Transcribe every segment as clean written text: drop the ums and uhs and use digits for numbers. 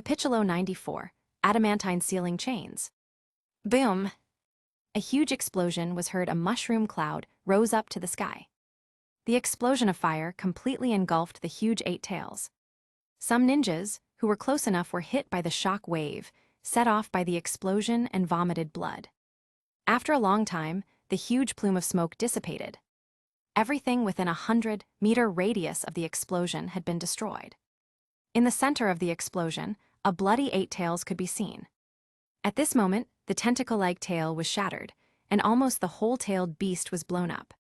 Capitulo 94, Adamantine Ceiling Chains. Boom! A huge explosion was heard. A mushroom cloud rose up to the sky. The explosion of fire completely engulfed the huge 8 tails. Some ninjas, who were close enough, were hit by the shock wave, set off by the explosion, and vomited blood. After a long time, the huge plume of smoke dissipated. Everything within a 100-meter radius of the explosion had been destroyed. In the center of the explosion, a bloody 8 tails could be seen. At this moment, the tentacle-like tail was shattered, and almost the whole tailed beast was blown up.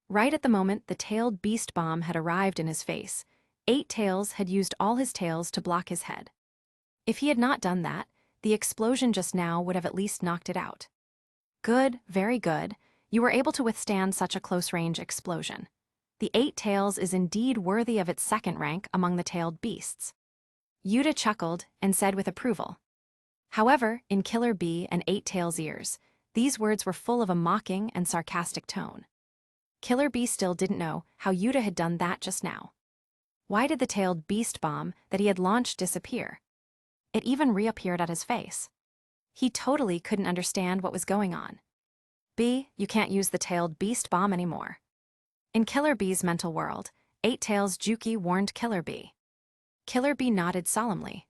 Right at the moment the tailed beast bomb had arrived in his face, 8 tails had used all his tails to block his head. If he had not done that, the explosion just now would have at least knocked it out. Good, very good. You were able to withstand such a close-range explosion. The 8 tails is indeed worthy of its second rank among the tailed beasts. Yuta chuckled and said with approval. However, in Killer Bee and 8 Tails' ears, these words were full of a mocking and sarcastic tone. Killer Bee still didn't know how Yuta had done that just now. Why did the tailed beast bomb that he had launched disappear? It even reappeared at his face. He totally couldn't understand what was going on. Bee, you can't use the tailed beast bomb anymore. In Killer Bee's mental world, 8 Tails Juki warned Killer Bee. Killer Bee nodded solemnly.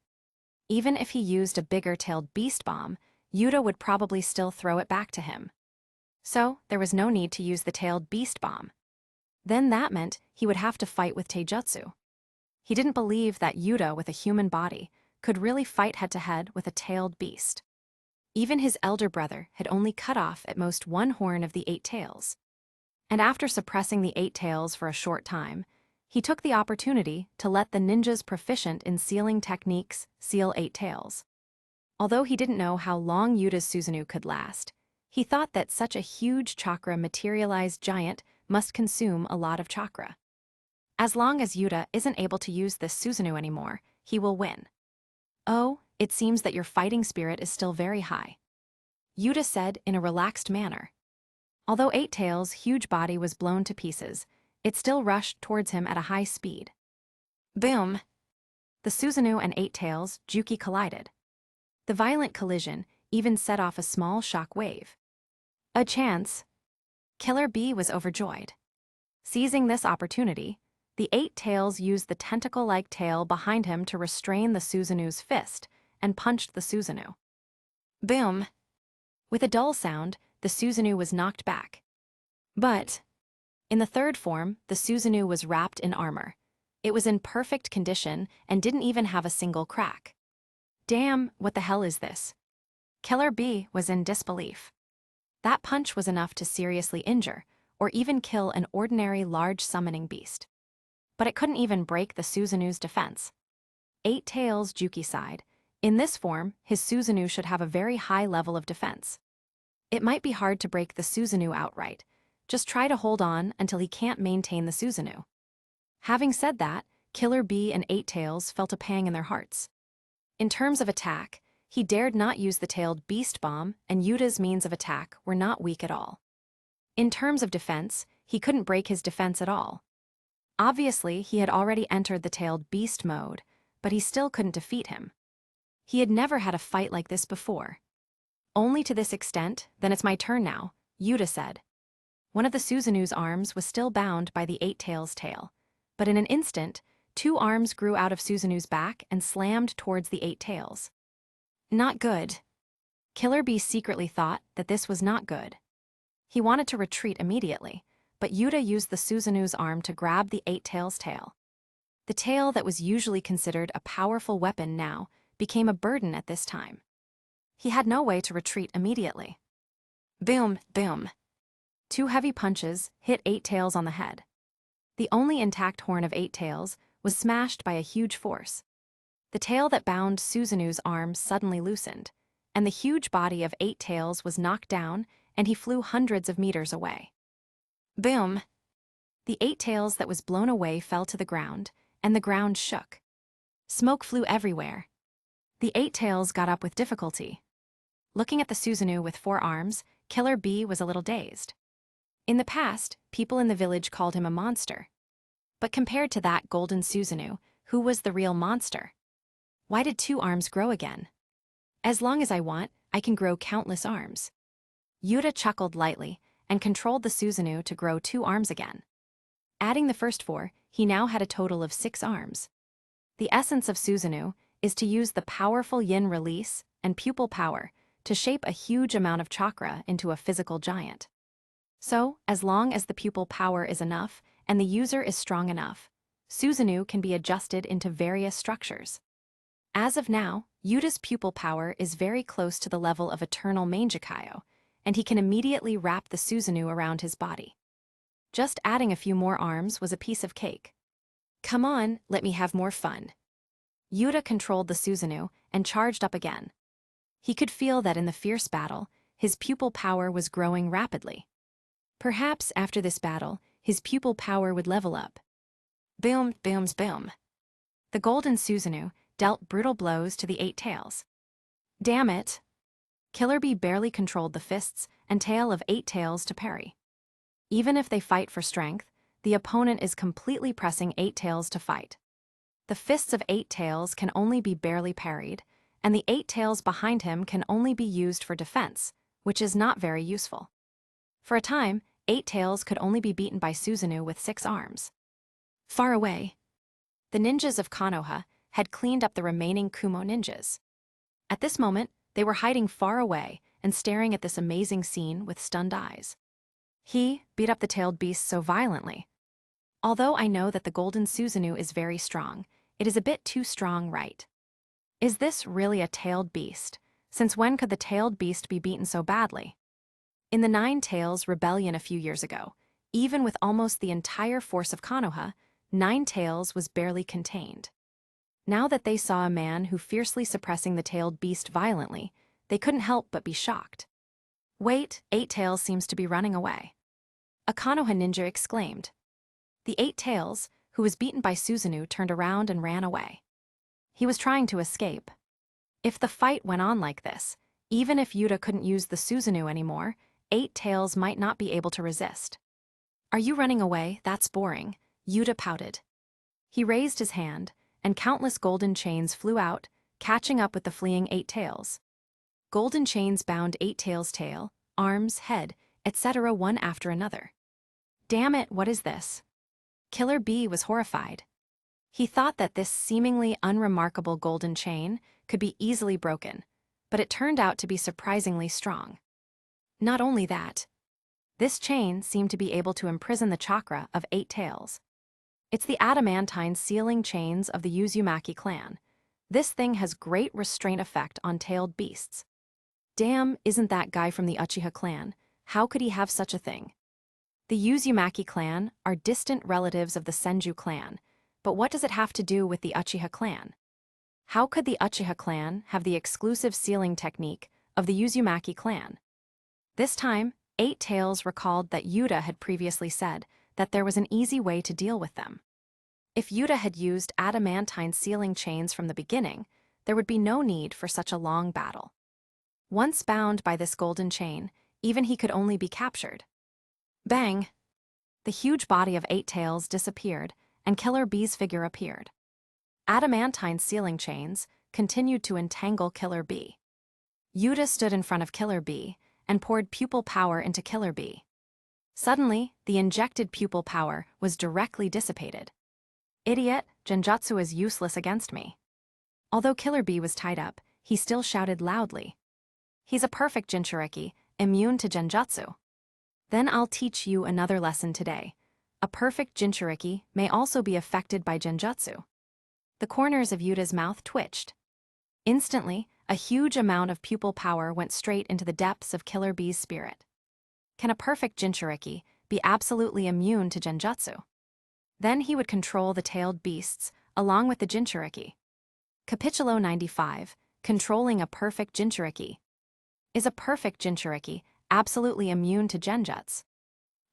Even if he used a bigger-tailed beast bomb, Yuta would probably still throw it back to him. So, there was no need to use the tailed beast bomb. Then that meant he would have to fight with taijutsu. He didn't believe that Yuta, with a human body, could really fight head-to-head with a tailed beast. Even his elder brother had only cut off at most 1 horn of the 8 tails. And after suppressing the 8 tails for a short time, he took the opportunity to let the ninjas proficient in sealing techniques seal 8 tails. Although he didn't know how long Yuta's Susanu could last, he thought that such a huge chakra-materialized giant must consume a lot of chakra. As long as Yuta isn't able to use this Susanu anymore, he will win. Oh, it seems that your fighting spirit is still very high, Yuta said in a relaxed manner. Although 8 Tails' huge body was blown to pieces, it still rushed towards him at a high speed. Boom! The Susanu and 8 Tails Juki collided. The violent collision even set off a small shock wave. A chance! Killer Bee was overjoyed. Seizing this opportunity, the 8 Tails used the tentacle-like tail behind him to restrain the Susanu's fist and punched the Susanu. Boom! With a dull sound, the Susanu was knocked back. But in the third form, the Susanu was wrapped in armor. It was in perfect condition and didn't even have a single crack. Damn, what the hell is this? Killer Bee was in disbelief. That punch was enough to seriously injure, or even kill an ordinary large summoning beast. But it couldn't even break the Susanu's defense. 8 Tails Juki sighed. In this form, his Susanu should have a very high level of defense. It might be hard to break the Susanu outright. Just try to hold on until he can't maintain the Susanu. Having said that, Killer Bee and 8 Tails felt a pang in their hearts. In terms of attack, he dared not use the tailed beast bomb, and Yuta's means of attack were not weak at all. In terms of defense, he couldn't break his defense at all. Obviously, he had already entered the tailed beast mode, but he still couldn't defeat him. He had never had a fight like this before. Only to this extent, then it's my turn now, Yuta said. One of the Susanu's arms was still bound by the 8 Tails' tail, but in an instant, 2 arms grew out of Susanu's back and slammed towards the 8 Tails. Not good. Killer Bee secretly thought that this was not good. He wanted to retreat immediately, but Yuta used the Susanu's arm to grab the 8 Tails' tail. The tail that was usually considered a powerful weapon now became a burden at this time. He had no way to retreat immediately. Boom, boom. 2 heavy punches hit 8 Tails on the head. The only intact horn of 8 Tails was smashed by a huge force. The tail that bound Susanu's arm suddenly loosened, and the huge body of 8 Tails was knocked down, and he flew hundreds of meters away. Boom! The 8 Tails that was blown away fell to the ground, and the ground shook. Smoke flew everywhere. The 8 Tails got up with difficulty. Looking at the Susanu with 4 arms, Killer Bee was a little dazed. In the past, people in the village called him a monster. But compared to that golden Susanu, who was the real monster? Why did 2 arms grow again? As long as I want, I can grow countless arms. Yuta chuckled lightly and controlled the Susanu to grow 2 arms again. Adding the first 4, he now had a total of 6 arms. The essence of Susanu is to use the powerful yin release and pupil power to shape a huge amount of chakra into a physical giant. So, as long as the pupil power is enough and the user is strong enough, Susanu can be adjusted into various structures. As of now, Yuta's pupil power is very close to the level of eternal Mangekyo, and he can immediately wrap the Susanu around his body. Just adding a few more arms was a piece of cake. Come on, let me have more fun. Yuta controlled the Susanu and charged up again. He could feel that in the fierce battle, his pupil power was growing rapidly. Perhaps after this battle, his pupil power would level up. Boom, booms, boom. The golden Susanu dealt brutal blows to the 8 tails. Damn it! Killer Bee barely controlled the fists and tail of 8 tails to parry. Even if they fight for strength, the opponent is completely pressing 8 tails to fight. The fists of 8 tails can only be barely parried, and the 8 tails behind him can only be used for defense, which is not very useful. For a time, 8 tails could only be beaten by Susanu with 6 arms. Far away, the ninjas of Konoha had cleaned up the remaining Kumo ninjas. At this moment, they were hiding far away and staring at this amazing scene with stunned eyes. He beat up the tailed beast so violently. Although I know that the golden Susanu is very strong, it is a bit too strong, right? Is this really a tailed beast? Since when could the tailed beast be beaten so badly? In the 9 Tails rebellion a few years ago, even with almost the entire force of Konoha, 9 Tails was barely contained. Now that they saw a man who fiercely suppressing the tailed beast violently, they couldn't help but be shocked. Wait, 8 Tails seems to be running away. A Konoha ninja exclaimed. The 8 Tails, who was beaten by Susanu, turned around and ran away. He was trying to escape. If the fight went on like this, even if Yuta couldn't use the Susanu anymore, 8 Tails might not be able to resist. Are you running away? That's boring, Yuta pouted. He raised his hand, and countless golden chains flew out, catching up with the fleeing 8 Tails. Golden chains bound 8 Tails' tail, arms, head, etc. one after another. Damn it, what is this? Killer Bee was horrified. He thought that this seemingly unremarkable golden chain could be easily broken, but it turned out to be surprisingly strong. Not only that, this chain seemed to be able to imprison the chakra of 8 Tails. It's the adamantine sealing chains of the Uzumaki clan. This thing has great restraint effect on tailed beasts. Damn, isn't that guy from the Uchiha clan? How could he have such a thing? The Uzumaki clan are distant relatives of the Senju clan, but what does it have to do with the Uchiha clan? How could the Uchiha clan have the exclusive sealing technique of the Uzumaki clan? This time, 8 Tails recalled that Yuta had previously said that there was an easy way to deal with them. If Yuta had used adamantine sealing chains from the beginning, there would be no need for such a long battle. Once bound by this golden chain, even he could only be captured. Bang! The huge body of 8 Tails disappeared, and Killer Bee's figure appeared. Adamantine sealing chains continued to entangle Killer Bee. Yuta stood in front of Killer Bee and poured pupil power into Killer Bee. Suddenly, the injected pupil power was directly dissipated. Idiot, Genjutsu is useless against me. Although Killer Bee was tied up, he still shouted loudly. He's a perfect Jinchuriki, immune to Genjutsu. Then I'll teach you another lesson today. A perfect Jinchuriki may also be affected by Genjutsu. The corners of Yuta's mouth twitched. Instantly, a huge amount of pupil power went straight into the depths of Killer Bee's spirit. Can a perfect Jinchuriki be absolutely immune to Genjutsu? Then he would control the tailed beasts, along with the Jinchuriki. Capitulo 95, Controlling a Perfect Jinchuriki. Is a perfect Jinchuriki absolutely immune to Genjutsu?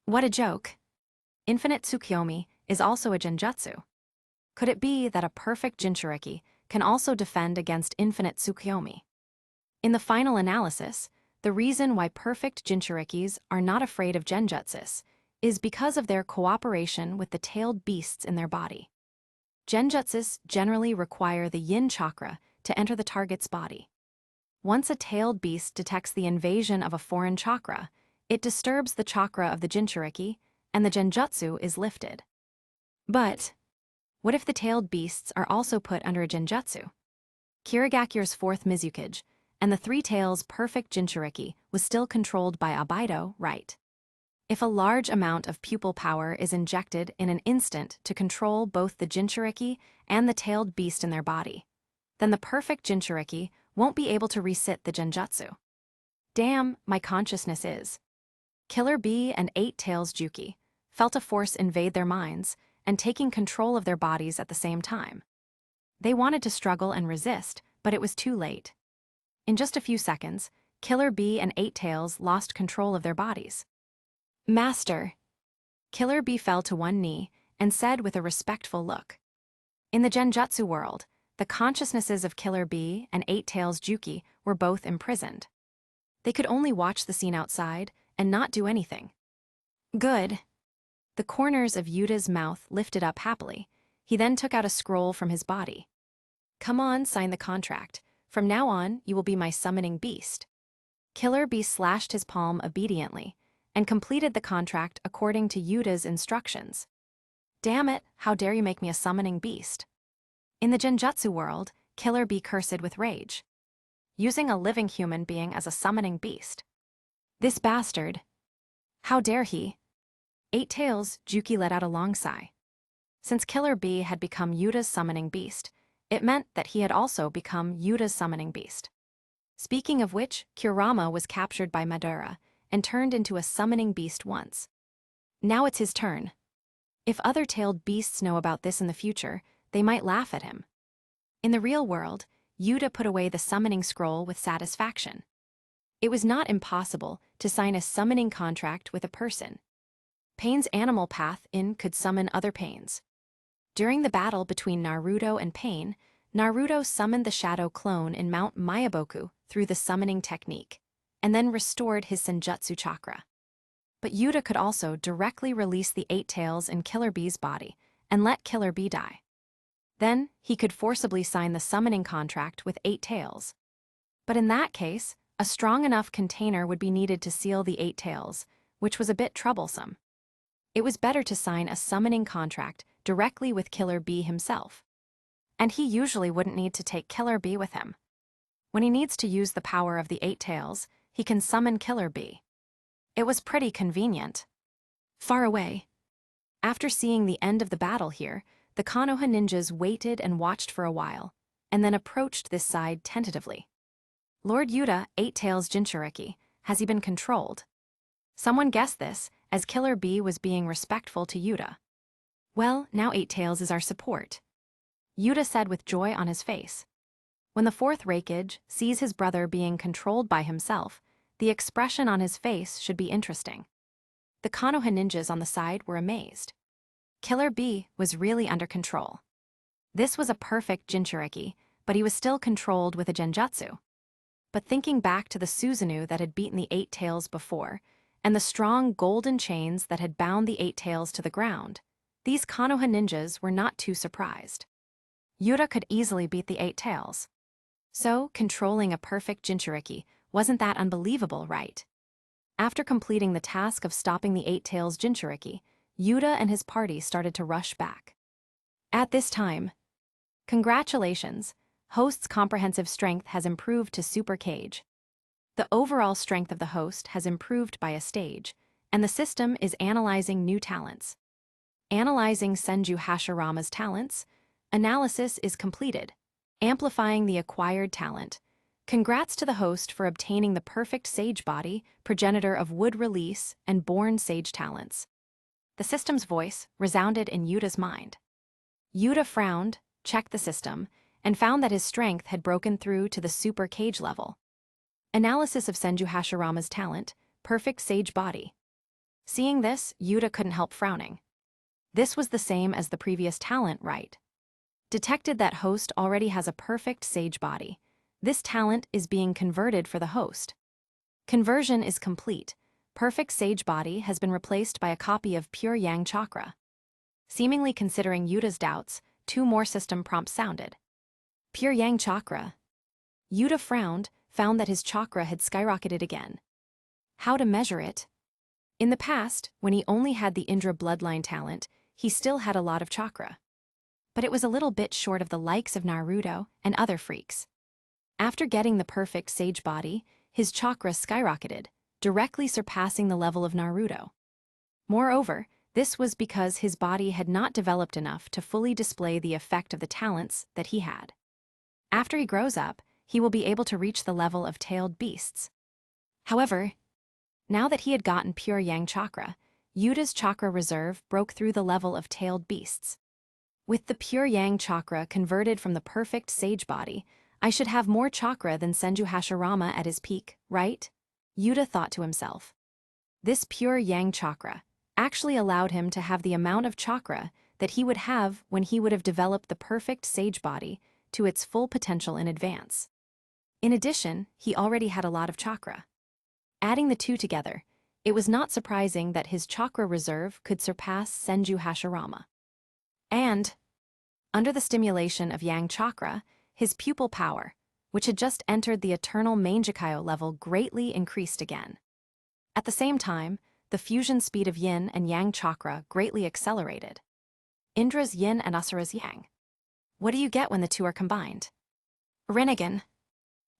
What a joke. Infinite Tsukuyomi is also a Genjutsu. Could it be that a perfect Jinchuriki can also defend against infinite Tsukuyomi? In the final analysis, the reason why perfect Jinchurikis are not afraid of Genjutsus is because of their cooperation with the tailed beasts in their body. Genjutsus generally require the yin chakra to enter the target's body. Once a tailed beast detects the invasion of a foreign chakra, it disturbs the chakra of the Jinchuriki, and the genjutsu is lifted. But what if the tailed beasts are also put under a genjutsu? Kirigakura's fourth Mizukage, and the three tails perfect Jinchuriki was still controlled by Abido, right? If a large amount of pupil power is injected in an instant to control both the Jinchuriki and the tailed beast in their body, then the perfect Jinchuriki won't be able to resit the genjutsu. Damn, my consciousness is. Killer Bee and Eight Tails Juki felt a force invade their minds and taking control of their bodies at the same time. They wanted to struggle and resist, but it was too late. In just a few seconds, Killer Bee and Eight Tails lost control of their bodies. Master. Killer Bee fell to one knee and said with a respectful look. In the genjutsu world, the consciousnesses of Killer Bee and Eight Tails Juki were both imprisoned. They could only watch the scene outside and not do anything. Good. The corners of Yuta's mouth lifted up happily. He then took out a scroll from his body. Come on, sign the contract. From now on, you will be my summoning beast. Killer Bee slashed his palm obediently and completed the contract according to Yuta's instructions. Damn it, how dare you make me a summoning beast? In the genjutsu world, Killer Bee cursed with rage. Using a living human being as a summoning beast. This bastard. How dare he? Eight Tails Juki let out a long sigh. Since Killer Bee had become Yuta's summoning beast, it meant that he had also become Yuta's summoning beast. Speaking of which, Kurama was captured by Madara and turned into a summoning beast once. Now it's his turn. If other tailed beasts know about this in the future, they might laugh at him. In the real world, Yuta put away the summoning scroll with satisfaction. It was not impossible to sign a summoning contract with a person. Pain's animal path in could summon other Pains. During the battle between Naruto and Pain, Naruto summoned the shadow clone in Mount Mayaboku through the summoning technique, and then restored his senjutsu chakra. But Yuta could also directly release the Eight Tails in Killer Bee's body and let Killer Bee die. Then, he could forcibly sign the summoning contract with Eight Tails. But in that case, a strong enough container would be needed to seal the Eight Tails, which was a bit troublesome. It was better to sign a summoning contract directly with Killer Bee himself. And he usually wouldn't need to take Killer Bee with him. When he needs to use the power of the Eight Tails, he can summon Killer Bee. It was pretty convenient. Far away. After seeing the end of the battle here, the Konoha ninjas waited and watched for a while, and then approached this side tentatively. Lord Yuta, Eight Tails Jinchuriki, has he been controlled? Someone guessed this, as Killer Bee was being respectful to Yuta. Well, now Eight Tails is our support. Yuta said with joy on his face. When the Fourth Raikage sees his brother being controlled by himself, the expression on his face should be interesting. The Konoha ninjas on the side were amazed. Killer Bee was really under control. This was a perfect Jinchuriki, but he was still controlled with a genjutsu. But thinking back to the Susanu that had beaten the Eight Tails before, and the strong golden chains that had bound the Eight Tails to the ground, these Konoha ninjas were not too surprised. Yuta could easily beat the Eight Tails. So, controlling a perfect Jinchuriki wasn't that unbelievable, right? After completing the task of stopping the Eight Tails Jinchuriki, Yuta and his party started to rush back. At this time, congratulations, host's comprehensive strength has improved to Super Cage. The overall strength of the host has improved by a stage, and the system is analyzing new talents. Analyzing Senju Hashirama's talents, analysis is completed, amplifying the acquired talent. Congrats to the host for obtaining the perfect sage body, progenitor of wood release and born sage talents. The system's voice resounded in Yuta's mind. Yuta frowned, checked the system, and found that his strength had broken through to the Super Cage level. Analysis of Senju Hashirama's talent, perfect sage body. Seeing this, Yuta couldn't help frowning. This was the same as the previous talent, right? Detected that host already has a perfect sage body. This talent is being converted for the host. Conversion is complete. Perfect sage body has been replaced by a copy of pure yang chakra. Seemingly considering Yuta's doubts, 2 more system prompts sounded. Pure Yang Chakra. Yuta frowned, found that his chakra had skyrocketed again. How to measure it? In the past, when he only had the Indra bloodline talent, he still had a lot of chakra. But it was a little bit short of the likes of Naruto and other freaks. After getting the perfect sage body, his chakra skyrocketed, directly surpassing the level of Naruto. Moreover, this was because his body had not developed enough to fully display the effect of the talents that he had. After he grows up, he will be able to reach the level of tailed beasts. However, now that he had gotten pure Yang chakra, Yuta's chakra reserve broke through the level of tailed beasts. With the pure Yang chakra converted from the perfect sage body, I should have more chakra than Senju Hashirama at his peak, right? Yuta thought to himself. This pure Yang chakra actually allowed him to have the amount of chakra that he would have when he would have developed the perfect sage body to its full potential in advance. In addition, he already had a lot of chakra. Adding the two together, it was not surprising that his chakra reserve could surpass Senju Hashirama. And, under the stimulation of Yang chakra, his pupil power, which had just entered the eternal Mangekyo level, greatly increased again. At the same time, the fusion speed of Yin and Yang chakra greatly accelerated. Indra's Yin and Asura's Yang. What do you get when the two are combined? Rinnegan.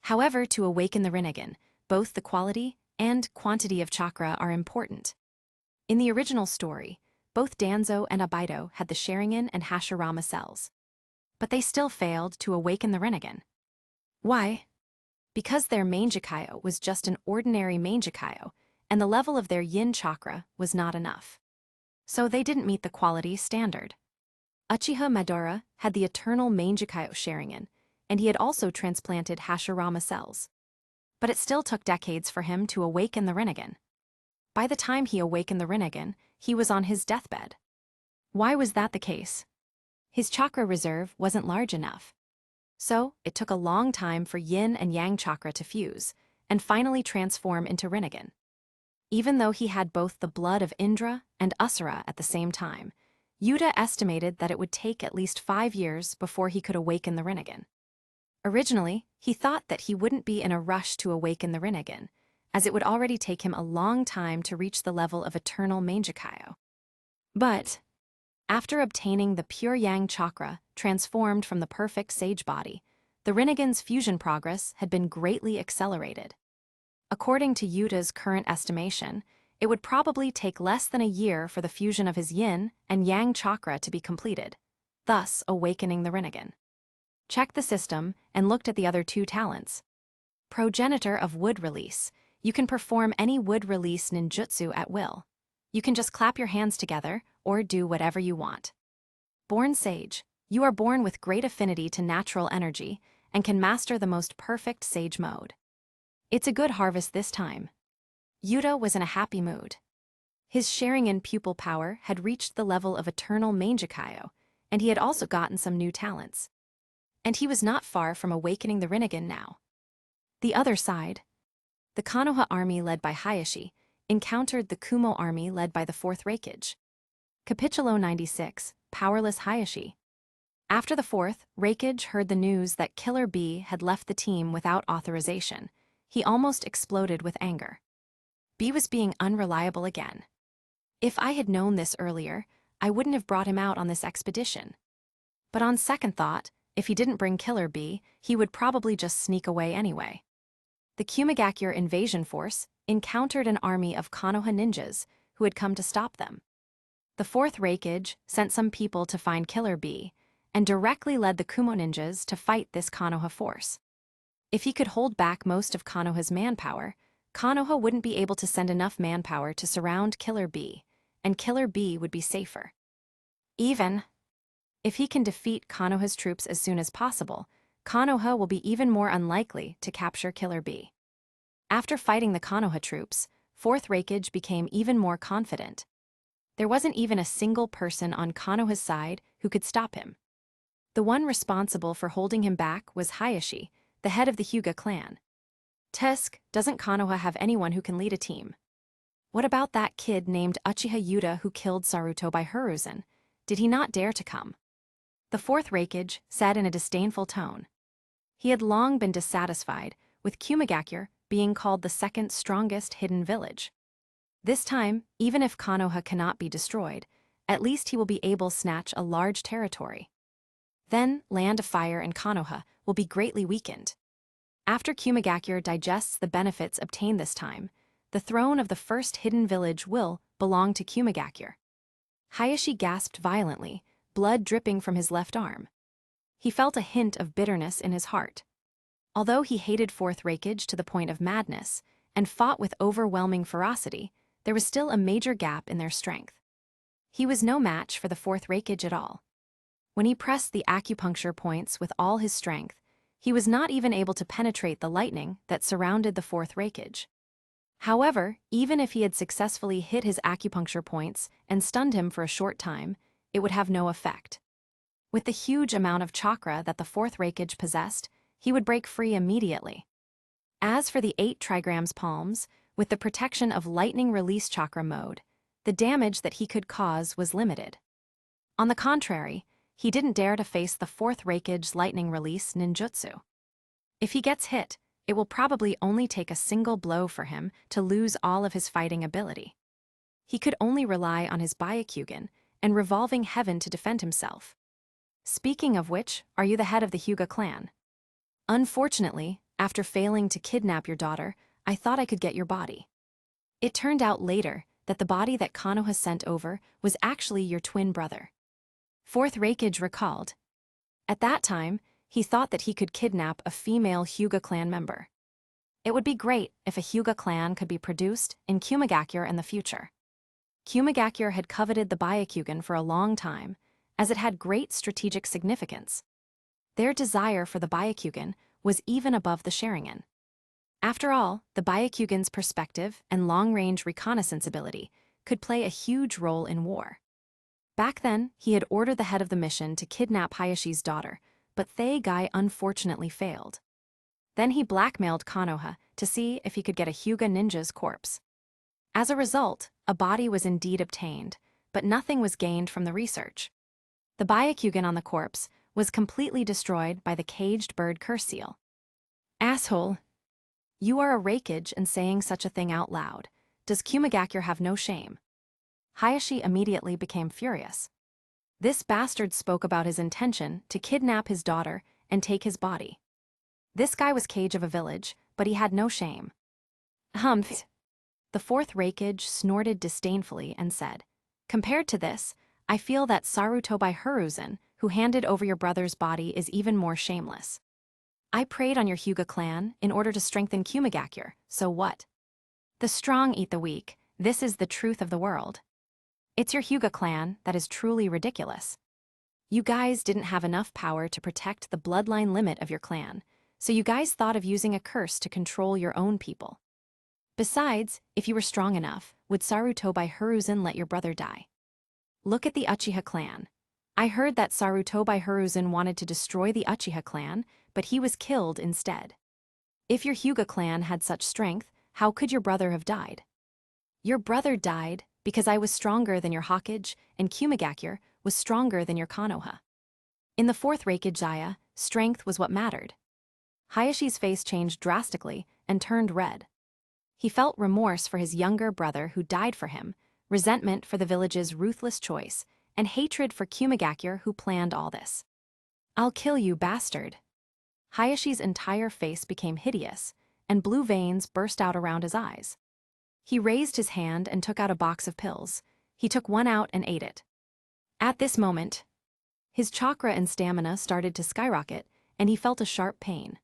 However, to awaken the Rinnegan, both the quality and quantity of chakra are important. In the original story, both Danzo and Abido had the Sharingan and Hashirama cells. But they still failed to awaken the Rinnegan. Why? Because their Mangekyo was just an ordinary Mangekyo, and the level of their Yin chakra was not enough. So they didn't meet the quality standard. Uchiha Madara had the eternal Mangekyo Sharingan, and he had also transplanted Hashirama cells. But it still took decades for him to awaken the Rinnegan. By the time he awakened the Rinnegan, he was on his deathbed. Why was that the case? His chakra reserve wasn't large enough. So, it took a long time for Yin and Yang chakra to fuse, and finally transform into Rinnegan. Even though he had both the blood of Indra and Asura at the same time, Yuta estimated that it would take at least 5 years before he could awaken the Rinnegan. Originally, he thought that he wouldn't be in a rush to awaken the Rinnegan, as it would already take him a long time to reach the level of eternal Mangekyo. But, after obtaining the pure Yang chakra transformed from the perfect sage body, the Rinnegan's fusion progress had been greatly accelerated. According to Yuta's current estimation, it would probably take less than a year for the fusion of his Yin and Yang chakra to be completed, thus awakening the Rinnegan. Checked the system and looked at the other two talents. Progenitor of wood release. You can perform any wood release ninjutsu at will. You can just clap your hands together or do whatever you want. Born sage. You are born with great affinity to natural energy and can master the most perfect sage mode. It's a good harvest this time. Yuta was in a happy mood. His Sharingan pupil power had reached the level of eternal Mangekyo, and he had also gotten some new talents. And he was not far from awakening the Rinnegan now. The other side, the Konoha army led by Hayashi, encountered the Kumo army led by the Fourth Raikage. Capitulo 96, Powerless Hayashi. After the Fourth Raikage heard the news that Killer Bee had left the team without authorization, he almost exploded with anger. Bee was being unreliable again. If I had known this earlier, I wouldn't have brought him out on this expedition. But on second thought, if he didn't bring Killer Bee, he would probably just sneak away anyway. The Kumigakure invasion force encountered an army of Konoha ninjas who had come to stop them. The Fourth Raikage sent some people to find Killer Bee and directly led the Kumo ninjas to fight this Konoha force. If he could hold back most of Konoha's manpower, Konoha wouldn't be able to send enough manpower to surround Killer Bee, and Killer Bee would be safer. Even if he can defeat Konoha's troops as soon as possible, Konoha will be even more unlikely to capture Killer Bee. After fighting the Konoha troops, Fourth Raikage became even more confident. There wasn't even a single person on Konoha's side who could stop him. The one responsible for holding him back was Hayashi, the head of the Hyuga clan. Tusk, doesn't Konoha have anyone who can lead a team? What about that kid named Uchiha Yuta who killed Saruto by Hiruzen? Did he not dare to come? The Fourth Raikage said in a disdainful tone. He had long been dissatisfied with Kumigakure being called the second strongest hidden village. This time, even if Konoha cannot be destroyed, at least he will be able to snatch a large territory. Then, Land of Fire and Konoha will be greatly weakened. After Kumigakure digests the benefits obtained this time, the throne of the first hidden village will belong to Kumigakure. Hayashi gasped violently, blood dripping from his left arm. He felt a hint of bitterness in his heart. Although he hated Fourth Raikage to the point of madness and fought with overwhelming ferocity, there was still a major gap in their strength. He was no match for the Fourth Raikage at all. When he pressed the acupuncture points with all his strength, he was not even able to penetrate the lightning that surrounded the Fourth Raikage. However, even if he had successfully hit his acupuncture points and stunned him for a short time, it would have no effect. With the huge amount of chakra that the Fourth Raikage possessed, he would break free immediately. As for the 8 trigrams palms, with the protection of lightning release chakra mode, the damage that he could cause was limited. On the contrary, he didn't dare to face the Fourth Raikage's lightning release ninjutsu. If he gets hit, it will probably only take a single blow for him to lose all of his fighting ability. He could only rely on his Byakugan and revolving heaven to defend himself. Speaking of which, are you the head of the Hyuga clan? Unfortunately, after failing to kidnap your daughter, I thought I could get your body. It turned out later that the body that Konoha sent over was actually your twin brother. Fourth Raikage recalled. At that time, he thought that he could kidnap a female Hyuga clan member. It would be great if a Hyuga clan could be produced in Kumigakure in the future. Kumigakure had coveted the Byakugan for a long time, as it had great strategic significance. Their desire for the Byakugan was even above the Sharingan. After all, the Byakugan's perspective and long-range reconnaissance ability could play a huge role in war. Back then, he had ordered the head of the mission to kidnap Hayashi's daughter, but Thay Guy unfortunately failed. Then he blackmailed Konoha to see if he could get a Hyuga ninja's corpse. As a result, a body was indeed obtained, but nothing was gained from the research. The Byakugan on the corpse was completely destroyed by the caged bird curse seal. Asshole! You are a Raikage and saying such a thing out loud. Does Kumigakure have no shame? Hayashi immediately became furious. This bastard spoke about his intention to kidnap his daughter and take his body. This guy was cage of a village, but he had no shame. Humph! The Fourth Raikage snorted disdainfully and said, compared to this, I feel that Sarutobi Hiruzen, who handed over your brother's body, is even more shameless. I preyed on your Hyuga clan in order to strengthen Kumigakure, so what? The strong eat the weak, this is the truth of the world. It's your Hyuga clan that is truly ridiculous. You guys didn't have enough power to protect the bloodline limit of your clan, so you guys thought of using a curse to control your own people. Besides, if you were strong enough, would Sarutobi Hiruzen let your brother die? Look at the Uchiha clan. I heard that Sarutobi Hiruzen wanted to destroy the Uchiha clan, but he was killed instead. If your Hyuga clan had such strength, how could your brother have died? Your brother died because I was stronger than your Hokage, and Kumigakure was stronger than your Konoha. In the Fourth Raikage, strength was what mattered. Hayashi's face changed drastically and turned red. He felt remorse for his younger brother who died for him, resentment for the village's ruthless choice, and hatred for Kumigakure who planned all this. I'll kill you, bastard. Hayashi's entire face became hideous, and blue veins burst out around his eyes. He raised his hand and took out a box of pills. He took one out and ate it. At this moment, his chakra and stamina started to skyrocket, and he felt a sharp pain.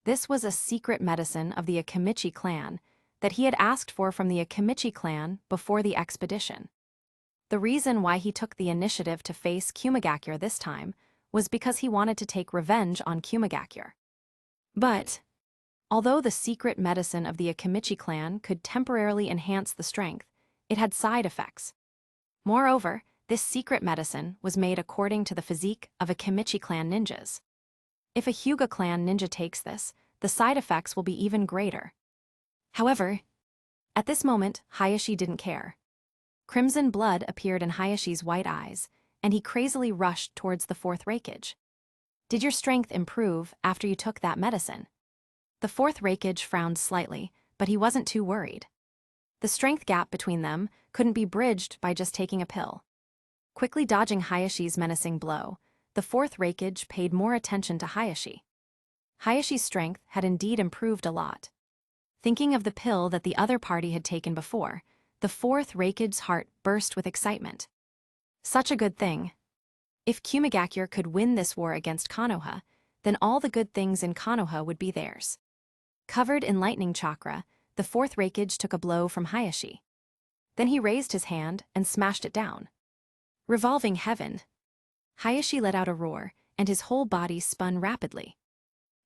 This was a secret medicine of the Akimichi clan that he had asked for from the Akimichi clan before the expedition. The reason why he took the initiative to face Kumigakure this time was because he wanted to take revenge on Kumigakure. But although the secret medicine of the Akimichi clan could temporarily enhance the strength, it had side effects. Moreover, this secret medicine was made according to the physique of Akimichi clan ninjas. If a Hyuga clan ninja takes this, the side effects will be even greater. However, at this moment, Hayashi didn't care. Crimson blood appeared in Hayashi's white eyes, and he crazily rushed towards the Fourth Raikage. "Did your strength improve after you took that medicine?" The Fourth Raikage frowned slightly, but he wasn't too worried. The strength gap between them couldn't be bridged by just taking a pill. Quickly dodging Hayashi's menacing blow, the Fourth Raikage paid more attention to Hayashi. Hayashi's strength had indeed improved a lot. Thinking of the pill that the other party had taken before, the Fourth Raikage's heart burst with excitement. Such a good thing. If Kumigakure could win this war against Konoha, then all the good things in Konoha would be theirs. Covered in lightning chakra, the Fourth Raikage took a blow from Hayashi. Then he raised his hand and smashed it down. Revolving heaven. Hayashi let out a roar, and his whole body spun rapidly.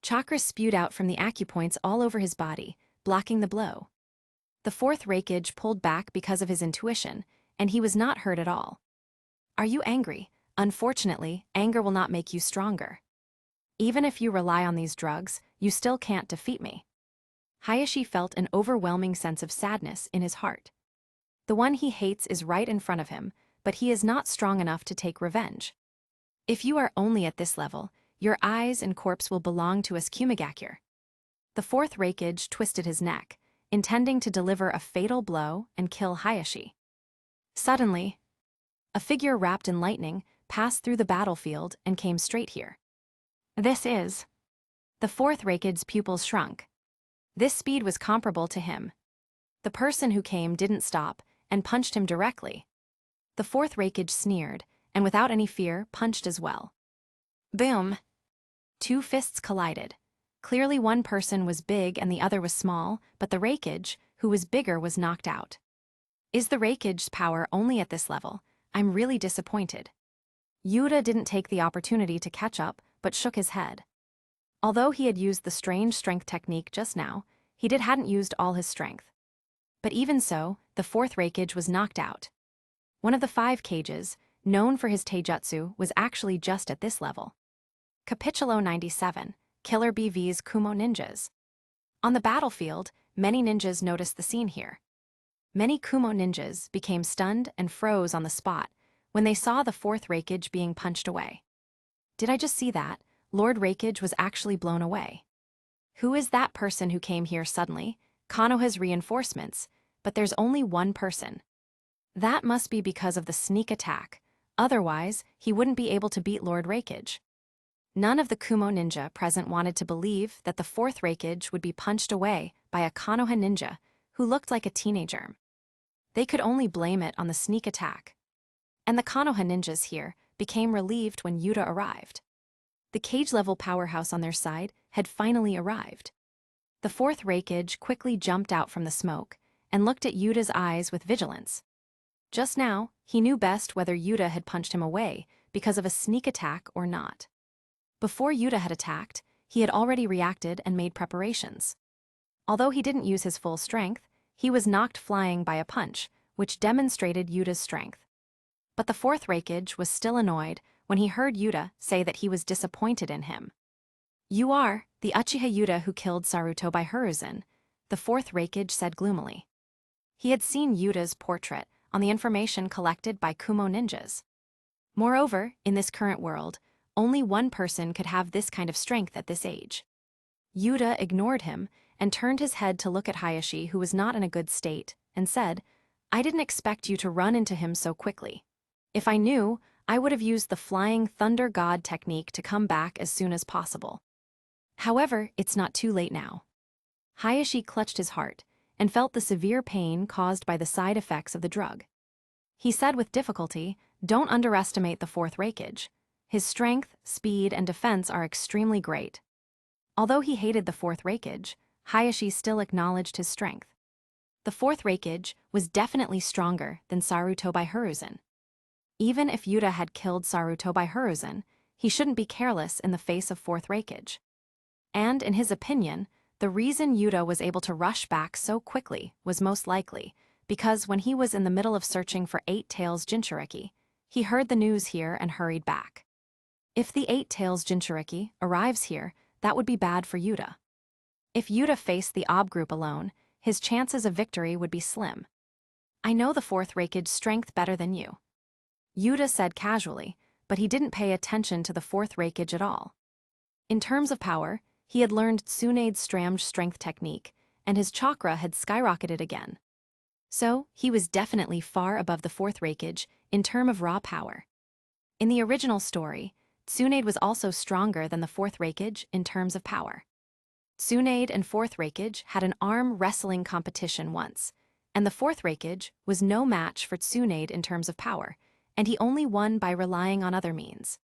Chakra spewed out from the acupoints all over his body, blocking the blow. The Fourth Raikage pulled back because of his intuition, and he was not hurt at all. "Are you angry? Unfortunately, anger will not make you stronger. Even if you rely on these drugs, you still can't defeat me." Hayashi felt an overwhelming sense of sadness in his heart. The one he hates is right in front of him, but he is not strong enough to take revenge. If you are only at this level, your eyes and corpse will belong to us Kumigakure. The Fourth Raikage twisted his neck, intending to deliver a fatal blow and kill Hayashi. Suddenly, a figure wrapped in lightning passed through the battlefield and came straight here. This is... The Fourth Raikage's pupils shrunk. This speed was comparable to him. The person who came didn't stop and punched him directly. The Fourth Raikage sneered, and without any fear, punched as well. Boom! Two fists collided. Clearly one person was big and the other was small, but the Raikage, who was bigger, was knocked out. Is the Raikage's power only at this level? I'm really disappointed. Yuta didn't take the opportunity to catch up, but shook his head. Although he had used the strange strength technique just now, he hadn't used all his strength. But even so, the Fourth Raikage was knocked out. One of the 5 cages, known for his taijutsu, was actually just at this level. Capitulo 97, Killer BV's Kumo Ninjas. On the battlefield, many ninjas noticed the scene here. Many Kumo ninjas became stunned and froze on the spot when they saw the Fourth Raikage being punched away. Did I just see that? Lord Raikage was actually blown away. Who is that person who came here suddenly? Konoha's reinforcements, but there's only one person. That must be because of the sneak attack, otherwise he wouldn't be able to beat Lord Raikage. None of the Kumo ninja present wanted to believe that the Fourth Raikage would be punched away by a Konoha ninja who looked like a teenager. They could only blame it on the sneak attack. And the Konoha ninjas here became relieved when Yuta arrived. The cage-level powerhouse on their side had finally arrived. The Fourth Raikage quickly jumped out from the smoke and looked at Yuta's eyes with vigilance. Just now, he knew best whether Yuta had punched him away because of a sneak attack or not. Before Yuta had attacked, he had already reacted and made preparations. Although he didn't use his full strength, he was knocked flying by a punch, which demonstrated Yuta's strength. But the Fourth Raikage was still annoyed when he heard Yuta say that he was disappointed in him. "You are the Uchiha Yuta who killed Saruto by Hiruzen," the Fourth Raikage said gloomily. He had seen Yuta's portrait on the information collected by Kumo ninjas. Moreover, in this current world, only one person could have this kind of strength at this age. Yuta ignored him and turned his head to look at Hayashi, who was not in a good state, and said, "I didn't expect you to run into him so quickly. If I knew, I would have used the Flying Thunder God technique to come back as soon as possible. However, it's not too late now." Hayashi clutched his heart and felt the severe pain caused by the side effects of the drug. He said with difficulty, "Don't underestimate the Fourth Raikage. His strength, speed, and defense are extremely great." Although he hated the Fourth Raikage, Hayashi still acknowledged his strength. The Fourth Raikage was definitely stronger than Saruto by Hiruzen. Even if Yuta had killed Saruto by Hiruzen, he shouldn't be careless in the face of Fourth Raikage. And in his opinion, the reason Yuta was able to rush back so quickly was most likely because when he was in the middle of searching for Eight Tails Jinchuriki, he heard the news here and hurried back. If the Eight Tails Jinchuriki arrives here, that would be bad for Yuta. If Yuta faced the Ob group alone, his chances of victory would be slim. "I know the Fourth Raikage's strength better than you. Yuta said casually, but he didn't pay attention to the Fourth Raikage at all. In terms of power, he had learned Tsunade's strange strength technique, and his chakra had skyrocketed again. So, he was definitely far above the Fourth Raikage in terms of raw power. In the original story, Tsunade was also stronger than the Fourth Raikage in terms of power. Tsunade and Fourth Raikage had an arm wrestling competition once, and the Fourth Raikage was no match for Tsunade in terms of power, and he only won by relying on other means.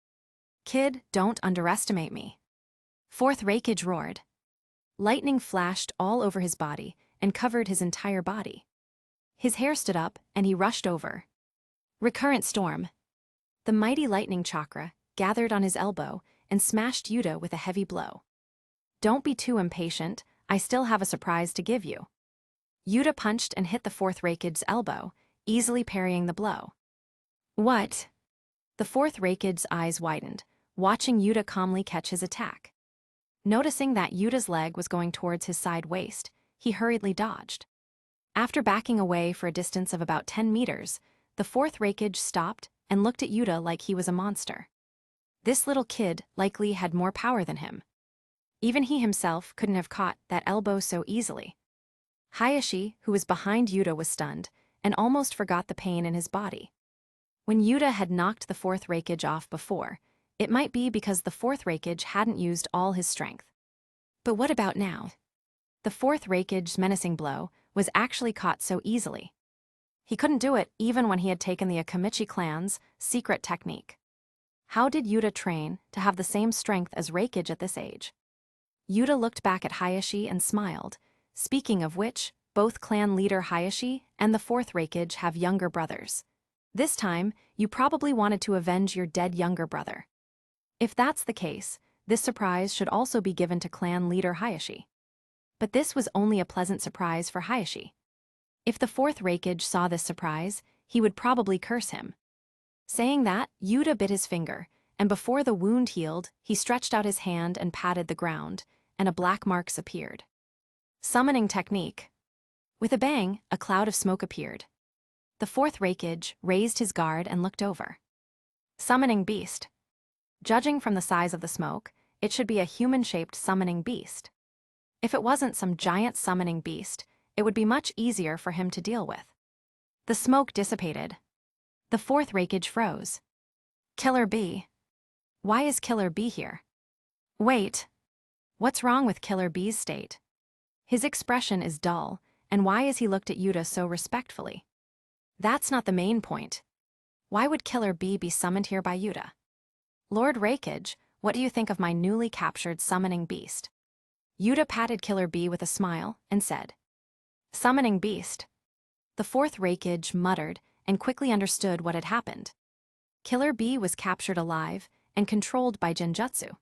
"Kid, don't underestimate me." Fourth Raikage roared. Lightning flashed all over his body and covered his entire body. His hair stood up and he rushed over. Recurrent storm. The mighty lightning chakra gathered on his elbow and smashed Yuta with a heavy blow. "Don't be too impatient, I still have a surprise to give you." Yuta punched and hit the Fourth Raikage's elbow, easily parrying the blow. "What?" The Fourth Raikage's eyes widened, watching Yuta calmly catch his attack. Noticing that Yuta's leg was going towards his side waist, he hurriedly dodged. After backing away for a distance of about 10 meters, the Fourth Raikage stopped and looked at Yuta like he was a monster. This little kid likely had more power than him. Even he himself couldn't have caught that elbow so easily. Hayashi, who was behind Yuta, was stunned and almost forgot the pain in his body. When Yuta had knocked the Fourth Raikage off before, it might be because the Fourth Raikage hadn't used all his strength. But what about now? The Fourth Raikage's menacing blow was actually caught so easily. He couldn't do it even when he had taken the Akamichi clan's secret technique. How did Yuta train to have the same strength as Raikage at this age? Yuta looked back at Hayashi and smiled. Speaking of which, both clan leader Hayashi and the Fourth Raikage have younger brothers. This time, you probably wanted to avenge your dead younger brother. If that's the case, this surprise should also be given to clan leader Hayashi. But this was only a pleasant surprise for Hayashi. If the Fourth Raikage saw this surprise, he would probably curse him. Saying that, Yuta bit his finger, and before the wound healed, he stretched out his hand and patted the ground, and a black marks appeared. Summoning technique. With a bang, a cloud of smoke appeared. The Fourth Raikage raised his guard and looked over. Summoning beast. Judging from the size of the smoke, it should be a human-shaped summoning beast. If it wasn't some giant summoning beast, it would be much easier for him to deal with. The smoke dissipated. The Fourth Raikage froze. Killer Bee. Why is Killer Bee here? Wait. What's wrong with Killer Bee's state? His expression is dull, and why is he looked at Yuta so respectfully? That's not the main point. Why would Killer Bee be summoned here by Yuta? Lord Raikage, what do you think of my newly captured summoning beast? Yuta patted Killer Bee with a smile and said, "Summoning beast." The Fourth Raikage muttered and quickly understood what had happened. Killer Bee was captured alive and controlled by Genjutsu.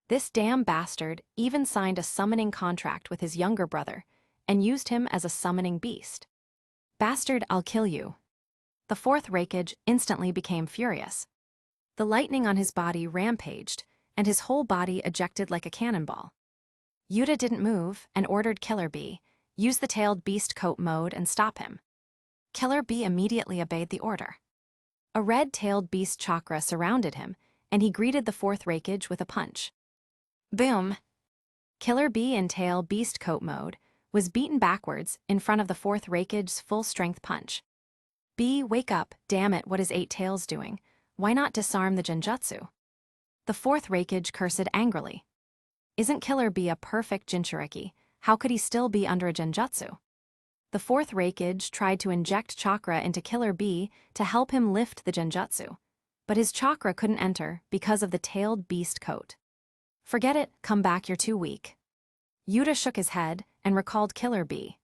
This damn bastard even signed a summoning contract with his younger brother and used him as a summoning beast. Bastard, I'll kill you. The Fourth Raikage instantly became furious. The lightning on his body rampaged, and his whole body ejected like a cannonball. Yuta didn't move and ordered Killer Bee, use the tailed beast coat mode and stop him. Killer Bee immediately obeyed the order. A red-tailed beast chakra surrounded him, and he greeted the Fourth Raikage with a punch. Boom! Killer Bee in tail beast coat mode was beaten backwards in front of the Fourth Raikage's full-strength punch. Bee, wake up, damn it, what is Eight Tails doing? Why not disarm the Genjutsu? The Fourth Raikage cursed angrily. Isn't Killer Bee a perfect Jinchuriki? How could he still be under a Genjutsu? The Fourth Raikage tried to inject chakra into Killer Bee to help him lift the Genjutsu, but his chakra couldn't enter because of the tailed beast coat. Forget it, come back, you're too weak. Yuta shook his head and recalled Killer Bee.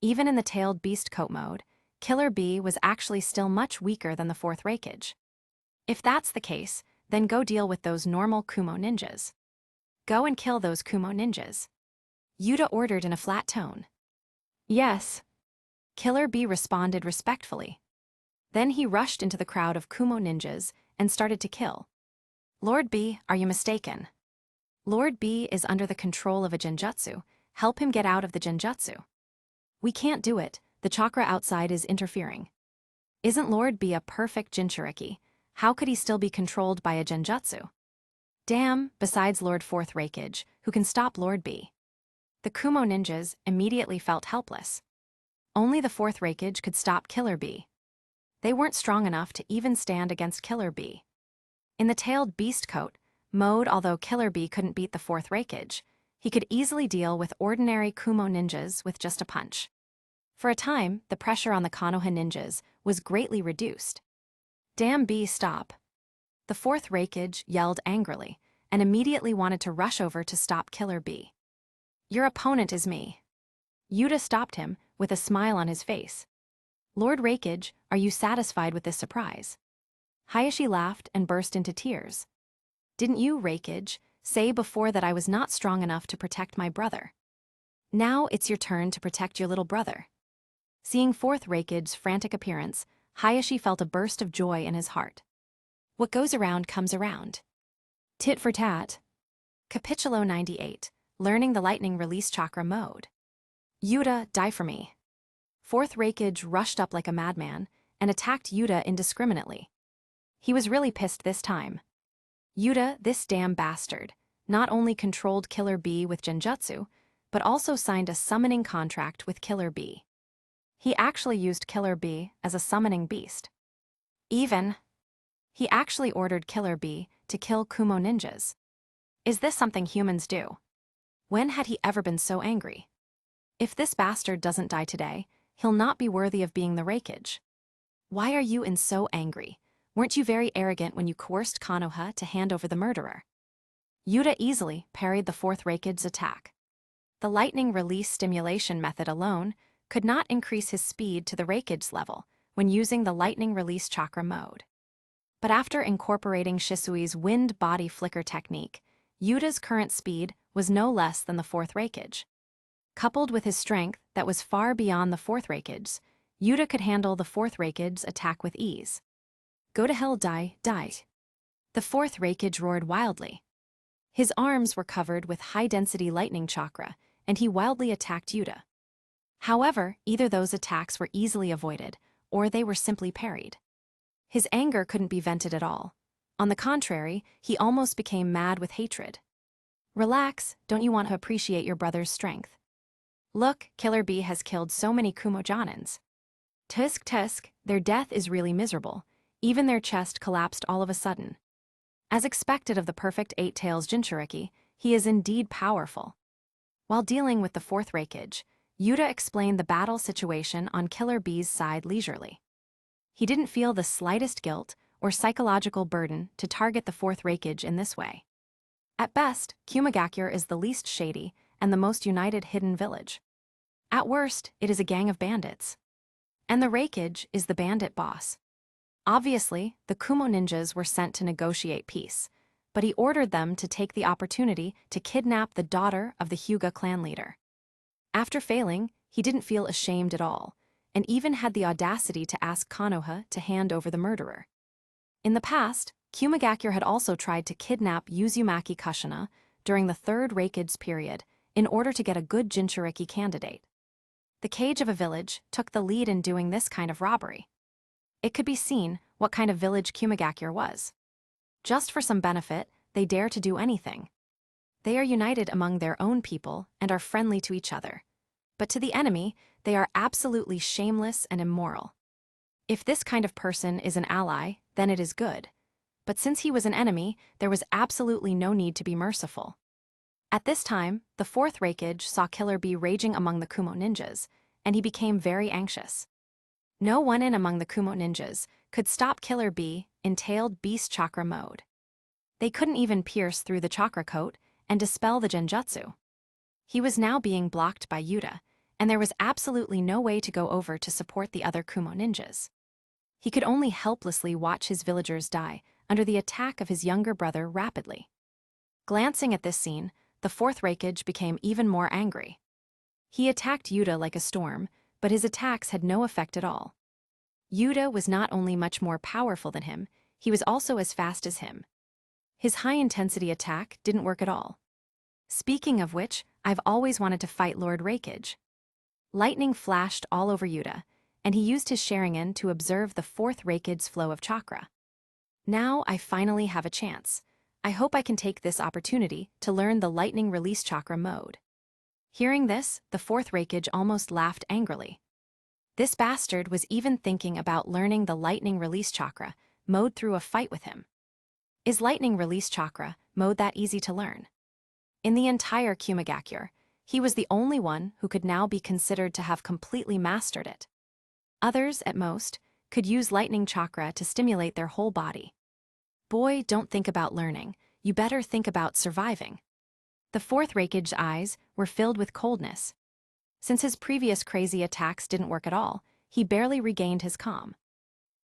Even in the tailed beast coat mode, Killer Bee was actually still much weaker than the Fourth Raikage. If that's the case, then go deal with those normal Kumo ninjas. Go and kill those Kumo ninjas. Yuta ordered in a flat tone. Yes. Killer Bee responded respectfully. Then he rushed into the crowd of Kumo ninjas and started to kill. Lord Bee, are you mistaken? Lord Bee is under the control of a Genjutsu. Help him get out of the Genjutsu. We can't do it, the chakra outside is interfering. Isn't Lord B a perfect Jinchuriki? How could he still be controlled by a genjutsu? Damn, besides Lord Fourth Raikage, who can stop Lord B. The Kumo ninjas immediately felt helpless. Only the Fourth Raikage could stop Killer B. They weren't strong enough to even stand against Killer B. In the tailed beast coat mode, although Killer B couldn't beat the Fourth Raikage, he could easily deal with ordinary Kumo ninjas with just a punch. For a time, the pressure on the Konoha ninjas was greatly reduced. Damn B, stop. The Fourth Raikage yelled angrily and immediately wanted to rush over to stop Killer B. Your opponent is me. Yuta stopped him with a smile on his face. Lord Raikage, are you satisfied with this surprise? Hayashi laughed and burst into tears. Didn't you, Raikage, say before that I was not strong enough to protect my brother? Now it's your turn to protect your little brother. Seeing Fourth Raikage's frantic appearance, Hayashi felt a burst of joy in his heart. What goes around comes around. Tit for tat. Capitulo 98, Learning the Lightning Release Chakra Mode. Yuta, die for me. Fourth Raikage rushed up like a madman and attacked Yuta indiscriminately. He was really pissed this time. Yuta, this damn bastard, not only controlled Killer B with genjutsu, but also signed a summoning contract with Killer B. He actually used Killer B as a summoning beast. He actually ordered Killer B to kill Kumo ninjas. Is this something humans do? When had he ever been so angry? If this bastard doesn't die today, he'll not be worthy of being the Raikage. Why are you so angry? Weren't you very arrogant when you coerced Konoha to hand over the murderer? Yuta easily parried the Fourth Raikage's attack. The lightning release stimulation method alone could not increase his speed to the Raikage's level when using the lightning release chakra mode. But after incorporating Shisui's wind body flicker technique, Yuta's current speed was no less than the Fourth Raikage. Coupled with his strength that was far beyond the Fourth Raikage's, Yuta could handle the Fourth Raikage's attack with ease. Go to hell, die. The Fourth Raikage roared wildly. His arms were covered with high-density lightning chakra, and he wildly attacked Yuta. However, either those attacks were easily avoided, or they were simply parried. His anger couldn't be vented at all. On the contrary, he almost became mad with hatred. Relax, don't you want to appreciate your brother's strength? Look, Killer B has killed so many Kumo Jonins. Tusk, their death is really miserable. Even their chest collapsed all of a sudden. As expected of the perfect Eight Tails Jinchuriki, he is indeed powerful. While dealing with the Fourth Raikage, Yuta explained the battle situation on Killer B's side leisurely. He didn't feel the slightest guilt or psychological burden to target the Fourth Raikage in this way. At best, Kumagakure is the least shady and the most united hidden village. At worst, it is a gang of bandits. And the Raikage is the bandit boss. Obviously, the Kumo ninjas were sent to negotiate peace, but he ordered them to take the opportunity to kidnap the daughter of the Hyuga clan leader. After failing, he didn't feel ashamed at all, and even had the audacity to ask Konoha to hand over the murderer. In the past, Kumagakure had also tried to kidnap Uzumaki Kushina during the Third Raikage's period in order to get a good Jinchuriki candidate. The Cage of a Village took the lead in doing this kind of robbery. It could be seen what kind of village Kumagakure was. Just for some benefit, they dare to do anything. They are united among their own people and are friendly to each other. But to the enemy, they are absolutely shameless and immoral. If this kind of person is an ally, then it is good. But since he was an enemy, there was absolutely no need to be merciful. At this time, the Fourth Raikage saw Killer B raging among the Kumo ninjas, and he became very anxious. No one in among the Kumo ninjas could stop Killer B in tailed beast chakra mode. They couldn't even pierce through the chakra coat and dispel the genjutsu. He was now being blocked by Yuta, and there was absolutely no way to go over to support the other Kumo ninjas. He could only helplessly watch his villagers die under the attack of his younger brother rapidly. Glancing at this scene, the Fourth Raikage became even more angry. He attacked Yuta like a storm, but his attacks had no effect at all. Yuta was not only much more powerful than him, he was also as fast as him. His high-intensity attack didn't work at all. Speaking of which, I've always wanted to fight Lord Raikage. Lightning flashed all over Yuta, and he used his Sharingan to observe the Fourth Raikage's flow of chakra. Now I finally have a chance. I hope I can take this opportunity to learn the lightning release chakra mode. Hearing this, the Fourth Raikage almost laughed angrily. This bastard was even thinking about learning the lightning release chakra mode through a fight with him. Is lightning release chakra mode that easy to learn? In the entire Kumagakure, he was the only one who could now be considered to have completely mastered it. Others, at most, could use lightning chakra to stimulate their whole body. Boy, don't think about learning, you better think about surviving. The Fourth Raikage's eyes were filled with coldness. Since his previous crazy attacks didn't work at all, he barely regained his calm.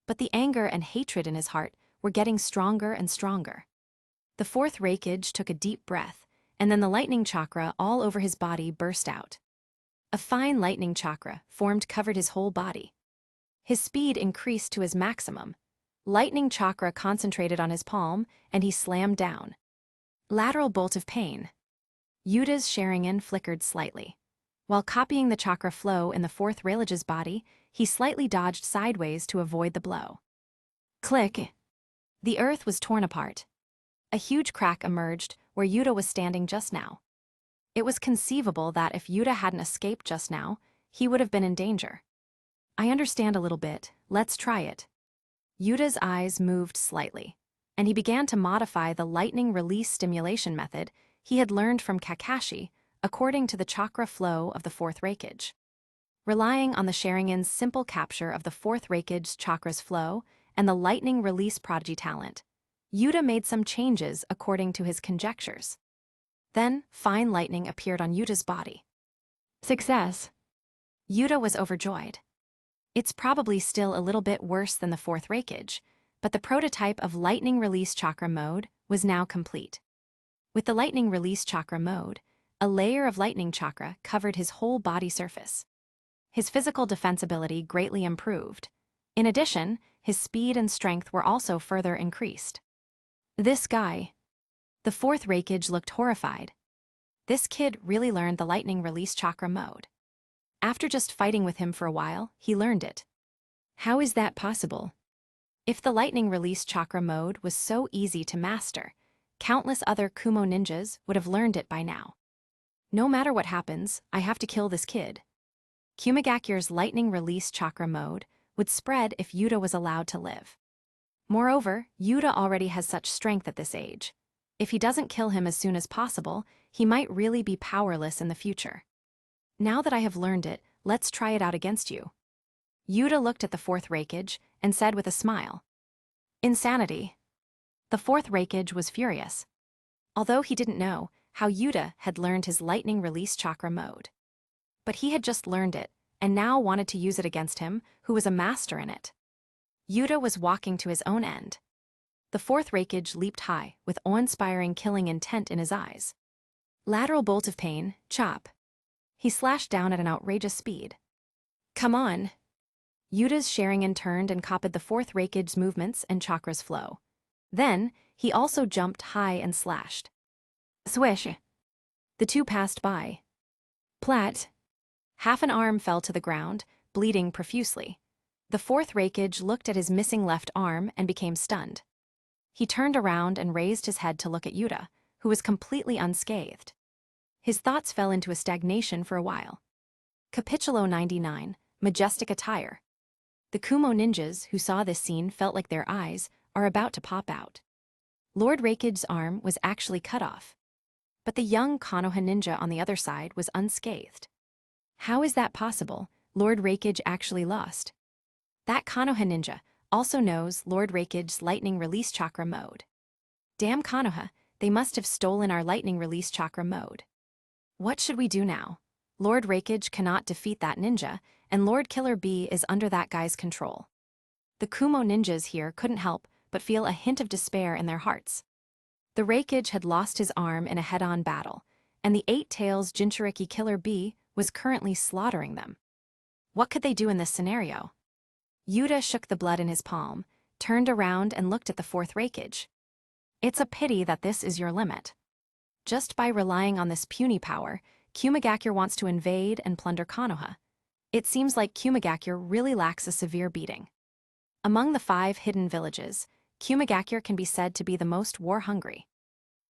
But the anger and hatred in his heart were getting stronger and stronger. The Fourth Raikage took a deep breath, and then the lightning chakra all over his body burst out. A fine lightning chakra covered his whole body. His speed increased to his maximum. Lightning chakra concentrated on his palm, and he slammed down. Lateral bolt of pain. Yuta's Sharingan flickered slightly. While copying the chakra flow in the Fourth Raikage's body, he slightly dodged sideways to avoid the blow. Click! The earth was torn apart. A huge crack emerged where Yuta was standing just now. It was conceivable that if Yuta hadn't escaped just now, he would have been in danger. I understand a little bit, let's try it. Yuta's eyes moved slightly, and he began to modify the lightning release stimulation method he had learned from Kakashi according to the chakra flow of the Fourth Raikage. Relying on the Sharingan's simple capture of the Fourth Raikage's chakra's flow and the lightning release prodigy talent, Yuta made some changes according to his conjectures. Then, fine lightning appeared on Yuta's body. Success! Yuta was overjoyed. It's probably still a little bit worse than the Fourth Raikage, but the prototype of lightning release chakra mode was now complete. With the lightning release chakra mode, a layer of lightning chakra covered his whole body surface. His physical defensibility greatly improved. In addition, his speed and strength were also further increased. This guy. The Fourth Raikage looked horrified. This kid really learned the lightning release chakra mode. After just fighting with him for a while, he learned it. How is that possible? If the lightning release chakra mode was so easy to master, countless other Kumo ninjas would have learned it by now. No matter what happens, I have to kill this kid. Kumigakure's lightning release chakra mode would spread if Yuta was allowed to live. Moreover, Yuta already has such strength at this age. If he doesn't kill him as soon as possible, he might really be powerless in the future. Now that I have learned it, let's try it out against you. Yuta looked at the Fourth Raikage and said with a smile. Insanity. The Fourth Raikage was furious. Although he didn't know how Yuta had learned his lightning release chakra mode. But he had just learned it, and now wanted to use it against him, who was a master in it. Yuta was walking to his own end. The Fourth Raikage leaped high, with awe-inspiring killing intent in his eyes. Lateral bolt of pain, chop. He slashed down at an outrageous speed. Come on. Yuta's Sharingan turned and copied the Fourth Raikage's movements and chakra's flow. Then, he also jumped high and slashed. Swish. The two passed by. Plat. Half an arm fell to the ground, bleeding profusely. The Fourth Raikage looked at his missing left arm and became stunned. He turned around and raised his head to look at Yuta, who was completely unscathed. His thoughts fell into a stagnation for a while. Capitulo 99, Majestic Attire. The Kumo ninjas who saw this scene felt like their eyes are about to pop out. Lord Raikage's arm was actually cut off. But the young Konoha ninja on the other side was unscathed. How is that possible? Lord Raikage actually lost. That Konoha ninja also knows Lord Raikage's lightning release chakra mode. Damn Konoha, they must have stolen our lightning release chakra mode. What should we do now? Lord Raikage cannot defeat that ninja, and Lord Killer Bee is under that guy's control. The Kumo ninjas here couldn't help but feel a hint of despair in their hearts. The Raikage had lost his arm in a head-on battle, and the Eight-Tails Jinchuriki Killer Bee was currently slaughtering them. What could they do in this scenario? Yuta shook the blood in his palm, turned around and looked at the Fourth Raikage. It's a pity that this is your limit. Just by relying on this puny power, Kumagakure wants to invade and plunder Konoha. It seems like Kumigakure really lacks a severe beating. Among the 5 hidden villages, Kumigakure can be said to be the most war-hungry.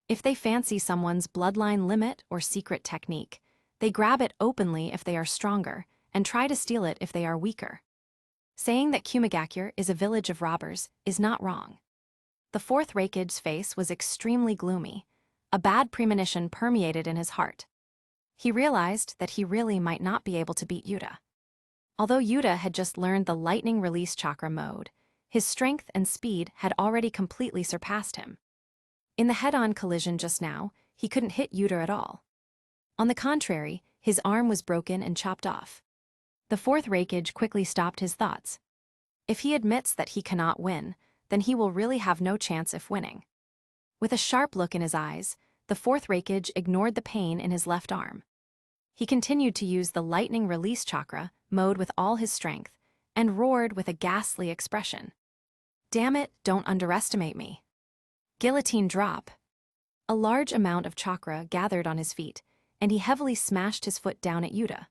If they fancy someone's bloodline limit or secret technique, they grab it openly if they are stronger and try to steal it if they are weaker. Saying that Kumigakure is a village of robbers is not wrong. The Fourth Raikage's face was extremely gloomy. A bad premonition permeated in his heart. He realized that he really might not be able to beat Yuta. Although Yuta had just learned the lightning release chakra mode, his strength and speed had already completely surpassed him. In the head-on collision just now, he couldn't hit Yuta at all. On the contrary, his arm was broken and chopped off. The Fourth Raikage quickly stopped his thoughts. If he admits that he cannot win, then he will really have no chance of winning. With a sharp look in his eyes, the Fourth Raikage ignored the pain in his left arm. He continued to use the lightning release chakra mode with all his strength and roared with a ghastly expression. "Damn it, don't underestimate me." Guillotine drop. A large amount of chakra gathered on his feet, and he heavily smashed his foot down at Yuta.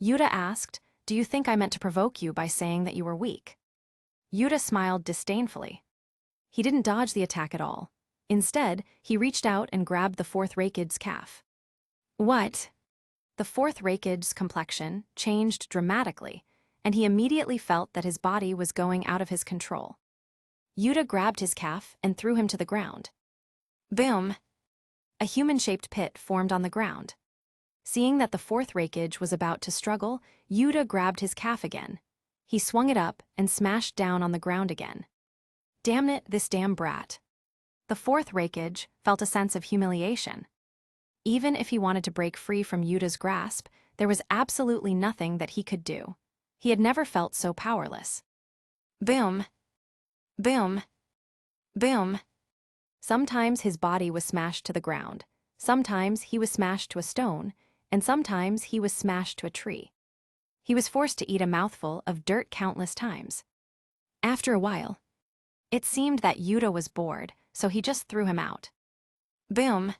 Yuta asked, "Do you think I meant to provoke you by saying that you were weak?" Yuta smiled disdainfully. He didn't dodge the attack at all. Instead, he reached out and grabbed the Fourth Raikage's calf. "What?" The Fourth Raikage's complexion changed dramatically, and he immediately felt that his body was going out of his control. Yuta grabbed his calf and threw him to the ground. Boom! A human-shaped pit formed on the ground. Seeing that the Fourth Raikage was about to struggle, Yuta grabbed his calf again. He swung it up and smashed down on the ground again. Damn it, this damn brat. The Fourth Raikage felt a sense of humiliation. Even if he wanted to break free from Yuta's grasp, there was absolutely nothing that he could do. He had never felt so powerless. Boom! Boom! Boom! Sometimes his body was smashed to the ground, sometimes he was smashed to a stone, and sometimes he was smashed to a tree. He was forced to eat a mouthful of dirt countless times. After a while, it seemed that Yuta was bored, so he just threw him out. Boom!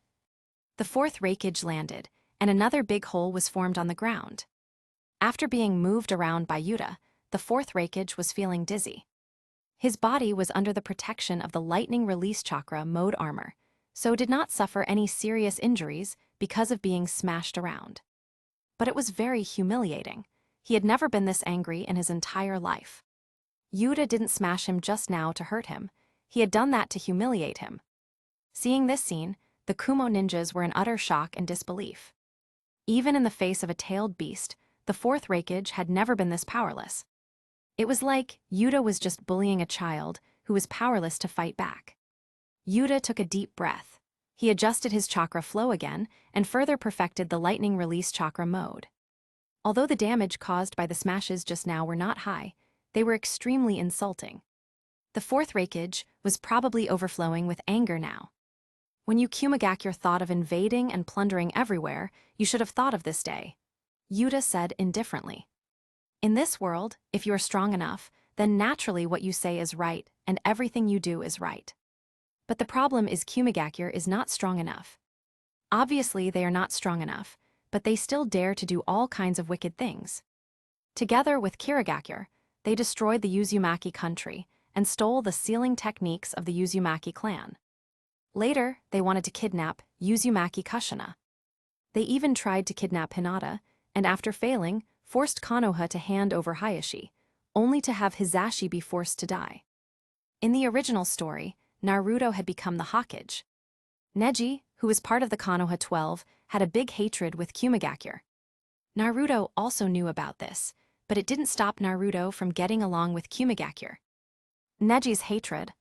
The Fourth Raikage landed, and another big hole was formed on the ground. After being moved around by Yuta, the Fourth Raikage was feeling dizzy. His body was under the protection of the lightning release chakra mode armor, so did not suffer any serious injuries because of being smashed around. But it was very humiliating. He had never been this angry in his entire life. Yuta didn't smash him just now to hurt him. He had done that to humiliate him. Seeing this scene, the Kumo ninjas were in utter shock and disbelief. Even in the face of a tailed beast, the Fourth Raikage had never been this powerless. It was like Yuta was just bullying a child who was powerless to fight back. Yuta took a deep breath. He adjusted his chakra flow again and further perfected the lightning release chakra mode. Although the damage caused by the smashes just now were not high, they were extremely insulting. The Fourth Raikage was probably overflowing with anger now. When you Kumigakure thought of invading and plundering everywhere, you should have thought of this day, Yuta said indifferently. In this world, if you are strong enough, then naturally what you say is right and everything you do is right. But the problem is Kumigakure is not strong enough. Obviously they are not strong enough, but they still dare to do all kinds of wicked things. Together with Kirigakure, they destroyed the Uzumaki country and stole the sealing techniques of the Uzumaki clan. Later, they wanted to kidnap Uzumaki Kushina. They even tried to kidnap Hinata, and after failing, forced Konoha to hand over Hayashi, only to have Hisashi be forced to die. In the original story, Naruto had become the Hokage. Neji, who was part of the Konoha 12, had a big hatred with Kumigakure. Naruto also knew about this, but it didn't stop Naruto from getting along with Kumigakure. Neji's hatred.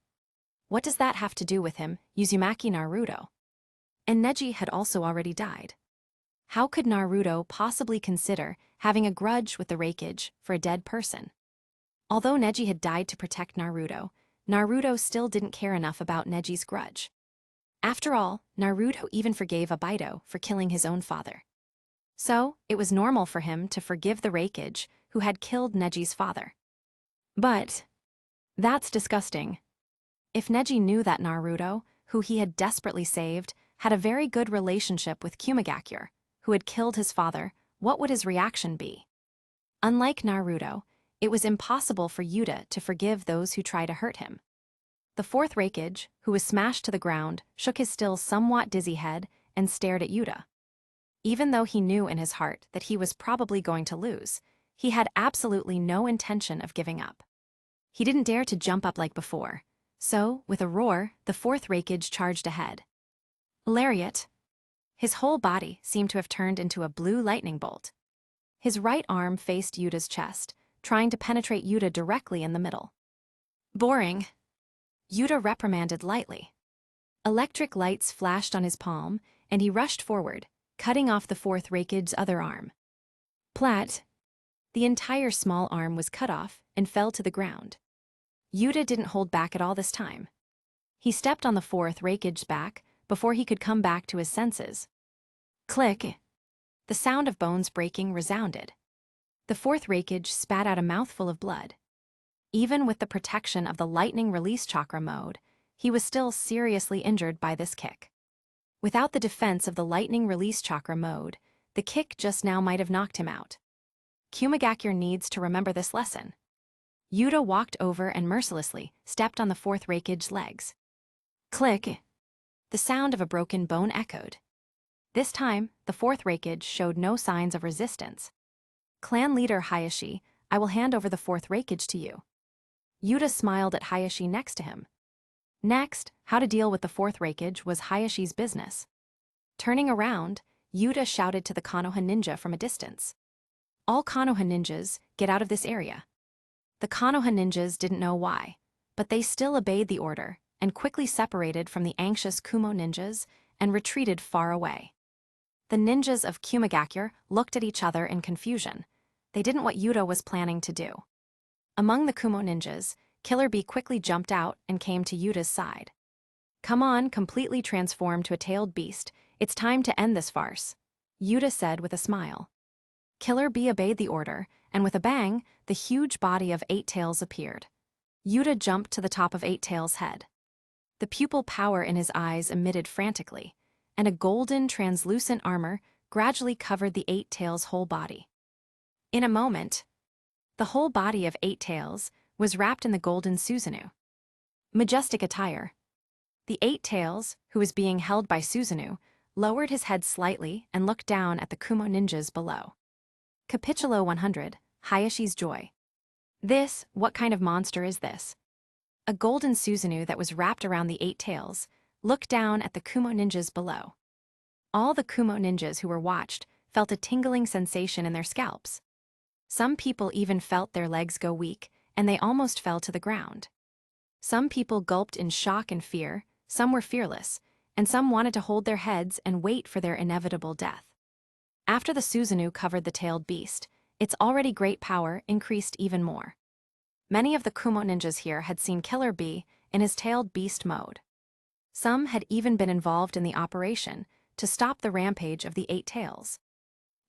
What does that have to do with him, Uzumaki Naruto? And Neji had also already died. How could Naruto possibly consider having a grudge with the Raikage for a dead person? Although Neji had died to protect Naruto, Naruto still didn't care enough about Neji's grudge. After all, Naruto even forgave Obito for killing his own father. So, it was normal for him to forgive the Raikage who had killed Neji's father. But that's disgusting. If Neji knew that Naruto, who he had desperately saved, had a very good relationship with Kumigakure, who had killed his father, what would his reaction be? Unlike Naruto, it was impossible for Yuta to forgive those who try to hurt him. The Fourth Raikage, who was smashed to the ground, shook his still somewhat dizzy head and stared at Yuta. Even though he knew in his heart that he was probably going to lose, he had absolutely no intention of giving up. He didn't dare to jump up like before, so, with a roar, the Fourth Raikage charged ahead. Lariat. His whole body seemed to have turned into a blue lightning bolt. His right arm faced Yuta's chest, trying to penetrate Yuta directly in the middle. Boring. Yuta reprimanded lightly. Electric lights flashed on his palm, and he rushed forward, cutting off the Fourth Raikage's other arm. Plat. The entire small arm was cut off and fell to the ground. Yuta didn't hold back at all this time. He stepped on the Fourth Raikage's back before he could come back to his senses. Click. The sound of bones breaking resounded. The Fourth Raikage spat out a mouthful of blood. Even with the protection of the lightning release chakra mode, he was still seriously injured by this kick. Without the defense of the lightning release chakra mode, the kick just now might have knocked him out. Kumagakure needs to remember this lesson. Yuta walked over and mercilessly stepped on the Fourth Raikage's legs. Click. The sound of a broken bone echoed. This time, the Fourth Raikage showed no signs of resistance. Clan leader Hayashi, I will hand over the Fourth Raikage to you. Yuta smiled at Hayashi next to him. Next, how to deal with the Fourth Raikage was Hayashi's business. Turning around, Yuta shouted to the Konoha ninja from a distance. All Konoha ninjas, get out of this area. The Konoha ninjas didn't know why, but they still obeyed the order and quickly separated from the anxious Kumo ninjas and retreated far away. The ninjas of Kumagakure looked at each other in confusion. They didn't know what Yuta was planning to do. Among the Kumo ninjas, Killer Bee quickly jumped out and came to Yuta's side. Come on, completely transformed to a tailed beast. It's time to end this farce, Yuta said with a smile. Killer Bee obeyed the order, and with a bang, the huge body of Eight Tails appeared. Yuta jumped to the top of Eight Tails' head. The pupil power in his eyes emitted frantically, and a golden, translucent armor gradually covered the Eight Tails' whole body. In a moment, the whole body of Eight Tails was wrapped in the golden Susano. Majestic attire. The Eight Tails, who was being held by Susano, lowered his head slightly and looked down at the Kumo ninjas below. Capitulo 100, Hayashi's Joy. This, what kind of monster is this? A golden Susano that was wrapped around the Eight Tails looked down at the Kumo ninjas below. All the Kumo ninjas who were watched felt a tingling sensation in their scalps. Some people even felt their legs go weak, and they almost fell to the ground. Some people gulped in shock and fear, some were fearless, and some wanted to hold their heads and wait for their inevitable death. After the Susano covered the tailed beast, its already great power increased even more. Many of the Kumo ninjas here had seen Killer Bee in his tailed beast mode. Some had even been involved in the operation to stop the rampage of the Eight Tails.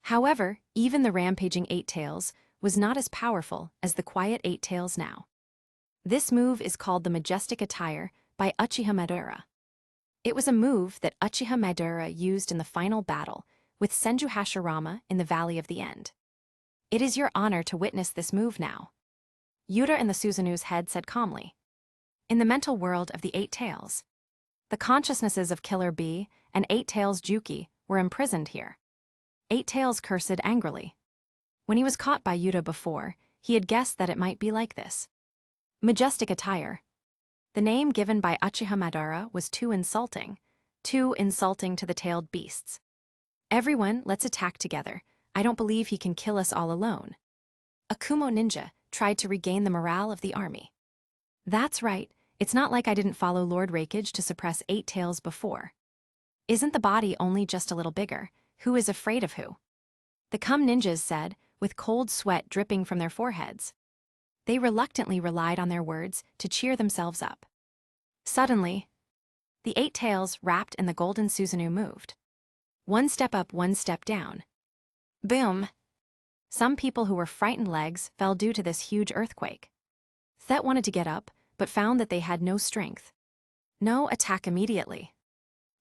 However, even the rampaging Eight Tails was not as powerful as the quiet Eight Tails now. This move is called the Majestic Attire by Uchiha Madara. It was a move that Uchiha Madara used in the final battle with Senju Hashirama in the Valley of the End. It is your honor to witness this move now, Yuta in the Susanu's head said calmly. In the mental world of the Eight Tails, the consciousnesses of Killer Bee and Eight Tails Juki were imprisoned here. Eight Tails cursed angrily. When he was caught by Yuta before, he had guessed that it might be like this. Majestic attire. The name given by Uchiha Madara was too insulting to the tailed beasts. Everyone, let's attack together. I don't believe he can kill us all alone. A Kumo ninja tried to regain the morale of the army. That's right, it's not like I didn't follow Lord Raikage to suppress Eight Tails before. Isn't the body only just a little bigger? Who is afraid of who? The Kum ninjas said, with cold sweat dripping from their foreheads. They reluctantly relied on their words to cheer themselves up. Suddenly, the Eight Tails wrapped in the golden Susano moved. One step up, one step down. Boom! Some people who were frightened legs fell due to this huge earthquake. Thet wanted to get up, but found that they had no strength. No, attack immediately.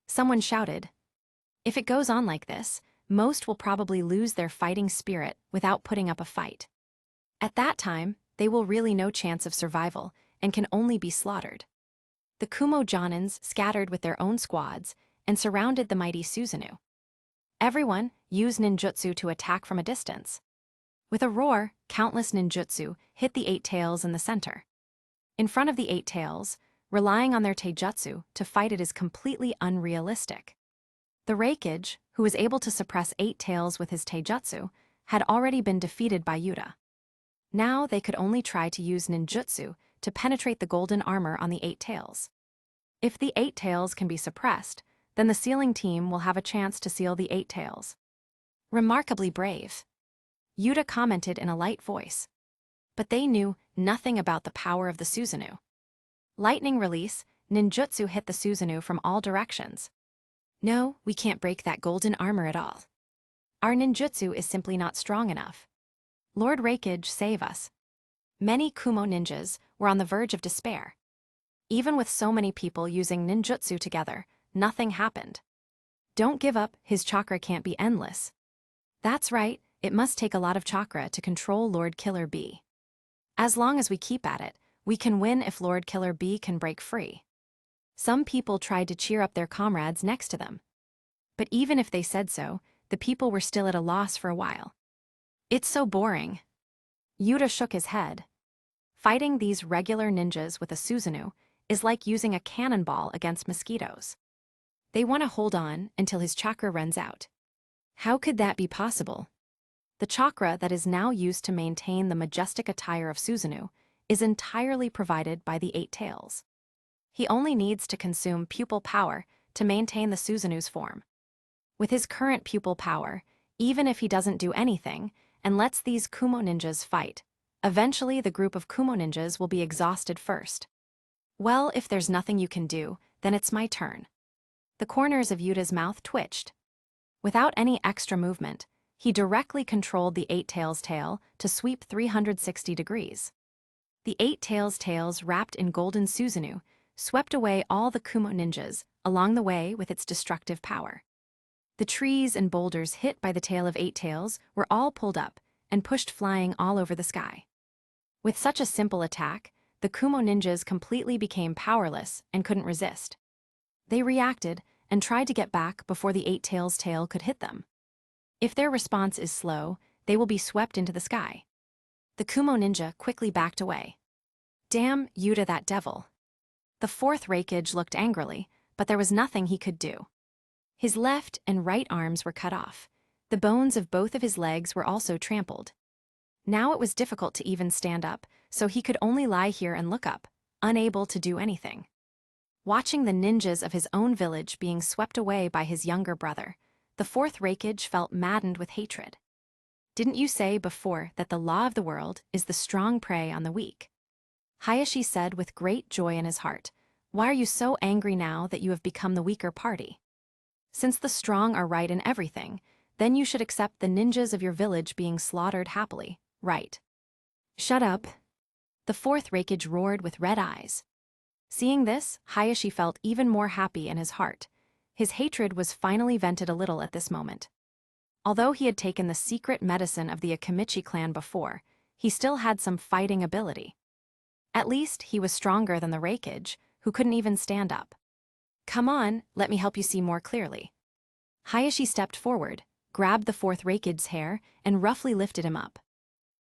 Someone shouted. If it goes on like this, most will probably lose their fighting spirit without putting up a fight. At that time, they will really no chance of survival and can only be slaughtered. The Kumo Jonins scattered with their own squads and surrounded the mighty Susanu. Everyone used ninjutsu to attack from a distance. With a roar, countless ninjutsu hit the eight tails in the center. In front of the eight tails, relying on their taijutsu to fight it is completely unrealistic. The Raikage, who was able to suppress eight tails with his taijutsu, had already been defeated by Yuta. Now they could only try to use ninjutsu to penetrate the golden armor on the eight tails. If the eight tails can be suppressed, then the sealing team will have a chance to seal the eight tails. Remarkably brave, Yuta commented in a light voice. But they knew nothing about the power of the Susanu. Lightning release, ninjutsu hit the Susanu from all directions. No, we can't break that golden armor at all. Our ninjutsu is simply not strong enough. Lord Raikage, save us. Many Kumo ninjas were on the verge of despair. Even with so many people using ninjutsu together, nothing happened. Don't give up, his chakra can't be endless. That's right, it must take a lot of chakra to control Lord Killer B. As long as we keep at it, we can win if Lord Killer B can break free. Some people tried to cheer up their comrades next to them. But even if they said so, the people were still at a loss for a while. It's so boring. Yuta shook his head. Fighting these regular ninjas with a Susanu is like using a cannonball against mosquitoes. They want to hold on until his chakra runs out. How could that be possible? The chakra that is now used to maintain the majestic attire of Susanu is entirely provided by the eight tails. He only needs to consume pupil power to maintain the Susanu's form. With his current pupil power, even if he doesn't do anything and lets these Kumo ninjas fight, eventually the group of Kumo ninjas will be exhausted first. Well, if there's nothing you can do, then it's my turn. The corners of Yuta's mouth twitched. Without any extra movement, he directly controlled the eight tails tail to sweep 360 degrees. The eight tails wrapped in golden Susanu swept away all the Kumo ninjas along the way with its destructive power. The trees and boulders hit by the tail of eight tails were all pulled up and pushed flying all over the sky. With such a simple attack, the Kumo ninjas completely became powerless and couldn't resist. They reacted and tried to get back before the eight tails tail could hit them. If their response is slow, they will be swept into the sky. The Kumo ninja quickly backed away. Damn Yuta, that devil. The Fourth Raikage looked angrily, but there was nothing he could do. His left and right arms were cut off. The bones of both of his legs were also trampled. Now it was difficult to even stand up, so he could only lie here and look up, unable to do anything. Watching the ninjas of his own village being swept away by his younger brother, the Fourth Raikage felt maddened with hatred. Didn't you say before that the law of the world is the strong prey on the weak? Hayashi said with great joy in his heart. Why are you so angry now that you have become the weaker party? Since the strong are right in everything, then you should accept the ninjas of your village being slaughtered happily, right? Shut up. The Fourth Raikage roared with red eyes. Seeing this, Hayashi felt even more happy in his heart. His hatred was finally vented a little at this moment. Although he had taken the secret medicine of the Akimichi clan before, he still had some fighting ability. At least he was stronger than the Raikage, who couldn't even stand up. Come on, let me help you see more clearly. Hayashi stepped forward, grabbed the Fourth Raikage's hair, and roughly lifted him up.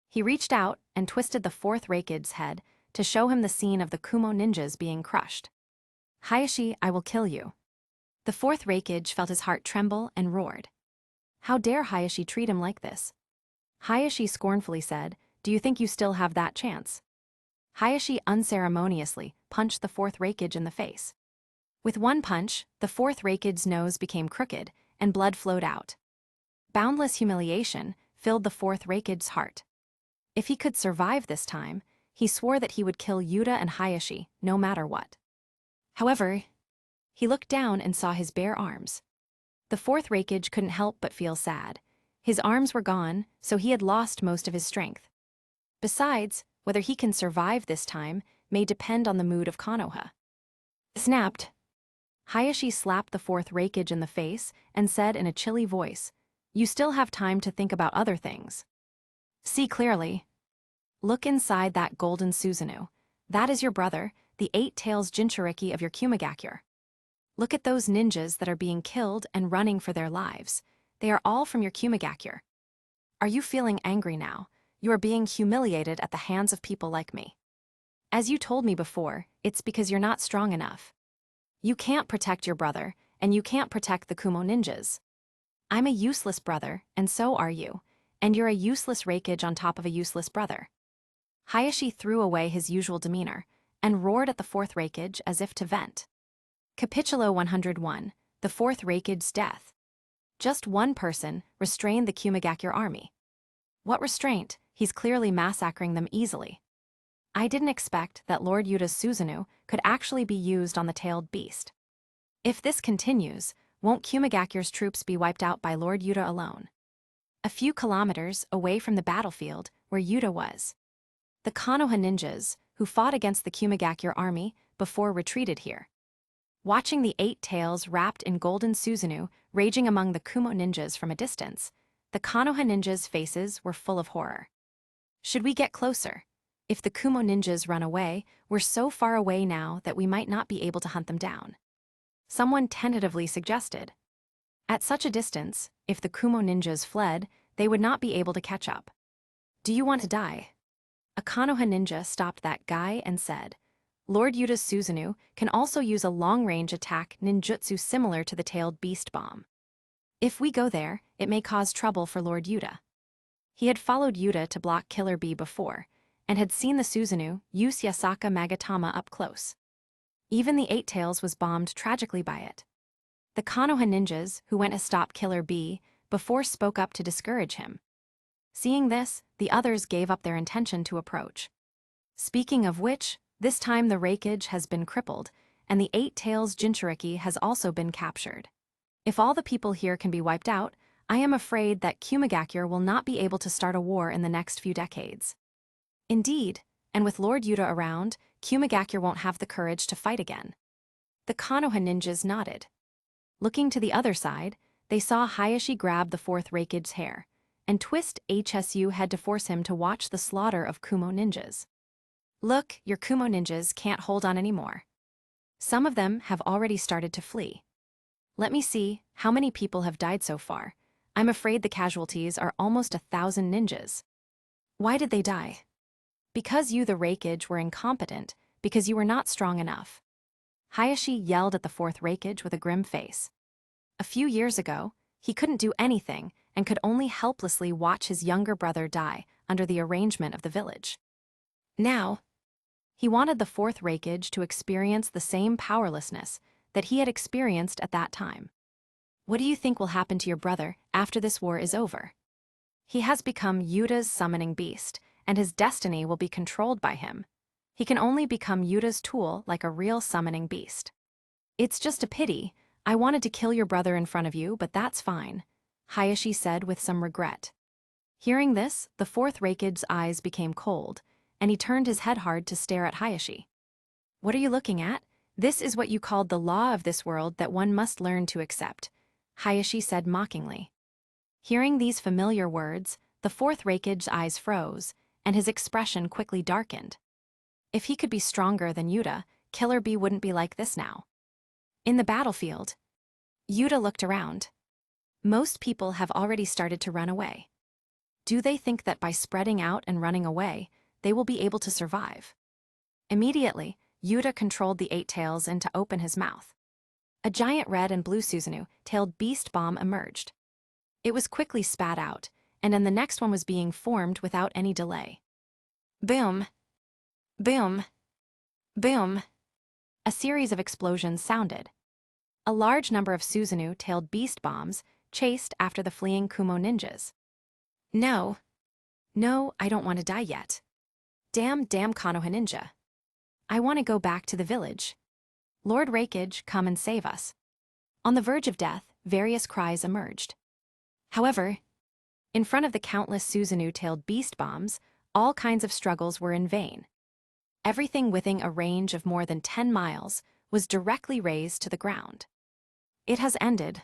He reached out and twisted the Fourth Raikage's head to show him the scene of the Kumo ninjas being crushed. Hayashi, I will kill you. The Fourth Raikage felt his heart tremble and roared. How dare Hayashi treat him like this? Hayashi scornfully said, do you think you still have that chance? Hayashi unceremoniously punched the Fourth Raikage in the face. With one punch, the Fourth Raikage's nose became crooked and blood flowed out. Boundless humiliation filled the Fourth Raikage's heart. If he could survive this time, he swore that he would kill Yuta and Hayashi no matter what. However, he looked down and saw his bare arms. The Fourth Raikage couldn't help but feel sad. His arms were gone, so he had lost most of his strength. Besides, whether he can survive this time may depend on the mood of Konoha. Snapped. Hayashi slapped the Fourth Raikage in the face and said in a chilly voice, you still have time to think about other things. See clearly. Look inside that golden Susanu. That is your brother, the 8 tails Jinchuriki of your Kumagakure. Look at those ninjas that are being killed and running for their lives. They are all from your Kumagakure. Are you feeling angry now? You are being humiliated at the hands of people like me. As you told me before, it's because you're not strong enough. You can't protect your brother, and you can't protect the Kumo ninjas. I'm a useless brother, and so are you, and you're a useless Raikage on top of a useless brother. Hayashi threw away his usual demeanor, and roared at the Fourth Raikage as if to vent. Capitulo 101, the Fourth Raikage's death. Just one person restrained the Kumagakure army. What restraint? He's clearly massacring them easily. I didn't expect that Lord Yuta's Susano could actually be used on the tailed beast. If this continues, won't Kumagakure's troops be wiped out by Lord Yuta alone? A few kilometers away from the battlefield where Yuta was, the Konoha ninjas, who fought against the Kumagakure army before retreated here. Watching the 8 tails wrapped in golden Susano raging among the Kumo ninjas from a distance, the Konoha ninjas' faces were full of horror. Should we get closer? If the Kumo ninjas run away, we're so far away now that we might not be able to hunt them down. Someone tentatively suggested. At such a distance, if the Kumo ninjas fled, they would not be able to catch up. Do you want to die? A Konoha ninja stopped that guy and said, Lord Yuta's Susano can also use a long-range attack ninjutsu similar to the tailed beast bomb. If we go there, it may cause trouble for Lord Yuta. He had followed Yuta to block Killer Bee before, and had seen the Susano use Yasaka Magatama up close. Even the 8 tails was bombed tragically by it. The Konoha ninjas, who went to stop Killer Bee, before spoke up to discourage him. Seeing this, the others gave up their intention to approach. Speaking of which, this time the Raikage has been crippled, and the 8 tails Jinchuriki has also been captured. If all the people here can be wiped out, I am afraid that Kumagakure will not be able to start a war in the next few decades. Indeed, and with Lord Yuta around, Kumagakure won't have the courage to fight again. The Konoha ninjas nodded. Looking to the other side, they saw Hayashi grab the Fourth Raikage's hair, and twist HSU head to force him to watch the slaughter of Kumo ninjas. Look, your Kumo ninjas can't hold on anymore. Some of them have already started to flee. Let me see, how many people have died so far? I'm afraid the casualties are almost 1,000 ninjas. Why did they die? Because you, the Raikage, were incompetent, because you were not strong enough. Hayashi yelled at the Fourth Raikage with a grim face. A few years ago, he couldn't do anything and could only helplessly watch his younger brother die under the arrangement of the village. Now, he wanted the Fourth Raikage to experience the same powerlessness that he had experienced at that time. What do you think will happen to your brother after this war is over? He has become Yuta's summoning beast, and his destiny will be controlled by him. He can only become Yuta's tool like a real summoning beast. It's just a pity. I wanted to kill your brother in front of you, but that's fine, Hayashi said with some regret. Hearing this, the Fourth Raikage's eyes became cold, and he turned his head hard to stare at Hayashi. What are you looking at? This is what you called the law of this world that one must learn to accept, Hayashi said mockingly. Hearing these familiar words, the Fourth Raikage's eyes froze, and his expression quickly darkened. If he could be stronger than Yuta, Killer Bee wouldn't be like this now. In the battlefield, Yuta looked around. Most people have already started to run away. Do they think that by spreading out and running away, they will be able to survive? Immediately, Yuta controlled the 8 tails and to open his mouth. A giant red and blue Susano-tailed beast bomb emerged. It was quickly spat out, and then the next one was being formed without any delay. Boom! Boom! Boom! A series of explosions sounded. A large number of Susano-tailed beast bombs chased after the fleeing Kumo ninjas. No. No, I don't want to die yet. Damn Konoha ninja. I want to go back to the village. Lord Raikage, come and save us. On the verge of death, various cries emerged. However, in front of the countless Susano-tailed beast bombs, all kinds of struggles were in vain. Everything within a range of more than 10 miles was directly razed to the ground. It has ended.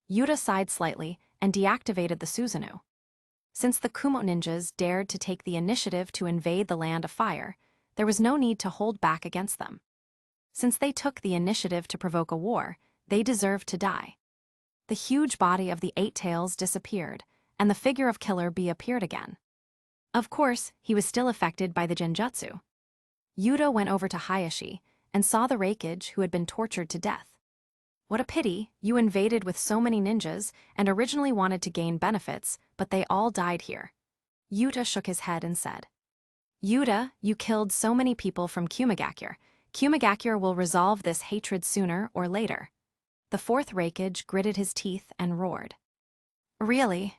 Yuta sighed slightly and deactivated the Susano. Since the Kumo ninjas dared to take the initiative to invade the Land of Fire, there was no need to hold back against them. Since they took the initiative to provoke a war, they deserved to die. The huge body of the Eight Tails disappeared, and the figure of Killer Bee appeared again. Of course, he was still affected by the genjutsu. Yuta went over to Hayashi and saw the Raikage who had been tortured to death. What a pity, you invaded with so many ninjas and originally wanted to gain benefits, but they all died here. Yuta shook his head and said, Yuta, you killed so many people from Kumagakure. Kumagakure will resolve this hatred sooner or later. The Fourth Raikage gritted his teeth and roared. Really?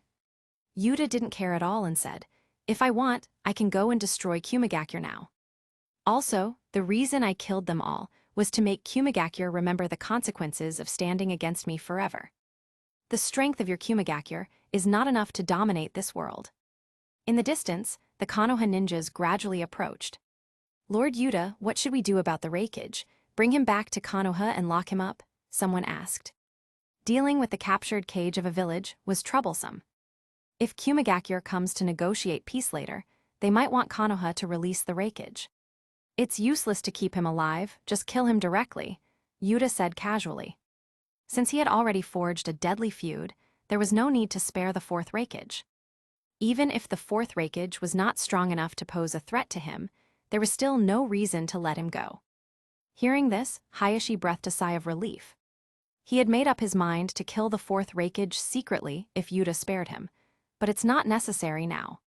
Yuta didn't care at all and said, if I want, I can go and destroy Kumagakure now. Also, the reason I killed them all was to make Kumagakure remember the consequences of standing against me forever. The strength of your Kumagakure is not enough to dominate this world. In the distance, the Konoha ninjas gradually approached. Lord Yuta, what should we do about the Raikage? Bring him back to Konoha and lock him up? Someone asked. Dealing with the captured cage of a village was troublesome. If Kumagakure comes to negotiate peace later, they might want Konoha to release the Raikage. It's useless to keep him alive, just kill him directly, Yuta said casually. Since he had already forged a deadly feud, there was no need to spare the Fourth Raikage. Even if the Fourth Raikage was not strong enough to pose a threat to him, there was still no reason to let him go. Hearing this, Hayashi breathed a sigh of relief. He had made up his mind to kill the Fourth Raikage secretly if Yuta spared him, but it's not necessary now.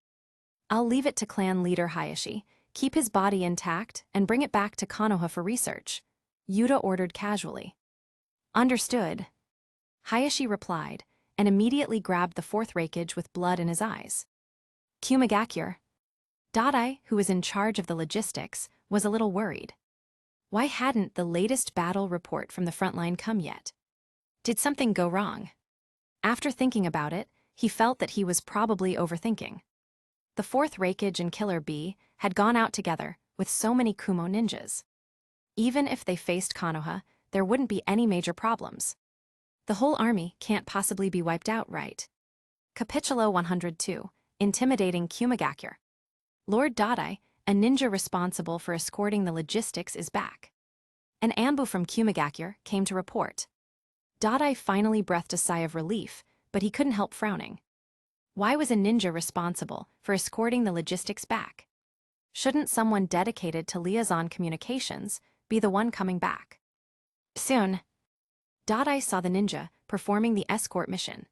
I'll leave it to clan leader Hayashi. Keep his body intact and bring it back to Konoha for research, Yuta ordered casually. Understood. Hayashi replied, and immediately grabbed the Fourth Raikage with blood in his eyes. Kumagakure. Dadae, who was in charge of the logistics, was a little worried. Why hadn't the latest battle report from the front line come yet? Did something go wrong? After thinking about it, he felt that he was probably overthinking. The Fourth Raikage and Killer Bee had gone out together with so many Kumo ninjas. Even if they faced Konoha, there wouldn't be any major problems. The whole army can't possibly be wiped out, right? Capitulo 102, Intimidating Kumagakure. Lord Dadae, a ninja responsible for escorting the logistics, is back. An Anbu from Kumagakure came to report. Dadae finally breathed a sigh of relief, but he couldn't help frowning. Why was a ninja responsible for escorting the logistics back? Shouldn't someone dedicated to liaison communications be the one coming back? Soon, Dadae saw the ninja performing the escort mission.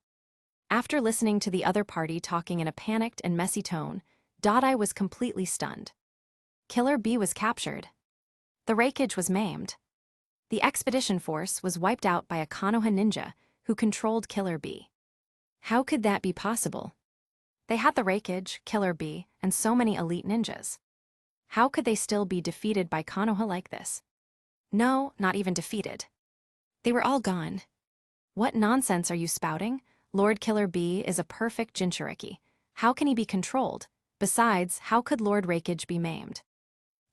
After listening to the other party talking in a panicked and messy tone, Dadae was completely stunned. Killer Bee was captured. The Raikage was maimed. The expedition force was wiped out by a Konoha ninja who controlled Killer Bee. How could that be possible? They had the Raikage, Killer Bee, and so many elite ninjas. How could they still be defeated by Konoha like this? No, not even defeated. They were all gone. What nonsense are you spouting? Lord Killer Bee is a perfect Jinchuriki. How can he be controlled? Besides, how could Lord Raikage be maimed?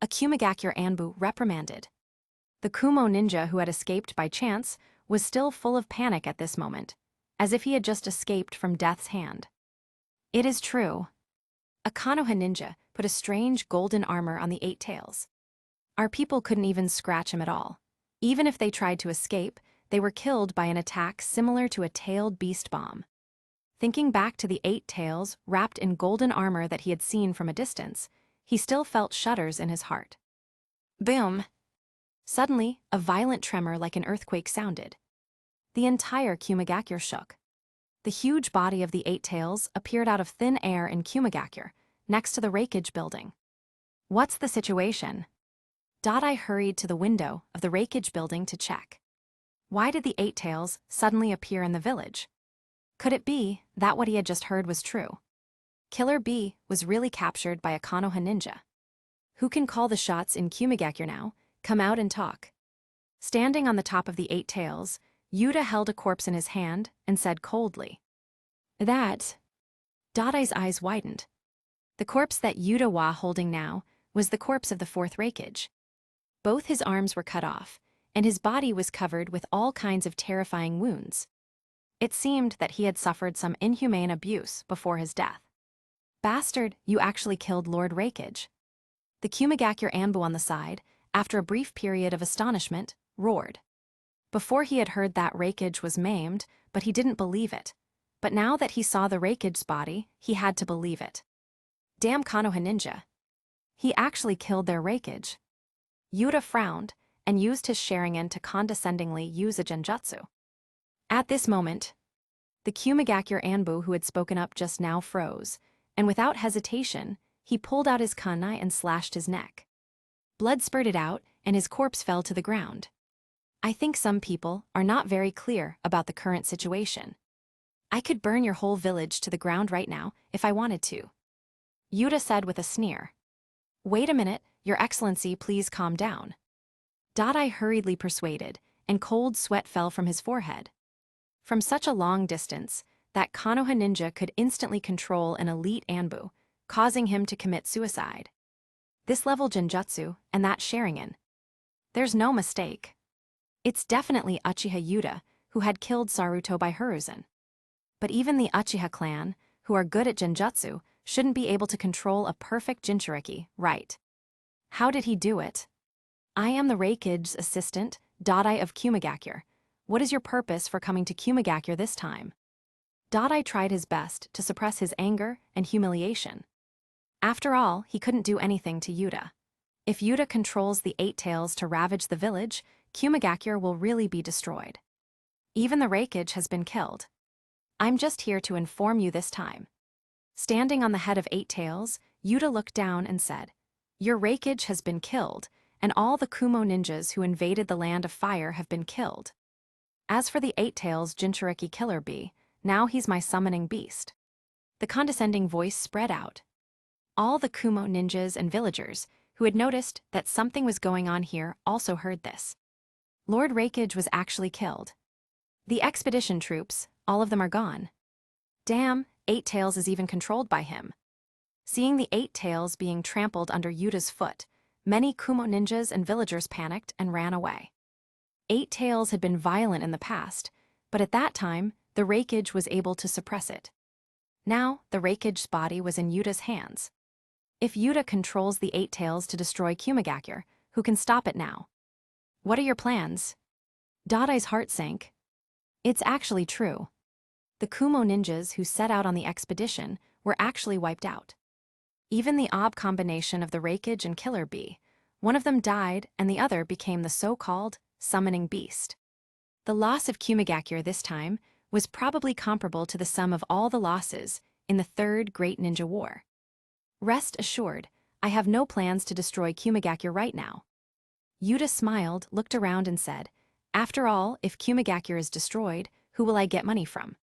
A Kumagakure Anbu reprimanded. The Kumo ninja who had escaped by chance was still full of panic at this moment, as if he had just escaped from death's hand. It is true. A Konoha ninja put a strange golden armor on the Eight Tails. Our people couldn't even scratch him at all. Even if they tried to escape, they were killed by an attack similar to a tailed beast bomb. Thinking back to the Eight Tails wrapped in golden armor that he had seen from a distance, he still felt shudders in his heart. Boom! Suddenly, a violent tremor like an earthquake sounded. The entire Kumagakure shook. The huge body of the Eight Tails appeared out of thin air in Kumagakure, next to the Raikage building. What's the situation? Dadae hurried to the window of the Raikage building to check. Why did the Eight Tails suddenly appear in the village? Could it be that what he had just heard was true? Killer Bee was really captured by a Konoha ninja. Who can call the shots in Kumagakure now? Come out and talk. Standing on the top of the Eight Tails, Yuta held a corpse in his hand and said coldly. That. Dadae's eyes widened. The corpse that Yuta was holding now was the corpse of the Fourth Raikage. Both his arms were cut off, and his body was covered with all kinds of terrifying wounds. It seemed that he had suffered some inhumane abuse before his death. Bastard, you actually killed Lord Raikage. The Kumigakure Anbu on the side, after a brief period of astonishment, roared. Before he had heard that Raikage was maimed, but he didn't believe it. But now that he saw the Raikage's body, he had to believe it. Damn Konoha ninja. He actually killed their Raikage. Yuta frowned and used his Sharingan to condescendingly use a genjutsu. At this moment, the Kumigakure Anbu who had spoken up just now froze, and without hesitation, he pulled out his kunai and slashed his neck. Blood spurted out, and his corpse fell to the ground. I think some people are not very clear about the current situation. I could burn your whole village to the ground right now if I wanted to. Yuta said with a sneer. Wait a minute, Your Excellency, please calm down. Dai hurriedly persuaded, and cold sweat fell from his forehead. From such a long distance, that Konoha ninja could instantly control an elite Anbu, causing him to commit suicide. This level genjutsu, and that Sharingan. There's no mistake. It's definitely Uchiha Yuta, who had killed Naruto by Hiruzen. But even the Uchiha clan, who are good at genjutsu, shouldn't be able to control a perfect Jinchuriki, right? How did he do it? I am the Raikage's assistant, Dai of Kumigakure. What is your purpose for coming to Kumigakure this time? Dai tried his best to suppress his anger and humiliation. After all, he couldn't do anything to Yuta. If Yuta controls the Eight Tails to ravage the village, Kumigakure will really be destroyed. Even the Raikage has been killed. I'm just here to inform you this time. Standing on the head of Eight Tails, Yuta looked down and said, Your Raikage has been killed, and all the Kumo ninjas who invaded the Land of Fire have been killed. As for the Eight Tails Jinchuriki Killer Bee, now he's my summoning beast. The condescending voice spread out. All the Kumo ninjas and villagers, who had noticed that something was going on here, also heard this. Lord Raikage was actually killed. The expedition troops, all of them are gone. Damn, Eight Tails is even controlled by him. Seeing the Eight Tails being trampled under Yuta's foot, many Kumo ninjas and villagers panicked and ran away. Eight Tails had been violent in the past, but at that time, the Raikage was able to suppress it. Now, the Raikage's body was in Yuta's hands. If Yuta controls the Eight Tails to destroy Kumigakure, who can stop it now? What are your plans? Dai's heart sank. It's actually true. The Kumo ninjas who set out on the expedition were actually wiped out. Even the odd combination of the Raikage and Killer Bee, one of them died and the other became the so-called summoning beast. The loss of Kumigakure this time was probably comparable to the sum of all the losses in the Third Great Ninja War. Rest assured, I have no plans to destroy Kumigakure right now. Yuta smiled, looked around and said, After all, if Kumigakure is destroyed, who will I get money from?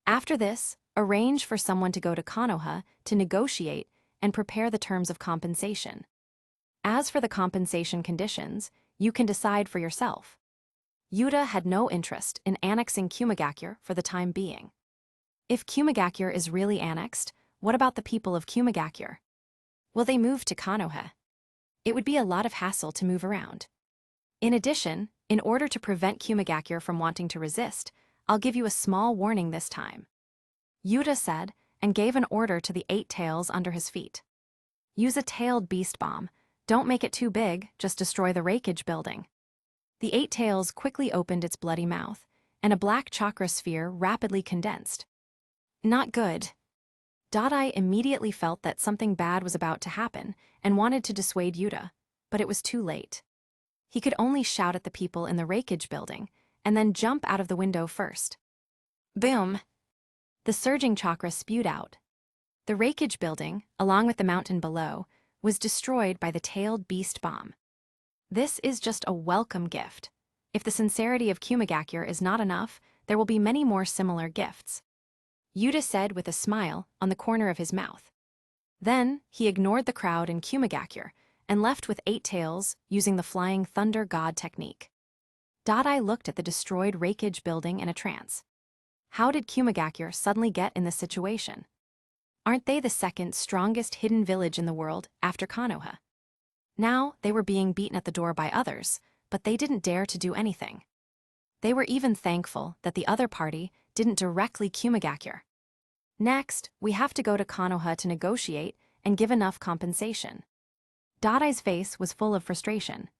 After this, arrange for someone to go to Konoha to negotiate and prepare the terms of compensation. As for the compensation conditions, you can decide for yourself. Yuta had no interest in annexing Kumigakure for the time being. If Kumigakure is really annexed, what about the people of Kumigakure? Will they move to Konoha? It would be a lot of hassle to move around. In addition, in order to prevent Kumigakure from wanting to resist, I'll give you a small warning this time. Yuta said, and gave an order to the Eight Tails under his feet. Use a tailed beast bomb. Don't make it too big, just destroy the Raikage building. The Eight Tails quickly opened its bloody mouth, and a black chakra sphere rapidly condensed. Not good. Dai immediately felt that something bad was about to happen and wanted to dissuade Yuta, but it was too late. He could only shout at the people in the Raikage building, and then jump out of the window first. Boom! The surging chakra spewed out. The Raikage building, along with the mountain below, was destroyed by the tailed beast bomb. This is just a welcome gift. If the sincerity of Kumigakure is not enough, there will be many more similar gifts. Yuta said with a smile on the corner of his mouth. Then, he ignored the crowd in Kumigakure and left with Eight Tails using the Flying Thunder God technique. Dai looked at the destroyed Raikage building in a trance. How did Kumigakure suddenly get in this situation? Aren't they the second strongest hidden village in the world after Konoha? Now, they were being beaten at the door by others, but they didn't dare to do anything. They were even thankful that the other party didn't directly Kumigakure. Next, we have to go to Konoha to negotiate and give enough compensation. Dadai's face was full of frustration.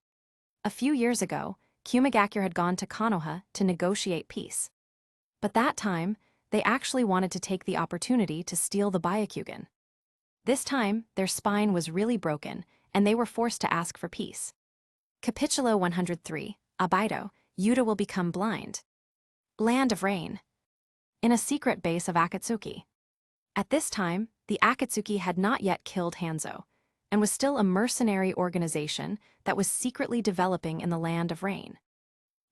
A few years ago, Kumigakure had gone to Konoha to negotiate peace. But that time, they actually wanted to take the opportunity to steal the Byakugan. This time, their spine was really broken, and they were forced to ask for peace. Capitulo 103, Abido, Yuta will become blind. Land of Rain. In a secret base of Akatsuki. At this time, the Akatsuki had not yet killed Hanzo, and was still a mercenary organization that was secretly developing in the Land of Rain.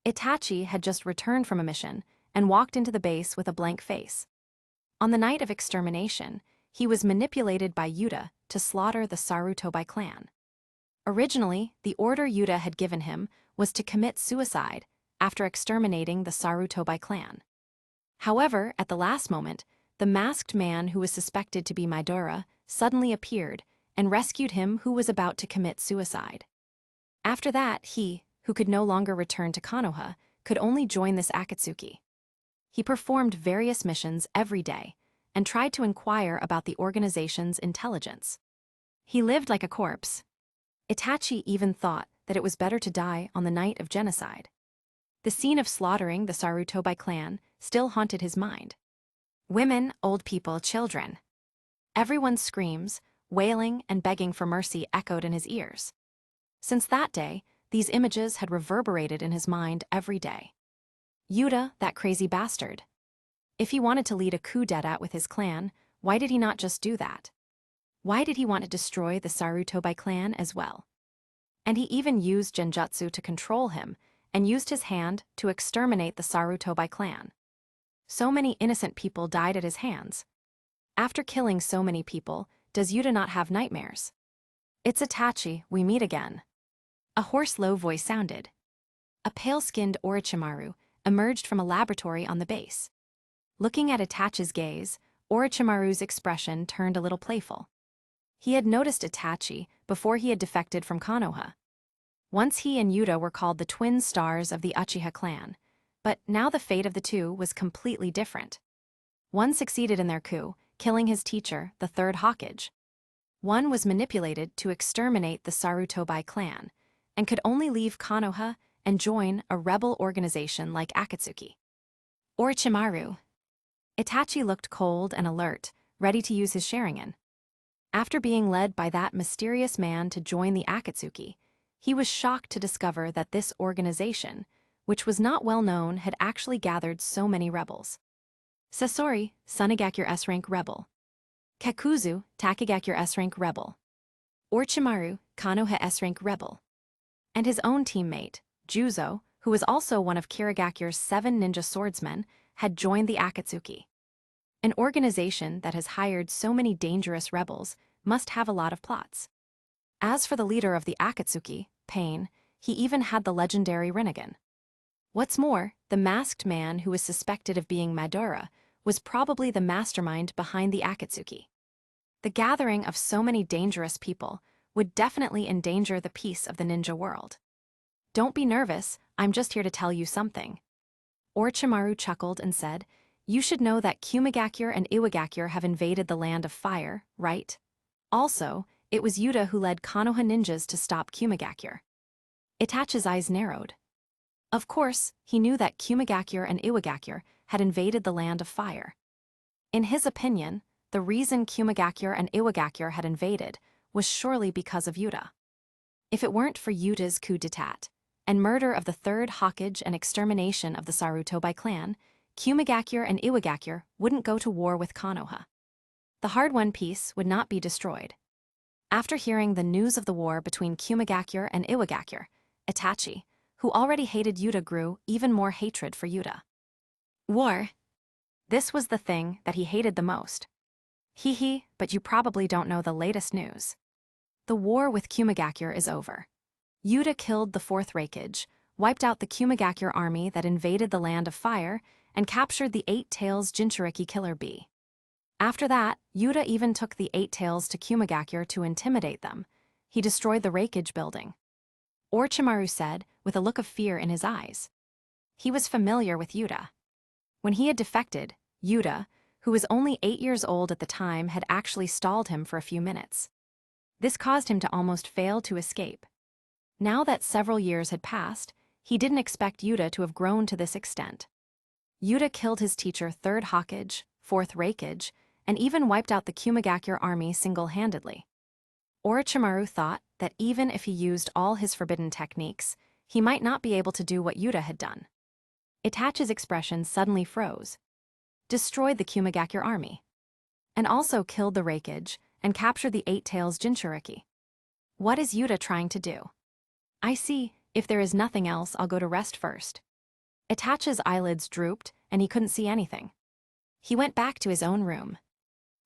Itachi had just returned from a mission and walked into the base with a blank face. On the night of extermination, he was manipulated by Yuta to slaughter the Sarutobi clan. Originally, the order Yuta had given him was to commit suicide after exterminating the Sarutobi clan. However, at the last moment, the masked man who was suspected to be Midora suddenly appeared and rescued him who was about to commit suicide. After that, he, who could no longer return to Konoha, could only join this Akatsuki. He performed various missions every day and tried to inquire about the organization's intelligence. He lived like a corpse. Itachi even thought that it was better to die on the night of genocide. The scene of slaughtering the Sarutobi clan still haunted his mind. Women, old people, children. Everyone's screams, wailing, and begging for mercy echoed in his ears. Since that day, these images had reverberated in his mind every day. Yuta, that crazy bastard. If he wanted to lead a coup d'etat with his clan, why did he not just do that? Why did he want to destroy the Sarutobi clan as well? And he even used genjutsu to control him, and used his hand to exterminate the Sarutobi clan. So many innocent people died at his hands. After killing so many people, does Yuta not have nightmares? It's Itachi, we meet again. A hoarse low voice sounded. A pale-skinned Orochimaru emerged from a laboratory on the base. Looking at Itachi's gaze, Orochimaru's expression turned a little playful. He had noticed Itachi before he had defected from Konoha. Once he and Yuta were called the twin stars of the Uchiha clan, but now the fate of the two was completely different. One succeeded in their coup, killing his teacher, the Third Hokage. One was manipulated to exterminate the Sarutobi clan, and could only leave Konoha and join a rebel organization like Akatsuki. Orochimaru. Itachi looked cold and alert, ready to use his Sharingan. After being led by that mysterious man to join the Akatsuki, he was shocked to discover that this organization, which was not well known, had actually gathered so many rebels. Sasori, Sunigakure S-rank rebel. Kakuzu, Takigakure S-rank rebel. Orochimaru, Konoha S-rank rebel. And his own teammate, Juzo, who was also one of Kirigakure's 7 ninja swordsmen, had joined the Akatsuki. An organization that has hired so many dangerous rebels must have a lot of plots. As for the leader of the Akatsuki, Pain, he even had the legendary Rinnegan. What's more, the masked man who was suspected of being Midora was probably the mastermind behind the Akatsuki. The gathering of so many dangerous people would definitely endanger the peace of the ninja world. Don't be nervous, I'm just here to tell you something. Orochimaru chuckled and said, you should know that Kumigakure and Iwagakure have invaded the Land of Fire, right? Also, it was Yuta who led Konoha ninjas to stop Kumigakure. Itachi's eyes narrowed. Of course, he knew that Kumigakure and Iwagakure had invaded the Land of Fire. In his opinion, the reason Kumigakure and Iwagakure had invaded was surely because of Yuta. If it weren't for Yuta's coup d'etat and murder of the Third Hokage and extermination of the Sarutobi clan, Kumigakure and Iwagakure wouldn't go to war with Konoha. The hard-won peace would not be destroyed. After hearing the news of the war between Kumigakure and Iwagakure, Itachi, who already hated Yuta, grew even more hatred for Yuta. War. This was the thing that he hated the most. Hee, but you probably don't know the latest news. The war with Kumigakure is over. Yuta killed the Fourth Raikage, wiped out the Kumigakure army that invaded the Land of Fire, and captured the Eight Tails Jinchuriki killer bee. After that, Yuta even took the Eight Tails to Kumigakure to intimidate them. He destroyed the Raikage building. Orochimaru said, with a look of fear in his eyes. He was familiar with Yuta. When he had defected, Yuta, who was only 8 years old at the time, had actually stalled him for a few minutes. This caused him to almost fail to escape. Now that several years had passed, he didn't expect Yuta to have grown to this extent. Yuta killed his teacher Third Hokage, Fourth Raikage, and even wiped out the Kumigakure army single-handedly. Orochimaru thought that even if he used all his forbidden techniques, he might not be able to do what Yuta had done. Itachi's expression suddenly froze. Destroyed the Kumigakure army. And also killed the Raikage and captured the Eight Tails Jinchuriki. What is Yuta trying to do? I see, if there is nothing else, I'll go to rest first. Itachi's eyelids drooped and he couldn't see anything. He went back to his own room.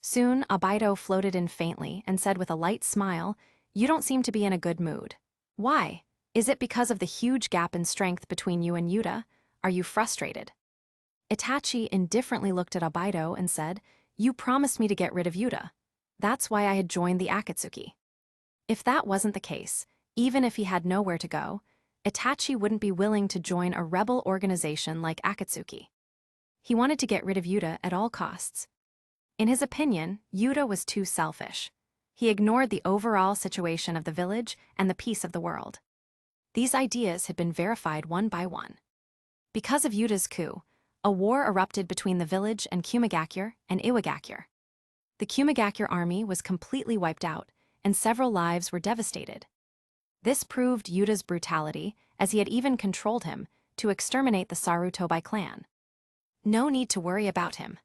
Soon, Abido floated in faintly and said with a light smile, "You don't seem to be in a good mood. Why? Is it because of the huge gap in strength between you and Yuta? Are you frustrated?" Itachi indifferently looked at Abido and said, "You promised me to get rid of Yuta. That's why I had joined the Akatsuki." If that wasn't the case, even if he had nowhere to go, Itachi wouldn't be willing to join a rebel organization like Akatsuki. He wanted to get rid of Yuta at all costs. In his opinion, Yuta was too selfish. He ignored the overall situation of the village and the peace of the world. These ideas had been verified one by one. Because of Yuta's coup, a war erupted between the village and Kumigakure and Iwagakure. The Kumigakure army was completely wiped out, and several lives were devastated. This proved Yuta's brutality, as he had even controlled him to exterminate the Sarutobi clan. No need to worry about him.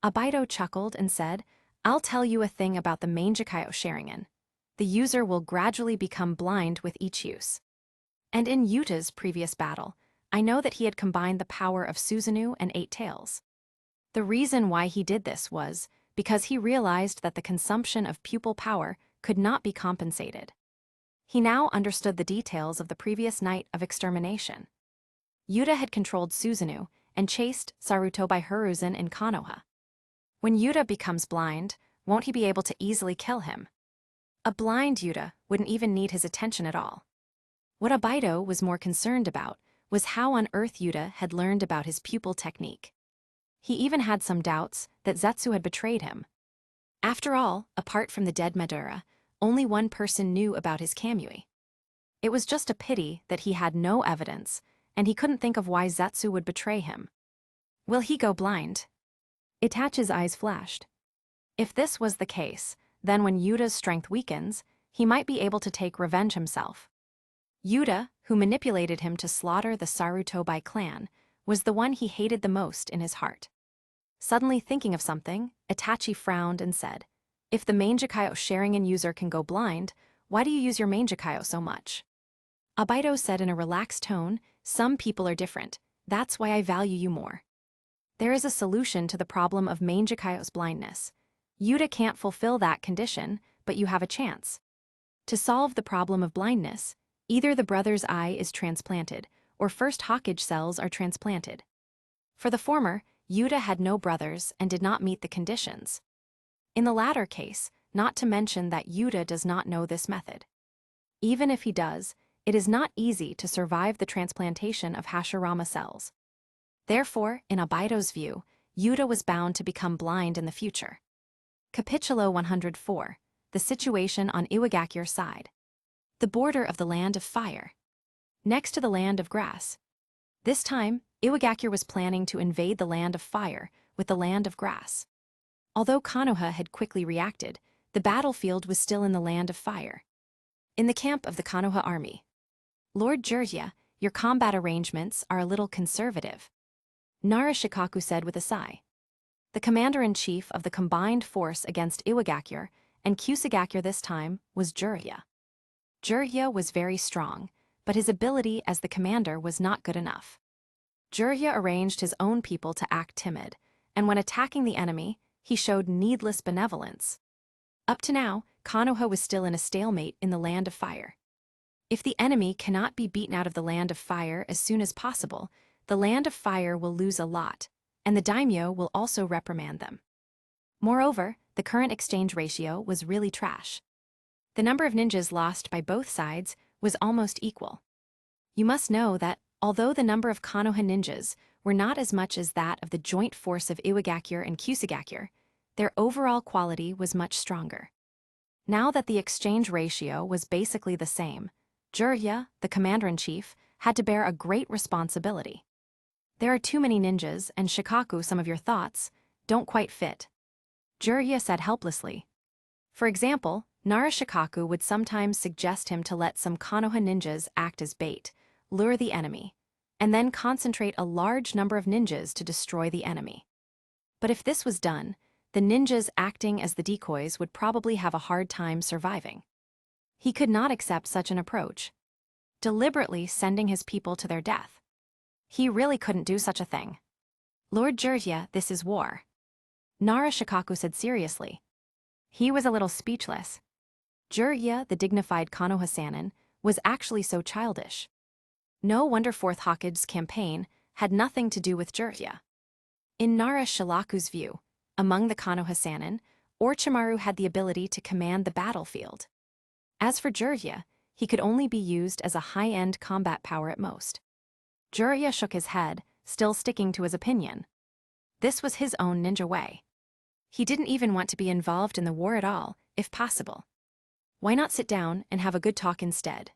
Abido chuckled and said, "I'll tell you a thing about the Mangekyo Sharingan. The user will gradually become blind with each use. And in Yuta's previous battle, I know that he had combined the power of Susanu and Eight Tails. The reason why he did this was because he realized that the consumption of pupil power could not be compensated. He now understood the details of the previous night of extermination. Yuta had controlled Susanu and chased Sarutobi Hiruzen in Konoha. When Yuta becomes blind, won't he be able to easily kill him? A blind Yuta wouldn't even need his attention at all. What Abido was more concerned about was how on earth Yuta had learned about his pupil technique. He even had some doubts that Zetsu had betrayed him. After all, apart from the dead Madara, only one person knew about his Kamui. It was just a pity that he had no evidence, and he couldn't think of why Zetsu would betray him. Will he go blind? Itachi's eyes flashed. If this was the case, then when Yuta's strength weakens, he might be able to take revenge himself. Yuta, who manipulated him to slaughter the Sarutobi clan, was the one he hated the most in his heart. Suddenly thinking of something, Itachi frowned and said, "If the Mangekyo Sharingan user can go blind, why do you use your Mangekyo so much?" Abido said in a relaxed tone, "Some people are different. That's why I value you more. There is a solution to the problem of Mangekyo's blindness. Yuta can't fulfill that condition, but you have a chance. To solve the problem of blindness, either the brother's eye is transplanted, or first Hokage cells are transplanted. For the former, Yuta had no brothers and did not meet the conditions. In the latter case, not to mention that Yuta does not know this method. Even if he does, it is not easy to survive the transplantation of Hashirama cells. Therefore, in Abido's view, Yuta was bound to become blind in the future." Capítulo 104, the situation on Iwagakure side. The border of the land of fire. Next to the land of grass. This time, Iwagakure was planning to invade the land of fire with the land of grass. Although Konoha had quickly reacted, the battlefield was still in the land of fire. In the camp of the Konoha army. "Lord Jiraiya, your combat arrangements are a little conservative," Narashikaku said with a sigh. The commander-in-chief of the combined force against Iwagakure and Kusagakure this time was Jiraiya. Jiraiya was very strong, but his ability as the commander was not good enough. Jiraiya arranged his own people to act timid, and when attacking the enemy, he showed needless benevolence. Up to now, Konoha was still in a stalemate in the land of fire. If the enemy cannot be beaten out of the land of fire as soon as possible, the land of fire will lose a lot, and the daimyo will also reprimand them. Moreover, the current exchange ratio was really trash. The number of ninjas lost by both sides was almost equal. You must know that, Although the number of Konoha ninjas were not as much as that of the joint force of Iwagakure and Kusagakure, their overall quality was much stronger. Now that the exchange ratio was basically the same, Jiraiya, the commander-in-chief, had to bear a great responsibility. There are too many ninjas, and Shikaku, some of your thoughts don't quite fit. Jiraiya said helplessly. For example, Nara Shikaku would sometimes suggest him to let some Konoha ninjas act as bait, lure the enemy, and then concentrate a large number of ninjas to destroy the enemy. But if this was done, the ninjas acting as the decoys would probably have a hard time surviving. He could not accept such an approach, deliberately sending his people to their death. He really couldn't do such a thing. Lord Jiraiya, this is war. Nara Shikaku said seriously. He was a little speechless. Jiraiya, the dignified Konoha Sannin, was actually so childish. No wonder Fourth Raikage's campaign had nothing to do with Jiraiya. In Nara Shikaku's view, among the Konoha Sannin, Orochimaru had the ability to command the battlefield. As for Jiraiya, he could only be used as a high-end combat power at most. Jiraiya shook his head, still sticking to his opinion. This was his own ninja way. He didn't even want to be involved in the war at all, if possible. Why not sit down and have a good talk instead?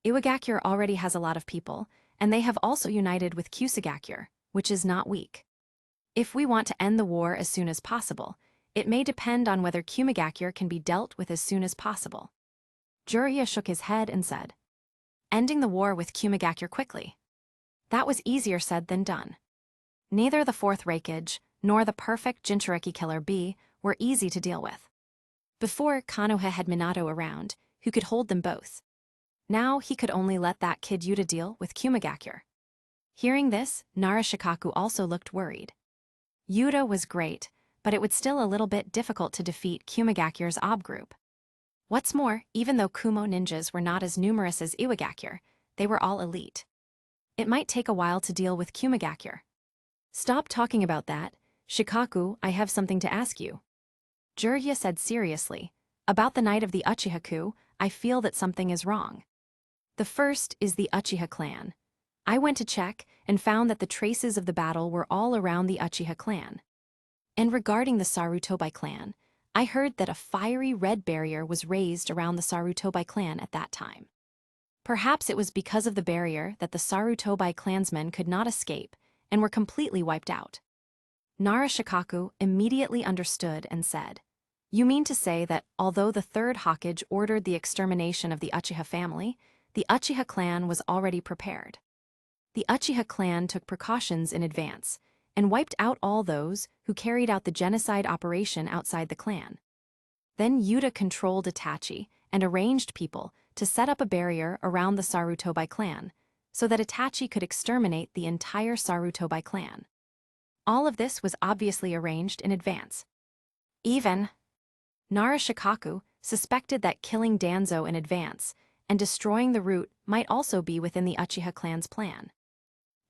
Iwagakure already has a lot of people, and they have also united with Kusagakure, which is not weak. If we want to end the war as soon as possible, it may depend on whether Kumagakure can be dealt with as soon as possible. Jiraiya shook his head and said, ending the war with Kumagakure quickly. That was easier said than done. Neither the Fourth Raikage nor the perfect Jinchuriki Killer B were easy to deal with. Before, Konoha had Minato around, who could hold them both. Now he could only let that kid Yuta deal with Kumagakure. Hearing this, Nara Shikaku also looked worried. Yuta was great, but it was still a little bit difficult to defeat Kumagakure's Ob group. What's more, even though Kumo ninjas were not as numerous as Iwagakure, they were all elite. It might take a while to deal with Kumagakure. Stop talking about that, Shikaku, I have something to ask you. Jiraiya said seriously, about the night of the Uchiha coup, I feel that something is wrong. The first is the Uchiha clan. I went to check and found that the traces of the battle were all around the Uchiha clan. And regarding the Sarutobi clan, I heard that a fiery red barrier was raised around the Sarutobi clan at that time. Perhaps it was because of the barrier that the Sarutobi clansmen could not escape and were completely wiped out. Nara Shikaku immediately understood and said, you mean to say that although the Third Raikage ordered the extermination of the Uchiha family, the Uchiha clan was already prepared. The Uchiha clan took precautions in advance and wiped out all those who carried out the genocide operation outside the clan. Then Yuta controlled Itachi and arranged people to set up a barrier around the Sarutobi clan so that Itachi could exterminate the entire Sarutobi clan. All of this was obviously arranged in advance. Even Nara Shikaku suspected that killing Danzo in advance and destroying the root might also be within the Uchiha clan's plan.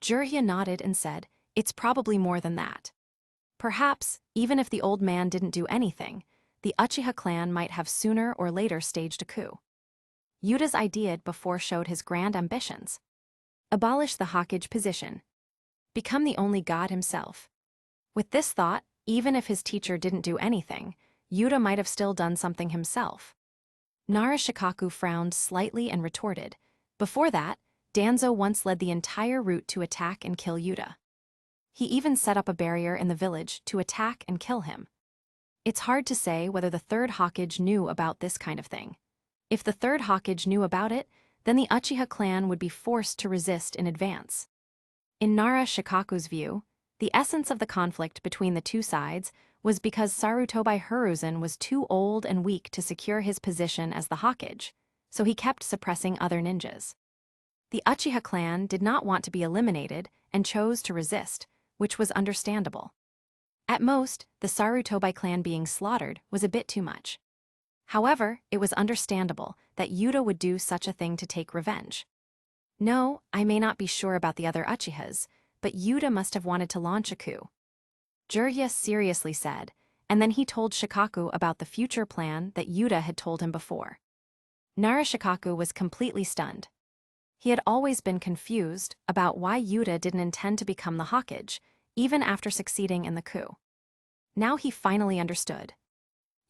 Jiraiya nodded and said, it's probably more than that. Perhaps, even if the old man didn't do anything, the Uchiha clan might have sooner or later staged a coup. Yuta's idea before showed his grand ambitions. Abolish the Hokage position. Become the only god himself. With this thought, even if his teacher didn't do anything, Yuta might have still done something himself. Nara Shikaku frowned slightly and retorted, before that, Danzo once led the entire route to attack and kill Yuta. He even set up a barrier in the village to attack and kill him. It's hard to say whether the Third Raikage knew about this kind of thing. If the Third Raikage knew about it, then the Uchiha clan would be forced to resist in advance. In Nara Shikaku's view, the essence of the conflict between the two sides was because Sarutobi Hiruzen was too old and weak to secure his position as the Hokage, so he kept suppressing other ninjas. The Uchiha clan did not want to be eliminated and chose to resist, which was understandable. At most, the Sarutobi clan being slaughtered was a bit too much. However, it was understandable that Yuta would do such a thing to take revenge. No, I may not be sure about the other Uchihas, but Yuta must have wanted to launch a coup. Jiraiya seriously said, and then he told Shikaku about the future plan that Yuta had told him before. Nara Shikaku was completely stunned. He had always been confused about why Yuta didn't intend to become the Hokage, even after succeeding in the coup. Now he finally understood.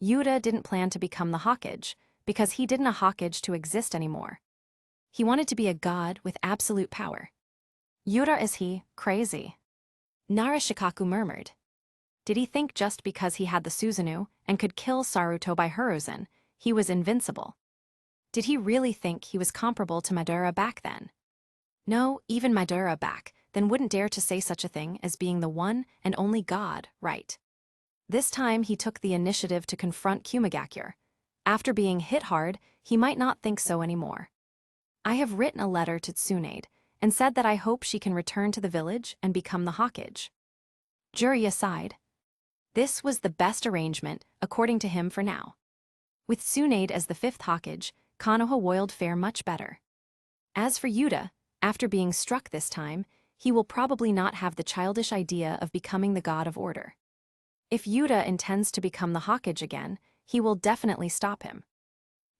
Yuta didn't plan to become the Hokage because he didn't a Hokage to exist anymore. He wanted to be a god with absolute power. Yuta, is he crazy? Narashikaku murmured. Did he think just because he had the Susanu and could kill Saruto by Hiruzen, he was invincible? Did he really think he was comparable to Madara back then? No, even Madara back then wouldn't dare to say such a thing as being the one and only god, right? This time he took the initiative to confront Kumigakure. After being hit hard, he might not think so anymore. I have written a letter to Tsunade and said that I hope she can return to the village and become the Hokage. Jiraiya sighed. This was the best arrangement, according to him for now. With Tsunade as the fifth Hokage, Konoha would fare much better. As for Yuta, after being struck this time, he will probably not have the childish idea of becoming the god of order. If Yuta intends to become the Hokage again, he will definitely stop him.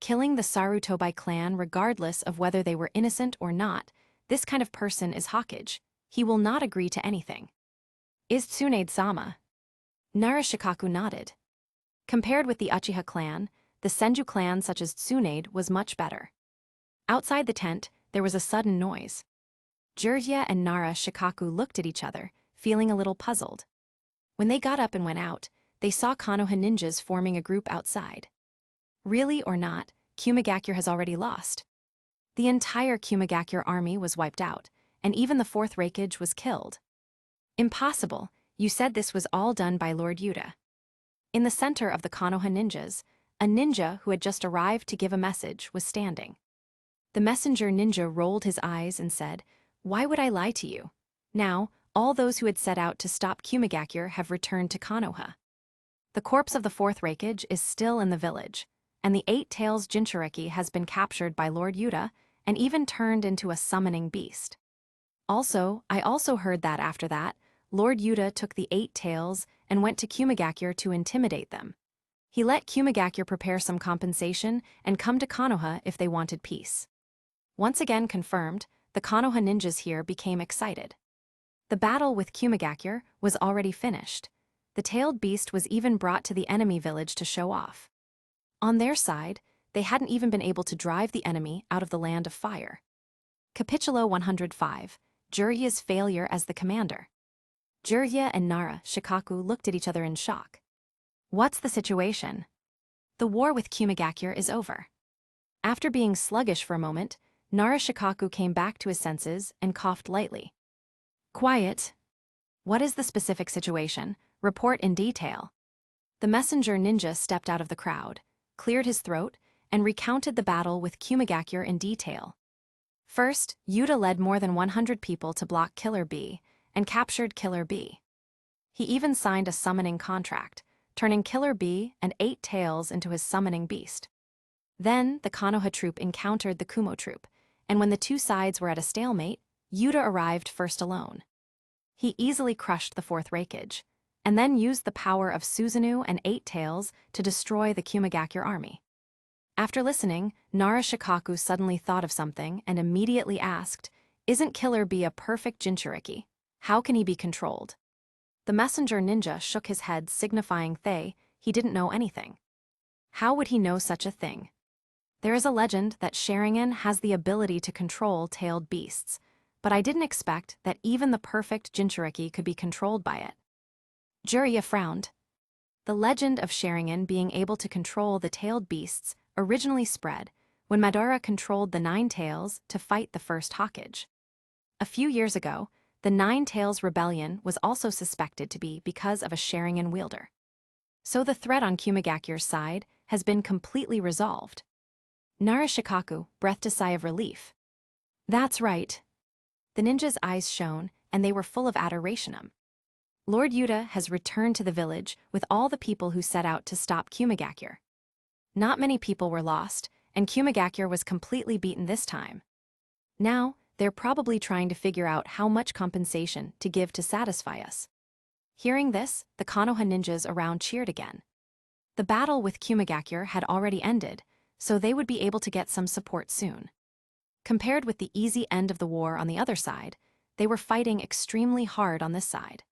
Killing the Sarutobi clan regardless of whether they were innocent or not, this kind of person is Hokage. He will not agree to anything. Is Tsunade-sama? Narashikaku nodded. Compared with the Uchiha clan, the Senju clan such as Tsunade was much better. Outside the tent, there was a sudden noise. Jiraiya and Narashikaku looked at each other, feeling a little puzzled. When they got up and went out, they saw Konoha ninjas forming a group outside. Really or not, Kumigakure has already lost. The entire Kumigakure army was wiped out, and even the Fourth Raikage was killed. Impossible, you said this was all done by Lord Yuta. In the center of the Konoha ninjas, a ninja who had just arrived to give a message was standing. The messenger ninja rolled his eyes and said, "Why would I lie to you? Now, all those who had set out to stop Kumigakure have returned to Konoha. The corpse of the Fourth Raikage is still in the village, and the Eight Tails Jinchuriki has been captured by Lord Yuta and even turned into a summoning beast. Also, I also heard that after that, Lord Yuta took the Eight Tails and went to Kumigakure to intimidate them. He let Kumigakure prepare some compensation and come to Konoha if they wanted peace." Once again confirmed, the Konoha ninjas here became excited. The battle with Kumigakure was already finished. The tailed beast was even brought to the enemy village to show off. On their side, they hadn't even been able to drive the enemy out of the land of fire. Capitulo 105, Jiraiya's failure as the commander. Jiraiya and Narashikaku looked at each other in shock. What's the situation? The war with Kumigakure is over. After being sluggish for a moment, Narashikaku came back to his senses and coughed lightly. Quiet. What is the specific situation? Report in detail. The messenger ninja stepped out of the crowd, cleared his throat, and recounted the battle with Kumigakure in detail. First, Yuta led more than 100 people to block Killer Bee and captured Killer Bee. He even signed a summoning contract, turning Killer Bee and Eight Tails into his summoning beast. Then, the Konoha troop encountered the Kumo troop, and when the two sides were at a stalemate, Yuta arrived first alone. He easily crushed the Fourth Raikage, and then used the power of Susanu and Eight Tails to destroy the Kumigakure army. After listening, Narashikaku suddenly thought of something and immediately asked, "Isn't Killer Bee a perfect Jinchuriki? How can he be controlled?" The messenger ninja shook his head, signifying he didn't know anything. How would he know such a thing? There is a legend that Sharingan has the ability to control tailed beasts, but I didn't expect that even the perfect Jinchuriki could be controlled by it. Jiraiya frowned. The legend of Sharingan being able to control the tailed beasts originally spread when Madara controlled the Nine Tails to fight the first Hokage. A few years ago, the Nine Tails Rebellion was also suspected to be because of a Sharingan wielder. So the threat on Kumigakure's side has been completely resolved. Narashikaku breathed a sigh of relief. That's right. The ninja's eyes shone, and they were full of adoration. Lord Yuta has returned to the village with all the people who set out to stop Kumigakure. Not many people were lost, and Kumigakure was completely beaten this time. Now, they're probably trying to figure out how much compensation to give to satisfy us. Hearing this, the Konoha ninjas around cheered again. The battle with Kumigakure had already ended, so they would be able to get some support soon. Compared with the easy end of the war on the other side, they were fighting extremely hard on this side.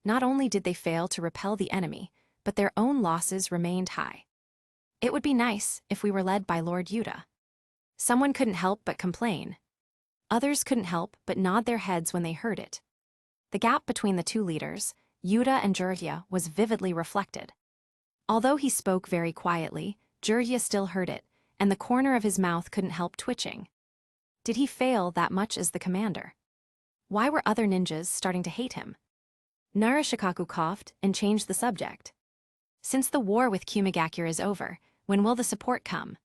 Not only did they fail to repel the enemy, but their own losses remained high. It would be nice if we were led by Lord Yuta. Someone couldn't help but complain. Others couldn't help but nod their heads when they heard it. The gap between the two leaders, Yuta and Jiraiya, was vividly reflected. Although he spoke very quietly, Jiraiya still heard it, and the corner of his mouth couldn't help twitching. Did he fail that much as the commander? Why were other ninjas starting to hate him? Narashikaku coughed and changed the subject. Since the war with Kumigakure is over, when will the support come?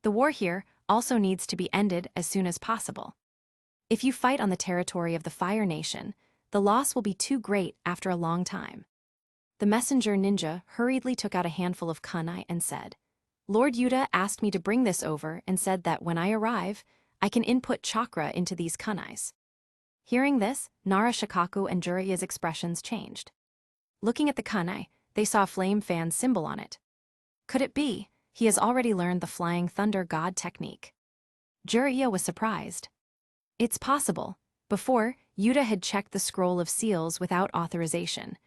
The war here also needs to be ended as soon as possible. If you fight on the territory of the Fire Nation, the loss will be too great after a long time. The messenger ninja hurriedly took out a handful of kunai and said, Lord Yuta asked me to bring this over and said that when I arrive, I can input chakra into these kunais. Hearing this, Narashikaku and Jiraiya's expressions changed. Looking at the kunai, they saw a flame fan symbol on it. Could it be he has already learned the Flying Thunder God technique? Jiraiya was surprised. It's possible. Before, Yuta had checked the scroll of seals without authorization.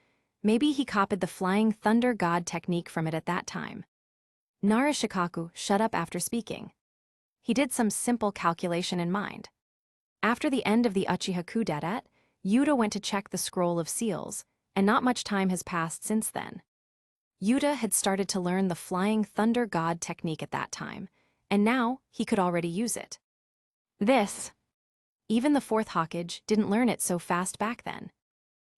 Maybe he copied the Flying Thunder God technique from it at that time. Narashikaku shut up after speaking. He did some simple calculation in mind. After the end of the Uchiha coup d'etat, Yuta went to check the scroll of seals, and not much time has passed since then. Yuta had started to learn the Flying Thunder God technique at that time, and now he could already use it. Even the Fourth Raikage didn't learn it so fast back then.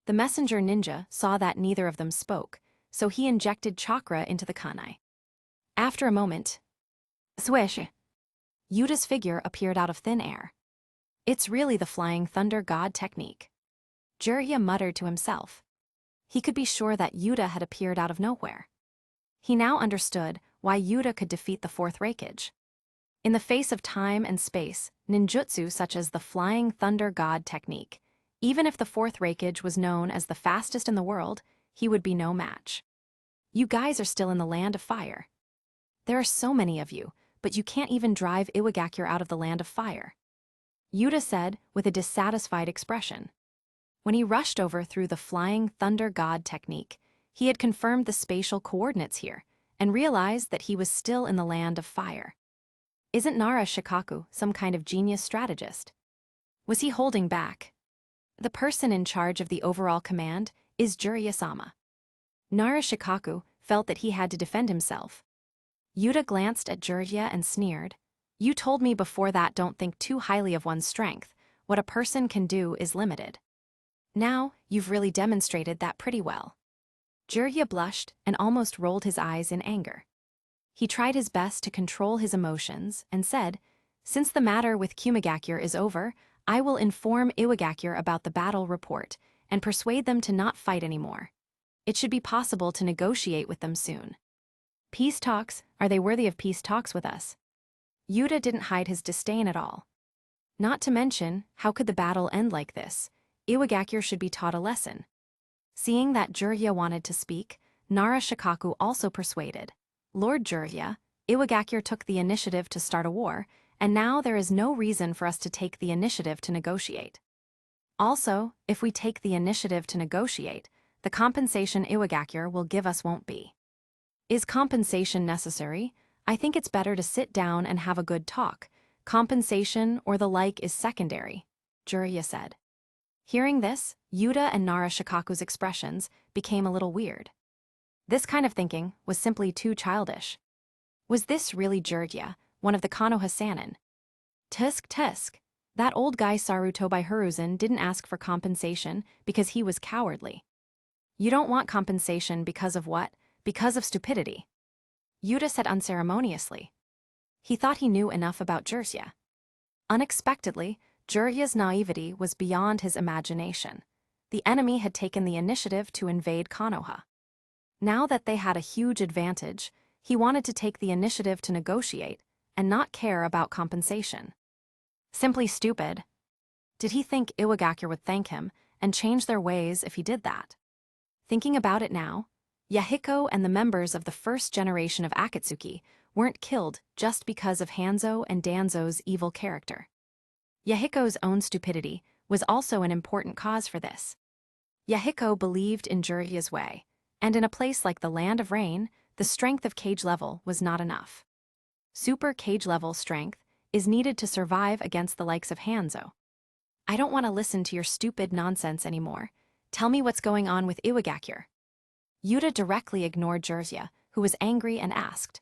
The messenger ninja saw that neither of them spoke, so he injected chakra into the kunai. After a moment, swish! Yuta's figure appeared out of thin air. It's really the Flying Thunder God technique. Jiraiya muttered to himself. He could be sure that Yuta had appeared out of nowhere. He now understood why Yuta could defeat the Fourth Raikage. In the face of time and space, ninjutsu such as the Flying Thunder God technique, even if the Fourth Raikage was known as the fastest in the world, he would be no match. You guys are still in the land of fire. There are so many of you, but you can't even drive Iwagakure out of the land of fire. Yuta said with a dissatisfied expression. When he rushed over through the Flying Thunder God technique, he had confirmed the spatial coordinates here and realized that he was still in the land of fire. Isn't Narashikaku some kind of genius strategist? Was he holding back? The person in charge of the overall command is Jiraiya-sama. Narashikaku felt that he had to defend himself. Yuta glanced at Jiraiya and sneered. You told me before that don't think too highly of one's strength. What a person can do is limited. Now, you've really demonstrated that pretty well. Jiraiya blushed and almost rolled his eyes in anger. He tried his best to control his emotions and said, Since the matter with Kumigakure is over, I will inform Iwagakure about the battle report and persuade them to not fight anymore. It should be possible to negotiate with them soon. Peace talks, are they worthy of peace talks with us? Yuta didn't hide his disdain at all. Not to mention, how could the battle end like this? Iwagakure should be taught a lesson. Seeing that Jiraiya wanted to speak, Narashikaku also persuaded. Lord Jiraiya, Iwagakure took the initiative to start a war, and now there is no reason for us to take the initiative to negotiate. Also, if we take the initiative to negotiate, the compensation Iwagakure will give us won't be. Is compensation necessary? I think it's better to sit down and have a good talk. Compensation or the like is secondary, Jiraiya said. Hearing this, Yuta and Narashikaku's expressions became a little weird. This kind of thinking was simply too childish. Was this really Jiraiya, one of the Konoha Sannin? Tusk. That old guy Saruto by Hiruzen didn't ask for compensation because he was cowardly. You don't want compensation because of what? Because of stupidity. Yuta said unceremoniously. He thought he knew enough about Jiraiya. Unexpectedly, Jiraiya's naivety was beyond his imagination. The enemy had taken the initiative to invade Konoha. Now that they had a huge advantage, he wanted to take the initiative to negotiate and not care about compensation. Simply stupid. Did he think Iwagakure would thank him and change their ways if he did that? Thinking about it now, Yahiko and the members of the first generation of Akatsuki weren't killed just because of Hanzo and Danzo's evil character. Yahiko's own stupidity was also an important cause for this. Yahiko believed in Jiraiya's way, and in a place like the Land of Rain, the strength of cage level was not enough. Super cage level strength is needed to survive against the likes of Hanzo. I don't want to listen to your stupid nonsense anymore. Tell me what's going on with Iwagakure. Yuta directly ignored Jiraiya, who was angry and asked.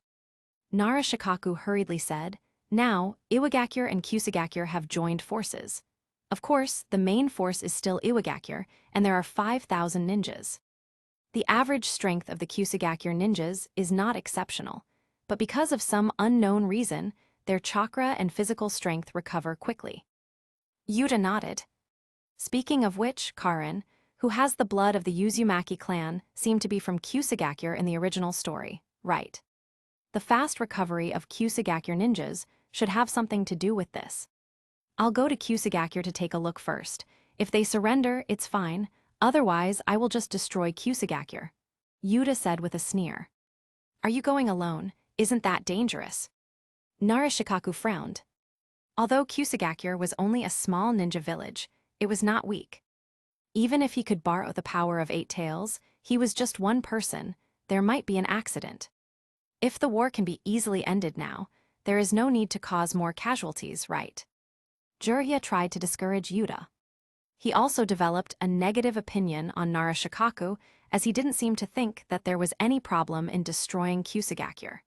Narashikaku hurriedly said, "Now, Iwagakure and Kusagakure have joined forces. Of course, the main force is still Iwagakure, and there are 5,000 ninjas. The average strength of the Kusagakure ninjas is not exceptional, but because of some unknown reason, their chakra and physical strength recover quickly." Yuta nodded. Speaking of which, Karin, who has the blood of the Uzumaki clan, seemed to be from Kusagakure in the original story, right? The fast recovery of Kusagakure ninjas should have something to do with this. I'll go to Kusagakure to take a look first. If they surrender, it's fine. Otherwise, I will just destroy Kusagakure, Yuta said with a sneer. Are you going alone? Isn't that dangerous? Narashikaku frowned. Although Kusagakure was only a small ninja village, it was not weak. Even if he could borrow the power of 8 tails, he was just one person. There might be an accident. If the war can be easily ended now, there is no need to cause more casualties, right? Jiraiya tried to discourage Yuta. He also developed a negative opinion on Narashikaku, as he didn't seem to think that there was any problem in destroying Kusagakure.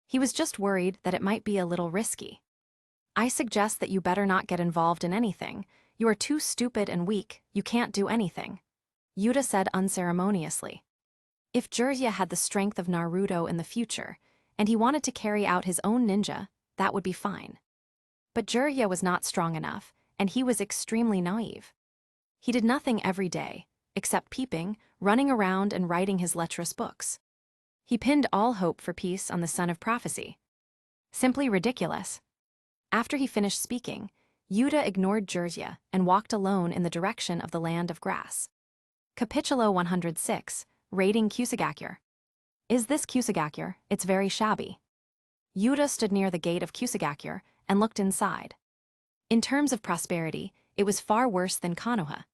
He was just worried that it might be a little risky. I suggest that you better not get involved in anything. You are too stupid and weak, you can't do anything, Yuta said unceremoniously. If Jiraiya had the strength of Naruto in the future, and he wanted to carry out his own ninja, that would be fine. But Jiraiya was not strong enough, and he was extremely naive. He did nothing every day, except peeping, running around and writing his lecherous books. He pinned all hope for peace on the Son of Prophecy. Simply ridiculous. After he finished speaking, Yuta ignored Jiraiya and walked alone in the direction of the Land of Grass. Capitulo 106, Raiding Kusagakure. Is this Kusagakure? It's very shabby. Yuta stood near the gate of Kusagakure and looked inside. In terms of prosperity, it was far worse than Konoha.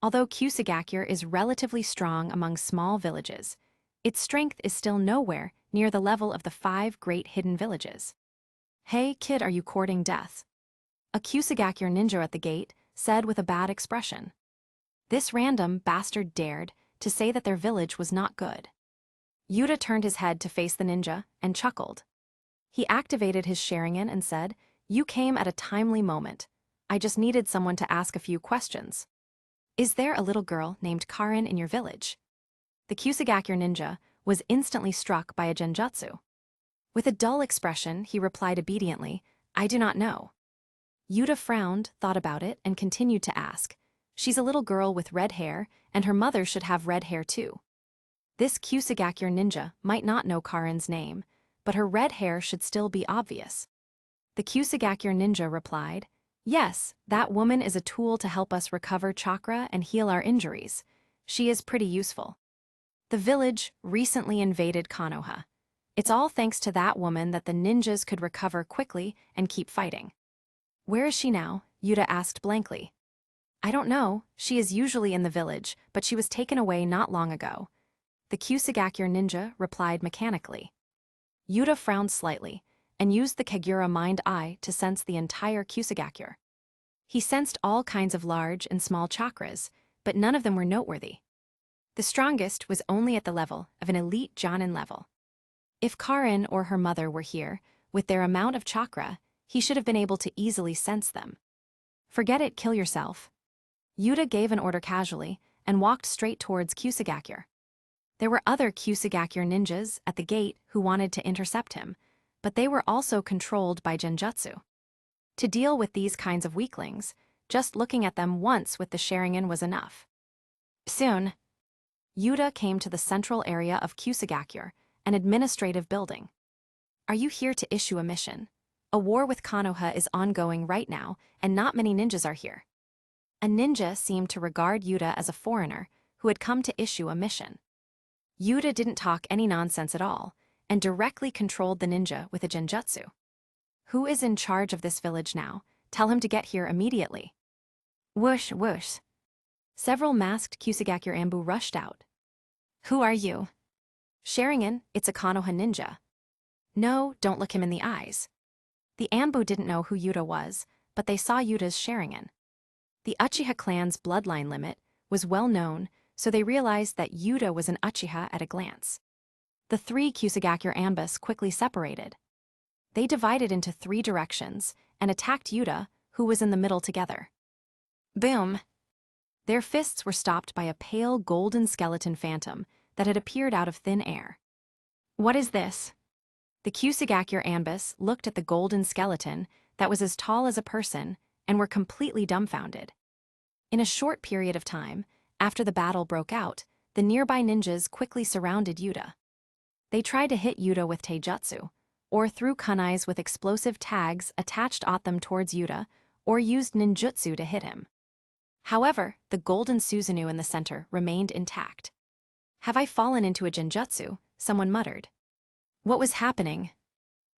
Although Kusagakure is relatively strong among small villages, its strength is still nowhere near the level of the 5 great hidden villages. Hey kid, are you courting death? A Kusagakure ninja at the gate said with a bad expression. This random bastard dared to say that their village was not good. Yuta turned his head to face the ninja and chuckled. He activated his Sharingan and said, "You came at a timely moment. I just needed someone to ask a few questions. Is there a little girl named Karin in your village?" The Kusagakure ninja was instantly struck by a genjutsu. With a dull expression, he replied obediently, "I do not know." Yuta frowned, thought about it, and continued to ask, "She's a little girl with red hair, and her mother should have red hair too." This Kusagakure ninja might not know Karin's name, but her red hair should still be obvious. The Kusagakure ninja replied, "Yes, that woman is a tool to help us recover chakra and heal our injuries. She is pretty useful. The village recently invaded Konoha. It's all thanks to that woman that the ninjas could recover quickly and keep fighting." "Where is she now?" Yuta asked blankly. "I don't know. She is usually in the village, but she was taken away not long ago." The Kusagakure ninja replied mechanically. Yuta frowned slightly and used the Kagura Mind Eye to sense the entire Kusagakure. He sensed all kinds of large and small chakras, but none of them were noteworthy. The strongest was only at the level of an elite Jonin level. If Karin or her mother were here, with their amount of chakra, he should have been able to easily sense them. "Forget it, kill yourself." Yuta gave an order casually and walked straight towards Kusagakure. There were other Kusagakure ninjas at the gate who wanted to intercept him, but they were also controlled by genjutsu. To deal with these kinds of weaklings, just looking at them once with the Sharingan was enough. Soon, Yuta came to the central area of Kusagakure, an administrative building. "Are you here to issue a mission? A war with Konoha is ongoing right now, and not many ninjas are here." A ninja seemed to regard Yuta as a foreigner who had come to issue a mission. Yuta didn't talk any nonsense at all, and directly controlled the ninja with a genjutsu. Who is in charge of this village now? Tell him to get here immediately. Whoosh, whoosh. Several masked Kusagakure Anbu rushed out. Who are you? Sharingan, it's a Konoha ninja. No, don't look him in the eyes. The Anbu didn't know who Yuta was, but they saw Yuta's Sharingan. The Uchiha clan's bloodline limit was well known, so they realized that Yuta was an Uchiha at a glance. The three Kusagakure Anbus quickly separated. They divided into 3 directions and attacked Yuta, who was in the middle together. Boom! Their fists were stopped by a pale golden skeleton phantom that had appeared out of thin air. What is this? The Kusagakure Anbus looked at the golden skeleton that was as tall as a person and were completely dumbfounded. In a short period of time, after the battle broke out, the nearby ninjas quickly surrounded Yuta. They tried to hit Yuta with taijutsu, or threw kunais with explosive tags attached at them towards Yuta, or used ninjutsu to hit him. However, the golden Susanu in the center remained intact. Have I fallen into a genjutsu? Someone muttered. What was happening?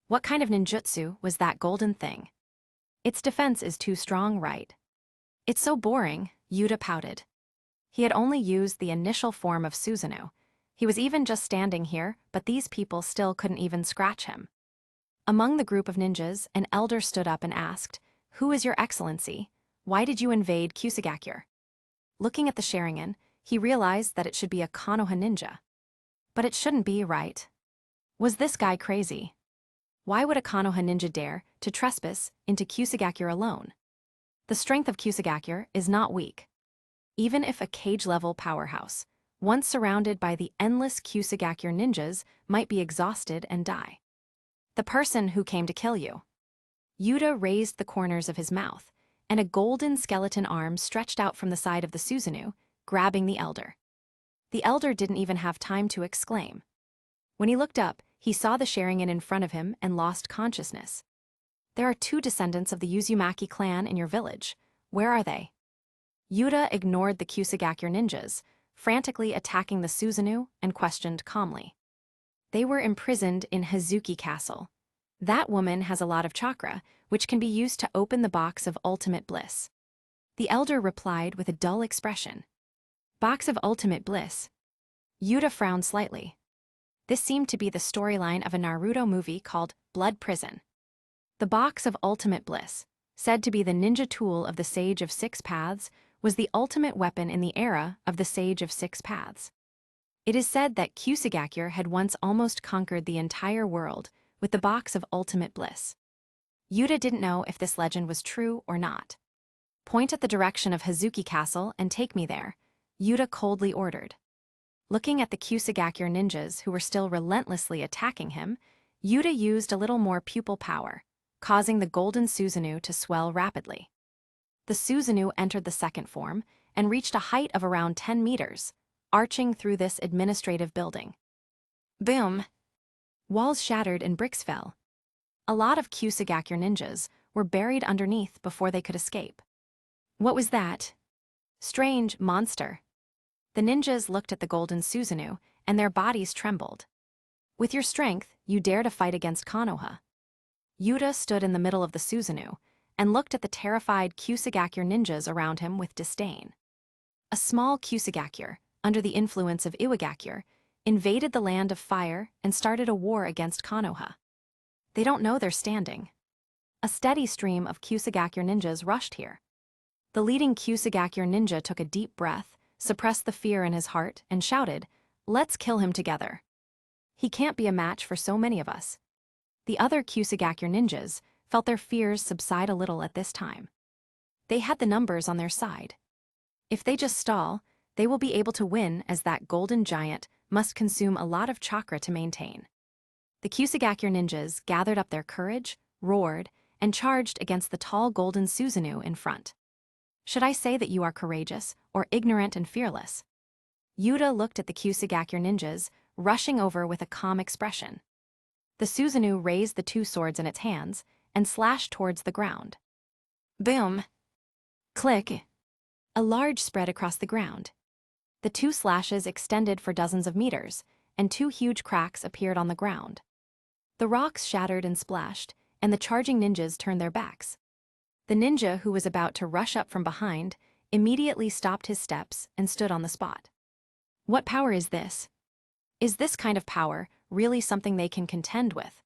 What kind of ninjutsu was that golden thing? Its defense is too strong, right? It's so boring, Yuta pouted. He had only used the initial form of Susano. He was even just standing here, but these people still couldn't even scratch him. Among the group of ninjas, an elder stood up and asked, Who is your excellency? Why did you invade Kusagakure? Looking at the Sharingan, he realized that it should be a Konoha ninja. But it shouldn't be, right? Was this guy crazy? Why would a Konoha ninja dare to trespass into Kusagakure alone? The strength of Kusagakure is not weak. Even if a cage-level powerhouse, once surrounded by the endless Kusagakure ninjas, might be exhausted and die. The person who came to kill you. Yuta raised the corners of his mouth, and a golden skeleton arm stretched out from the side of the Susanu, grabbing the elder. The elder didn't even have time to exclaim. When he looked up, he saw the Sharingan in front of him and lost consciousness. There are 2 descendants of the Uzumaki clan in your village. Where are they? Yuta ignored the Kusagakure ninjas, frantically attacking the Susanu, and questioned calmly. They were imprisoned in Hazuki Castle. That woman has a lot of chakra, which can be used to open the box of ultimate bliss. The elder replied with a dull expression. Box of ultimate bliss. Yuta frowned slightly. This seemed to be the storyline of a Naruto movie called Blood Prison. The box of ultimate bliss, said to be the ninja tool of the Sage of 6 Paths, was the ultimate weapon in the era of the Sage of 6 Paths. It is said that Kusagakure had once almost conquered the entire world with the box of ultimate bliss. Yuta didn't know if this legend was true or not. Point at the direction of Hazuki Castle and take me there, Yuta coldly ordered. Looking at the Kusagakure ninjas who were still relentlessly attacking him, Yuta used a little more pupil power, causing the golden Susanu to swell rapidly. The Susanu entered the second form and reached a height of around 10 meters, arching through this administrative building. Boom! Walls shattered and bricks fell. A lot of Kusagakure ninjas were buried underneath before they could escape. What was that? Strange monster. The ninjas looked at the golden Susanu, and their bodies trembled. With your strength, you dare to fight against Konoha. Yuta stood in the middle of the Susanu and looked at the terrified Kusagakure ninjas around him with disdain. A small Kusagakure, under the influence of Iwagakure, invaded the land of fire and started a war against Konoha. They don't know they're standing. A steady stream of Kusagakure ninjas rushed here. The leading Kusagakure ninja took a deep breath, suppressed the fear in his heart, and shouted, "Let's kill him together. He can't be a match for so many of us." The other Kusagakure ninjas felt their fears subside a little at this time. They had the numbers on their side. If they just stall, they will be able to win, as that golden giant must consume a lot of chakra to maintain. The Kusagakure ninjas gathered up their courage, roared, and charged against the tall golden Susanu in front. Should I say that you are courageous or ignorant and fearless? Yuta looked at the Kusagakure ninjas, rushing over with a calm expression. The Susanu raised the 2 swords in its hands and slashed towards the ground. Boom! Click! A large spread across the ground. The 2 slashes extended for dozens of meters, and 2 huge cracks appeared on the ground. The rocks shattered and splashed, and the charging ninjas turned their backs. The ninja, who was about to rush up from behind, immediately stopped his steps and stood on the spot. What power is this? Is this kind of power really something they can contend with?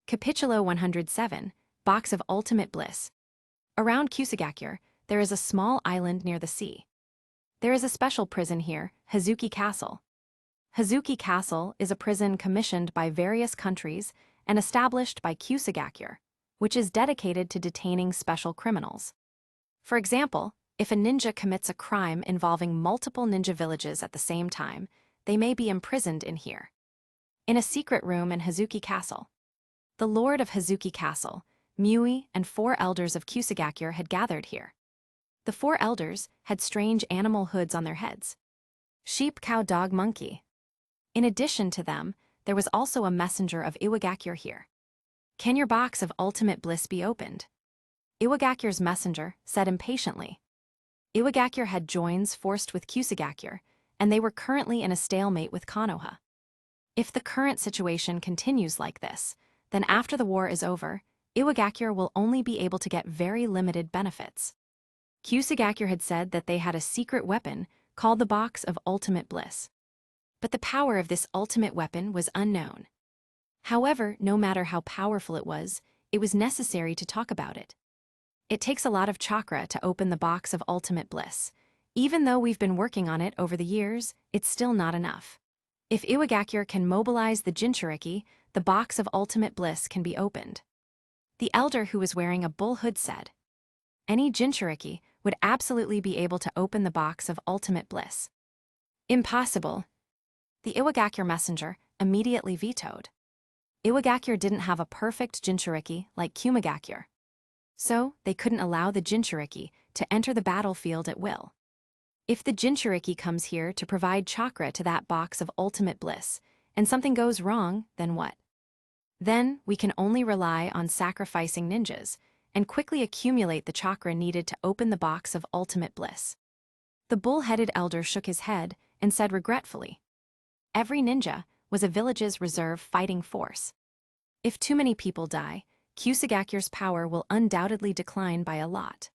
Capítulo 107, Box of Ultimate Bliss. Around Kusagakure, there is a small island near the sea. There is a special prison here, Hazuki Castle. Hazuki Castle is a prison commissioned by various countries and established by Kusagakure, which is dedicated to detaining special criminals. For example, if a ninja commits a crime involving multiple ninja villages at the same time, they may be imprisoned in here. In a secret room in Hazuki Castle, the lord of Hazuki Castle, Mui, and 4 elders of Kusagakure had gathered here. The 4 elders had strange animal hoods on their heads. Sheep, cow, dog, monkey. In addition to them, there was also a messenger of Iwagakure here. Can your box of ultimate bliss be opened? Iwagakure's messenger said impatiently. Iwagakure had joins forced with Kusagakure, and they were currently in a stalemate with Konoha. If the current situation continues like this, then after the war is over, Iwagakure will only be able to get very limited benefits. Kusagakure had said that they had a secret weapon called the Box of Ultimate Bliss. But the power of this ultimate weapon was unknown. However, no matter how powerful it was necessary to talk about it. It takes a lot of chakra to open the Box of Ultimate Bliss. Even though we've been working on it over the years, it's still not enough. If Iwagakure can mobilize the Jinchuriki, the Box of Ultimate Bliss can be opened. The elder who was wearing a bull hood said, any Jinchuriki would absolutely be able to open the Box of Ultimate Bliss. Impossible. The Iwagakure messenger immediately vetoed. Iwagakure didn't have a perfect Jinchuriki like Kumagakure. So, they couldn't allow the Jinchuriki to enter the battlefield at will. If the Jinchuriki comes here to provide chakra to that Box of Ultimate Bliss, and something goes wrong, then what? Then, we can only rely on sacrificing ninjas, and quickly accumulate the chakra needed to open the Box of Ultimate Bliss. The bull-headed elder shook his head and said regretfully, every ninja was a village's reserve fighting force. If too many people die, Kusagakure's power will undoubtedly decline by a lot.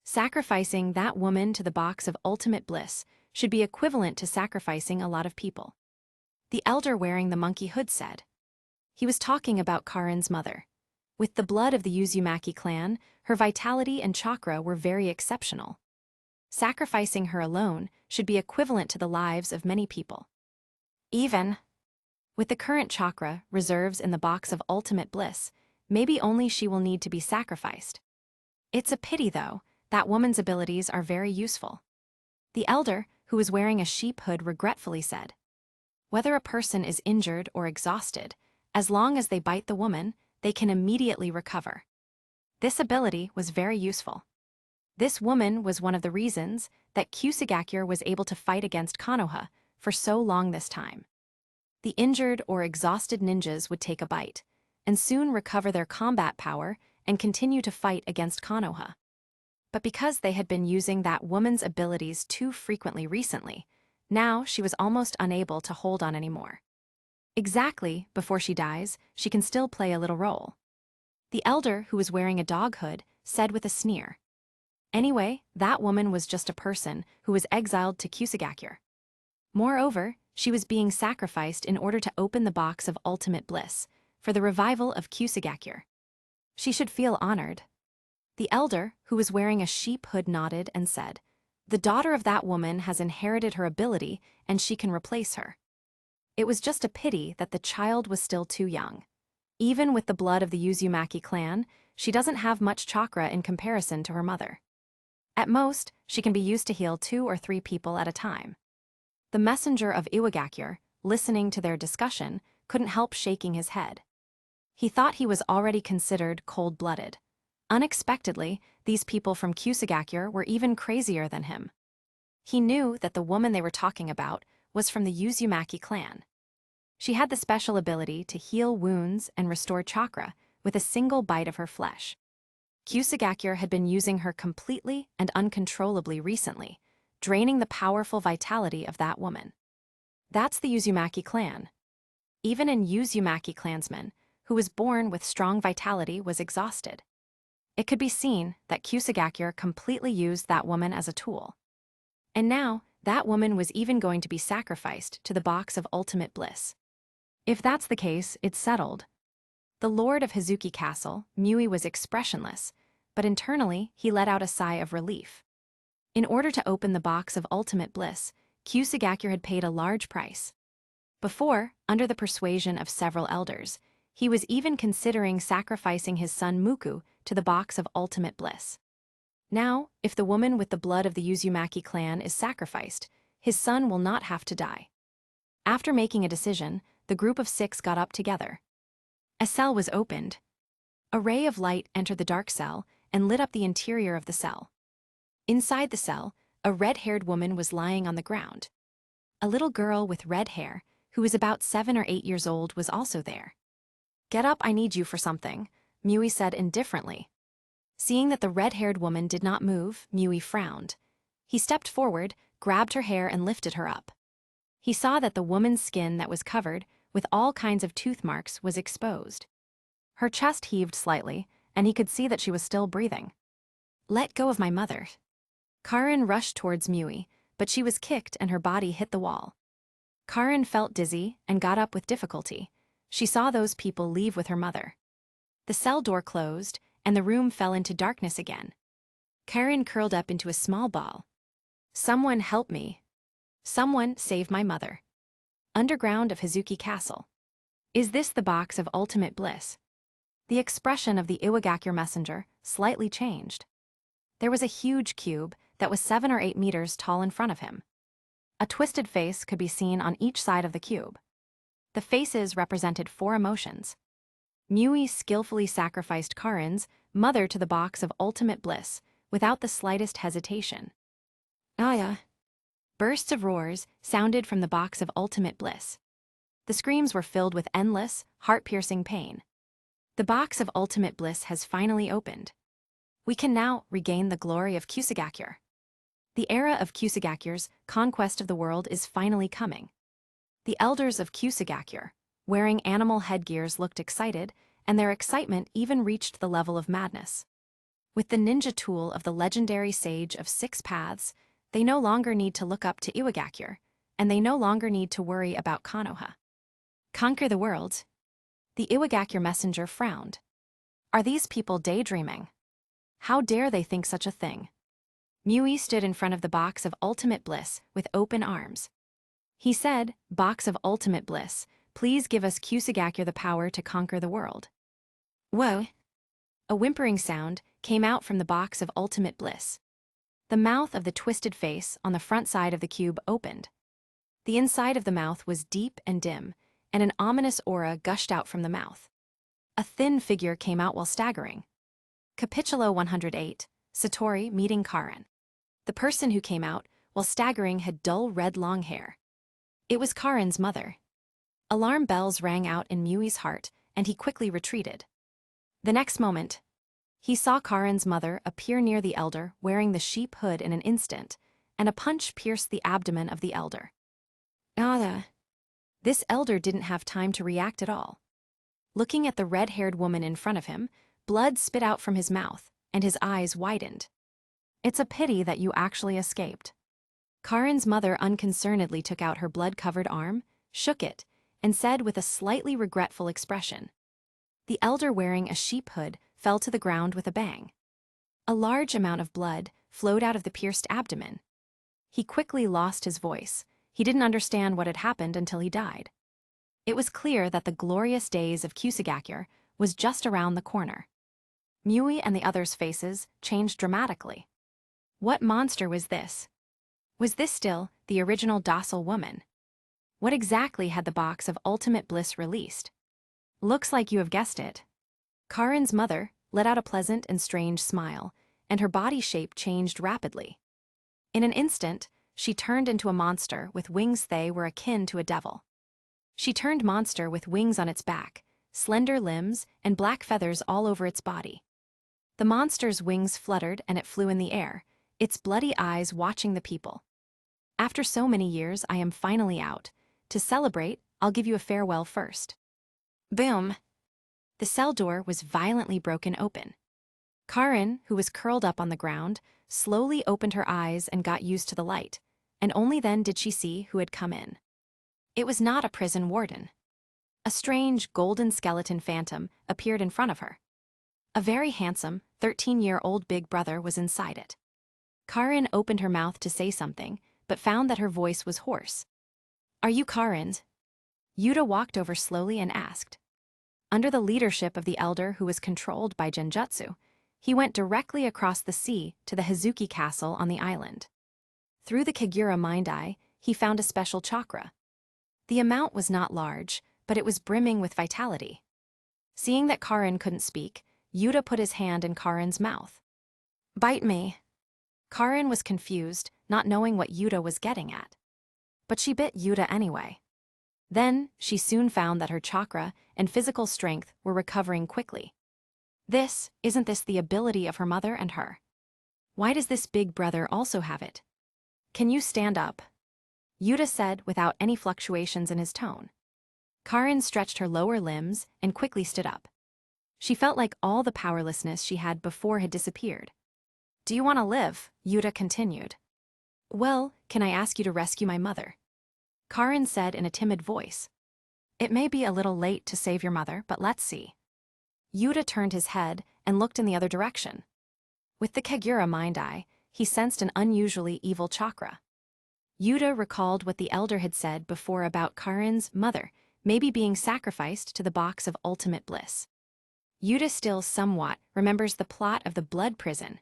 Sacrificing that woman to the Box of Ultimate Bliss should be equivalent to sacrificing a lot of people. The elder wearing the monkey hood said. He was talking about Karin's mother. With the blood of the Uzumaki clan, her vitality and chakra were very exceptional. Sacrificing her alone should be equivalent to the lives of many people. Even with the current chakra reserves in the Box of Ultimate Bliss, maybe only she will need to be sacrificed. It's a pity, though, that woman's abilities are very useful. The elder, who was wearing a sheep hood, regretfully said, whether a person is injured or exhausted, as long as they bite the woman, they can immediately recover. This ability was very useful. This woman was one of the reasons that Kusagakure was able to fight against Konoha for so long this time. The injured or exhausted ninjas would take a bite, and soon recover their combat power and continue to fight against Konoha. But because they had been using that woman's abilities too frequently recently, now she was almost unable to hold on anymore. Exactly before she dies, she can still play a little role. The elder, who was wearing a dog hood, said with a sneer. Anyway, that woman was just a person who was exiled to Kusagakure. Moreover, she was being sacrificed in order to open the Box of Ultimate Bliss for the revival of Kusagakure. She should feel honored. The elder, who was wearing a sheep hood, nodded and said, the daughter of that woman has inherited her ability and she can replace her. It was just a pity that the child was still too young. Even with the blood of the Uzumaki clan, she doesn't have much chakra in comparison to her mother. At most, she can be used to heal 2 or 3 people at a time. The messenger of Iwagakure, listening to their discussion, couldn't help shaking his head. He thought he was already considered cold-blooded. Unexpectedly, these people from Kusagakure were even crazier than him. He knew that the woman they were talking about was from the Uzumaki clan. She had the special ability to heal wounds and restore chakra with a single bite of her flesh. Kusagakure had been using her completely and uncontrollably recently, draining the powerful vitality of that woman. That's the Uzumaki clan. Even an Uzumaki clansman, who was born with strong vitality, was exhausted. It could be seen that Kusagakure completely used that woman as a tool. And now, that woman was even going to be sacrificed to the box of ultimate bliss. If that's the case, it's settled. The lord of Hazuki Castle, Mui, was expressionless, but internally he let out a sigh of relief. In order to open the box of ultimate bliss, Kusagakure had paid a large price. Before, under the persuasion of several elders, he was even considering sacrificing his son Muku to the box of ultimate bliss. Now, if the woman with the blood of the Uzumaki clan is sacrificed, his son will not have to die. After making a decision, the group of 6 got up together. A cell was opened. A ray of light entered the dark cell and lit up the interior of the cell. Inside the cell, a red-haired woman was lying on the ground. A little girl with red hair, who was about 7 or 8 years old, was also there. "Get up, I need you for something," Mui said indifferently. Seeing that the red-haired woman did not move, Mui frowned. He stepped forward, grabbed her hair and lifted her up. He saw that the woman's skin that was covered with all kinds of tooth marks was exposed. Her chest heaved slightly, and he could see that she was still breathing. "Let go of my mother." Karin rushed towards Mui, but she was kicked and her body hit the wall. Karin felt dizzy and got up with difficulty. She saw those people leave with her mother. The cell door closed, and the room fell into darkness again. Karin curled up into a small ball. "Someone help me. Someone save my mother." Underground of Hazuki Castle. Is this the box of ultimate bliss? The expression of the Iwagakure messenger slightly changed. There was a huge cube that was 7 or 8 meters tall in front of him. A twisted face could be seen on each side of the cube. The faces represented 4 emotions. Mui skillfully sacrificed Karin's mother to the box of ultimate bliss without the slightest hesitation. "Aya!" Bursts of roars sounded from the box of ultimate bliss. The screams were filled with endless, heart-piercing pain. The box of ultimate bliss has finally opened. We can now regain the glory of Kusagakure. The era of Kusagakure's conquest of the world is finally coming. The elders of Kusagakure, wearing animal headgears, looked excited, and their excitement even reached the level of madness. With the ninja tool of the legendary sage of 6 paths, they no longer need to look up to Iwagakure, and they no longer need to worry about Konoha. Conquer the world? The Iwagakure messenger frowned. Are these people daydreaming? How dare they think such a thing? Mui stood in front of the box of ultimate bliss with open arms. He said, "Box of ultimate bliss, please give us Kusagakure the power to conquer the world." Whoa! A whimpering sound came out from the box of ultimate bliss. The mouth of the twisted face on the front side of the cube opened. The inside of the mouth was deep and dim, and an ominous aura gushed out from the mouth. A thin figure came out while staggering. Capitulo 108, Satori meeting Karin. The person who came out while staggering had dull red long hair. It was Karin's mother. Alarm bells rang out in Mui's heart, and he quickly retreated. The next moment, he saw Karin's mother appear near the elder wearing the sheep hood in an instant, and a punch pierced the abdomen of the elder. This elder didn't have time to react at all. Looking at the red-haired woman in front of him, blood spit out from his mouth, and his eyes widened. "It's a pity that you actually escaped." Karin's mother unconcernedly took out her blood-covered arm, shook it, and said with a slightly regretful expression. The elder wearing a sheep hood fell to the ground with a bang. A large amount of blood flowed out of the pierced abdomen. He quickly lost his voice. He didn't understand what had happened until he died. It was clear that the glorious days of Kusagakure was just around the corner. Mui and the others' faces changed dramatically. What monster was this? Was this still the original docile woman? What exactly had the box of ultimate bliss released? Looks like you have guessed it. Karin's mother let out a pleasant and strange smile, and her body shape changed rapidly. In an instant, she turned into a monster with wings they were akin to a devil. She turned monster with wings on its back, slender limbs, and black feathers all over its body. The monster's wings fluttered and it flew in the air, its bloody eyes watching the people. "After so many years, I am finally out. To celebrate, I'll give you a farewell first. Boom! The cell door was violently broken open. Karin, who was curled up on the ground, slowly opened her eyes and got used to the light, and only then did she see who had come in. It was not a prison warden. A strange, golden skeleton phantom appeared in front of her. A very handsome, 13-year-old big brother was inside it. Karin opened her mouth to say something, but found that her voice was hoarse. "Are you Karin?" Yuta walked over slowly and asked. Under the leadership of the elder who was controlled by genjutsu, he went directly across the sea to the Hazuki castle on the island. Through the Kagura mind eye, he found a special chakra. The amount was not large, but it was brimming with vitality. Seeing that Karin couldn't speak, Yuta put his hand in Karin's mouth. "Bite me." Karin was confused, not knowing what Yuta was getting at. But she bit Yuta anyway. Then, she soon found that her chakra and physical strength were recovering quickly. Isn't this the ability of her mother and her? Why does this big brother also have it? "Can you stand up?" Yuta said without any fluctuations in his tone. Karin stretched her lower limbs and quickly stood up. She felt like all the powerlessness she had before had disappeared. "Do you want to live?" Yuta continued. "Well, can I ask you to rescue my mother?" Karin said in a timid voice. "It may be a little late to save your mother, but let's see." Yuta turned his head and looked in the other direction. With the Kagura mind eye, he sensed an unusually evil chakra. Yuta recalled what the elder had said before about Karin's mother maybe being sacrificed to the box of ultimate bliss. Yuta still somewhat remembers the plot of the blood prison.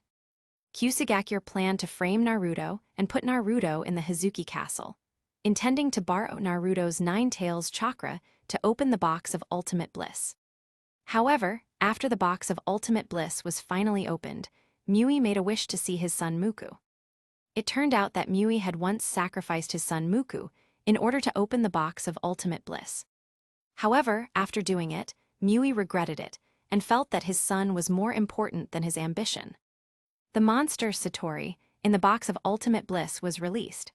Kusagakure planned to frame Naruto and put Naruto in the Hazuki castle, intending to borrow Naruto's Nine Tails chakra to open the box of ultimate bliss. However, after the box of ultimate bliss was finally opened, Mui made a wish to see his son Muku. It turned out that Mui had once sacrificed his son Muku in order to open the box of ultimate bliss. However, after doing it, Mui regretted it and felt that his son was more important than his ambition. The monster Satori in the box of ultimate bliss was released.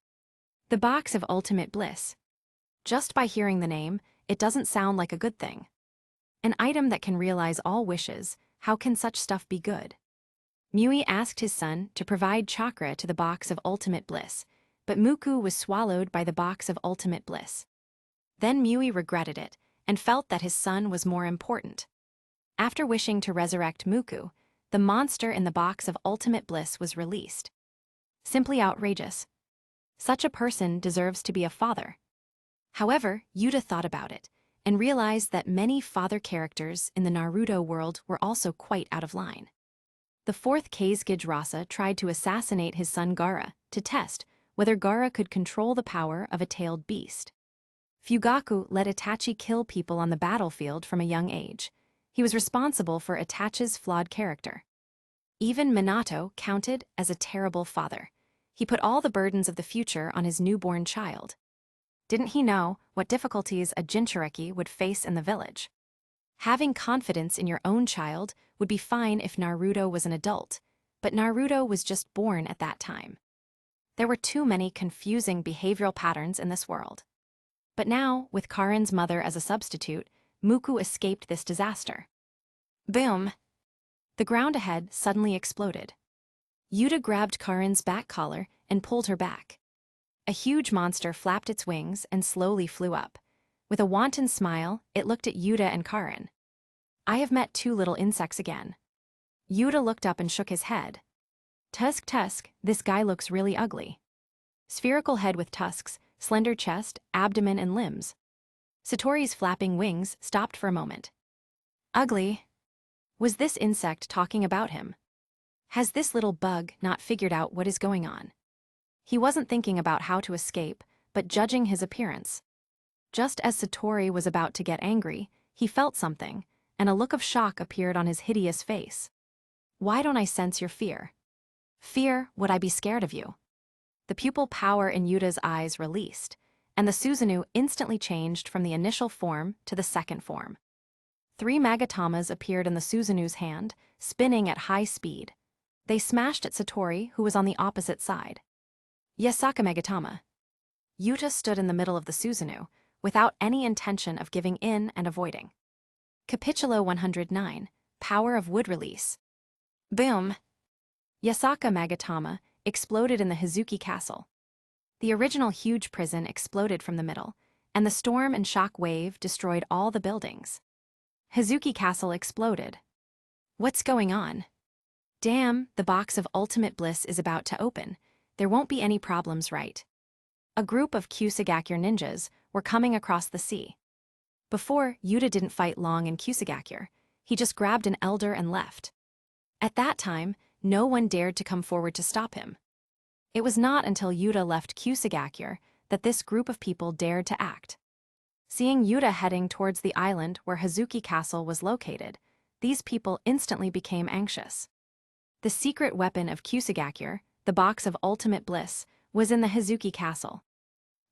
The box of ultimate bliss. Just by hearing the name, it doesn't sound like a good thing. An item that can realize all wishes, how can such stuff be good? Mui asked his son to provide chakra to the box of ultimate bliss, but Muku was swallowed by the box of ultimate bliss. Then Mui regretted it and felt that his son was more important. After wishing to resurrect Muku, the monster in the box of ultimate bliss was released. Simply outrageous. Such a person deserves to be a father. However, Yuta thought about it and realized that many father characters in the Naruto world were also quite out of line. The Fourth Raikage Rasa tried to assassinate his son Gaara to test whether Gaara could control the power of a tailed beast. Fugaku let Itachi kill people on the battlefield from a young age. He was responsible for Itachi's flawed character. Even Minato counted as a terrible father. He put all the burdens of the future on his newborn child. Didn't he know what difficulties a Jinchuriki would face in the village? Having confidence in your own child would be fine if Naruto was an adult, but Naruto was just born at that time. There were too many confusing behavioral patterns in this world. But now, with Karin's mother as a substitute, Muku escaped this disaster. Boom! The ground ahead suddenly exploded. Yuta grabbed Karin's back collar and pulled her back. A huge monster flapped its wings and slowly flew up. With a wanton smile, it looked at Yuta and Karin. "I have met two little insects again." Yuta looked up and shook his head. Tusk, this guy looks really ugly. Spherical head with tusks, slender chest, abdomen and limbs. Satori's flapping wings stopped for a moment. Ugly? Was this insect talking about him? Has this little bug not figured out what is going on? He wasn't thinking about how to escape, but judging his appearance. Just as Satori was about to get angry, he felt something, and a look of shock appeared on his hideous face. "Why don't I sense your fear?" "Fear? Would I be scared of you?" The pupil power in Yuta's eyes released, and the Susanu instantly changed from the initial form to the second form. 3 Magatamas appeared in the Susanu's hand, spinning at high speed. They smashed at Satori, who was on the opposite side. "Yasaka Magatama." Yuta stood in the middle of the Susanu, without any intention of giving in and avoiding. Capitulo 109, Power of Wood Release. Boom! Yasaka Magatama exploded in the Hazuki Castle. The original huge prison exploded from the middle, and the storm and shock wave destroyed all the buildings. Hazuki Castle exploded. What's going on? Damn, the box of ultimate bliss is about to open. There won't be any problems, right? A group of Kusagakyur ninjas were coming across the sea. Before, Yuta didn't fight long in Kusagakyur. He just grabbed an elder and left. At that time, no one dared to come forward to stop him. It was not until Yuta left Kusagakyur that this group of people dared to act. Seeing Yuta heading towards the island where Hazuki Castle was located, these people instantly became anxious. The secret weapon of Kusagakyur, the box of ultimate bliss, was in the Hazuki Castle.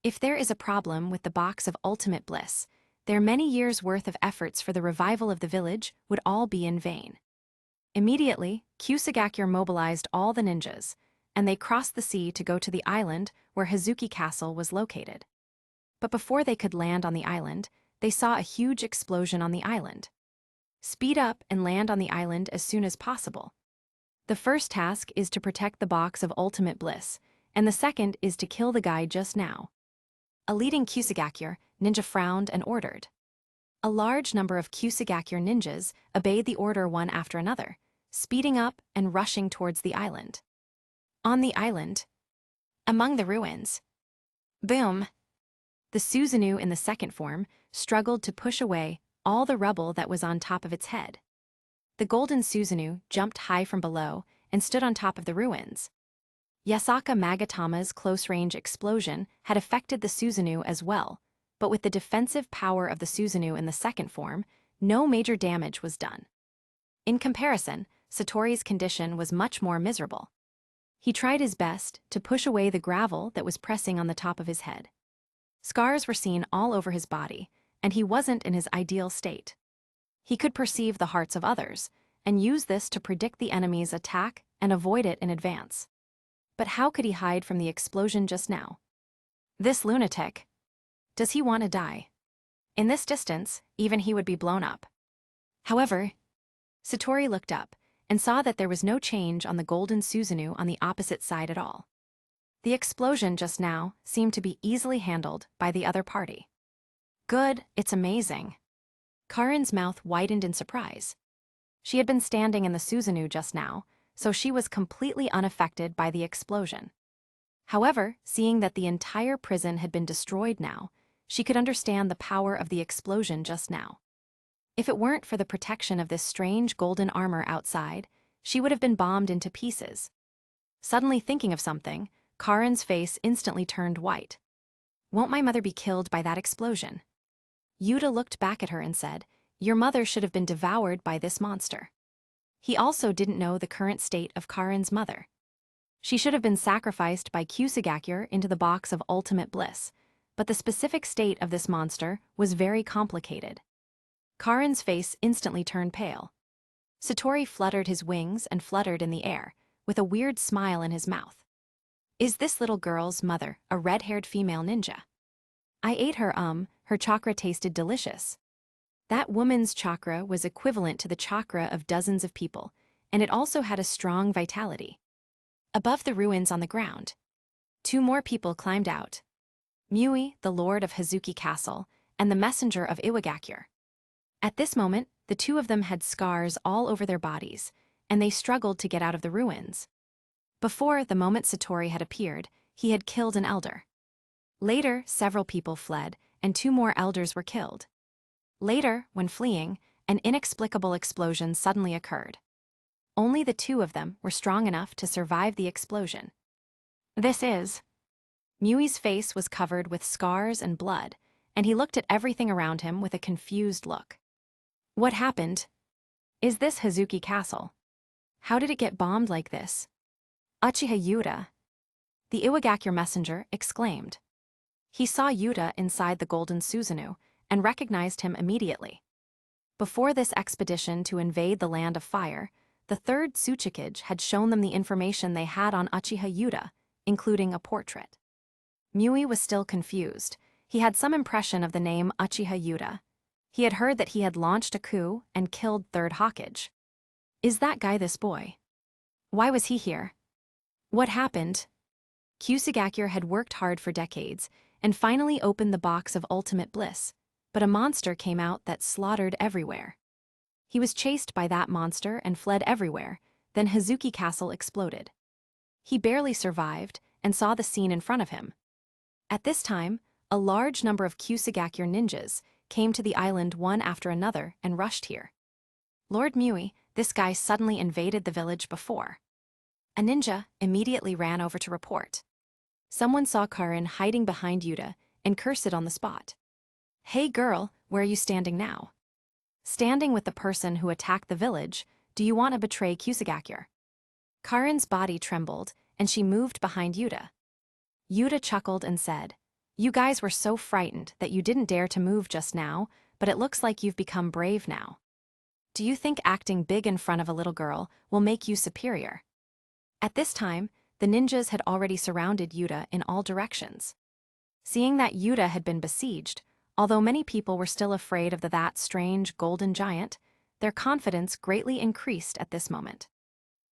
If there is a problem with the box of ultimate bliss, their many years' worth of efforts for the revival of the village would all be in vain. Immediately, Kusagakyur mobilized all the ninjas, and they crossed the sea to go to the island where Hazuki Castle was located. But before they could land on the island, they saw a huge explosion on the island. Speed up and land on the island as soon as possible. The first task is to protect the box of ultimate bliss, and the second is to kill the guy just now. A leading Kusagakyur ninja frowned and ordered. A large number of Kusagakyur ninjas obeyed the order one after another, speeding up and rushing towards the island. On the island, among the ruins. Boom! The Susanu in the second form struggled to push away all the rubble that was on top of its head. The golden Susanu jumped high from below and stood on top of the ruins. Yasaka Magatama's close-range explosion had affected the Susanu as well, but with the defensive power of the Susanu in the second form, no major damage was done. In comparison, Satori's condition was much more miserable. He tried his best to push away the gravel that was pressing on the top of his head. Scars were seen all over his body, and he wasn't in his ideal state. He could perceive the hearts of others, and use this to predict the enemy's attack and avoid it in advance. But how could he hide from the explosion just now? This lunatic. Does he want to die? In this distance, even he would be blown up. However, Satori looked up and saw that there was no change on the golden Susanu on the opposite side at all. The explosion just now seemed to be easily handled by the other party. Good, it's amazing. Karin's mouth widened in surprise. She had been standing in the Susanu just now, so she was completely unaffected by the explosion. However, seeing that the entire prison had been destroyed now, she could understand the power of the explosion just now. If it weren't for the protection of this strange golden armor outside, she would have been bombed into pieces. Suddenly thinking of something, Karin's face instantly turned white. Won't my mother be killed by that explosion? Yuta looked back at her and said, "Your mother should have been devoured by this monster." He also didn't know the current state of Karin's mother. She should have been sacrificed by Kusagakyur into the box of ultimate bliss, but the specific state of this monster was very complicated. Karin's face instantly turned pale. Satori fluttered his wings and fluttered in the air, with a weird smile in his mouth. Is this little girl's mother a red-haired female ninja? I ate her chakra tasted delicious. That woman's chakra was equivalent to the chakra of dozens of people, and it also had a strong vitality. Above the ruins on the ground, 2 more people climbed out. Mui, the lord of Hazuki Castle, and the messenger of Iwagakyur. At this moment, the 2 of them had scars all over their bodies, and they struggled to get out of the ruins. Before, the moment Satori had appeared, he had killed an elder. Later, several people fled, and 2 more elders were killed. Later, when fleeing, an inexplicable explosion suddenly occurred. Only the 2 of them were strong enough to survive the explosion. This is... Mui's face was covered with scars and blood, and he looked at everything around him with a confused look. What happened? Is this Hazuki Castle? How did it get bombed like this? Uchiha Yuta, the Iwagakyur messenger, exclaimed. He saw Yuta inside the golden Susanu and recognized him immediately. Before this expedition to invade the land of fire, the 3rd Tsuchikage had shown them the information they had on Uchiha Yuta, including a portrait. Mui was still confused. He had some impression of the name Uchiha Yuta. He had heard that he had launched a coup and killed Third Hokage. Is that guy this boy? Why was he here? What happened? Kusagakure had worked hard for decades and finally opened the box of ultimate bliss, but a monster came out that slaughtered everywhere. He was chased by that monster and fled everywhere, then Hazuki Castle exploded. He barely survived and saw the scene in front of him. At this time, a large number of Kusagakure ninjas came to the island one after another and rushed here. Lord Mui, this guy suddenly invaded the village before. A ninja immediately ran over to report. Someone saw Karin hiding behind Yuta and cursed it on the spot. Hey girl, where are you standing now? Standing with the person who attacked the village, do you want to betray Kusagakure? Karin's body trembled and she moved behind Yuta. Yuta chuckled and said, you guys were so frightened that you didn't dare to move just now, but it looks like you've become brave now. Do you think acting big in front of a little girl will make you superior? At this time, the ninjas had already surrounded Yuta in all directions. Seeing that Yuta had been besieged, although many people were still afraid of that strange golden giant, their confidence greatly increased at this moment.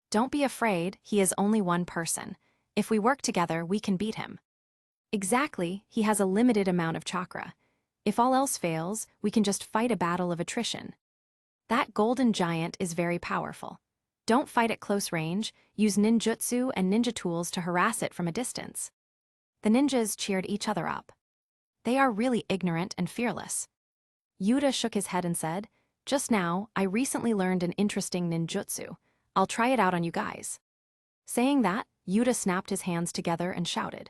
Don't be afraid, he is only one person. If we work together, we can beat him. Exactly, he has a limited amount of chakra. If all else fails, we can just fight a battle of attrition. That golden giant is very powerful. Don't fight at close range, use ninjutsu and ninja tools to harass it from a distance. The ninjas cheered each other up. They are really ignorant and fearless. Yuta shook his head and said, just now, I recently learned an interesting ninjutsu. I'll try it out on you guys. Saying that, Yuta snapped his hands together and shouted.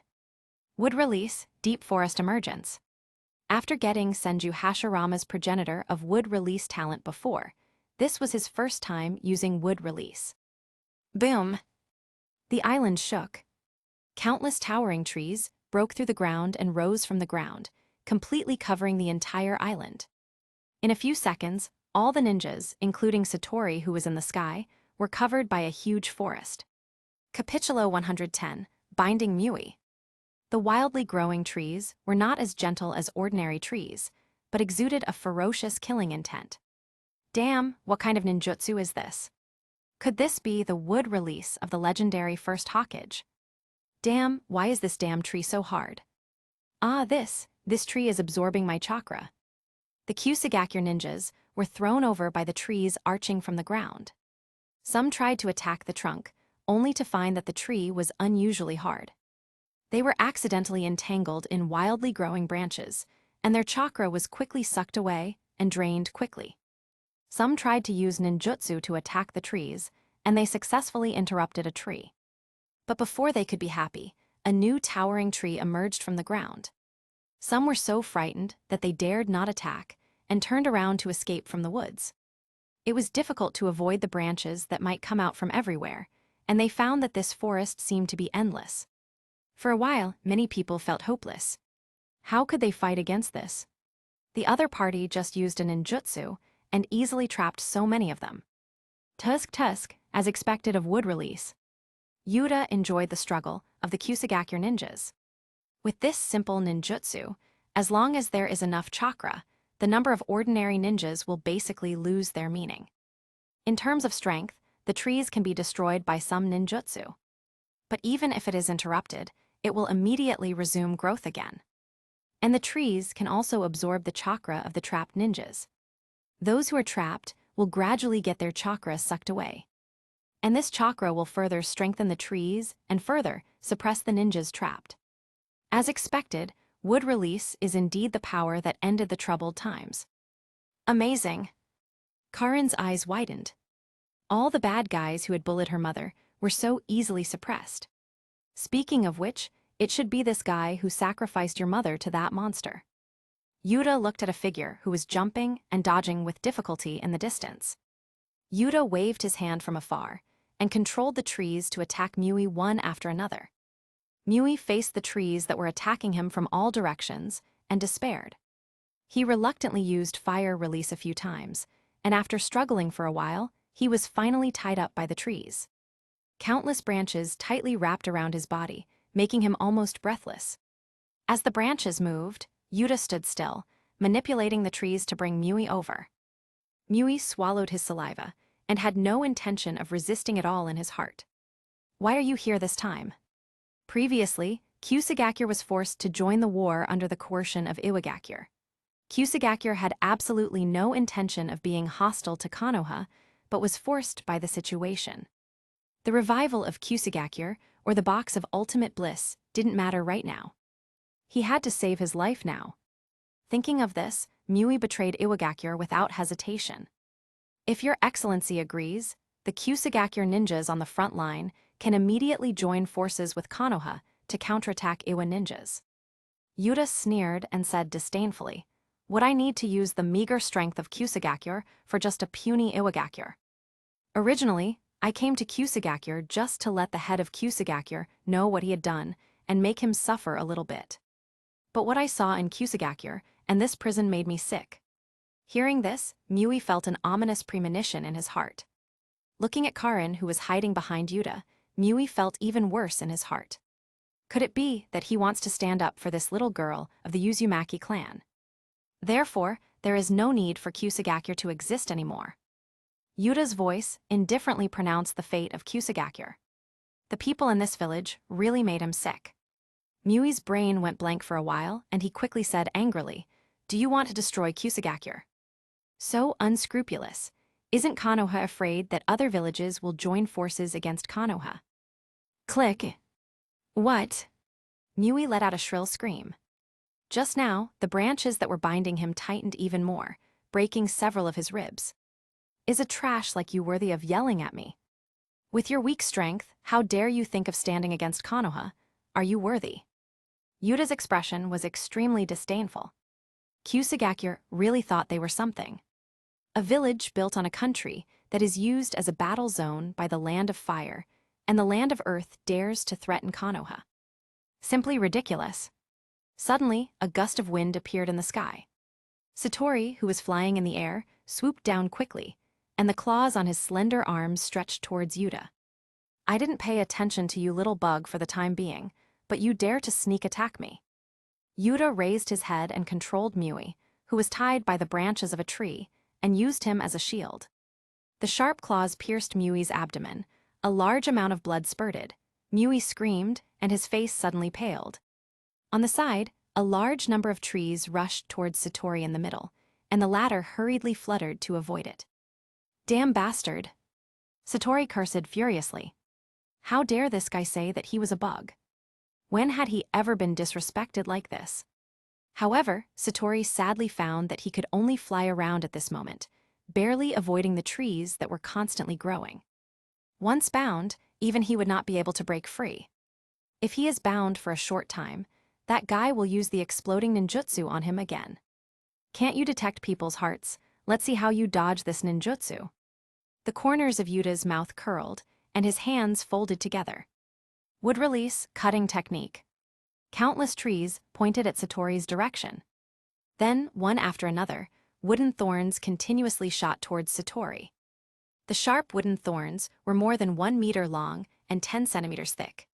Wood release, deep forest emergence. After getting Senju Hashirama's progenitor of wood release talent before, this was his first time using wood release. Boom! The island shook. Countless towering trees broke through the ground and rose from the ground, completely covering the entire island. In a few seconds, all the ninjas, including Satori who was in the sky, were covered by a huge forest. Capitulo 110, Binding Mui. The wildly growing trees were not as gentle as ordinary trees, but exuded a ferocious killing intent. Damn, what kind of ninjutsu is this? Could this be the wood release of the legendary First Hokage? Damn, why is this damn tree so hard? Ah, this tree is absorbing my chakra. The Kusagakure ninjas were thrown over by the trees arching from the ground. Some tried to attack the trunk, only to find that the tree was unusually hard. They were accidentally entangled in wildly growing branches, and their chakra was quickly sucked away and drained quickly. Some tried to use ninjutsu to attack the trees, and they successfully interrupted a tree. But before they could be happy, a new towering tree emerged from the ground. Some were so frightened that they dared not attack and turned around to escape from the woods. It was difficult to avoid the branches that might come out from everywhere, and they found that this forest seemed to be endless. For a while, many people felt hopeless. How could they fight against this? The other party just used a ninjutsu and easily trapped so many of them. Tusk, as expected of wood release. Yuta enjoyed the struggle of the Kusagakure ninjas. With this simple ninjutsu, as long as there is enough chakra, the number of ordinary ninjas will basically lose their meaning. In terms of strength, the trees can be destroyed by some ninjutsu. But even if it is interrupted, it will immediately resume growth again. And the trees can also absorb the chakra of the trapped ninjas. Those who are trapped will gradually get their chakra sucked away. And this chakra will further strengthen the trees and further suppress the ninjas trapped. As expected, wood release is indeed the power that ended the troubled times. Amazing! Karin's eyes widened. All the bad guys who had bullied her mother were so easily suppressed. Speaking of which, it should be this guy who sacrificed your mother to that monster. Yuta looked at a figure who was jumping and dodging with difficulty in the distance. Yuta waved his hand from afar and controlled the trees to attack Mui one after another. Mui faced the trees that were attacking him from all directions and despaired. He reluctantly used fire release a few times, and after struggling for a while, he was finally tied up by the trees. Countless branches tightly wrapped around his body, making him almost breathless. As the branches moved, Yuta stood still, manipulating the trees to bring Mui over. Mui swallowed his saliva and had no intention of resisting at all in his heart. Why are you here this time? Previously, Kusagakure was forced to join the war under the coercion of Iwagakure. Kusagakure had absolutely no intention of being hostile to Konoha, but was forced by the situation. The revival of Kusagakure, or the box of ultimate bliss, didn't matter right now. He had to save his life now. Thinking of this, Mui betrayed Iwagakure without hesitation. If your excellency agrees, the Kusagakure ninjas on the front line can immediately join forces with Konoha to counterattack Iwa ninjas. Yuta sneered and said disdainfully, "Would I need to use the meager strength of Kusagakure for just a puny Iwagakure? Originally, I came to Kusagakure just to let the head of Kusagakure know what he had done and make him suffer a little bit. But what I saw in Kusagakure and this prison made me sick." Hearing this, Mui felt an ominous premonition in his heart. Looking at Karin, who was hiding behind Yuta, Mui felt even worse in his heart. Could it be that he wants to stand up for this little girl of the Uzumaki clan? Therefore, there is no need for Kusagakure to exist anymore. Yuta's voice indifferently pronounced the fate of Kusagakure. The people in this village really made him sick. Mui's brain went blank for a while, and he quickly said angrily, "Do you want to destroy Kusagakure? So unscrupulous. Isn't Konoha afraid that other villages will join forces against Konoha?" Click. What? Mui let out a shrill scream. Just now, the branches that were binding him tightened even more, breaking several of his ribs. "Is a trash like you worthy of yelling at me? With your weak strength, how dare you think of standing against Konoha? Are you worthy?" Yuta's expression was extremely disdainful. Kusagakure really thought they were something. A village built on a country that is used as a battle zone by the land of fire, and the land of earth dares to threaten Konoha. Simply ridiculous. Suddenly, a gust of wind appeared in the sky. Satori, who was flying in the air, swooped down quickly, and the claws on his slender arms stretched towards Yuta. "I didn't pay attention to you, little bug, for the time being, but you dare to sneak attack me." Yuta raised his head and controlled Mui, who was tied by the branches of a tree, and used him as a shield. The sharp claws pierced Mui's abdomen. A large amount of blood spurted. Mui screamed, and his face suddenly paled. On the side, a large number of trees rushed towards Satori in the middle, and the latter hurriedly fluttered to avoid it. "Damn bastard!" Satori cursed furiously. How dare this guy say that he was a bug? When had he ever been disrespected like this? However, Satori sadly found that he could only fly around at this moment, barely avoiding the trees that were constantly growing. Once bound, even he would not be able to break free. If he is bound for a short time, that guy will use the exploding ninjutsu on him again. Can't you detect people's hearts? Let's see how you dodge this ninjutsu. The corners of Yuta's mouth curled, and his hands folded together. Wood release, cutting technique. Countless trees pointed at Satori's direction. Then, one after another, wooden thorns continuously shot towards Satori. The sharp wooden thorns were more than 1 meter long and 10 centimeters thick.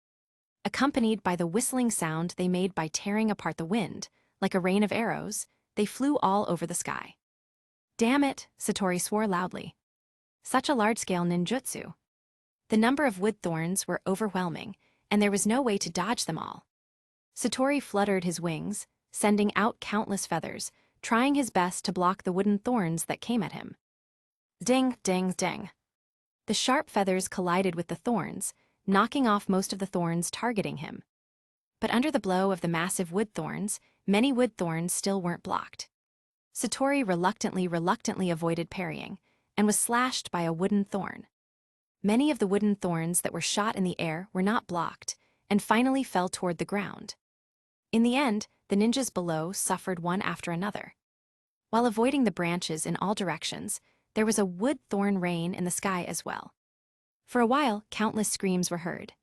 Accompanied by the whistling sound they made by tearing apart the wind, like a rain of arrows, they flew all over the sky. "Damn it," Satori swore loudly. Such a large-scale ninjutsu. The number of wood thorns were overwhelming, and there was no way to dodge them all. Satori fluttered his wings, sending out countless feathers, trying his best to block the wooden thorns that came at him. Ding, ding, ding. The sharp feathers collided with the thorns, knocking off most of the thorns targeting him. But under the blow of the massive wood thorns, many wood thorns still weren't blocked. Satori reluctantly avoided parrying, and was slashed by a wooden thorn. Many of the wooden thorns that were shot in the air were not blocked, and finally fell toward the ground. In the end, the ninjas below suffered one after another. While avoiding the branches in all directions, there was a wood thorn rain in the sky as well. For a while, countless screams were heard.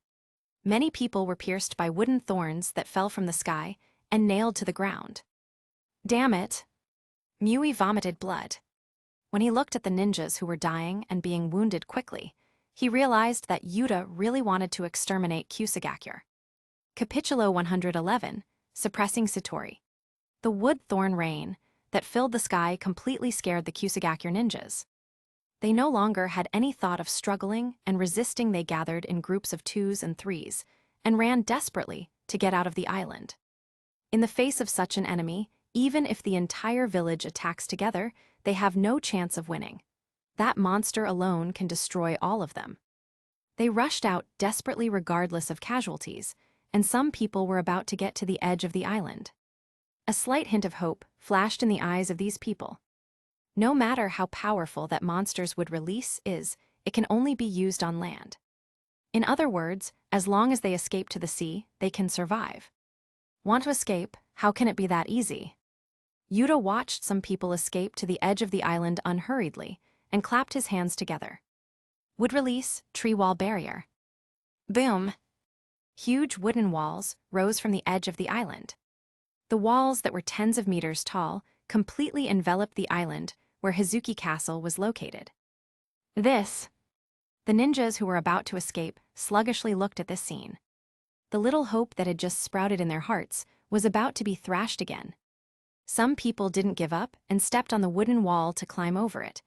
Many people were pierced by wooden thorns that fell from the sky and nailed to the ground. Damn it! Mui vomited blood. When he looked at the ninjas who were dying and being wounded quickly, he realized that Yuta really wanted to exterminate Kusagakure. Capitulo 111, Suppressing Satori. The wood-thorn rain that filled the sky completely scared the Kusagakure ninjas. They no longer had any thought of struggling and resisting. They gathered in groups of 2s and 3s and ran desperately to get out of the island. In the face of such an enemy, even if the entire village attacks together, they have no chance of winning. That monster alone can destroy all of them. They rushed out desperately regardless of casualties, and some people were about to get to the edge of the island. A slight hint of hope flashed in the eyes of these people. No matter how powerful that monsters would release is, it can only be used on land. In other words, as long as they escape to the sea, they can survive. Want to escape? How can it be that easy? Yuta watched some people escape to the edge of the island unhurriedly and clapped his hands together. Wood release, tree wall barrier. Boom! Huge wooden walls rose from the edge of the island. The walls that were tens of meters tall completely enveloped the island where Hazuki Castle was located. The ninjas who were about to escape sluggishly looked at this scene. The little hope that had just sprouted in their hearts was about to be thrashed again. Some people didn't give up and stepped on the wooden wall to climb over it,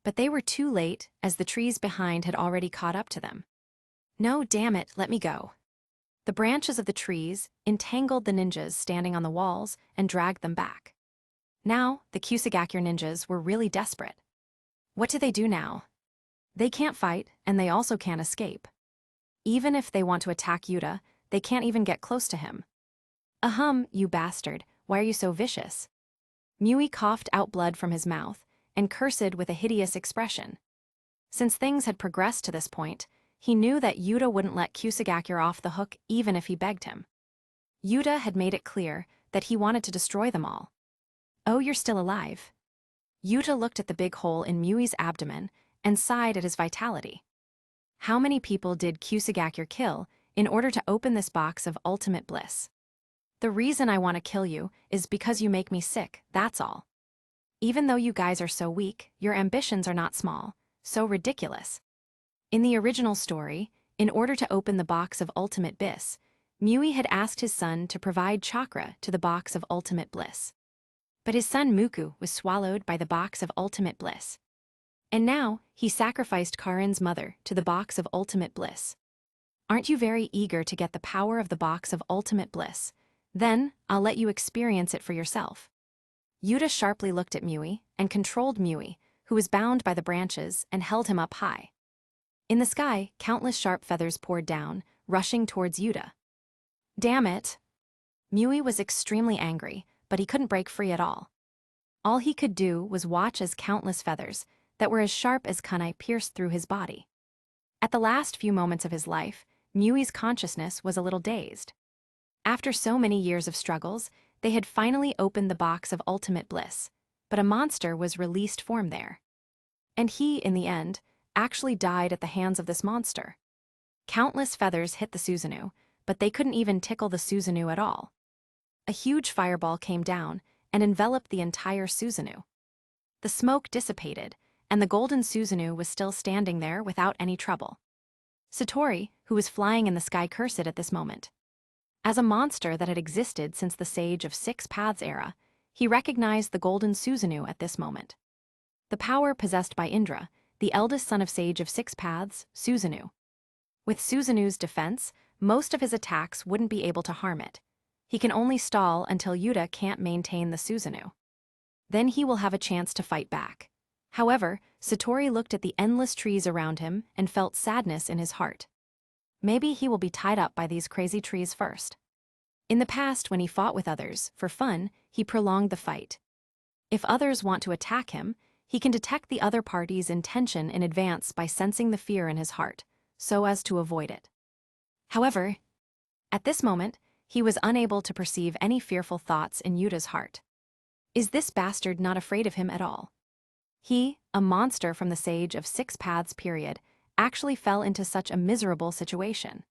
but they were too late as the trees behind had already caught up to them. No, damn it, let me go. The branches of the trees entangled the ninjas standing on the walls and dragged them back. Now, the Kusagakure ninjas were really desperate. What do they do now? They can't fight, and they also can't escape. Even if they want to attack Yuta, they can't even get close to him. You bastard, why are you so vicious? Mui coughed out blood from his mouth and cursed with a hideous expression. Since things had progressed to this point, he knew that Yuta wouldn't let Kusagakure off the hook even if he begged him. Yuta had made it clear that he wanted to destroy them all. Oh, you're still alive. Yuta looked at the big hole in Mui's abdomen and sighed at his vitality. How many people did Kusagakure kill in order to open this box of ultimate bliss? The reason I want to kill you is because you make me sick, that's all. Even though you guys are so weak, your ambitions are not small, so ridiculous. In the original story, in order to open the box of ultimate bliss, Mui had asked his son to provide chakra to the box of ultimate bliss. But his son Muku was swallowed by the box of ultimate bliss. And now, he sacrificed Karin's mother to the box of ultimate bliss. Aren't you very eager to get the power of the box of ultimate bliss? Then, I'll let you experience it for yourself. Yuta sharply looked at Mui and controlled Mui, who was bound by the branches, and held him up high. In the sky, countless sharp feathers poured down, rushing towards Yuta. Damn it! Mui was extremely angry, but he couldn't break free at all. All he could do was watch as countless feathers that were as sharp as kunai pierced through his body. At the last few moments of his life, Mui's consciousness was a little dazed. After so many years of struggles, they had finally opened the box of ultimate bliss, but a monster was released from there. And he, in the end, actually died at the hands of this monster. Countless feathers hit the Susanu, but they couldn't even tickle the Susanu at all. A huge fireball came down and enveloped the entire Susanu. The smoke dissipated, and the golden Susanu was still standing there without any trouble. Satori, who was flying in the sky, cursed at this moment. As a monster that had existed since the Sage of Six Paths era, he recognized the golden Susanu at this moment. The power possessed by Indra, the eldest son of Sage of Six Paths, Susanu. With Susanu's defense, most of his attacks wouldn't be able to harm it. He can only stall until Yuta can't maintain the Susanu. Then he will have a chance to fight back. However, Satori looked at the endless trees around him and felt sadness in his heart. Maybe he will be tied up by these crazy trees first. In the past, when he fought with others, for fun, he prolonged the fight. If others want to attack him, he can detect the other party's intention in advance by sensing the fear in his heart, so as to avoid it. However, at this moment, he was unable to perceive any fearful thoughts in Yuta's heart. Is this bastard not afraid of him at all? He, a monster from the Sage of Six Paths period, actually fell into such a miserable situation.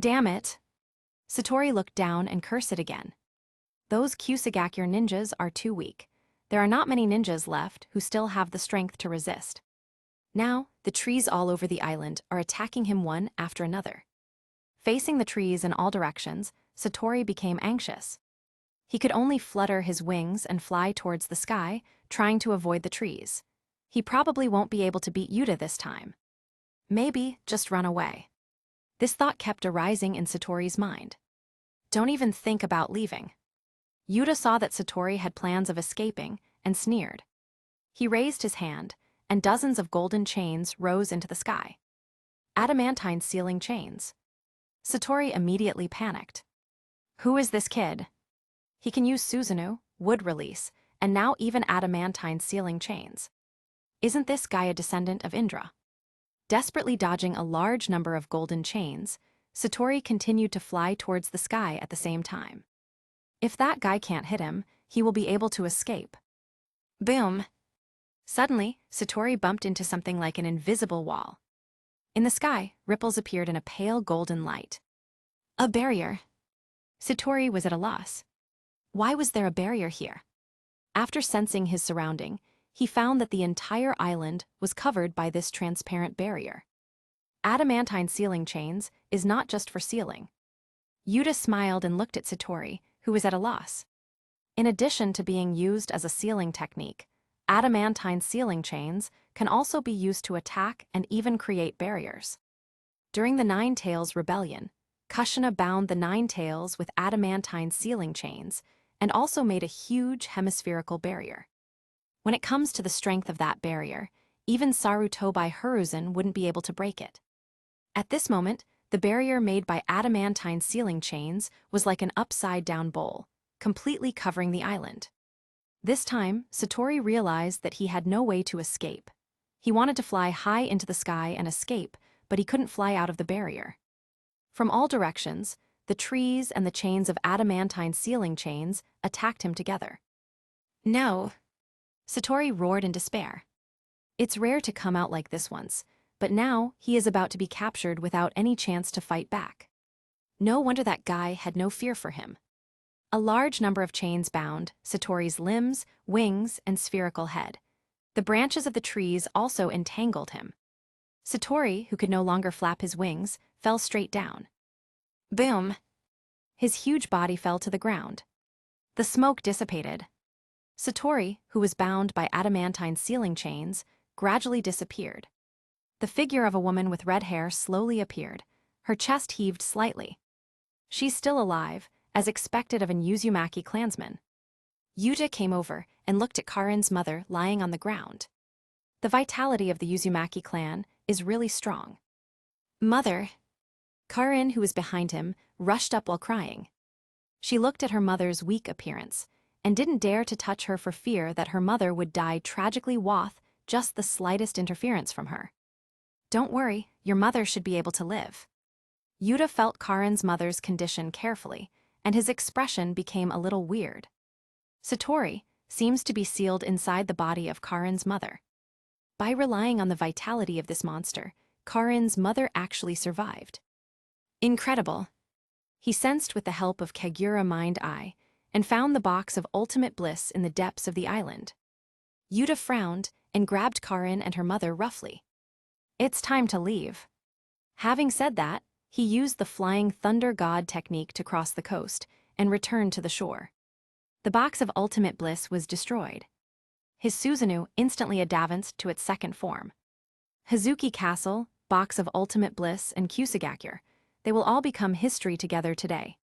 Damn it! Satori looked down and cursed it again. Those Kusagakure ninjas are too weak. There are not many ninjas left who still have the strength to resist. Now, the trees all over the island are attacking him one after another. Facing the trees in all directions, Satori became anxious. He could only flutter his wings and fly towards the sky, trying to avoid the trees. He probably won't be able to beat Yuta this time. Maybe just run away. This thought kept arising in Satori's mind. Don't even think about leaving. Yuta saw that Satori had plans of escaping and sneered. He raised his hand, and dozens of golden chains rose into the sky. Adamantine sealing chains. Satori immediately panicked. Who is this kid? He can use Susanu, wood release, and now even adamantine sealing chains. Isn't this guy a descendant of Indra? Desperately dodging a large number of golden chains, Satori continued to fly towards the sky at the same time. If that guy can't hit him, he will be able to escape. Boom! Suddenly, Satori bumped into something like an invisible wall. In the sky, ripples appeared in a pale golden light. A barrier. Satori was at a loss. Why was there a barrier here? After sensing his surrounding, he found that the entire island was covered by this transparent barrier. Adamantine sealing chains is not just for sealing. Yuta smiled and looked at Satori, who was at a loss. In addition to being used as a sealing technique, adamantine sealing chains can also be used to attack and even create barriers. During the Nine Tails Rebellion, Kushina bound the Nine Tails with adamantine sealing chains and also made a huge hemispherical barrier. When it comes to the strength of that barrier, even Sarutobi Hiruzen wouldn't be able to break it. At this moment, the barrier made by adamantine sealing chains was like an upside-down bowl, completely covering the island. This time, Satori realized that he had no way to escape. He wanted to fly high into the sky and escape, but he couldn't fly out of the barrier. From all directions, the trees and the chains of adamantine sealing chains attacked him together. No! Satori roared in despair. It's rare to come out like this once, but now he is about to be captured without any chance to fight back. No wonder that guy had no fear for him. A large number of chains bound Satori's limbs, wings, and spherical head. The branches of the trees also entangled him. Satori, who could no longer flap his wings, fell straight down. Boom! His huge body fell to the ground. The smoke dissipated. Satori, who was bound by adamantine sealing chains, gradually disappeared. The figure of a woman with red hair slowly appeared. Her chest heaved slightly. She's still alive, as expected of an Uzumaki clansman. Yuta came over and looked at Karin's mother lying on the ground. The vitality of the Uzumaki clan is really strong. Mother! Karin, who was behind him, rushed up while crying. She looked at her mother's weak appearance and didn't dare to touch her for fear that her mother would die tragically with just the slightest interference from her. Don't worry, your mother should be able to live. Yuta felt Karin's mother's condition carefully, and his expression became a little weird. Satori seems to be sealed inside the body of Karin's mother. By relying on the vitality of this monster, Karin's mother actually survived. Incredible. He sensed with the help of Kagura Mind Eye and found the box of ultimate bliss in the depths of the island. Yuta frowned and grabbed Karin and her mother roughly. It's time to leave. Having said that, he used the flying thunder god technique to cross the coast and returned to the shore. The box of ultimate bliss was destroyed. His Susanu instantly advanced to its second form. Hazuki Castle, box of ultimate bliss, and Kusagakur, they will all become history together today.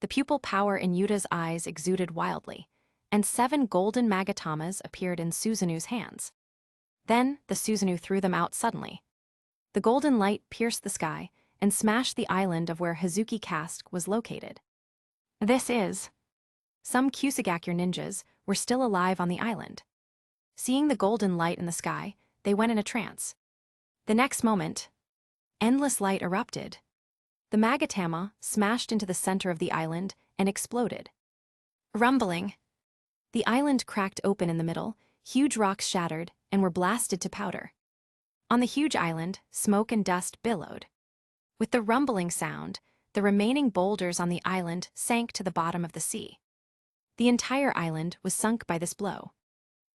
The pupil power in Yuta's eyes exuded wildly, and 7 golden magatamas appeared in Susanu's hands. Then the Susanu threw them out suddenly. The golden light pierced the sky and smashed the island of where Hazuki Cask was located. This is... Some Kusagakur ninjas were still alive on the island. Seeing the golden light in the sky, they went in a trance. The next moment, endless light erupted. The magatama smashed into the center of the island and exploded. Rumbling. The island cracked open in the middle, huge rocks shattered and were blasted to powder. On the huge island, smoke and dust billowed. With the rumbling sound, the remaining boulders on the island sank to the bottom of the sea. The entire island was sunk by this blow.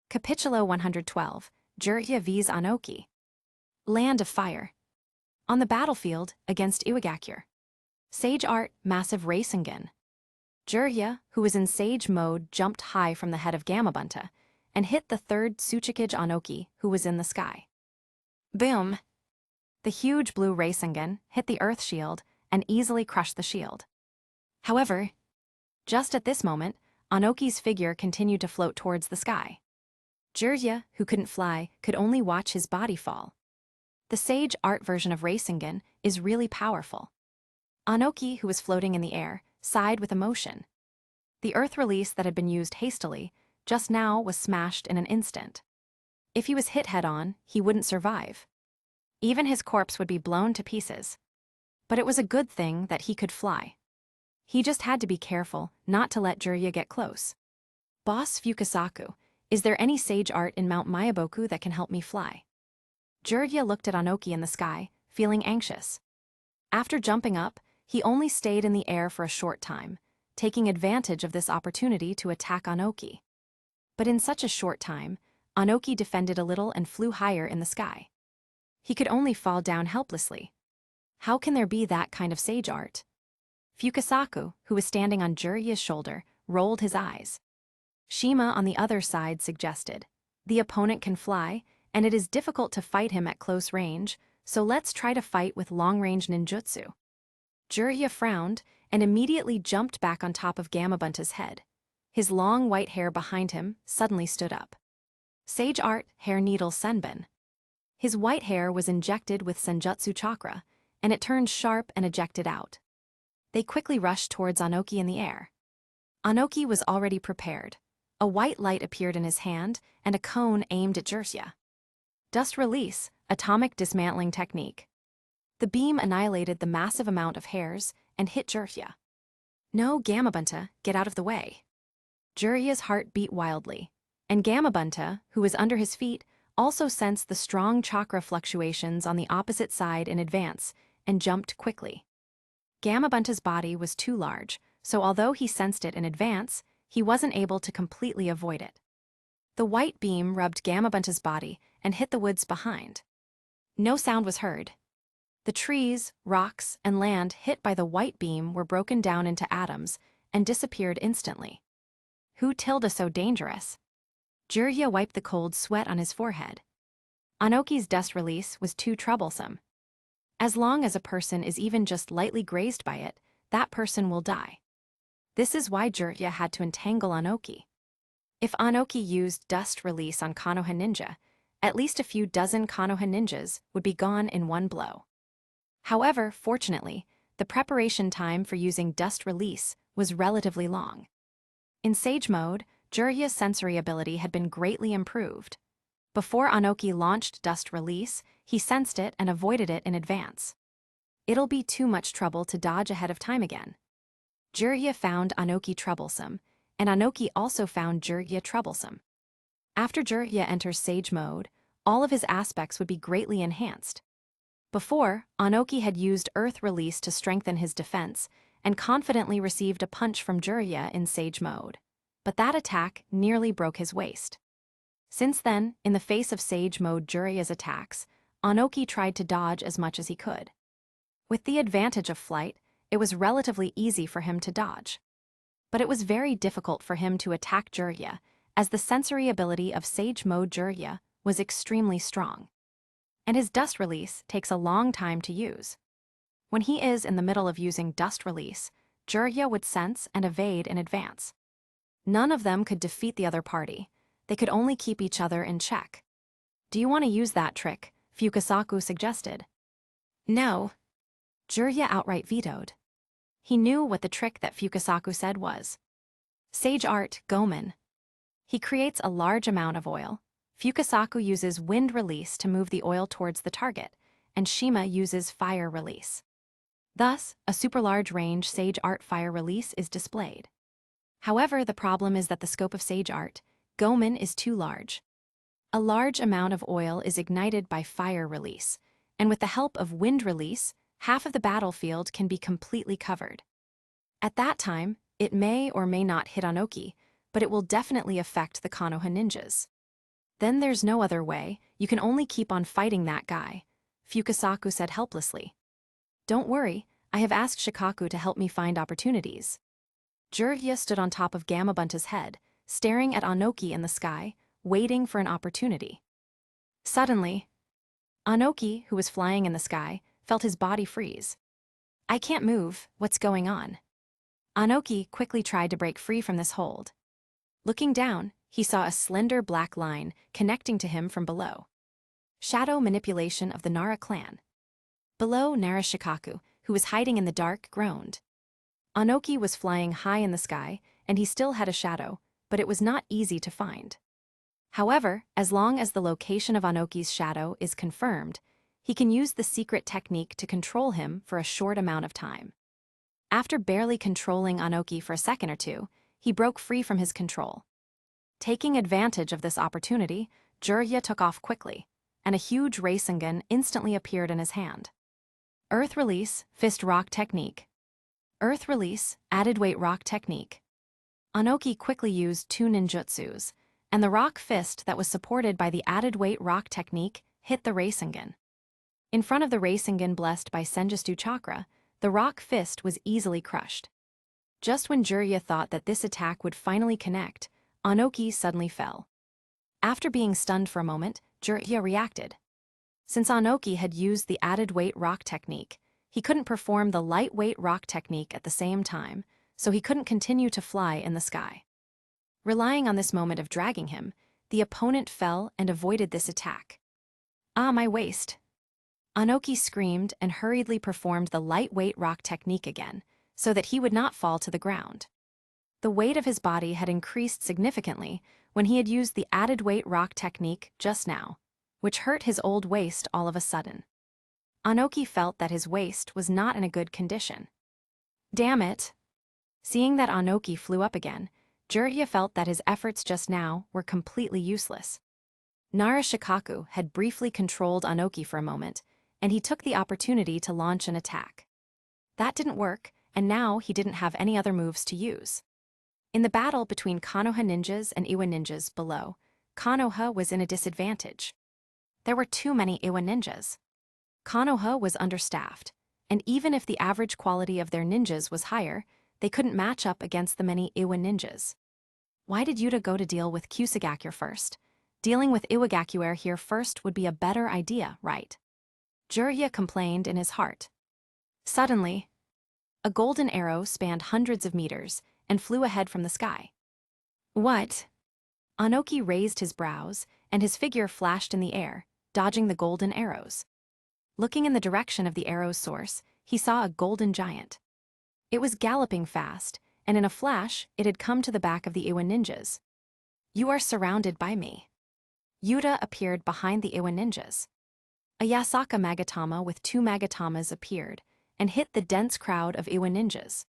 Capitulo 112, Jiraiya vs Anoki. Land of Fire. On the battlefield against Iwagakure. Sage Art, Massive Rinnegan. Jiraiya, who was in sage mode, jumped high from the head of Gamabunta and hit the third Tsuchikage Anoki, who was in the sky. Boom! The huge blue Reisingen hit the earth shield and easily crushed the shield. However, just at this moment, Anoki's figure continued to float towards the sky. Jiraiya, who couldn't fly, could only watch his body fall. The sage art version of Reisingen is really powerful. Anoki, who was floating in the air, sighed with emotion. The earth release that had been used hastily just now was smashed in an instant. If he was hit head-on, he wouldn't survive. Even his corpse would be blown to pieces. But it was a good thing that he could fly. He just had to be careful not to let Jiraiya get close. Boss Fukasaku, is there any sage art in Mount Mayaboku that can help me fly? Jiraiya looked at Anoki in the sky, feeling anxious. After jumping up, he only stayed in the air for a short time, taking advantage of this opportunity to attack Anoki. But in such a short time, Anoki defended a little and flew higher in the sky. He could only fall down helplessly. How can there be that kind of sage art? Fukasaku, who was standing on Jiraiya's shoulder, rolled his eyes. Shima on the other side suggested, the opponent can fly, and it is difficult to fight him at close range, so let's try to fight with long-range ninjutsu. Jiraiya frowned and immediately jumped back on top of Gamabunta's head. His long white hair behind him suddenly stood up. Sage art, hair needle senbon. His white hair was injected with senjutsu chakra, and it turned sharp and ejected out. They quickly rushed towards Anoki in the air. Anoki was already prepared. A white light appeared in his hand, and a cone aimed at Jiraiya. Dust release, atomic dismantling technique. The beam annihilated the massive amount of hairs and hit Jiraiya. No, Gamabunta, get out of the way. Jiraiya's heart beat wildly, and Gamabunta, who was under his feet, also sensed the strong chakra fluctuations on the opposite side in advance and jumped quickly. Gamabunta's body was too large, so although he sensed it in advance, he wasn't able to completely avoid it. The white beam rubbed Gamabunta's body and hit the woods behind. No sound was heard. The trees, rocks, and land hit by the white beam were broken down into atoms and disappeared instantly. Who tilde so dangerous? Jiraiya wiped the cold sweat on his forehead. Anoki's dust release was too troublesome. As long as a person is even just lightly grazed by it, that person will die. This is why Jiraiya had to entangle Anoki. If Anoki used dust release on Konoha ninja, at least a few dozen Konoha ninjas would be gone in one blow. However, fortunately, the preparation time for using dust release was relatively long. In Sage mode, Jiraiya's sensory ability had been greatly improved. Before Anoki launched dust release, he sensed it and avoided it in advance. It'll be too much trouble to dodge ahead of time again. Jiraiya found Anoki troublesome, and Anoki also found Jiraiya troublesome. After Jiraiya enters Sage mode, all of his aspects would be greatly enhanced. Before, Anoki had used Earth Release to strengthen his defense, and confidently received a punch from Jiraiya in Sage mode. But that attack nearly broke his waist. Since then, in the face of Sage mode Jiraiya's attacks, Anoki tried to dodge as much as he could. With the advantage of flight, it was relatively easy for him to dodge. But it was very difficult for him to attack Jiraiya, as the sensory ability of Sage mode Jiraiya was extremely strong. And his dust release takes a long time to use. When he is in the middle of using dust release, Jiraiya would sense and evade in advance. None of them could defeat the other party. They could only keep each other in check. Do you want to use that trick? Fukasaku suggested. No. Jiraiya outright vetoed. He knew what the trick that Fukasaku said was. Sage art, Gomen. He creates a large amount of oil. Fukasaku uses wind release to move the oil towards the target, and Shima uses fire release. Thus, a super large range Sage art fire release is displayed. However, the problem is that the scope of Sage art, Gomen, is too large. A large amount of oil is ignited by fire release, and with the help of wind release, half of the battlefield can be completely covered. At that time, it may or may not hit Anoki, but it will definitely affect the Konoha ninjas. Then there's no other way, you can only keep on fighting that guy, Fukasaku said helplessly. Don't worry, I have asked Shikaku to help me find opportunities. Jiraiya stood on top of Gamabunta's head, staring at Anoki in the sky, waiting for an opportunity. Suddenly, Anoki, who was flying in the sky, felt his body freeze. "I can't move, what's going on?" Anoki quickly tried to break free from this hold. Looking down, he saw a slender black line connecting to him from below. Shadow manipulation of the Nara clan. Below, Narashikaku, who was hiding in the dark, groaned. Anoki was flying high in the sky, and he still had a shadow, but it was not easy to find. However, as long as the location of Anoki's shadow is confirmed, he can use the secret technique to control him for a short amount of time. After barely controlling Anoki for a second or two, he broke free from his control. Taking advantage of this opportunity, Jiraiya took off quickly, and a huge Rerengan instantly appeared in his hand. Earth Release, Fist Rock Technique. Earth Release, Added Weight Rock Technique. Anoki quickly used two ninjutsus, and the rock fist that was supported by the added weight rock technique hit the Rerengan. In front of the Rerengan blessed by Senjutsu chakra, the rock fist was easily crushed. Just when Jiraiya thought that this attack would finally connect, Anoki suddenly fell. After being stunned for a moment, Jiraiya reacted. Since Anoki had used the added weight rock technique, he couldn't perform the lightweight rock technique at the same time, so he couldn't continue to fly in the sky. Relying on this moment of dragging him, the opponent fell and avoided this attack. "Ah, my waist!" Anoki screamed and hurriedly performed the lightweight rock technique again, so that he would not fall to the ground. The weight of his body had increased significantly when he had used the added weight rock technique just now, which hurt his old waist all of a sudden. Anoki felt that his waist was not in a good condition. Damn it! Seeing that Anoki flew up again, Jiraiya felt that his efforts just now were completely useless. Narashikaku had briefly controlled Anoki for a moment, and he took the opportunity to launch an attack. That didn't work, and now he didn't have any other moves to use. In the battle between Konoha ninjas and Iwa ninjas below, Konoha was in a disadvantage. There were too many Iwa ninjas. Konoha was understaffed, and even if the average quality of their ninjas was higher, they couldn't match up against the many Iwa ninjas. Why did Yuta go to deal with Kusagakuer first? Dealing with Iwagakuer here first would be a better idea, right? Jiraiya complained in his heart. Suddenly, a golden arrow spanned hundreds of meters and flew ahead from the sky. What? Anoki raised his brows, and his figure flashed in the air, dodging the golden arrows. Looking in the direction of the arrow's source, he saw a golden giant. It was galloping fast, and in a flash, it had come to the back of the Iwa ninjas. "You are surrounded by me." Yuta appeared behind the Iwa ninjas. A Yasaka Magatama with two Magatamas appeared and hit the dense crowd of Iwa ninjas.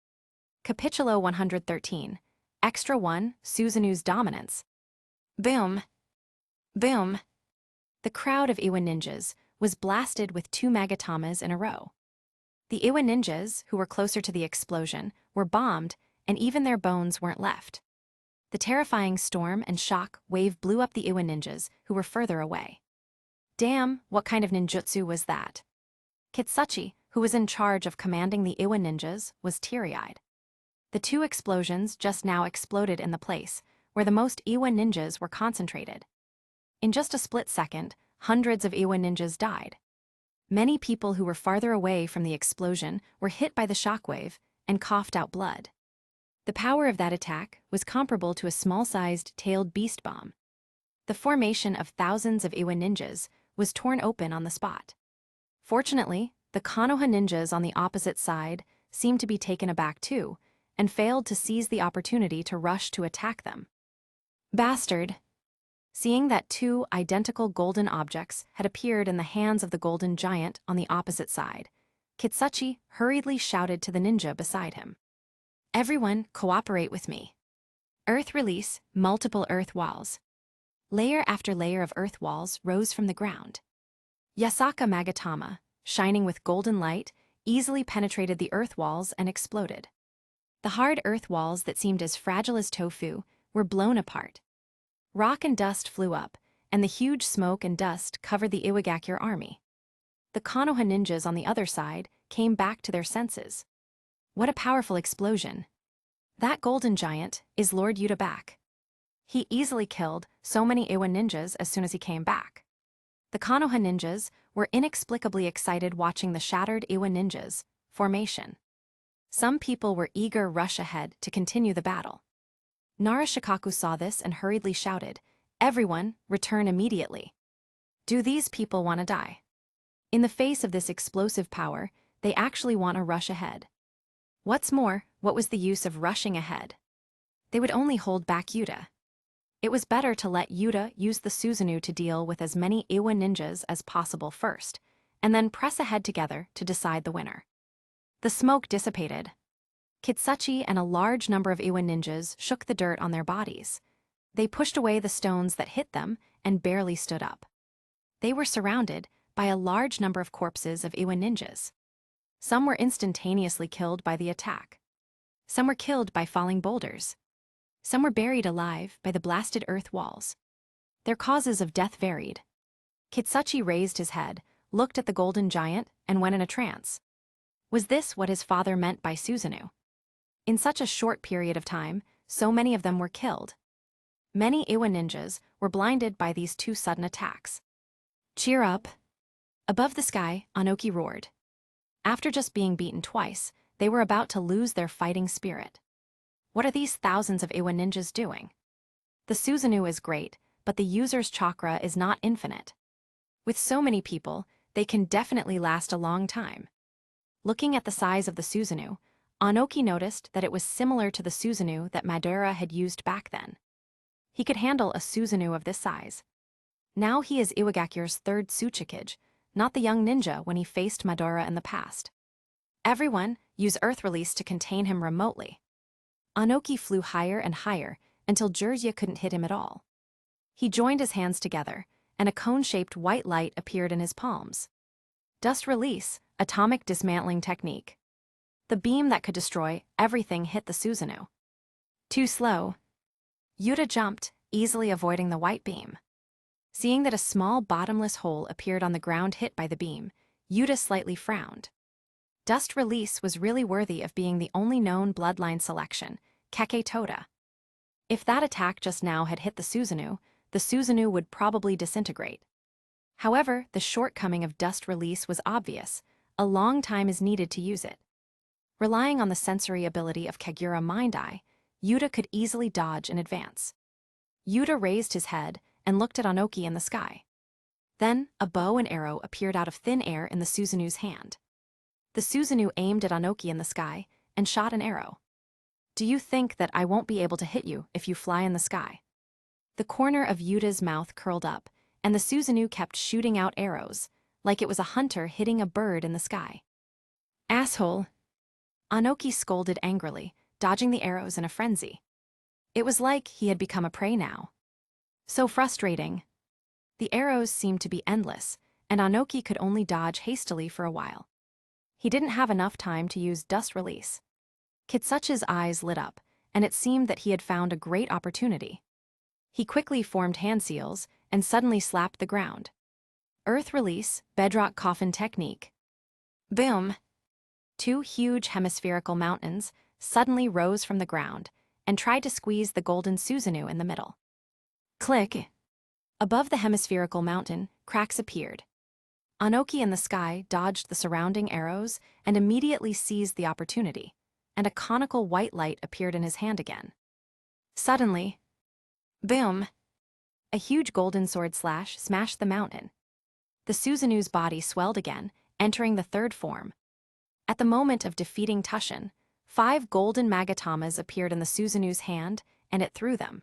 Capitulo 113, Extra 1, Susanu's Dominance. Boom! Boom! The crowd of Iwa ninjas was blasted with two Magatamas in a row. The Iwa ninjas, who were closer to the explosion, were bombed, and even their bones weren't left. The terrifying storm and shock wave blew up the Iwa ninjas, who were further away. Damn, what kind of ninjutsu was that? Kitsuchi, who was in charge of commanding the Iwa ninjas, was teary-eyed. The two explosions just now exploded in the place where the most Iwa ninjas were concentrated. In just a split second, hundreds of Iwa ninjas died. Many people who were farther away from the explosion were hit by the shockwave and coughed out blood. The power of that attack was comparable to a small-sized tailed beast bomb. The formation of thousands of Iwa ninjas was torn open on the spot. Fortunately, the Konoha ninjas on the opposite side seemed to be taken aback too, and failed to seize the opportunity to rush to attack them. Bastard! Seeing that two identical golden objects had appeared in the hands of the golden giant on the opposite side, Kitsuchi hurriedly shouted to the ninja beside him. "Everyone, cooperate with me." Earth Release, multiple earth walls. Layer after layer of earth walls rose from the ground. Yasaka Magatama, shining with golden light, easily penetrated the earth walls and exploded. The hard earth walls that seemed as fragile as tofu were blown apart. Rock and dust flew up, and the huge smoke and dust covered the Iwagakuer army. The Konoha ninjas on the other side came back to their senses. What a powerful explosion! That golden giant is Lord Yuta back. He easily killed so many Iwa ninjas as soon as he came back. The Konoha ninjas were inexplicably excited watching the shattered Iwa ninjas formation. Some people were eager rush ahead to continue the battle. Narashikaku saw this and hurriedly shouted, "Everyone, return immediately. Do these people want to die?" In the face of this explosive power, they actually want to rush ahead. What's more, what was the use of rushing ahead? They would only hold back Yuta. It was better to let Yuta use the Susanu to deal with as many Iwa ninjas as possible first, and then press ahead together to decide the winner. The smoke dissipated. Kitsuchi and a large number of Iwa ninjas shook the dirt on their bodies. They pushed away the stones that hit them and barely stood up. They were surrounded by a large number of corpses of Iwa ninjas. Some were instantaneously killed by the attack. Some were killed by falling boulders. Some were buried alive by the blasted earth walls. Their causes of death varied. Kitsuchi raised his head, looked at the golden giant, and went in a trance. Was this what his father meant by Susanu? In such a short period of time, so many of them were killed. Many Iwa ninjas were blinded by these two sudden attacks. "Cheer up!" Above the sky, Anoki roared. After just being beaten twice, they were about to lose their fighting spirit. What are these thousands of Iwa ninjas doing? The Susanu is great, but the user's chakra is not infinite. With so many people, they can definitely last a long time. Looking at the size of the Susanu, Anoki noticed that it was similar to the Susanu that Madara had used back then. He could handle a Susanu of this size. Now he is Iwagakure's third Tsuchikage, not the young ninja when he faced Madara in the past. Everyone use Earth Release to contain him remotely. Anoki flew higher and higher until Jiraiya couldn't hit him at all. He joined his hands together, and a cone-shaped white light appeared in his palms. Dust Release, atomic dismantling technique. The beam that could destroy everything hit the Susanu. Too slow. Yuta jumped, easily avoiding the white beam. Seeing that a small bottomless hole appeared on the ground hit by the beam, Yuta slightly frowned. Dust Release was really worthy of being the only known bloodline selection, Keke Toda. If that attack just now had hit the Susanu would probably disintegrate. However, the shortcoming of Dust Release was obvious. A long time is needed to use it. Relying on the sensory ability of Kagura Mind Eye, Yuta could easily dodge in advance. Yuta raised his head and looked at Anoki in the sky. Then, a bow and arrow appeared out of thin air in the Susanu's hand. The Susanu aimed at Anoki in the sky and shot an arrow. "Do you think that I won't be able to hit you if you fly in the sky?" The corner of Yuta's mouth curled up, and the Susanu kept shooting out arrows, like it was a hunter hitting a bird in the sky. "Asshole!" Anoki scolded angrily, dodging the arrows in a frenzy. It was like he had become a prey now. So frustrating. The arrows seemed to be endless, and Anoki could only dodge hastily for a while. He didn't have enough time to use Dust Release. Kitsuchi's eyes lit up, and it seemed that he had found a great opportunity. He quickly formed hand seals and suddenly slapped the ground. Earth Release, bedrock coffin technique. Boom! Two huge hemispherical mountains suddenly rose from the ground and tried to squeeze the golden Susanu in the middle. Click! Above the hemispherical mountain, cracks appeared. Anoki in the sky dodged the surrounding arrows and immediately seized the opportunity, and a conical white light appeared in his hand again. Suddenly, boom! A huge golden sword slash smashed the mountain. The Susanu's body swelled again, entering the third form. At the moment of defeating Tushin, 5 golden Magatamas appeared in the Susanu's hand, and it threw them.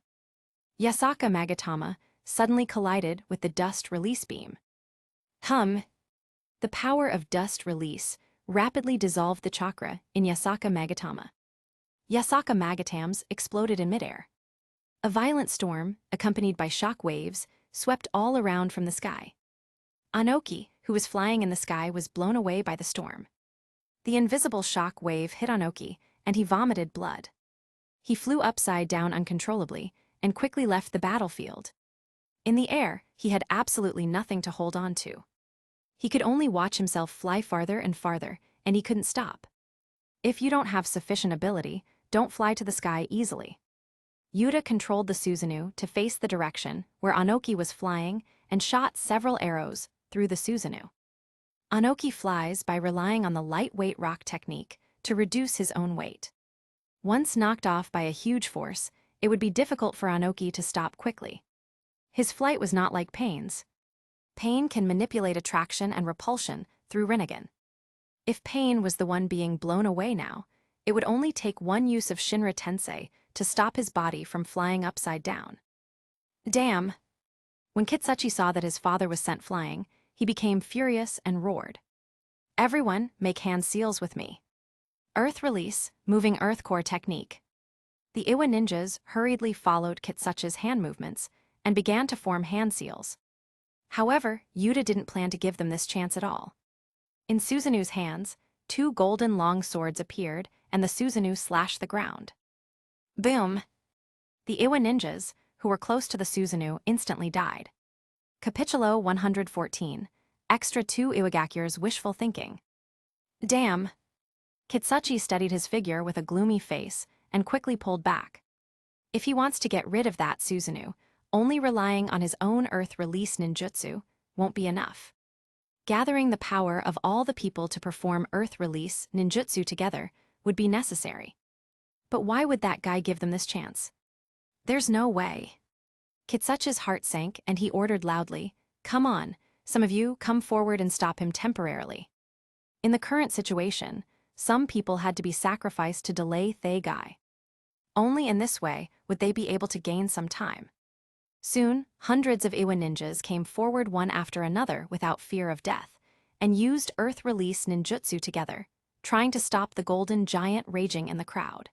Yasaka Magatama suddenly collided with the Dust Release beam. The power of Dust Release rapidly dissolved the chakra in Yasaka Magatama. Yasaka Magatams exploded in midair. A violent storm, accompanied by shock waves, swept all around from the sky. Anoki, who was flying in the sky, was blown away by the storm. The invisible shock wave hit Anoki, and he vomited blood. He flew upside down uncontrollably and quickly left the battlefield. In the air, he had absolutely nothing to hold on to. He could only watch himself fly farther and farther, and he couldn't stop. If you don't have sufficient ability, don't fly to the sky easily. Yuta controlled the Susanu to face the direction where Anoki was flying and shot several arrows through the Susanu. Anoki flies by relying on the lightweight rock technique to reduce his own weight. Once knocked off by a huge force, it would be difficult for Anoki to stop quickly. His flight was not like Pain's. Pain can manipulate attraction and repulsion through Rinnegan. If Pain was the one being blown away now, it would only take one use of Shinra Tensei to stop his body from flying upside down. Damn! When Kitsuchi saw that his father was sent flying, he became furious and roared. Everyone, make hand seals with me. Earth release, moving earth core technique. The Iwa ninjas hurriedly followed Kitsuchi's hand movements and began to form hand seals. However, Yuta didn't plan to give them this chance at all. In Susanu's hands, 2 golden long swords appeared and the Susanu slashed the ground. Boom! The Iwa ninjas, who were close to the Susanu, instantly died. Capitulo 114. Extra 2 Iwagakure's wishful thinking. Damn! Kitsuchi studied his figure with a gloomy face and quickly pulled back. If he wants to get rid of that Susanu, only relying on his own earth release ninjutsu won't be enough. Gathering the power of all the people to perform earth release ninjutsu together would be necessary. But why would that guy give them this chance? There's no way. Kitsuchi's heart sank and he ordered loudly, "Come on, some of you come forward and stop him temporarily." In the current situation, some people had to be sacrificed to delay Thay Guy. Only in this way would they be able to gain some time. Soon, hundreds of Iwa ninjas came forward one after another without fear of death, and used earth release ninjutsu together, trying to stop the golden giant raging in the crowd.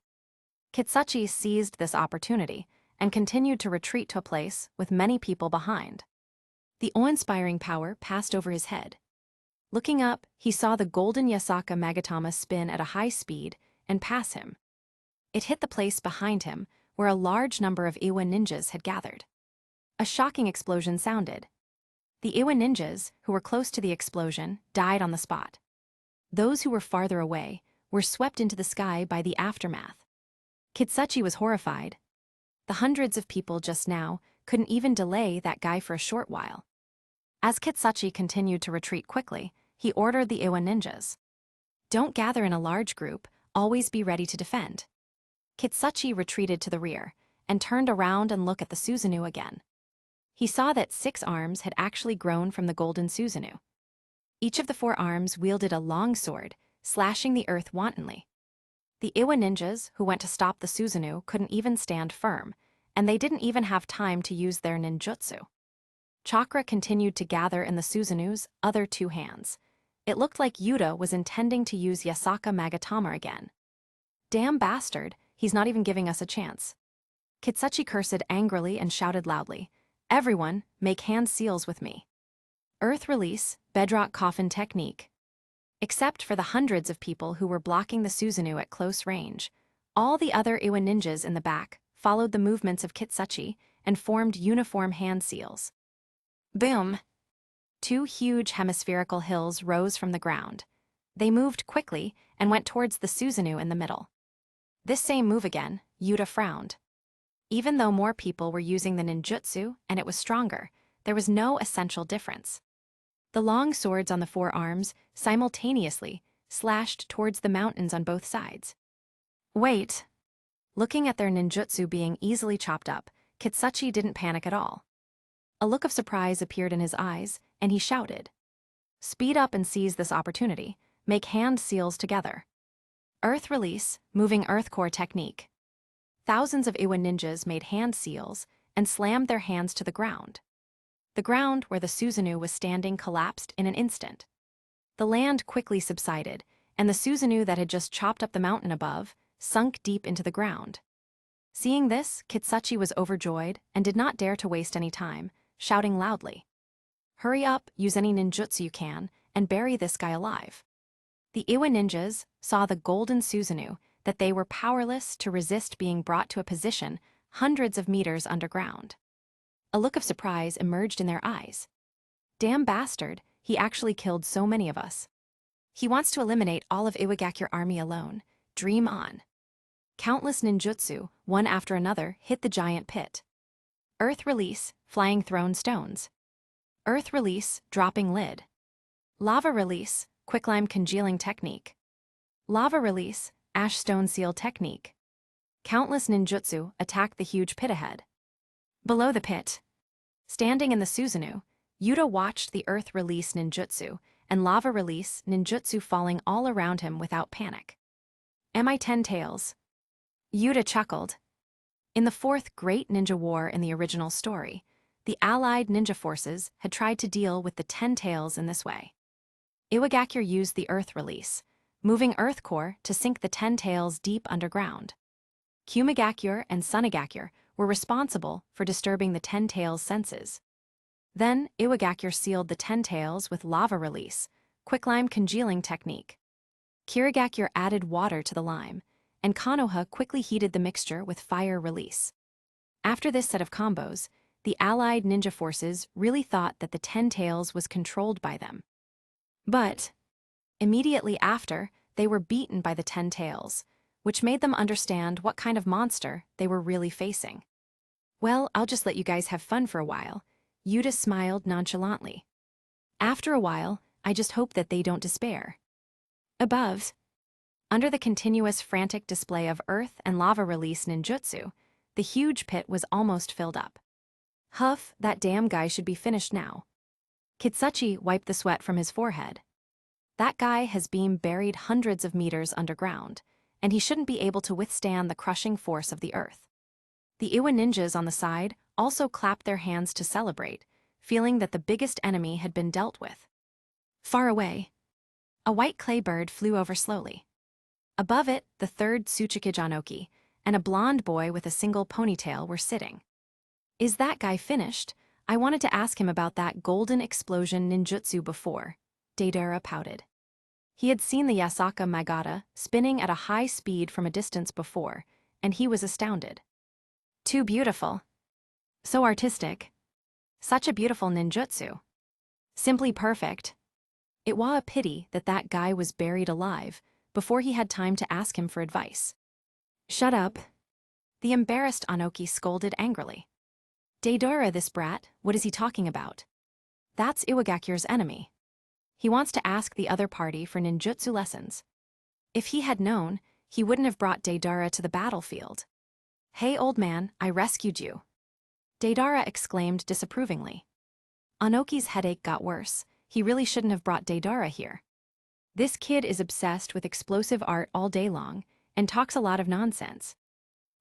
Kitsuchi seized this opportunity and continued to retreat to a place with many people behind. The awe-inspiring power passed over his head. Looking up, he saw the golden Yasaka Magatama spin at a high speed and pass him. It hit the place behind him where a large number of Iwa ninjas had gathered. A shocking explosion sounded. The Iwa ninjas, who were close to the explosion, died on the spot. Those who were farther away were swept into the sky by the aftermath. Kitsuchi was horrified. The hundreds of people just now couldn't even delay that guy for a short while. As Kitsuchi continued to retreat quickly, he ordered the Iwa ninjas. Don't gather in a large group, always be ready to defend. Kitsuchi retreated to the rear and turned around and looked at the Susanu again. He saw that 6 arms had actually grown from the golden Susanu. Each of the 4 arms wielded a long sword, slashing the earth wantonly. The Iwa ninjas who went to stop the Susanu couldn't even stand firm, and they didn't even have time to use their ninjutsu. Chakra continued to gather in the Susanu's other 2 hands. It looked like Yuta was intending to use Yasaka Magatama again. Damn bastard, he's not even giving us a chance. Kitsuchi cursed angrily and shouted loudly, "Everyone, make hand seals with me." Earth release, bedrock coffin technique. Except for the hundreds of people who were blocking the Susanu at close range, all the other Iwa ninjas in the back followed the movements of Kitsuchi and formed uniform hand seals. Boom! 2 huge hemispherical hills rose from the ground. They moved quickly and went towards the Susanu in the middle. This same move again, Yuta frowned. Even though more people were using the ninjutsu and it was stronger, there was no essential difference. The long swords on the 4 arms simultaneously slashed towards the mountains on both sides. Wait! Looking at their ninjutsu being easily chopped up, Kitsuchi didn't panic at all. A look of surprise appeared in his eyes, and he shouted, "Speed up and seize this opportunity. Make hand seals together." Earth release, moving earth core technique. Thousands of Iwa ninjas made hand seals and slammed their hands to the ground. The ground where the Susanu was standing collapsed in an instant. The land quickly subsided, and the Susanu that had just chopped up the mountain above sunk deep into the ground. Seeing this, Kitsuchi was overjoyed and did not dare to waste any time, shouting loudly, "Hurry up, use any ninjutsu you can, and bury this guy alive." The Iwa ninjas saw the golden Susanu that they were powerless to resist being brought to a position hundreds of meters underground. A look of surprise emerged in their eyes. Damn bastard, he actually killed so many of us. He wants to eliminate all of Iwagakure army alone. Dream on. Countless ninjutsu, one after another, hit the giant pit. Earth release, flying thrown stones. Earth release, dropping lid. Lava release, quicklime congealing technique. Lava release, ash stone seal technique. Countless ninjutsu attacked the huge pit ahead. Below the pit, standing in the Susanu, Yuta watched the earth release ninjutsu and lava release ninjutsu falling all around him without panic. Am I 10 tails? Yuta chuckled. In the fourth Great Ninja War in the original story, the allied ninja forces had tried to deal with the 10 tails in this way. Iwagakure used the earth release, moving earth core to sink the 10 tails deep underground. Kumigakure and Sunigakure were responsible for disturbing the 10 tails' senses. Then, Iwagakure sealed the 10 tails with lava release, quicklime congealing technique. Kirigakure added water to the lime, and Konoha quickly heated the mixture with fire release. After this set of combos, the allied ninja forces really thought that the 10 tails was controlled by them. But, immediately after, they were beaten by the 10 tails, which made them understand what kind of monster they were really facing. Well, I'll just let you guys have fun for a while. Yuta smiled nonchalantly. After a while, I just hope that they don't despair. Above, under the continuous frantic display of earth and lava release ninjutsu, the huge pit was almost filled up. Huff, that damn guy should be finished now. Kitsuchi wiped the sweat from his forehead. That guy has been buried hundreds of meters underground, and he shouldn't be able to withstand the crushing force of the earth. The Iwa ninjas on the side also clapped their hands to celebrate, feeling that the biggest enemy had been dealt with. Far away, a white clay bird flew over slowly. Above it, the third Tsuchika Janoki and a blonde boy with a single ponytail were sitting. Is that guy finished? I wanted to ask him about that golden explosion ninjutsu before, Deidara pouted. He had seen the Yasaka Magata spinning at a high speed from a distance before, and he was astounded. Too beautiful. So artistic. Such a beautiful ninjutsu. Simply perfect. It was a pity that that guy was buried alive before he had time to ask him for advice. Shut up. The embarrassed Anoki scolded angrily. Deidara, this brat, what is he talking about? That's Iwagakure's enemy. He wants to ask the other party for ninjutsu lessons. If he had known, he wouldn't have brought Deidara to the battlefield. Hey old man, I rescued you. Deidara exclaimed disapprovingly. Anoki's headache got worse. He really shouldn't have brought Deidara here. This kid is obsessed with explosive art all day long and talks a lot of nonsense.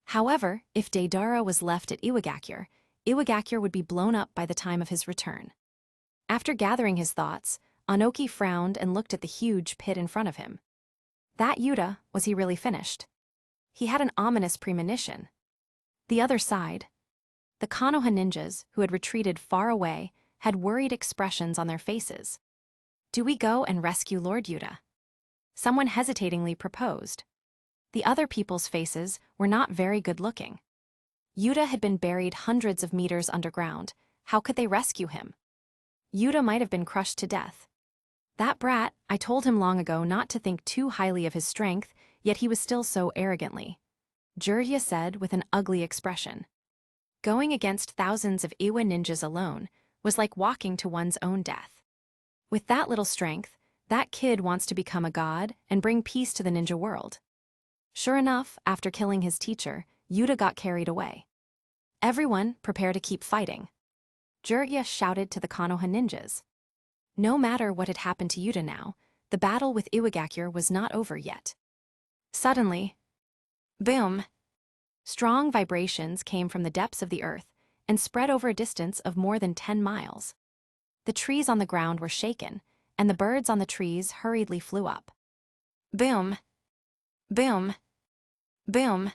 However, if Deidara was left at Iwagakure, Iwagakure would be blown up by the time of his return. After gathering his thoughts, Anoki frowned and looked at the huge pit in front of him. That Yuta, was he really finished? He had an ominous premonition. The other side, the Konoha ninjas, who had retreated far away, had worried expressions on their faces. Do we go and rescue Lord Yuta? Someone hesitatingly proposed. The other people's faces were not very good-looking. Yuta had been buried hundreds of meters underground. How could they rescue him? Yuta might have been crushed to death. That brat, I told him long ago not to think too highly of his strength, yet he was still so arrogantly. Jiraiya said with an ugly expression. Going against thousands of Iwa ninjas alone was like walking to one's own death. With that little strength, that kid wants to become a god and bring peace to the ninja world. Sure enough, after killing his teacher, Yuta got carried away. Everyone, prepare to keep fighting. Jiraiya shouted to the Konoha ninjas. No matter what had happened to Yuta now, the battle with Iwagakure was not over yet. Suddenly, boom! Strong vibrations came from the depths of the earth and spread over a distance of more than 10 miles. The trees on the ground were shaken, and the birds on the trees hurriedly flew up. Boom! Boom! Boom!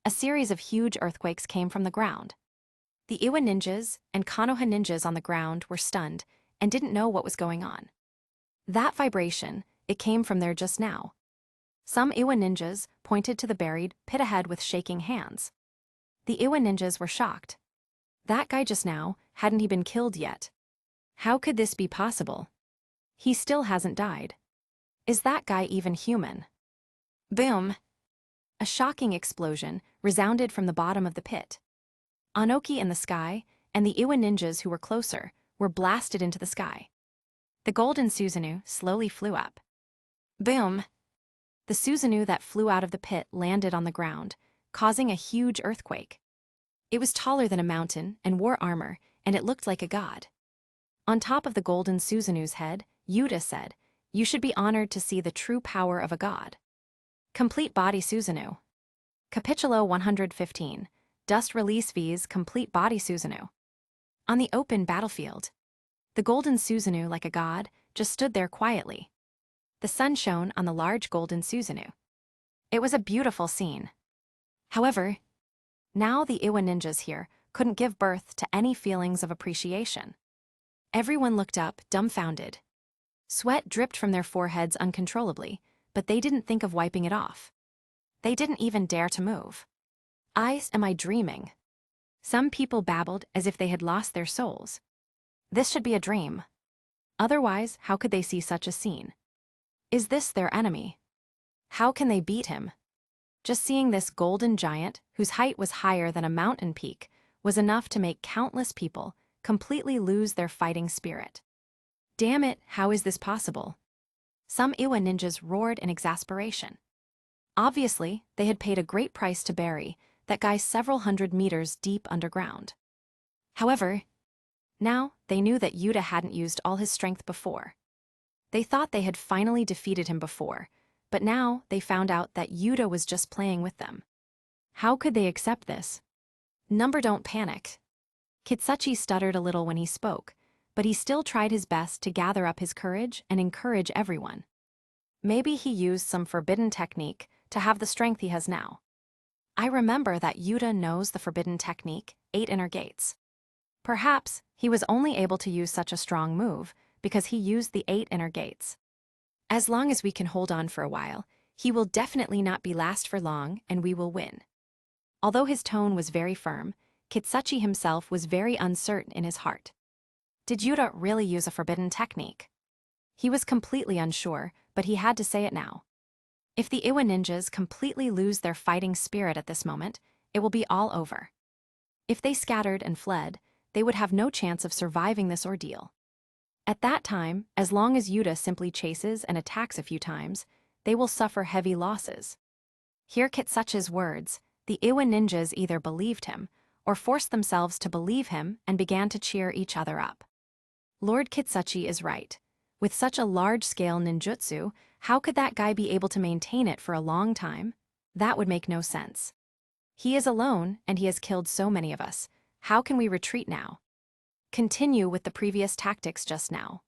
A series of huge earthquakes came from the ground. The Iwa ninjas and Konoha ninjas on the ground were stunned and didn't know what was going on. That vibration, it came from there just now. Some Iwa ninjas pointed to the buried pit ahead with shaking hands. The Iwa ninjas were shocked. That guy just now, hadn't he been killed yet? How could this be possible? He still hasn't died. Is that guy even human? Boom! A shocking explosion resounded from the bottom of the pit. Anoki in the sky, and the Iwa ninjas who were closer, were blasted into the sky. The golden Susanu slowly flew up. Boom! The Susanu that flew out of the pit landed on the ground, causing a huge earthquake. It was taller than a mountain and wore armor, and it looked like a god. On top of the golden Susanu's head, Yuta said, "You should be honored to see the true power of a god." Complete Body Susanu. Capitulo 115. Dust Release V's Complete Body Susanu. On the open battlefield, the golden Susanu, like a god, just stood there quietly. The sun shone on the large golden Susanu. It was a beautiful scene. However, now the Iwa ninjas here couldn't give birth to any feelings of appreciation. Everyone looked up, dumbfounded. Sweat dripped from their foreheads uncontrollably, but they didn't think of wiping it off. They didn't even dare to move. Am I dreaming? Some people babbled as if they had lost their souls. This should be a dream. Otherwise, how could they see such a scene? Is this their enemy? How can they beat him? Just seeing this golden giant, whose height was higher than a mountain peak, was enough to make countless people completely lose their fighting spirit. Damn it, how is this possible? Some Iwa ninjas roared in exasperation. Obviously, they had paid a great price to bury that guy several hundred meters deep underground. However, now they knew that Yuta hadn't used all his strength before. They thought they had finally defeated him before, but now they found out that Yuta was just playing with them. How could they accept this? Don't panic. Kitsuchi stuttered a little when he spoke, but he still tried his best to gather up his courage and encourage everyone. Maybe he used some forbidden technique to have the strength he has now. I remember that Yuta knows the forbidden technique, 8 inner gates. Perhaps he was only able to use such a strong move because he used the 8 inner gates. As long as we can hold on for a while, he will definitely not be last for long and we will win. Although his tone was very firm, Kitsuchi himself was very uncertain in his heart. Did Yuta really use a forbidden technique? He was completely unsure, but he had to say it now. If the Iwa ninjas completely lose their fighting spirit at this moment, it will be all over. If they scattered and fled, they would have no chance of surviving this ordeal. At that time, as long as Yuta simply chases and attacks a few times, they will suffer heavy losses. Hear Kitsuchi's words, the Iwa ninjas either believed him or forced themselves to believe him and began to cheer each other up. Lord Kitsuchi is right. With such a large-scale ninjutsu, how could that guy be able to maintain it for a long time? That would make no sense. He is alone, and he has killed so many of us. How can we retreat now? Continue with the previous tactics just now.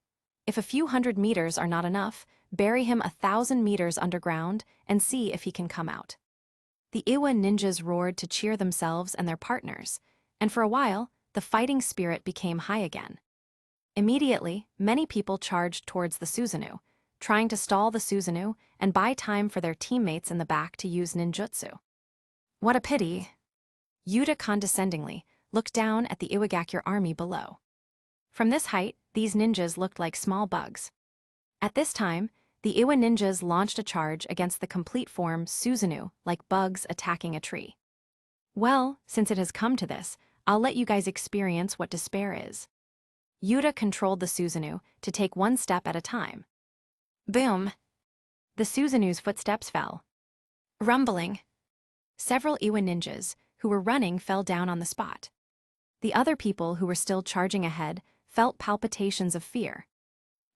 If a few hundred meters are not enough, bury him 1,000 meters underground and see if he can come out. The Iwa ninjas roared to cheer themselves and their partners, and for a while, the fighting spirit became high again. Immediately, many people charged towards the Susanu, trying to stall the Susanu and buy time for their teammates in the back to use ninjutsu. What a pity. Yuta condescendingly looked down at the Iwagakure army below. From this height, these ninjas looked like small bugs. At this time, the Iwa ninjas launched a charge against the complete form Susanu like bugs attacking a tree. Well, since it has come to this, I'll let you guys experience what despair is. Yuta controlled the Susanu to take one step at a time. Boom! The Susanu's footsteps fell. Rumbling. Several Iwa ninjas who were running fell down on the spot. The other people who were still charging ahead felt palpitations of fear.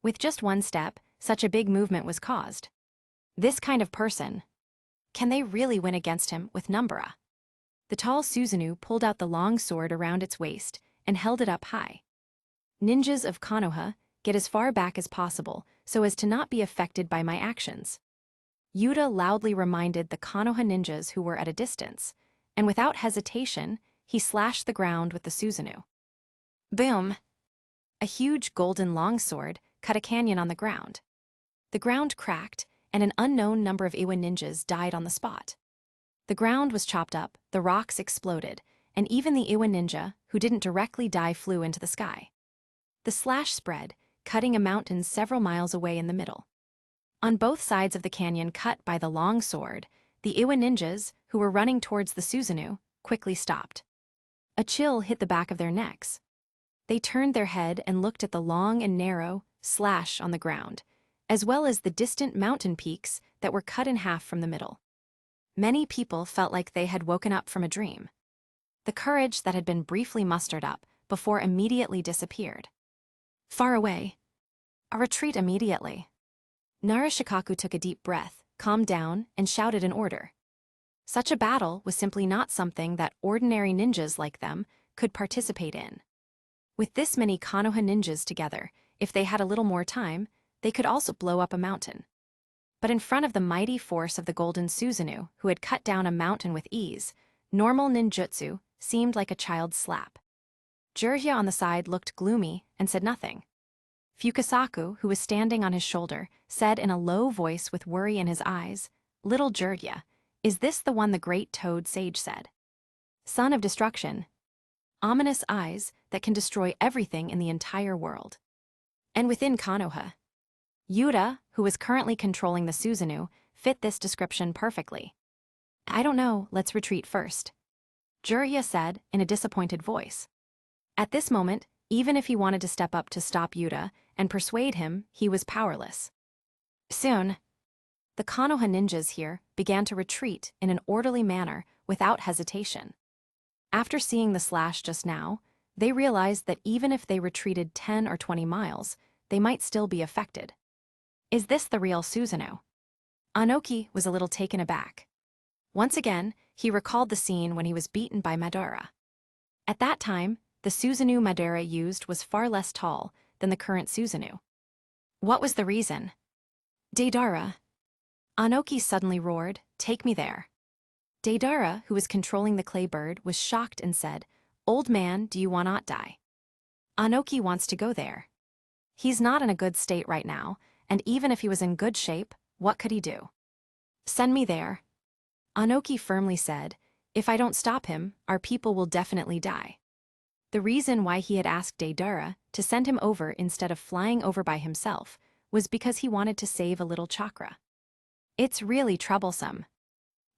With just one step, such a big movement was caused. This kind of person. Can they really win against him with Numbara? The tall Susanu pulled out the long sword around its waist and held it up high. Ninjas of Konoha get as far back as possible so as to not be affected by my actions. Yuta loudly reminded the Konoha ninjas who were at a distance, and without hesitation, he slashed the ground with the Susanu. Boom! A huge golden longsword cut a canyon on the ground. The ground cracked, and an unknown number of Iwa ninjas died on the spot. The ground was chopped up, the rocks exploded, and even the Iwa ninja who didn't directly die flew into the sky. The slash spread, cutting a mountain several miles away in the middle. On both sides of the canyon cut by the long sword, the Iwa ninjas, who were running towards the Susanu, quickly stopped. A chill hit the back of their necks. They turned their head and looked at the long and narrow slash on the ground, as well as the distant mountain peaks that were cut in half from the middle. Many people felt like they had woken up from a dream. The courage that had been briefly mustered up before immediately disappeared. Far away. A retreat immediately. Narashikaku took a deep breath, calmed down, and shouted an order. Such a battle was simply not something that ordinary ninjas like them could participate in. With this many Konoha ninjas together, if they had a little more time, they could also blow up a mountain. But in front of the mighty force of the Golden Susanu, who had cut down a mountain with ease, normal ninjutsu seemed like a child's slap. Jiraiya on the side looked gloomy and said nothing. Fukasaku, who was standing on his shoulder, said in a low voice with worry in his eyes, "Little Jiraiya, is this the one the great toad sage said? Son of destruction. Ominous eyes that can destroy everything in the entire world." And within Konoha, Yuta, who was currently controlling the Susanu, fit this description perfectly. "I don't know, let's retreat first," Jiraiya said in a disappointed voice. At this moment, even if he wanted to step up to stop Yuta and persuade him, he was powerless. Soon, the Konoha ninjas here began to retreat in an orderly manner without hesitation. After seeing the slash just now, they realized that even if they retreated 10 or 20 miles, they might still be affected. Is this the real Susano? Anoki was a little taken aback. Once again, he recalled the scene when he was beaten by Madara. At that time, the Susanu Madara used was far less tall than the current Susanu. What was the reason? Deidara. Anoki suddenly roared, "Take me there." Deidara, who was controlling the clay bird, was shocked and said, "Old man, do you want not die? Anoki wants to go there. He's not in a good state right now, and even if he was in good shape, what could he do? Send me there." Anoki firmly said, "If I don't stop him, our people will definitely die." The reason why he had asked Deidara to send him over instead of flying over by himself was because he wanted to save a little chakra. It's really troublesome.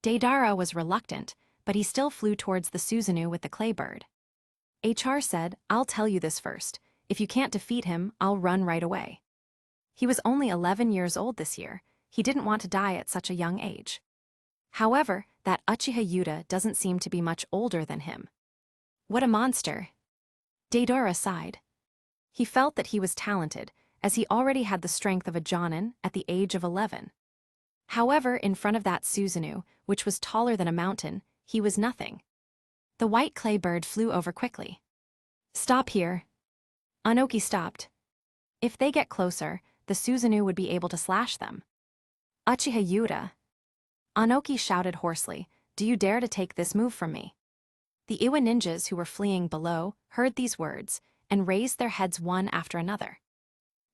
Deidara was reluctant, but he still flew towards the Susanu with the clay bird. HR said, "I'll tell you this first. If you can't defeat him, I'll run right away." He was only 11 years old this year. He didn't want to die at such a young age. However, that Uchiha Yuta doesn't seem to be much older than him. What a monster. Deidara sighed. He felt that he was talented, as he already had the strength of a Jonin at the age of 11. However, in front of that Susanu, which was taller than a mountain, he was nothing. The white clay bird flew over quickly. "Stop here." Anoki stopped. If they get closer, the Susanu would be able to slash them. "Uchiha Yuta." Anoki shouted hoarsely, "Do you dare to take this move from me?" The Iwa ninjas who were fleeing below heard these words and raised their heads one after another.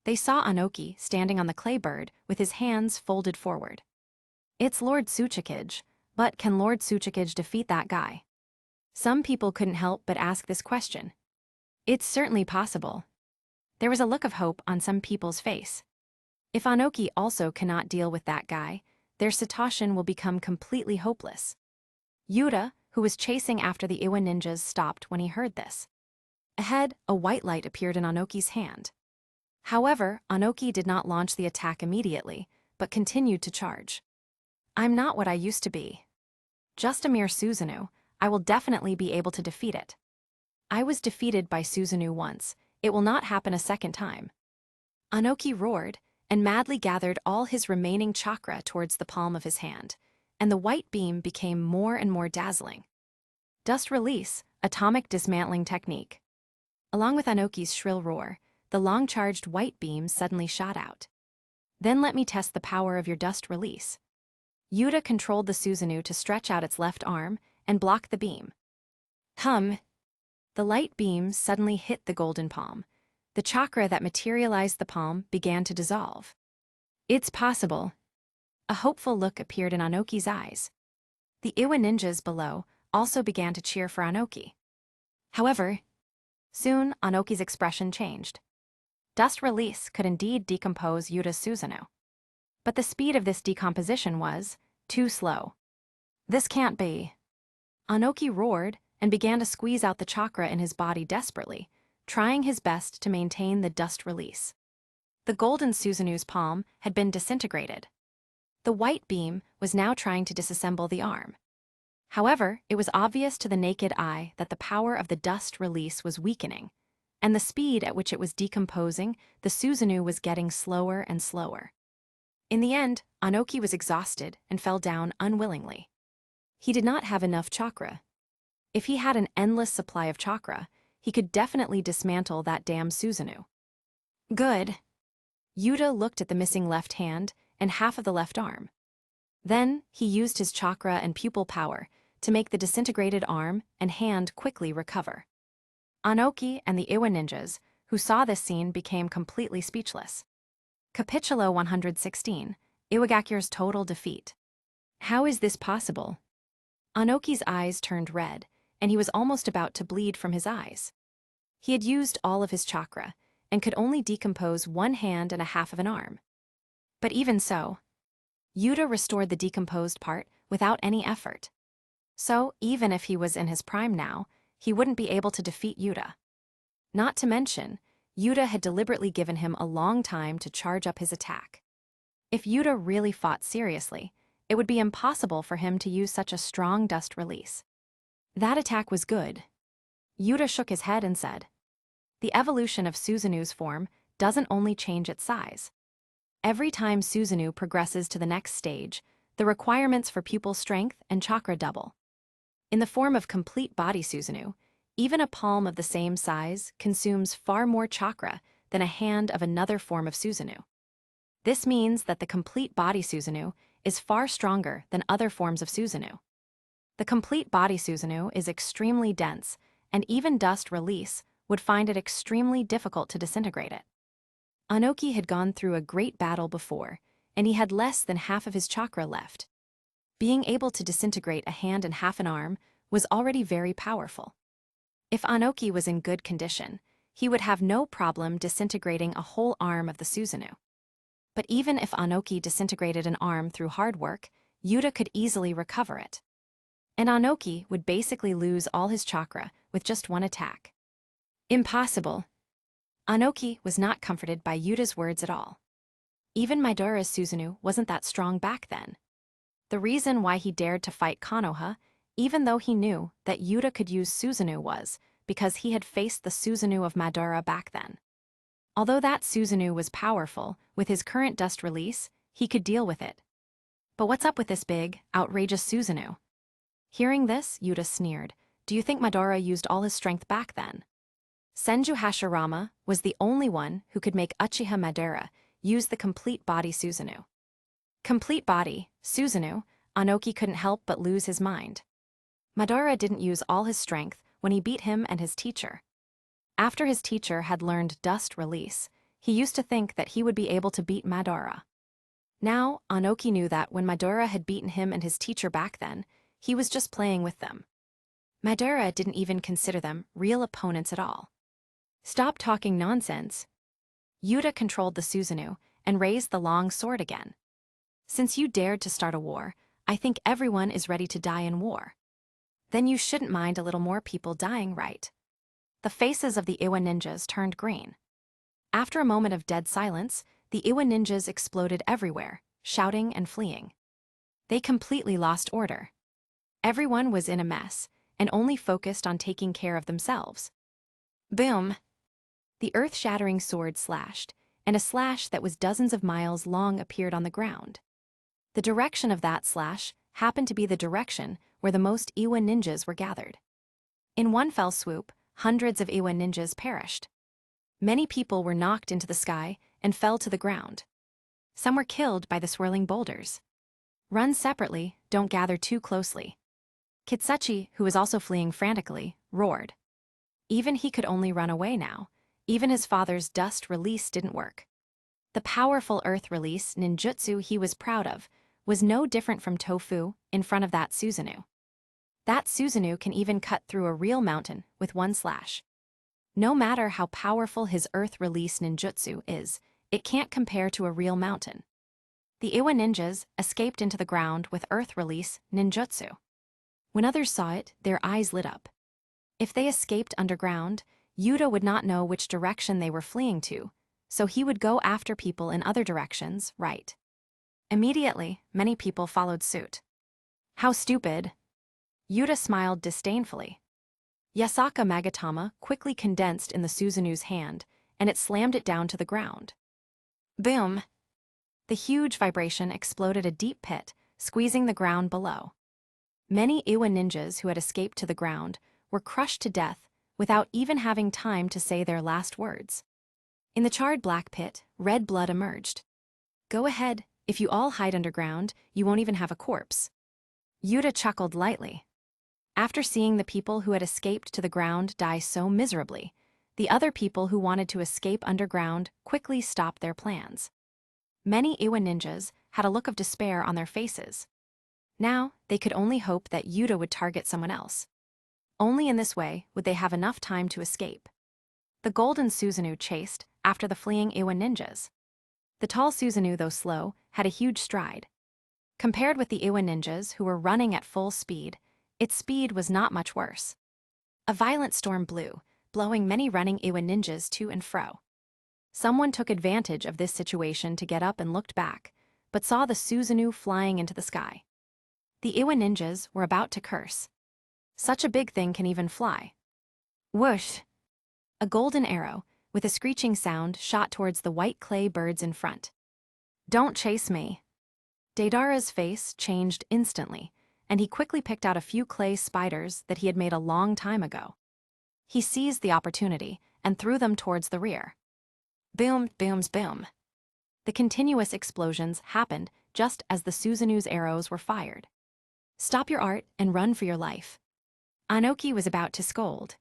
They saw Anoki standing on the clay bird with his hands folded forward. It's Lord Tsuchikage, but can Lord Tsuchikage defeat that guy? Some people couldn't help but ask this question. It's certainly possible. There was a look of hope on some people's face. If Anoki also cannot deal with that guy, their Satoshi will become completely hopeless. Yuta, who was chasing after the Iwa ninjas, stopped when he heard this. Ahead, a white light appeared in Anoki's hand. However, Anoki did not launch the attack immediately, but continued to charge. "I'm not what I used to be. Just a mere Susanu. I will definitely be able to defeat it. I was defeated by Susanu once. It will not happen a second time." Anoki roared and madly gathered all his remaining chakra towards the palm of his hand, and the white beam became more and more dazzling. Dust release, atomic dismantling technique. Along with Anoki's shrill roar, the long-charged white beam suddenly shot out. "Then let me test the power of your dust release." Yuta controlled the Susanu to stretch out its left arm and block the beam. Hum! The light beam suddenly hit the golden palm. The chakra that materialized the palm began to dissolve. "It's possible." A hopeful look appeared in Anoki's eyes. The Iwa ninjas below also began to cheer for Anoki. However, soon Anoki's expression changed. Dust release could indeed decompose Yuta's Susano. But the speed of this decomposition was too slow. This can't be. Anoki roared and began to squeeze out the chakra in his body desperately, trying his best to maintain the dust release. The golden Susanu's palm had been disintegrated. The white beam was now trying to disassemble the arm. However, it was obvious to the naked eye that the power of the dust release was weakening, and the speed at which it was decomposing, the Susanu was getting slower and slower. In the end, Anoki was exhausted and fell down unwillingly. He did not have enough chakra. If he had an endless supply of chakra, he could definitely dismantle that damn Susanu. Good. Yuta looked at the missing left hand and half of the left arm. Then, he used his chakra and pupil power to make the disintegrated arm and hand quickly recover. Anoki and the Iwa ninjas, who saw this scene, became completely speechless. Capitulo 116, Iwagakure's total defeat. How is this possible? Anoki's eyes turned red, and he was almost about to bleed from his eyes. He had used all of his chakra, and could only decompose one hand and a half of an arm. But even so, Yuta restored the decomposed part without any effort. So, even if he was in his prime now, he wouldn't be able to defeat Yuta. Not to mention, Yuta had deliberately given him a long time to charge up his attack. If Yuta really fought seriously, it would be impossible for him to use such a strong dust release. That attack was good. Yuta shook his head and said, "The evolution of Susanu's form doesn't only change its size. Every time Susanu progresses to the next stage, the requirements for pupil strength and chakra double. In the form of complete body Susanu, even a palm of the same size consumes far more chakra than a hand of another form of Susanu. This means that the complete body Susanu is far stronger than other forms of Susanu. The complete body Susanu is extremely dense, and even dust release would find it extremely difficult to disintegrate it." Anoki had gone through a great battle before, and he had less than half of his chakra left. Being able to disintegrate a hand and half an arm was already very powerful. If Anoki was in good condition, he would have no problem disintegrating a whole arm of the Susanu. But even if Anoki disintegrated an arm through hard work, Yuta could easily recover it. And Anoki would basically lose all his chakra with just one attack. Impossible. Anoki was not comforted by Yuta's words at all. Even Madara's Susanu wasn't that strong back then. The reason why he dared to fight Konoha, even though he knew that Yuta could use Susanu, was because he had faced the Susanu of Madara back then. Although that Susanu was powerful, with his current dust release, he could deal with it. But what's up with this big, outrageous Susanu? Hearing this, Yuta sneered. Do you think Madara used all his strength back then? Senju Hashirama was the only one who could make Uchiha Madara use the complete body Susanu. Complete body, Susanu, Anoki couldn't help but lose his mind. Madara didn't use all his strength when he beat him and his teacher. After his teacher had learned dust release, he used to think that he would be able to beat Madara. Now, Anoki knew that when Madara had beaten him and his teacher back then, he was just playing with them. Madara didn't even consider them real opponents at all. Stop talking nonsense. Yuta controlled the Susanu and raised the long sword again. Since you dared to start a war, I think everyone is ready to die in war. Then you shouldn't mind a little more people dying, right? The faces of the Iwa ninjas turned green. After a moment of dead silence, the Iwa ninjas exploded everywhere, shouting and fleeing. They completely lost order. Everyone was in a mess, and only focused on taking care of themselves. Boom! The earth-shattering sword slashed, and a slash that was dozens of miles long appeared on the ground. The direction of that slash happened to be the direction where the most Iwa ninjas were gathered. In one fell swoop, hundreds of Iwa ninjas perished. Many people were knocked into the sky and fell to the ground. Some were killed by the swirling boulders. Run separately, don't gather too closely. Kitsuchi, who was also fleeing frantically, roared. Even he could only run away now. Even his father's dust release didn't work. The powerful earth release ninjutsu he was proud of was no different from tofu in front of that Susanu. That Susanu can even cut through a real mountain with one slash. No matter how powerful his earth release ninjutsu is, it can't compare to a real mountain. The Iwa ninjas escaped into the ground with Earth Release ninjutsu. When others saw it, their eyes lit up. If they escaped underground, Yuta would not know which direction they were fleeing to, so he would go after people in other directions, right? Immediately, many people followed suit. How stupid! Yuta smiled disdainfully. Yasaka Magatama quickly condensed in the Susanu's hand, and it slammed it down to the ground. Boom! The huge vibration exploded a deep pit, squeezing the ground below. Many Iwa ninjas who had escaped to the ground were crushed to death without even having time to say their last words. In the charred black pit, red blood emerged. Go ahead, if you all hide underground, you won't even have a corpse. Yuta chuckled lightly. After seeing the people who had escaped to the ground die so miserably, the other people who wanted to escape underground quickly stopped their plans. Many Iwa ninjas had a look of despair on their faces. Now, they could only hope that Yuta would target someone else. Only in this way would they have enough time to escape. The golden Susanu chased after the fleeing Iwa ninjas. The tall Susanu, though slow, had a huge stride. Compared with the Iwa ninjas who were running at full speed, its speed was not much worse. A violent storm blew, blowing many running Iwa ninjas to and fro. Someone took advantage of this situation to get up and looked back, but saw the Susanu flying into the sky. The Iwa ninjas were about to curse. Such a big thing can even fly. Whoosh! A golden arrow, with a screeching sound, shot towards the white clay birds in front. Don't chase me. Deidara's face changed instantly, and he quickly picked out a few clay spiders that he had made a long time ago. He seized the opportunity and threw them towards the rear. Boom, booms, boom. The continuous explosions happened just as the Susanu's arrows were fired. Stop your art and run for your life. Anoki was about to scold.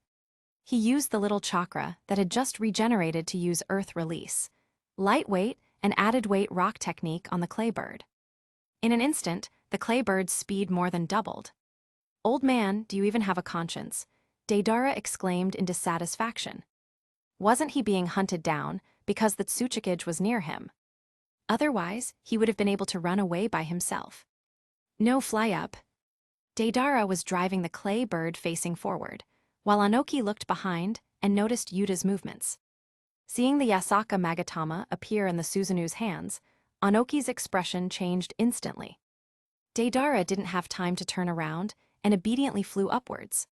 He used the little chakra that had just regenerated to use Earth Release, lightweight and added weight rock technique on the clay bird. In an instant, the clay bird's speed more than doubled. Old man, do you even have a conscience? Deidara exclaimed in dissatisfaction. Wasn't he being hunted down because the Tsuchikage was near him? Otherwise, he would have been able to run away by himself. No fly up. Deidara was driving the clay bird facing forward, while Anoki looked behind and noticed Yuta's movements. Seeing the Yasaka Magatama appear in the Susanu's hands, Anoki's expression changed instantly. Deidara didn't have time to turn around and obediently flew upwards.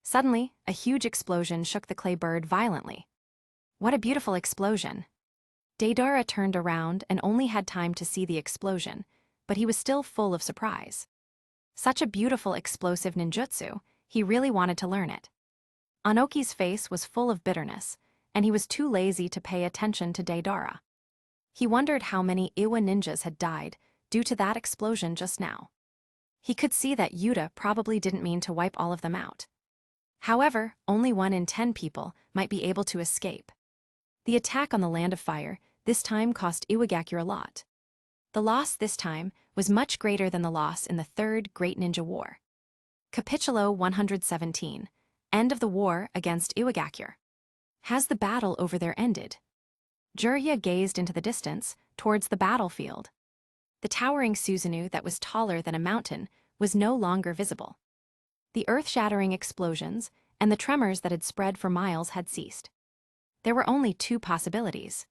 Suddenly, a huge explosion shook the clay bird violently. What a beautiful explosion! Deidara turned around and only had time to see the explosion, but he was still full of surprise. Such a beautiful explosive ninjutsu, he really wanted to learn it. Anoki's face was full of bitterness, and he was too lazy to pay attention to Deidara. He wondered how many Iwa ninjas had died due to that explosion just now. He could see that Yuta probably didn't mean to wipe all of them out. However, only 1 in 10 people might be able to escape. The attack on the Land of Fire this time cost Iwagakure a lot. The loss this time was much greater than the loss in the Third Great Ninja War. Capitulo 117. End of the war against Iwagakure. Has the battle over there ended? Jiraiya gazed into the distance, towards the battlefield. The towering Susanu that was taller than a mountain was no longer visible. The earth-shattering explosions and the tremors that had spread for miles had ceased. There were only 2 possibilities.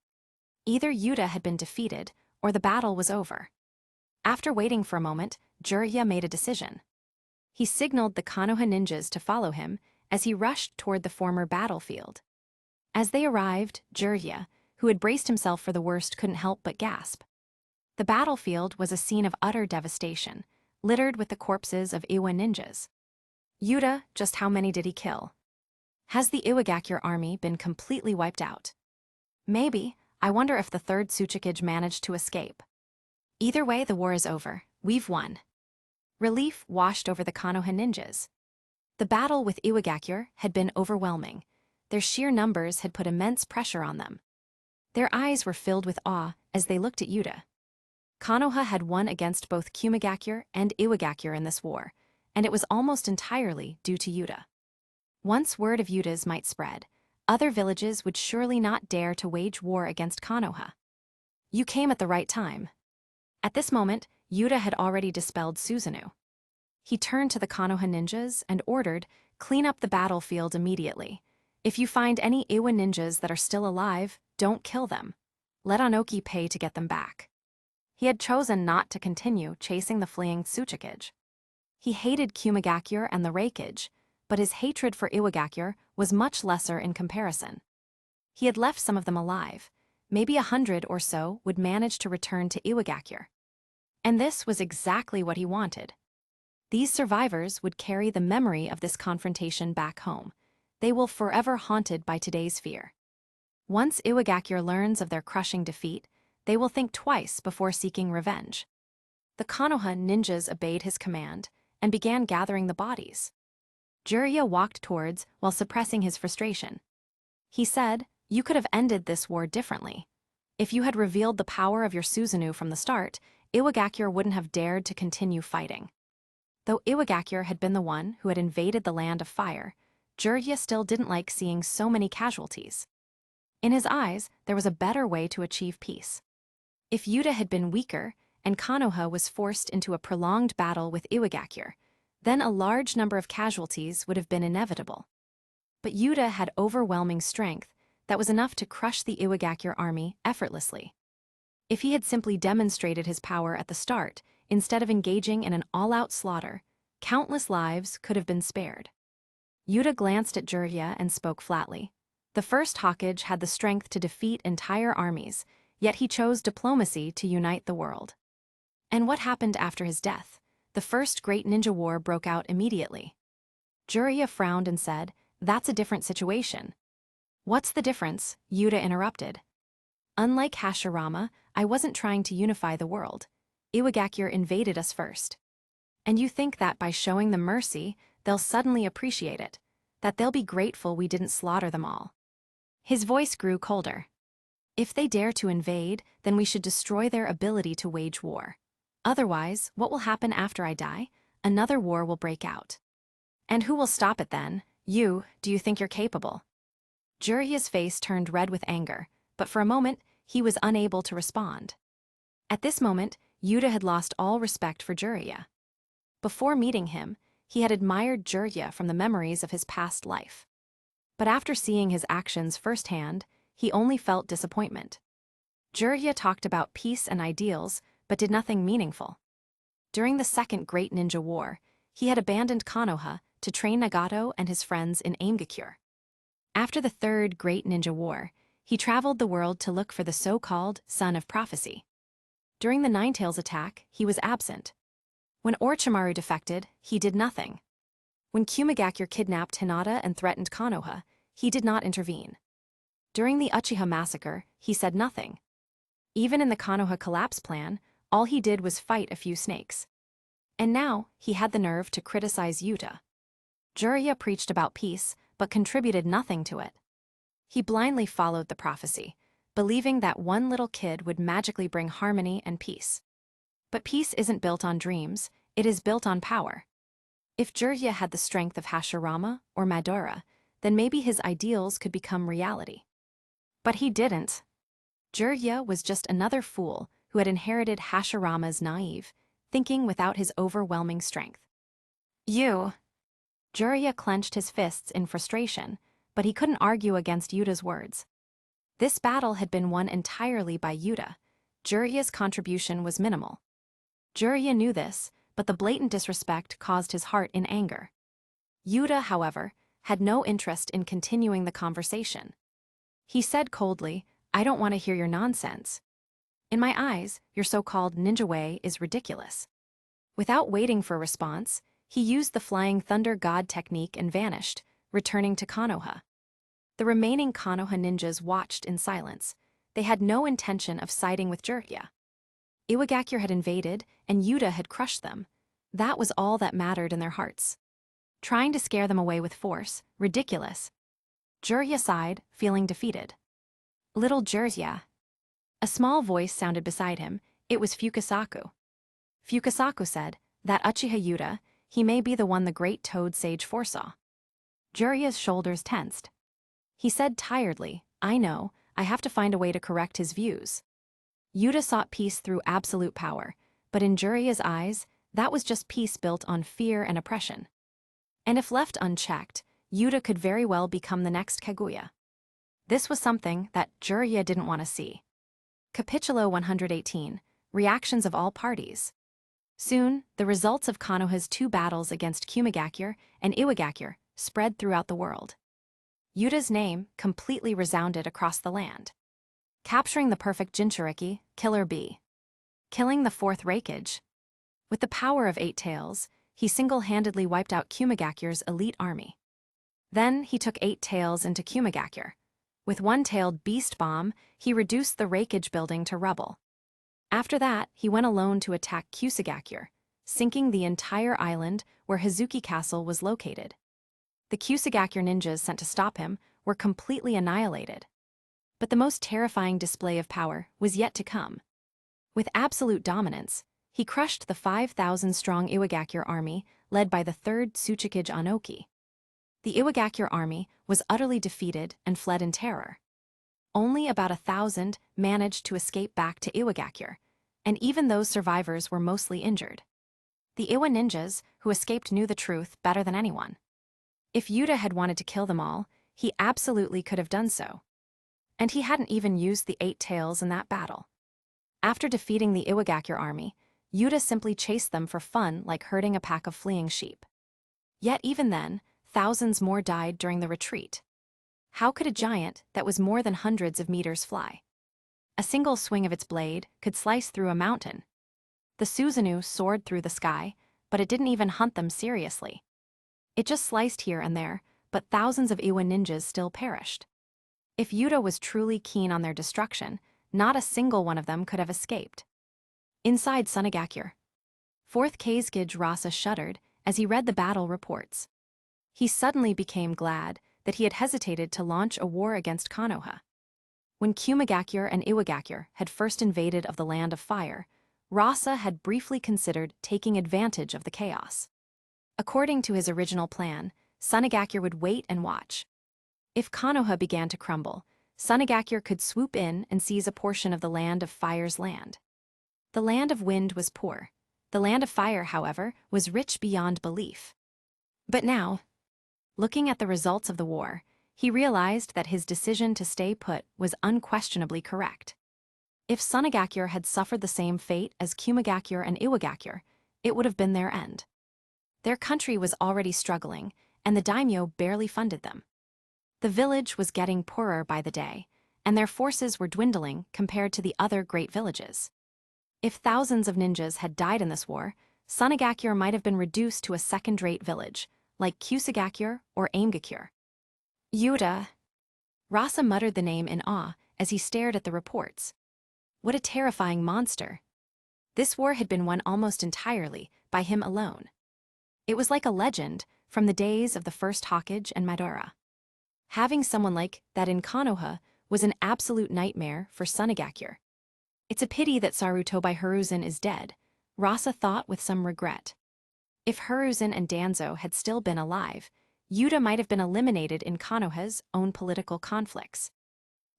Either Yuta had been defeated, or the battle was over. After waiting for a moment, Jiraiya made a decision. He signaled the Konoha ninjas to follow him as he rushed toward the former battlefield. As they arrived, Jiraiya, who had braced himself for the worst, couldn't help but gasp. The battlefield was a scene of utter devastation, littered with the corpses of Iwa ninjas. Yuta, just how many did he kill? Has the Iwagakure army been completely wiped out? Maybe. I wonder if the third Tsuchikage managed to escape. Either way, the war is over. We've won. Relief washed over the Konoha ninjas. The battle with Iwagakure had been overwhelming. Their sheer numbers had put immense pressure on them. Their eyes were filled with awe as they looked at Yuta. Konoha had won against both Kumigakure and Iwagakure in this war, and it was almost entirely due to Yuta. Once word of Yuta's might spread, other villages would surely not dare to wage war against Konoha. You came at the right time. At this moment, Yuta had already dispelled Susanu. He turned to the Konoha ninjas and ordered, "Clean up the battlefield immediately. If you find any Iwa ninjas that are still alive, don't kill them. Let Onoki pay to get them back." He had chosen not to continue chasing the fleeing Tsuchikage. He hated Kumigakure and the Raikage, but his hatred for Iwagakure was much lesser in comparison. He had left some of them alive. Maybe 100 or so would manage to return to Iwagakure. And this was exactly what he wanted. These survivors would carry the memory of this confrontation back home. They will forever haunted by today's fear. Once Iwagakure learns of their crushing defeat, they will think twice before seeking revenge. The Konoha ninjas obeyed his command and began gathering the bodies. Jiraiya walked towards while suppressing his frustration. He said, "You could have ended this war differently. If you had revealed the power of your Susanu from the start, Iwagakure wouldn't have dared to continue fighting." Though Iwagakure had been the one who had invaded the land of fire, Jiraiya still didn't like seeing so many casualties. In his eyes, there was a better way to achieve peace. If Yuta had been weaker, and Konoha was forced into a prolonged battle with Iwagakure, then a large number of casualties would have been inevitable. But Yuta had overwhelming strength that was enough to crush the Iwagakure army effortlessly. If he had simply demonstrated his power at the start, instead of engaging in an all-out slaughter, countless lives could have been spared. Yuta glanced at Jiraiya and spoke flatly. The First Hokage had the strength to defeat entire armies, yet he chose diplomacy to unite the world. And what happened after his death? The First Great Ninja War broke out immediately. Jiraiya frowned and said, "That's a different situation." "What's the difference?" Yuta interrupted. "Unlike Hashirama, I wasn't trying to unify the world. Iwagakure invaded us first. And you think that by showing them mercy, they'll suddenly appreciate it, that they'll be grateful we didn't slaughter them all." His voice grew colder. "If they dare to invade, then we should destroy their ability to wage war. Otherwise, what will happen after I die? Another war will break out. And who will stop it then? You, do you think you're capable?" Jiraiya's face turned red with anger, but for a moment, he was unable to respond. At this moment, Yuta had lost all respect for Jiraiya. Before meeting him, he had admired Jiraiya from the memories of his past life. But after seeing his actions firsthand, he only felt disappointment. Jiraiya talked about peace and ideals, but did nothing meaningful. During the Second Great Ninja War, he had abandoned Konoha to train Nagato and his friends in Aimgakure. After the Third Great Ninja War, he traveled the world to look for the so-called Son of Prophecy. During the Ninetales attack, he was absent. When Orochimaru defected, he did nothing. When Kumigakure kidnapped Hinata and threatened Konoha, he did not intervene. During the Uchiha massacre, he said nothing. Even in the Konoha collapse plan, all he did was fight a few snakes. And now, he had the nerve to criticize Yuta. Jiraiya preached about peace, but contributed nothing to it. He blindly followed the prophecy, believing that one little kid would magically bring harmony and peace. But peace isn't built on dreams, it is built on power. If Jiraiya had the strength of Hashirama or Madara, then maybe his ideals could become reality. But he didn't. Jiraiya was just another fool who had inherited Hashirama's naive, thinking without his overwhelming strength. "You." Jiraiya clenched his fists in frustration, but he couldn't argue against Yuta's words. This battle had been won entirely by Yuta. Jiraiya's contribution was minimal. Jiraiya knew this, but the blatant disrespect caused his heart in anger. Yuta, however, had no interest in continuing the conversation. He said coldly, "I don't want to hear your nonsense. In my eyes, your so-called ninja way is ridiculous." Without waiting for a response, he used the Flying Thunder God technique and vanished, returning to Konoha. The remaining Konoha ninjas watched in silence. They had no intention of siding with Jiraiya. Iwagakure had invaded, and Yuta had crushed them. That was all that mattered in their hearts. Trying to scare them away with force, ridiculous. Jiraiya sighed, feeling defeated. "Little Jiraiya." A small voice sounded beside him. It was Fukasaku. Fukasaku said, "That Uchiha Yuta, he may be the one the great Toad Sage foresaw." Jiraiya's shoulders tensed. He said tiredly, "I know, I have to find a way to correct his views." Yuta sought peace through absolute power, but in Jiraiya's eyes, that was just peace built on fear and oppression. And if left unchecked, Yuta could very well become the next Kaguya. This was something that Jiraiya didn't want to see. Capítulo 118, Reactions of All Parties. Soon, the results of Konoha's 2 battles against Kumigakure and Iwagakure spread throughout the world. Yuta's name completely resounded across the land. Capturing the perfect Jinchuriki, Killer Bee. Killing the Fourth Raikage. With the power of 8 tails, he single-handedly wiped out Kumigakure's elite army. Then he took 8 tails into Kumigakure. With one-tailed beast bomb, he reduced the Raikage building to rubble. After that, he went alone to attack Kusagakure, sinking the entire island where Hazuki Castle was located. The Kusagakure ninjas sent to stop him were completely annihilated. But the most terrifying display of power was yet to come. With absolute dominance, he crushed the 5,000-strong Iwagakure army led by the 3rd Tsuchikage Anoki. The Iwagakure army was utterly defeated and fled in terror. Only about 1,000 managed to escape back to Iwagakure, and even those survivors were mostly injured. The Iwa ninjas who escaped knew the truth better than anyone. If Yuta had wanted to kill them all, he absolutely could have done so. And he hadn't even used the 8 tails in that battle. After defeating the Iwagakure army, Yuta simply chased them for fun like herding a pack of fleeing sheep. Yet even then, thousands more died during the retreat. How could a giant that was more than hundreds of meters fly? A single swing of its blade could slice through a mountain. The Susanu soared through the sky, but it didn't even hunt them seriously. It just sliced here and there, but thousands of Iwa ninjas still perished. If Yuta was truly keen on their destruction, not a single one of them could have escaped. Inside Sunagakure, Fourth Raikage Rasa shuddered as he read the battle reports. He suddenly became glad that he had hesitated to launch a war against Konoha. When Kumigakure and Iwagakure had first invaded of the Land of Fire, Rasa had briefly considered taking advantage of the chaos. According to his original plan, Sunagakure would wait and watch. If Konoha began to crumble, Sunagakure could swoop in and seize a portion of the Land of Fire's land. The Land of Wind was poor. The Land of Fire, however, was rich beyond belief. But now, looking at the results of the war, he realized that his decision to stay put was unquestionably correct. If Sunagakure had suffered the same fate as Kumigakure and Iwagakure, it would have been their end. Their country was already struggling, and the daimyo barely funded them. The village was getting poorer by the day, and their forces were dwindling compared to the other great villages. If thousands of ninjas had died in this war, Sunagakure might have been reduced to a second-rate village, like Kusagakure or Aimgakure. Yuta. Rasa muttered the name in awe as he stared at the reports. What a terrifying monster. This war had been won almost entirely by him alone. It was like a legend from the days of the First Hokage and Madara. Having someone like that in Konoha was an absolute nightmare for Sunagakure. It's a pity that Sarutobi Hiruzen is dead, Rasa thought with some regret. If Hiruzen and Danzo had still been alive, Yuta might have been eliminated in Konoha's own political conflicts.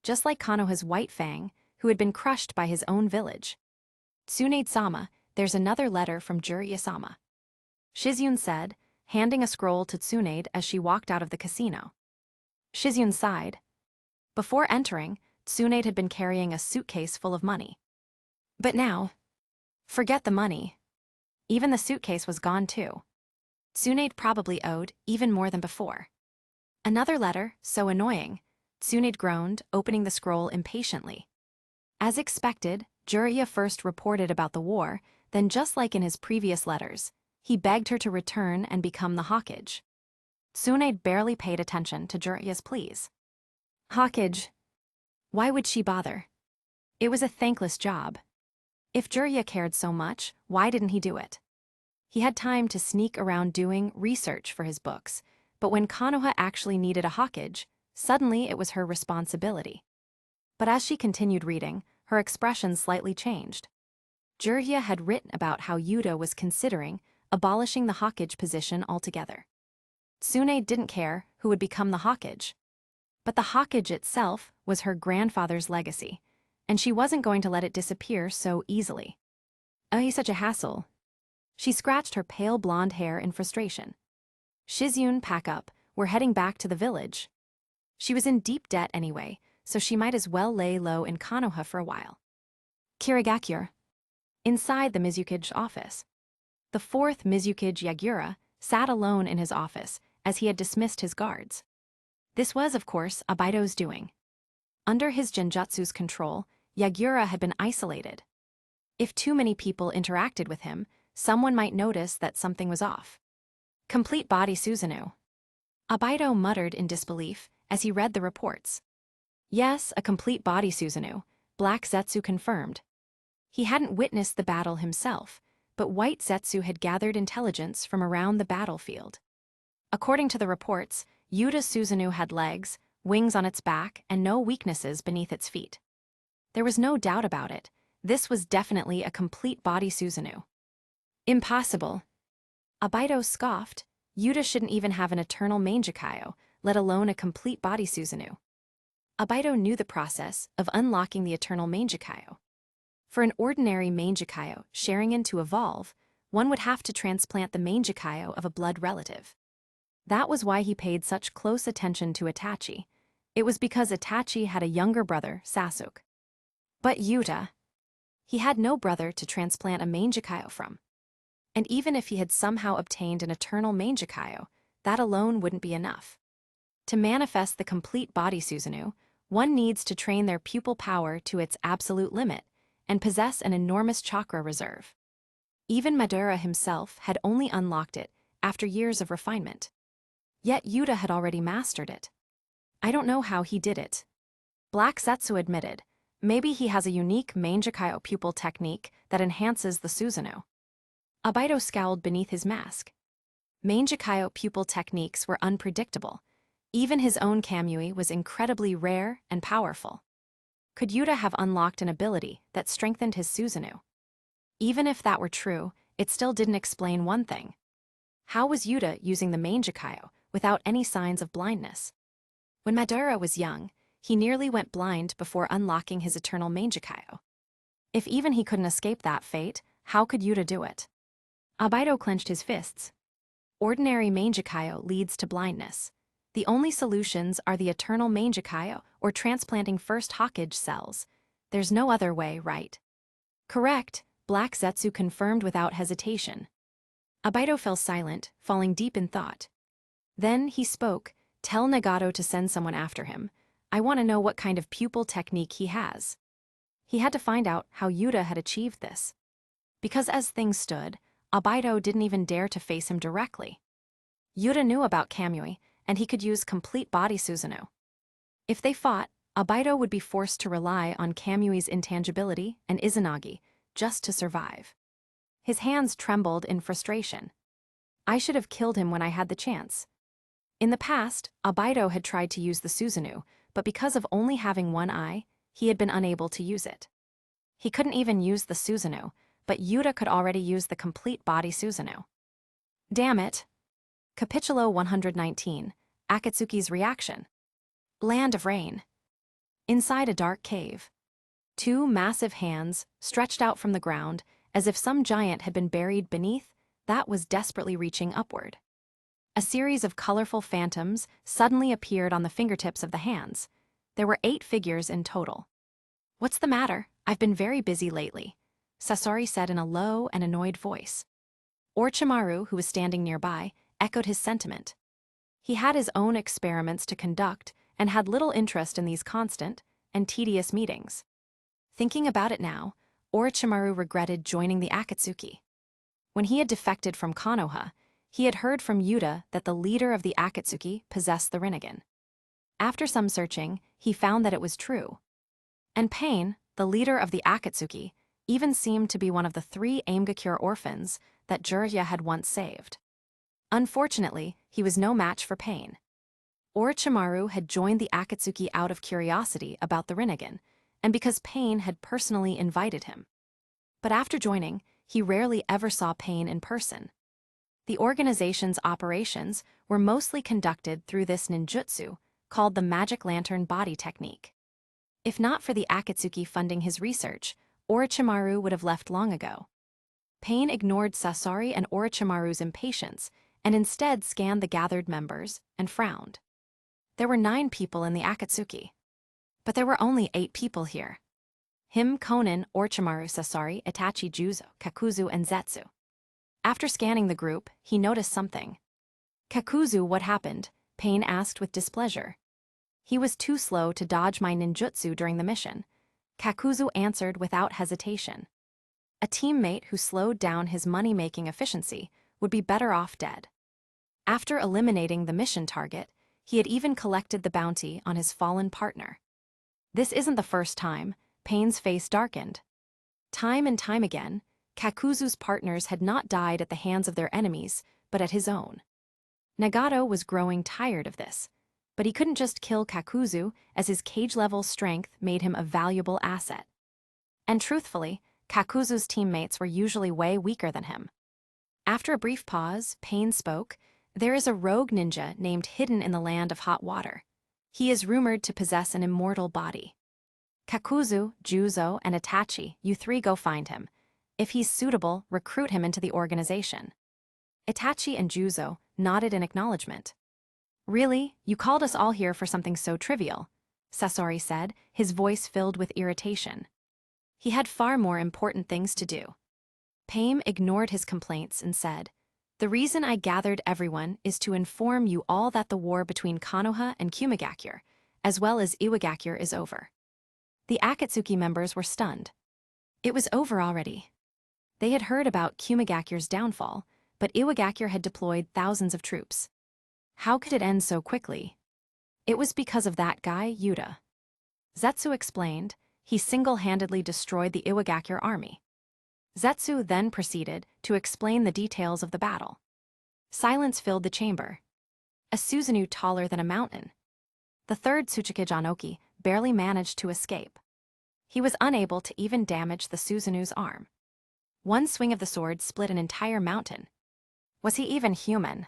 Just like Konoha's White Fang, who had been crushed by his own village. Tsunade-sama, there's another letter from Jiraiya-sama. Shizune said, handing a scroll to Tsunade as she walked out of the casino. Shizune sighed. Before entering, Tsunade had been carrying a suitcase full of money. But now, forget the money. Even the suitcase was gone too. Tsunade probably owed even more than before. Another letter, so annoying, Tsunade groaned, opening the scroll impatiently. As expected, Jiraiya first reported about the war, then just like in his previous letters, he begged her to return and become the Hokage. Tsunade barely paid attention to Jiraiya's pleas. Hokage. Why would she bother? It was a thankless job. If Jiraiya cared so much, why didn't he do it? He had time to sneak around doing research for his books, but when Konoha actually needed a Hokage, suddenly it was her responsibility. But as she continued reading, her expression slightly changed. Jiraiya had written about how Yuta was considering abolishing the Hokage position altogether. Tsunade didn't care who would become the Hokage. But the Hokage itself was her grandfather's legacy, and she wasn't going to let it disappear so easily. Oh, he's such a hassle. She scratched her pale blonde hair in frustration. Shizune, pack up, we're heading back to the village. She was in deep debt anyway, so she might as well lay low in Konoha for a while. Kirigakure. Inside the Mizukage office. The fourth Mizukage Yagura sat alone in his office as he had dismissed his guards. This was, of course, Abaido's doing. Under his genjutsu's control, Yagura had been isolated. If too many people interacted with him, someone might notice that something was off. Complete body Susano. Abaido muttered in disbelief as he read the reports. Yes, a complete body Susano, Black Zetsu confirmed. He hadn't witnessed the battle himself, but White Zetsu had gathered intelligence from around the battlefield. According to the reports, Yuta Susanu had legs, wings on its back, and no weaknesses beneath its feet. There was no doubt about it. This was definitely a complete body Susanu. Impossible. Abaido scoffed. Yuta shouldn't even have an eternal Mangekyo, let alone a complete body Susanu. Abaido knew the process of unlocking the eternal Mangekyo. For an ordinary Mangekyo Sharingan to evolve, one would have to transplant the Mangekyo of a blood relative. That was why he paid such close attention to Itachi. It was because Itachi had a younger brother, Sasuke. But Yuta, he had no brother to transplant a Mangekyo from. And even if he had somehow obtained an eternal Mangekyo, that alone wouldn't be enough. To manifest the complete body Susanu, one needs to train their pupil power to its absolute limit and possess an enormous chakra reserve. Even Madara himself had only unlocked it after years of refinement. Yet Yuta had already mastered it. I don't know how he did it. Black Zetsu admitted, maybe he has a unique Mangekyo pupil technique that enhances the Susano. Abaido scowled beneath his mask. Mangekyo pupil techniques were unpredictable. Even his own Kamui was incredibly rare and powerful. Could Yuta have unlocked an ability that strengthened his Susano? Even if that were true, it still didn't explain one thing. How was Yuta using the Mangekyo without any signs of blindness? When Madara was young, he nearly went blind before unlocking his eternal Mangekyo. If even he couldn't escape that fate, how could Yuta do it? Abaido clenched his fists. Ordinary Mangekyo leads to blindness. The only solutions are the eternal Mangekyo or transplanting first Hokage cells. There's no other way, right? Correct, Black Zetsu confirmed without hesitation. Abaido fell silent, falling deep in thought. Then he spoke, tell Nagato to send someone after him. I want to know what kind of pupil technique he has. He had to find out how Yuta had achieved this. Because as things stood, Abaido didn't even dare to face him directly. Yuta knew about Kamui, and he could use complete body Susano. If they fought, Abaido would be forced to rely on Kamui's intangibility and Izanagi just to survive. His hands trembled in frustration. I should have killed him when I had the chance. In the past, Abaido had tried to use the Susanu, but because of only having one eye, he had been unable to use it. He couldn't even use the Susano, but Yuta could already use the complete body Susano. Damn it. Capitulo 119, Akatsuki's reaction. Land of Rain. Inside a dark cave. Two massive hands, stretched out from the ground, as if some giant had been buried beneath, that was desperately reaching upward. A series of colorful phantoms suddenly appeared on the fingertips of the hands. There were 8 figures in total. What's the matter? I've been very busy lately, Satori said in a low and annoyed voice. Orochimaru, who was standing nearby, echoed his sentiment. He had his own experiments to conduct and had little interest in these constant and tedious meetings. Thinking about it now, Orochimaru regretted joining the Akatsuki. When he had defected from Konoha, he had heard from Yuta that the leader of the Akatsuki possessed the Rinnegan. After some searching, he found that it was true. And Pain, the leader of the Akatsuki, even seemed to be one of the 3 Aimgakure orphans that Jiraiya had once saved. Unfortunately, he was no match for Pain. Orochimaru had joined the Akatsuki out of curiosity about the Rinnegan, and because Pain had personally invited him. But after joining, he rarely ever saw Pain in person. The organization's operations were mostly conducted through this ninjutsu, called the Magic Lantern Body Technique. If not for the Akatsuki funding his research, Orochimaru would have left long ago. Pain ignored Satori and Orochimaru's impatience and instead scanned the gathered members and frowned. There were 9 people in the Akatsuki. But there were only 8 people here. Him, Konan, Orochimaru, Satori, Itachi, Juzo, Kakuzu, and Zetsu. After scanning the group, he noticed something. "Kakuzu, what happened?" Pain asked with displeasure. "He was too slow to dodge my ninjutsu during the mission," Kakuzu answered without hesitation. A teammate who slowed down his money-making efficiency would be better off dead. After eliminating the mission target, he had even collected the bounty on his fallen partner. This isn't the first time. Pain's face darkened. Time and time again, Kakuzu's partners had not died at the hands of their enemies, but at his own. Nagato was growing tired of this, but he couldn't just kill Kakuzu, as his cage-level strength made him a valuable asset. And truthfully, Kakuzu's teammates were usually way weaker than him. After a brief pause, Pain spoke. "There is a rogue ninja named Hidden in the Land of Hot Water. He is rumored to possess an immortal body. Kakuzu, Juzo, and Itachi, you 3 go find him. If he's suitable, recruit him into the organization." Itachi and Juzo nodded in acknowledgement. "Really? You called us all here for something so trivial?" Satori said, his voice filled with irritation. He had far more important things to do. Pain ignored his complaints and said, "The reason I gathered everyone is to inform you all that the war between Konoha and Kumigakure, as well as Iwagakure, is over." The Akatsuki members were stunned. It was over already. They had heard about Kumigakure's downfall, but Iwagakure had deployed thousands of troops. How could it end so quickly? It was because of that guy, Yuta. Zetsu explained. He single-handedly destroyed the Iwagakure army. Zetsu then proceeded to explain the details of the battle. Silence filled the chamber. A Susanu taller than a mountain. The 3rd Tsuchika Janoki barely managed to escape. He was unable to even damage the Susanu's arm. One swing of the sword split an entire mountain. Was he even human?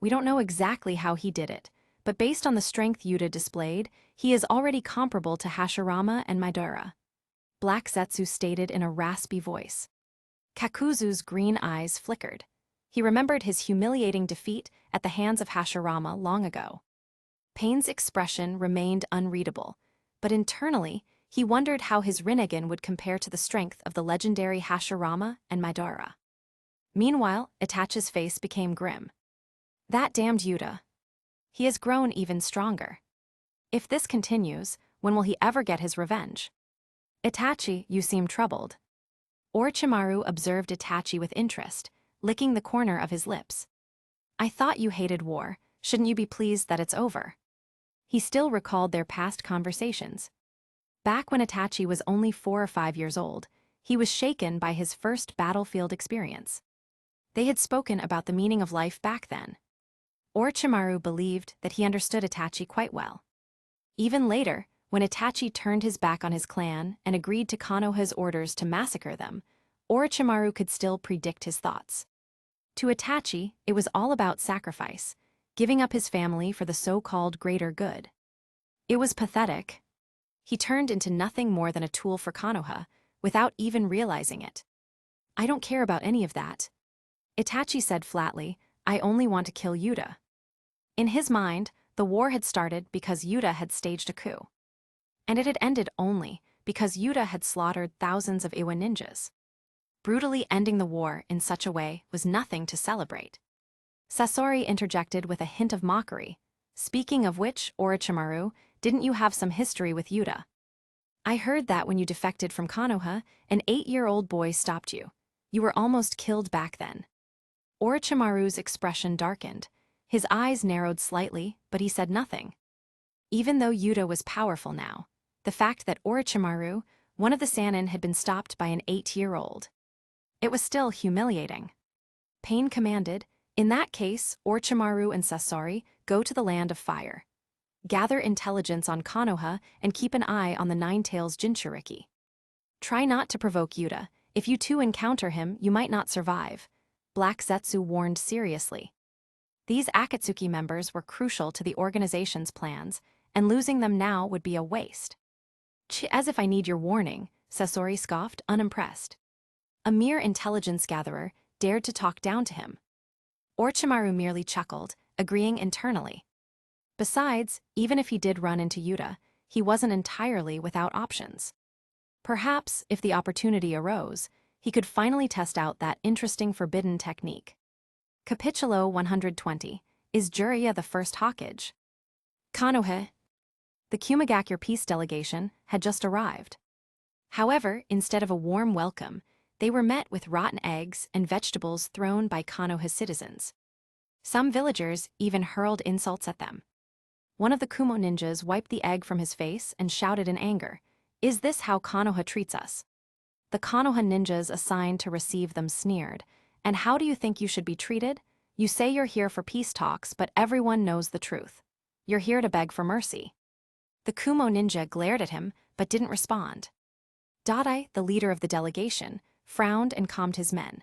We don't know exactly how he did it, but based on the strength Yuta displayed, he is already comparable to Hashirama and Madara. Black Zetsu stated in a raspy voice. Kakuzu's green eyes flickered. He remembered his humiliating defeat at the hands of Hashirama long ago. Pain's expression remained unreadable, but internally, he wondered how his Rinnegan would compare to the strength of the legendary Hashirama and Madara. Meanwhile, Itachi's face became grim. "That damned Yuta. He has grown even stronger. If this continues, when will he ever get his revenge?" "Itachi, you seem troubled." Orochimaru observed Itachi with interest, licking the corner of his lips. "I thought you hated war. Shouldn't you be pleased that it's over?" He still recalled their past conversations. Back when Itachi was only 4 or 5 years old, he was shaken by his first battlefield experience. They had spoken about the meaning of life back then. Orochimaru believed that he understood Itachi quite well. Even later, when Itachi turned his back on his clan and agreed to Konoha's orders to massacre them, Orochimaru could still predict his thoughts. To Itachi, it was all about sacrifice, giving up his family for the so-called greater good. It was pathetic. He turned into nothing more than a tool for Konoha, without even realizing it. "I don't care about any of that." Itachi said flatly, "I only want to kill Yuta." In his mind, the war had started because Yuta had staged a coup. And it had ended only because Yuta had slaughtered thousands of Iwa ninjas. Brutally ending the war in such a way was nothing to celebrate. Satori interjected with a hint of mockery. "Speaking of which, Orochimaru, didn't you have some history with Yuta? I heard that when you defected from Konoha, an 8-year-old boy stopped you. You were almost killed back then." Orochimaru's expression darkened. His eyes narrowed slightly, but he said nothing. Even though Yuta was powerful now, the fact that Orochimaru, one of the Sannin, had been stopped by an 8-year-old. It was still humiliating. Pain commanded, "In that case, Orochimaru and Satori, go to the Land of Fire. Gather intelligence on Konoha and keep an eye on the Nine-Tails Jinchuriki. Try not to provoke Yuta. If you two encounter him, you might not survive," Black Zetsu warned seriously. These Akatsuki members were crucial to the organization's plans, and losing them now would be a waste. As if I need your warning, Satori scoffed, unimpressed. A mere intelligence gatherer dared to talk down to him. Orochimaru merely chuckled, agreeing internally. Besides, even if he did run into Yuta, he wasn't entirely without options. Perhaps, if the opportunity arose, he could finally test out that interesting forbidden technique. Capitulo 120. Is Jiraiya the first Hokage? Konoha. The Kumigakure peace delegation had just arrived. However, instead of a warm welcome, they were met with rotten eggs and vegetables thrown by Konoha's citizens. Some villagers even hurled insults at them. One of the Kumo ninjas wiped the egg from his face and shouted in anger, "Is this how Konoha treats us?" The Konoha ninjas assigned to receive them sneered, "And how do you think you should be treated? You say you're here for peace talks, but everyone knows the truth. You're here to beg for mercy." The Kumo ninja glared at him, but didn't respond. Dodai, the leader of the delegation, frowned and calmed his men.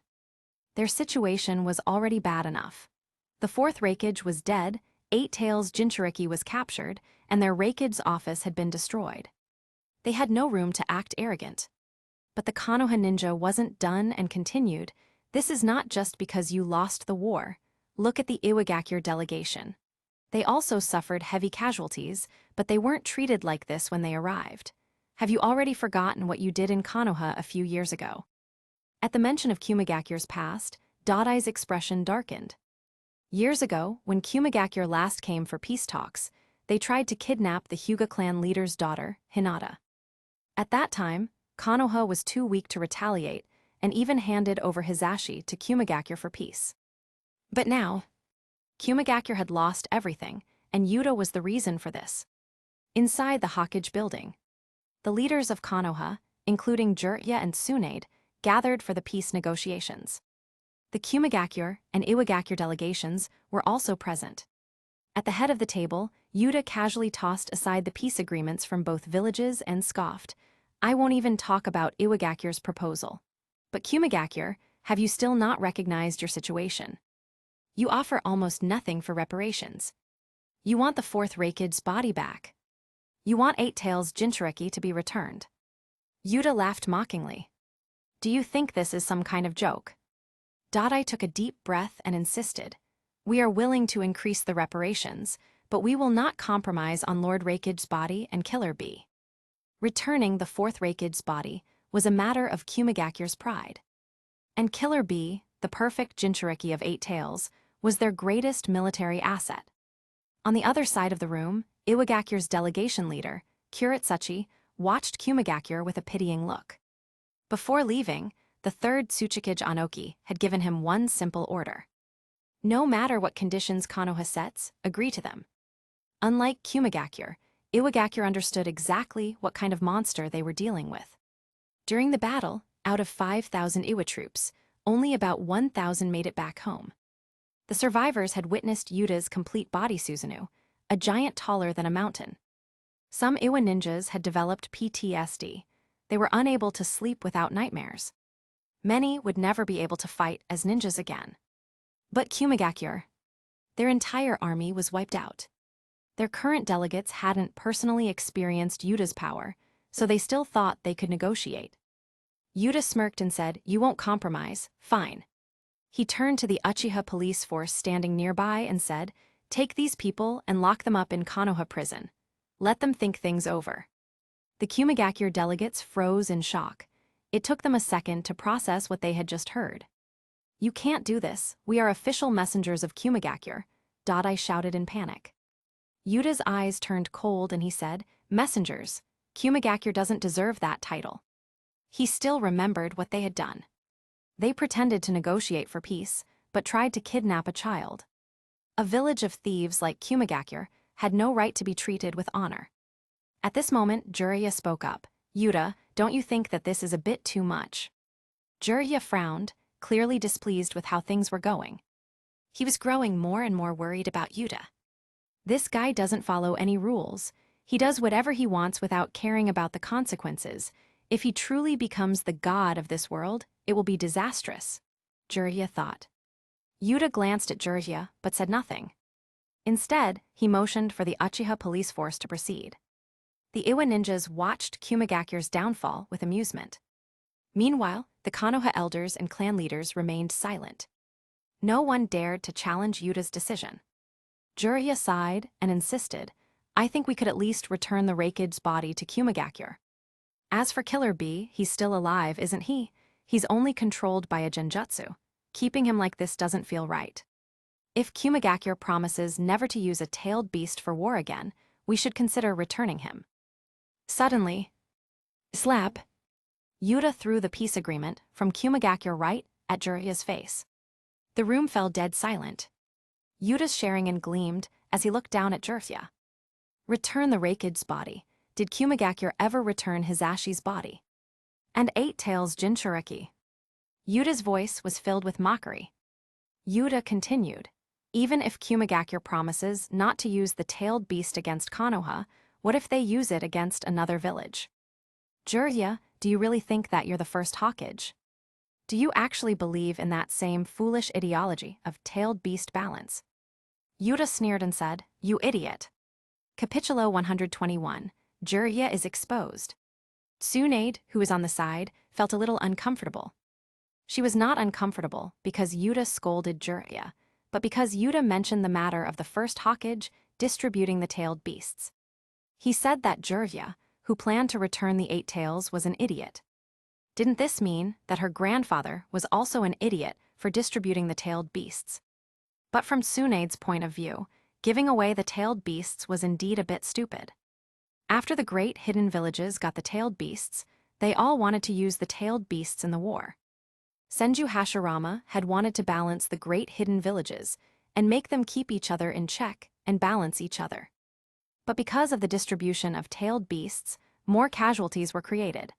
Their situation was already bad enough. The Fourth Raikage was dead, Eight Tails Jinchuriki was captured, and their Raikage's office had been destroyed. They had no room to act arrogant. But the Konoha ninja wasn't done and continued, "This is not just because you lost the war. Look at the Iwagakure delegation. They also suffered heavy casualties, but they weren't treated like this when they arrived. Have you already forgotten what you did in Konoha a few years ago?" At the mention of Kumigakure's past, Dodai's expression darkened. Years ago, when Kumigakure last came for peace talks, they tried to kidnap the Hyuga clan leader's daughter, Hinata. At that time, Konoha was too weak to retaliate and even handed over Hizashi to Kumigakure for peace. But now, Kumigakure had lost everything, and Yuta was the reason for this. Inside the Hokage building, the leaders of Konoha, including Jiraiya and Tsunade, gathered for the peace negotiations. The Kumigakure and Iwagakure delegations were also present. At the head of the table, Yuta casually tossed aside the peace agreements from both villages and scoffed, "I won't even talk about Iwagakure's proposal. But Kumigakure, have you still not recognized your situation? You offer almost nothing for reparations. You want the Fourth Raikage's body back. You want Eight Tails Jinchuriki to be returned." Yuta laughed mockingly. "Do you think this is some kind of joke?" Dodai took a deep breath and insisted, "We are willing to increase the reparations, but we will not compromise on Lord Raikage's body and Killer Bee." Returning the Fourth Raikage's body was a matter of Kumigakure's pride. And Killer Bee, the perfect Jinchuriki of Eight Tails, was their greatest military asset. On the other side of the room, Iwagakure's delegation leader, Kuretsuchi, watched Kumigakure with a pitying look. Before leaving, the third Tsuchikage Anoki had given him one simple order. No matter what conditions Konoha sets, agree to them. Unlike Kumigakure, Iwagakure understood exactly what kind of monster they were dealing with. During the battle, out of 5,000 Iwa troops, only about 1,000 made it back home. The survivors had witnessed Yuta's complete body Susanu, a giant taller than a mountain. Some Iwa ninjas had developed PTSD. They were unable to sleep without nightmares. Many would never be able to fight as ninjas again. But Kumigakure, their entire army was wiped out. Their current delegates hadn't personally experienced Yuta's power, so they still thought they could negotiate. Yuta smirked and said, "You won't compromise, fine." He turned to the Uchiha police force standing nearby and said, "Take these people and lock them up in Konoha prison. Let them think things over." The Kumigakure delegates froze in shock. It took them a second to process what they had just heard. "You can't do this, we are official messengers of Kumigakure," Dodai shouted in panic. Yuta's eyes turned cold and he said, "Messengers, Kumigakure doesn't deserve that title." He still remembered what they had done. They pretended to negotiate for peace, but tried to kidnap a child. A village of thieves like Kumigakure had no right to be treated with honor. At this moment, Jiraiya spoke up, "Yuta, don't you think that this is a bit too much?" Jiraiya frowned, clearly displeased with how things were going. He was growing more and more worried about Yuta. This guy doesn't follow any rules. He does whatever he wants without caring about the consequences. If he truly becomes the god of this world, it will be disastrous, Jiraiya thought. Yuta glanced at Jiraiya, but said nothing. Instead, he motioned for the Uchiha police force to proceed. The Iwa ninjas watched Kumagakure's downfall with amusement. Meanwhile, the Konoha elders and clan leaders remained silent. No one dared to challenge Yuta's decision. Jiraiya sighed and insisted, "I think we could at least return the Raikage's body to Kumagakure. As for Killer Bee, he's still alive, isn't he? He's only controlled by a genjutsu. Keeping him like this doesn't feel right. If Kumagakure promises never to use a tailed beast for war again, we should consider returning him." Suddenly, slap! Yuta threw the peace agreement from Kumagakure right at Jiraiya's face. The room fell dead silent. Yuta's Sharingan gleamed as he looked down at Jiraiya. Return the Raikage's body. Did Kumagakure ever return Hisashi's body? And Eight Tails Jinchuriki? Yuta's voice was filled with mockery. Yuta continued, "Even if Kumagakure promises not to use the tailed beast against Konoha, what if they use it against another village? Jiraiya, do you really think that you're the first Hokage? Do you actually believe in that same foolish ideology of tailed beast balance?" Yuta sneered and said, "You idiot." Capitulo 121, Jiraiya is exposed. Tsunade, who was on the side, felt a little uncomfortable. She was not uncomfortable because Yuta scolded Jiraiya, but because Yuta mentioned the matter of the first Hokage distributing the tailed beasts. He said that Jiraiya, who planned to return the Eight Tails, was an idiot. Didn't this mean that her grandfather was also an idiot for distributing the tailed beasts? But from Tsunade's point of view, giving away the tailed beasts was indeed a bit stupid. After the great hidden villages got the tailed beasts, they all wanted to use the tailed beasts in the war. Senju Hashirama had wanted to balance the great hidden villages and make them keep each other in check and balance each other. But because of the distribution of tailed beasts, more casualties were created.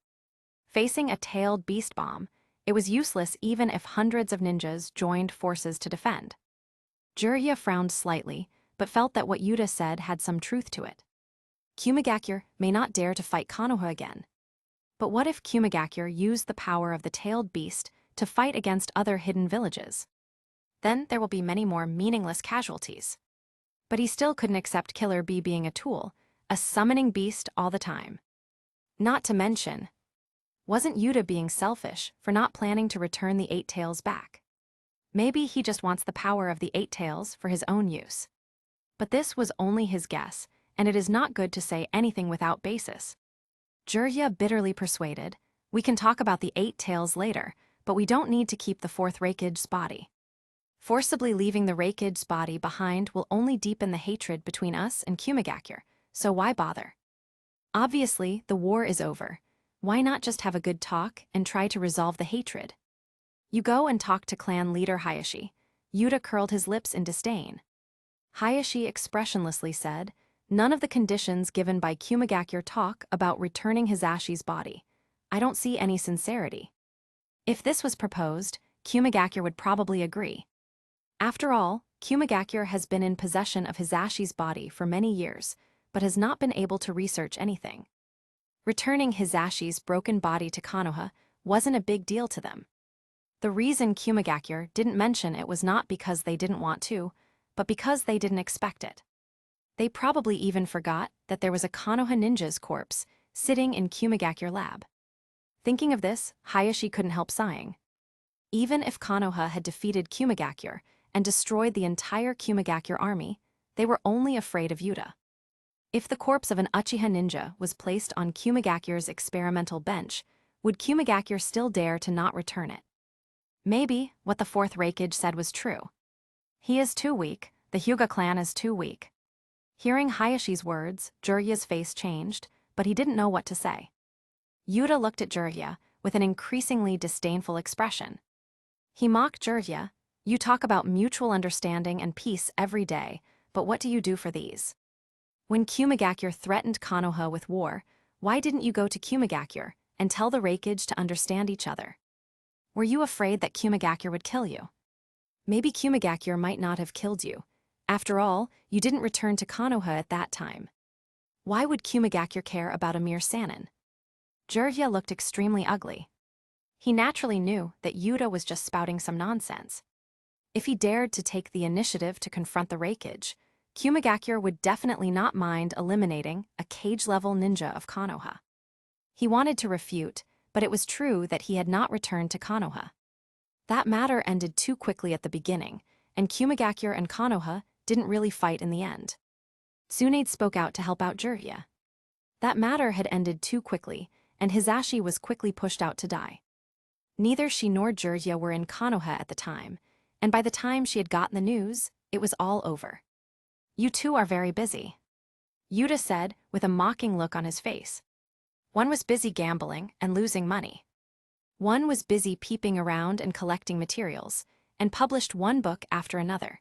Facing a tailed beast bomb, it was useless even if hundreds of ninjas joined forces to defend. Jiraiya frowned slightly, but felt that what Yuta said had some truth to it. Kumagakure may not dare to fight Konoha again. But what if Kumagakure used the power of the tailed beast to fight against other hidden villages? Then there will be many more meaningless casualties. But he still couldn't accept Killer Bee being a tool, a summoning beast all the time. Not to mention, wasn't Yuta being selfish for not planning to return the Eight Tails back? Maybe he just wants the power of the Eight Tails for his own use. But this was only his guess, and it is not good to say anything without basis. Jiraiya bitterly persuaded, "We can talk about the Eight Tails later, but we don't need to keep the Fourth Raikage's body. Forcibly leaving the Raikage's body behind will only deepen the hatred between us and Kumagakure, so why bother? Obviously, the war is over. Why not just have a good talk and try to resolve the hatred? You go and talk to clan leader Hayashi." Yuta curled his lips in disdain. Hayashi expressionlessly said, "None of the conditions given by Kumagakure talk about returning Hisashi's body. I don't see any sincerity." If this was proposed, Kumagakure would probably agree. After all, Kumagakure has been in possession of Hisashi's body for many years, but has not been able to research anything. Returning Hisashi's broken body to Konoha wasn't a big deal to them. The reason Kumagakure didn't mention it was not because they didn't want to, but because they didn't expect it. They probably even forgot that there was a Konoha ninja's corpse sitting in Kumagakure lab. Thinking of this, Hayashi couldn't help sighing. Even if Konoha had defeated Kumagakure and destroyed the entire Kumagakure army, they were only afraid of Yuta. If the corpse of an Uchiha ninja was placed on Kumagakure's experimental bench, would Kumagakure still dare to not return it? Maybe what the Fourth Raikage said was true. He is too weak, the Hyuga clan is too weak. Hearing Hayashi's words, Jiraiya's face changed, but he didn't know what to say. Yuta looked at Jiraiya with an increasingly disdainful expression. He mocked Jiraiya, "You talk about mutual understanding and peace every day, but what do you do for these? When Kumagakure threatened Konoha with war, why didn't you go to Kumagakure and tell the Raikage to understand each other? Were you afraid that Kumagakure would kill you? Maybe Kumagakure might not have killed you. After all, you didn't return to Konoha at that time. Why would Kumagakure care about a mere Sannin?" Jiraiya looked extremely ugly. He naturally knew that Yuta was just spouting some nonsense. If he dared to take the initiative to confront the Raikage, Kumigakure would definitely not mind eliminating a cage-level ninja of Konoha. He wanted to refute, but it was true that he had not returned to Konoha. That matter ended too quickly at the beginning, and Kumigakure and Konoha didn't really fight in the end. Tsunade spoke out to help out Jiraiya. That matter had ended too quickly, and Hisashi was quickly pushed out to die. Neither she nor Jiraiya were in Konoha at the time, and by the time she had gotten the news, it was all over. "You two are very busy," Yuta said with a mocking look on his face. One was busy gambling and losing money. One was busy peeping around and collecting materials, and published one book after another.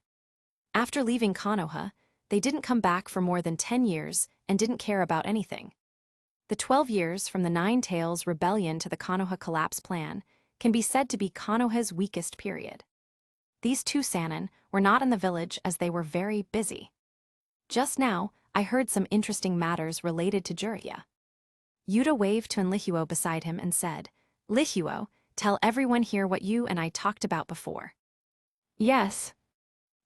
After leaving Konoha, they didn't come back for more than 10 years and didn't care about anything. The 12 years from the Nine Tails rebellion to the Konoha collapse plan can be said to be Konoha's weakest period. These two Sannin were not in the village as they were very busy. "Just now, I heard some interesting matters related to Jiraiya." Yuta waved to Enlihuo beside him and said, "Lihuo, tell everyone here what you and I talked about before." "Yes."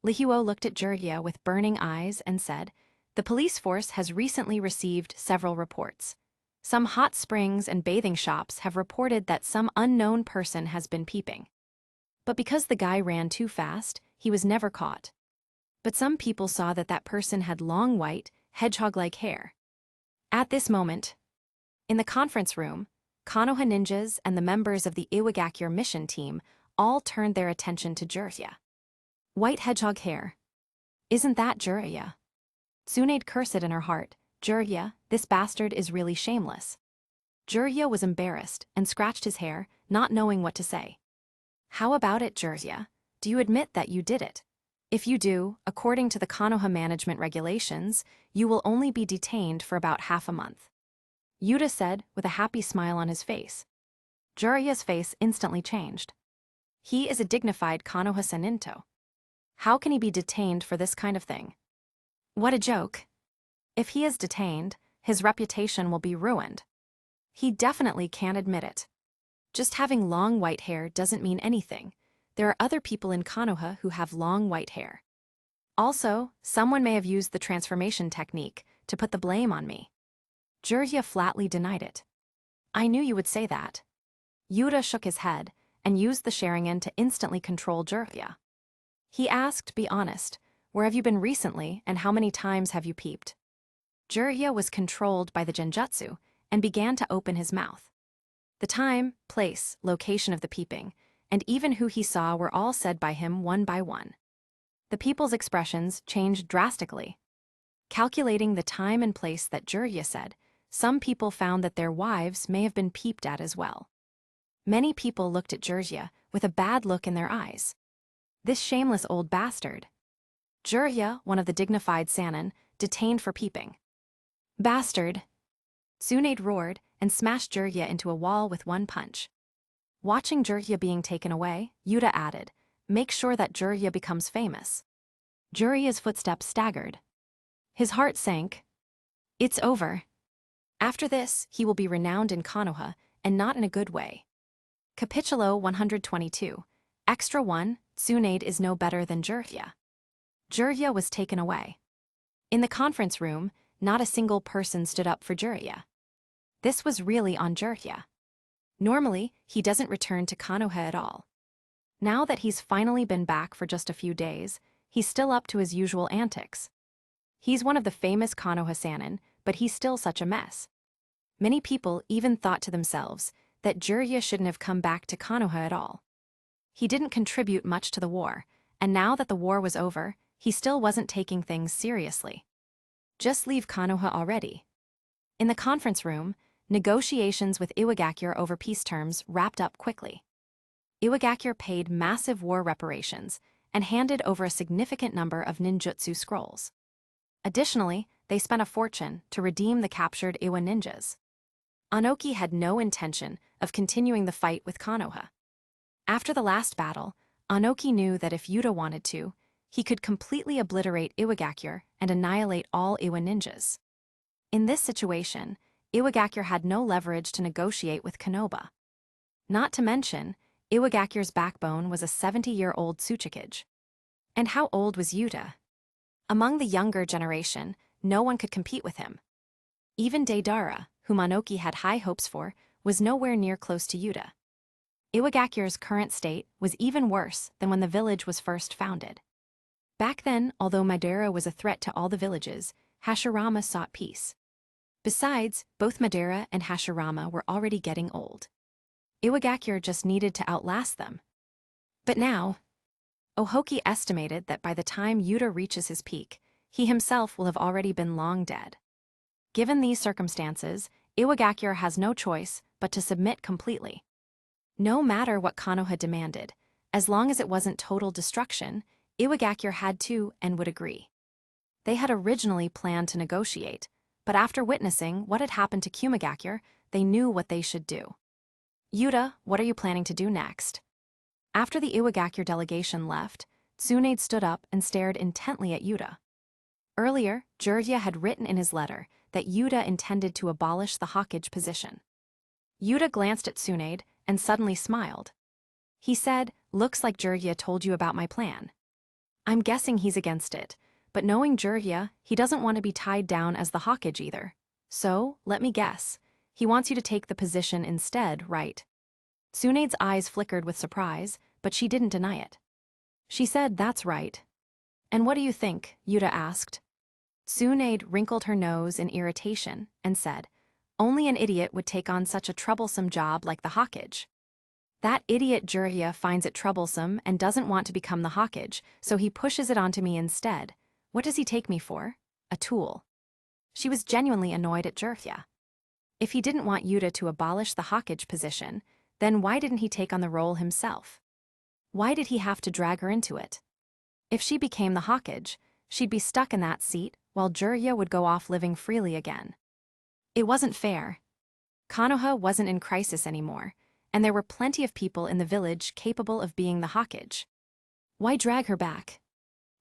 Lihuo looked at Jiraiya with burning eyes and said, "The police force has recently received several reports. Some hot springs and bathing shops have reported that some unknown person has been peeping. But because the guy ran too fast, he was never caught. But some people saw that that person had long white, hedgehog-like hair." At this moment, in the conference room, Konoha ninjas and the members of the Iwagakure mission team all turned their attention to Jiraiya. "White hedgehog hair. Isn't that Jiraiya?" Tsunade cursed in her heart. "Jiraiya, this bastard is really shameless." Jiraiya was embarrassed and scratched his hair, not knowing what to say. "How about it, Jiraiya? Do you admit that you did it? If you do, according to the Konoha management regulations, you will only be detained for about half a month," Yuta said with a happy smile on his face. Jiraiya's face instantly changed. He is a dignified Konoha Senninto. How can he be detained for this kind of thing? What a joke. If he is detained, his reputation will be ruined. He definitely can't admit it. Just having long white hair doesn't mean anything. There are other people in Konoha who have long white hair. Also, someone may have used the transformation technique to put the blame on me. Jiraiya flatly denied it. "I knew you would say that." Yuta shook his head and used the Sharingan to instantly control Jiraiya. He asked, "Be honest, where have you been recently and how many times have you peeped?" Jiraiya was controlled by the Genjutsu and began to open his mouth. The time, place, location of the peeping, and even who he saw were all said by him one by one. The people's expressions changed drastically. Calculating the time and place that Jiraiya said, some people found that their wives may have been peeped at as well. Many people looked at Jiraiya with a bad look in their eyes. This shameless old bastard. Jiraiya, one of the dignified Sannin, detained for peeping. "Bastard!" Tsunade roared and smashed Jiraiya into a wall with one punch. Watching Jiraiya being taken away, Yuta added, "Make sure that Jiraiya becomes famous." Jiraiya's footsteps staggered. His heart sank. It's over. After this, he will be renowned in Konoha, and not in a good way. Capitulo 122. Extra 1, Tsunade is no better than Jiraiya. Jiraiya was taken away. In the conference room, not a single person stood up for Jiraiya. This was really on Jiraiya. Normally, he doesn't return to Konoha at all. Now that he's finally been back for just a few days, he's still up to his usual antics. He's one of the famous Konoha Sannin, but he's still such a mess. Many people even thought to themselves that Jiraiya shouldn't have come back to Konoha at all. He didn't contribute much to the war, and now that the war was over, he still wasn't taking things seriously. Just leave Konoha already. In the conference room, negotiations with Iwagakure over peace terms wrapped up quickly. Iwagakure paid massive war reparations and handed over a significant number of ninjutsu scrolls. Additionally, they spent a fortune to redeem the captured Iwa ninjas. Anoki had no intention of continuing the fight with Konoha. After the last battle, Anoki knew that if Yuta wanted to, he could completely obliterate Iwagakure and annihilate all Iwa ninjas. In this situation, Iwagakure had no leverage to negotiate with Konoha. Not to mention, Iwagakure's backbone was a 70-year-old Tsuchikage. And how old was Yuta? Among the younger generation, no one could compete with him. Even Deidara, whom Anoki had high hopes for, was nowhere near close to Yuta. Iwagakure's current state was even worse than when the village was first founded. Back then, although Madara was a threat to all the villages, Hashirama sought peace. Besides, both Madara and Hashirama were already getting old. Iwagakure just needed to outlast them. But now, Ohoki estimated that by the time Yuta reaches his peak, he himself will have already been long dead. Given these circumstances, Iwagakure has no choice but to submit completely. No matter what Konoha demanded, as long as it wasn't total destruction, Iwagakure had to and would agree. They had originally planned to negotiate, but after witnessing what had happened to Kumagakure, they knew what they should do. Yuta, what are you planning to do next? After the Iwagakure delegation left, Tsunade stood up and stared intently at Yuta. Earlier, Jiraiya had written in his letter that Yuta intended to abolish the Hokage position. Yuta glanced at Tsunade and suddenly smiled. He said, "Looks like Jiraiya told you about my plan. I'm guessing he's against it, but knowing Jiraiya, he doesn't want to be tied down as the Hokage either. So, let me guess. He wants you to take the position instead, right?" Tsunade's eyes flickered with surprise, but she didn't deny it. She said, "That's right." "And what do you think?" Yuta asked. Tsunade wrinkled her nose in irritation and said, "Only an idiot would take on such a troublesome job like the Hokage. That idiot Jiraiya finds it troublesome and doesn't want to become the Hokage, so he pushes it onto me instead. What does he take me for? A tool." She was genuinely annoyed at Jiraiya. If he didn't want Yuta to abolish the Hokage position, then why didn't he take on the role himself? Why did he have to drag her into it? If she became the Hokage, she'd be stuck in that seat while Jiraiya would go off living freely again. It wasn't fair. Konoha wasn't in crisis anymore, and there were plenty of people in the village capable of being the Hokage. Why drag her back?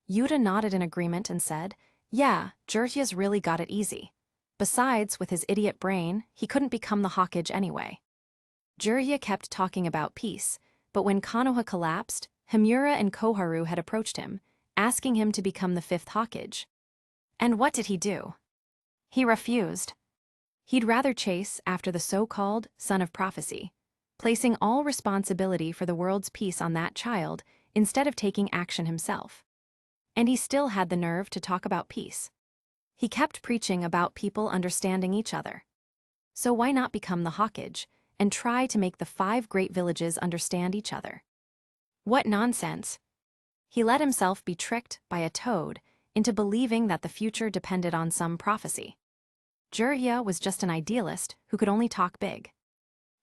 Yuta nodded in agreement and said, "Yeah, Jiraiya's really got it easy. Besides, with his idiot brain, he couldn't become the Hokage anyway." Jiraiya kept talking about peace, but when Konoha collapsed, Himura and Koharu had approached him, asking him to become the fifth Hokage. And what did he do? He refused. He'd rather chase after the so-called son of prophecy, placing all responsibility for the world's peace on that child instead of taking action himself. And he still had the nerve to talk about peace. He kept preaching about people understanding each other. So why not become the Hokage and try to make the 5 great villages understand each other? What nonsense! He let himself be tricked by a toad into believing that the future depended on some prophecy. Jiraiya was just an idealist who could only talk big.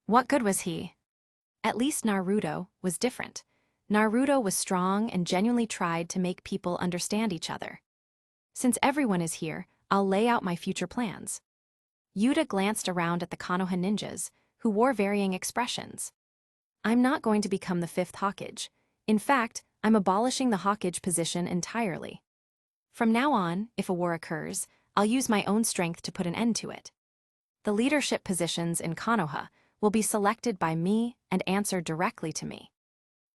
What good was he? At least Naruto was different. Naruto was strong and genuinely tried to make people understand each other. Since everyone is here, I'll lay out my future plans. Yuta glanced around at the Konoha ninjas, who wore varying expressions. I'm not going to become the 5th Hokage. In fact, I'm abolishing the Hokage position entirely. From now on, if a war occurs, I'll use my own strength to put an end to it. The leadership positions in Konoha will be selected by me and answer directly to me.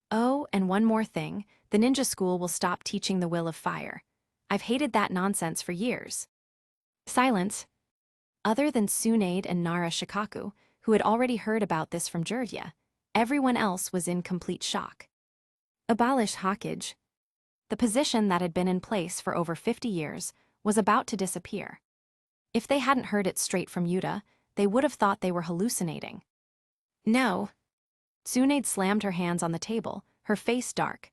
Oh, and one more thing, the ninja school will stop teaching the will of fire. I've hated that nonsense for years. Silence. Other than Tsunade and Nara Shikaku, who had already heard about this from Jiraiya, everyone else was in complete shock. Abolish Hokage. The position that had been in place for over 50 years was about to disappear. If they hadn't heard it straight from Yuta, they would have thought they were hallucinating. No. Tsunade slammed her hands on the table, her face dark.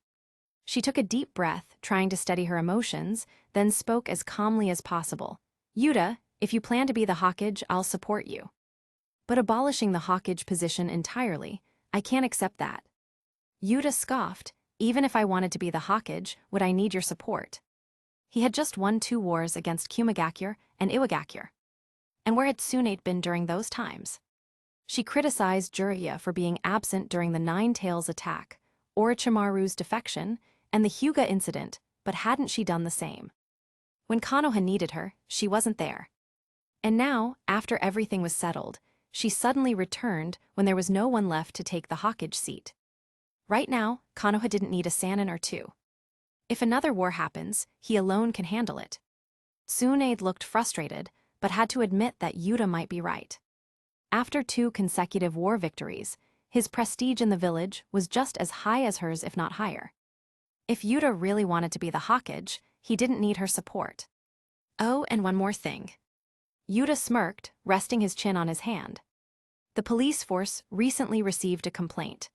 She took a deep breath, trying to steady her emotions, then spoke as calmly as possible. Yuta, if you plan to be the Hokage, I'll support you. But abolishing the Hokage position entirely, I can't accept that. Yuta scoffed. Even if I wanted to be the Hokage, would I need your support? He had just won 2 wars against Kumagakure and Iwagakure. And where had Tsunade been during those times? She criticized Jiraiya for being absent during the Nine Tails attack, Orochimaru's defection, and the Hyuga incident, but hadn't she done the same? When Konoha needed her, she wasn't there. And now, after everything was settled, she suddenly returned when there was no one left to take the Hokage seat. Right now, Konoha didn't need a Sannin or 2. If another war happens, he alone can handle it. Tsunade looked frustrated, but had to admit that Yuta might be right. After 2 consecutive war victories, his prestige in the village was just as high as hers, if not higher. If Yuta really wanted to be the Hokage, he didn't need her support. Oh, and one more thing. Yuta smirked, resting his chin on his hand. The police force recently received a complaint.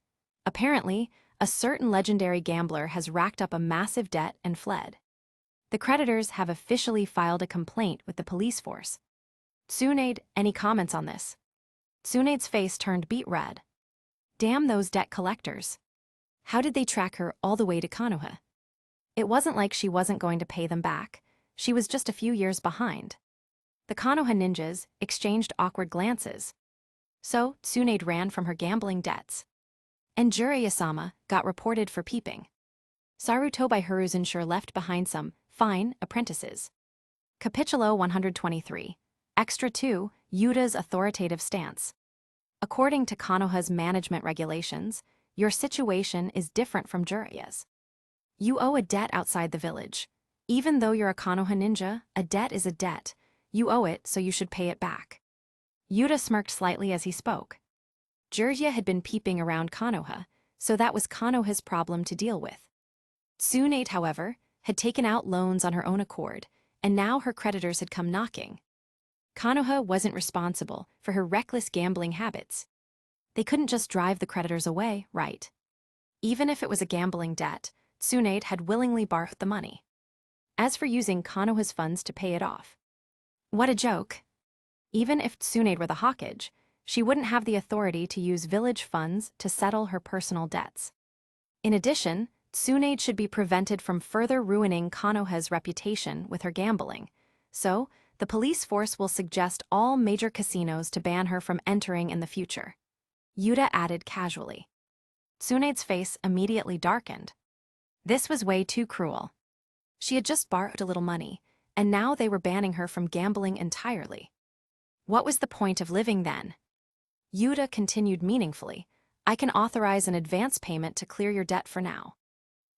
Apparently, a certain legendary gambler has racked up a massive debt and fled. The creditors have officially filed a complaint with the police force. Tsunade, any comments on this? Tsunade's face turned beet red. Damn those debt collectors. How did they track her all the way to Konoha? It wasn't like she wasn't going to pay them back. She was just a few years behind. The Konoha ninjas exchanged awkward glances. So, Tsunade ran from her gambling debts. And Jiraiya-sama got reported for peeping. Saruto by Hiruzen sure left behind some fine apprentices. Capitulo 123. Extra 2, Yuta's authoritative stance. According to Konoha's management regulations, your situation is different from Jiraiya's. You owe a debt outside the village. Even though you're a Konoha ninja, a debt is a debt. You owe it, so you should pay it back. Yuta smirked slightly as he spoke. Jiraiya had been peeping around Konoha, so that was Konoha's problem to deal with. Tsunade, however, had taken out loans on her own accord, and now her creditors had come knocking. Konoha wasn't responsible for her reckless gambling habits. They couldn't just drive the creditors away, right? Even if it was a gambling debt, Tsunade had willingly borrowed the money. As for using Konoha's funds to pay it off. What a joke. Even if Tsunade were the Hokage, she wouldn't have the authority to use village funds to settle her personal debts. In addition, Tsunade should be prevented from further ruining Konoha's reputation with her gambling. So, the police force will suggest all major casinos to ban her from entering in the future. Yuta added casually. Tsunade's face immediately darkened. This was way too cruel. She had just borrowed a little money, and now they were banning her from gambling entirely. What was the point of living then? Yuta continued meaningfully. I can authorize an advance payment to clear your debt for now.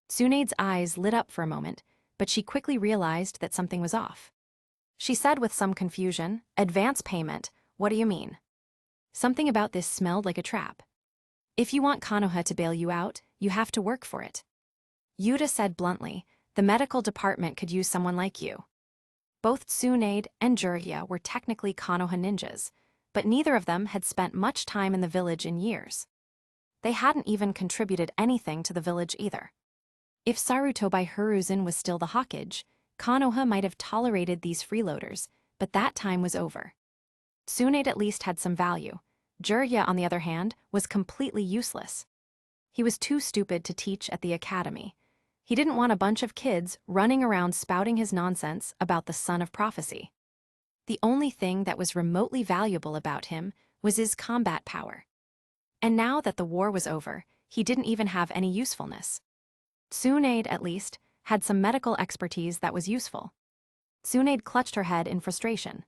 Tsunade's eyes lit up for a moment, but she quickly realized that something was off. She said with some confusion, advance payment, what do you mean? Something about this smelled like a trap. If you want Konoha to bail you out, you have to work for it. Yuta said bluntly, the medical department could use someone like you. Both Tsunade and Jiraiya were technically Konoha ninjas, but neither of them had spent much time in the village in years. They hadn't even contributed anything to the village either. If Saruto by Hiruzen was still the Hokage, Konoha might have tolerated these freeloaders, but that time was over. Tsunade at least had some value. Jiraiya, on the other hand, was completely useless. He was too stupid to teach at the academy. He didn't want a bunch of kids running around spouting his nonsense about the son of prophecy. The only thing that was remotely valuable about him was his combat power. And now that the war was over, he didn't even have any usefulness. Tsunade, at least, had some medical expertise that was useful. Tsunade clutched her head in frustration.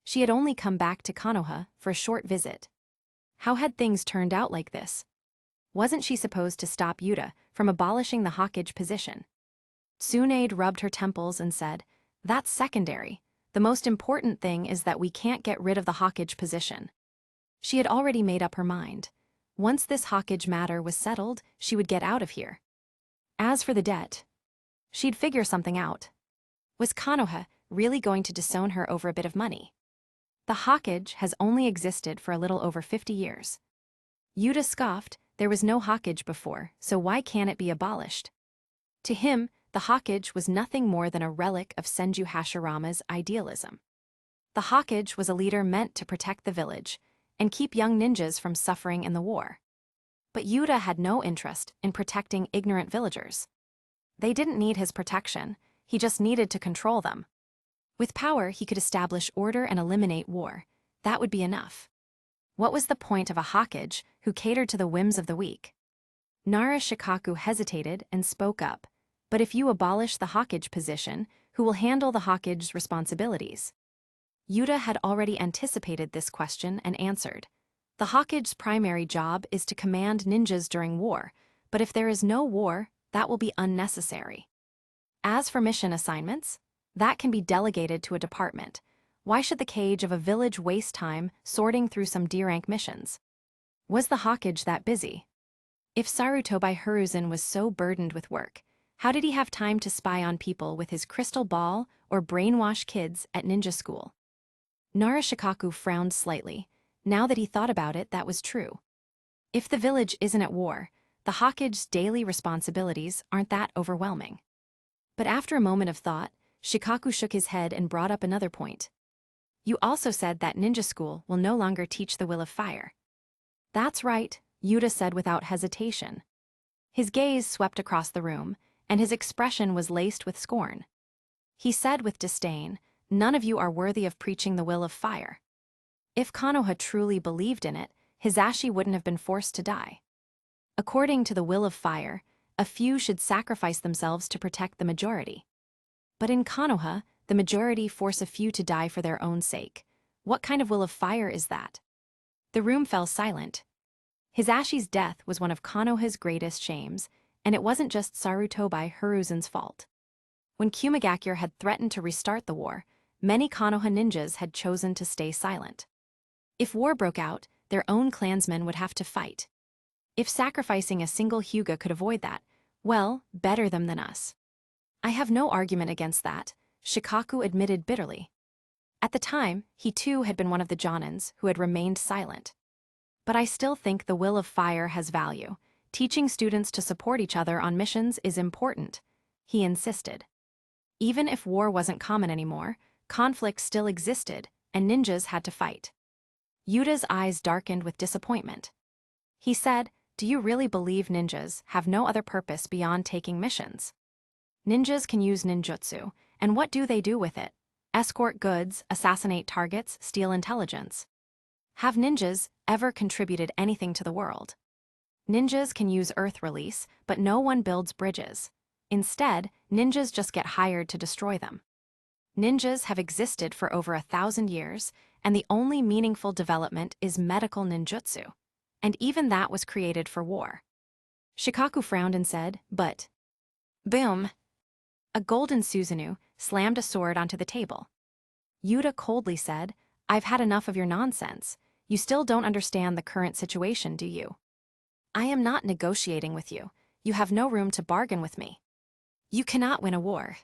She had only come back to Konoha for a short visit. How had things turned out like this? Wasn't she supposed to stop Yuta from abolishing the Hokage position? Tsunade rubbed her temples and said, that's secondary. The most important thing is that we can't get rid of the Hokage position. She had already made up her mind. Once this Hokage matter was settled, she would get out of here. As for the debt, she'd figure something out. Was Konoha really going to disown her over a bit of money? The Hokage has only existed for a little over 50 years. Yuta scoffed, there was no Hokage before, so why can't it be abolished? To him, the Hokage was nothing more than a relic of Senju Hashirama's idealism. The Hokage was a leader meant to protect the village and keep young ninjas from suffering in the war. But Yuta had no interest in protecting ignorant villagers. They didn't need his protection, he just needed to control them. With power, he could establish order and eliminate war. That would be enough. What was the point of a Hokage who catered to the whims of the weak? Nara Shikaku hesitated and spoke up. But if you abolish the Hokage position, who will handle the Hokage's responsibilities? Yuta had already anticipated this question and answered. The Hokage's primary job is to command ninjas during war, but if there is no war, that will be unnecessary. As for mission assignments, that can be delegated to a department. Why should the cage of a village waste time sorting through some D-rank missions? Was the Hokage that busy? If Sarutobi Hiruzen was so burdened with work, how did he have time to spy on people with his crystal ball or brainwash kids at ninja school? Narashikaku frowned slightly. Now that he thought about it, that was true. If the village isn't at war, the Hokage's daily responsibilities aren't that overwhelming. But after a moment of thought, Shikaku shook his head and brought up another point. You also said that ninja school will no longer teach the will of fire. That's right, Yuta said without hesitation. His gaze swept across the room, and his expression was laced with scorn. He said with disdain, none of you are worthy of preaching the will of fire. If Konoha truly believed in it, Hisashi wouldn't have been forced to die. According to the will of fire, a few should sacrifice themselves to protect the majority. But in Konoha, the majority force a few to die for their own sake. What kind of will of fire is that? The room fell silent. Hisashi's death was one of Konoha's greatest shames, and it wasn't just Sarutobi Hiruzen's fault. When Kumagakure had threatened to restart the war, many Konoha ninjas had chosen to stay silent. If war broke out, their own clansmen would have to fight. If sacrificing a single Hyuga could avoid that, well, better them than us. I have no argument against that, Shikaku admitted bitterly. At the time, he too had been one of the Jonins who had remained silent. But I still think the will of fire has value. Teaching students to support each other on missions is important, he insisted. Even if war wasn't common anymore, conflict still existed, and ninjas had to fight. Yuta's eyes darkened with disappointment. He said, do you really believe ninjas have no other purpose beyond taking missions? Ninjas can use ninjutsu, and what do they do with it? Escort goods, assassinate targets, steal intelligence. Have ninjas ever contributed anything to the world? Ninjas can use earth release, but no one builds bridges. Instead, ninjas just get hired to destroy them. Ninjas have existed for over 1,000 years, and the only meaningful development is medical ninjutsu. And even that was created for war. Shikaku frowned and said, but... Boom! A golden Susanu slammed a sword onto the table. Yuta coldly said, I've had enough of your nonsense. You still don't understand the current situation, do you? I am not negotiating with you. You have no room to bargain with me. You cannot win a war.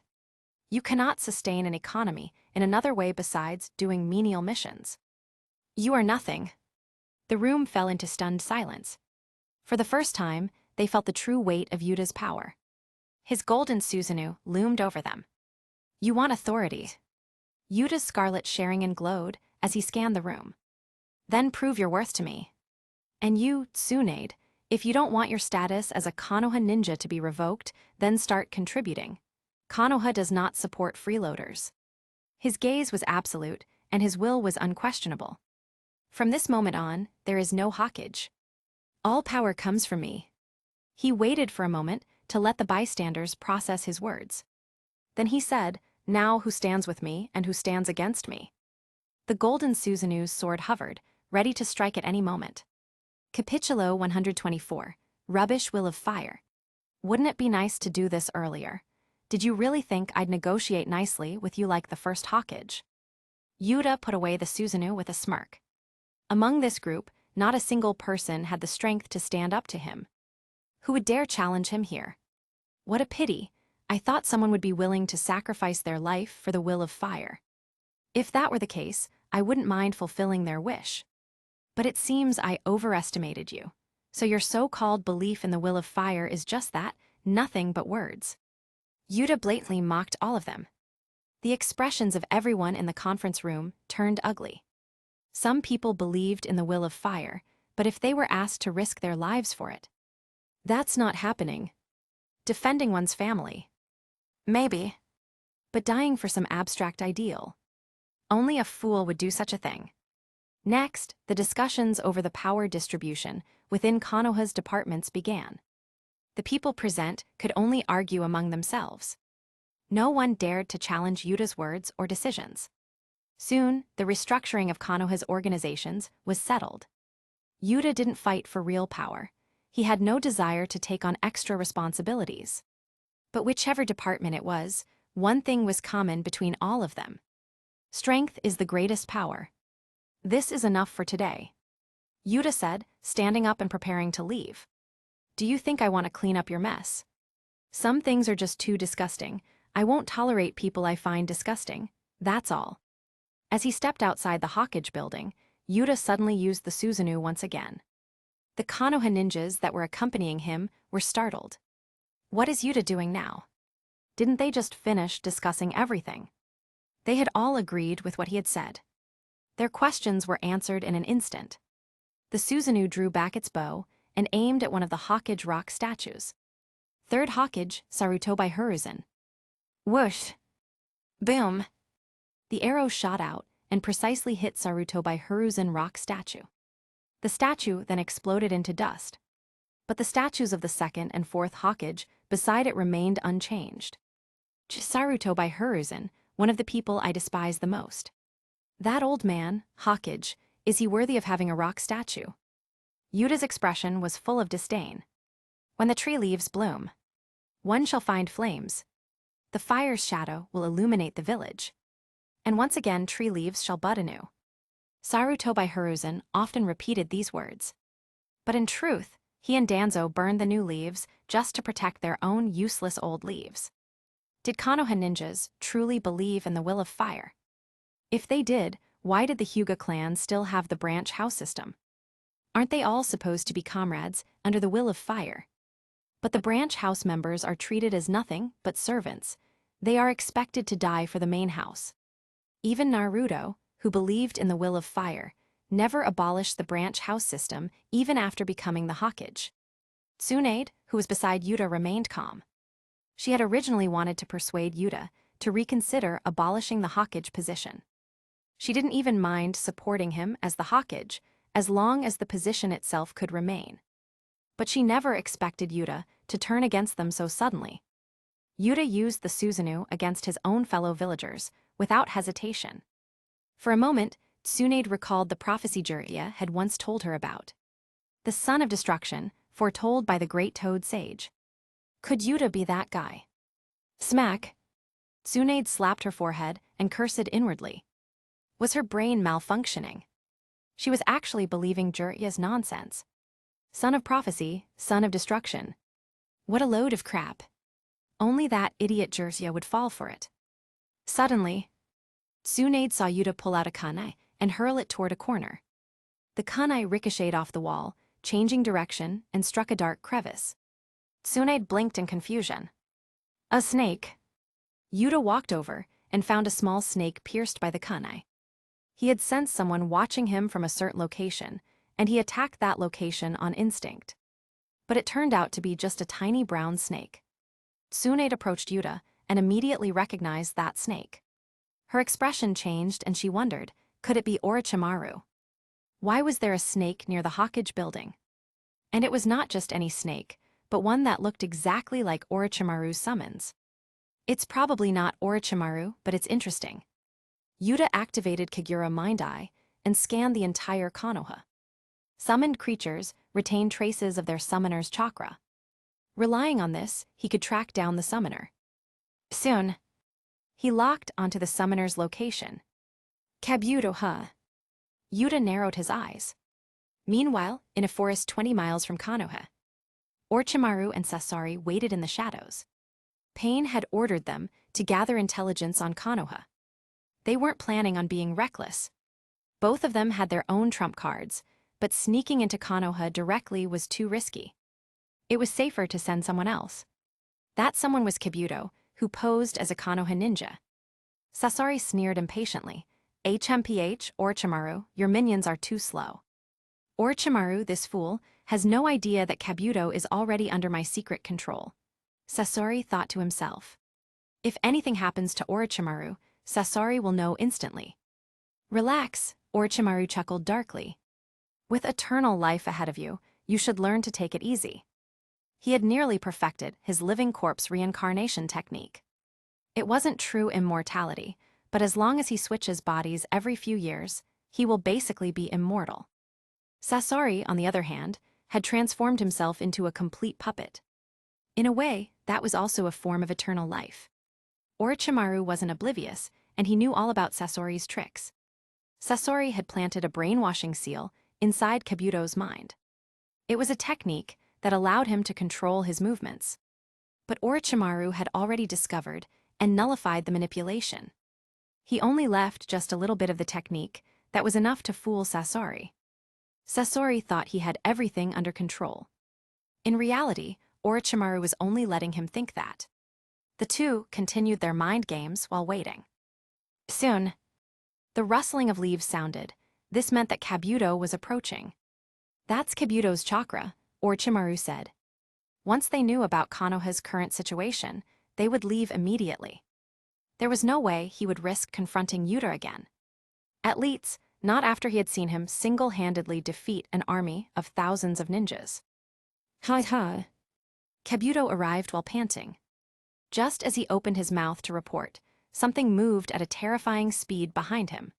You cannot sustain an economy in another way besides doing menial missions. You are nothing. The room fell into stunned silence. For the first time, they felt the true weight of Yuta's power. His golden Susanu loomed over them. You want authority. Yuta's scarlet Sharingan glowed as he scanned the room. Then prove your worth to me. And you, Tsunade, if you don't want your status as a Konoha ninja to be revoked, then start contributing. Konoha does not support freeloaders. His gaze was absolute, and his will was unquestionable. From this moment on, there is no Hokage. All power comes from me. He waited for a moment to let the bystanders process his words. Then he said, now who stands with me and who stands against me? The golden Susanu's sword hovered, ready to strike at any moment. Capitulo 124, Rubbish Will of Fire. Wouldn't it be nice to do this earlier? Did you really think I'd negotiate nicely with you like the first Hokage? Yuta put away the Susanu with a smirk. Among this group, not a single person had the strength to stand up to him. Who would dare challenge him here? What a pity. I thought someone would be willing to sacrifice their life for the will of fire. If that were the case, I wouldn't mind fulfilling their wish. But it seems I overestimated you. So your so-called belief in the will of fire is just that, nothing but words. Yuta blatantly mocked all of them. The expressions of everyone in the conference room turned ugly. Some people believed in the will of fire, but if they were asked to risk their lives for it, that's not happening. Defending one's family. Maybe. But dying for some abstract ideal. Only a fool would do such a thing. Next, the discussions over the power distribution within Konoha's departments began. The people present could only argue among themselves. No one dared to challenge Yuta's words or decisions. Soon, the restructuring of Konoha's organizations was settled. Yuta didn't fight for real power. He had no desire to take on extra responsibilities. But whichever department it was, one thing was common between all of them. Strength is the greatest power. This is enough for today, Yuta said, standing up and preparing to leave. Do you think I want to clean up your mess? Some things are just too disgusting. I won't tolerate people I find disgusting. That's all. As he stepped outside the Hawkage building, Yuta suddenly used the Susanu once again. The Konoha ninjas that were accompanying him were startled. What is Yuta doing now? Didn't they just finish discussing everything? They had all agreed with what he had said. Their questions were answered in an instant. The Susanu drew back its bow and aimed at one of the Hawkage rock statues. Third Hawkage, Saruto by Hiruzen. Whoosh! Boom! The arrow shot out and precisely hit Saruto by Hiruzen rock statue. The statue then exploded into dust. But the statues of the second and fourth Hawkage beside it remained unchanged. Saruto by Hiruzen, one of the people I despise the most. That old man, Hawkage, is he worthy of having a rock statue? Yuta's expression was full of disdain. When the tree leaves bloom, one shall find flames. The fire's shadow will illuminate the village. And once again tree leaves shall bud anew. Saruto by Hiruzen often repeated these words. But in truth, he and Danzo burned the new leaves just to protect their own useless old leaves. Did Konoha ninjas truly believe in the will of fire? If they did, why did the Hyuga clan still have the branch house system? Aren't they all supposed to be comrades under the will of fire? But the branch house members are treated as nothing but servants. They are expected to die for the main house. Even Naruto, who believed in the will of fire, never abolished the branch house system even after becoming the Hawkage. Tsunade, who was beside Yuta, remained calm. She had originally wanted to persuade Yuta to reconsider abolishing the Hawkage position. She didn't even mind supporting him as the Hawkage, as long as the position itself could remain. But she never expected Yuta to turn against them so suddenly. Yuta used the Susanu against his own fellow villagers, without hesitation. For a moment, Tsunade recalled the prophecy Jiraiya had once told her about. The son of destruction, foretold by the great toad sage. Could Yuta be that guy? Smack! Tsunade slapped her forehead and cursed inwardly. Was her brain malfunctioning? She was actually believing Jiraiya's nonsense. Son of prophecy, son of destruction. What a load of crap. Only that idiot Jiraiya would fall for it. Suddenly, Tsunade saw Yuta pull out a kunai and hurl it toward a corner. The kunai ricocheted off the wall, changing direction, and struck a dark crevice. Tsunade blinked in confusion. A snake. Yuta walked over and found a small snake pierced by the kunai. He had sensed someone watching him from a certain location, and he attacked that location on instinct. But it turned out to be just a tiny brown snake. Tsunade approached Yuta and immediately recognized that snake. Her expression changed and she wondered, could it be Orochimaru? Why was there a snake near the Hawkage building? And it was not just any snake, but one that looked exactly like Orochimaru's summons. It's probably not Orochimaru, but it's interesting. Yuta activated Kagura Mind Eye and scanned the entire Konoha. Summoned creatures retain traces of their summoner's chakra. Relying on this, he could track down the summoner. Soon, he locked onto the summoner's location. Kabuto, huh? Yuta narrowed his eyes. Meanwhile, in a forest 20 miles from Konoha, Orochimaru and Sasori waited in the shadows. Pain had ordered them to gather intelligence on Konoha. They weren't planning on being reckless. Both of them had their own trump cards, but sneaking into Konoha directly was too risky. It was safer to send someone else. That someone was Kabuto, who posed as a Konoha ninja. Sasori sneered impatiently. HMPH, Orochimaru, your minions are too slow. Orochimaru, this fool, has no idea that Kabuto is already under my secret control. Sasori thought to himself. If anything happens to Orochimaru, Sasori will know instantly. Relax, Orochimaru chuckled darkly. With eternal life ahead of you, you should learn to take it easy. He had nearly perfected his living corpse reincarnation technique. It wasn't true immortality, but as long as he switches bodies every few years, he will basically be immortal. Sasori, on the other hand, had transformed himself into a complete puppet. In a way, that was also a form of eternal life. Orochimaru wasn't oblivious, and he knew all about Sasori's tricks. Sasori had planted a brainwashing seal inside Kabuto's mind. It was a technique that allowed him to control his movements. But Orochimaru had already discovered and nullified the manipulation. He only left just a little bit of the technique that was enough to fool Sasori. Sasori thought he had everything under control. In reality, Orochimaru was only letting him think that. The two continued their mind games while waiting. Soon, the rustling of leaves sounded. This meant that Kabuto was approaching. "That's Kabuto's chakra," Orochimaru said. Once they knew about Konoha's current situation, they would leave immediately. There was no way he would risk confronting Yuta again. At least, not after he had seen him single-handedly defeat an army of thousands of ninjas. Ha. Kabuto arrived while panting. Just as he opened his mouth to report, something moved at a terrifying speed behind him.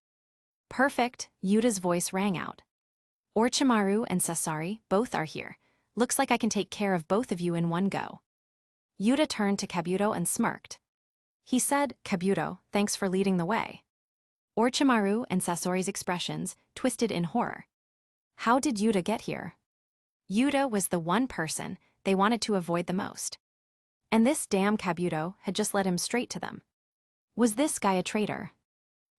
"Perfect," Yuta's voice rang out. "Orochimaru and Sasori both are here. Looks like I can take care of both of you in one go." Yuta turned to Kabuto and smirked. He said, "Kabuto, thanks for leading the way." Orochimaru and Sasori's expressions twisted in horror. How did Yuta get here? Yuta was the one person they wanted to avoid the most. And this damn Kabuto had just led him straight to them. Was this guy a traitor?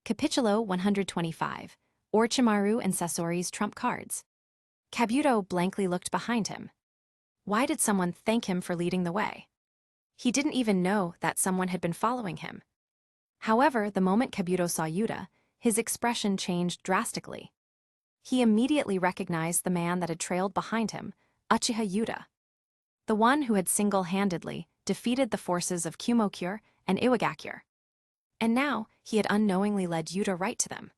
Capitulo 125. Orochimaru and Sasori's trump cards. Kabuto blankly looked behind him. Why did someone thank him for leading the way? He didn't even know that someone had been following him. However, the moment Kabuto saw Yuta, his expression changed drastically. He immediately recognized the man that had trailed behind him, Uchiha Yuta. The one who had single-handedly defeated the forces of Kumokure and Iwagakure. And now, he had unknowingly led Yuta right to them.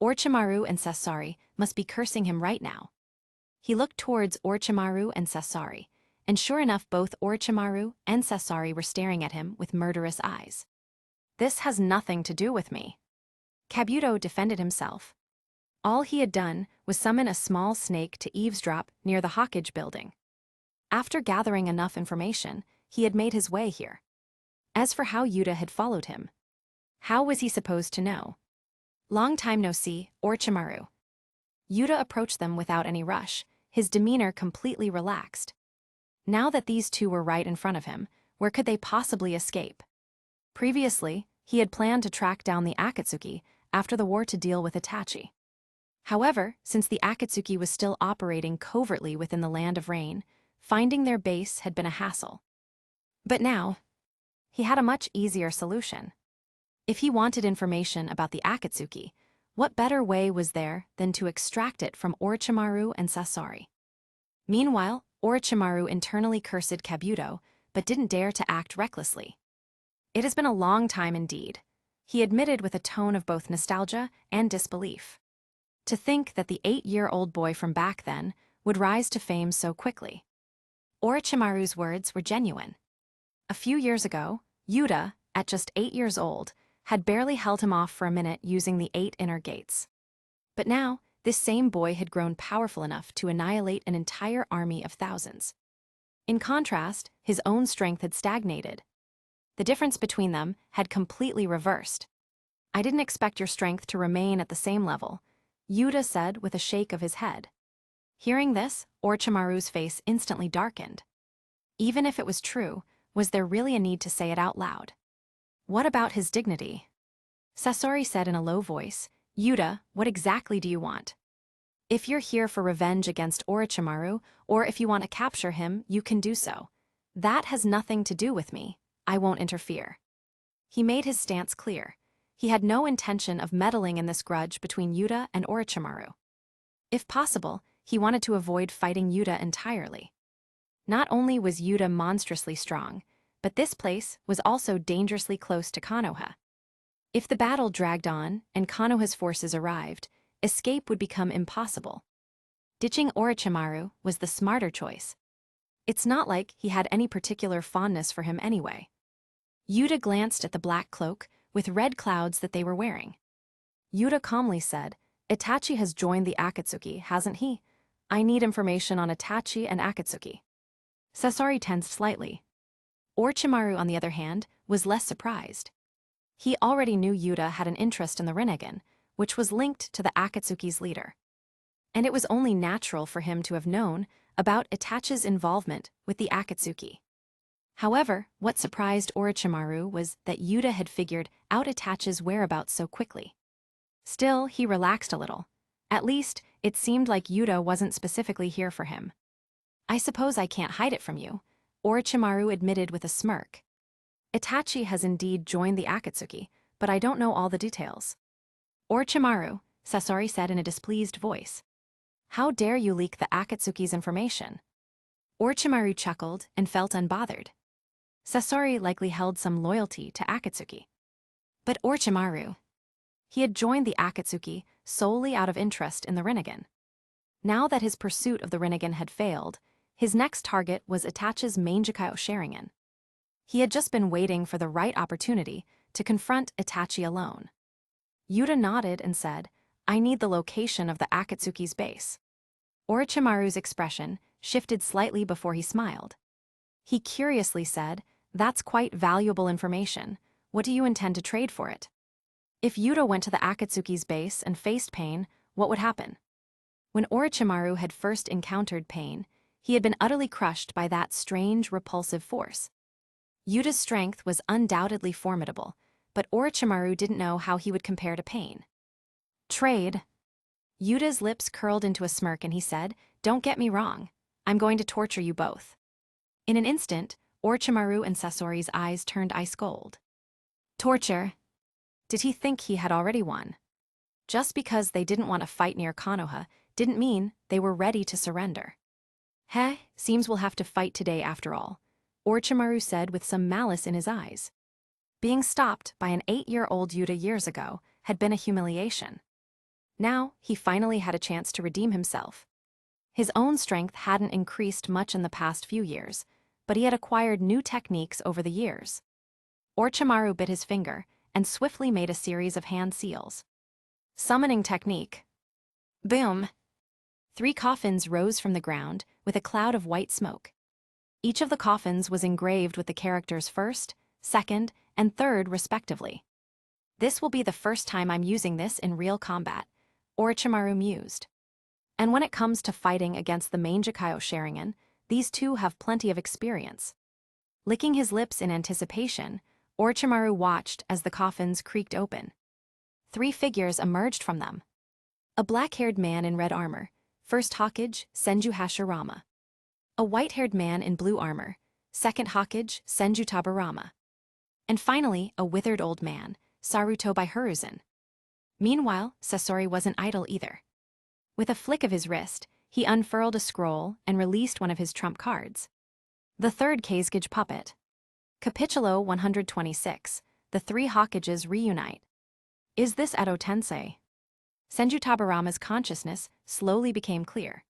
Orochimaru and Sasori must be cursing him right now. He looked towards Orochimaru and Sasori, and sure enough both Orochimaru and Sasori were staring at him with murderous eyes. "This has nothing to do with me." Kabuto defended himself. All he had done was summon a small snake to eavesdrop near the Hawkage building. After gathering enough information, he had made his way here. As for how Yuta had followed him, how was he supposed to know? "Long time no see, Orochimaru." Yuta approached them without any rush, his demeanor completely relaxed. Now that these two were right in front of him, where could they possibly escape? Previously, he had planned to track down the Akatsuki after the war to deal with Itachi. However, since the Akatsuki was still operating covertly within the Land of Rain, finding their base had been a hassle. But now, he had a much easier solution. If he wanted information about the Akatsuki, what better way was there than to extract it from Orochimaru and Sasori? Meanwhile, Orochimaru internally cursed Kabuto, but didn't dare to act recklessly. "It has been a long time indeed," he admitted with a tone of both nostalgia and disbelief. To think that the 8-year-old boy from back then would rise to fame so quickly. Orochimaru's words were genuine. A few years ago, Yuta, at just 8 years old, had barely held him off for a minute using the 8 inner gates. But now, this same boy had grown powerful enough to annihilate an entire army of thousands. In contrast, his own strength had stagnated. The difference between them had completely reversed. "I didn't expect your strength to remain at the same level," Yuta said with a shake of his head. Hearing this, Orochimaru's face instantly darkened. Even if it was true, was there really a need to say it out loud? What about his dignity? Sasori said in a low voice, "Yuta, what exactly do you want? If you're here for revenge against Orochimaru, or if you want to capture him, you can do so. That has nothing to do with me. I won't interfere." He made his stance clear. He had no intention of meddling in this grudge between Yuta and Orochimaru. If possible, he wanted to avoid fighting Yuta entirely. Not only was Yuta monstrously strong, but this place was also dangerously close to Konoha. If the battle dragged on and Konoha's forces arrived, escape would become impossible. Ditching Orochimaru was the smarter choice. It's not like he had any particular fondness for him anyway. Yuta glanced at the black cloak with red clouds that they were wearing. Yuta calmly said, "Itachi has joined the Akatsuki, hasn't he? I need information on Itachi and Akatsuki." Sasori tensed slightly. Orochimaru, on the other hand, was less surprised. He already knew Yuta had an interest in the Rinnegan, which was linked to the Akatsuki's leader. And it was only natural for him to have known about Itachi's involvement with the Akatsuki. However, what surprised Orochimaru was that Yuta had figured out Itachi's whereabouts so quickly. Still, he relaxed a little. At least, it seemed like Yuta wasn't specifically here for him. "I suppose I can't hide it from you," Orochimaru admitted with a smirk. "Itachi has indeed joined the Akatsuki, but I don't know all the details." "Orochimaru," Satori said in a displeased voice. "How dare you leak the Akatsuki's information?" Orochimaru chuckled and felt unbothered. Satori likely held some loyalty to Akatsuki. But Orochimaru, he had joined the Akatsuki solely out of interest in the Rinnegan. Now that his pursuit of the Rinnegan had failed, his next target was Itachi's Mangekyou Sharingan. He had just been waiting for the right opportunity to confront Itachi alone. Yuta nodded and said, "I need the location of the Akatsuki's base." Orochimaru's expression shifted slightly before he smiled. He curiously said, "That's quite valuable information. What do you intend to trade for it?" If Yuta went to the Akatsuki's base and faced Pain, what would happen? When Orochimaru had first encountered Pain, he had been utterly crushed by that strange, repulsive force. Yuta's strength was undoubtedly formidable, but Orochimaru didn't know how he would compare to Pain. "Trade." Yuta's lips curled into a smirk and he said, "Don't get me wrong. I'm going to torture you both." In an instant, Orochimaru and Sasori's eyes turned ice cold. Torture? Did he think he had already won? Just because they didn't want to fight near Konoha didn't mean they were ready to surrender. Seems we'll have to fight today after all," Orochimaru said with some malice in his eyes. Being stopped by an 8-year-old Yuta years ago had been a humiliation. Now, he finally had a chance to redeem himself. His own strength hadn't increased much in the past few years, but he had acquired new techniques over the years. Orochimaru bit his finger and swiftly made a series of hand seals. Summoning technique. Boom! 3 coffins rose from the ground with a cloud of white smoke. Each of the coffins was engraved with the characters first, second, and third respectively. "This will be the first time I'm using this in real combat," Orochimaru mused. "And when it comes to fighting against the Mangekyou Sharingan, these two have plenty of experience." Licking his lips in anticipation, Orochimaru watched as the coffins creaked open. 3 figures emerged from them. A black-haired man in red armor, First Hokage, Senju Hashirama. A white-haired man in blue armor, Second Hokage, Senju Tabarama. And finally, a withered old man, Saruto by Hiruzen. Meanwhile, Sasori wasn't idle either. With a flick of his wrist, he unfurled a scroll and released one of his trump cards. The third Kazekage puppet. Capitulo 126, The 3 Hokages Reunite. Is this Edo Tensei? Senju Tabarama's consciousness slowly became clear.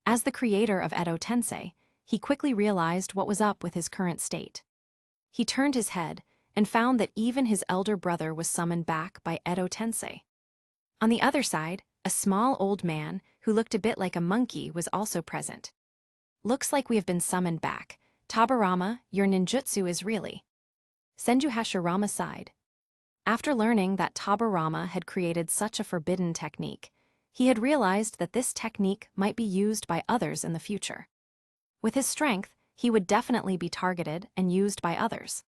As the creator of Edo Tensei, he quickly realized what was up with his current state. He turned his head and found that even his elder brother was summoned back by Edo Tensei. On the other side, a small old man who looked a bit like a monkey was also present. "Looks like we have been summoned back. Tabarama, your ninjutsu is really..." Senju Hashirama sighed. After learning that Tabarama had created such a forbidden technique, he had realized that this technique might be used by others in the future. With his strength, he would definitely be targeted and used by others.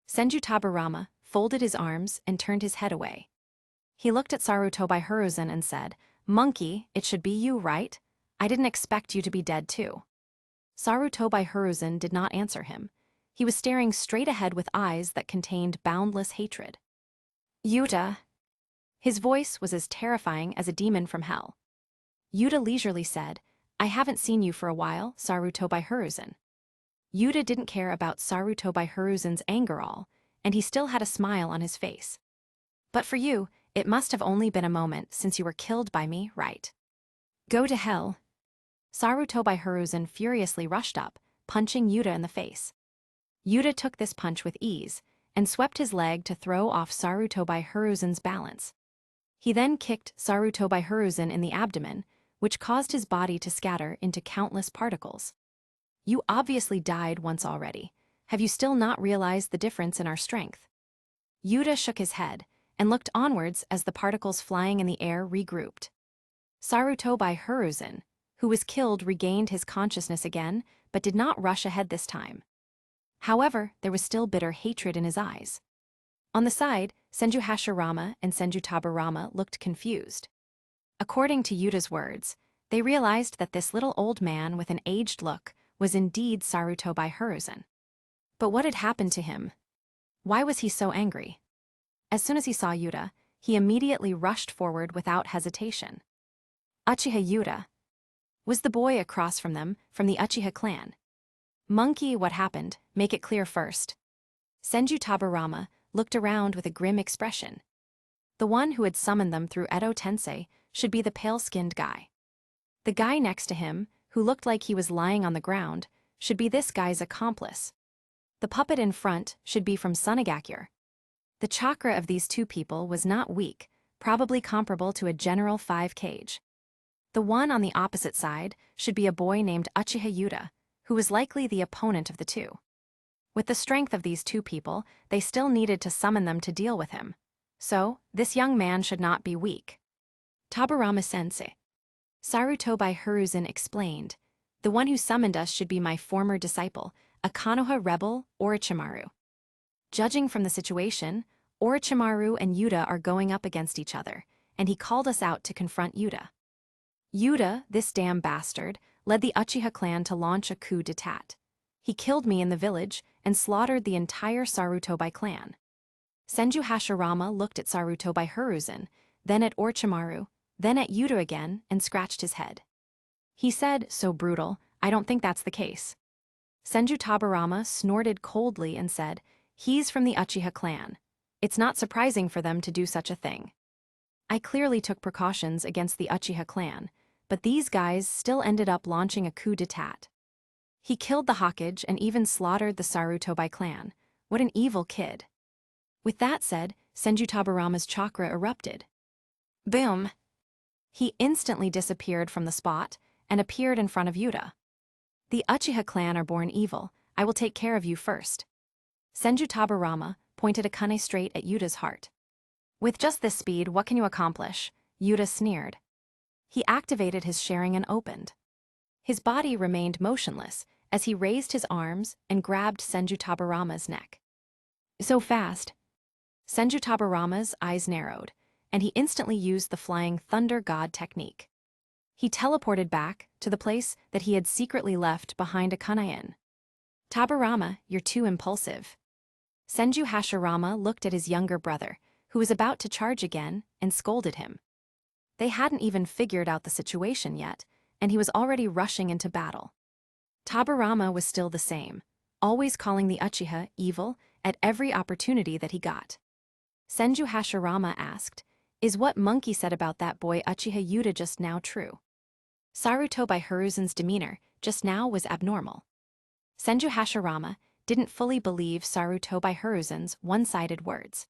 Senju Tabarama folded his arms and turned his head away. He looked at Saruto by Hiruzen and said, "Monkey, it should be you, right? I didn't expect you to be dead too." Saruto by Hiruzen did not answer him. He was staring straight ahead with eyes that contained boundless hatred. "Yuta." His voice was as terrifying as a demon from hell. Yuta leisurely said, "I haven't seen you for a while, Saruto by Hiruzen." Yuta didn't care about Saruto by Hiruzen's anger all, and he still had a smile on his face. "But for you, it must have only been a moment since you were killed by me, right?" "Go to hell." Saruto by Hiruzen furiously rushed up, punching Yuta in the face. Yuta took this punch with ease, and swept his leg to throw off Saruto by Hiruzen's balance. He then kicked Saruto by Hiruzen in the abdomen, which caused his body to scatter into countless particles. "You obviously died once already. Have you still not realized the difference in our strength? Yuta shook his head and looked onwards as the particles flying in the air regrouped. Sarutobi Hiruzen, who was killed, regained his consciousness again, but did not rush ahead this time. However, there was still bitter hatred in his eyes. On the side, Senju Hashirama and Senju Tabarama looked confused. According to Yuta's words, they realized that this little old man with an aged look was indeed Sarutobi Hiruzen. But what had happened to him? Why was he so angry? As soon as he saw Yuta, he immediately rushed forward without hesitation. Uchiha Yuta was the boy across from them, from the Uchiha clan. Monkey, what happened? Make it clear first. Senju Tabarama looked around with a grim expression. The one who had summoned them through Edo Tensei should be the pale-skinned guy. The guy next to him, who looked like he was lying on the ground, should be this guy's accomplice. The puppet in front should be from Sunagakure. The chakra of these two people was not weak, probably comparable to a general 5 Kage. The one on the opposite side should be a boy named Uchiha Yuta, who was likely the opponent of the two. With the strength of these two people, they still needed to summon them to deal with him. So, this young man should not be weak. Tabarama-sensei. Sarutobi Hiruzen explained, the one who summoned us should be my former disciple, a Konoha rebel, Orochimaru. Judging from the situation, Orochimaru and Yuta are going up against each other, and he called us out to confront Yuta. Yuta, this damn bastard, led the Uchiha clan to launch a coup d'etat. He killed me in the village and slaughtered the entire Sarutobi clan. Senju Hashirama looked at Sarutobi Hiruzen, then at Orochimaru, then at Yuta again, and scratched his head. He said, so brutal, I don't think that's the case. Senju Tabarama snorted coldly and said, he's from the Uchiha clan. It's not surprising for them to do such a thing. I clearly took precautions against the Uchiha clan, but these guys still ended up launching a coup d'etat. He killed the Hokage and even slaughtered the Sarutobi clan. What an evil kid. With that said, Senju Tabarama's chakra erupted. Boom! He instantly disappeared from the spot and appeared in front of Yuta. The Uchiha clan are born evil. I will take care of you first. Senju Tabarama pointed a kunai straight at Yuta's heart. With just this speed, what can you accomplish? Yuta sneered. He activated his Sharingan opened. His body remained motionless as he raised his arms and grabbed Senju Tabarama's neck. So fast. Senju Tabarama's eyes narrowed, and he instantly used the flying thunder god technique. He teleported back to the place that he had secretly left behind a kunai. Tabarama, you're too impulsive. Senju Hashirama looked at his younger brother, who was about to charge again, and scolded him. They hadn't even figured out the situation yet, and he was already rushing into battle. Tabarama was still the same, always calling the Uchiha evil at every opportunity that he got. Senju Hashirama asked, is what Monkey said about that boy Uchiha Yuta just now true? Sarutobi Hiruzen's demeanor just now was abnormal. Senju Hashirama didn't fully believe Sarutobi Hiruzen's one-sided words.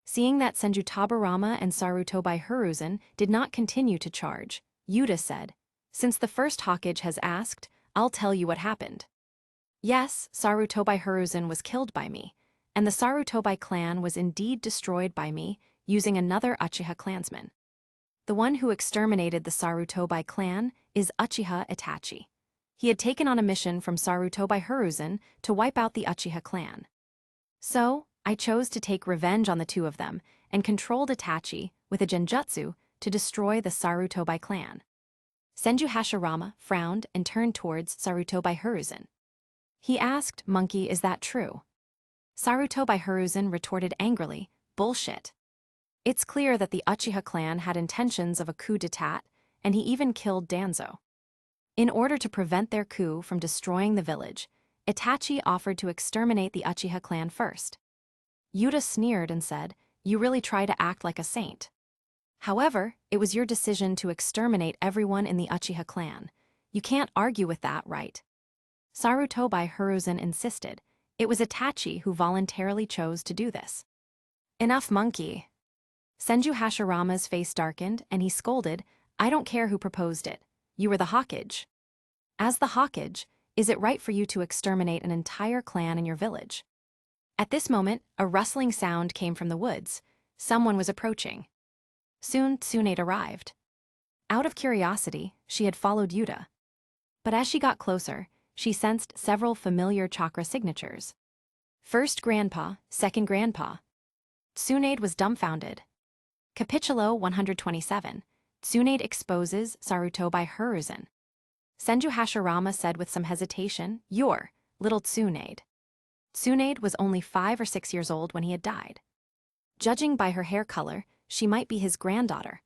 Seeing that Senju Tabarama and Sarutobi Hiruzen did not continue to charge, Yuta said, since the first Hokage has asked, I'll tell you what happened. Yes, Sarutobi Hiruzen was killed by me, and the Sarutobi clan was indeed destroyed by me using another Uchiha clansman. The one who exterminated the Sarutobi clan is Uchiha Itachi. He had taken on a mission from Sarutobi Hiruzen to wipe out the Uchiha clan. So, I chose to take revenge on the two of them and controlled Itachi with a genjutsu to destroy the Sarutobi clan. Senju Hashirama frowned and turned towards Sarutobi Hiruzen. He asked, Monkey, is that true? Sarutobi Hiruzen retorted angrily, bullshit. It's clear that the Uchiha clan had intentions of a coup d'etat, and he even killed Danzo. In order to prevent their coup from destroying the village, Itachi offered to exterminate the Uchiha clan first. Yuta sneered and said, you really try to act like a saint. However, it was your decision to exterminate everyone in the Uchiha clan. You can't argue with that, right? Sarutobi Hiruzen insisted. It was Itachi who voluntarily chose to do this. Enough, Monkey. Senju Hashirama's face darkened and he scolded, I don't care who proposed it. You were the Hokage. As the Hokage, Is it right for you to exterminate an entire clan in your village? At this moment, a rustling sound came from the woods. Someone was approaching. Soon, Tsunade arrived. Out of curiosity, she had followed Yuta. But as she got closer, she sensed several familiar chakra signatures. First grandpa, second grandpa. Tsunade was dumbfounded. Capitulo 127. Tsunade exposes Naruto by her reason. Senju Hashirama said with some hesitation, "You're little Tsunade." Tsunade was only 5 or 6 years old when he had died. Judging by her hair color, she might be his granddaughter.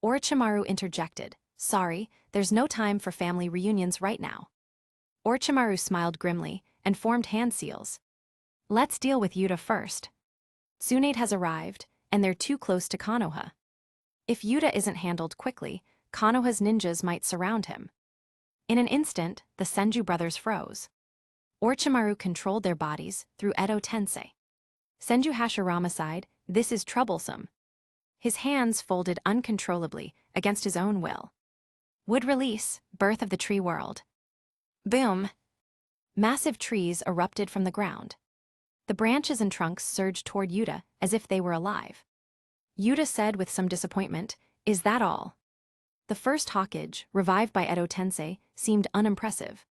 Orochimaru interjected, "Sorry, there's no time for family reunions right now." Orochimaru smiled grimly and formed hand seals. "Let's deal with Yuta first. Tsunade has arrived, and they're too close to Konoha. If Yuta isn't handled quickly, Konoha's ninjas might surround him." In an instant, the Senju brothers froze. Orochimaru controlled their bodies through Edo Tensei. Senju Hashirama sighed, "This is troublesome." His hands folded uncontrollably against his own will. Would release, birth of the tree world. Boom! Massive trees erupted from the ground. The branches and trunks surged toward Yuta as if they were alive. Yuta said with some disappointment, "Is that all?" The first Hokage, revived by Edo Tensei, seemed unimpressive.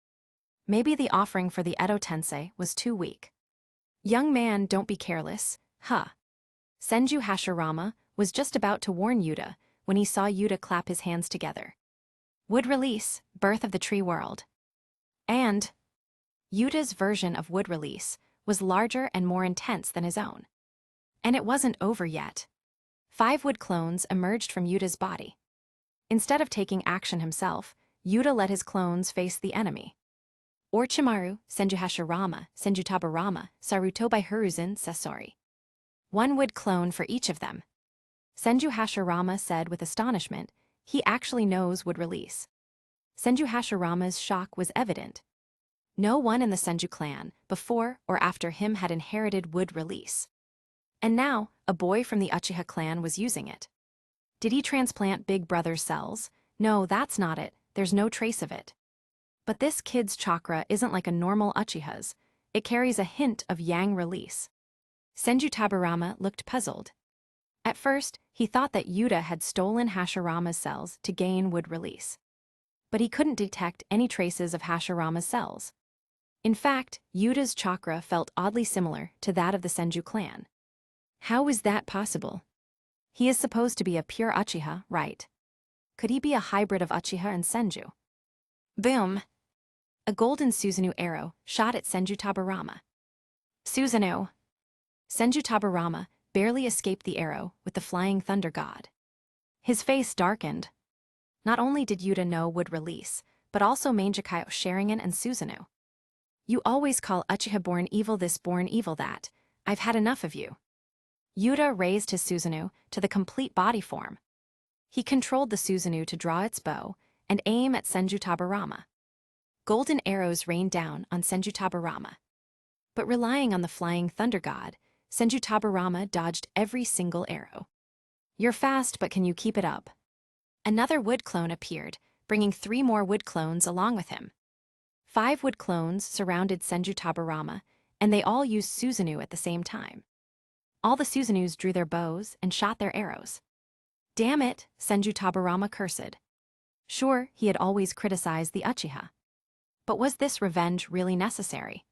Maybe the offering for the Edo Tensei was too weak. "Young man, don't be careless, huh?" Senju Hashirama was just about to warn Yuta when he saw Yuta clap his hands together. Would release, birth of the tree world. And Yuta's version of would release was larger and more intense than his own. And it wasn't over yet. 5 wood clones emerged from Yuta's body. Instead of taking action himself, Yuta let his clones face the enemy. Orochimaru, Senju Hashirama, Senju Tabarama, Naruto by Hiruzen Satori. 1 wood clone for each of them. Senju Hashirama said with astonishment, he actually knows would release. Senju Hashirama's shock was evident. No one in the Senju clan, before or after him, had inherited wood release. And now, a boy from the Uchiha clan was using it. Did he transplant Big Brother's cells? No, that's not it. There's no trace of it. But this kid's chakra isn't like a normal Uchiha's. It carries a hint of yang release. Senju Tabarama looked puzzled. At first, he thought that Yuta had stolen Hashirama's cells to gain wood release. But he couldn't detect any traces of Hashirama's cells. In fact, Yuta's chakra felt oddly similar to that of the Senju clan. How is that possible? He is supposed to be a pure Uchiha, right? Could he be a hybrid of Uchiha and Senju? Boom! A golden Susanu arrow shot at Senju Tabarama. Susano! Senju Tabarama barely escaped the arrow with the flying thunder god. His face darkened. Not only did Yuta know would release, but also Manjikayo Sharingan and Susano. You always call Uchiha born evil this, born evil that. I've had enough of you. Yuta raised his Susano to the complete body form. He controlled the Susano to draw its bow and aim at Senju Tabarama. Golden arrows rained down on Senju Tabarama. But relying on the flying thunder god, Senju Tabarama dodged every single arrow. You're fast, but can you keep it up? Another wood clone appeared, bringing 3 more wood clones along with him. 5 wood clones surrounded Senju Tabarama, and they all used Susano at the same time. All the Susanus drew their bows and shot their arrows. Damn it, Senju Tabarama cursed. Sure, he had always criticized the Uchiha. But was this revenge really necessary?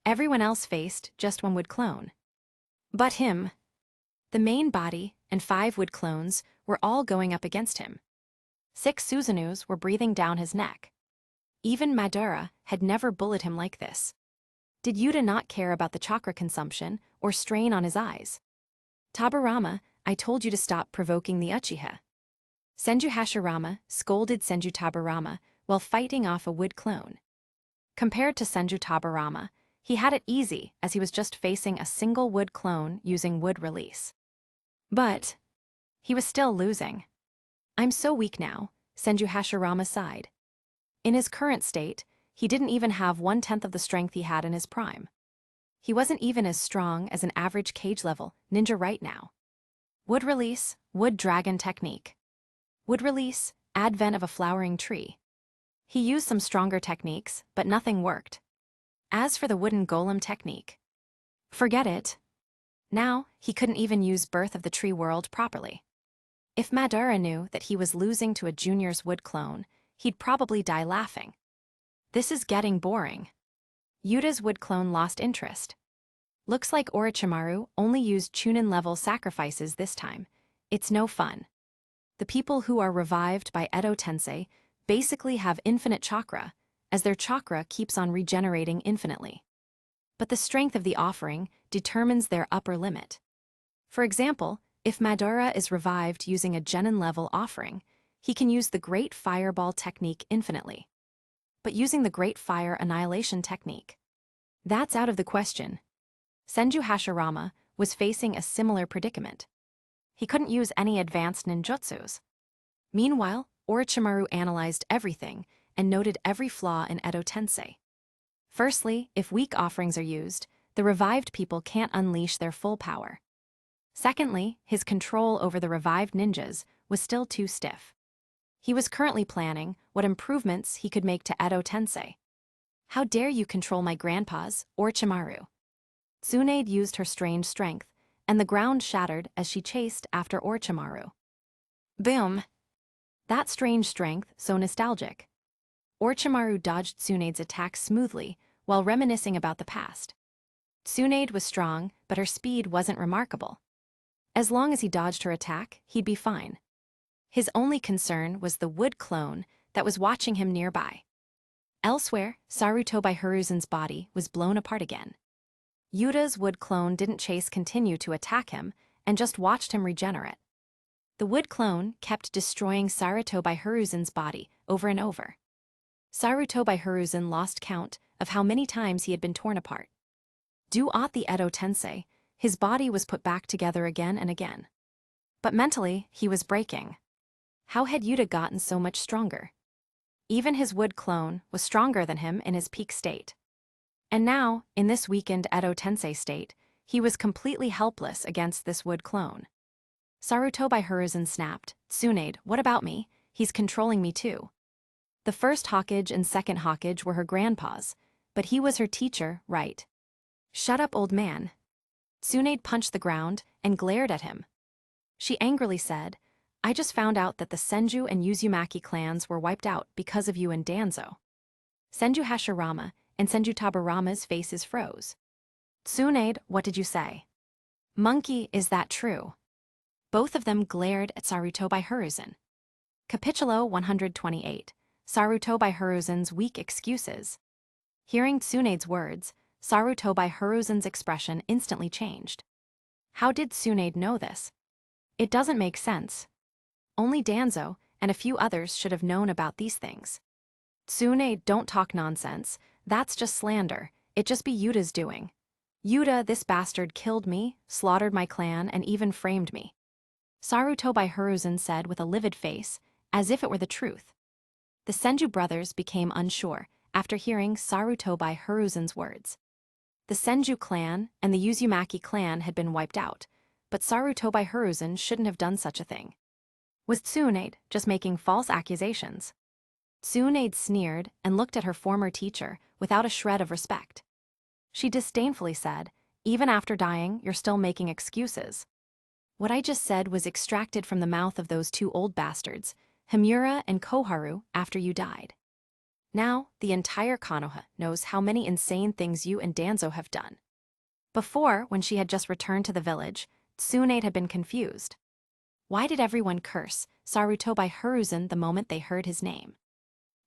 Everyone else faced just 1 wood clone. But him. The main body and 5 wood clones were all going up against him. 6 Susanus were breathing down his neck. Even Madara had never bullied him like this. Did Yuta not care about the chakra consumption or strain on his eyes? Tabarama, I told you to stop provoking the Uchiha. Senju Hashirama scolded Senju Tabarama while fighting off a wood clone. Compared to Senju Tabarama, he had it easy as he was just facing a single wood clone using wood release. But he was still losing. I'm so weak now, Senju Hashirama sighed. In his current state, he didn't even have 1/10 of the strength he had in his prime. He wasn't even as strong as an average cage-level ninja right now. Wood release, wood dragon technique. Wood release, advent of a flowering tree. He used some stronger techniques, but nothing worked. As for the wooden golem technique, forget it. Now, he couldn't even use Birth of the Tree World properly. If Madara knew that he was losing to a junior's wood clone, he'd probably die laughing. This is getting boring. Yuta's wood clone lost interest. Looks like Orochimaru only used Chunin-level sacrifices this time. It's no fun. The people who are revived by Edo Tensei basically have infinite chakra, as their chakra keeps on regenerating infinitely. But the strength of the offering determines their upper limit. For example, if Madara is revived using a Genin-level offering, he can use the Great Fireball technique infinitely. But using the Great Fire Annihilation technique, that's out of the question. Senju Hashirama was facing a similar predicament. He couldn't use any advanced ninjutsus. Meanwhile, Orochimaru analyzed everything and noted every flaw in Edo Tensei. Firstly, if weak offerings are used, the revived people can't unleash their full power. Secondly, his control over the revived ninjas was still too stiff. He was currently planning what improvements he could make to Edo Tensei. How dare you control my grandpa's, Orochimaru? Tsunade used her strange strength, and the ground shattered as she chased after Orochimaru. Boom! That strange strength, so nostalgic. Orochimaru dodged Tsunade's attack smoothly while reminiscing about the past. Tsunade was strong, but her speed wasn't remarkable. As long as he dodged her attack, he'd be fine. His only concern was the wood clone that was watching him nearby. Elsewhere, Sarutobi Hiruzen's body was blown apart again. Yuta's wood clone didn't continue to attack him and just watched him regenerate. The wood clone kept destroying Sarutobi Hiruzen's body over and over. Sarutobi Hiruzen lost count of how many times he had been torn apart. Due at the Edo Tensei, his body was put back together again and again. But mentally, he was breaking. How had Yuta gotten so much stronger? Even his wood clone was stronger than him in his peak state. And now, in this weakened Edo Tensei state, he was completely helpless against this wood clone. Sarutobi Hiruzen snapped, "Tsunade, what about me? He's controlling me too." The first Hokage and second Hokage were her grandpas, but he was her teacher, right? "Shut up, old man." Tsunade punched the ground and glared at him. She angrily said, "I just found out that the Senju and Uzumaki clans were wiped out because of you and Danzo." Senju Hashirama and Senju Tabarama's faces froze. "Tsunade, what did you say?" "Monkey, is that true?" Both of them glared at Sarutobi Hiruzen. Capitulo 128. Sarutobi Hiruzen's weak excuses. Hearing Tsunade's words, Sarutobi Hiruzen's expression instantly changed. How did Tsunade know this? It doesn't make sense. Only Danzo and a few others should have known about these things. "Tsunade, don't talk nonsense. That's just slander. It just be Yuta's doing. Yuta, this bastard, killed me, slaughtered my clan, and even framed me." Sarutobi Hiruzen said with a livid face, as if it were the truth. The Senju brothers became unsure after hearing Sarutobi Hiruzen's words. The Senju clan and the Uzumaki clan had been wiped out, but Sarutobi Hiruzen shouldn't have done such a thing. Was Tsunade just making false accusations? Tsunade sneered and looked at her former teacher without a shred of respect. She disdainfully said, "Even after dying, you're still making excuses." What I just said was extracted from the mouth of those two old bastards, Himura and Koharu, after you died. Now, the entire Konoha knows how many insane things you and Danzo have done. Before, when she had just returned to the village, Tsunade had been confused. Why did everyone curse Sarutobi Hiruzen the moment they heard his name?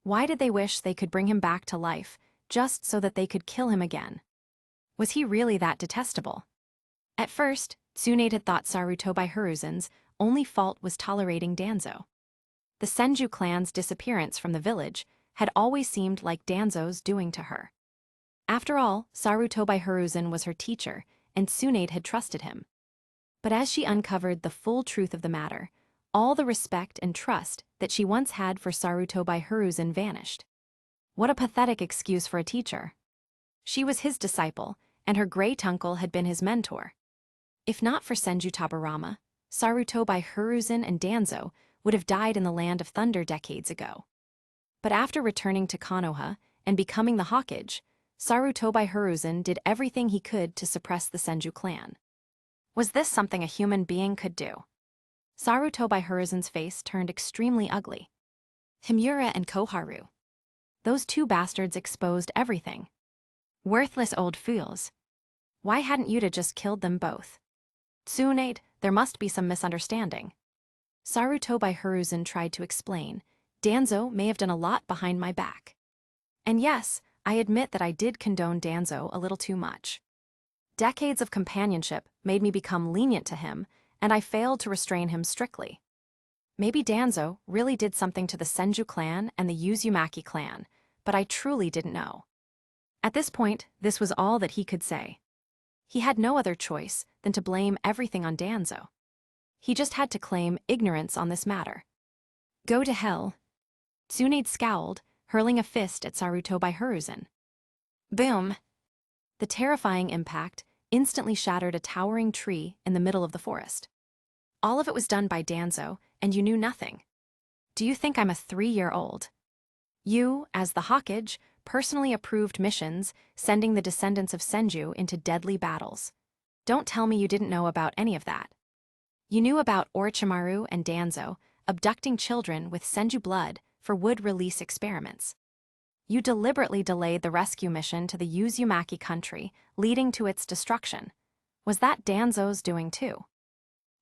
Why did they wish they could bring him back to life, just so that they could kill him again? Was he really that detestable? At first, Tsunade had thought Sarutobi Hiruzen's only fault was tolerating Danzo. The Senju clan's disappearance from the village had always seemed like Danzo's doing to her. After all, Sarutobi Hiruzen was her teacher, and Tsunade had trusted him. But as she uncovered the full truth of the matter, all the respect and trust that she once had for Sarutobi Hiruzen vanished. What a pathetic excuse for a teacher. She was his disciple, and her great uncle had been his mentor. If not for Senju Tabarama, Sarutobi Hiruzen and Danzo would have died in the Land of Thunder decades ago. But after returning to Konoha and becoming the Hokage, Sarutobi Hiruzen did everything he could to suppress the Senju clan. Was this something a human being could do? Sarutobi Hiruzen's face turned extremely ugly. Himura and Koharu. Those two bastards exposed everything. Worthless old fools. Why hadn't you just killed them both? Tsunade, there must be some misunderstanding. Sarutobi Hiruzen tried to explain. Danzo may have done a lot behind my back. And yes, I admit that I did condone Danzo a little too much. Decades of companionship made me become lenient to him, and I failed to restrain him strictly. Maybe Danzo really did something to the Senju clan and the Uzumaki clan, but I truly didn't know. At this point, this was all that he could say. He had no other choice than to blame everything on Danzo. He just had to claim ignorance on this matter. Go to hell. Tsunade scowled, hurling a fist at Sarutobi Hiruzen. Boom! The terrifying impact instantly shattered a towering tree in the middle of the forest. All of it was done by Danzo, and you knew nothing. Do you think I'm a 3-year-old? You, as the Hokage, personally approved missions, sending the descendants of Senju into deadly battles. Don't tell me you didn't know about any of that. You knew about Orochimaru and Danzo abducting children with Senju blood for wood release experiments. You deliberately delayed the rescue mission to the Uzumaki country, leading to its destruction. Was that Danzo's doing too?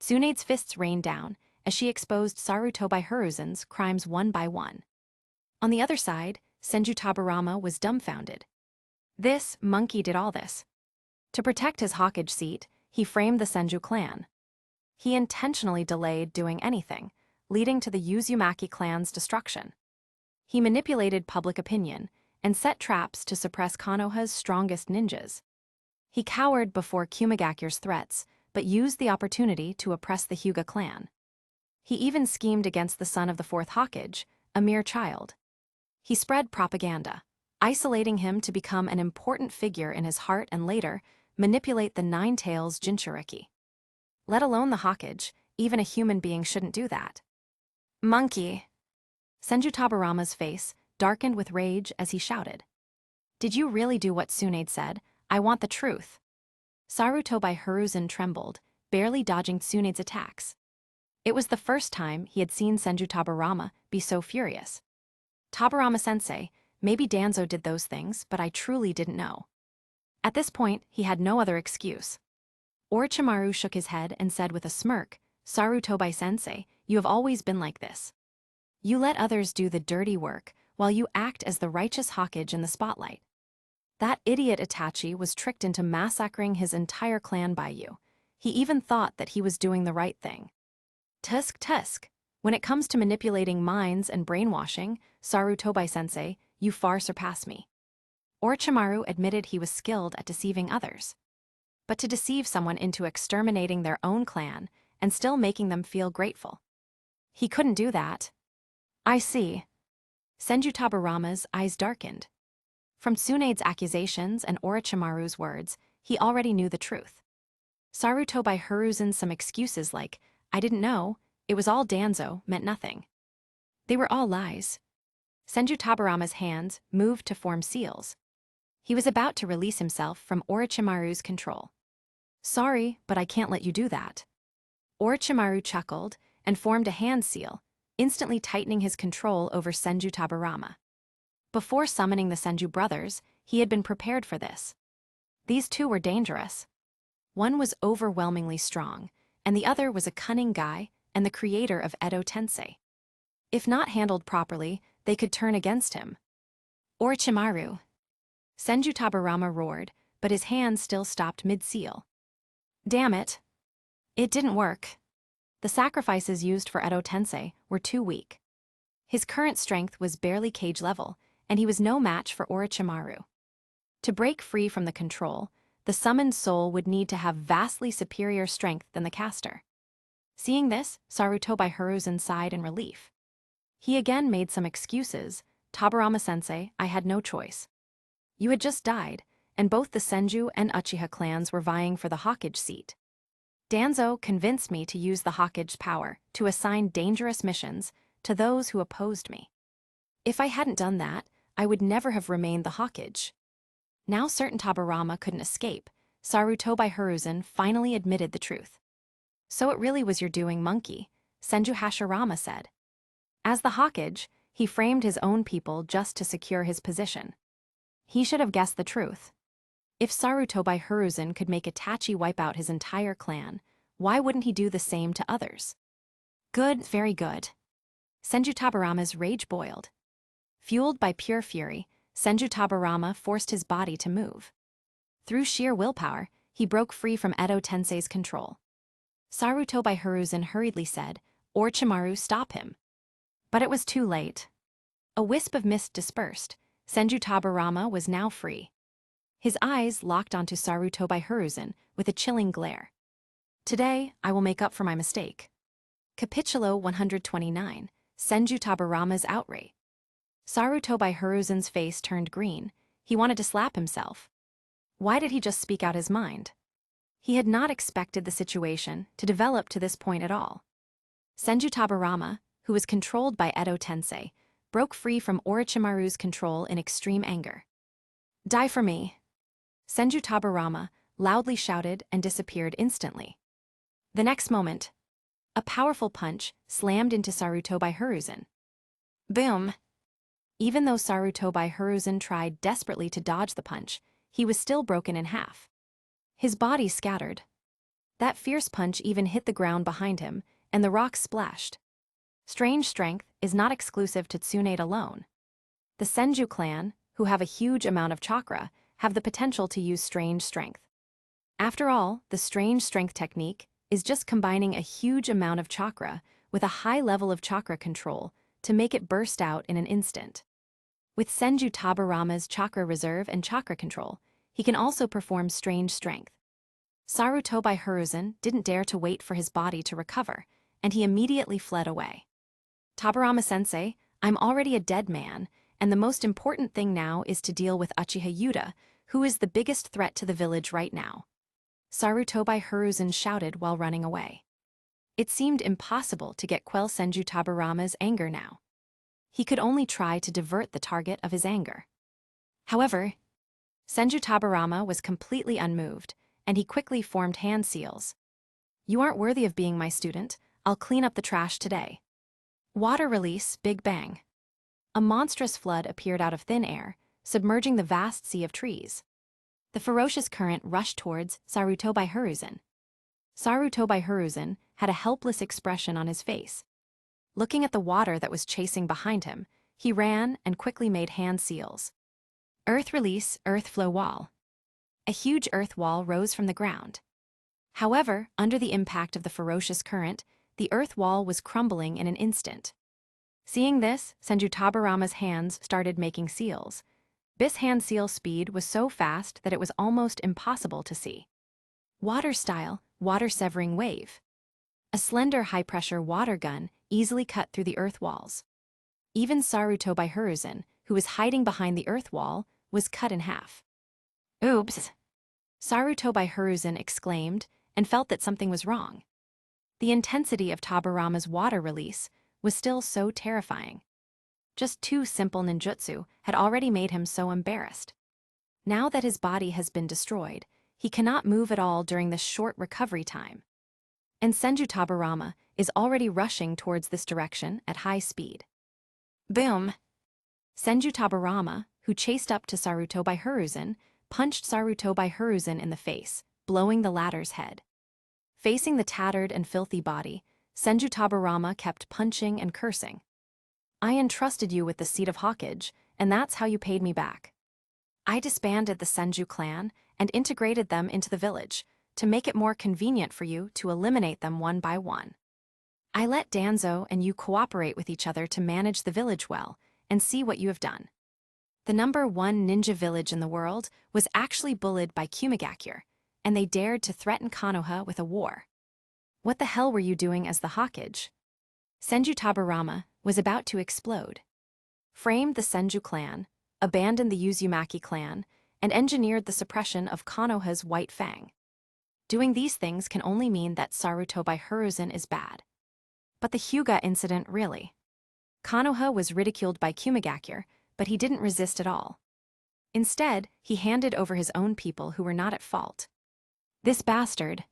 Tsunade's fists rained down as she exposed Sarutobi Hiruzen's crimes one by one. On the other side, Senju Tabarama was dumbfounded. This monkey did all this. To protect his Hokage seat, he framed the Senju clan. He intentionally delayed doing anything, leading to the Uzumaki clan's destruction. He manipulated public opinion and set traps to suppress Konoha's strongest ninjas. He cowered before Kumigakure's threats, but used the opportunity to oppress the Hyuga clan. He even schemed against the son of the fourth Hokage, a mere child. He spread propaganda, isolating him to become an important figure in his heart and later manipulate the Nine Tails Jinchuriki. Let alone the Hokage, even a human being shouldn't do that. Monkey! Senju Tabarama's face darkened with rage as he shouted. Did you really do what Tsunade said? I want the truth. Sarutobi Hiruzen trembled, barely dodging Tsunade's attacks. It was the first time he had seen Senju Tabarama be so furious. Tabarama-sensei, maybe Danzo did those things, but I truly didn't know. At this point, he had no other excuse. Orochimaru shook his head and said with a smirk, Sarutobi-sensei, you have always been like this. You let others do the dirty work while you act as the righteous Hokage in the spotlight. That idiot Itachi was tricked into massacring his entire clan by you. He even thought that he was doing the right thing. Tusk. When it comes to manipulating minds and brainwashing, Sarutobi-sensei, you far surpass me. Orochimaru admitted he was skilled at deceiving others. But to deceive someone into exterminating their own clan and still making them feel grateful. He couldn't do that. I see. Senju Tabarama's eyes darkened. From Tsunade's accusations and Orochimaru's words, he already knew the truth. Sarutobi Hiruzen's some excuses like, I didn't know, it was all Danzo, meant nothing. They were all lies. Senju Tabarama's hands moved to form seals. He was about to release himself from Orochimaru's control. Sorry, but I can't let you do that. Orochimaru chuckled and formed a hand seal, instantly tightening his control over Senju Tabarama. Before summoning the Senju brothers, he had been prepared for this. These two were dangerous. One was overwhelmingly strong, and the other was a cunning guy and the creator of Edo Tensei. If not handled properly, they could turn against him. Orochimaru. Senju Tabarama roared, but his hand still stopped mid-seal. Damn it. It didn't work. The sacrifices used for Edo Tensei were too weak. His current strength was barely cage level, and he was no match for Orochimaru. To break free from the control, the summoned soul would need to have vastly superior strength than the caster. Seeing this, Sarutobi Hiruzen sighed in relief. He again made some excuses. Tabarama-sensei, I had no choice. You had just died, and both the Senju and Uchiha clans were vying for the Hokage seat. Danzo convinced me to use the Hokage's power to assign dangerous missions to those who opposed me. If I hadn't done that, I would never have remained the Hokage. Now certain Tabarama couldn't escape, Sarutobi Hiruzen finally admitted the truth. So it really was your doing, monkey, Senju Hashirama said. As the Hokage, he framed his own people just to secure his position. He should have guessed the truth. If Sarutobi Hiruzen could make Itachi wipe out his entire clan, why wouldn't he do the same to others? Good, very good. Senju Tabarama's rage boiled. Fueled by pure fury, Senju Tabarama forced his body to move. Through sheer willpower, he broke free from Edo Tensei's control. Sarutobi Hiruzen hurriedly said, "Orochimaru, stop him." But it was too late. A wisp of mist dispersed. Senju Tabarama was now free. His eyes locked onto Sarutobi Hiruzen with a chilling glare. Today, I will make up for my mistake. Capitulo 129, Senju Tabarama's outrage. Sarutobi Hiruzen's face turned green. He wanted to slap himself. Why did he just speak out his mind? He had not expected the situation to develop to this point at all. Senju Tabarama, who was controlled by Edo Tensei, broke free from Orochimaru's control in extreme anger. "Die for me!" Senju Tabarama loudly shouted and disappeared instantly. The next moment, a powerful punch slammed into Sarutobi Hiruzen. Boom! Even though Sarutobi Hiruzen tried desperately to dodge the punch, he was still broken in half. His body scattered. That fierce punch even hit the ground behind him, and the rocks splashed. Strange strength is not exclusive to Tsunade alone. The Senju clan, who have a huge amount of chakra, have the potential to use strange strength. After all, the strange strength technique is just combining a huge amount of chakra with a high level of chakra control to make it burst out in an instant. With Senju Tabarama's chakra reserve and chakra control, he can also perform strange strength. Sarutobi Hiruzen didn't dare to wait for his body to recover, and he immediately fled away. "Tabarama-sensei, I'm already a dead man, and the most important thing now is to deal with Uchiha Yuta, who is the biggest threat to the village right now," Sarutobi Hiruzen shouted while running away. It seemed impossible to get quell Senju Tabarama's anger now. He could only try to divert the target of his anger. However, Senju Tabarama was completely unmoved, and he quickly formed hand seals. "You aren't worthy of being my student. I'll clean up the trash today." Water release, big bang. A monstrous flood appeared out of thin air, submerging the vast sea of trees. The ferocious current rushed towards Sarutobi Hiruzen. Sarutobi Hiruzen had a helpless expression on his face. Looking at the water that was chasing behind him, he ran and quickly made hand seals. Earth release, earth flow wall. A huge earth wall rose from the ground. However, under the impact of the ferocious current, the earth wall was crumbling in an instant. Seeing this, Senju Tabarama's hands started making seals. This hand seal speed was so fast that it was almost impossible to see. Water style, water-severing wave. A slender high-pressure water gun easily cut through the earth walls. Even Sarutobi Hiruzen, who was hiding behind the earth wall, was cut in half. "Oops!" Sarutobi Hiruzen exclaimed and felt that something was wrong. The intensity of Tabarama's water release was still so terrifying. Just 2 simple ninjutsu had already made him so embarrassed. Now that his body has been destroyed, he cannot move at all during this short recovery time. And Senju Tabarama is already rushing towards this direction at high speed. Boom! Senju Tabarama, who chased up to Sarutobi Hiruzen, punched Sarutobi Hiruzen in the face, blowing the latter's head. Facing the tattered and filthy body, Senju Tabarama kept punching and cursing. "I entrusted you with the seat of Hokage, and that's how you paid me back. I disbanded the Senju clan and integrated them into the village to make it more convenient for you to eliminate them one by one. I let Danzo and you cooperate with each other to manage the village well, and see what you have done. The #1 ninja village in the world was actually bullied by Kumigakure, and they dared to threaten Konoha with a war. What the hell were you doing as the Hokage?" Senju Tabarama was about to explode. Framed the Senju clan, abandoned the Uzumaki clan, and engineered the suppression of Konoha's White Fang. Doing these things can only mean that Sarutobi Hiruzen is bad. But the Hyuga incident really. Konoha was ridiculed by Kumigakure, but he didn't resist at all. Instead, he handed over his own people who were not at fault. This bastard.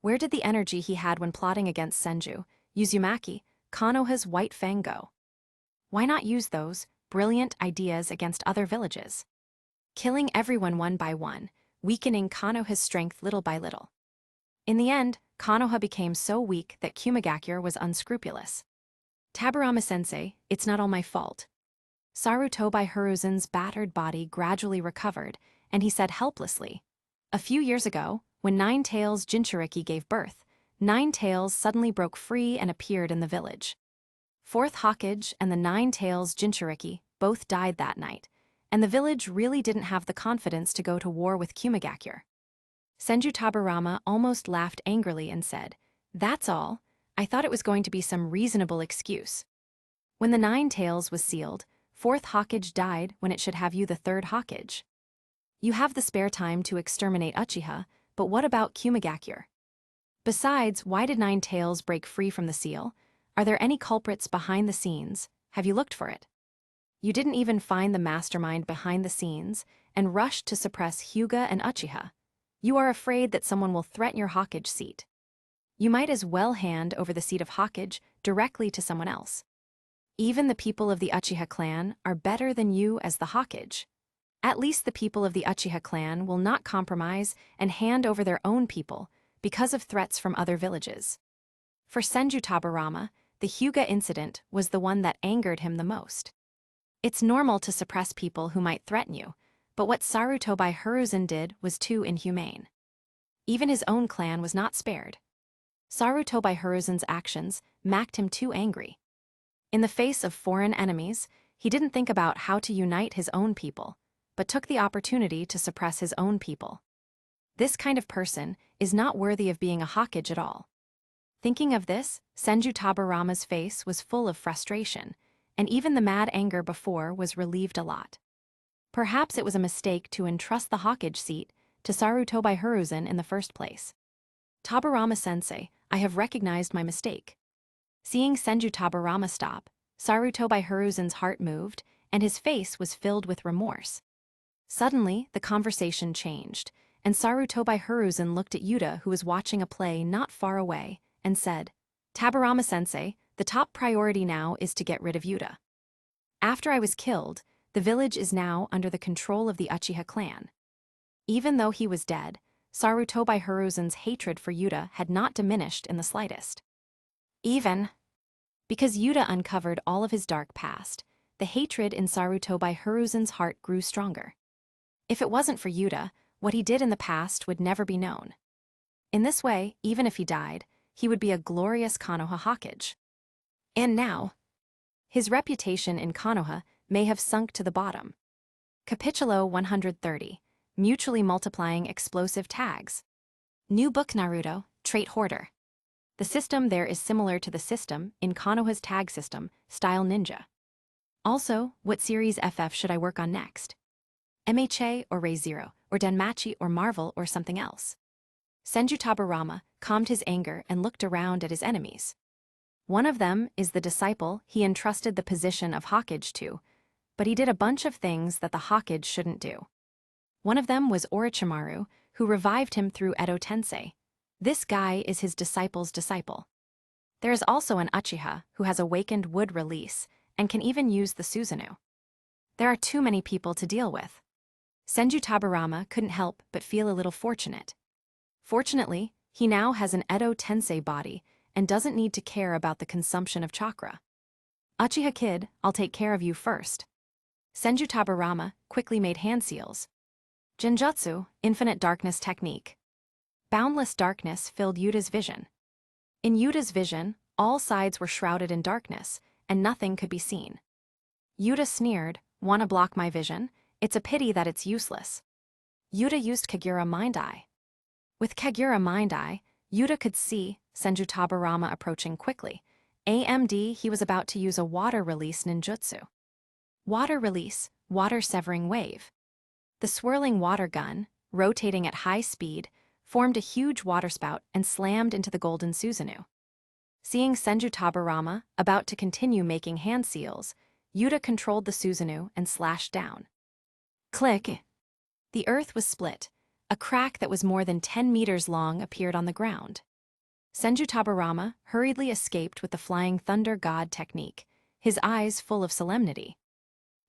Where did the energy he had when plotting against Senju, Uzumaki, Konoha's White Fang go? Why not use those brilliant ideas against other villages? Killing everyone one by one, weakening Konoha's strength little by little. In the end, Konoha became so weak that Kumigakure was unscrupulous. Taburama-sensei, it's not all my fault. Sarutobi Hiruzen's battered body gradually recovered, and he said helplessly, "A few years ago, when Nine Tails Jinchuriki gave birth, Nine Tails suddenly broke free and appeared in the village. Fourth Raikage and the Nine Tails Jinchuriki both died that night, and the village really didn't have the confidence to go to war with Kumigakure." Senju Taburama almost laughed angrily and said, "That's all. I thought it was going to be some reasonable excuse. When the Nine Tails was sealed, Fourth Raikage died when it should have you the Third Raikage. You have the spare time to exterminate Uchiha, but what about Kumigakure? Besides, why did Nine Tails break free from the seal? Are there any culprits behind the scenes? Have you looked for it? You didn't even find the mastermind behind the scenes and rushed to suppress Hyuga and Uchiha. You are afraid that someone will threaten your Hokage seat. You might as well hand over the seat of Hokage directly to someone else. Even the people of the Uchiha clan are better than you as the Hokage. At least the people of the Uchiha clan will not compromise and hand over their own people because of threats from other villages." For Senju Taburama, the Hyuga incident was the one that angered him the most. It's normal to suppress people who might threaten you, but what Sarutobi Hiruzen did was too inhumane. Even his own clan was not spared. Sarutobi Hiruzen's actions made him too angry. In the face of foreign enemies, he didn't think about how to unite his own people, but took the opportunity to suppress his own people. This kind of person is not worthy of being a Hokage at all. Thinking of this, Senju Taburama's face was full of frustration, and even the mad anger before was relieved a lot. Perhaps it was a mistake to entrust the Hokage seat to Sarutobi Hiruzen in the first place. "Taburama-sensei, I have recognized my mistake." Seeing Senju Taburama stop, Sarutobi Hiruzen's heart moved, and his face was filled with remorse. Suddenly, the conversation changed, and Sarutobi Hiruzen looked at Yuta, who was watching a play not far away, and said, "Taburama-sensei, the top priority now is to get rid of Yuta. After I was killed, the village is now under the control of the Uchiha clan." Even though he was dead, Sarutobi Hiruzen's hatred for Yuta had not diminished in the slightest. Even because Yuta uncovered all of his dark past, the hatred in Sarutobi Hiruzen's heart grew stronger. If it wasn't for Yuta, what he did in the past would never be known. In this way, even if he died, he would be a glorious Konoha Hokage. And now, his reputation in Konoha may have sunk to the bottom. Capitulo 130, Mutually Multiplying Explosive Tags. New book Naruto, Trait Hoarder. The system there is similar to the system in Konoha's tag system, Style Ninja. Also, what series FF should I work on next? MHA or Re:Zero, or Danmachi or Marvel or something else? Senju Taburama calmed his anger and looked around at his enemies. One of them is the disciple he entrusted the position of Hokage to, but he did a bunch of things that the Hokage shouldn't do. One of them was Orochimaru, who revived him through Edo Tensei. This guy is his disciple's disciple. There is also an Uchiha who has awakened wood release and can even use the Susano. There are too many people to deal with. Senju Taburama couldn't help but feel a little fortunate. Fortunately, he now has an Edo Tensei body and doesn't need to care about the consumption of chakra. "Uchiha kid, I'll take care of you first." Senju Taburama quickly made hand seals. Genjutsu, Infinite Darkness Technique. Boundless darkness filled Yuta's vision. In Yuta's vision, all sides were shrouded in darkness, and nothing could be seen. Yuta sneered, "Wanna block my vision? It's a pity that it's useless." Yuta used Kagura Mind Eye. With Kagura Mind Eye, Yuta could see Senju Taburama approaching quickly. AMD, he was about to use a water release ninjutsu. Water release, water-severing wave. The swirling water gun, rotating at high speed, formed a huge waterspout and slammed into the golden Susanu. Seeing Senju Tabarama about to continue making hand seals, Yuta controlled the Susanu and slashed down. Click! The earth was split. A crack that was more than 10 meters long appeared on the ground. Senju Tabarama hurriedly escaped with the Flying Thunder God technique, his eyes full of solemnity.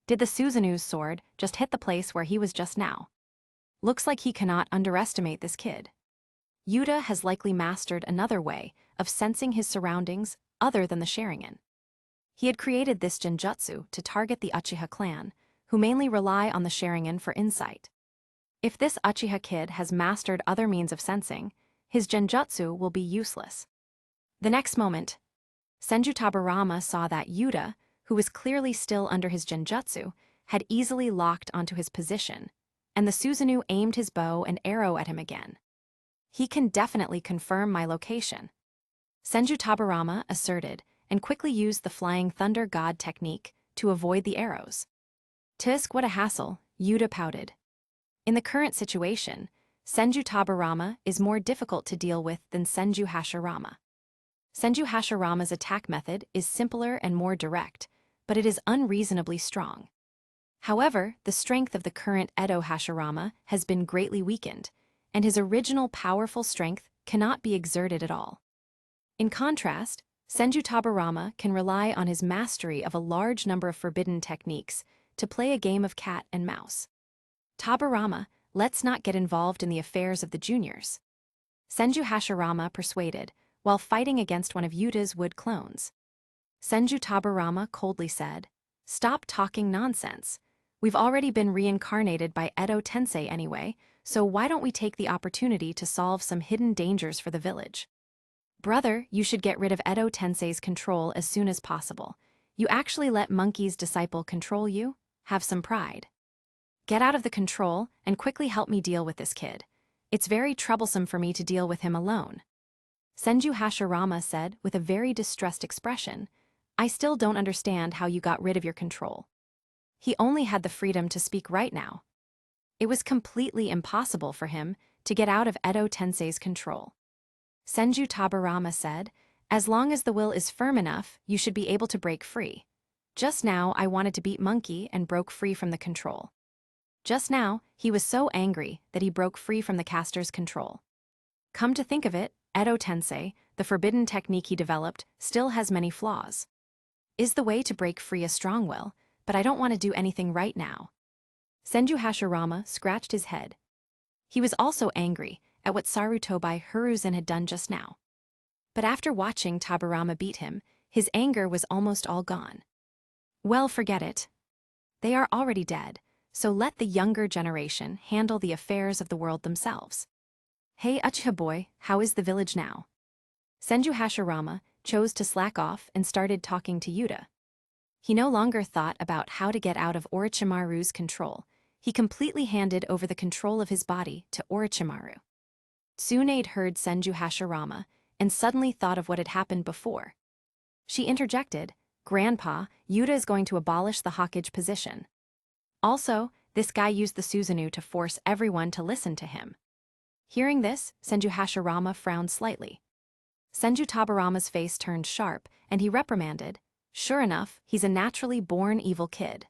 Did the Susanu's sword just hit the place where he was just now? Looks like he cannot underestimate this kid. Yuta has likely mastered another way of sensing his surroundings other than the Sharingan. He had created this genjutsu to target the Uchiha clan, who mainly rely on the Sharingan for insight. If this Uchiha kid has mastered other means of sensing, his genjutsu will be useless. The next moment, Senju Tabarama saw that Yuta, who was clearly still under his genjutsu, had easily locked onto his position, and the Susanu aimed his bow and arrow at him again. He can definitely confirm my location, Senju Tabarama asserted, and quickly used the Flying Thunder God technique to avoid the arrows. Tisk, what a hassle, Yuta pouted. In the current situation, Senju Tabarama is more difficult to deal with than Senju Hashirama. Senju Hashirama's attack method is simpler and more direct, but it is unreasonably strong. However, the strength of the current Edo Hashirama has been greatly weakened, and his original powerful strength cannot be exerted at all. In contrast, Senju Tabarama can rely on his mastery of a large number of forbidden techniques to play a game of cat and mouse. Tabarama, let's not get involved in the affairs of the juniors, Senju Hashirama persuaded, while fighting against one of Yuta's wood clones. Senju Tabarama coldly said, "Stop talking nonsense. We've already been reincarnated by Edo Tensei anyway, so why don't we take the opportunity to solve some hidden dangers for the village? Brother, you should get rid of Edo Tensei's control as soon as possible. You actually let Monkey's disciple control you? Have some pride. Get out of the control and quickly help me deal with this kid. It's very troublesome for me to deal with him alone." Senju Hashirama said with a very distressed expression, "I still don't understand how you got rid of your control. He only had the freedom to speak right now. It was completely impossible for him to get out of Edo Tensei's control." Senju Tabarama said, "As long as the will is firm enough, you should be able to break free. Just now I wanted to beat Monkey and broke free from the control." Just now, he was so angry that he broke free from the caster's control. Come to think of it, Edo Tensei, the forbidden technique he developed, still has many flaws. Is the way to break free a strong will, but I don't want to do anything right now. Senju Hashirama scratched his head. He was also angry at what Sarutobi Hiruzen had done just now. But after watching Tabarama beat him, his anger was almost all gone. Well, forget it. They are already dead, so let the younger generation handle the affairs of the world themselves. Hey Uchiha boy, how is the village now? Senju Hashirama chose to slack off and started talking to Yuta. He no longer thought about how to get out of Orochimaru's control. He completely handed over the control of his body to Orochimaru. Tsunade heard Senju Hashirama and suddenly thought of what had happened before. She interjected, "Grandpa, Yuta is going to abolish the Hokage position. Also, this guy used the Susanu to force everyone to listen to him." Hearing this, Senju Hashirama frowned slightly. Senju Tabarama's face turned sharp, and he reprimanded, "Sure enough, he's a naturally born evil kid.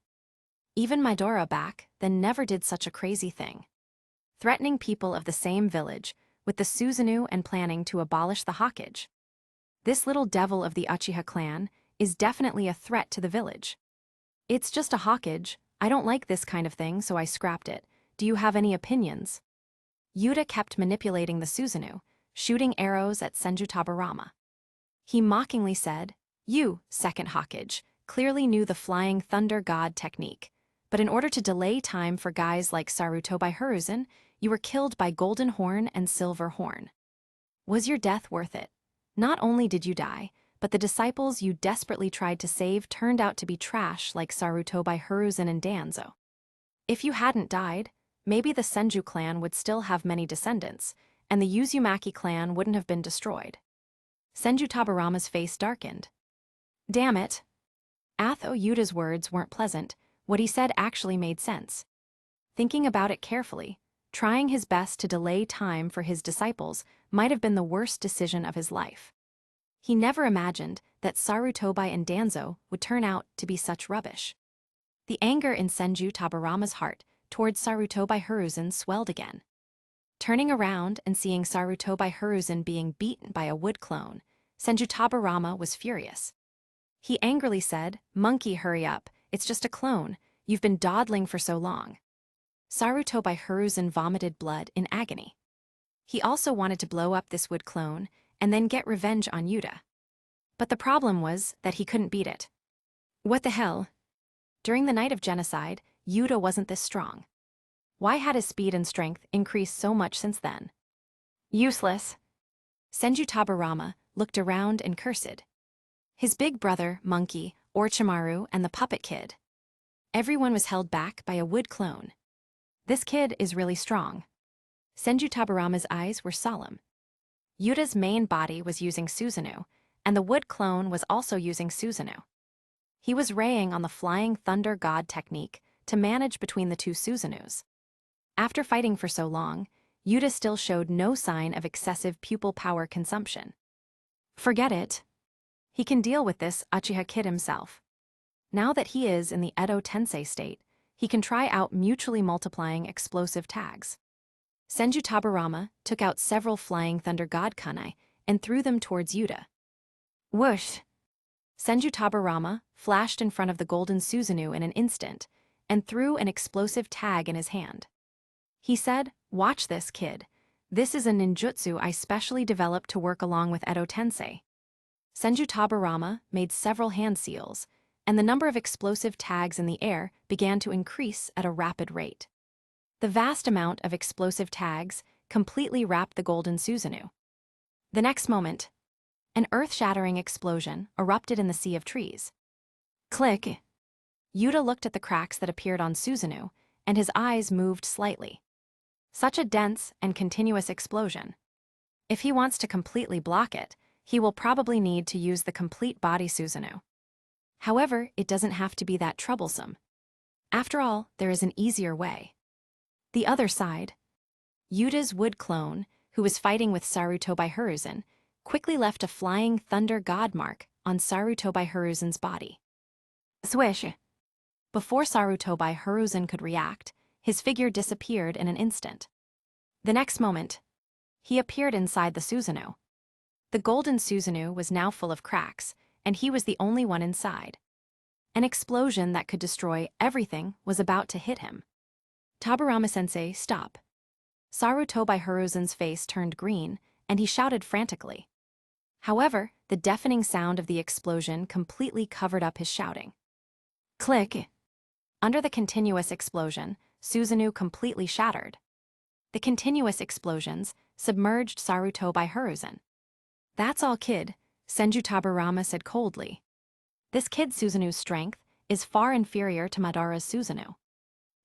Even Midora back then never did such a crazy thing. Threatening people of the same village with the Susanu and planning to abolish the Hokage. This little devil of the Uchiha clan is definitely a threat to the village. It's just a Hokage. I don't like this kind of thing, so I scrapped it. Do you have any opinions?" Yuta kept manipulating the Susanu, shooting arrows at Senju Tabarama. He mockingly said, "You, second Hokage, clearly knew the Flying Thunder God technique, but in order to delay time for guys like Sarutobi Hiruzen, you were killed by Golden Horn and Silver Horn. Was your death worth it? Not only did you die, but the disciples you desperately tried to save turned out to be trash like Sarutobi Hiruzen and Danzo. If you hadn't died, maybe the Senju clan would still have many descendants, and the Uzumaki clan wouldn't have been destroyed." Senju Tabarama's face darkened. Damn it. Although Yuta's words weren't pleasant, what he said actually made sense. Thinking about it carefully, trying his best to delay time for his disciples might have been the worst decision of his life. He never imagined that Sarutobi and Danzo would turn out to be such rubbish. The anger in Senju Tabarama's heart towards Sarutobi Hiruzen swelled again. Turning around and seeing Sarutobi Hiruzen being beaten by a wood clone, Senju Tabarama was furious. He angrily said, "Monkey, hurry up, it's just a clone, you've been dawdling for so long." Sarutobi Hiruzen vomited blood in agony. He also wanted to blow up this wood clone and then get revenge on Yuta. But the problem was that he couldn't beat it. What the hell? During the night of genocide, Yuta wasn't this strong. Why had his speed and strength increased so much since then? Useless. Senju Tabarama looked around and cursed. His big brother, Monkey, Orochimaru, and the puppet kid. Everyone was held back by a wood clone. This kid is really strong. Senju Tabarama's eyes were solemn. Yuta's main body was using Susanu, and the wood clone was also using Susanu. He was raying on the flying thunder god technique to manage between the two Susanus. After fighting for so long, Yuta still showed no sign of excessive pupil power consumption. Forget it. He can deal with this Uchiha kid himself. Now that he is in the Edo Tensei state, he can try out mutually multiplying explosive tags. Senju Tabarama took out several flying thunder god kunai and threw them towards Yuta. Whoosh! Senju Tabarama flashed in front of the golden Susanu in an instant and threw an explosive tag in his hand. He said, "Watch this, kid. This is a ninjutsu I specially developed to work along with Edo Tensei." Senju Tabarama made several hand seals, and the number of explosive tags in the air began to increase at a rapid rate. The vast amount of explosive tags completely wrapped the golden Susanu. The next moment, an earth-shattering explosion erupted in the sea of trees. Click! Yuta looked at the cracks that appeared on Susanu, and his eyes moved slightly. Such a dense and continuous explosion. If he wants to completely block it, he will probably need to use the complete body Susanu. However, it doesn't have to be that troublesome. After all, there is an easier way. The other side. Yuta's wood clone, who was fighting with Sarutobi Hiruzen, quickly left a flying thunder god mark on Sarutobi Hiruzen's body. Swish! Before Sarutobi Hiruzen could react, his figure disappeared in an instant. The next moment, he appeared inside the Susano. The golden Susanu was now full of cracks, and he was the only one inside. An explosion that could destroy everything was about to hit him. Tabarama-sensei, stop. Sarutobi Hiruzen's face turned green, and he shouted frantically. However, the deafening sound of the explosion completely covered up his shouting. Click! Under the continuous explosion, Susanu completely shattered. The continuous explosions submerged Sarutobi Hiruzen. That's all, kid, Senju Tabarama said coldly. This kid Susanu's strength is far inferior to Madara's Susanu.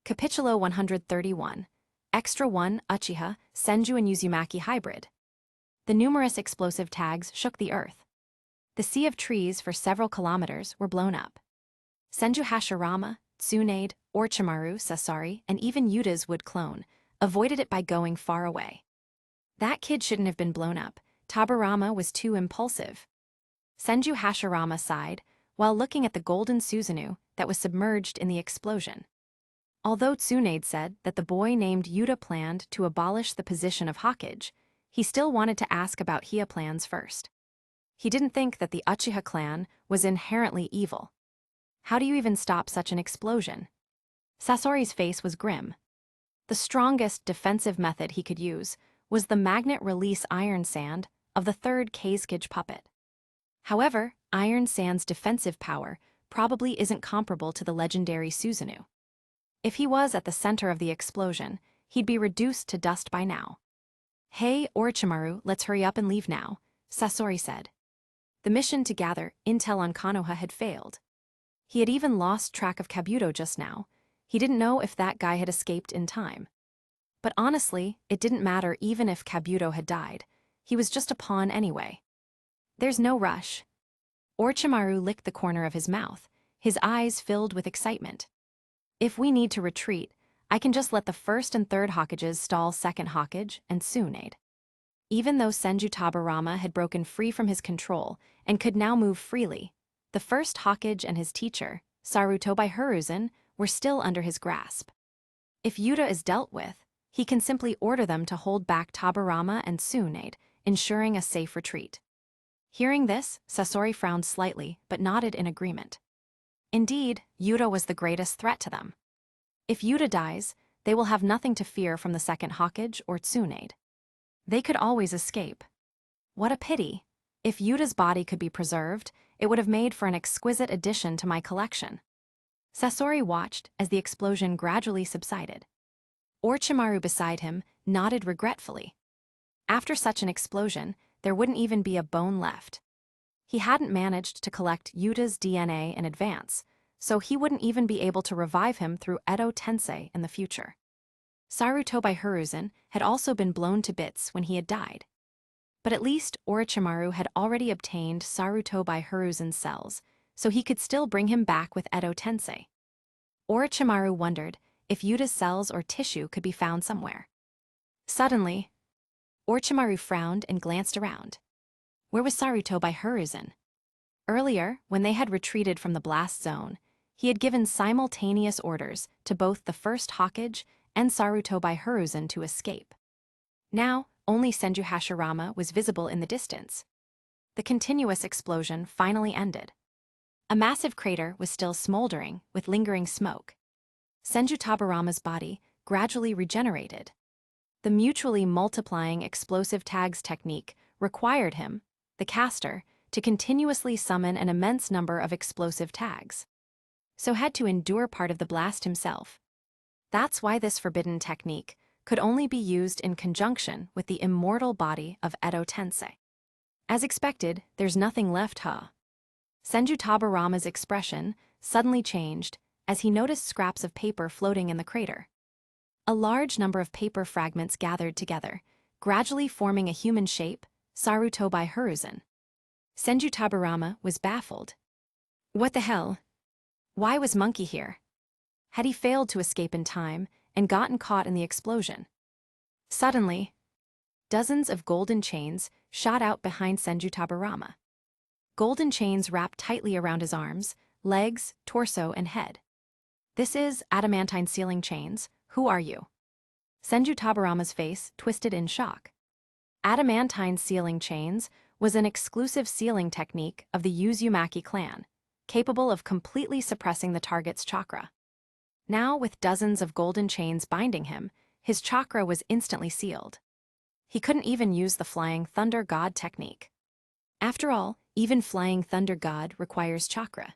Capitulo 131. Extra 1 Uchiha, Senju and Uzumaki hybrid. The numerous explosive tags shook the earth. The sea of trees for several kilometers were blown up. Senju Hashirama, Tsunade, Orochimaru, Sasori, and even Yuta's wood clone avoided it by going far away. That kid shouldn't have been blown up. Tabarama was too impulsive. Senju Hashirama sighed while looking at the golden Susanu that was submerged in the explosion. Although Tsunade said that the boy named Yuta planned to abolish the position of Hokage, he still wanted to ask about Hiya plans first. He didn't think that the Uchiha clan was inherently evil. How do you even stop such an explosion? Sasori's face was grim. The strongest defensive method he could use was the magnet release iron sand of the third Kazekage puppet. However, iron sand's defensive power probably isn't comparable to the legendary Susanu. If he was at the center of the explosion, he'd be reduced to dust by now. Hey, Orochimaru, let's hurry up and leave now, Sasori said. The mission to gather intel on Konoha had failed. He had even lost track of Kabuto just now. He didn't know if that guy had escaped in time. But honestly, it didn't matter even if Kabuto had died. He was just a pawn anyway. There's no rush. Orochimaru licked the corner of his mouth, his eyes filled with excitement. If we need to retreat, I can just let the first and third Hokages stall second Hokage and Tsunade. Even though Senju Tabarama had broken free from his control and could now move freely, the first Hokage and his teacher, Sarutobi Hiruzen, were still under his grasp. If Yuta is dealt with, he can simply order them to hold back Tabarama and Tsunade, ensuring a safe retreat. Hearing this, Satori frowned slightly but nodded in agreement. Indeed, Yuta was the greatest threat to them. If Yuta dies, they will have nothing to fear from the second Hokage or Tsunade. They could always escape. What a pity. If Yuta's body could be preserved, it would have made for an exquisite addition to my collection. Satori watched as the explosion gradually subsided. Orochimaru beside him nodded regretfully. After such an explosion, there wouldn't even be a bone left. He hadn't managed to collect Yuta's DNA in advance, so he wouldn't even be able to revive him through Edo Tensei in the future. Sarutobi Hiruzen had also been blown to bits when he had died. But at least Orochimaru had already obtained Sarutobi Hiruzen's cells, so he could still bring him back with Edo Tensei. Orochimaru wondered if Yuta's cells or tissue could be found somewhere. Suddenly, Orochimaru frowned and glanced around. Where was Sarutobi Hiruzen? Earlier, when they had retreated from the blast zone, he had given simultaneous orders to both the first Hokage and Sarutobi Hiruzen to escape. Now, only Senju Hashirama was visible in the distance. The continuous explosion finally ended. A massive crater was still smoldering with lingering smoke. Senju Tabarama's body gradually regenerated. The mutually multiplying explosive tags technique required him, the caster, to continuously summon an immense number of explosive tags. So had to endure part of the blast himself. That's why this forbidden technique could only be used in conjunction with the immortal body of Edo Tensei. As expected, there's nothing left, huh? Senju Tabarama's expression suddenly changed as he noticed scraps of paper floating in the crater. A large number of paper fragments gathered together, gradually forming a human shape, Sarutobi Hiruzen. Senju Tabarama was baffled. What the hell? Why was Monkey here? Had he failed to escape in time and gotten caught in the explosion? Suddenly, dozens of golden chains shot out behind Senju Tabarama. Golden chains wrapped tightly around his arms, legs, torso, and head. This is adamantine sealing chains. Who are you? Senju Tabarama's face twisted in shock. Adamantine sealing chains was an exclusive sealing technique of the Uzumaki clan, capable of completely suppressing the target's chakra. Now, with dozens of golden chains binding him, his chakra was instantly sealed. He couldn't even use the Flying Thunder God technique. After all, even Flying Thunder God requires chakra.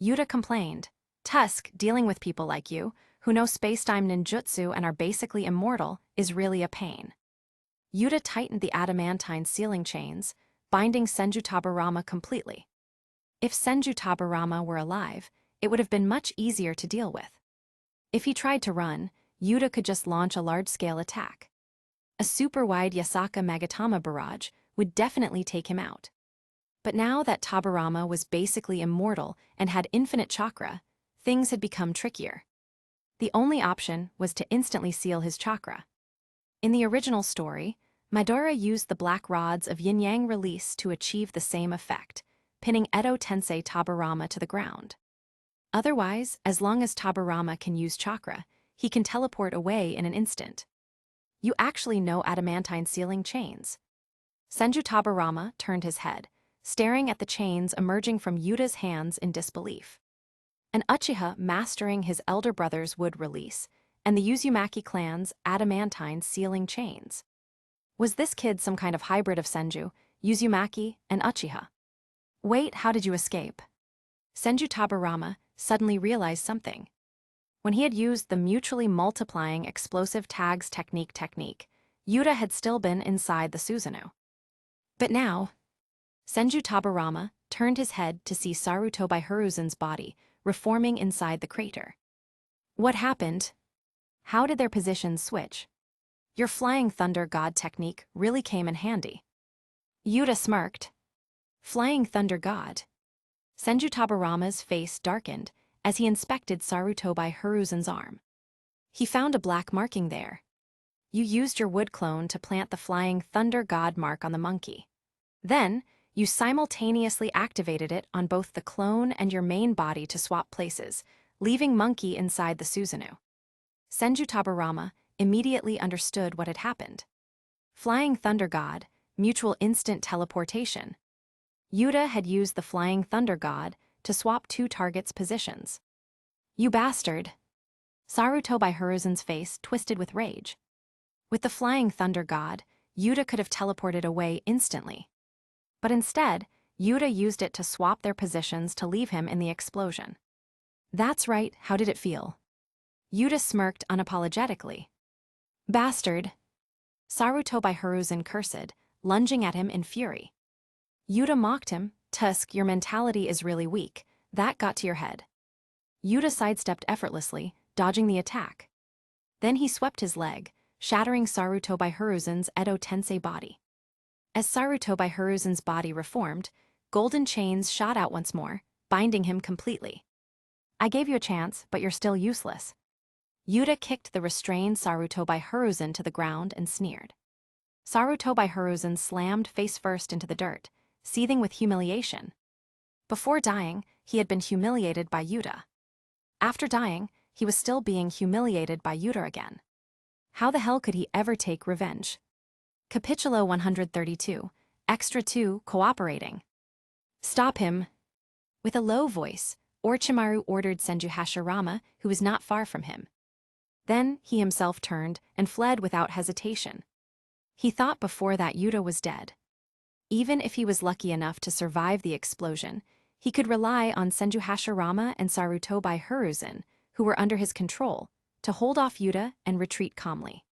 Yuta complained, "Tusk, dealing with people like you, who know space-time ninjutsu and are basically immortal, is really a pain." Yuta tightened the adamantine sealing chains, binding Senju Tabarama completely. If Senju Tabarama were alive, it would have been much easier to deal with. If he tried to run, Yuta could just launch a large-scale attack. A super-wide Yasaka Magatama barrage would definitely take him out. But now that Tabarama was basically immortal and had infinite chakra, things had become trickier. The only option was to instantly seal his chakra. In the original story, Madara used the black rods of yin-yang release to achieve the same effect, pinning Edo Tensei Tabarama to the ground. Otherwise, as long as Tabarama can use chakra, he can teleport away in an instant. You actually know adamantine sealing chains. Senju Tabarama turned his head, staring at the chains emerging from Yuta's hands in disbelief. An Uchiha mastering his elder brother's wood release, and the Uzumaki clan's adamantine sealing chains. Was this kid some kind of hybrid of Senju, Uzumaki, and Uchiha? Wait, how did you escape? Senju Tabarama suddenly realized something. When he had used the mutually multiplying explosive tags technique, Yuta had still been inside the Susano. But now, Senju Tabarama turned his head to see Sarutobi Hiruzen's body reforming inside the crater. What happened? How did their positions switch? Your Flying Thunder God technique really came in handy. Yuta smirked. Flying Thunder God. Senju Tabarama's face darkened as he inspected Sarutobi Hiruzen's arm. He found a black marking there. You used your wood clone to plant the flying thunder god mark on the monkey. Then, you simultaneously activated it on both the clone and your main body to swap places, leaving monkey inside the Susanu. Senju Tabarama immediately understood what had happened. Flying thunder god, mutual instant teleportation. Yuta had used the flying thunder god to swap two targets' positions. You bastard! Sarutobi Hiruzen's face twisted with rage. With the flying thunder god, Yuta could have teleported away instantly. But instead, Yuta used it to swap their positions to leave him in the explosion. That's right, how did it feel? Yuta smirked unapologetically. Bastard! Sarutobi Hiruzen cursed, lunging at him in fury. Yuta mocked him. Tusk, your mentality is really weak. That got to your head. Yuta sidestepped effortlessly, dodging the attack. Then he swept his leg, shattering Sarutobi Hiruzen's Edo Tensei body. As Sarutobi Hiruzen's body reformed, golden chains shot out once more, binding him completely. I gave you a chance, but you're still useless. Yuta kicked the restrained Sarutobi Hiruzen to the ground and sneered. Sarutobi Hiruzen slammed face first into the dirt, seething with humiliation. Before dying, he had been humiliated by Yuta. After dying, he was still being humiliated by Yuta again. How the hell could he ever take revenge? Capitulo 132, Extra 2, Cooperating. Stop him. With a low voice, Orochimaru ordered Senju Hashirama, who was not far from him. Then he himself turned and fled without hesitation. He thought before that Yuta was dead. Even if he was lucky enough to survive the explosion, he could rely on Senju Hashirama and Sarutobi Hiruzen, who were under his control, to hold off Yuta and retreat calmly.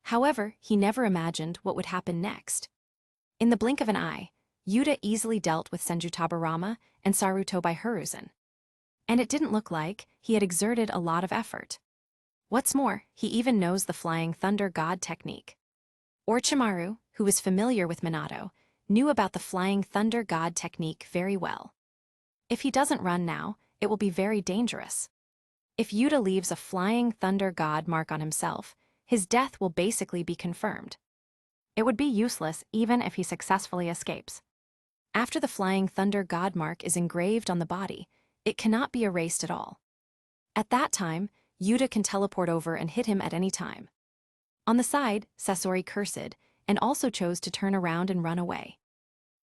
However, he never imagined what would happen next. In the blink of an eye, Yuta easily dealt with Senju Tabarama and Sarutobi Hiruzen. And it didn't look like he had exerted a lot of effort. What's more, he even knows the Flying Thunder God technique. Orochimaru, who was familiar with Minato, knew about the Flying Thunder God technique very well. If he doesn't run now, it will be very dangerous. If Yuta leaves a Flying Thunder God mark on himself, his death will basically be confirmed. It would be useless even if he successfully escapes. After the Flying Thunder God mark is engraved on the body, it cannot be erased at all. At that time, Yuta can teleport over and hit him at any time. On the side, Satori cursed, and also chose to turn around and run away.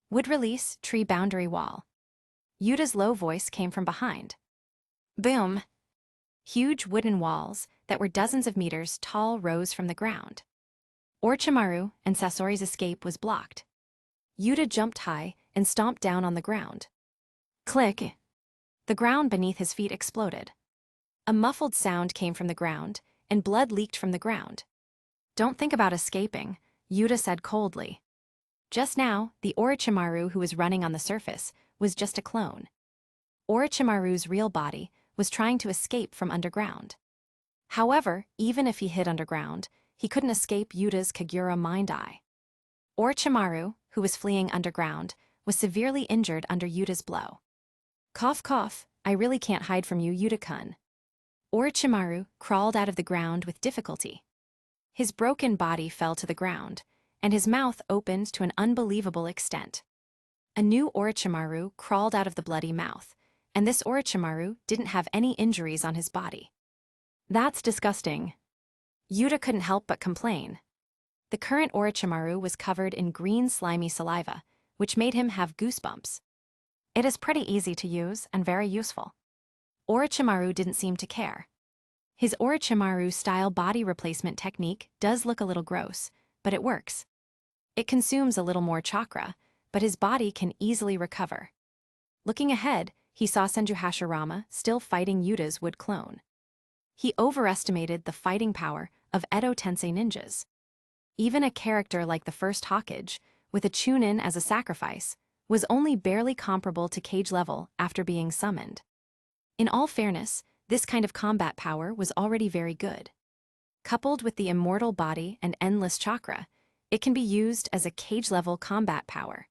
Wood release, tree boundary wall. Yuta's low voice came from behind. Boom! Huge wooden walls that were dozens of meters tall rose from the ground. Orochimaru and Sasori's escape was blocked. Yuta jumped high and stomped down on the ground. Click! The ground beneath his feet exploded. A muffled sound came from the ground, and blood leaked from the ground. Don't think about escaping, Yuta said coldly. Just now, the Orochimaru who was running on the surface was just a clone. Orochimaru's real body was trying to escape from underground. However, even if he hid underground, he couldn't escape Yuta's Kagura mind eye. Orochimaru, who was fleeing underground, was severely injured under Yuta's blow. Cough cough, I really can't hide from you, Yuta-kun. Orochimaru crawled out of the ground with difficulty. His broken body fell to the ground, and his mouth opened to an unbelievable extent. A new Orochimaru crawled out of the bloody mouth, and this Orochimaru didn't have any injuries on his body. That's disgusting. Yuta couldn't help but complain. The current Orochimaru was covered in green slimy saliva, which made him have goosebumps. It is pretty easy to use and very useful. Orochimaru didn't seem to care. His Orochimaru-style body replacement technique does look a little gross, but it works. It consumes a little more chakra, but his body can easily recover. Looking ahead, he saw Senju Hashirama still fighting Yuta's wood clone. He overestimated the fighting power of Edo Tensei ninjas. Even a character like the First Hokage, with a Chunin as a sacrifice, was only barely comparable to cage level after being summoned. In all fairness, this kind of combat power was already very good. Coupled with the immortal body and endless chakra, it can be used as a cage-level combat power.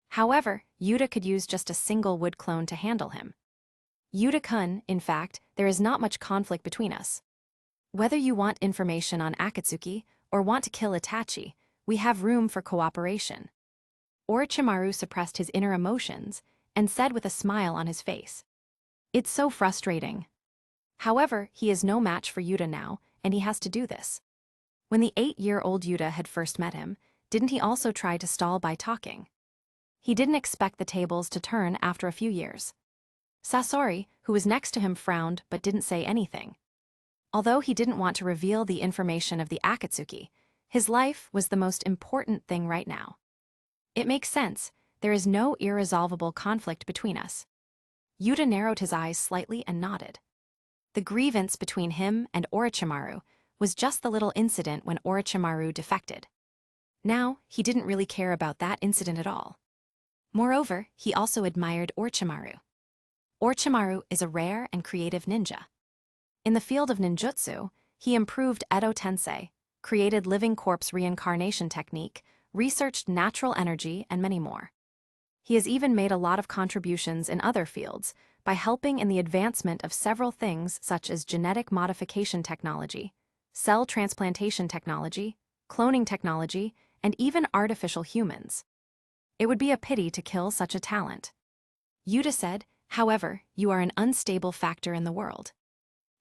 However, Yuta could use just a single wood clone to handle him. Yuta-kun, in fact, there is not much conflict between us. Whether you want information on Akatsuki or want to kill Itachi, we have room for cooperation. Orochimaru suppressed his inner emotions and said with a smile on his face, "It's so frustrating." However, he is no match for Yuta now, and he has to do this. When the 8-year-old Yuta had first met him, didn't he also try to stall by talking? He didn't expect the tables to turn after a few years. Satori, who was next to him, frowned but didn't say anything. Although he didn't want to reveal the information of the Akatsuki, his life was the most important thing right now. It makes sense, there is no irresolvable conflict between us. Yuta narrowed his eyes slightly and nodded. The grievance between him and Orochimaru was just the little incident when Orochimaru defected. Now, he didn't really care about that incident at all. Moreover, he also admired Orochimaru. Orochimaru is a rare and creative ninja. In the field of ninjutsu, he improved Edo Tensei, created living corpse reincarnation technique, researched natural energy, and many more. He has even made a lot of contributions in other fields by helping in the advancement of several things such as genetic modification technology, cell transplantation technology, cloning technology, and even artificial humans. It would be a pity to kill such a talent. Yuta said, "However, you are an unstable factor in the world.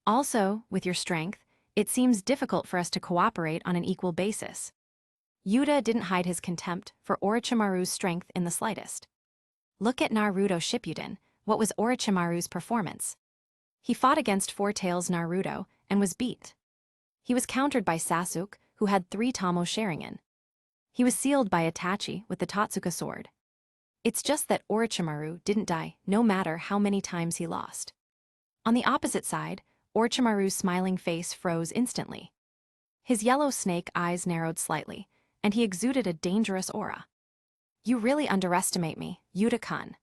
Also, with your strength, it seems difficult for us to cooperate on an equal basis." Yuta didn't hide his contempt for Orochimaru's strength in the slightest. Look at Naruto Shippuden. What was Orochimaru's performance? He fought against Four Tails Naruto and was beat. He was countered by Sasuke, who had 3 Tamo Sharingan. He was sealed by Itachi with the Totsuka sword. It's just that Orochimaru didn't die, no matter how many times he lost. On the opposite side, Orochimaru's smiling face froze instantly. His yellow snake eyes narrowed slightly, and he exuded a dangerous aura. "You really underestimate me, Yuta-kun."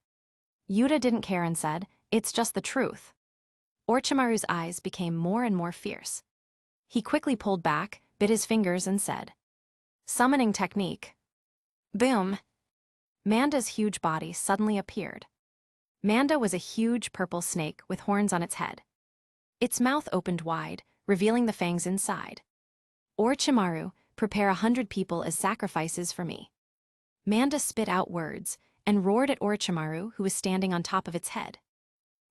Yuta didn't care and said, "It's just the truth." Orochimaru's eyes became more and more fierce. He quickly pulled back, bit his fingers, and said, "Summoning technique." Boom! Manda's huge body suddenly appeared. Manda was a huge purple snake with horns on its head. Its mouth opened wide, revealing the fangs inside. "Orochimaru, prepare 100 people as sacrifices for me." Manda spit out words and roared at Orochimaru, who was standing on top of its head.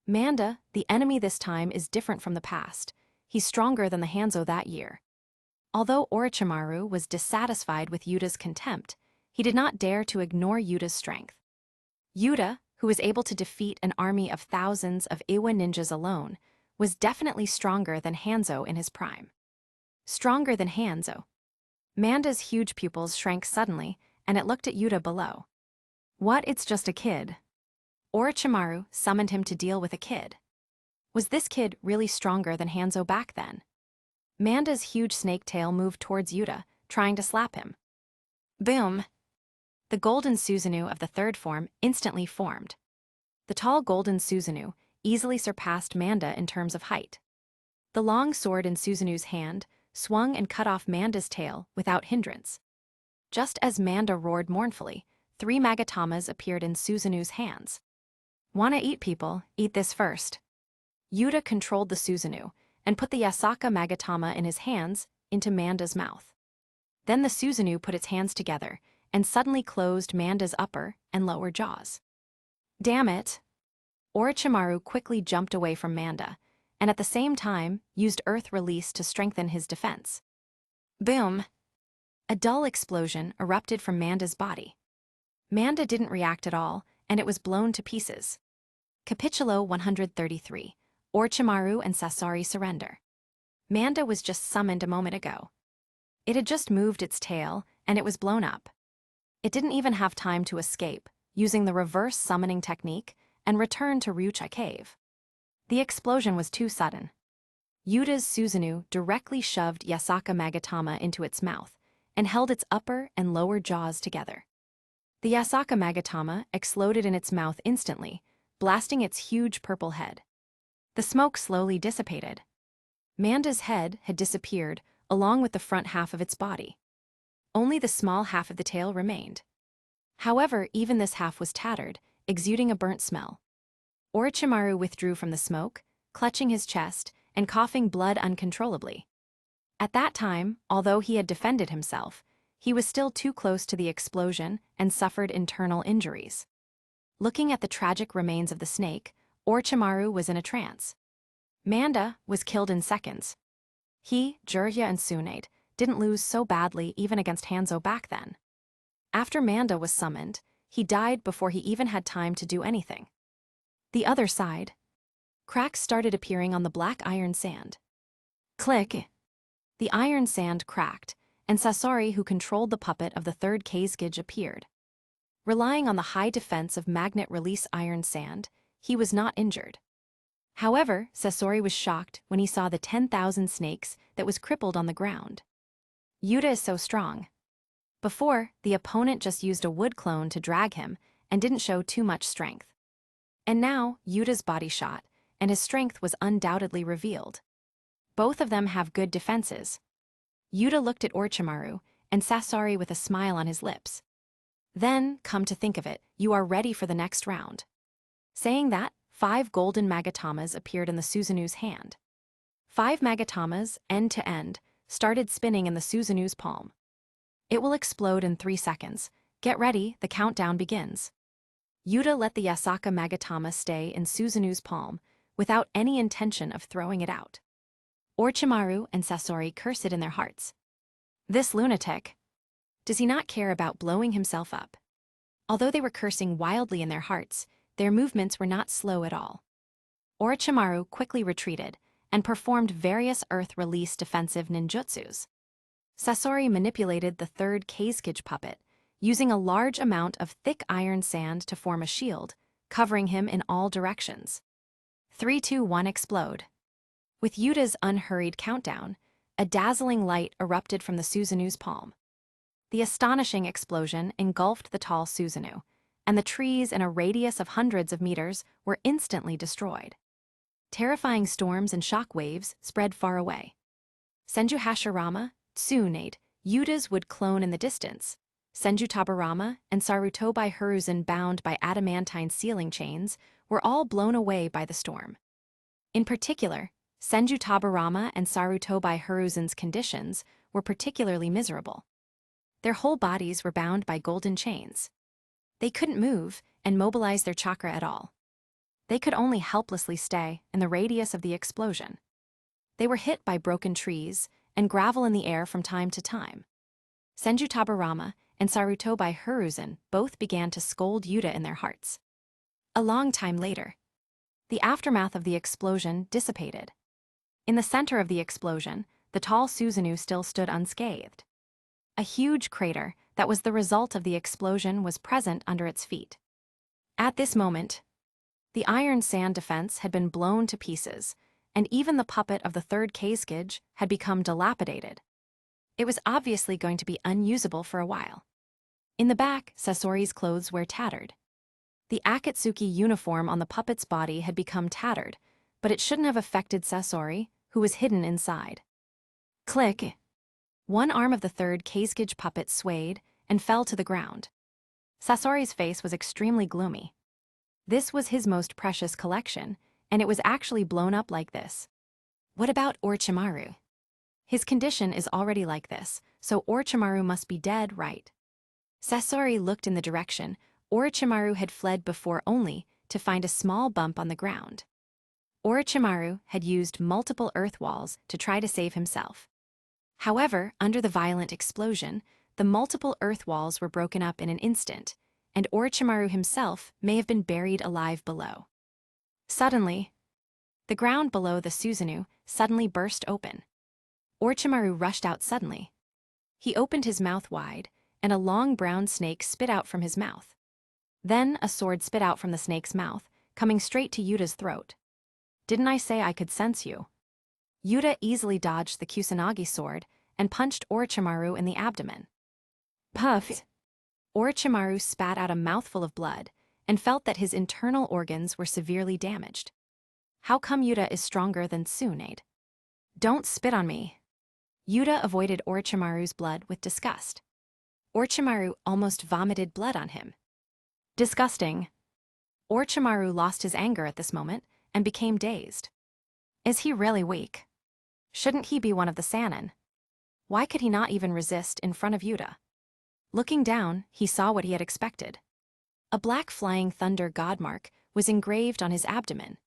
Manda, the enemy this time, is different from the past. He's stronger than the Hanzo that year. Although Orochimaru was dissatisfied with Yuta's contempt, he did not dare to ignore Yuta's strength. Yuta, who was able to defeat an army of thousands of Iwa ninjas alone, was definitely stronger than Hanzo in his prime. Stronger than Hanzo. Manda's huge pupils shrank suddenly, and it looked at Yuta below. What? It's just a kid. Orochimaru summoned him to deal with a kid. Was this kid really stronger than Hanzo back then? Manda's huge snake tail moved towards Yuta, trying to slap him. Boom! The golden Susanu of the 3rd form instantly formed. The tall golden Susanu easily surpassed Manda in terms of height. The long sword in Susanu's hand swung and cut off Manda's tail without hindrance. Just as Manda roared mournfully, 3 Magatamas appeared in Susanu's hands. "Wanna eat people? Eat this first." Yuta controlled the Susanu and put the Yasaka Magatama in his hands into Manda's mouth. Then the Susanu put its hands together and suddenly closed Manda's upper and lower jaws. Damn it! Orochimaru quickly jumped away from Manda, and at the same time used Earth Release to strengthen his defense. Boom! A dull explosion erupted from Manda's body. Manda didn't react at all, and it was blown to pieces. Capitulo 133. Orochimaru and Satori surrender. Manda was just summoned a moment ago. It had just moved its tail, and it was blown up. It didn't even have time to escape, using the reverse summoning technique, and return to Ryucha Cave. The explosion was too sudden. Yuta's Susanu directly shoved Yasaka Magatama into its mouth, and held its upper and lower jaws together. The Yasaka Magatama exploded in its mouth instantly, blasting its huge purple head. The smoke slowly dissipated. Manda's head had disappeared, along with the front half of its body. Only the small half of the tail remained. However, even this half was tattered, exuding a burnt smell. Orochimaru withdrew from the smoke, clutching his chest and coughing blood uncontrollably. At that time, although he had defended himself, he was still too close to the explosion and suffered internal injuries. Looking at the tragic remains of the snake, Orochimaru was in a trance. Manda was killed in seconds. He, Jiraiya, and Tsunade didn't lose so badly even against Hanzo back then. After Manda was summoned, he died before he even had time to do anything. The other side. Cracks started appearing on the black iron sand. Click! The iron sand cracked, and Sasori, who controlled the puppet of the third Kazekage, appeared. Relying on the high defense of magnet-release iron sand, he was not injured. However, Sasori was shocked when he saw the 10,000 snakes that was crippled on the ground. Yuta is so strong. Before, the opponent just used a wood clone to drag him and didn't show too much strength. And now, Yuta's body shot, and his strength was undoubtedly revealed. Both of them have good defenses. Yuta looked at Orochimaru and Sasori with a smile on his lips. Then, come to think of it, you are ready for the next round. Saying that, 5 golden magatamas appeared in the Susanu's hand. 5 magatamas, end to end, started spinning in the Susanu's palm. It will explode in 3 seconds. Get ready, the countdown begins. Yuta let the Yasaka magatama stay in Susanu's palm, without any intention of throwing it out. Orochimaru and Sasori cursed it in their hearts. This lunatic. Does he not care about blowing himself up? Although they were cursing wildly in their hearts, their movements were not slow at all. Orochimaru quickly retreated and performed various earth-release defensive ninjutsus. Sasori manipulated the third Kazekage puppet, using a large amount of thick iron sand to form a shield, covering him in all directions. 3, 2, 1, explode. With Yuta's unhurried countdown, a dazzling light erupted from the Susanu's palm. The astonishing explosion engulfed the tall Susanu, and the trees in a radius of hundreds of meters were instantly destroyed. Terrifying storms and shock waves spread far away. Senju Hashirama, Tsunade, Yuta's would clone in the distance. Senju Tabarama and Sarutobi Hiruzen, bound by adamantine sealing chains, were all blown away by the storm. In particular, Senju Tabarama and Sarutobi Hiruzen's conditions were particularly miserable. Their whole bodies were bound by golden chains. They couldn't move and mobilize their chakra at all. They could only helplessly stay in the radius of the explosion. They were hit by broken trees and gravel in the air from time to time. Senju Tabarama and Sarutobi Hiruzen both began to scold Yuta in their hearts. A long time later, the aftermath of the explosion dissipated. In the center of the explosion, the tall Susanu still stood unscathed. A huge crater that was the result of the explosion was present under its feet. At this moment, the iron sand defense had been blown to pieces, and even the puppet of the third Kazekage had become dilapidated. It was obviously going to be unusable for a while. In the back, Sasori's clothes were tattered. The Akatsuki uniform on the puppet's body had become tattered, but it shouldn't have affected Sasori, who was hidden inside. Click! One arm of the third Kazekage puppet swayed and fell to the ground. Sasori's face was extremely gloomy. This was his most precious collection, and it was actually blown up like this. What about Orochimaru? His condition is already like this, so Orochimaru must be dead, right? Sasori looked in the direction Orochimaru had fled before, only to find a small bump on the ground. Orochimaru had used multiple earth walls to try to save himself. However, under the violent explosion, the multiple earth walls were broken up in an instant, and Orochimaru himself may have been buried alive below. Suddenly, the ground below the Susanu suddenly burst open. Orochimaru rushed out suddenly. He opened his mouth wide, and a long brown snake spit out from his mouth. Then a sword spit out from the snake's mouth, coming straight to Yuta's throat. Didn't I say I could sense you? Yuta easily dodged the Kusanagi sword and punched Orochimaru in the abdomen. Puff! Orochimaru spat out a mouthful of blood and felt that his internal organs were severely damaged. How come Yuta is stronger than Tsunade? Don't spit on me. Yuta avoided Orochimaru's blood with disgust. Orochimaru almost vomited blood on him. Disgusting. Orochimaru lost his anger at this moment and became dazed. Is he really weak? Shouldn't he be one of the Sannin? Why could he not even resist in front of Yuta? Looking down, he saw what he had expected. A black flying thunder godmark was engraved on his abdomen.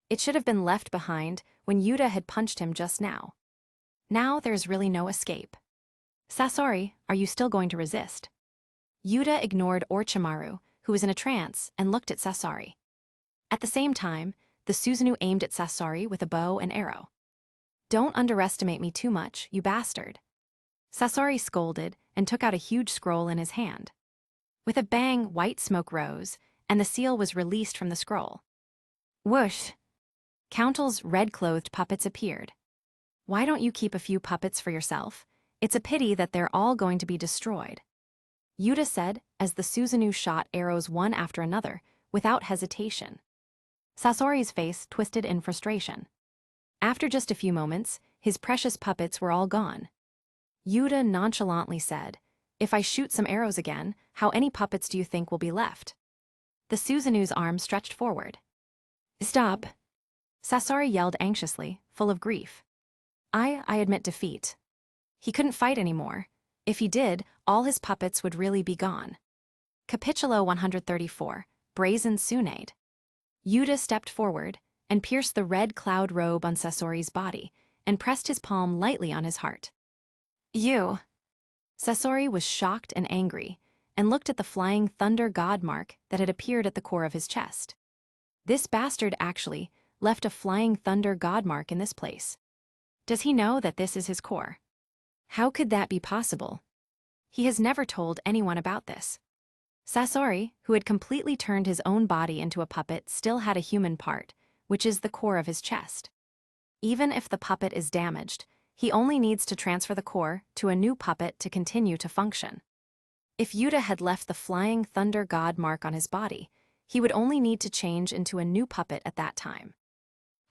It should have been left behind when Yuta had punched him just now. Now there's really no escape. Satori, are you still going to resist? Yuta ignored Orochimaru, who was in a trance, and looked at Satori. At the same time, the Susanu aimed at Satori with a bow and arrow. Don't underestimate me too much, you bastard. Satori scolded and took out a huge scroll in his hand. With a bang, white smoke rose, and the seal was released from the scroll. Whoosh! Countl's red-clothed puppets appeared. Why don't you keep a few puppets for yourself? It's a pity that they're all going to be destroyed. Yuta said as the Susanu shot arrows one after another, without hesitation. Sasori's face twisted in frustration. After just a few moments, his precious puppets were all gone. Yuta nonchalantly said, if I shoot some arrows again, how any puppets do you think will be left? The Susanu's arm stretched forward. Stop! Sasori yelled anxiously, full of grief. I admit defeat. He couldn't fight anymore. If he did, all his puppets would really be gone. Capitulo 134, Brazen Tsunade. Yuta stepped forward and pierced the red cloud robe on Sasori's body and pressed his palm lightly on his heart. You! Sasori was shocked and angry and looked at the flying thunder god mark that had appeared at the core of his chest. This bastard actually left a flying thunder god mark in this place. Does he know that this is his core? How could that be possible? He has never told anyone about this. Sasori, who had completely turned his own body into a puppet, still had a human part, which is the core of his chest. Even if the puppet is damaged, he only needs to transfer the core to a new puppet to continue to function. If Yuta had left the flying thunder god mark on his body, he would only need to change into a new puppet at that time.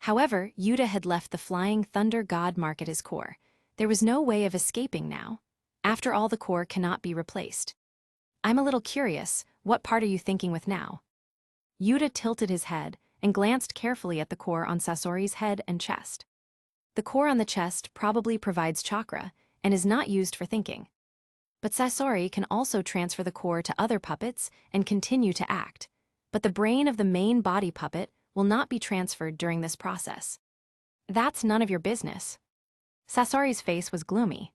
However, Yuta had left the flying thunder god mark at his core. There was no way of escaping now. After all, the core cannot be replaced. I'm a little curious, what part are you thinking with now? Yuta tilted his head and glanced carefully at the core on Sasori's head and chest. The core on the chest probably provides chakra and is not used for thinking. But Sasori can also transfer the core to other puppets and continue to act. But the brain of the main body puppet will not be transferred during this process. That's none of your business. Sasori's face was gloomy.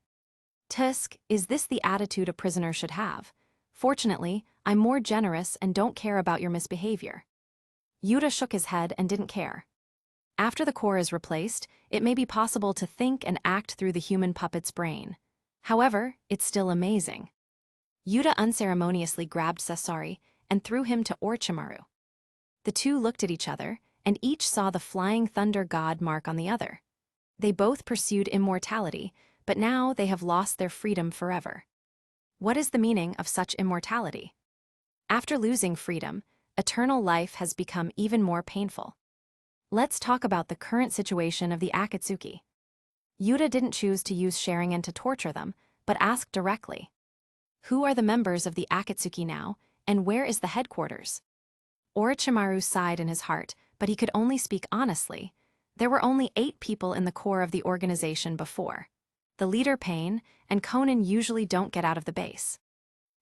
Tusk, is this the attitude a prisoner should have? Fortunately, I'm more generous and don't care about your misbehavior. Yuta shook his head and didn't care. After the core is replaced, it may be possible to think and act through the human puppet's brain. However, it's still amazing. Yuta unceremoniously grabbed Sasori and threw him to Orochimaru. The two looked at each other, and each saw the flying thunder god mark on the other. They both pursued immortality, but now they have lost their freedom forever. What is the meaning of such immortality? After losing freedom, eternal life has become even more painful. Let's talk about the current situation of the Akatsuki. Yuta didn't choose to use Sharingan to torture them, but asked directly. Who are the members of the Akatsuki now, and where is the headquarters? Orochimaru sighed in his heart, but he could only speak honestly. There were only 8 people in the core of the organization before. The leader Pain and Konan usually don't get out of the base.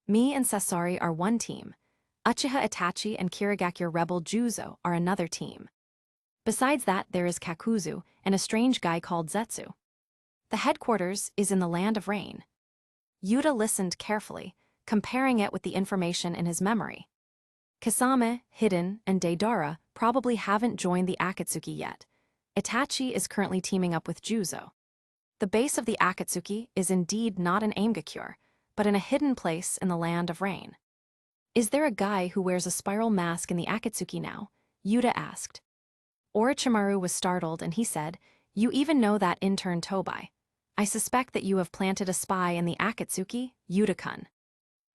Me and Sasori are one team. Uchiha Itachi and Kirigakure rebel Juzo are another team. Besides that, there is Kakuzu and a strange guy called Zetsu. The headquarters is in the Land of Rain. Yuta listened carefully, comparing it with the information in his memory. Kasame, Hidden, and Deidara probably haven't joined the Akatsuki yet. Itachi is currently teaming up with Juzo. The base of the Akatsuki is indeed not in Aimgakure, but in a hidden place in the Land of Rain. Is there a guy who wears a spiral mask in the Akatsuki now? Yuta asked. Orochimaru was startled and he said, You even know that intern Tobai. I suspect that you have planted a spy in the Akatsuki, Yuta-kun.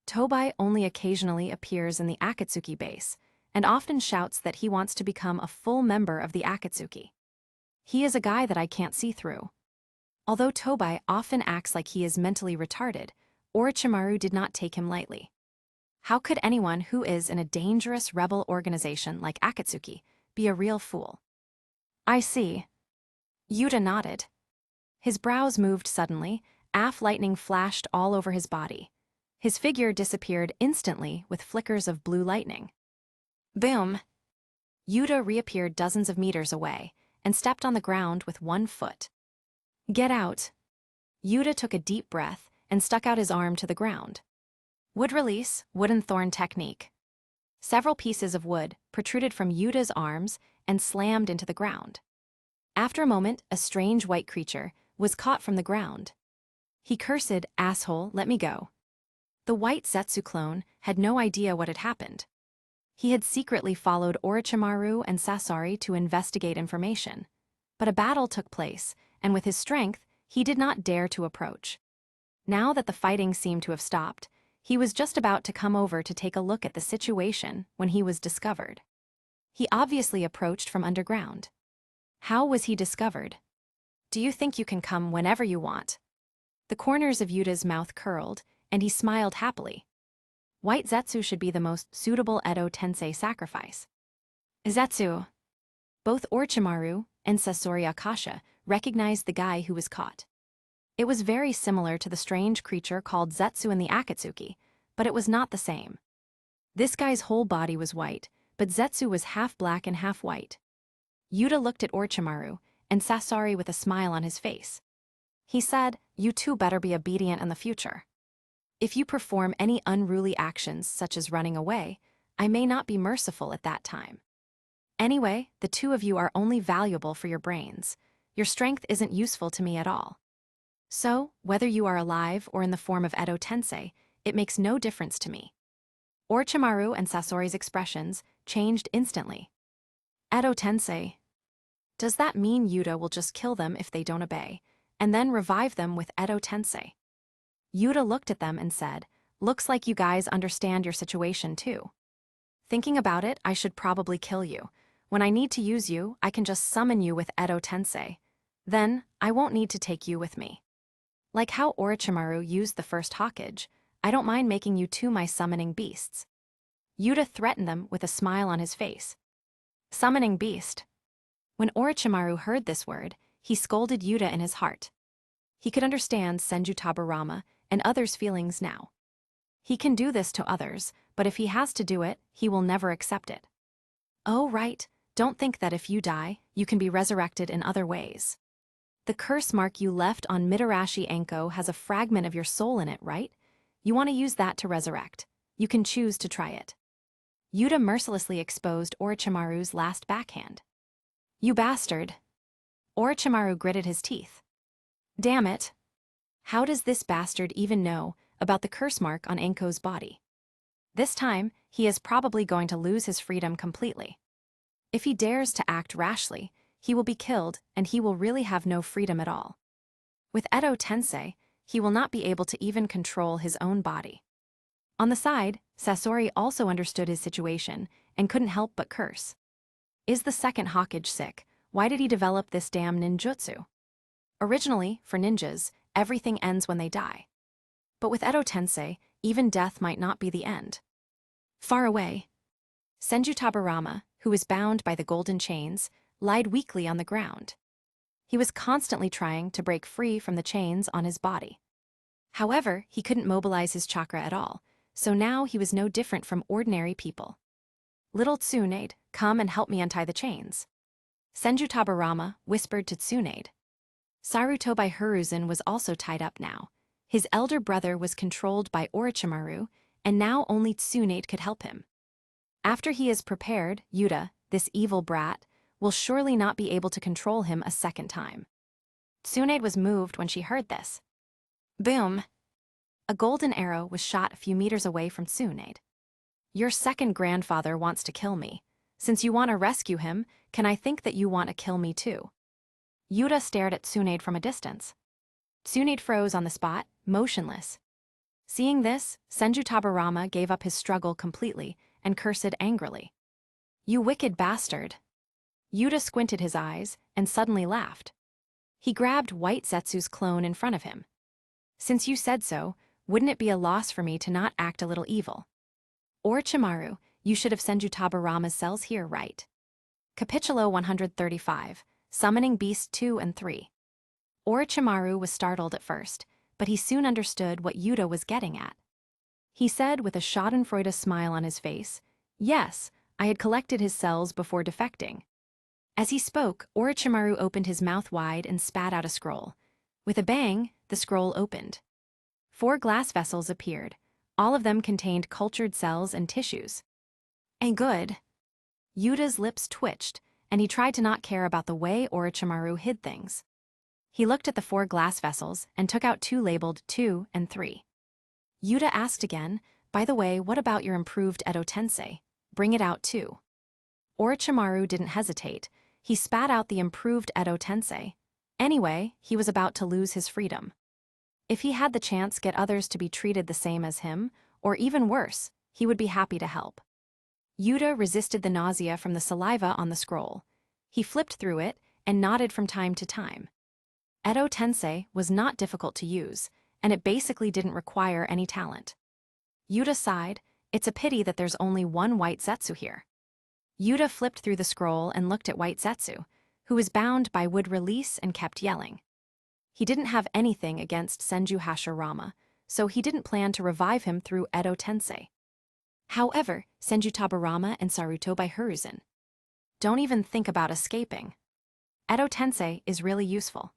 Tobai only occasionally appears in the Akatsuki base, and often shouts that he wants to become a full member of the Akatsuki. He is a guy that I can't see through. Although Tobai often acts like he is mentally retarded, Orochimaru did not take him lightly. How could anyone who is in a dangerous rebel organization like Akatsuki be a real fool? I see. Yuta nodded. His brows moved suddenly lightning flashed all over his body. His figure disappeared instantly with flickers of blue lightning. Boom! Yuta reappeared dozens of meters away and stepped on the ground with one foot. Get out! Yuta took a deep breath and stuck out his arm to the ground. Wood release, wooden thorn technique. Several pieces of wood protruded from Yuta's arms and slammed into the ground. After a moment, a strange white creature was caught from the ground. He cursed, "Asshole, let me go." The white Zetsu clone had no idea what had happened. He had secretly followed Orochimaru and Satori to investigate information. But a battle took place, and with his strength, he did not dare to approach. Now that the fighting seemed to have stopped, he was just about to come over to take a look at the situation when he was discovered. He obviously approached from underground. How was he discovered? Do you think you can come whenever you want? The corners of Yuta's mouth curled, and he smiled happily. White Zetsu should be the most suitable Edo Tensei sacrifice. Zetsu. Both Orochimaru and Sasori Akasha recognized the guy who was caught. It was very similar to the strange creature called Zetsu in the Akatsuki, but it was not the same. This guy's whole body was white, but Zetsu was half black and half white. Yuta looked at Orochimaru and Sasori with a smile on his face. He said, "You two better be obedient in the future. If you perform any unruly actions such as running away, I may not be merciful at that time. Anyway, the two of you are only valuable for your brains. Your strength isn't useful to me at all. So, whether you are alive or in the form of Edo Tensei, it makes no difference to me." Orochimaru and Sasori's expressions changed instantly. Edo Tensei. Does that mean Yuta will just kill them if they don't obey, and then revive them with Edo Tensei? Yuta looked at them and said, "Looks like you guys understand your situation too. Thinking about it, I should probably kill you. When I need to use you, I can just summon you with Edo Tensei. Then, I won't need to take you with me. Like how Orochimaru used the first Hokage, I don't mind making you two my summoning beasts." Yuta threatened them with a smile on his face. Summoning beast. When Orochimaru heard this word, he scolded Yuta in his heart. He could understand Senju Tabarama and others' feelings now. He can do this to others, but if he has to do it, he will never accept it. Oh right, don't think that if you die, you can be resurrected in other ways. The curse mark you left on Mitarashi Anko has a fragment of your soul in it, right? You want to use that to resurrect. You can choose to try it. Yuta mercilessly exposed Orochimaru's last backhand. You bastard. Orochimaru gritted his teeth. Damn it. How does this bastard even know about the curse mark on Anko's body? This time, he is probably going to lose his freedom completely. If he dares to act rashly, he will be killed and he will really have no freedom at all. With Edo Tensei, he will not be able to even control his own body. On the side, Sasori also understood his situation and couldn't help but curse. Is the second Hokage sick? Why did he develop this damn ninjutsu? Originally, for ninjas, everything ends when they die. But with Edo Tensei, even death might not be the end. Far away, Senju Tabarama, who was bound by the golden chains, lied weakly on the ground. He was constantly trying to break free from the chains on his body. However, he couldn't mobilize his chakra at all, so now he was no different from ordinary people. Little Tsunade, come and help me untie the chains. Senju Tabarama whispered to Tsunade. Sarutobi Hiruzen was also tied up now. His elder brother was controlled by Orochimaru, and now only Tsunade could help him. After he is prepared, Yuta, this evil brat, will surely not be able to control him a second time. Tsunade was moved when she heard this. Boom! A golden arrow was shot a few meters away from Tsunade. Your second grandfather wants to kill me. Since you want to rescue him, can I think that you want to kill me too? Yuta stared at Tsunade from a distance. Tsunade froze on the spot, motionless. Seeing this, Senju Tabarama gave up his struggle completely and cursed angrily. You wicked bastard. Yuta squinted his eyes and suddenly laughed. He grabbed White Zetsu's clone in front of him. Since you said so, wouldn't it be a loss for me to not act a little evil? Orochimaru, you should have Senju Tabarama's cells here, right? Capitulo 135, Summoning Beast 2 and 3. Orochimaru was startled at first, but he soon understood what Yuta was getting at. He said with a schadenfreude smile on his face, "Yes, I had collected his cells before defecting." As he spoke, Orochimaru opened his mouth wide and spat out a scroll. With a bang, the scroll opened. 4 glass vessels appeared. All of them contained cultured cells and tissues. "And good." Yuta's lips twitched, and he tried to not care about the way Orochimaru hid things. He looked at the 4 glass vessels and took out 2 labeled 2 and 3. Yuta asked again, "By the way, what about your improved Edo Tensei? Bring it out too." Orochimaru didn't hesitate. He spat out the improved Edo Tensei. Anyway, he was about to lose his freedom. If he had the chance get others to be treated the same as him, or even worse, he would be happy to help. Yuta resisted the nausea from the saliva on the scroll. He flipped through it and nodded from time to time. Edo Tensei was not difficult to use, and it basically didn't require any talent. Yuta sighed. "It's a pity that there's only one white Zetsu here." Yuta flipped through the scroll and looked at white Zetsu, who was bound by would release and kept yelling. He didn't have anything against Senju Hashirama, so he didn't plan to revive him through Edo Tensei. However, Senju Tabarama and Saruto by Hiruzen. Don't even think about escaping. Edo Tensei is really useful.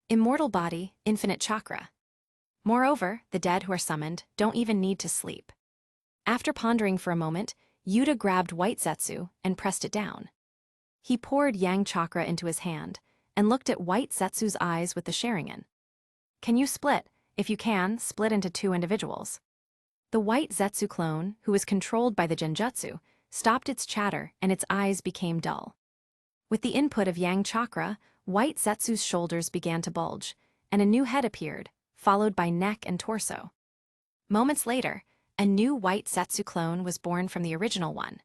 Immortal body, infinite chakra. Moreover, the dead who are summoned don't even need to sleep. After pondering for a moment, Yuta grabbed white Zetsu and pressed it down. He poured yang chakra into his hand and looked at white Zetsu's eyes with the Sharingan. "Can you split? If you can, split into 2 individuals." The white Zetsu clone, who was controlled by the Genjutsu, stopped its chatter and its eyes became dull. With the input of yang chakra, white Zetsu's shoulders began to bulge, and a new head appeared, followed by neck and torso. Moments later, a new white Zetsu clone was born from the original one.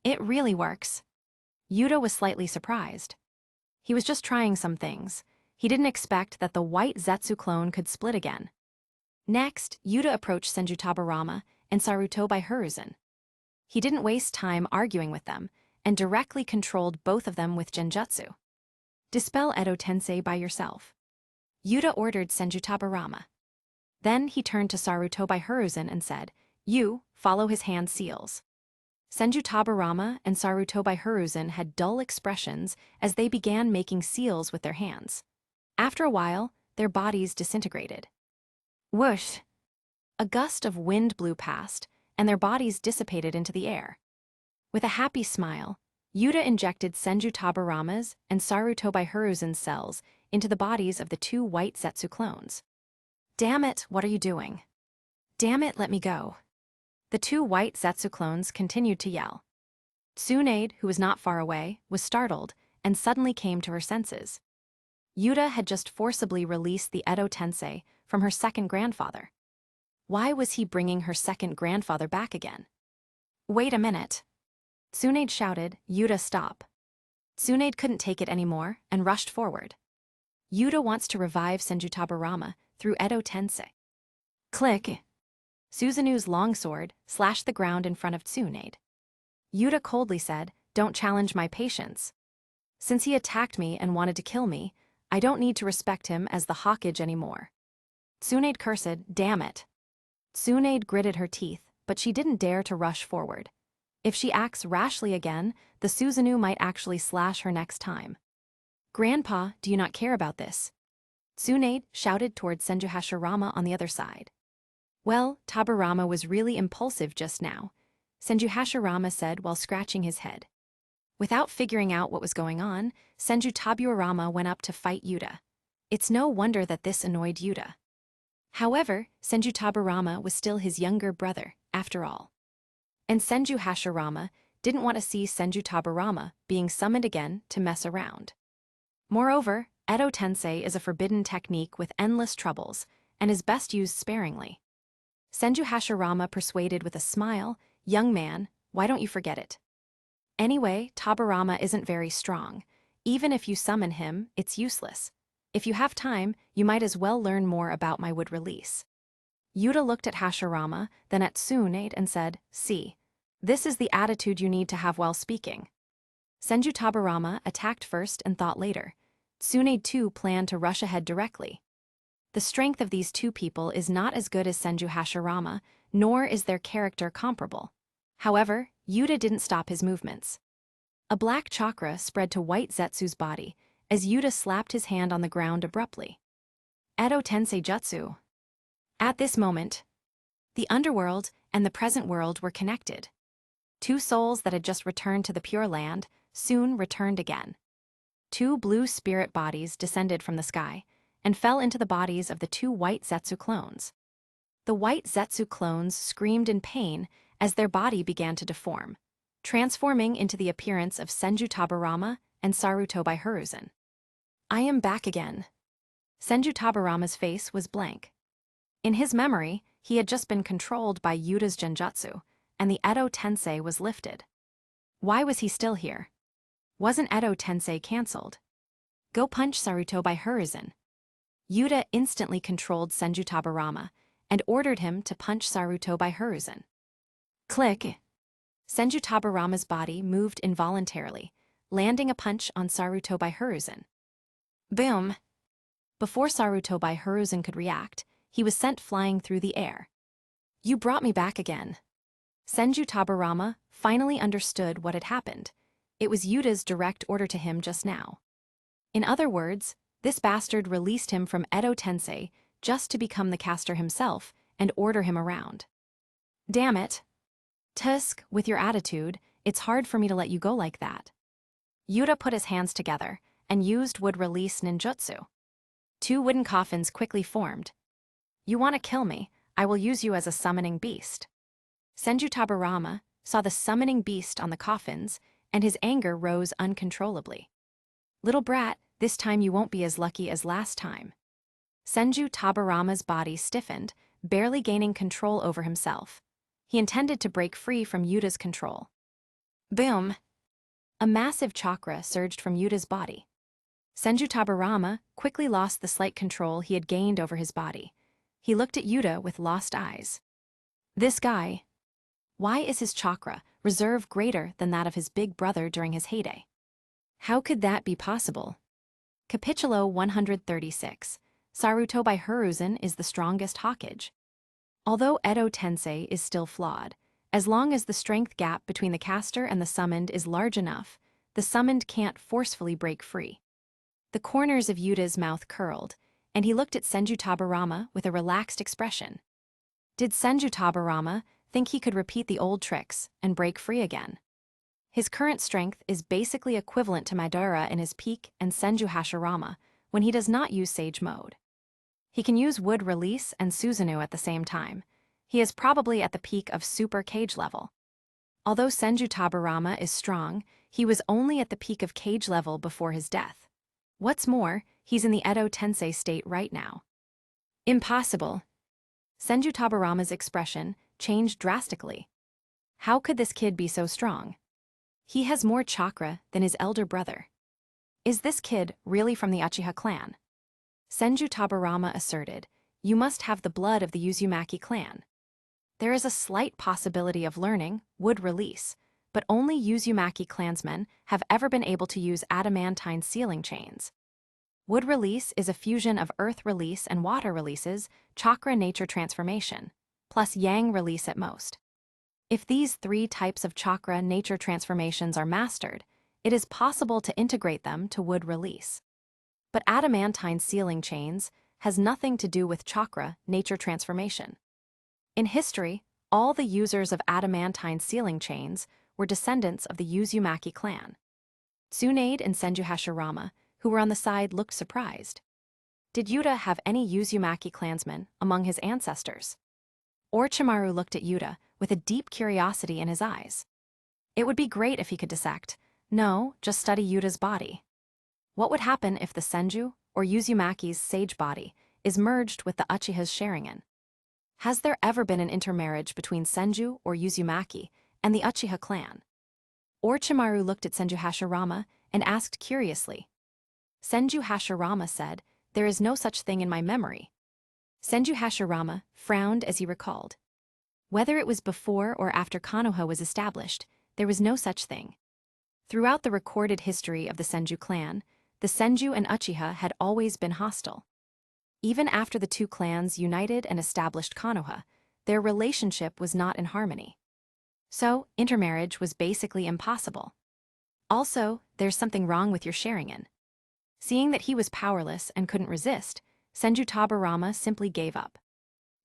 It really works. Yuta was slightly surprised. He was just trying some things. He didn't expect that the white Zetsu clone could split again. Next, Yuta approached Senju Tabarama and Saruto by Hiruzen. He didn't waste time arguing with them, and directly controlled both of them with Genjutsu. "Dispel Edo Tensei by yourself." Yuta ordered Senju Tabarama. Then he turned to Saruto by Hiruzen and said, "You, follow his hand seals." Senju Tabarama and Saruto by Hiruzen had dull expressions as they began making seals with their hands. After a while, their bodies disintegrated. Whoosh! A gust of wind blew past, and their bodies dissipated into the air. With a happy smile, Yuta injected Senju Tabarama's and Saruto by Hiruzen's cells into the bodies of the 2 white Zetsu clones. "Damn it, what are you doing? Damn it, let me go." The 2 white Zetsu clones continued to yell. Tsunade, who was not far away, was startled and suddenly came to her senses. Yuta had just forcibly released the Edo Tensei from her second grandfather. Why was he bringing her second grandfather back again? "Wait a minute." Tsunade shouted, "Yuta, stop." Tsunade couldn't take it anymore and rushed forward. Yuta wants to revive Senju Tabarama through Edo Tensei. Click. Susanu's longsword slashed the ground in front of Tsunade. Yuta coldly said, "Don't challenge my patience. Since he attacked me and wanted to kill me, I don't need to respect him as the Hokage anymore." Tsunade cursed, "Damn it." Tsunade gritted her teeth, but she didn't dare to rush forward. If she acts rashly again, the Susanu might actually slash her next time. "Grandpa, do you not care about this?" Tsunade shouted toward Senju Hashirama on the other side. "Well, Tabarama was really impulsive just now," Senju Hashirama said while scratching his head. Without figuring out what was going on, Senju Taburama went up to fight Yuta. It's no wonder that this annoyed Yuta. However, Senju Taburama was still his younger brother, after all. And Senju Hashirama didn't want to see Senju Taburama being summoned again to mess around. Moreover, Edo Tensei is a forbidden technique with endless troubles and is best used sparingly. Senju Hashirama persuaded with a smile, "Young man, why don't you forget it? Anyway, Taburama isn't very strong. Even if you summon him, it's useless. If you have time, you might as well learn more about my wood release." Yuta looked at Hashirama, then at Tsunade and said, "See, this is the attitude you need to have while speaking." Senju Taburama attacked first and thought later. Tsunade too planned to rush ahead directly. The strength of these two people is not as good as Senju Hashirama, nor is their character comparable. However, Yuta didn't stop his movements. A black chakra spread to White Zetsu's body as Yuta slapped his hand on the ground abruptly. Edo Tensei Jutsu. At this moment, the underworld and the present world were connected. Two souls that had just returned to the Pure Land soon returned again. Two blue spirit bodies descended from the sky and fell into the bodies of the two White Zetsu clones. The White Zetsu clones screamed in pain as their body began to deform, transforming into the appearance of Senju Tabarama and Saruto by Hiruzen. I am back again. Senju Tabarama's face was blank. In his memory, he had just been controlled by Yuta's genjutsu, and the Edo Tensei was lifted. Why was he still here? Wasn't Edo Tensei cancelled? Go punch Saruto by Hiruzen. Yuta instantly controlled Senju Tabarama and ordered him to punch Saruto by Hiruzen. Click! Senju Tabarama's body moved involuntarily, landing a punch on Saruto by Hiruzen. Boom! Before Saruto by Hiruzen could react, he was sent flying through the air. You brought me back again. Senju Tabarama finally understood what had happened. It was Yuta's direct order to him just now. In other words, this bastard released him from Edo Tensei just to become the caster himself and order him around. Damn it. Tusk, with your attitude, it's hard for me to let you go like that. Yuta put his hands together and used wood release ninjutsu. Two wooden coffins quickly formed. You want to kill me, I will use you as a summoning beast. Senju Tabarama saw the summoning beast on the coffins, and his anger rose uncontrollably. Little brat, this time you won't be as lucky as last time. Senju Tabarama's body stiffened, barely gaining control over himself. He intended to break free from Yuta's control. Boom! A massive chakra surged from Yuta's body. Senju Tabarama quickly lost the slight control he had gained over his body. He looked at Yuta with lost eyes. This guy. Why is his chakra reserve greater than that of his big brother during his heyday? How could that be possible? Capitulo 136. Saruto by Hiruzen is the strongest Hokage. Although Edo Tensei is still flawed, as long as the strength gap between the caster and the summoned is large enough, the summoned can't forcefully break free. The corners of Yuta's mouth curled, and he looked at Senju Tabarama with a relaxed expression. Did Senju Tabarama think he could repeat the old tricks and break free again? His current strength is basically equivalent to Madara in his peak and Senju Hashirama when he does not use Sage Mode. He can use Wood Release and Susanu at the same time. He is probably at the peak of Super Cage level. Although Senju Tabarama is strong, he was only at the peak of Cage level before his death. What's more, he's in the Edo Tensei state right now. Impossible. Senju Tabarama's expression changed drastically. How could this kid be so strong? He has more chakra than his elder brother. Is this kid really from the Uchiha clan? Senju Tabarama asserted, you must have the blood of the Uzumaki clan. There is a slight possibility of learning Wood Release, but only Uzumaki clansmen have ever been able to use adamantine sealing chains. Wood Release is a fusion of Earth Release and Water Release's chakra nature transformation, plus Yang Release at most. If these three types of chakra nature transformations are mastered, it is possible to integrate them to Wood Release. But adamantine sealing chains has nothing to do with chakra nature transformation. In history, all the users of adamantine sealing chains were descendants of the Uzumaki clan. Tsunade and Senju Hashirama, who were on the side, looked surprised. Did Yuta have any Uzumaki clansmen among his ancestors? Orochimaru looked at Yuta with a deep curiosity in his eyes. It would be great if he could dissect. No, just study Yuta's body. What would happen if the Senju, or Uzumaki's sage body, is merged with the Uchiha's Sharingan? Has there ever been an intermarriage between Senju or Uzumaki and the Uchiha clan? Orochimaru looked at Senju Hashirama and asked curiously. Senju Hashirama said, there is no such thing in my memory. Senju Hashirama frowned as he recalled. Whether it was before or after Konoha was established, there was no such thing. Throughout the recorded history of the Senju clan, the Senju and Uchiha had always been hostile. Even after the two clans united and established Konoha, their relationship was not in harmony. So, intermarriage was basically impossible. Also, there's something wrong with your Sharingan. Seeing that he was powerless and couldn't resist, Senju Tabarama simply gave up.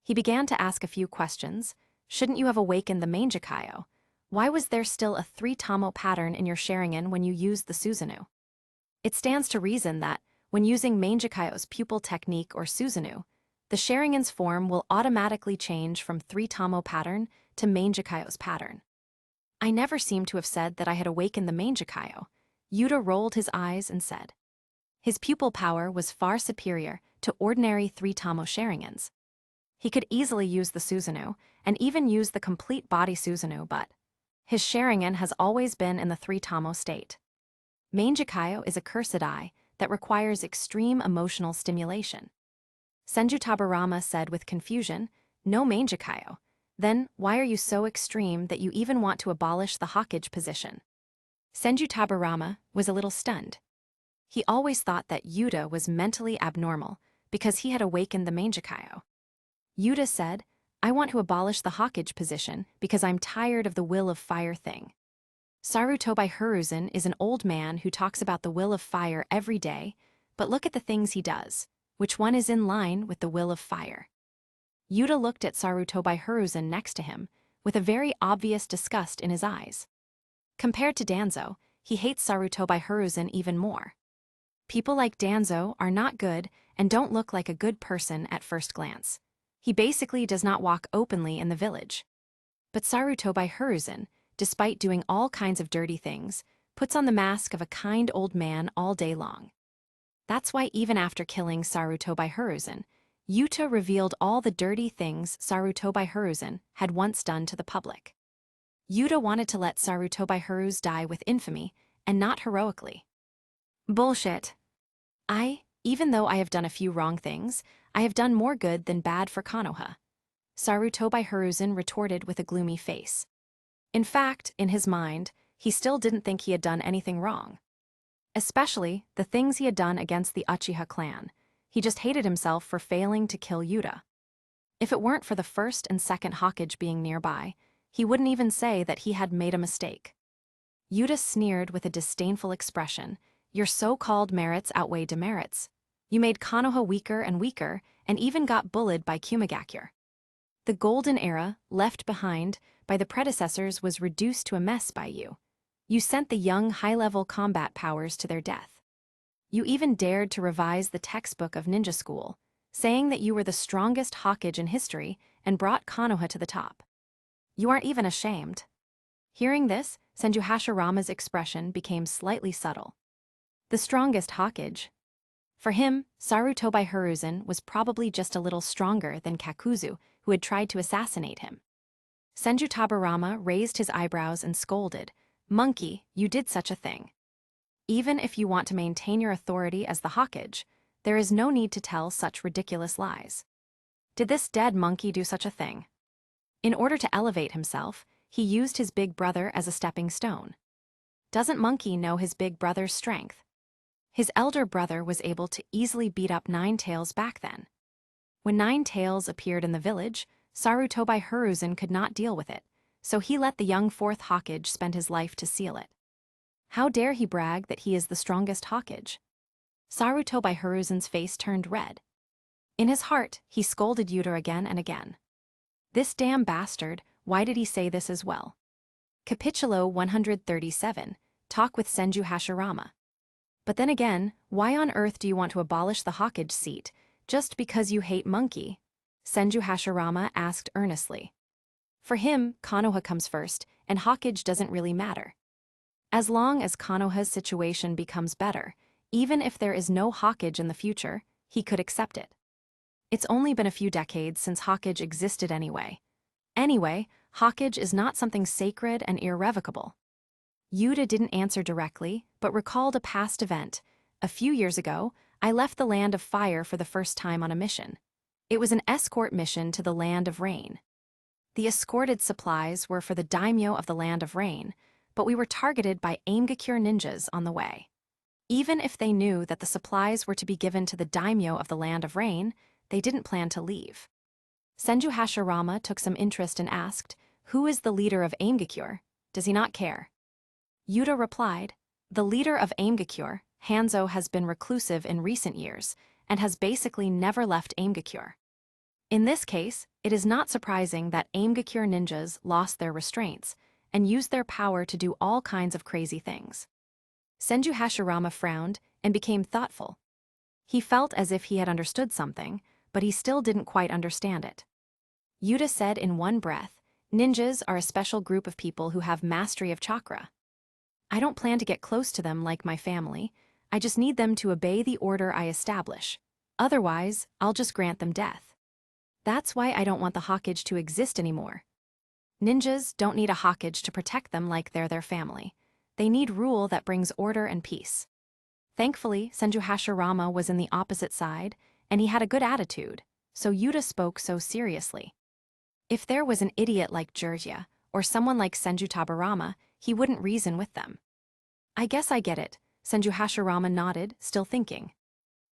He began to ask a few questions. Shouldn't you have awakened the Mangekyo? Why was there still a 3-tamo pattern in your Sharingan when you used the Susanu? It stands to reason that, when using Mangekyo's pupil technique or Susanu, the Sharingan's form will automatically change from 3-tamo pattern to Mangekyo's pattern. I never seem to have said that I had awakened the Mangekyo. Yuta rolled his eyes and said. His pupil power was far superior to ordinary 3-tamo Sharingans. He could easily use the Susanu, and even use the complete body Susanu, but his Sharingan has always been in the 3-tamo state. Mangekyo is a cursed eye that requires extreme emotional stimulation. Senju Tabarama said with confusion, no Mangekyo. Then, why are you so extreme that you even want to abolish the Hokage position? Senju Tabarama was a little stunned. He always thought that Yuta was mentally abnormal because he had awakened the Mangekyo. Yuta said, I want to abolish the Hokage position because I'm tired of the will of fire thing. Sarutobi Hiruzen is an old man who talks about the will of fire every day, but look at the things he does. Which one is in line with the will of fire? Yuta looked at Sarutobi Hiruzen next to him, with a very obvious disgust in his eyes. Compared to Danzo, he hates Sarutobi Hiruzen even more. People like Danzo are not good and don't look like a good person at first glance. He basically does not walk openly in the village. But Sarutobi Hiruzen, despite doing all kinds of dirty things, puts on the mask of a kind old man all day long. That's why even after killing Sarutobi Hiruzen, Yuta revealed all the dirty things Sarutobi Hiruzen had once done to the public. Yuta wanted to let Sarutobi Hiruzen die with infamy, and not heroically. Bullshit. Even though I have done a few wrong things, I have done more good than bad for Konoha. Sarutobi Hiruzen retorted with a gloomy face. In fact, in his mind, he still didn't think he had done anything wrong. Especially the things he had done against the Uchiha clan. He just hated himself for failing to kill Yuta. If it weren't for the first and second Hokage being nearby, he wouldn't even say that he had made a mistake. Yuta sneered with a disdainful expression. Your so-called merits outweigh demerits. You made Konoha weaker and weaker, and even got bullied by Kumigakure. The golden era, left behind by the predecessors, was reduced to a mess by you. You sent the young high-level combat powers to their death. You even dared to revise the textbook of ninja school, saying that you were the strongest Hokage in history and brought Konoha to the top. You aren't even ashamed. Hearing this, Senju Hashirama's expression became slightly subtle. The strongest Hokage. For him, Sarutobi Hiruzen was probably just a little stronger than Kakuzu, who had tried to assassinate him. Senju Tabarama raised his eyebrows and scolded, Monkey, you did such a thing. Even if you want to maintain your authority as the Hokage, there is no need to tell such ridiculous lies. Did this dead monkey do such a thing? In order to elevate himself, he used his big brother as a stepping stone. Doesn't Monkey know his big brother's strength? His elder brother was able to easily beat up Nine Tails back then. When Nine Tails appeared in the village, Sarutobi Hiruzen could not deal with it, so he let the young fourth Hokage spend his life to seal it. How dare he brag that he is the strongest Hokage? Sarutobi Hiruzen's face turned red. In his heart, he scolded Yuta again and again. This damn bastard, why did he say this as well? Capitulo 137, Talk with Senju Hashirama. But then again, why on earth do you want to abolish the Hokage seat, just because you hate Monkey? Senju Hashirama asked earnestly. For him, Konoha comes first, and Hokage doesn't really matter. As long as Konoha's situation becomes better, even if there is no Hokage in the future, he could accept it. It's only been a few decades since Hokage existed anyway. Anyway, Hokage is not something sacred and irrevocable. Yuta didn't answer directly, but recalled a past event. A few years ago, I left the Land of Fire for the first time on a mission. It was an escort mission to the Land of Rain. The escorted supplies were for the daimyo of the Land of Rain, but we were targeted by Aimgakure ninjas on the way. Even if they knew that the supplies were to be given to the daimyo of the land of rain, they didn't plan to leave. Senju Hashirama took some interest and asked, "Who is the leader of Aimgakure? Does he not care?" Yuta replied, "The leader of Aimgakure, Hanzo, has been reclusive in recent years and has basically never left Aimgakure. In this case, it is not surprising that Aimgakure ninjas lost their restraints and used their power to do all kinds of crazy things." Senju Hashirama frowned and became thoughtful. He felt as if he had understood something, but he still didn't quite understand it. Yuta said in one breath, "Ninjas are a special group of people who have mastery of chakra. I don't plan to get close to them like my family. I just need them to obey the order I establish. Otherwise, I'll just grant them death. That's why I don't want the Hokage to exist anymore. Ninjas don't need a Hokage to protect them like they're their family. They need rule that brings order and peace." Thankfully, Senju Hashirama was in the opposite side, and he had a good attitude, so Yuta spoke so seriously. If there was an idiot like Jiraiya, or someone like Senju Tabarama, he wouldn't reason with them. "I guess I get it," Senju Hashirama nodded, still thinking.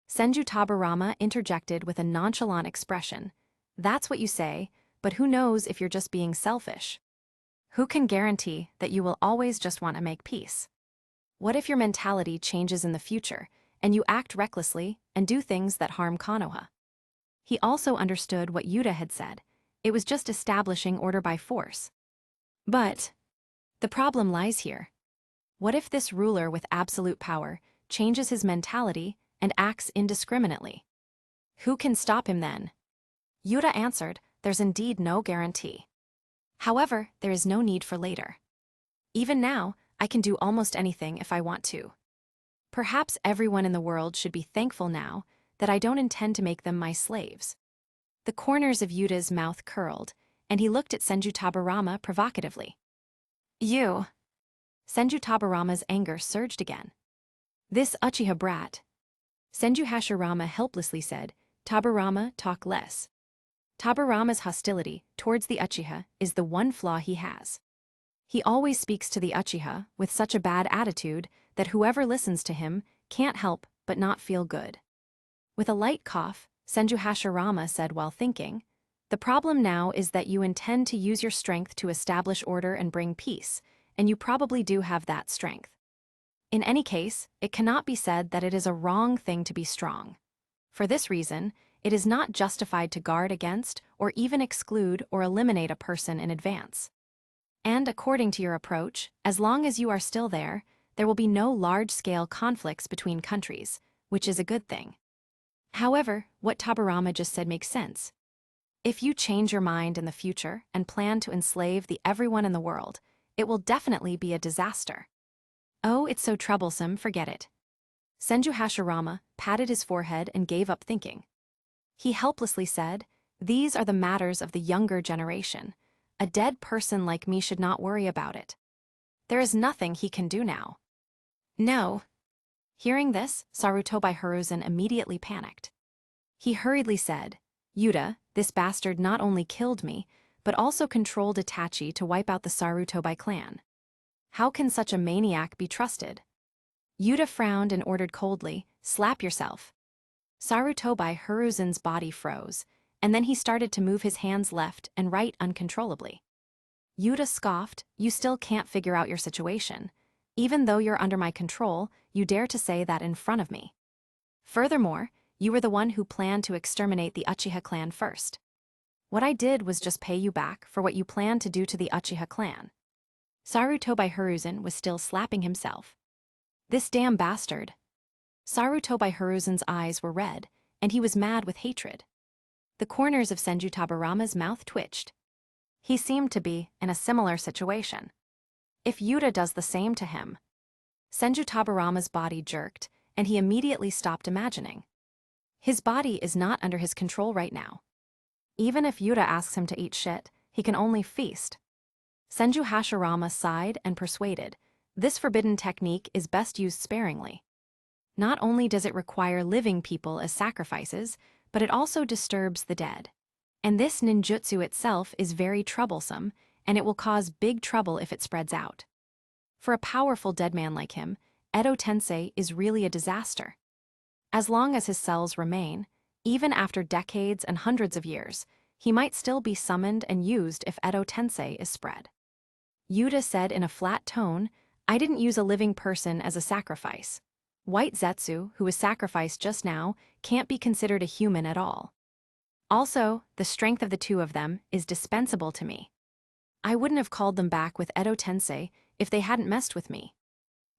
Senju Tabarama interjected with a nonchalant expression. "That's what you say, but who knows if you're just being selfish? Who can guarantee that you will always just want to make peace? What if your mentality changes in the future, and you act recklessly and do things that harm Konoha?" He also understood what Yuta had said. It was just establishing order by force. But the problem lies here. What if this ruler with absolute power changes his mentality and acts indiscriminately? Who can stop him then? Yuta answered, "There's indeed no guarantee. However, there is no need for later. Even now, I can do almost anything if I want to. Perhaps everyone in the world should be thankful now that I don't intend to make them my slaves." The corners of Yuta's mouth curled, and he looked at Senju Tabarama provocatively. "You." Senju Tabarama's anger surged again. "This Uchiha brat." Senju Hashirama helplessly said, "Tabarama, talk less." Tabarama's hostility towards the Uchiha is the one flaw he has. He always speaks to the Uchiha with such a bad attitude that whoever listens to him can't help but not feel good. With a light cough, Senju Hashirama said while thinking, "The problem now is that you intend to use your strength to establish order and bring peace, and you probably do have that strength. In any case, it cannot be said that it is a wrong thing to be strong. For this reason, it is not justified to guard against or even exclude or eliminate a person in advance. And according to your approach, as long as you are still there will be no large-scale conflicts between countries, which is a good thing." However, what Tabarama just said makes sense. If you change your mind in the future and plan to enslave everyone in the world, it will definitely be a disaster. Oh, it's so troublesome, forget it. Senju Hashirama patted his forehead and gave up thinking. He helplessly said, "These are the matters of the younger generation. A dead person like me should not worry about it. There is nothing he can do now." "No." Hearing this, Sarutobi Hiruzen immediately panicked. He hurriedly said, "Yuta, this bastard not only killed me, but also controlled Itachi to wipe out the Sarutobi clan. How can such a maniac be trusted?" Yuta frowned and ordered coldly, "Slap yourself." Sarutobi Hiruzen's body froze, and then he started to move his hands left and right uncontrollably. Yuta scoffed, "You still can't figure out your situation. Even though you're under my control, you dare to say that in front of me. Furthermore, you were the one who planned to exterminate the Uchiha clan first. What I did was just pay you back for what you planned to do to the Uchiha clan." Sarutobi Hiruzen was still slapping himself. "This damn bastard." Sarutobi Hiruzen's eyes were red, and he was mad with hatred. The corners of Senju Tabarama's mouth twitched. He seemed to be in a similar situation. If Yuta does the same to him. Senju Tabarama's body jerked, and he immediately stopped imagining. His body is not under his control right now. Even if Yuta asks him to eat shit, he can only feast. Senju Hashirama sighed and persuaded, "This forbidden technique is best used sparingly. Not only does it require living people as sacrifices, but it also disturbs the dead. And this ninjutsu itself is very troublesome, and it will cause big trouble if it spreads out. For a powerful dead man like him, Edo Tensei is really a disaster. As long as his cells remain, even after decades and hundreds of years, he might still be summoned and used if Edo Tensei is spread. Yuta said in a flat tone, "I didn't use a living person as a sacrifice. White Zetsu, who was sacrificed just now, can't be considered a human at all. Also, the strength of the two of them is dispensable to me. I wouldn't have called them back with Edo Tensei if they hadn't messed with me."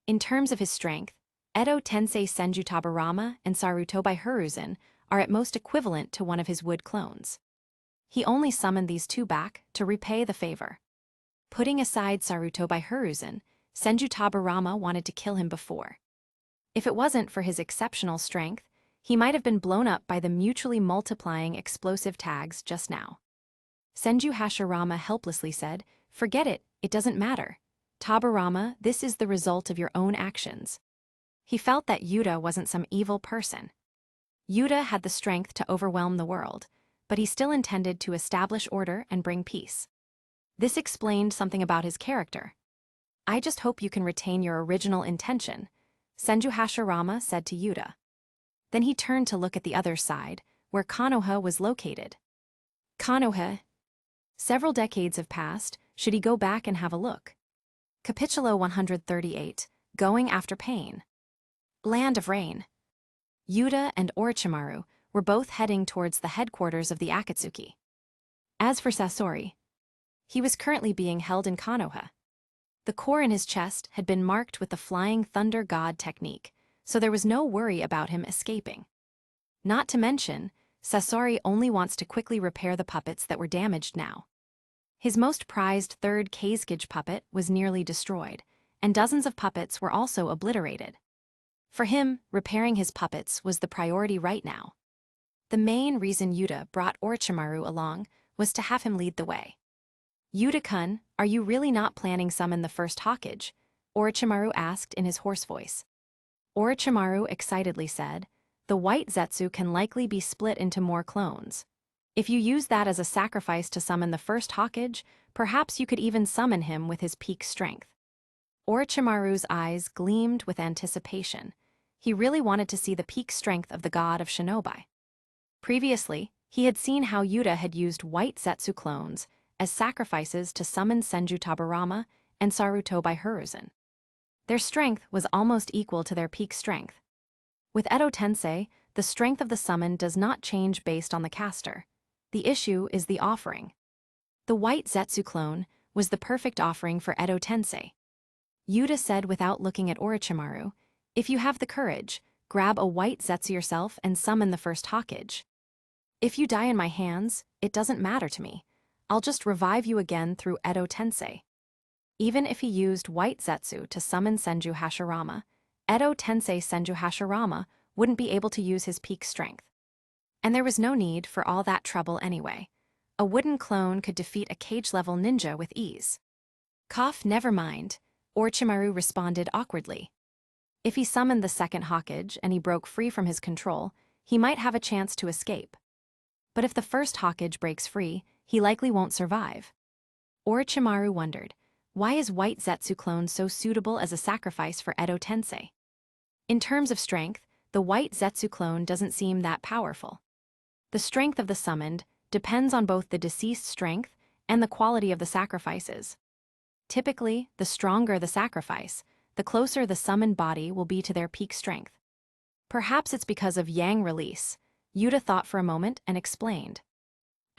In terms of his strength, Edo Tensei Senju Tabarama and Sarutobi Hiruzen are at most equivalent to one of his wood clones. He only summoned these two back to repay the favor. Putting aside Sarutobi Hiruzen, Senju Tabarama wanted to kill him before. If it wasn't for his exceptional strength, he might have been blown up by the mutually multiplying explosive tags just now. Senju Hashirama helplessly said, "Forget it, it doesn't matter. Tabarama, this is the result of your own actions." He felt that Yuta wasn't some evil person. Yuta had the strength to overwhelm the world, but he still intended to establish order and bring peace. This explained something about his character. "I just hope you can retain your original intention," Senju Hashirama said to Yuta. Then he turned to look at the other side, where Konoha was located. Konoha. Several decades have passed, should he go back and have a look? Capitulo 138, Going After Pain. Land of Rain. Yuta and Orochimaru were both heading towards the headquarters of the Akatsuki. As for Satori, he was currently being held in Konoha. The core in his chest had been marked with the Flying Thunder God technique, so there was no worry about him escaping. Not to mention, Satori only wants to quickly repair the puppets that were damaged now. His most prized third Kazekage puppet was nearly destroyed, and dozens of puppets were also obliterated. For him, repairing his puppets was the priority right now. The main reason Yuta brought Orochimaru along was to have him lead the way. "Yuta-kun, are you really not planning summon the first Hokage?" Orochimaru asked in his hoarse voice. Orochimaru excitedly said, "The white Zetsu can likely be split into more clones. If you use that as a sacrifice to summon the first Hokage, perhaps you could even summon him with his peak strength." Orochimaru's eyes gleamed with anticipation. He really wanted to see the peak strength of the god of shinobi. Previously, he had seen how Yuta had used white Zetsu clones as sacrifices to summon Senju Tabarama and Sarutobi Hiruzen. Their strength was almost equal to their peak strength. With Edo Tensei, the strength of the summon does not change based on the caster. The issue is the offering. The white Zetsu clone was the perfect offering for Edo Tensei. Yuta said without looking at Orochimaru, "If you have the courage, grab a white Zetsu yourself and summon the first Hokage. If you die in my hands, it doesn't matter to me. I'll just revive you again through Edo Tensei." Even if he used white Zetsu to summon Senju Hashirama, Edo Tensei Senju Hashirama wouldn't be able to use his peak strength. And there was no need for all that trouble anyway. A wooden clone could defeat a cage-level ninja with ease. "Cough, never mind," Orochimaru responded awkwardly. If he summoned the second Hokage and he broke free from his control, he might have a chance to escape. But if the first Hokage breaks free, he likely won't survive. Orochimaru wondered, why is white Zetsu clone so suitable as a sacrifice for Edo Tensei? In terms of strength, the white Zetsu clone doesn't seem that powerful. The strength of the summoned depends on both the deceased strength and the quality of the sacrifices. Typically, the stronger the sacrifice, the closer the summoned body will be to their peak strength. Perhaps it's because of yang release. Yuta thought for a moment and explained.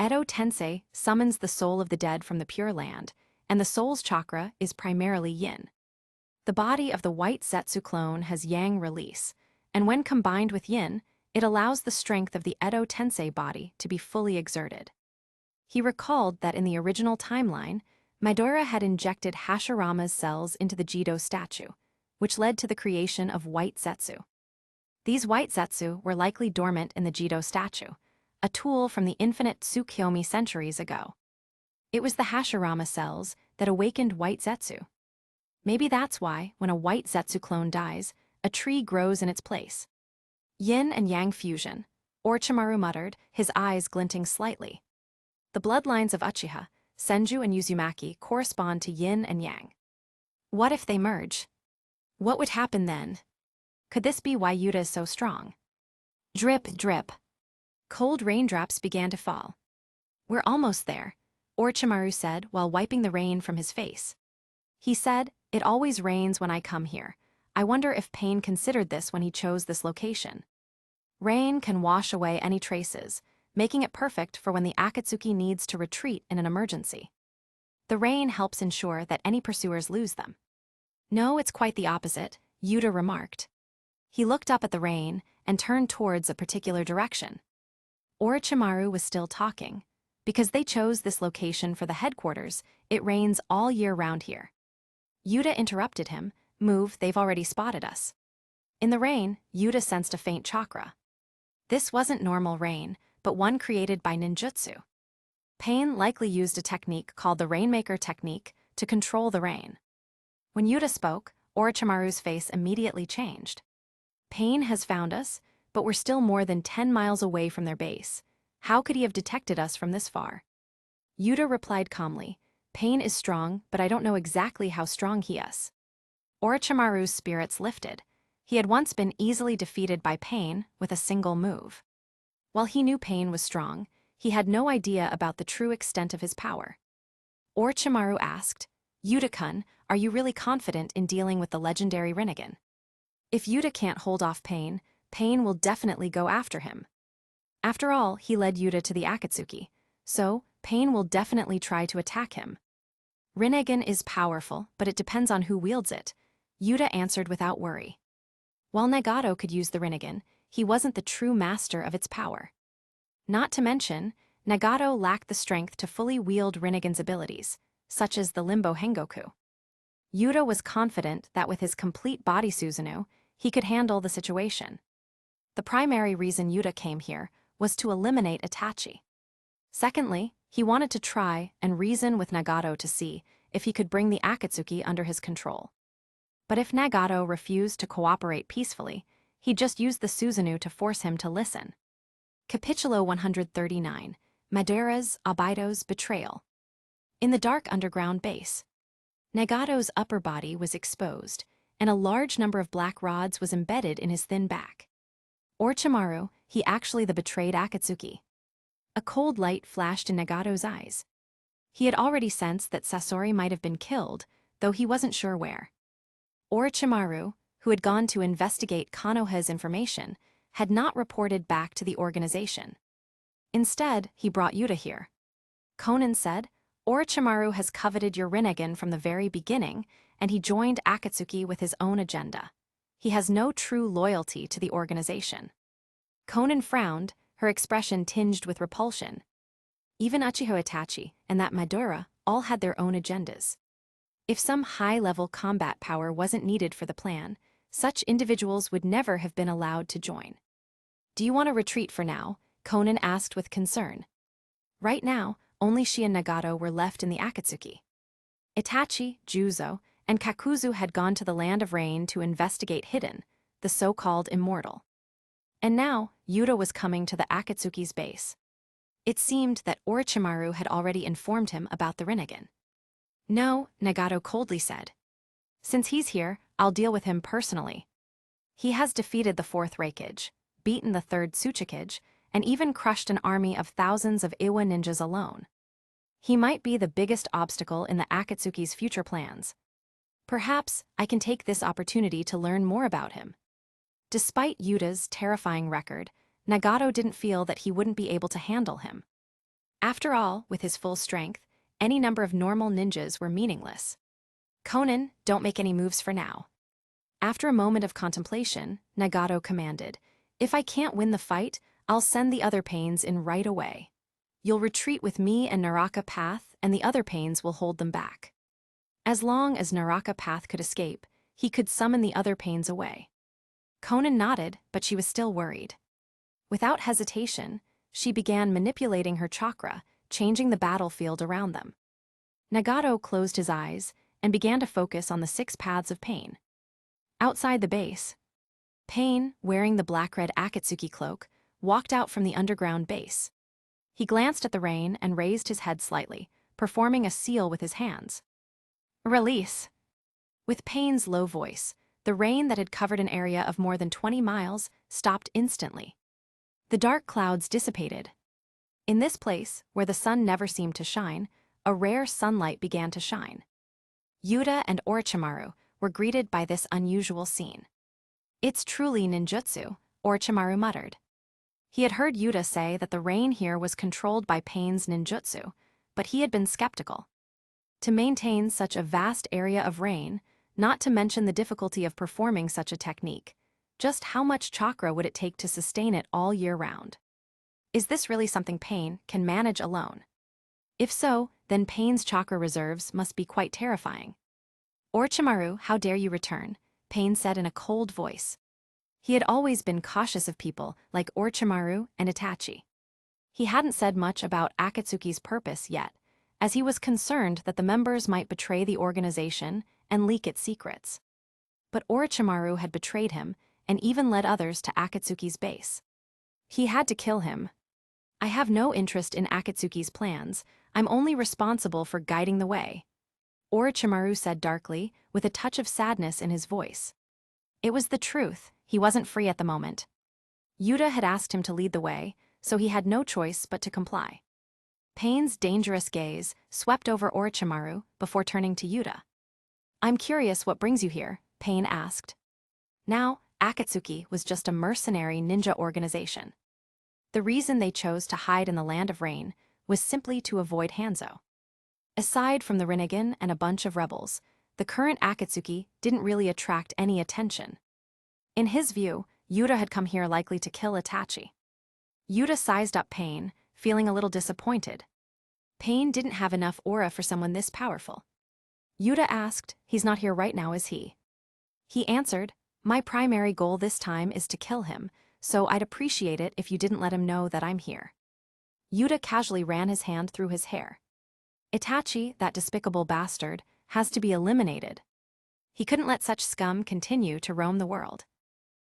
Edo Tensei summons the soul of the dead from the Pure Land, and the soul's chakra is primarily yin. The body of the white Zetsu clone has yang release, and when combined with yin, it allows the strength of the Edo Tensei body to be fully exerted. He recalled that in the original timeline, Midora had injected Hashirama's cells into the Jido statue, which led to the creation of white Zetsu. These white Zetsu were likely dormant in the Jido statue, a tool from the infinite Tsukuyomi centuries ago. It was the Hashirama cells that awakened white Zetsu. Maybe that's why, when a white Zetsu clone dies, a tree grows in its place. Yin and yang fusion, Orochimaru muttered, his eyes glinting slightly. The bloodlines of Uchiha, Senju and Uzumaki correspond to yin and yang. What if they merge? What would happen then? Could this be why Yuta is so strong? Drip, drip. Cold raindrops began to fall. We're almost there, Orochimaru said while wiping the rain from his face. He said, it always rains when I come here. I wonder if Pain considered this when he chose this location. Rain can wash away any traces, making it perfect for when the Akatsuki needs to retreat in an emergency. The rain helps ensure that any pursuers lose them. No, it's quite the opposite, Yuta remarked. He looked up at the rain and turned towards a particular direction. Orochimaru was still talking. Because they chose this location for the headquarters, it rains all year round here. Yuta interrupted him, move, they've already spotted us. In the rain, Yuta sensed a faint chakra. This wasn't normal rain, but one created by ninjutsu. Pain likely used a technique called the Rainmaker technique to control the rain. When Yuta spoke, Orochimaru's face immediately changed. Pain has found us, but we're still more than 10 miles away from their base. How could he have detected us from this far? Yuta replied calmly, Pain is strong, but I don't know exactly how strong he is. Orochimaru's spirits lifted. He had once been easily defeated by Pain with a single move. While he knew Pain was strong, he had no idea about the true extent of his power. Orochimaru asked, Yuta-kun, are you really confident in dealing with the legendary Rinnegan? If Yuta can't hold off Pain, Pain will definitely go after him. After all, he led Yuta to the Akatsuki, so Pain will definitely try to attack him. Rinnegan is powerful, but it depends on who wields it, Yuta answered without worry. While Nagato could use the Rinnegan, he wasn't the true master of its power. Not to mention, Nagato lacked the strength to fully wield Rinnegan's abilities, such as the Limbo Hengoku. Yuta was confident that with his complete body Susanu, he could handle the situation. The primary reason Yuta came here was to eliminate Itachi. Secondly, he wanted to try and reason with Nagato to see if he could bring the Akatsuki under his control. But if Nagato refused to cooperate peacefully, he'd just use the Susanu to force him to listen. Capítulo 139, Madara's Obito's Betrayal. In the dark underground base, Nagato's upper body was exposed, and a large number of black rods was embedded in his thin back. Orochimaru, he actually the betrayed Akatsuki. A cold light flashed in Nagato's eyes. He had already sensed that Satori might have been killed, though he wasn't sure where. Orochimaru, who had gone to investigate Konoha's information, had not reported back to the organization. Instead, he brought Yuta here. Konan said, Orochimaru has coveted your Rinnegan from the very beginning, and he joined Akatsuki with his own agenda. He has no true loyalty to the organization. Konan frowned, her expression tinged with repulsion. Even Uchiha Itachi and that Madara all had their own agendas. If some high-level combat power wasn't needed for the plan, such individuals would never have been allowed to join. Do you want to retreat for now? Konan asked with concern. Right now, only she and Nagato were left in the Akatsuki. Itachi, Juzo, and Kakuzu had gone to the Land of Rain to investigate Hidden, the so-called immortal. And now, Yuta was coming to the Akatsuki's base. It seemed that Orochimaru had already informed him about the Rinnegan. No, Nagato coldly said. Since he's here, I'll deal with him personally. He has defeated the Fourth Raikage, beaten the Third Tsuchikage, and even crushed an army of thousands of Iwa ninjas alone. He might be the biggest obstacle in the Akatsuki's future plans. Perhaps I can take this opportunity to learn more about him. Despite Yuta's terrifying record, Nagato didn't feel that he wouldn't be able to handle him. After all, with his full strength, any number of normal ninjas were meaningless. Konan, don't make any moves for now. After a moment of contemplation, Nagato commanded, if I can't win the fight, I'll send the other pains in right away. You'll retreat with me and Naraka Path, and the other pains will hold them back. As long as Naraka Path could escape, he could summon the other pains away. Konan nodded, but she was still worried. Without hesitation, she began manipulating her chakra, changing the battlefield around them. Nagato closed his eyes and began to focus on the 6 paths of pain. Outside the base, Pain, wearing the black-red Akatsuki cloak, walked out from the underground base. He glanced at the rain and raised his head slightly, performing a seal with his hands. Release. With Pain's low voice, The rain that had covered an area of more than 20 miles stopped instantly. The dark clouds dissipated. In this place, where the sun never seemed to shine, a rare sunlight began to shine. Yuta and Orochimaru were greeted by this unusual scene. "It's truly ninjutsu," Orochimaru muttered. He had heard Yuta say that the rain here was controlled by Pain's ninjutsu, but he had been skeptical. To maintain such a vast area of rain, not to mention the difficulty of performing such a technique, just how much chakra would it take to sustain it all year round? Is this really something Pain can manage alone? If so, then Pain's chakra reserves must be quite terrifying. "Orochimaru, how dare you return?" Pain said in a cold voice. He had always been cautious of people like Orochimaru and Itachi. He hadn't said much about Akatsuki's purpose yet, as he was concerned that the members might betray the organization and leak its secrets. But Orochimaru had betrayed him and even led others to Akatsuki's base. He had to kill him. "I have no interest in Akatsuki's plans. I'm only responsible for guiding the way," Orochimaru said darkly, with a touch of sadness in his voice. It was the truth. He wasn't free at the moment. Yuta had asked him to lead the way, so he had no choice but to comply. Pain's dangerous gaze swept over Orochimaru before turning to Yuta. "I'm curious what brings you here," Pain asked. Now, Akatsuki was just a mercenary ninja organization. The reason they chose to hide in the Land of Rain was simply to avoid Hanzo. Aside from the Rinnegan and a bunch of rebels, the current Akatsuki didn't really attract any attention. In his view, Yuta had come here likely to kill Itachi. Yuta sized up Pain, feeling a little disappointed. Pain didn't have enough aura for someone this powerful. Yuta asked, "He's not here right now, is he?" He answered, "My primary goal this time is to kill him, so I'd appreciate it if you didn't let him know that I'm here." Yuta casually ran his hand through his hair. "Itachi, that despicable bastard, has to be eliminated. He couldn't let such scum continue to roam the world."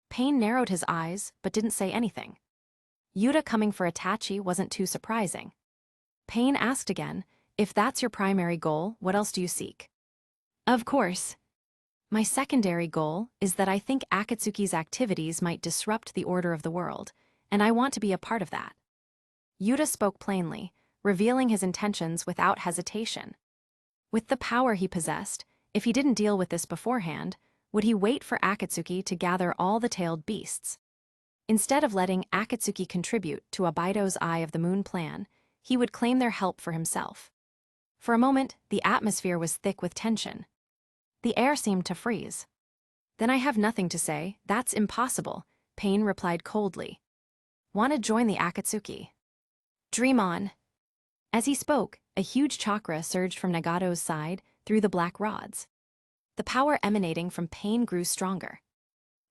Pain narrowed his eyes but didn't say anything. Yuta coming for Itachi wasn't too surprising. Pain asked again, "If that's your primary goal, what else do you seek?" "Of course. My secondary goal is that I think Akatsuki's activities might disrupt the order of the world, and I want to be a part of that." Yuta spoke plainly, revealing his intentions without hesitation. With the power he possessed, if he didn't deal with this beforehand, would he wait for Akatsuki to gather all the tailed beasts? Instead of letting Akatsuki contribute to Abaido's Eye of the Moon plan, he would claim their help for himself. For a moment, the atmosphere was thick with tension. The air seemed to freeze. "Then I have nothing to say, that's impossible," Pain replied coldly. "Want to join the Akatsuki? Dream on." As he spoke, a huge chakra surged from Nagato's side through the black rods. The power emanating from Pain grew stronger.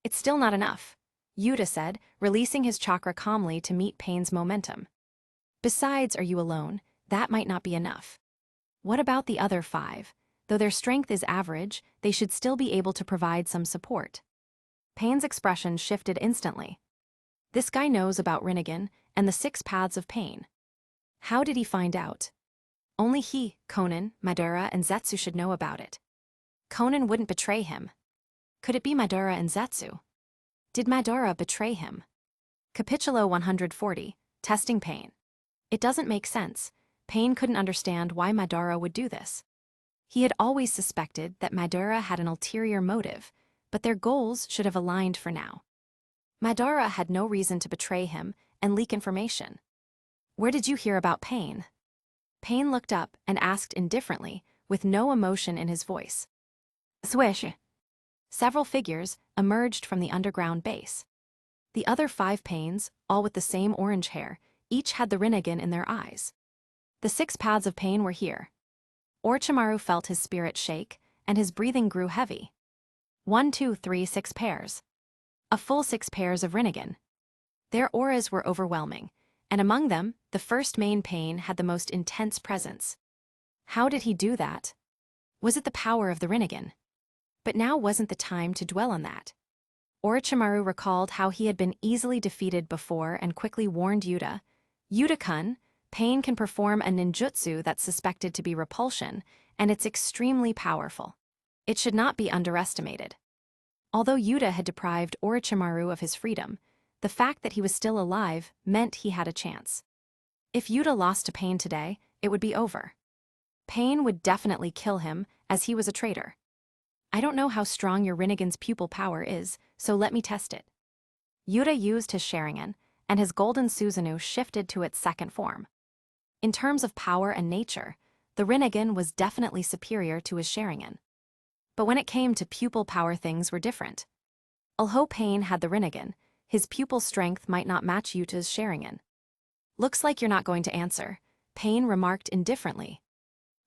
"It's still not enough," Yuta said, releasing his chakra calmly to meet Pain's momentum. "Besides, are you alone? That might not be enough. What about the other 5? Though their strength is average, they should still be able to provide some support." Pain's expression shifted instantly. This guy knows about Rinnegan and the 6 paths of Pain. How did he find out? Only he, Konan, Madara, and Zetsu should know about it. Konan wouldn't betray him. Could it be Madara and Zetsu? Did Madara betray him? Capitulo 140, Testing Pain. It doesn't make sense. Pain couldn't understand why Madara would do this. He had always suspected that Madara had an ulterior motive, but their goals should have aligned for now. Madara had no reason to betray him and leak information. "Where did you hear about Pain?" Pain looked up and asked indifferently, with no emotion in his voice. "Swish." Several figures emerged from the underground base. The other 5 Pains, all with the same orange hair, each had the Rinnegan in their eyes. The 6 paths of Pain were here. Orochimaru felt his spirit shake, and his breathing grew heavy. 1, 2, 3, 6 pairs. A full 6 pairs of Rinnegan. Their auras were overwhelming, and among them, the first main Pain had the most intense presence. How did he do that? Was it the power of the Rinnegan? But now wasn't the time to dwell on that. Orochimaru recalled how he had been easily defeated before and quickly warned Yuta, "Yuta-kun, Pain can perform a ninjutsu that's suspected to be repulsion, and it's extremely powerful. It should not be underestimated." Although Yuta had deprived Orochimaru of his freedom, the fact that he was still alive meant he had a chance. If Yuta lost to Pain today, it would be over. Pain would definitely kill him, as he was a traitor. I don't know how strong your Rinnegan's pupil power is, so let me test it. Yuta used his Sharingan, and his golden Susanu shifted to its second form. In terms of power and nature, the Rinnegan was definitely superior to his Sharingan. But when it came to pupil power, things were different. Although Pain had the Rinnegan, his pupil strength might not match Yuta's Sharingan. Looks like you're not going to answer, Pain remarked indifferently.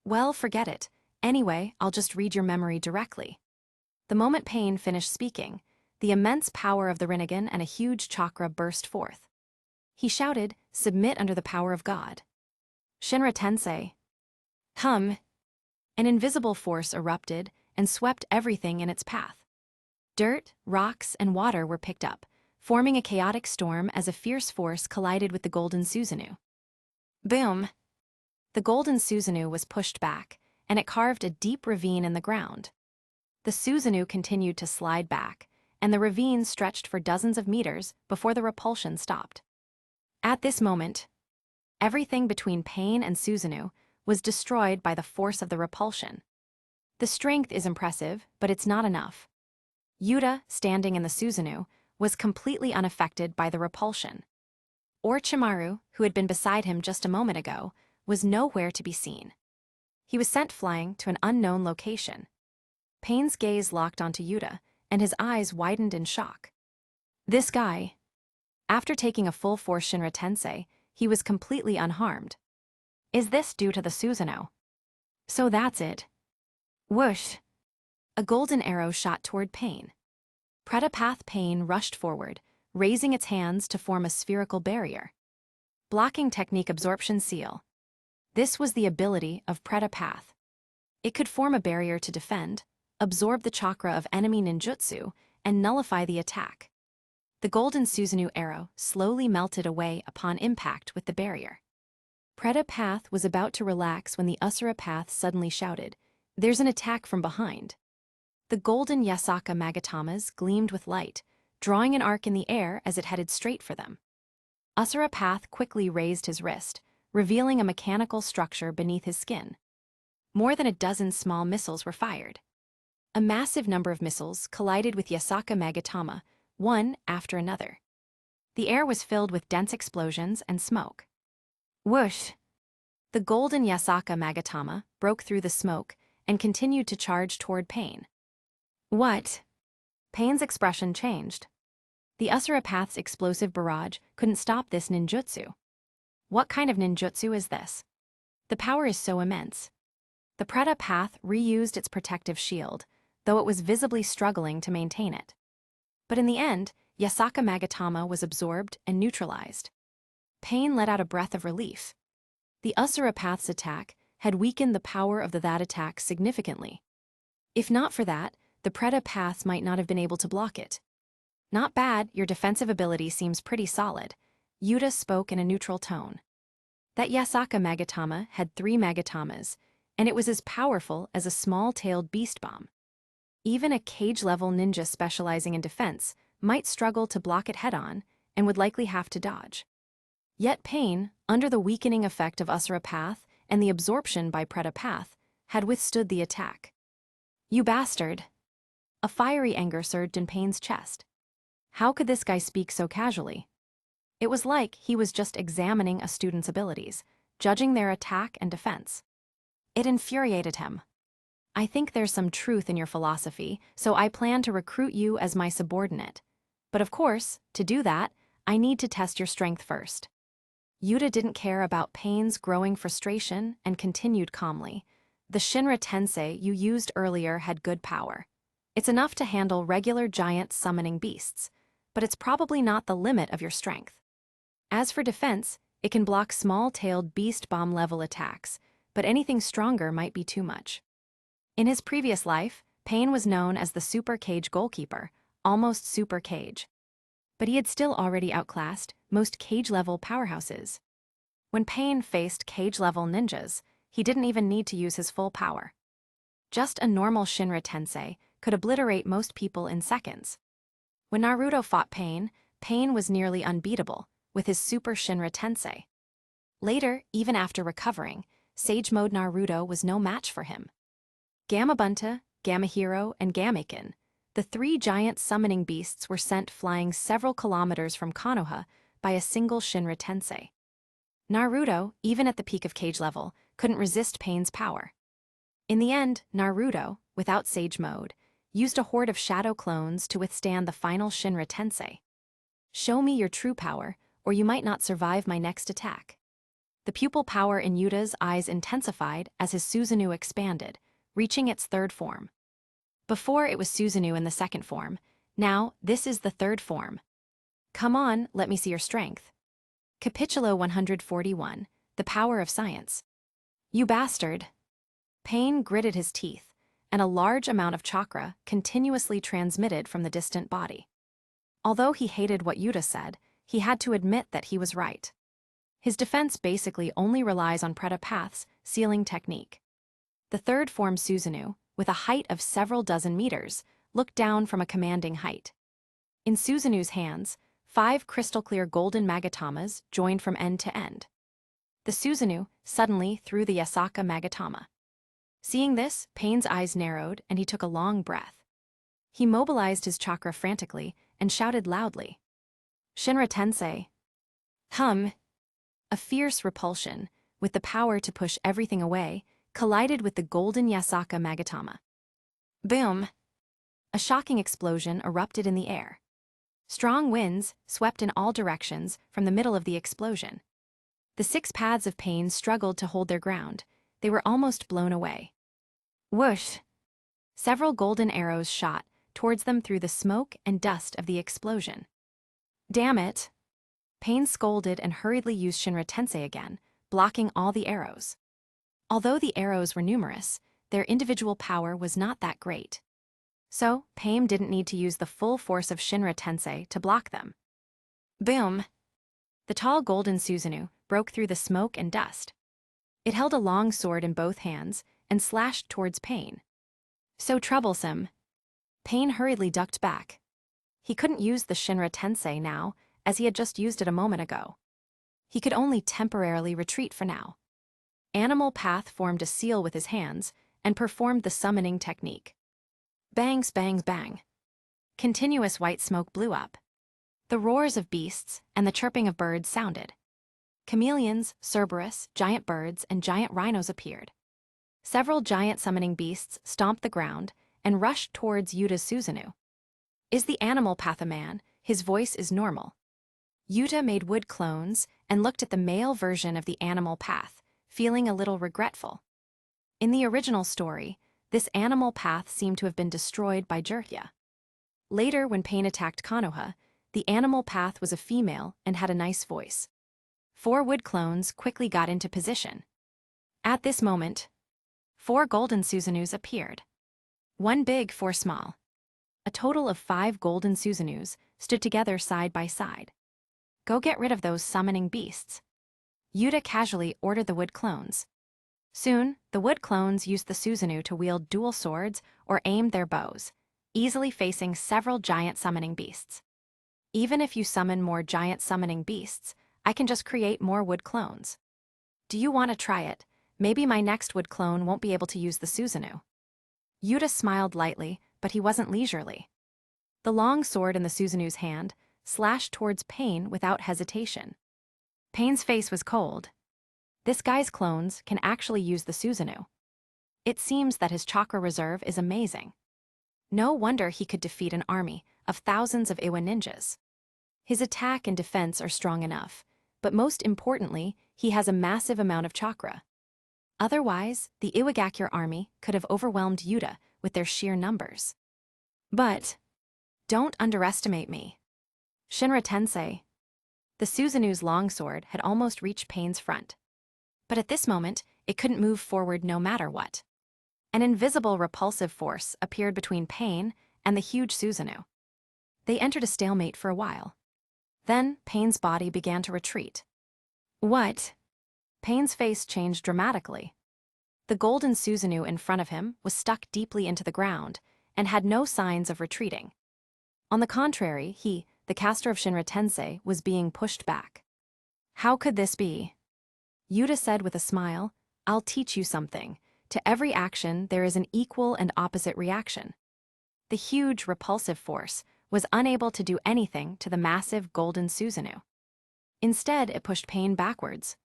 Well, forget it. Anyway, I'll just read your memory directly. The moment Pain finished speaking, the immense power of the Rinnegan and a huge chakra burst forth. He shouted, "Submit under the power of God." Shinra Tensei. An invisible force erupted and swept everything in its path. Dirt, rocks, and water were picked up, forming a chaotic storm as a fierce force collided with the golden Susanu. Boom! The golden Susanu was pushed back, and it carved a deep ravine in the ground. The Susanu continued to slide back, and the ravine stretched for dozens of meters before the repulsion stopped. At this moment, everything between Pain and Susanu was destroyed by the force of the repulsion. The strength is impressive, but it's not enough. Yuta, standing in the Susanu, was completely unaffected by the repulsion. Orochimaru, who had been beside him just a moment ago, was nowhere to be seen. He was sent flying to an unknown location. Pain's gaze locked onto Yuta, and his eyes widened in shock. This guy. After taking a full-force Shinra Tensei, he was completely unharmed. Is this due to the Susano? So that's it. Whoosh! A golden arrow shot toward Pain. Predapath Pain rushed forward, raising its hands to form a spherical barrier. Blocking technique absorption seal. This was the ability of Predapath. It could form a barrier to defend, absorb the chakra of enemy ninjutsu, and nullify the attack. The golden Susanu arrow slowly melted away upon impact with the barrier. Predapath was about to relax when the Asura Path suddenly shouted, "There's an attack from behind." The golden Yasaka Magatamas gleamed with light, drawing an arc in the air as it headed straight for them. Asura Path quickly raised his wrist, revealing a mechanical structure beneath his skin. More than a dozen small missiles were fired. A massive number of missiles collided with Yasaka Magatama, one after another. The air was filled with dense explosions and smoke. Whoosh! The golden Yasaka Magatama broke through the smoke and continued to charge toward Pain. What? Pain's expression changed. The Asura Path's explosive barrage couldn't stop this ninjutsu. What kind of ninjutsu is this? The power is so immense. The Preda Path reused its protective shield, though it was visibly struggling to maintain it. But in the end, Yasaka Magatama was absorbed and neutralized. Pain let out a breath of relief. The Asura Path's attack had weakened the power of that attack significantly. If not for that, the Preda Path might not have been able to block it. Not bad, your defensive ability seems pretty solid. Yuta spoke in a neutral tone. That Yasaka Magatama had 3 Magatamas, and it was as powerful as a small-tailed beast bomb. Even a cage-level ninja specializing in defense might struggle to block it head-on and would likely have to dodge. Yet Pain, under the weakening effect of Asura Path and the absorption by Preda Path, had withstood the attack. You bastard! A fiery anger surged in Pain's chest. How could this guy speak so casually? It was like he was just examining a student's abilities, judging their attack and defense. It infuriated him. I think there's some truth in your philosophy, so I plan to recruit you as my subordinate. But of course, to do that, I need to test your strength first. Yuta didn't care about Pain's growing frustration and continued calmly. The Shinra Tensei you used earlier had good power. It's enough to handle regular giant summoning beasts, but it's probably not the limit of your strength. As for defense, it can block small-tailed beast bomb-level attacks, but anything stronger might be too much. In his previous life, Pain was known as the Super Cage Goalkeeper, almost Super Cage. But he had still already outclassed most cage-level powerhouses. When Pain faced cage-level ninjas, he didn't even need to use his full power. Just a normal Shinra Tensei could obliterate most people in seconds. When Naruto fought Pain, Pain was nearly unbeatable, with his super Shinra Tensei. Later, even after recovering, Sage Mode Naruto was no match for him. Gamabunta, Gamahiro, and Gamaken, the three giant summoning beasts, were sent flying several kilometers from Konoha by a single Shinra Tensei. Naruto, even at the peak of Cage level, couldn't resist Pain's power. In the end, Naruto, without Sage Mode, used a horde of shadow clones to withstand the final Shinra Tensei. Show me your true power, or you might not survive my next attack. The pupil power in Yuta's eyes intensified as his Susanu expanded, reaching its third form. Before it was Susanu in the second form, now this is the third form. Come on, let me see your strength. Capitulo 141, The Power of Science. You bastard. Pain gritted his teeth, and a large amount of chakra continuously transmitted from the distant body. Although he hated what Yuta said, he had to admit that he was right. His defense basically only relies on Preta Path's sealing technique. The third form Susanu, with a height of several dozen meters, looked down from a commanding height. In Susanu's hands, 5 crystal-clear golden magatamas joined from end to end. The Susanu suddenly threw the Yasaka magatama. Seeing this, Pain's eyes narrowed and he took a long breath. He mobilized his chakra frantically and shouted loudly. Shinra Tensei. A fierce repulsion, with the power to push everything away, collided with the golden Yasaka magatama. Boom! A shocking explosion erupted in the air. Strong winds swept in all directions from the middle of the explosion. The 6 paths of Pain struggled to hold their ground. They were almost blown away. Whoosh! Several golden arrows shot towards them through the smoke and dust of the explosion. Damn it! Pain scolded and hurriedly used Shinra Tensei again, blocking all the arrows. Although the arrows were numerous, their individual power was not that great. So, Pain didn't need to use the full force of Shinra Tensei to block them. Boom! The tall golden Susanu broke through the smoke and dust. It held a long sword in both hands and slashed towards Pain. So troublesome. Pain hurriedly ducked back. He couldn't use the Shinra Tensei now, as he had just used it a moment ago. He could only temporarily retreat for now. Animal Path formed a seal with his hands and performed the summoning technique. Bangs, bangs, bang. Continuous white smoke blew up. The roars of beasts and the chirping of birds sounded. Chameleons, Cerberus, giant birds, and giant rhinos appeared. Several giant summoning beasts stomped the ground and rushed towards Yuta's Susanu. Is the Animal Path a man? His voice is normal. Yuta made wood clones and looked at the male version of the Animal Path, feeling a little regretful. In the original story, this Animal Path seemed to have been destroyed by Jiraiya. Later, when Pain attacked Konoha, the Animal Path was a female and had a nice voice. 4 wood clones quickly got into position. At this moment, 4 golden Susanus appeared. 1 big, 4 small. A total of 5 golden Susanus stood together side by side. Go get rid of those summoning beasts. Yuta casually ordered the wood clones. Soon, the wood clones used the Susanu to wield dual swords or aim their bows, easily facing several giant summoning beasts. Even if you summon more giant summoning beasts, I can just create more wood clones. Do you want to try it? Maybe my next wood clone won't be able to use the Susanu. Yuta smiled lightly, but he wasn't leisurely. The long sword in the Susanu's hand slashed towards Pain without hesitation. Pain's face was cold. This guy's clones can actually use the Susanu. It seems that his chakra reserve is amazing. No wonder he could defeat an army of thousands of Iwa ninjas. His attack and defense are strong enough, but most importantly, he has a massive amount of chakra. Otherwise, the Iwagakure army could have overwhelmed Yuta with their sheer numbers. But don't underestimate me. Shinra Tensei. The Susanu's longsword had almost reached Pain's front. But at this moment, it couldn't move forward no matter what. An invisible repulsive force appeared between Pain and the huge Susanu. They entered a stalemate for a while. Then, Pain's body began to retreat. What? Pain's face changed dramatically. The golden Susanu in front of him was stuck deeply into the ground, and had no signs of retreating. On the contrary, he, the caster of Shinra Tensei, was being pushed back. How could this be? Yuta said with a smile, "I'll teach you something. To every action there is an equal and opposite reaction." The huge, repulsive force was unable to do anything to the massive golden Susanu. Instead, it pushed Pain backwards.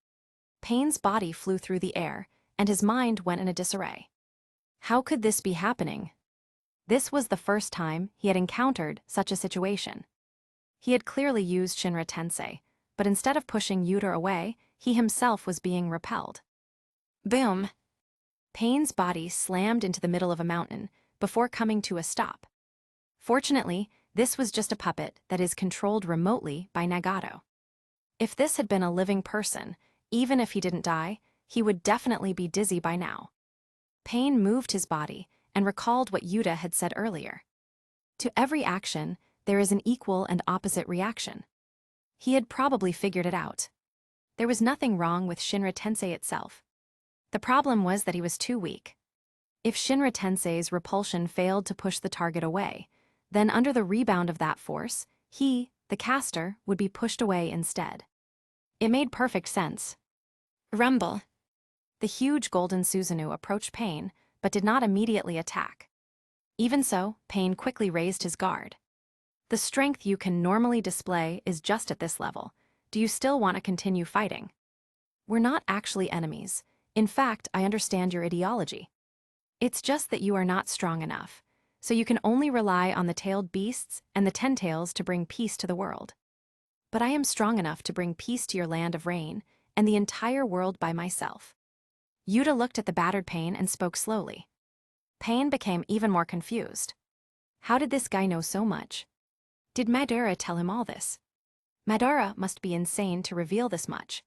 Pain's body flew through the air, and his mind went in a disarray. How could this be happening? This was the first time he had encountered such a situation. He had clearly used Shinra Tensei, but instead of pushing Yuta away, he himself was being repelled. Boom! Pain's body slammed into the middle of a mountain before coming to a stop. Fortunately, this was just a puppet that is controlled remotely by Nagato. If this had been a living person, even if he didn't die, he would definitely be dizzy by now. Pain moved his body and recalled what Yuta had said earlier. To every action, there is an equal and opposite reaction. He had probably figured it out. There was nothing wrong with Shinra Tensei itself. The problem was that he was too weak. If Shinra Tensei's repulsion failed to push the target away, then under the rebound of that force, he, the caster, would be pushed away instead. It made perfect sense. Rumble. The huge golden Susanu approached Pain, but did not immediately attack. Even so, Pain quickly raised his guard. The strength you can normally display is just at this level. Do you still want to continue fighting? We're not actually enemies. In fact, I understand your ideology. It's just that you are not strong enough, so you can only rely on the tailed beasts and the ten-tails to bring peace to the world. But I am strong enough to bring peace to your land of rain and the entire world by myself. Yuta looked at the battered Pain and spoke slowly. Pain became even more confused. How did this guy know so much? Did Madara tell him all this? Madara must be insane to reveal this much.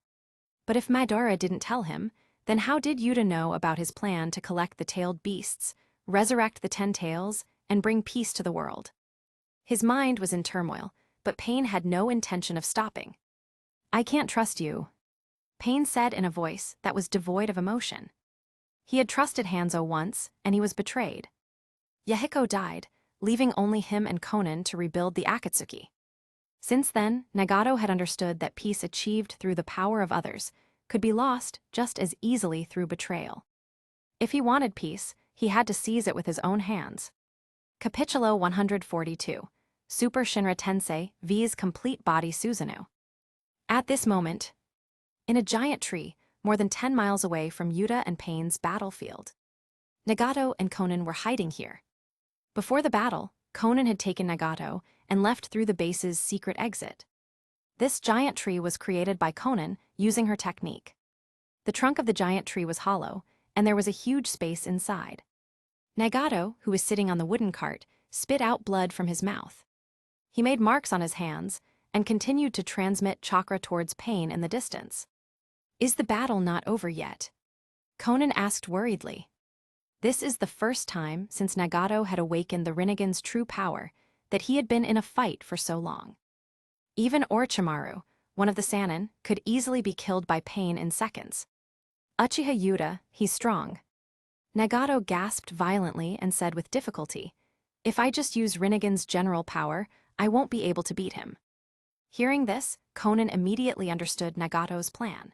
But if Madara didn't tell him, then how did Yuta know about his plan to collect the tailed beasts, resurrect the 10 tails, and bring peace to the world? His mind was in turmoil, but Pain had no intention of stopping. "I can't trust you," Pain said in a voice that was devoid of emotion. He had trusted Hanzo once, and he was betrayed. Yahiko died, leaving only him and Konan to rebuild the Akatsuki. Since then, Nagato had understood that peace achieved through the power of others could be lost just as easily through betrayal. If he wanted peace, he had to seize it with his own hands. Capitulo 142. Super Shinra Tensei vs Complete Body Susano. At this moment, in a giant tree, more than 10 miles away from Yuta and Pain's battlefield, Nagato and Konan were hiding here. Before the battle, Konan had taken Nagato and left through the base's secret exit. This giant tree was created by Konan using her technique. The trunk of the giant tree was hollow, and there was a huge space inside. Nagato, who was sitting on the wooden cart, spit out blood from his mouth. He made marks on his hands and continued to transmit chakra towards Pain in the distance. "Is the battle not over yet?" Konan asked worriedly. This is the first time since Nagato had awakened the Rinnegan's true power that he had been in a fight for so long. Even Orochimaru, one of the Sannin, could easily be killed by Pain in seconds. "Uchiha Yuta, he's strong." Nagato gasped violently and said with difficulty, "If I just use Rinnegan's general power, I won't be able to beat him." Hearing this, Konan immediately understood Nagato's plan.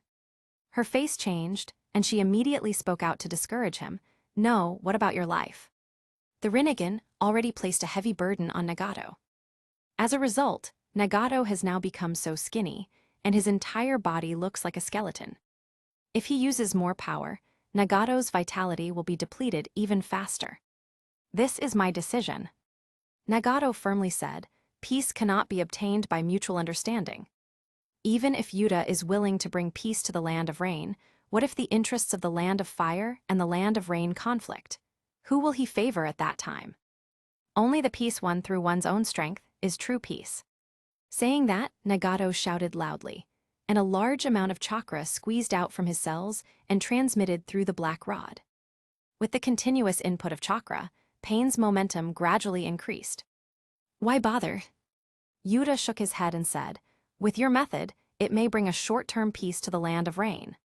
Her face changed, and she immediately spoke out to discourage him. "No, what about your life?" The Rinnegan already placed a heavy burden on Nagato. As a result, Nagato has now become so skinny, and his entire body looks like a skeleton. If he uses more power, Nagato's vitality will be depleted even faster. "This is my decision," Nagato firmly said. "Peace cannot be obtained by mutual understanding. Even if Yuta is willing to bring peace to the land of rain, what if the interests of the land of fire and the land of rain conflict? Who will he favor at that time? Only the peace won through one's own strength is true peace." Saying that, Nagato shouted loudly, and a large amount of chakra squeezed out from his cells and transmitted through the black rod. With the continuous input of chakra, Pain's momentum gradually increased. "Why bother?" Yuta shook his head and said, "With your method, it may bring a short-term peace to the land of rain.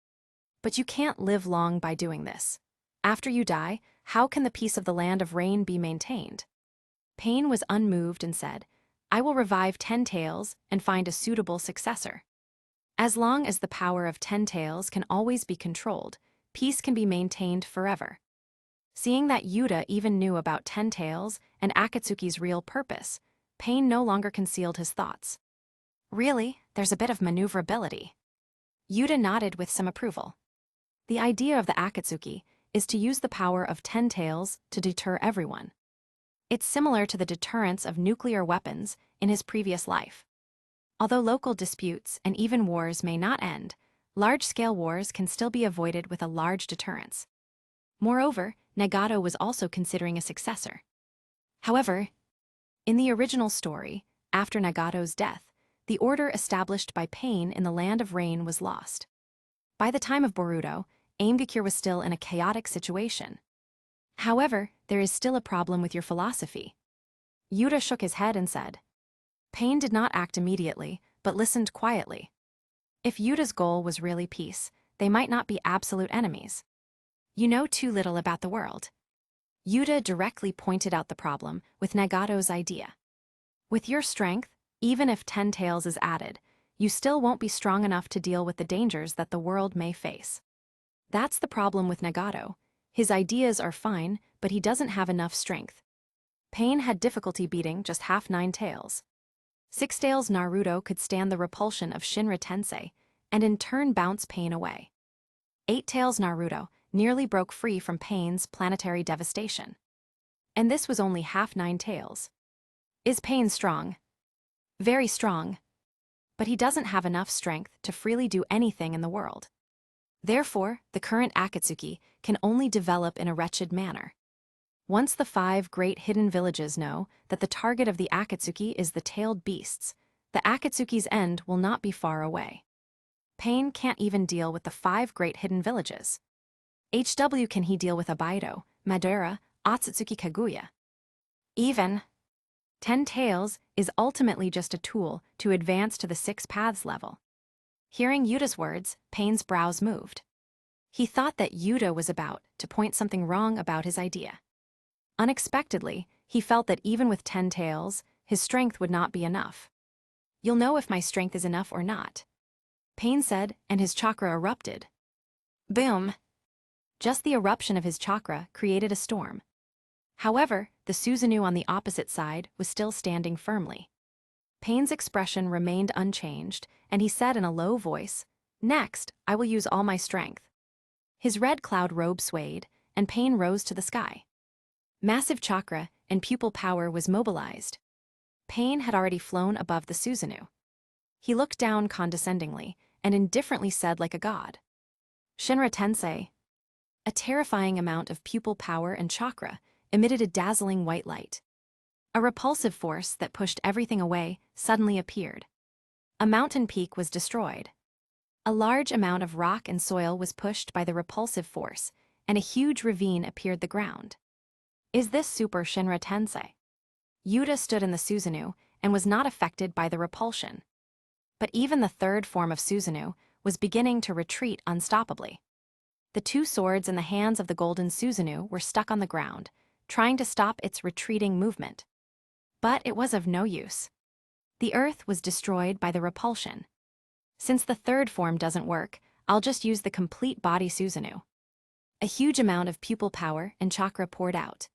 But you can't live long by doing this. After you die, how can the peace of the land of rain be maintained? Pain was unmoved and said, I will revive 10 tails and find a suitable successor. As long as the power of 10 tails can always be controlled, peace can be maintained forever. Seeing that Yuta even knew about 10 tails and Akatsuki's real purpose, Pain no longer concealed his thoughts. Really, there's a bit of maneuverability. Yuta nodded with some approval. The idea of the Akatsuki is to use the power of 10 tails to deter everyone. It's similar to the deterrence of nuclear weapons in his previous life. Although local disputes and even wars may not end, large-scale wars can still be avoided with a large deterrence. Moreover, Nagato was also considering a successor. However, in the original story, after Nagato's death, the order established by Pain in the Land of Rain was lost. By the time of Boruto, Aimgakure was still in a chaotic situation. However, there is still a problem with your philosophy. Yuta shook his head and said. Pain did not act immediately, but listened quietly. If Yuta's goal was really peace, they might not be absolute enemies. You know too little about the world. Yuta directly pointed out the problem with Nagato's idea. With your strength, even if 10 tails is added, you still won't be strong enough to deal with the dangers that the world may face. That's the problem with Nagato. His ideas are fine, but he doesn't have enough strength. Pain had difficulty beating just half 9 tails. 6 tails Naruto could stand the repulsion of Shinra Tensei, and in turn bounce Pain away. 8 tails Naruto nearly broke free from Pain's planetary devastation. And this was only half 9 tails. Is Pain strong? Very strong. But he doesn't have enough strength to freely do anything in the world. Therefore, the current Akatsuki can only develop in a wretched manner. Once the 5 great hidden villages know that the target of the Akatsuki is the tailed beasts, the Akatsuki's end will not be far away. Pain can't even deal with the 5 great hidden villages. HW can he deal with Abaido, Madara, Otsutsuki Kaguya? Even 10 tails is ultimately just a tool to advance to the 6 paths level. Hearing Yuta's words, Pain's brows moved. He thought that Yuta was about to point something wrong about his idea. Unexpectedly, he felt that even with 10 tails, his strength would not be enough. You'll know if my strength is enough or not, Pain said, and his chakra erupted. Boom! Just the eruption of his chakra created a storm. However, the Susanu on the opposite side was still standing firmly. Pain's expression remained unchanged, and he said in a low voice, Next, I will use all my strength. His red cloud robe swayed, and Pain rose to the sky. Massive chakra and pupil power was mobilized. Pain had already flown above the Susanu. He looked down condescendingly and indifferently said like a god. Shinra Tensei. A terrifying amount of pupil power and chakra emitted a dazzling white light. A repulsive force that pushed everything away suddenly appeared. A mountain peak was destroyed. A large amount of rock and soil was pushed by the repulsive force, and a huge ravine appeared the ground. Is this Super Shinra Tensei? Yuta stood in the Susanu and was not affected by the repulsion. But even the third form of Susanu was beginning to retreat unstoppably. The 2 swords in the hands of the golden Susanu were stuck on the ground, trying to stop its retreating movement. But it was of no use. The earth was destroyed by the repulsion. Since the third form doesn't work, I'll just use the complete body Susanu. A huge amount of pupil power and chakra poured out.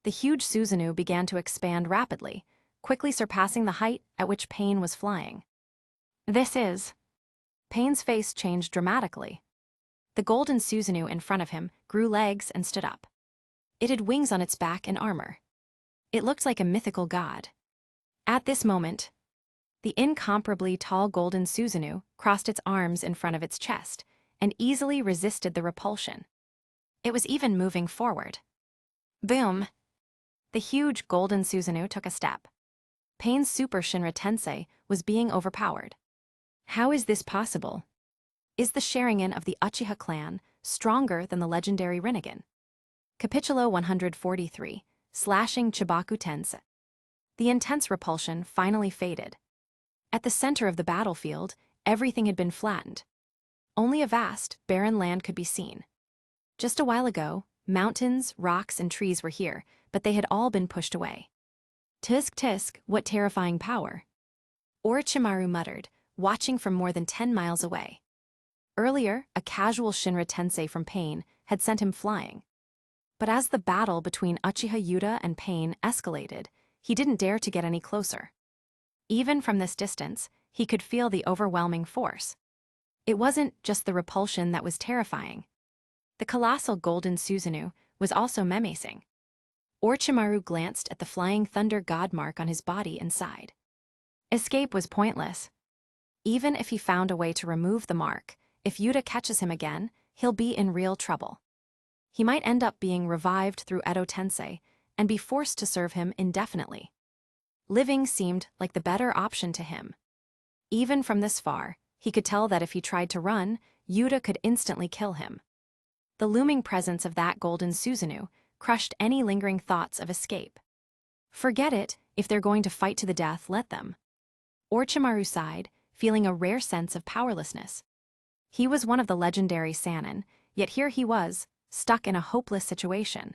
The huge Susanu began to expand rapidly, quickly surpassing the height at which Pain was flying. This is... Pain's face changed dramatically. The golden Susanu in front of him grew legs and stood up. It had wings on its back and armor. It looked like a mythical god. At this moment, the incomparably tall golden Susanu crossed its arms in front of its chest and easily resisted the repulsion. It was even moving forward. Boom! The huge golden Susanu took a step. Pain's Super Shinra Tensei was being overpowered. How is this possible? Is the Sharingan of the Uchiha clan stronger than the legendary Rinnegan? Capitulo 143, Slashing Chibaku Tensei. The intense repulsion finally faded. At the center of the battlefield, everything had been flattened. Only a vast, barren land could be seen. Just a while ago, Mountains, rocks, and trees were here, but they had all been pushed away. Tisk tisk, what terrifying power. Orochimaru muttered, watching from more than 10 miles away. Earlier, a casual Shinra Tensei from Pain had sent him flying. But as the battle between Uchiha Yuta and Pain escalated, he didn't dare to get any closer. Even from this distance, he could feel the overwhelming force. It wasn't just the repulsion that was terrifying. The colossal golden Susanu was also menacing. Orochimaru glanced at the flying thunder god mark on his body and sighed. Escape was pointless. Even if he found a way to remove the mark, if Yuta catches him again, he'll be in real trouble. He might end up being revived through Edo Tensei and be forced to serve him indefinitely. Living seemed like the better option to him. Even from this far, he could tell that if he tried to run, Yuta could instantly kill him. The looming presence of that golden Susanu crushed any lingering thoughts of escape. Forget it, if they're going to fight to the death, let them. Orochimaru sighed, feeling a rare sense of powerlessness. He was one of the legendary Sannin, yet here he was, stuck in a hopeless situation.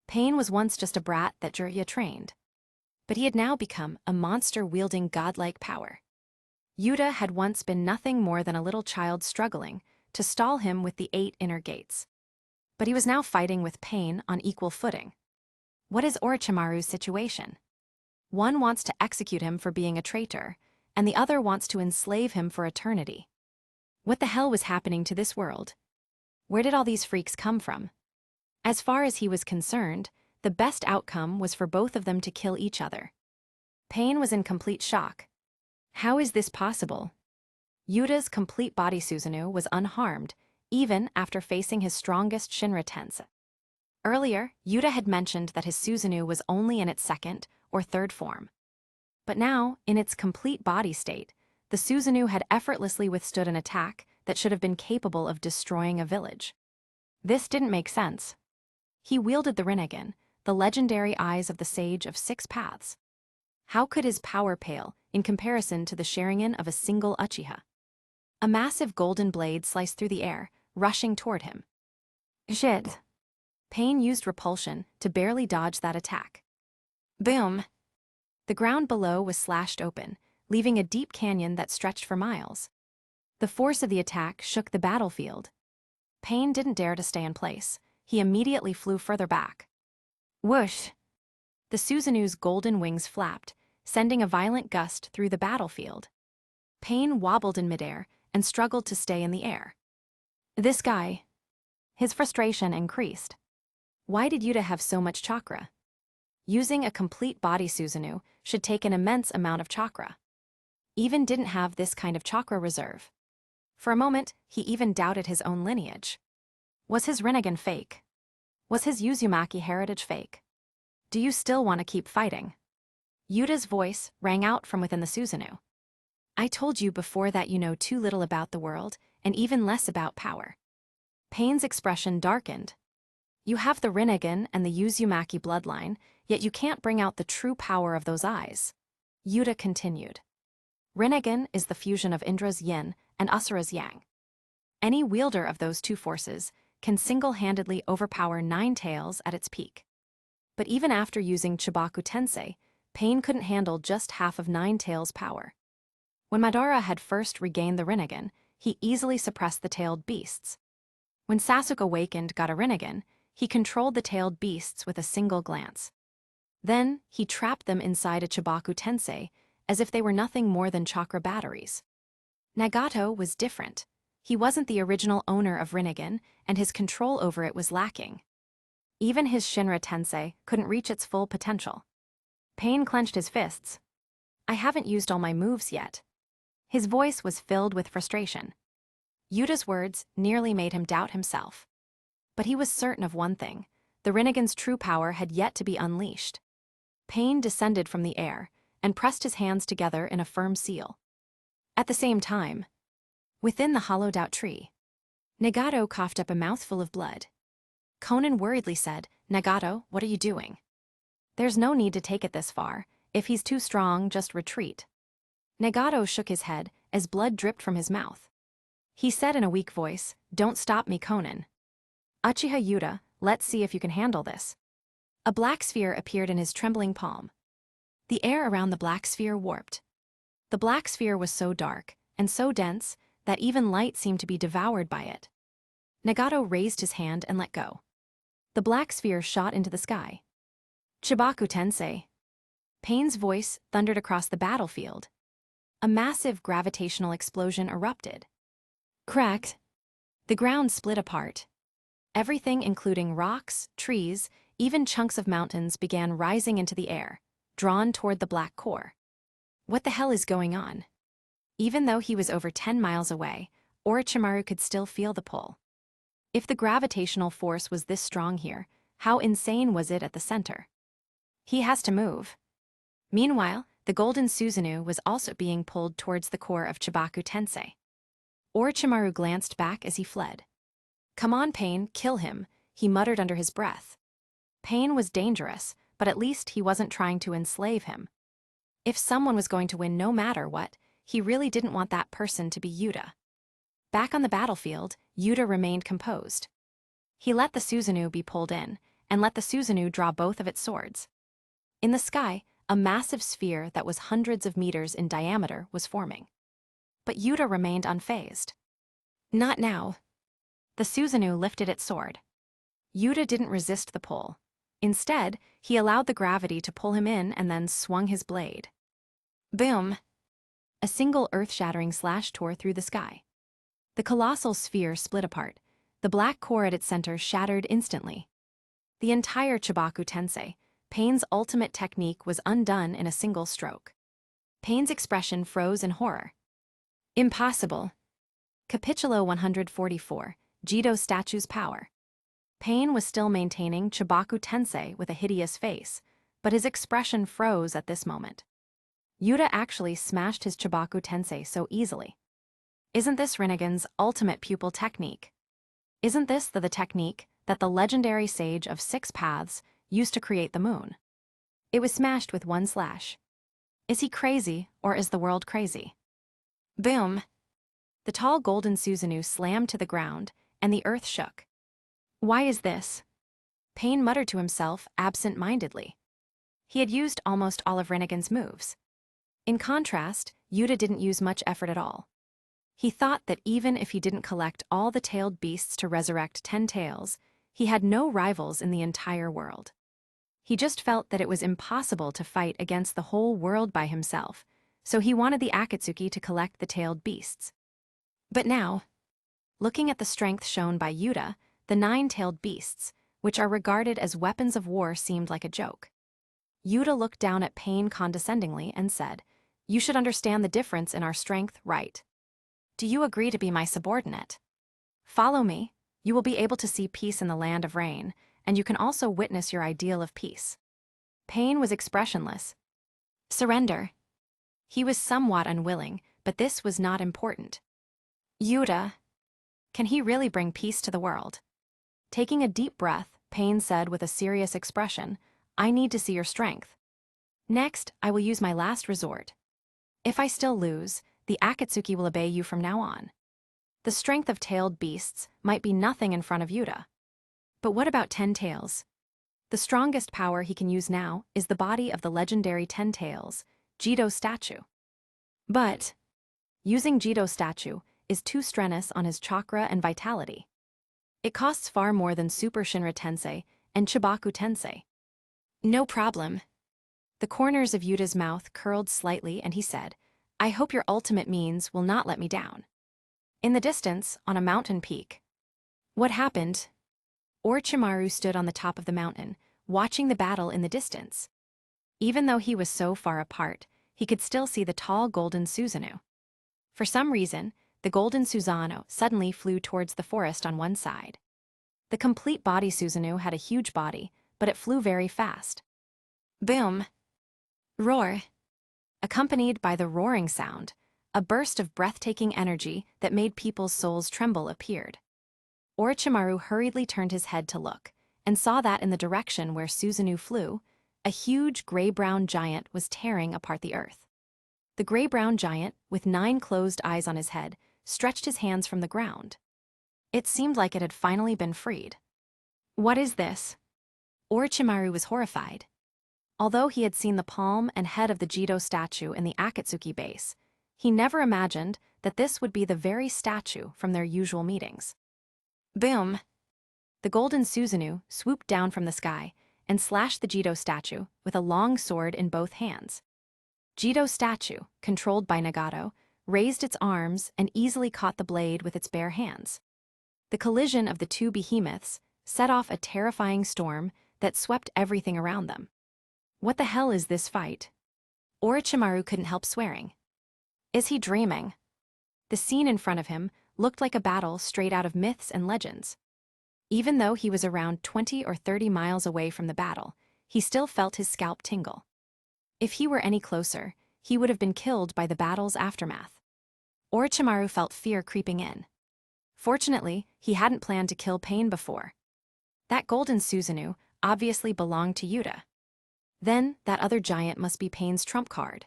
Pain was once just a brat that Jiraiya trained. But he had now become a monster wielding godlike power. Yuta had once been nothing more than a little child struggling to stall him with the 8 inner gates. But he was now fighting with Pain on equal footing. What is Orochimaru's situation? One wants to execute him for being a traitor, and the other wants to enslave him for eternity. What the hell was happening to this world? Where did all these freaks come from? As far as he was concerned, the best outcome was for both of them to kill each other. Pain was in complete shock. How is this possible? Yuta's complete body Susanu was unharmed, even after facing his strongest Shinra Tensei. Earlier, Yuta had mentioned that his Susanu was only in its 2nd or 3rd form. But now, in its complete body state, the Susanu had effortlessly withstood an attack that should have been capable of destroying a village. This didn't make sense. He wielded the Rinnegan, the legendary eyes of the Sage of 6 Paths. How could his power pale in comparison to the Sharingan of a single Uchiha? A massive golden blade sliced through the air, rushing toward him. Shit. Pain used repulsion to barely dodge that attack. Boom! The ground below was slashed open, leaving a deep canyon that stretched for miles. The force of the attack shook the battlefield. Pain didn't dare to stay in place. He immediately flew further back. Whoosh! The Susanu's golden wings flapped, sending a violent gust through the battlefield. Pain wobbled in midair and struggled to stay in the air. This guy. His frustration increased. Why did Yuta have so much chakra? Using a complete body Susanu should take an immense amount of chakra. Even didn't have this kind of chakra reserve. For a moment, he even doubted his own lineage. Was his Rinnegan fake? Was his Uzumaki heritage fake? Do you still want to keep fighting? Yuta's voice rang out from within the Susanu. I told you before that you know too little about the world, and even less about power. Pain's expression darkened. You have the Rinnegan and the Uzumaki bloodline, yet you can't bring out the true power of those eyes. Yuta continued. Rinnegan is the fusion of Indra's yin and Asura's yang. Any wielder of those two forces can single-handedly overpower 9 tails at its peak. But even after using Chibaku Tensei, Pain couldn't handle just half of 9 tails' power. When Madara had first regained the Rinnegan, he easily suppressed the tailed beasts. When Sasuke awakened got a Rinnegan, he controlled the tailed beasts with a single glance. Then, he trapped them inside a Chibaku Tensei, as if they were nothing more than chakra batteries. Nagato was different. He wasn't the original owner of Rinnegan, and his control over it was lacking. Even his Shinra Tensei couldn't reach its full potential. Pain clenched his fists. I haven't used all my moves yet. His voice was filled with frustration. Yuta's words nearly made him doubt himself. But he was certain of one thing. The Rinnegan's true power had yet to be unleashed. Pain descended from the air and pressed his hands together in a firm seal. At the same time, within the hollowed-out tree, Nagato coughed up a mouthful of blood. Conan worriedly said, Nagato, what are you doing? There's no need to take it this far. If he's too strong, just retreat. Nagato shook his head as blood dripped from his mouth. He said in a weak voice, Don't stop me, Conan. Uchiha Yuta, Let's see if you can handle this. A black sphere appeared in his trembling palm. The air around the black sphere warped. The black sphere was so dark and so dense that even light seemed to be devoured by it. Nagato raised his hand and let go. The black sphere shot into the sky. Chibaku Tensei. Pain's voice thundered across the battlefield. A massive gravitational explosion erupted. Cracked. The ground split apart. Everything, including rocks, trees, even chunks of mountains, began rising into the air, drawn toward the black core. What the hell is going on? Even though he was over 10 miles away, Orochimaru could still feel the pull. If the gravitational force was this strong here, how insane was it at the center? He has to move. Meanwhile, the golden Susanu was also being pulled towards the core of Chibaku Tensei. Orochimaru glanced back as he fled. "Come on, Pain, kill him," he muttered under his breath. Pain was dangerous, but at least he wasn't trying to enslave him. If someone was going to win no matter what, he really didn't want that person to be Yuta. Back on the battlefield, Yuta remained composed. He let the Susanu be pulled in, and let the Susanu draw both of its swords. In the sky, a massive sphere that was hundreds of meters in diameter was forming. But Yuta remained unfazed. Not now. The Susanu lifted its sword. Yuta didn't resist the pull. Instead, he allowed the gravity to pull him in and then swung his blade. Boom! A single earth-shattering slash tore through the sky. The colossal sphere split apart. The black core at its center shattered instantly. The entire Chibaku Tensei, Pain's ultimate technique, was undone in a single stroke. Pain's expression froze in horror. Impossible. Capitulo 144, Jido Statue's Power. Pain was still maintaining Chibaku Tensei with a hideous face, but his expression froze at this moment. Yuta actually smashed his Chibaku Tensei so easily. Isn't this Rinnegan's ultimate pupil technique? Isn't this the technique that the legendary sage of 6 paths used to create the moon? It was smashed with one slash. Is he crazy, or is the world crazy? Boom! The tall golden Susanu slammed to the ground, and the earth shook. Why is this? Pain muttered to himself absent-mindedly. He had used almost all of Rinnegan's moves. In contrast, Yuta didn't use much effort at all. He thought that even if he didn't collect all the tailed beasts to resurrect 10 tails, he had no rivals in the entire world. He just felt that it was impossible to fight against the whole world by himself, so he wanted the Akatsuki to collect the tailed beasts. But now, looking at the strength shown by Yuta, the 9-tailed beasts, which are regarded as weapons of war, seemed like a joke. Yuta looked down at Pain condescendingly and said, "You should understand the difference in our strength, right? Do you agree to be my subordinate? Follow me, you will be able to see peace in the land of rain, and you can also witness your ideal of peace." Pain was expressionless. Surrender. He was somewhat unwilling, but this was not important. Yuta. Can he really bring peace to the world? Taking a deep breath, Pain said with a serious expression, "I need to see your strength. Next, I will use my last resort. If I still lose, the Akatsuki will obey you from now on." The strength of tailed beasts might be nothing in front of Yuta. But what about 10 tails? The strongest power he can use now is the body of the legendary 10 tails, Jido statue. But using Jido statue is too strenuous on his chakra and vitality. It costs far more than Super Shinra Tensei and Chibaku Tensei. No problem. The corners of Yuta's mouth curled slightly and he said, "I hope your ultimate means will not let me down." In the distance, on a mountain peak. What happened? Orochimaru stood on the top of the mountain, watching the battle in the distance. Even though he was so far apart, he could still see the tall golden Susanu. For some reason, the golden Susano suddenly flew towards the forest on one side. The complete body Susanu had a huge body, but it flew very fast. Boom! Roar! Accompanied by the roaring sound, a burst of breathtaking energy that made people's souls tremble appeared. Orochimaru hurriedly turned his head to look, and saw that in the direction where Susanu flew, a huge gray-brown giant was tearing apart the earth. The gray-brown giant, with 9 closed eyes on his head, stretched his hands from the ground. It seemed like it had finally been freed. What is this? Orochimaru was horrified. Although he had seen the palm and head of the Jito statue in the Akatsuki base, he never imagined that this would be the very statue from their usual meetings. Boom! The golden Susanu swooped down from the sky and slashed the Jito statue with a long sword in both hands. Jito statue, controlled by Nagato, raised its arms and easily caught the blade with its bare hands. The collision of the two behemoths set off a terrifying storm that swept everything around them. What the hell is this fight? Orochimaru couldn't help swearing. Is he dreaming? The scene in front of him looked like a battle straight out of myths and legends. Even though he was around 20 or 30 miles away from the battle, he still felt his scalp tingle. If he were any closer, he would have been killed by the battle's aftermath. Orochimaru felt fear creeping in. Fortunately, he hadn't planned to kill Pain before. That golden Susanu obviously belonged to Yuta. Then, that other giant must be Pain's trump card.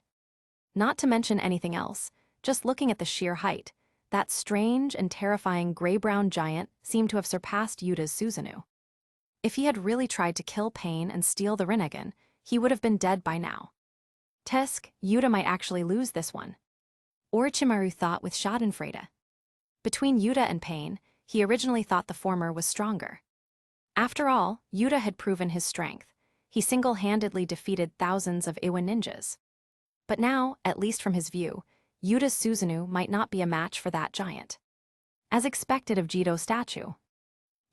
Not to mention anything else, just looking at the sheer height, that strange and terrifying gray-brown giant seemed to have surpassed Yuta's Susanu. If he had really tried to kill Pain and steal the Rinnegan, he would have been dead by now. Yuta might actually lose this one. Orochimaru thought with schadenfreude. Between Yuta and Pain, he originally thought the former was stronger. After all, Yuta had proven his strength. He single-handedly defeated thousands of Iwa ninjas. But now, at least from his view, Yuta's Susanu might not be a match for that giant. As expected of Jito's statue,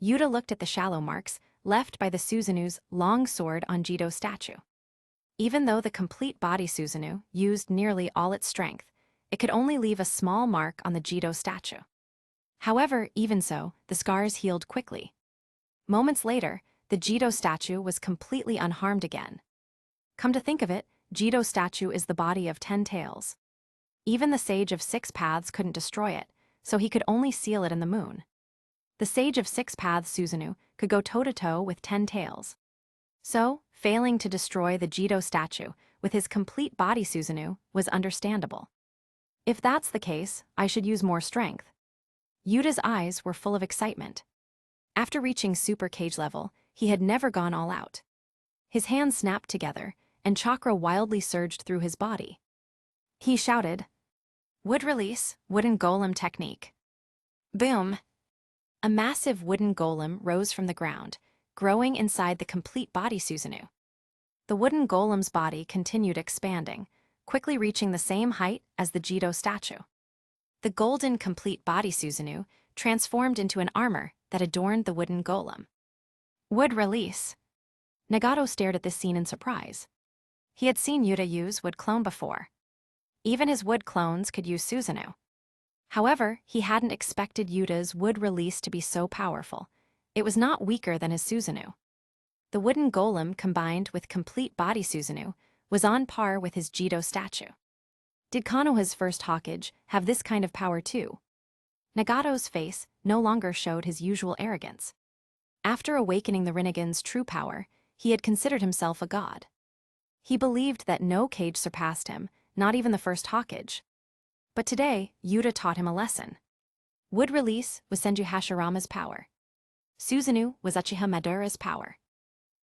Yuta looked at the shallow marks left by the Susanu's long sword on Jito's statue. Even though the complete body Susanu used nearly all its strength, it could only leave a small mark on the Jito statue. However, even so, the scars healed quickly. Moments later, the Jito statue was completely unharmed again. Come to think of it, Jito's statue is the body of 10 tails. Even the Sage of Six Paths couldn't destroy it, so he could only seal it in the moon. The Sage of Six Paths Susanu could go toe-to-toe with 10 tails. So, failing to destroy the Jito statue with his complete body Susanu was understandable. If that's the case, I should use more strength. Yuta's eyes were full of excitement. After reaching Super Cage level, he had never gone all out. His hands snapped together, and chakra wildly surged through his body. He shouted, "Wood release, wooden golem technique." Boom! A massive wooden golem rose from the ground, growing inside the complete body Susanu. The wooden golem's body continued expanding, quickly reaching the same height as the Jito statue. The golden complete body Susanu transformed into an armor that adorned the wooden golem. Wood release. Nagato stared at this scene in surprise. He had seen Yuta use wood clone before. Even his wood clones could use Susanu. However, he hadn't expected Yuta's wood release to be so powerful. It was not weaker than his Susanu. The wooden golem combined with complete body Susanu was on par with his Jito statue. Did Konoha's first Hokage have this kind of power too? Nagato's face no longer showed his usual arrogance. After awakening the Rinnegan's true power, he had considered himself a god. He believed that no Kage surpassed him, not even the first Hokage. But today, Yuta taught him a lesson. Wood release was Senju Hashirama's power. Susanu was Uchiha Madara's power.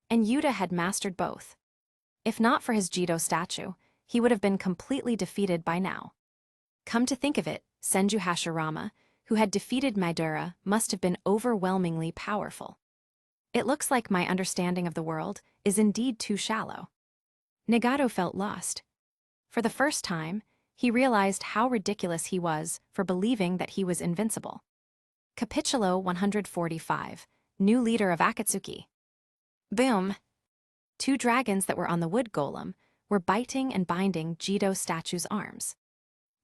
And Yuta had mastered both. If not for his Jito statue, he would have been completely defeated by now. Come to think of it, Senju Hashirama, who had defeated Madara, must have been overwhelmingly powerful. It looks like my understanding of the world is indeed too shallow. Nagato felt lost. For the first time, he realized how ridiculous he was for believing that he was invincible. Capitulo 145, New Leader of Akatsuki. Boom! Two dragons that were on the wood golem were biting and binding Jito statue's arms.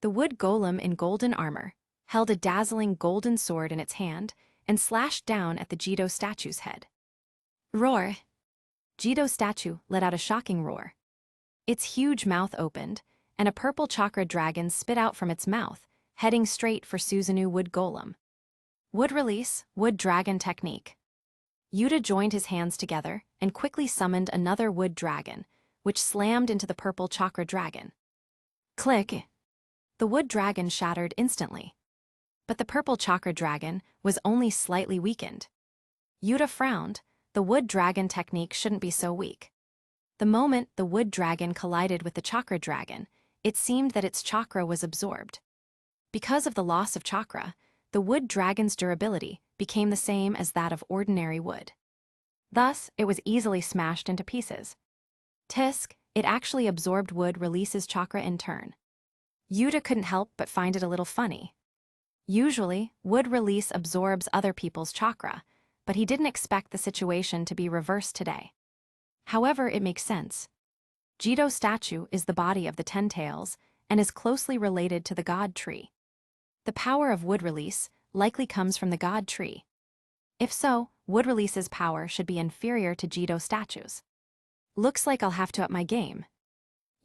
The wood golem in golden armor held a dazzling golden sword in its hand and slashed down at the Jito statue's head. Roar! Jito statue let out a shocking roar. Its huge mouth opened, and a purple chakra dragon spit out from its mouth, heading straight for Susanu wood golem. Wood release, wood dragon technique. Yuta joined his hands together and quickly summoned another wood dragon, which slammed into the purple chakra dragon. Click! The wood dragon shattered instantly. But the purple chakra dragon was only slightly weakened. Yuta frowned, the wood dragon technique shouldn't be so weak. The moment the wood dragon collided with the chakra dragon, it seemed that its chakra was absorbed. Because of the loss of chakra, the wood dragon's durability became the same as that of ordinary wood. Thus, it was easily smashed into pieces. Tisk, it actually absorbed wood releases chakra in turn. Yuta couldn't help but find it a little funny. Usually, wood release absorbs other people's chakra, but he didn't expect the situation to be reversed today. However, it makes sense. Jito statue is the body of the Ten Tails and is closely related to the God Tree. The power of wood release likely comes from the God Tree. If so, wood release's power should be inferior to Jito statue's. Looks like I'll have to up my game.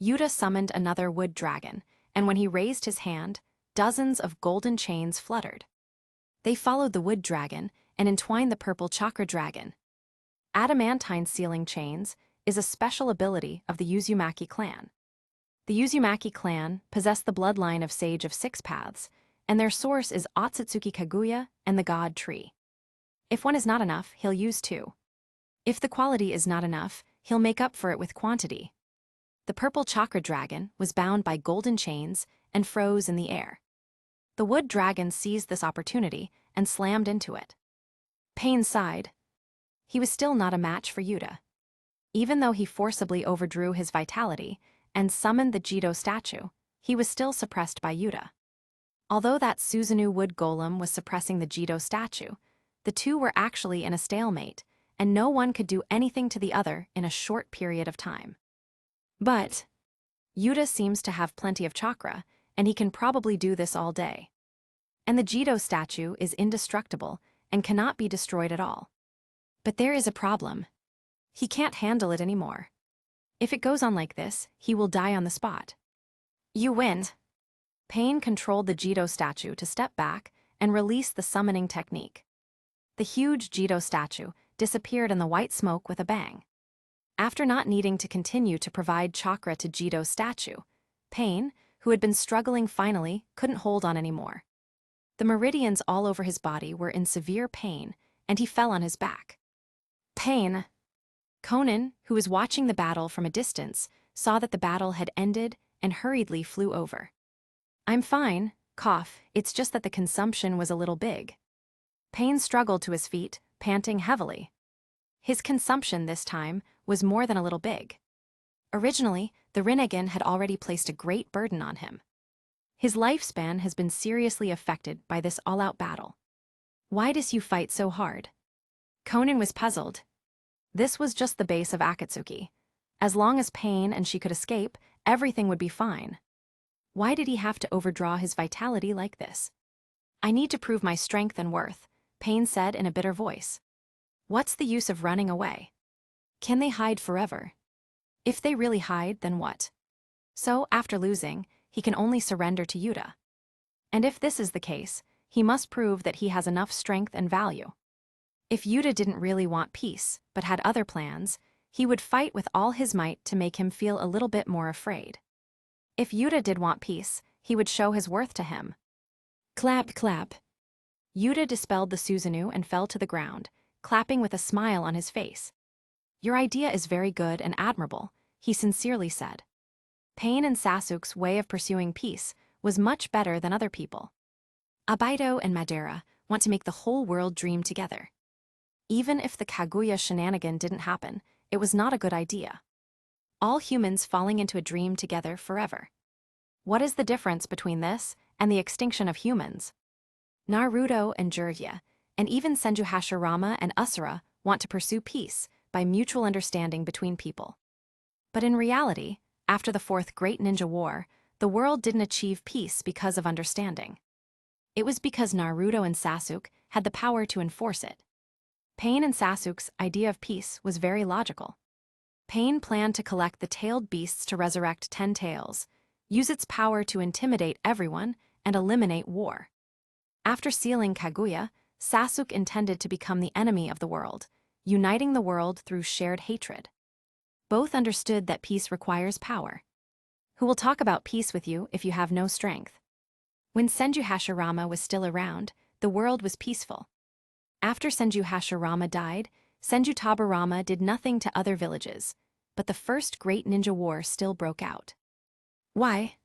Yuta summoned another wood dragon, and when he raised his hand, dozens of golden chains fluttered. They followed the wood dragon and entwined the purple chakra dragon. Adamantine sealing chains is a special ability of the Uzumaki clan. The Uzumaki clan possess the bloodline of Sage of Six Paths, and their source is Otsutsuki Kaguya and the God Tree. If one is not enough, he'll use two. If the quality is not enough, he'll make up for it with quantity. The purple chakra dragon was bound by golden chains and froze in the air. The wood dragon seized this opportunity and slammed into it. Pain sighed. He was still not a match for Yuta. Even though he forcibly overdrew his vitality and summoned the Jito statue, he was still suppressed by Yuta. Although that Susanu wood golem was suppressing the Jito statue, the two were actually in a stalemate, and no one could do anything to the other in a short period of time. But Yuta seems to have plenty of chakra, and he can probably do this all day. And the Jito statue is indestructible and cannot be destroyed at all. But there is a problem. He can't handle it anymore. If it goes on like this, he will die on the spot. You win. Pain controlled the Jito statue to step back and release the summoning technique. The huge Jito statue disappeared in the white smoke with a bang. After not needing to continue to provide chakra to Jito's statue, Pain, who had been struggling finally, couldn't hold on anymore. The meridians all over his body were in severe pain, and he fell on his back. Pain! Conan, who was watching the battle from a distance, saw that the battle had ended and hurriedly flew over. I'm fine, cough, it's just that the consumption was a little big. Pain struggled to his feet, panting heavily. His consumption this time was more than a little big. Originally, the Rinnegan had already placed a great burden on him. His lifespan has been seriously affected by this all-out battle. Why does you fight so hard? Conan was puzzled. This was just the base of Akatsuki. As long as Pain and she could escape, everything would be fine. Why did he have to overdraw his vitality like this? I need to prove my strength and worth, Pain said in a bitter voice. What's the use of running away? Can they hide forever? If they really hide, then what? So, after losing, he can only surrender to Yuta. And if this is the case, he must prove that he has enough strength and value. If Yuta didn't really want peace, but had other plans, he would fight with all his might to make him feel a little bit more afraid. If Yuta did want peace, he would show his worth to him. Clap, clap. Yuta dispelled the Susanu and fell to the ground, clapping with a smile on his face. Your idea is very good and admirable, he sincerely said. Pain and Sasuke's way of pursuing peace was much better than other people. Abaito and Madara want to make the whole world dream together. Even if the Kaguya shenanigan didn't happen, it was not a good idea. All humans falling into a dream together forever. What is the difference between this and the extinction of humans? Naruto and Jiraiya, and even Senju Hashirama and Asura want to pursue peace by mutual understanding between people. But in reality, after the Fourth Great Ninja War, the world didn't achieve peace because of understanding. It was because Naruto and Sasuke had the power to enforce it. Pain and Sasuke's idea of peace was very logical. Pain planned to collect the tailed beasts to resurrect 10 tails, use its power to intimidate everyone, and eliminate war. After sealing Kaguya, Sasuke intended to become the enemy of the world, uniting the world through shared hatred. Both understood that peace requires power. Who will talk about peace with you if you have no strength? When Senju Hashirama was still around, the world was peaceful. After Senju Hashirama died, Senju Tabarama did nothing to other villages, but the first great ninja war still broke out. Why?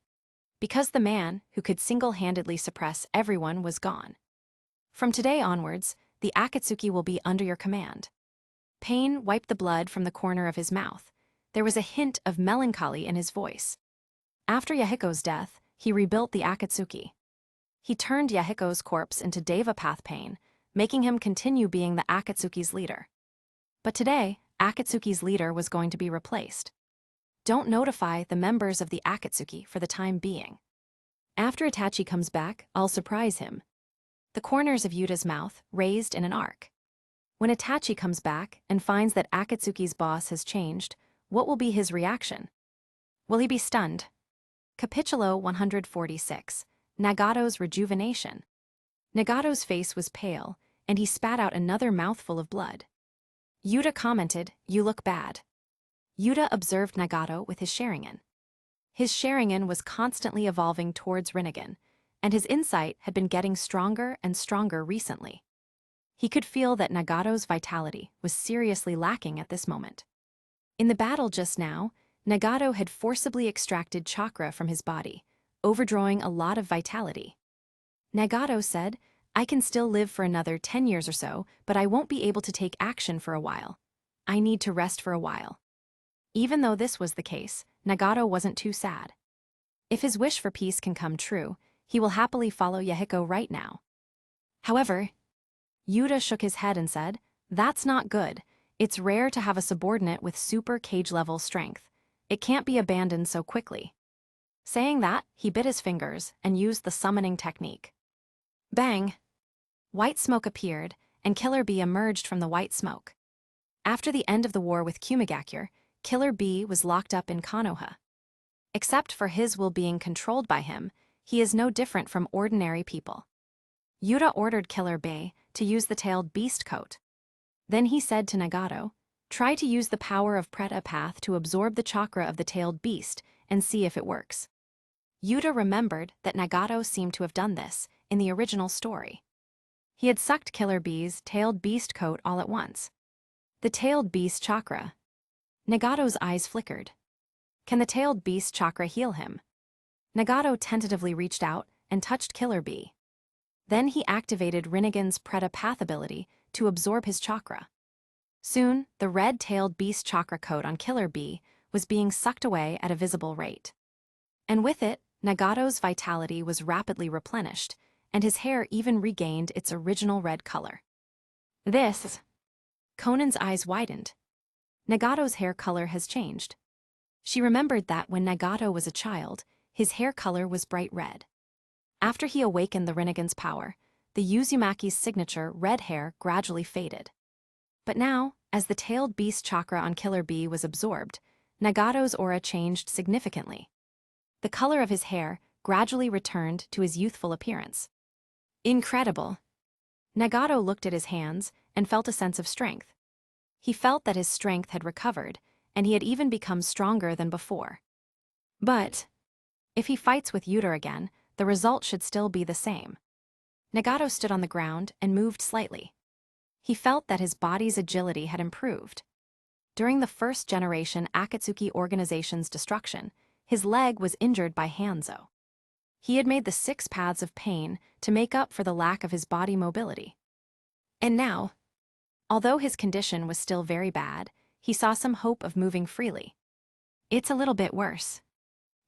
Because the man who could single-handedly suppress everyone was gone. From today onwards, the Akatsuki will be under your command. Pain wiped the blood from the corner of his mouth. There was a hint of melancholy in his voice. After Yahiko's death, he rebuilt the Akatsuki. He turned Yahiko's corpse into Devapath pain, making him continue being the Akatsuki's leader. But today, Akatsuki's leader was going to be replaced. Don't notify the members of the Akatsuki for the time being. After Itachi comes back, I'll surprise him. The corners of Yuta's mouth raised in an arc. When Itachi comes back and finds that Akatsuki's boss has changed, what will be his reaction? Will he be stunned? Capitulo 146. Nagato's rejuvenation. Nagato's face was pale, and he spat out another mouthful of blood. Yuta commented, "You look bad." Yuta observed Nagato with his Sharingan. His Sharingan was constantly evolving towards Rinnegan, and his insight had been getting stronger and stronger recently. He could feel that Nagato's vitality was seriously lacking at this moment. In the battle just now, Nagato had forcibly extracted chakra from his body, overdrawing a lot of vitality. Nagato said, "I can still live for another 10 years or so, but I won't be able to take action for a while. I need to rest for a while." Even though this was the case, Nagato wasn't too sad. If his wish for peace can come true, he will happily follow Yahiko right now. However, Yuta shook his head and said, "That's not good. It's rare to have a subordinate with super cage-level strength. It can't be abandoned so quickly." Saying that, he bit his fingers and used the summoning technique. Bang! White smoke appeared, and Killer Bee emerged from the white smoke. After the end of the war with Kumigakure, Killer Bee was locked up in Konoha. Except for his will being controlled by him, he is no different from ordinary people. Yuta ordered Killer Bee to use the tailed beast coat. Then he said to Nagato, "Try to use the power of Preta Path to absorb the chakra of the tailed beast and see if it works." Yuta remembered that Nagato seemed to have done this in the original story. He had sucked Killer Bee's tailed beast coat all at once. The tailed beast chakra. Nagato's eyes flickered. Can the tailed beast chakra heal him? Nagato tentatively reached out and touched Killer Bee. Then he activated Rinnegan's Preta Path ability to absorb his chakra. Soon, the red-tailed beast chakra coat on Killer Bee was being sucked away at a visible rate. And with it, Nagato's vitality was rapidly replenished, and his hair even regained its original red color. This... Conan's eyes widened. Nagato's hair color has changed. She remembered that when Nagato was a child, his hair color was bright red. After he awakened the Rinnegan's power, the Uzumaki's signature red hair gradually faded. But now, as the tailed beast chakra on Killer Bee was absorbed, Nagato's aura changed significantly. The color of his hair gradually returned to his youthful appearance. Incredible! Nagato looked at his hands and felt a sense of strength. He felt that his strength had recovered, and he had even become stronger than before. But if he fights with Yuta again, the result should still be the same. Nagato stood on the ground and moved slightly. He felt that his body's agility had improved. During the first generation Akatsuki organization's destruction, his leg was injured by Hanzo. He had made the 6 paths of pain to make up for the lack of his body mobility. And now, although his condition was still very bad, he saw some hope of moving freely. It's a little bit worse.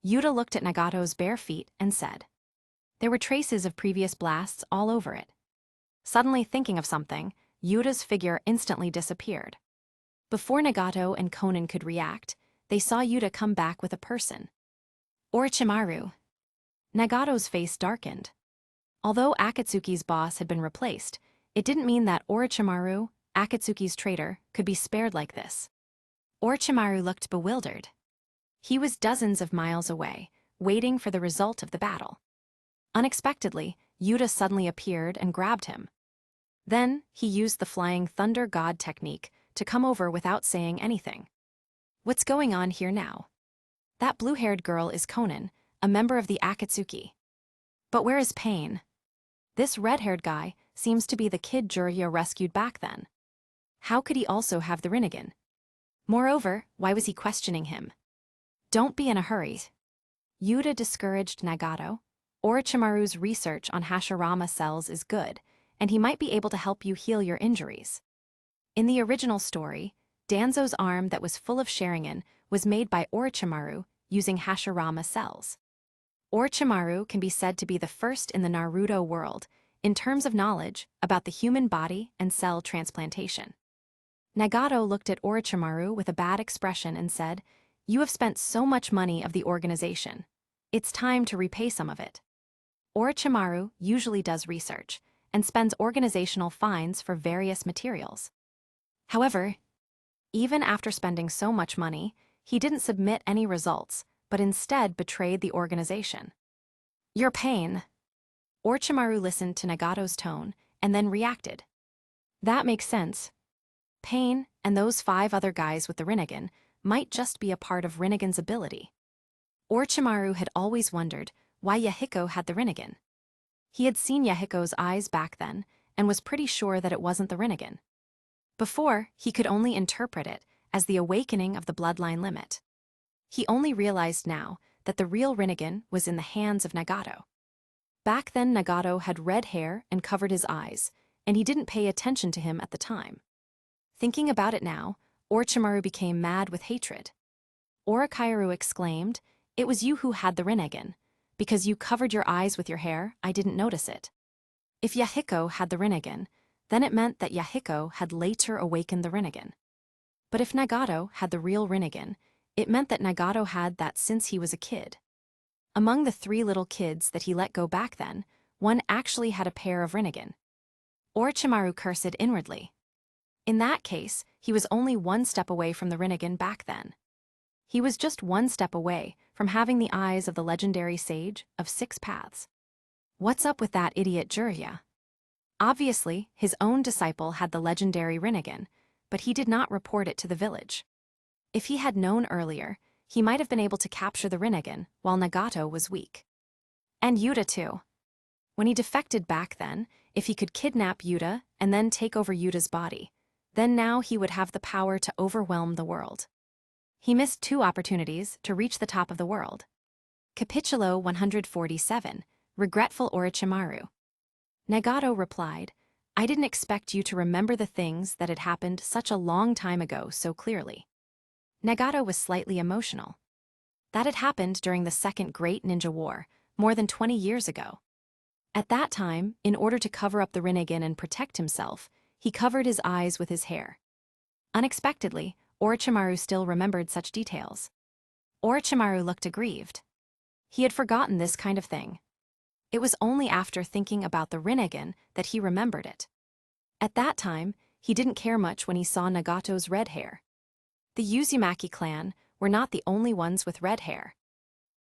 Yuta looked at Nagato's bare feet and said. There were traces of previous blasts all over it. Suddenly thinking of something, Yuta's figure instantly disappeared. Before Nagato and Konan could react, they saw Yuta come back with a person. Orochimaru. Nagato's face darkened. Although Akatsuki's boss had been replaced, it didn't mean that Orochimaru, Akatsuki's traitor, could be spared like this. Orochimaru looked bewildered. He was dozens of miles away, waiting for the result of the battle. Unexpectedly, Yuta suddenly appeared and grabbed him. Then, he used the Flying Thunder God technique to come over without saying anything. What's going on here now? That blue-haired girl is Konan, a member of the Akatsuki. But where is Pain? This red-haired guy seems to be the kid Jiraiya rescued back then. How could he also have the Rinnegan? Moreover, why was he questioning him? Don't be in a hurry. Yuta discouraged Nagato. Orochimaru's research on Hashirama cells is good, and he might be able to help you heal your injuries. In the original story, Danzo's arm that was full of Sharingan was made by Orochimaru using Hashirama cells. Orochimaru can be said to be the first in the Naruto world in terms of knowledge about the human body and cell transplantation. Nagato looked at Orochimaru with a bad expression and said, "You have spent so much money of the organization. It's time to repay some of it." Orochimaru usually does research and spends organizational fines for various materials. However, even after spending so much money, he didn't submit any results, but instead betrayed the organization. "Your pain." Orochimaru listened to Nagato's tone and then reacted. "That makes sense. Pain and those 5 other guys with the Rinnegan might just be a part of Rinnegan's ability." Orochimaru had always wondered why Yahiko had the Rinnegan. He had seen Yahiko's eyes back then and was pretty sure that it wasn't the Rinnegan. Before, he could only interpret it as the awakening of the bloodline limit. He only realized now that the real Rinnegan was in the hands of Nagato. Back then, Nagato had red hair and covered his eyes, and he didn't pay attention to him at the time. Thinking about it now, Orochimaru became mad with hatred. Orochimaru exclaimed, "It was you who had the Rinnegan. Because you covered your eyes with your hair, I didn't notice it." If Yahiko had the Rinnegan, then it meant that Yahiko had later awakened the Rinnegan. But if Nagato had the real Rinnegan, it meant that Nagato had that since he was a kid. Among the 3 little kids that he let go back then, one actually had a pair of Rinnegan. Orochimaru cursed inwardly. In that case, he was only 1 step away from the Rinnegan back then. He was just 1 step away from having the eyes of the legendary sage of 6 paths. What's up with that idiot Jiraiya? Obviously, his own disciple had the legendary Rinnegan, but he did not report it to the village. If he had known earlier, he might have been able to capture the Rinnegan while Nagato was weak. And Yuta too. When he defected back then, if he could kidnap Yuta and then take over Yuta's body, then now he would have the power to overwhelm the world. He missed 2 opportunities to reach the top of the world. Capítulo 147, Regretful Orochimaru. Nagato replied, "I didn't expect you to remember the things that had happened such a long time ago so clearly." Nagato was slightly emotional. That had happened during the Second Great Ninja War, more than 20 years ago. At that time, in order to cover up the Rinnegan and protect himself, he covered his eyes with his hair. Unexpectedly, Orochimaru still remembered such details. Orochimaru looked aggrieved. He had forgotten this kind of thing. It was only after thinking about the Rinnegan that he remembered it. At that time, he didn't care much when he saw Nagato's red hair. The Uzumaki clan were not the only ones with red hair.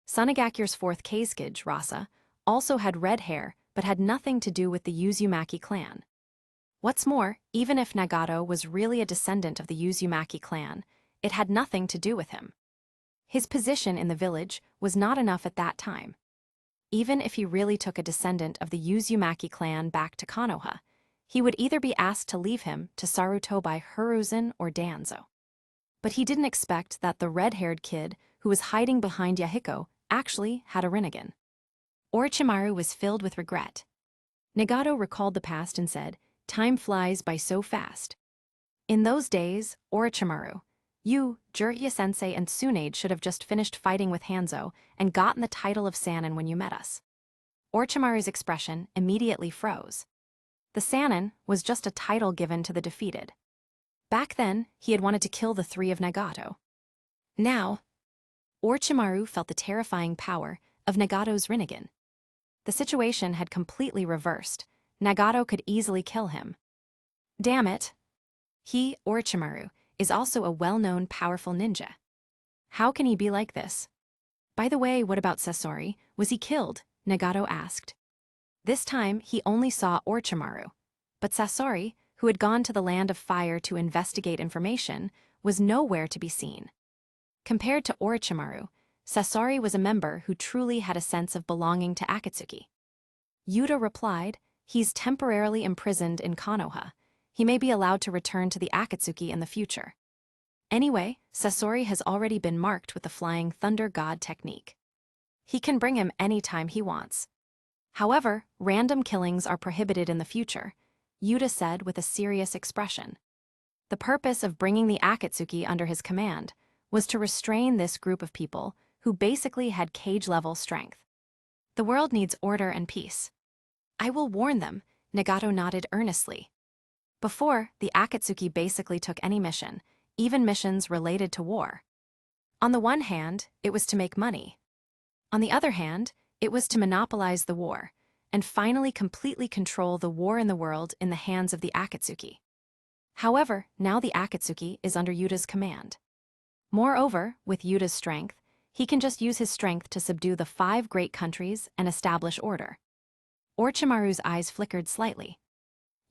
Sunagakure's Fourth Raikage, Rasa, also had red hair but had nothing to do with the Uzumaki clan. What's more, even if Nagato was really a descendant of the Uzumaki clan, it had nothing to do with him. His position in the village was not enough at that time. Even if he really took a descendant of the Uzumaki clan back to Konoha, he would either be asked to leave him to Saruto by Hiruzen or Danzo. But he didn't expect that the red-haired kid who was hiding behind Yahiko actually had a Rinnegan. Orochimaru was filled with regret. Nagato recalled the past and said, "Time flies by so fast." In those days, Orochimaru, you, Jiraiya-sensei and Tsunade should have just finished fighting with Hanzo and gotten the title of Sannin when you met us. Orochimaru's expression immediately froze. The Sannin was just a title given to the defeated. Back then, he had wanted to kill the 3 of Nagato. Now, Orochimaru felt the terrifying power of Nagato's Rinnegan. The situation had completely reversed. Nagato could easily kill him. Damn it. He, Orochimaru, is also a well-known powerful ninja. How can he be like this? By the way, what about Satori? Was he killed? Nagato asked. This time, he only saw Orochimaru. But Satori, who had gone to the Land of Fire to investigate information, was nowhere to be seen. Compared to Orochimaru, Satori was a member who truly had a sense of belonging to Akatsuki. Yuta replied, "He's temporarily imprisoned in Konoha. He may be allowed to return to the Akatsuki in the future. Anyway, Satori has already been marked with the Flying Thunder God technique. He can bring him anytime he wants. However, random killings are prohibited in the future, Yuta said with a serious expression. The purpose of bringing the Akatsuki under his command was to restrain this group of people who basically had cage-level strength. The world needs order and peace. I will warn them, Nagato nodded earnestly. Before, the Akatsuki basically took any mission, even missions related to war. On the one hand, it was to make money. On the other hand, it was to monopolize the war, and finally completely control the war in the world in the hands of the Akatsuki. However, now the Akatsuki is under Yuta's command. Moreover, with Yuta's strength, he can just use his strength to subdue the 5 great countries and establish order. Orochimaru's eyes flickered slightly.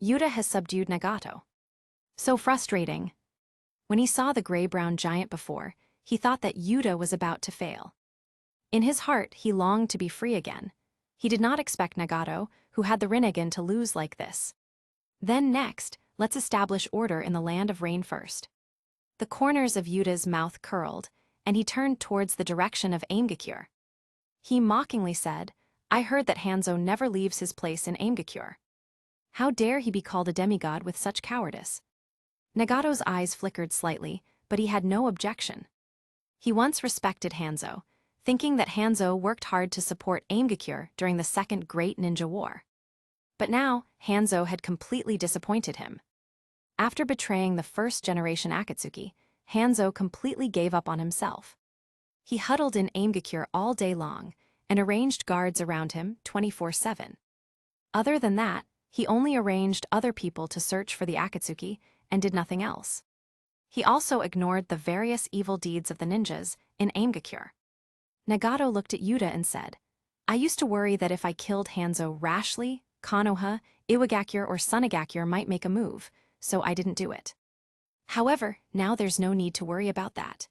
Yuta has subdued Nagato. So frustrating. When he saw the gray-brown giant before, he thought that Yuta was about to fail. In his heart, he longed to be free again. He did not expect Nagato, who had the Rinnegan, to lose like this. Then next, let's establish order in the land of rain first. The corners of Yuta's mouth curled, and he turned towards the direction of Aimgakure. He mockingly said, I heard that Hanzo never leaves his place in Aimgakure. How dare he be called a demigod with such cowardice? Nagato's eyes flickered slightly, but he had no objection. He once respected Hanzo, thinking that Hanzo worked hard to support Aimgakure during the Second Great Ninja War. But now, Hanzo had completely disappointed him. After betraying the first-generation Akatsuki, Hanzo completely gave up on himself. He huddled in Aimgakure all day long and arranged guards around him 24/7. Other than that, he only arranged other people to search for the Akatsuki and did nothing else. He also ignored the various evil deeds of the ninjas in Aimgakure. Nagato looked at Yuta and said, I used to worry that if I killed Hanzo rashly, Konoha, Iwagakure or Sunagakure might make a move, so I didn't do it. However, now there's no need to worry about that.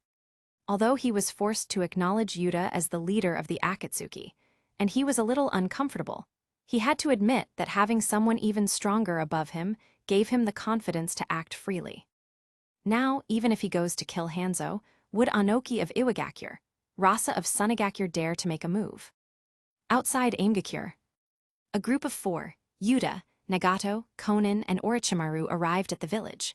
Although he was forced to acknowledge Yuta as the leader of the Akatsuki, and he was a little uncomfortable, he had to admit that having someone even stronger above him gave him the confidence to act freely. Now, even if he goes to kill Hanzo, would Anoki of Iwagakure, Rasa of Sunagakure dare to make a move? Outside Aimgakure, a group of 4, Yuta, Nagato, Konan, and Orochimaru arrived at the village.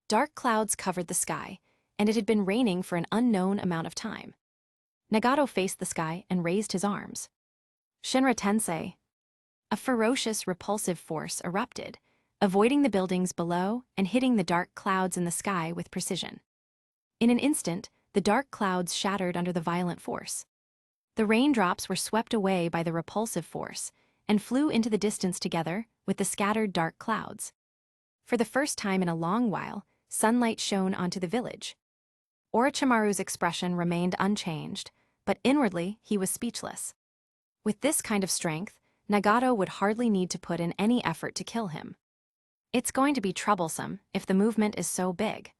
Dark clouds covered the sky, and it had been raining for an unknown amount of time. Nagato faced the sky and raised his arms. Shinra Tensei. A ferocious, repulsive force erupted, avoiding the buildings below and hitting the dark clouds in the sky with precision. In an instant, the dark clouds shattered under the violent force. The raindrops were swept away by the repulsive force and flew into the distance together with the scattered dark clouds. For the first time in a long while, sunlight shone onto the village. Orochimaru's expression remained unchanged, but inwardly he was speechless. With this kind of strength, Nagato would hardly need to put in any effort to kill him. It's going to be troublesome if the movement is so big.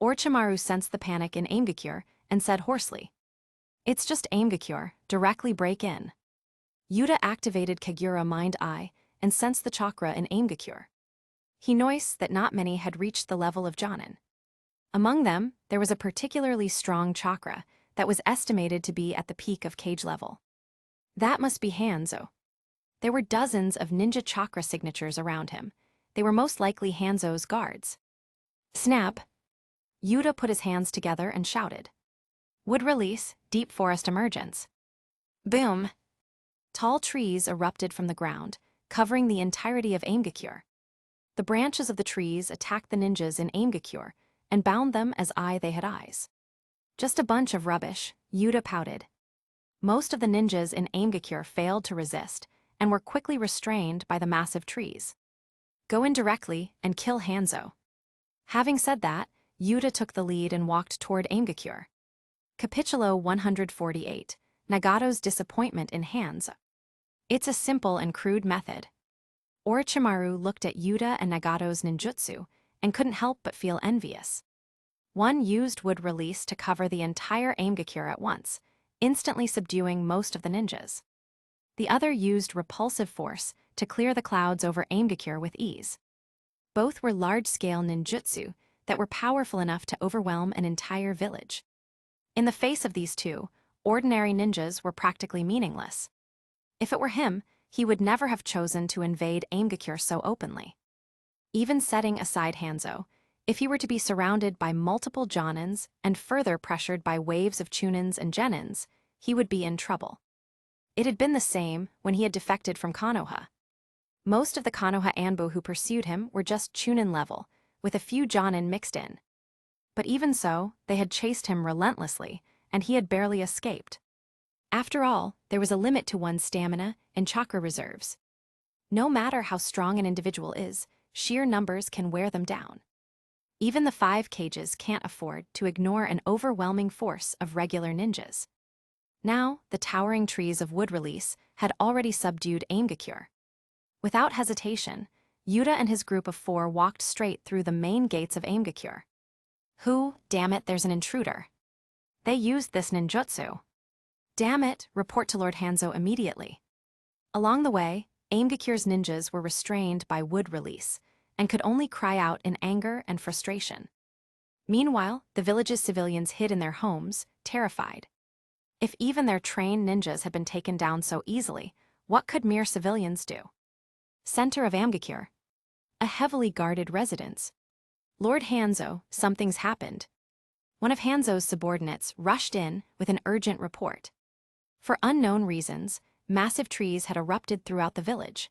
Orochimaru sensed the panic in Aimgakure and said hoarsely, It's just Aimgakure, directly break in. Yuta activated Kagura Mind Eye and sensed the chakra in Aimgakure. He noticed that not many had reached the level of Jonin. Among them, there was a particularly strong chakra that was estimated to be at the peak of cage level. That must be Hanzo. There were dozens of ninja chakra signatures around him. They were most likely Hanzo's guards. Snap! Yuta put his hands together and shouted. Wood release, deep forest emergence. Boom! Tall trees erupted from the ground, covering the entirety of Aimgakure. The branches of the trees attacked the ninjas in Aimgakure and bound them as they had eyes. Just a bunch of rubbish, Yuta pouted. Most of the ninjas in Aimgakure failed to resist and were quickly restrained by the massive trees. Go in directly and kill Hanzo. Having said that, Yuta took the lead and walked toward Aimgakure. Capitulo 148, Nagato's disappointment in Hanzo. It's a simple and crude method. Orochimaru looked at Yuta and Nagato's ninjutsu and couldn't help but feel envious. One used wood release to cover the entire Aimgakure at once, instantly subduing most of the ninjas. The other used repulsive force to clear the clouds over Aimgakure with ease. Both were large-scale ninjutsu that were powerful enough to overwhelm an entire village. In the face of these two, ordinary ninjas were practically meaningless. If it were him, he would never have chosen to invade Aimgakure so openly. Even setting aside Hanzo, if he were to be surrounded by multiple Jonins and further pressured by waves of Chunins and Genins, he would be in trouble. It had been the same when he had defected from Konoha. Most of the Konoha Anbu who pursued him were just Chunin level, with a few Jonin mixed in. But even so, they had chased him relentlessly, and he had barely escaped. After all, there was a limit to one's stamina and chakra reserves. No matter how strong an individual is, sheer numbers can wear them down. Even the 5 cages can't afford to ignore an overwhelming force of regular ninjas. Now, the towering trees of wood release had already subdued Aimgakure. Without hesitation, Yuta and his group of 4 walked straight through the main gates of Aimgakure. Damn it, there's an intruder. They used this ninjutsu. Damn it, report to Lord Hanzo immediately. Along the way, Aimgakure's ninjas were restrained by wood release and could only cry out in anger and frustration. Meanwhile, the village's civilians hid in their homes, terrified. If even their trained ninjas had been taken down so easily, what could mere civilians do? Center of Aimgakure. A heavily guarded residence. Lord Hanzo, something's happened. One of Hanzo's subordinates rushed in with an urgent report. For unknown reasons, massive trees had erupted throughout the village.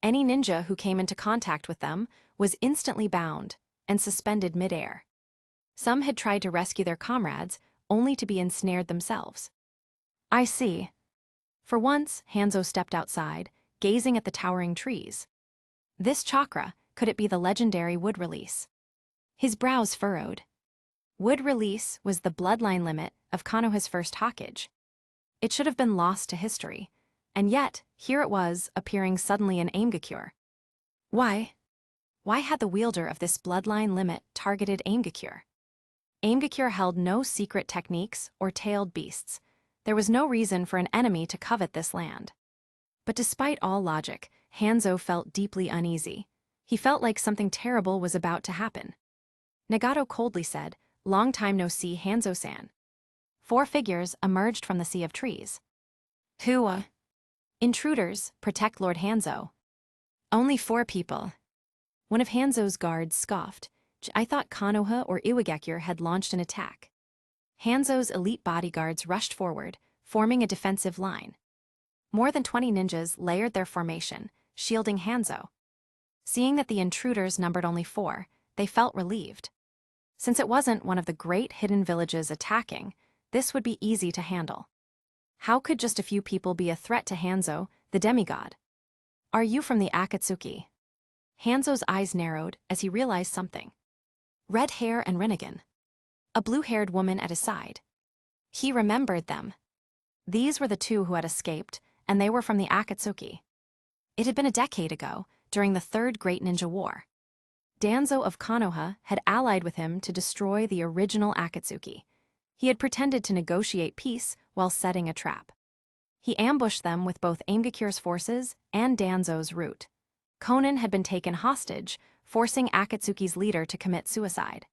Any ninja who came into contact with them was instantly bound and suspended mid-air. Some had tried to rescue their comrades, only to be ensnared themselves. I see. For once, Hanzo stepped outside, gazing at the towering trees. This chakra, could it be the legendary wood release? His brows furrowed. Wood release was the bloodline limit of Konoha's first Hokage. It should have been lost to history, and yet, here it was, appearing suddenly in Aimgakure. Why? Why had the wielder of this bloodline limit targeted Aimgakure? Aimgakure held no secret techniques or tailed beasts. There was no reason for an enemy to covet this land. But despite all logic, Hanzo felt deeply uneasy. He felt like something terrible was about to happen. Nagato coldly said, "Long time no see, Hanzo-san." 4 figures emerged from the sea of trees. Who? Intruders, protect Lord Hanzo. Only 4 people. One of Hanzo's guards scoffed. I thought Konoha or Iwagakure had launched an attack. Hanzo's elite bodyguards rushed forward, forming a defensive line. More than 20 ninjas layered their formation, shielding Hanzo. Seeing that the intruders numbered only 4, they felt relieved. Since it wasn't one of the great hidden villages attacking, this would be easy to handle. How could just a few people be a threat to Hanzo, the demigod? Are you from the Akatsuki? Hanzo's eyes narrowed as he realized something. Red hair and Rinnegan. A blue-haired woman at his side. He remembered them. These were the 2 who had escaped, and they were from the Akatsuki. It had been a decade ago, during the Third Great Ninja War. Danzo of Konoha had allied with him to destroy the original Akatsuki. He had pretended to negotiate peace while setting a trap. He ambushed them with both Aimgakure's forces and Danzo's route. Konan had been taken hostage, forcing Akatsuki's leader to commit suicide.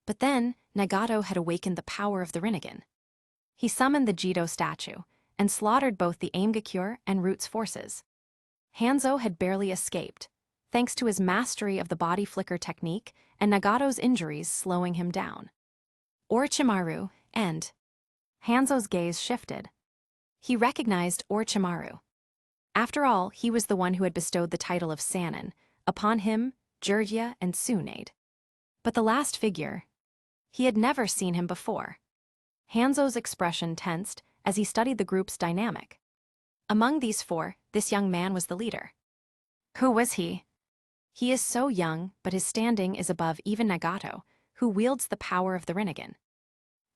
But then, Nagato had awakened the power of the Rinnegan. He summoned the Jido statue and slaughtered both the Aimgakure and Root's forces. Hanzo had barely escaped, thanks to his mastery of the body flicker technique and Nagato's injuries slowing him down. Orochimaru, and Hanzo's gaze shifted. He recognized Orochimaru. After all, he was the one who had bestowed the title of Sannin upon him, Jiraiya, and Tsunade. But the last figure, he had never seen him before. Hanzo's expression tensed as he studied the group's dynamic. Among these 4, this young man was the leader. Who was he? He is so young, but his standing is above even Nagato, who wields the power of the Rinnegan.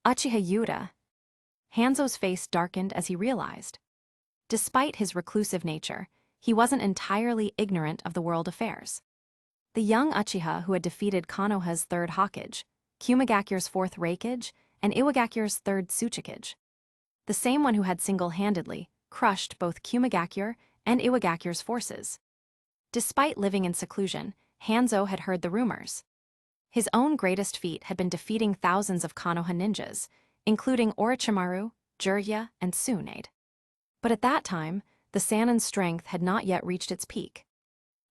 Uchiha Yuta. Hanzo's face darkened as he realized. Despite his reclusive nature, he wasn't entirely ignorant of the world affairs. The young Uchiha who had defeated Konoha's 3rd Hokage, Kumigakure's 4th Raikage, and Iwagakure's 3rd Tsuchikage. The same one who had single-handedly crushed both Kumigakure and Iwagakure's forces. Despite living in seclusion, Hanzo had heard the rumors. His own greatest feat had been defeating thousands of Konoha ninjas, including Orochimaru, Jiraiya, and Tsunade. But at that time, the Sannin's strength had not yet reached its peak.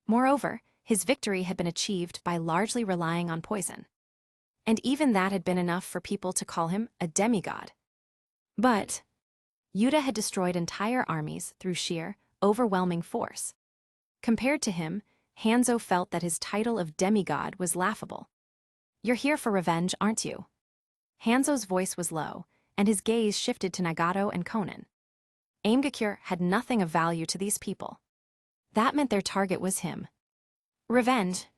Moreover, his victory had been achieved by largely relying on poison. And even that had been enough for people to call him a demigod. But Yuta had destroyed entire armies through sheer, overwhelming force. Compared to him, Hanzo felt that his title of demigod was laughable. "You're here for revenge, aren't you?" Hanzo's voice was low, and his gaze shifted to Nagato and Konan. Aimgakure had nothing of value to these people. That meant their target was him. "Revenge?"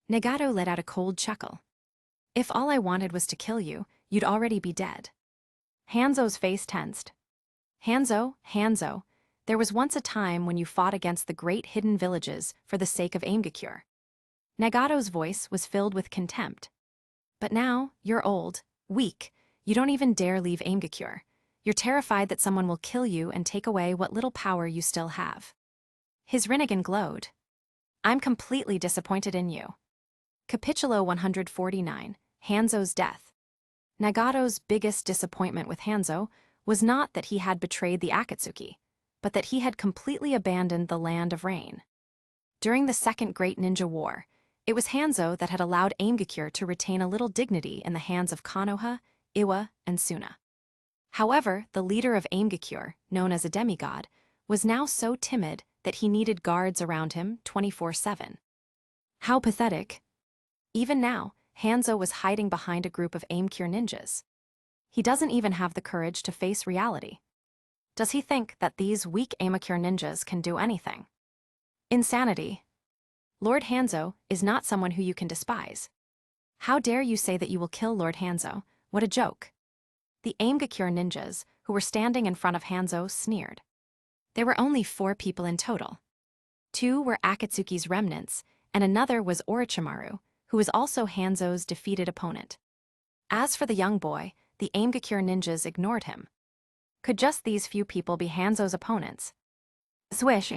Nagato let out a cold chuckle. "If all I wanted was to kill you, you'd already be dead." Hanzo's face tensed. Hanzo, there was once a time when you fought against the great hidden villages for the sake of Aimgakure." Nagato's voice was filled with contempt. "But now, you're old, weak, you don't even dare leave Aimgakure. You're terrified that someone will kill you and take away what little power you still have." His Rinnegan glowed. "I'm completely disappointed in you." Capitulo 149, Hanzo's death. Nagato's biggest disappointment with Hanzo was not that he had betrayed the Akatsuki, but that he had completely abandoned the land of rain. During the Second Great Ninja War, it was Hanzo that had allowed Aimgakure to retain a little dignity in the hands of Konoha, Iwa, and Suna. However, the leader of Aimgakure, known as a demigod, was now so timid that he needed guards around him 24/7. How pathetic. Even now, Hanzo was hiding behind a group of Aimgakure ninjas. He doesn't even have the courage to face reality. Does he think that these weak Aimgakure ninjas can do anything? Insanity. Lord Hanzo is not someone who you can despise. How dare you say that you will kill Lord Hanzo? What a joke. The Aimgakure ninjas, who were standing in front of Hanzo, sneered. There were only 4 people in total. 2 were Akatsuki's remnants, and another was Orochimaru, who was also Hanzo's defeated opponent. As for the young boy, the Aimgakure ninjas ignored him. Could just these few people be Hanzo's opponents? Swish!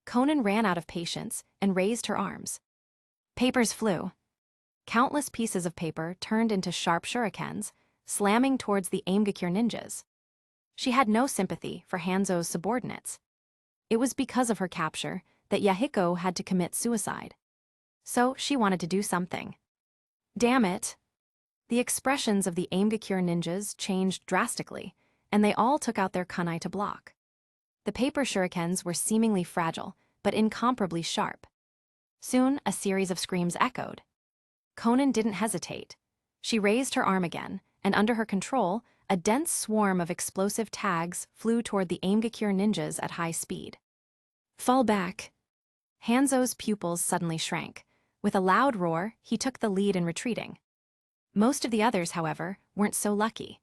Konan ran out of patience and raised her arms. Papers flew. Countless pieces of paper turned into sharp shurikens, slamming towards the Aimgakure ninjas. She had no sympathy for Hanzo's subordinates. It was because of her capture that Yahiko had to commit suicide. So she wanted to do something. Damn it! The expressions of the Aimgakure ninjas changed drastically, and they all took out their kunai to block. The paper shurikens were seemingly fragile, but incomparably sharp. Soon, a series of screams echoed. Konan didn't hesitate. She raised her arm again, and under her control, a dense swarm of explosive tags flew toward the Aimgakure ninjas at high speed. Fall back. Hanzo's pupils suddenly shrank. With a loud roar, he took the lead in retreating. Most of the others, however, weren't so lucky.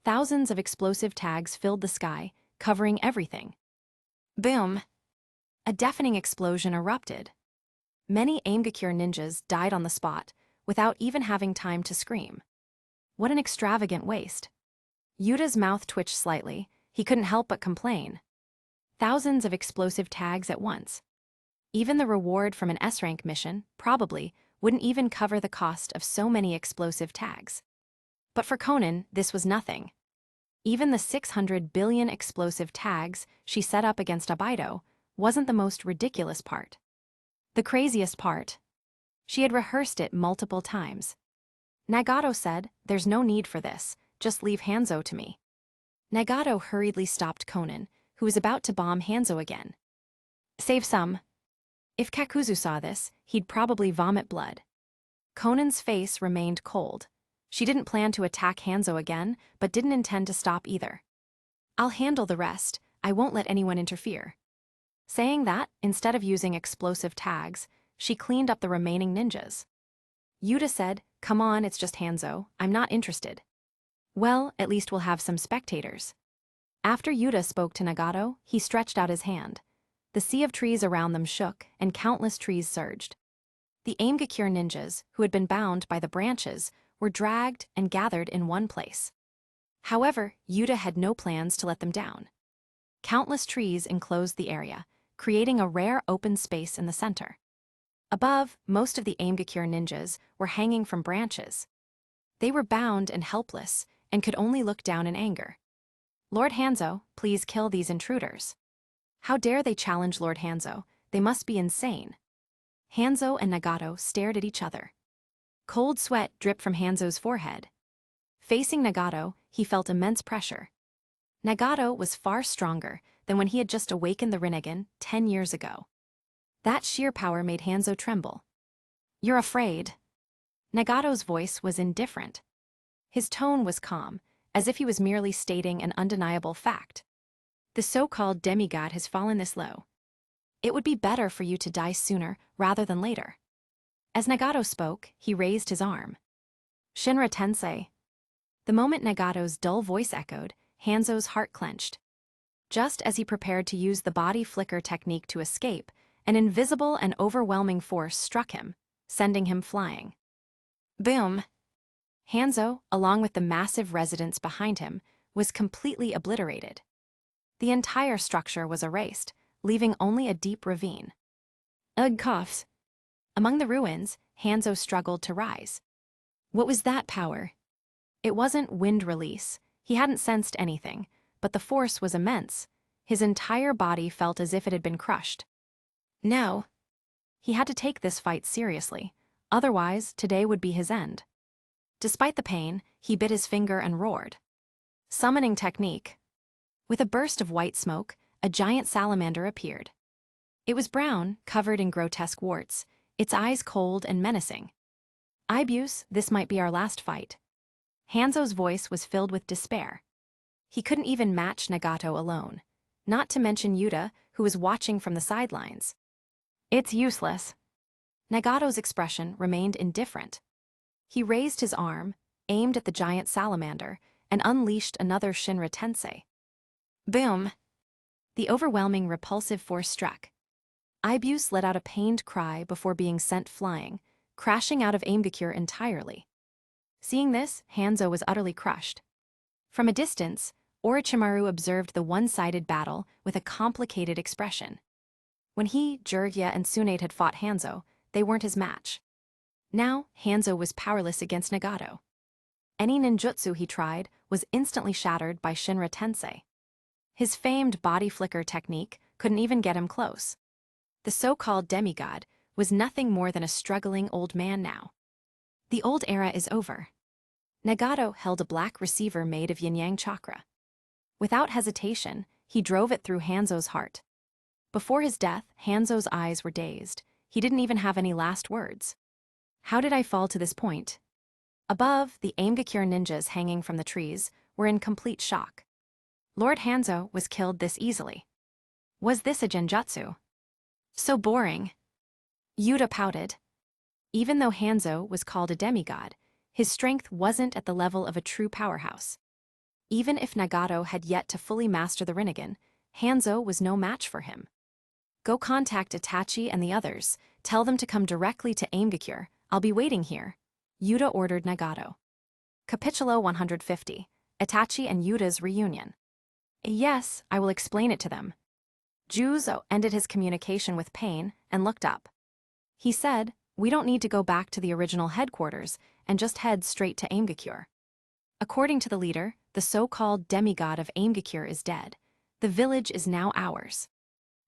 Thousands of explosive tags filled the sky, covering everything. Boom! A deafening explosion erupted. Many Aimgakure ninjas died on the spot, without even having time to scream. What an extravagant waste. Yuta's mouth twitched slightly. He couldn't help but complain. Thousands of explosive tags at once. Even the reward from an S-rank mission, probably, wouldn't even cover the cost of so many explosive tags. But for Konan, this was nothing. Even the 600 billion explosive tags she set up against Abaido wasn't the most ridiculous part. The craziest part. She had rehearsed it multiple times. Nagato said, "There's no need for this, just leave Hanzo to me." Nagato hurriedly stopped Konan, who was about to bomb Hanzo again. Save some. If Kakuzu saw this, he'd probably vomit blood. Konan's face remained cold. She didn't plan to attack Hanzo again, but didn't intend to stop either. "I'll handle the rest, I won't let anyone interfere." Saying that, instead of using explosive tags, she cleaned up the remaining ninjas. Yuta said, "Come on, it's just Hanzo, I'm not interested." Well, at least we'll have some spectators. After Yuta spoke to Nagato, he stretched out his hand. The sea of trees around them shook, and countless trees surged. The Aimgakure ninjas, who had been bound by the branches, were dragged and gathered in one place. However, Yuta had no plans to let them down. Countless trees enclosed the area, creating a rare open space in the center. Above, most of the Aimgakure ninjas were hanging from branches. They were bound and helpless, and could only look down in anger. Lord Hanzo, please kill these intruders. How dare they challenge Lord Hanzo? They must be insane. Hanzo and Nagato stared at each other. Cold sweat dripped from Hanzo's forehead. Facing Nagato, he felt immense pressure. Nagato was far stronger than when he had just awakened the Rinnegan 10 years ago. That sheer power made Hanzo tremble. You're afraid. Nagato's voice was indifferent. His tone was calm, as if he was merely stating an undeniable fact. The so-called demigod has fallen this low. It would be better for you to die sooner rather than later. As Nagato spoke, he raised his arm. Shinra Tensei. The moment Nagato's dull voice echoed, Hanzo's heart clenched. Just as he prepared to use the body flicker technique to escape, an invisible and overwhelming force struck him, sending him flying. Boom! Hanzo, along with the massive residence behind him, was completely obliterated. The entire structure was erased, leaving only a deep ravine. Ugh, coughs. Among the ruins, Hanzo struggled to rise. What was that power? It wasn't wind release. He hadn't sensed anything, but the force was immense. His entire body felt as if it had been crushed. No. He had to take this fight seriously, otherwise today would be his end. Despite the pain, he bit his finger and roared. Summoning technique. With a burst of white smoke, a giant salamander appeared. It was brown, covered in grotesque warts, its eyes cold and menacing. Ibuse, this might be our last fight. Hanzo's voice was filled with despair. He couldn't even match Nagato alone, not to mention Yuta, who was watching from the sidelines. It's useless. Nagato's expression remained indifferent. He raised his arm, aimed at the giant salamander, and unleashed another Shinra Tensei. Boom! The overwhelming repulsive force struck. Ibuse let out a pained cry before being sent flying, crashing out of Aimgakure entirely. Seeing this, Hanzo was utterly crushed. From a distance, Orochimaru observed the one-sided battle with a complicated expression. When he, Jiraiya, and Tsunade had fought Hanzo, they weren't his match. Now, Hanzo was powerless against Nagato. Any ninjutsu he tried was instantly shattered by Shinra Tensei. His famed body flicker technique couldn't even get him close. The so-called demigod was nothing more than a struggling old man now. The old era is over. Nagato held a black receiver made of yin-yang chakra. Without hesitation, he drove it through Hanzo's heart. Before his death, Hanzo's eyes were dazed. He didn't even have any last words. How did I fall to this point? Above, the Aimgakure ninjas hanging from the trees were in complete shock. Lord Hanzo was killed this easily. Was this a genjutsu? So boring. Yuta pouted. Even though Hanzo was called a demigod, his strength wasn't at the level of a true powerhouse. Even if Nagato had yet to fully master the Rinnegan, Hanzo was no match for him. Go contact Itachi and the others. Tell them to come directly to Aimgakure. I'll be waiting here, Yuta ordered Nagato. Capitulo 150, Itachi and Yuta's reunion. Yes, I will explain it to them. Juzo ended his communication with Pain and looked up. He said, we don't need to go back to the original headquarters and just head straight to Aimgakure. According to the leader, the so-called demigod of Aimgakure is dead. The village is now ours.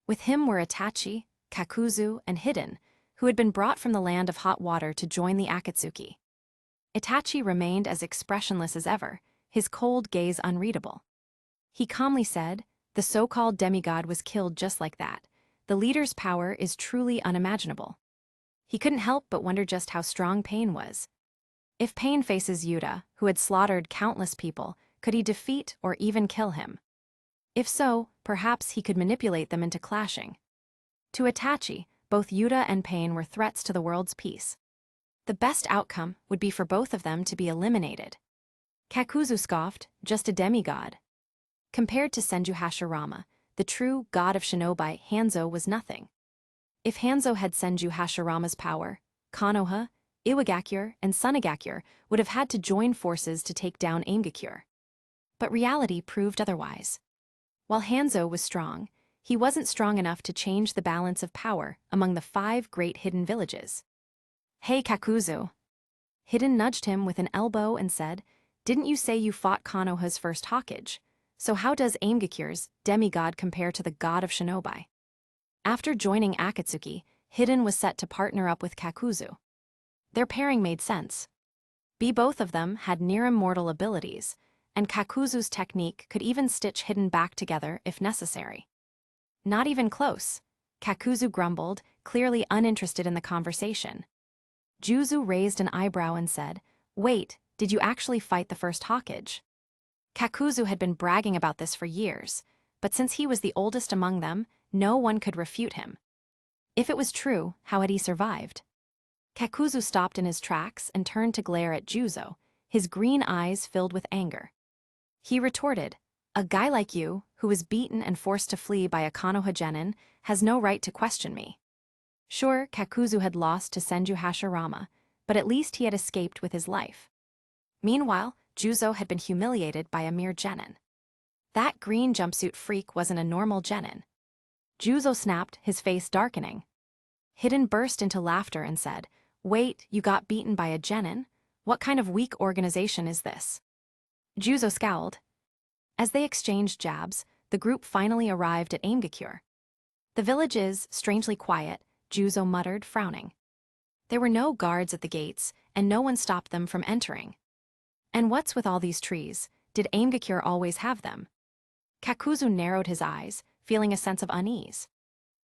With him were Itachi, Kakuzu, and Hiden, who had been brought from the land of hot water to join the Akatsuki. Itachi remained as expressionless as ever, his cold gaze unreadable. He calmly said, the so-called demigod was killed just like that. The leader's power is truly unimaginable. He couldn't help but wonder just how strong Pain was. If Pain faces Yuta, who had slaughtered countless people, could he defeat or even kill him? If so, perhaps he could manipulate them into clashing. To Itachi, both Yuta and Pain were threats to the world's peace. The best outcome would be for both of them to be eliminated. Kakuzu scoffed, just a demigod. Compared to Senju Hashirama, the true god of shinobi, Hanzo was nothing. If Hanzo had Senju Hashirama's power, Konoha, Iwagakure, and Sunagakure would have had to join forces to take down Aimgakure. But reality proved otherwise. While Hanzo was strong, he wasn't strong enough to change the balance of power among the 5 great hidden villages. "Hey, Kakuzu." Hidden nudged him with an elbow and said, "Didn't you say you fought Konoha's first Hokage? So how does Aimgakure's demigod compare to the god of shinobi?" After joining Akatsuki, Hidden was set to partner up with Kakuzu. Their pairing made sense. Both of them had near-immortal abilities, and Kakuzu's technique could even stitch Hidden back together if necessary. "Not even close," Kakuzu grumbled, clearly uninterested in the conversation. Juzu raised an eyebrow and said, "Wait, did you actually fight the first Hokage?" Kakuzu had been bragging about this for years, but since he was the oldest among them, no one could refute him. If it was true, how had he survived? Kakuzu stopped in his tracks and turned to glare at Juzo, his green eyes filled with anger. He retorted, "A guy like you, who was beaten and forced to flee by a Konoha genin, has no right to question me." Sure, Kakuzu had lost to Senju Hashirama, but at least he had escaped with his life. Meanwhile, Juzo had been humiliated by a mere genin. That green jumpsuit freak wasn't a normal genin. Juzo snapped, his face darkening. Hidden burst into laughter and said, "Wait, you got beaten by a genin? What kind of weak organization is this?" Juzo scowled. As they exchanged jabs, the group finally arrived at Aimgakure. "The village is strangely quiet," Juzo muttered, frowning. There were no guards at the gates, and no one stopped them from entering. "And what's with all these trees? Did Aimgakure always have them?" Kakuzu narrowed his eyes, feeling a sense of unease.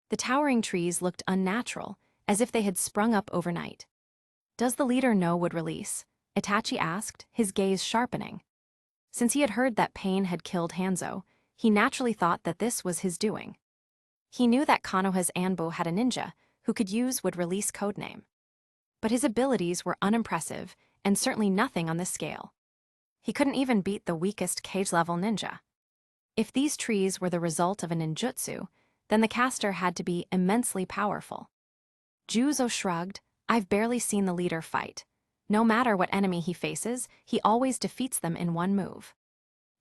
The towering trees looked unnatural, as if they had sprung up overnight. "Does the leader know would release?" Itachi asked, his gaze sharpening. Since he had heard that Pain had killed Hanzo, he naturally thought that this was his doing. He knew that Konoha's Anbo had a ninja who could use would release codename. But his abilities were unimpressive and certainly nothing on this scale. He couldn't even beat the weakest cage-level ninja. If these trees were the result of a ninjutsu, then the caster had to be immensely powerful. Juzo shrugged, "I've barely seen the leader fight. No matter what enemy he faces, he always defeats them in one move."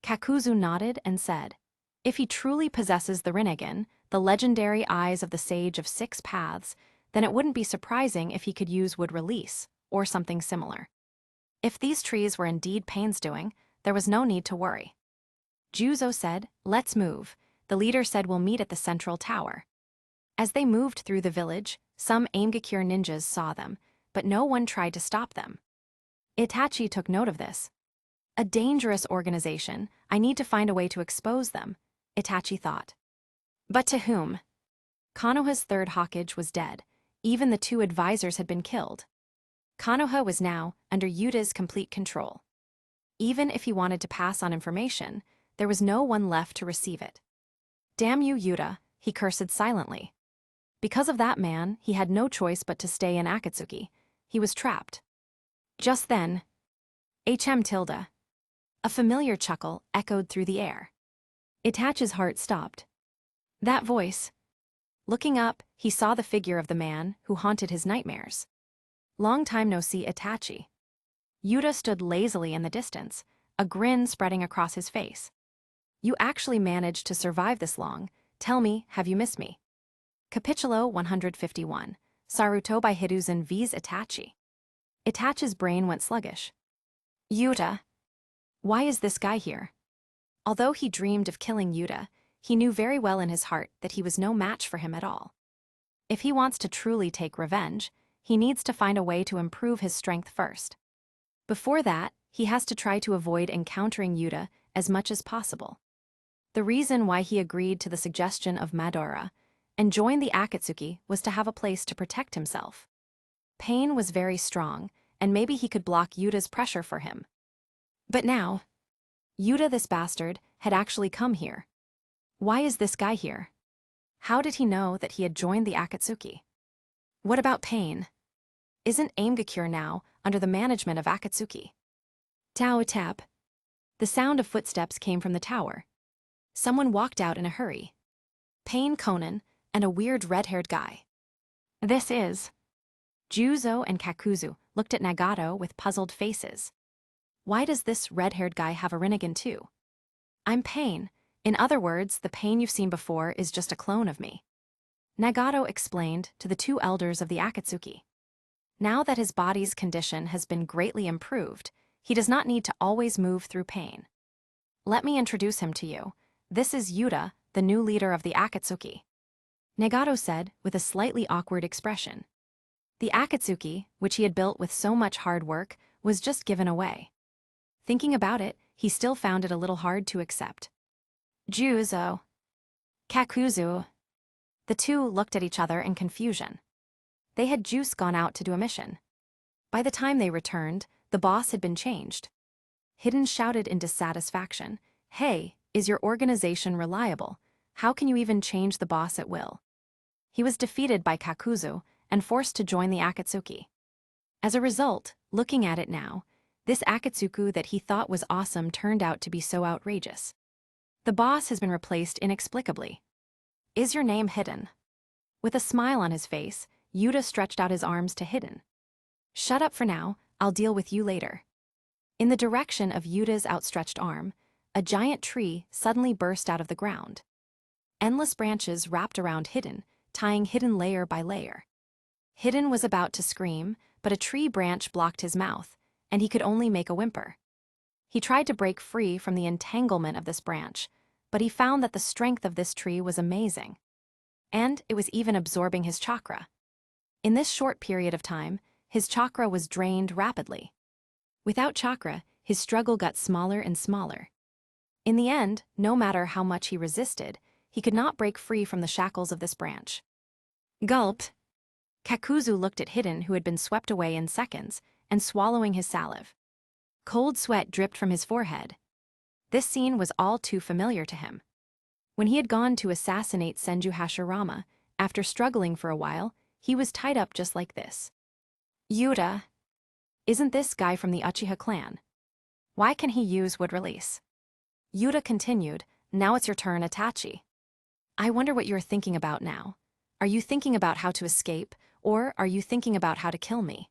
Kakuzu nodded and said, "If he truly possesses the Rinnegan, the legendary eyes of the Sage of 6 Paths, then it wouldn't be surprising if he could use wood release, or something similar. If these trees were indeed Pain's doing, there was no need to worry." Juzo said, "Let's move. The leader said we'll meet at the central tower." As they moved through the village, some Aimgakure ninjas saw them, but no one tried to stop them. Itachi took note of this. "A dangerous organization. I need to find a way to expose them," Itachi thought. But to whom? Konoha's 3rd Hokage was dead. Even the 2 advisors had been killed. Konoha was now under Yuta's complete control. Even if he wanted to pass on information, there was no one left to receive it. "Damn you, Yuta," he cursed silently. Because of that man, he had no choice but to stay in Akatsuki. He was trapped. Just then, tilde. A familiar chuckle echoed through the air. Itachi's heart stopped. That voice. Looking up, he saw the figure of the man who haunted his nightmares. Long time no see, Itachi. Yuta stood lazily in the distance, a grin spreading across his face. "You actually managed to survive this long. Tell me, have you missed me?" Capitulo 151. Saruto by Hiruzen vs Itachi. Itachi's brain went sluggish. Yuta. Why is this guy here? Although he dreamed of killing Yuta, he knew very well in his heart that he was no match for him at all. If he wants to truly take revenge, he needs to find a way to improve his strength first. Before that, he has to try to avoid encountering Yuta as much as possible. The reason why he agreed to the suggestion of Madara and joined the Akatsuki was to have a place to protect himself. Pain was very strong, and maybe he could block Yuta's pressure for him. But now, Yuta, this bastard, had actually come here. Why is this guy here? How did he know that he had joined the Akatsuki? What about Pain? Isn't Aimgakure now under the management of Akatsuki? Tao tap. The sound of footsteps came from the tower. Someone walked out in a hurry. Pain Konan and a weird red-haired guy. This is... Juzo and Kakuzu looked at Nagato with puzzled faces. Why does this red-haired guy have a Rinnegan too? I'm Pain, In other words, the pain you've seen before is just a clone of me. Nagato explained to the two elders of the Akatsuki. Now that his body's condition has been greatly improved, he does not need to always move through pain. Let me introduce him to you. This is Yuta, the new leader of the Akatsuki. Nagato said with a slightly awkward expression. The Akatsuki, which he had built with so much hard work, was just given away. Thinking about it, he still found it a little hard to accept. Juzo. Kakuzu. The two looked at each other in confusion. They had just gone out to do a mission. By the time they returned, the boss had been changed. Hidden shouted in dissatisfaction, "Hey, is your organization reliable? How can you even change the boss at will?" He was defeated by Kakuzu and forced to join the Akatsuki. As a result, looking at it now, this Akatsuki that he thought was awesome turned out to be so outrageous. The boss has been replaced inexplicably. Is your name Hidden? With a smile on his face, Yuta stretched out his arms to Hidden. Shut up for now, I'll deal with you later. In the direction of Yuta's outstretched arm, a giant tree suddenly burst out of the ground. Endless branches wrapped around Hidden, tying Hidden layer by layer. Hidden was about to scream, but a tree branch blocked his mouth, and he could only make a whimper. He tried to break free from the entanglement of this branch, but he found that the strength of this tree was amazing. And it was even absorbing his chakra. In this short period of time, his chakra was drained rapidly. Without chakra, his struggle got smaller and smaller. In the end, no matter how much he resisted, he could not break free from the shackles of this branch. Gulp. Kakuzu looked at Hidden, who had been swept away in seconds, and swallowing his salive. Cold sweat dripped from his forehead. This scene was all too familiar to him. When he had gone to assassinate Senju Hashirama, after struggling for a while, he was tied up just like this. Yuta. Isn't this guy from the Uchiha clan? Why can he use wood release? Yuta continued, now it's your turn, Itachi. I wonder what you're thinking about now. Are you thinking about how to escape, or are you thinking about how to kill me?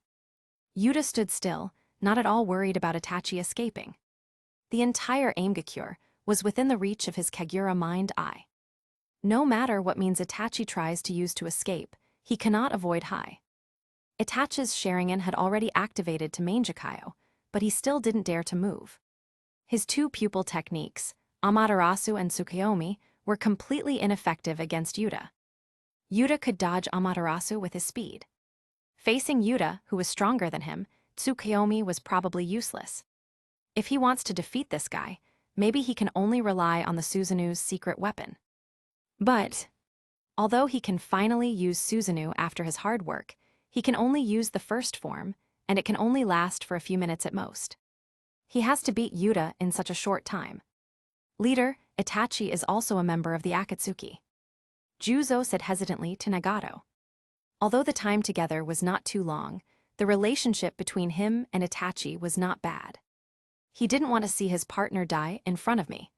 Yuta stood still, not at all worried about Itachi escaping. The entire Aimgakure was within the reach of his Kagura mind-eye. No matter what means Itachi tries to use to escape, he cannot avoid Hai. Itachi's Sharingan had already activated to Manjikayo, but he still didn't dare to move. His two pupil techniques, Amaterasu and Tsukuyomi, were completely ineffective against Yuta. Yuta could dodge Amaterasu with his speed. Facing Yuta, who was stronger than him, Tsukuyomi was probably useless. If he wants to defeat this guy, maybe he can only rely on the Susanu's secret weapon. But, although he can finally use Susanu after his hard work, he can only use the first form, and it can only last for a few minutes at most. He has to beat Yuta in such a short time. Leader, Itachi is also a member of the Akatsuki. Juzo said hesitantly to Nagato. Although the time together was not too long, the relationship between him and Itachi was not bad. He didn't want to see his partner die in front of me.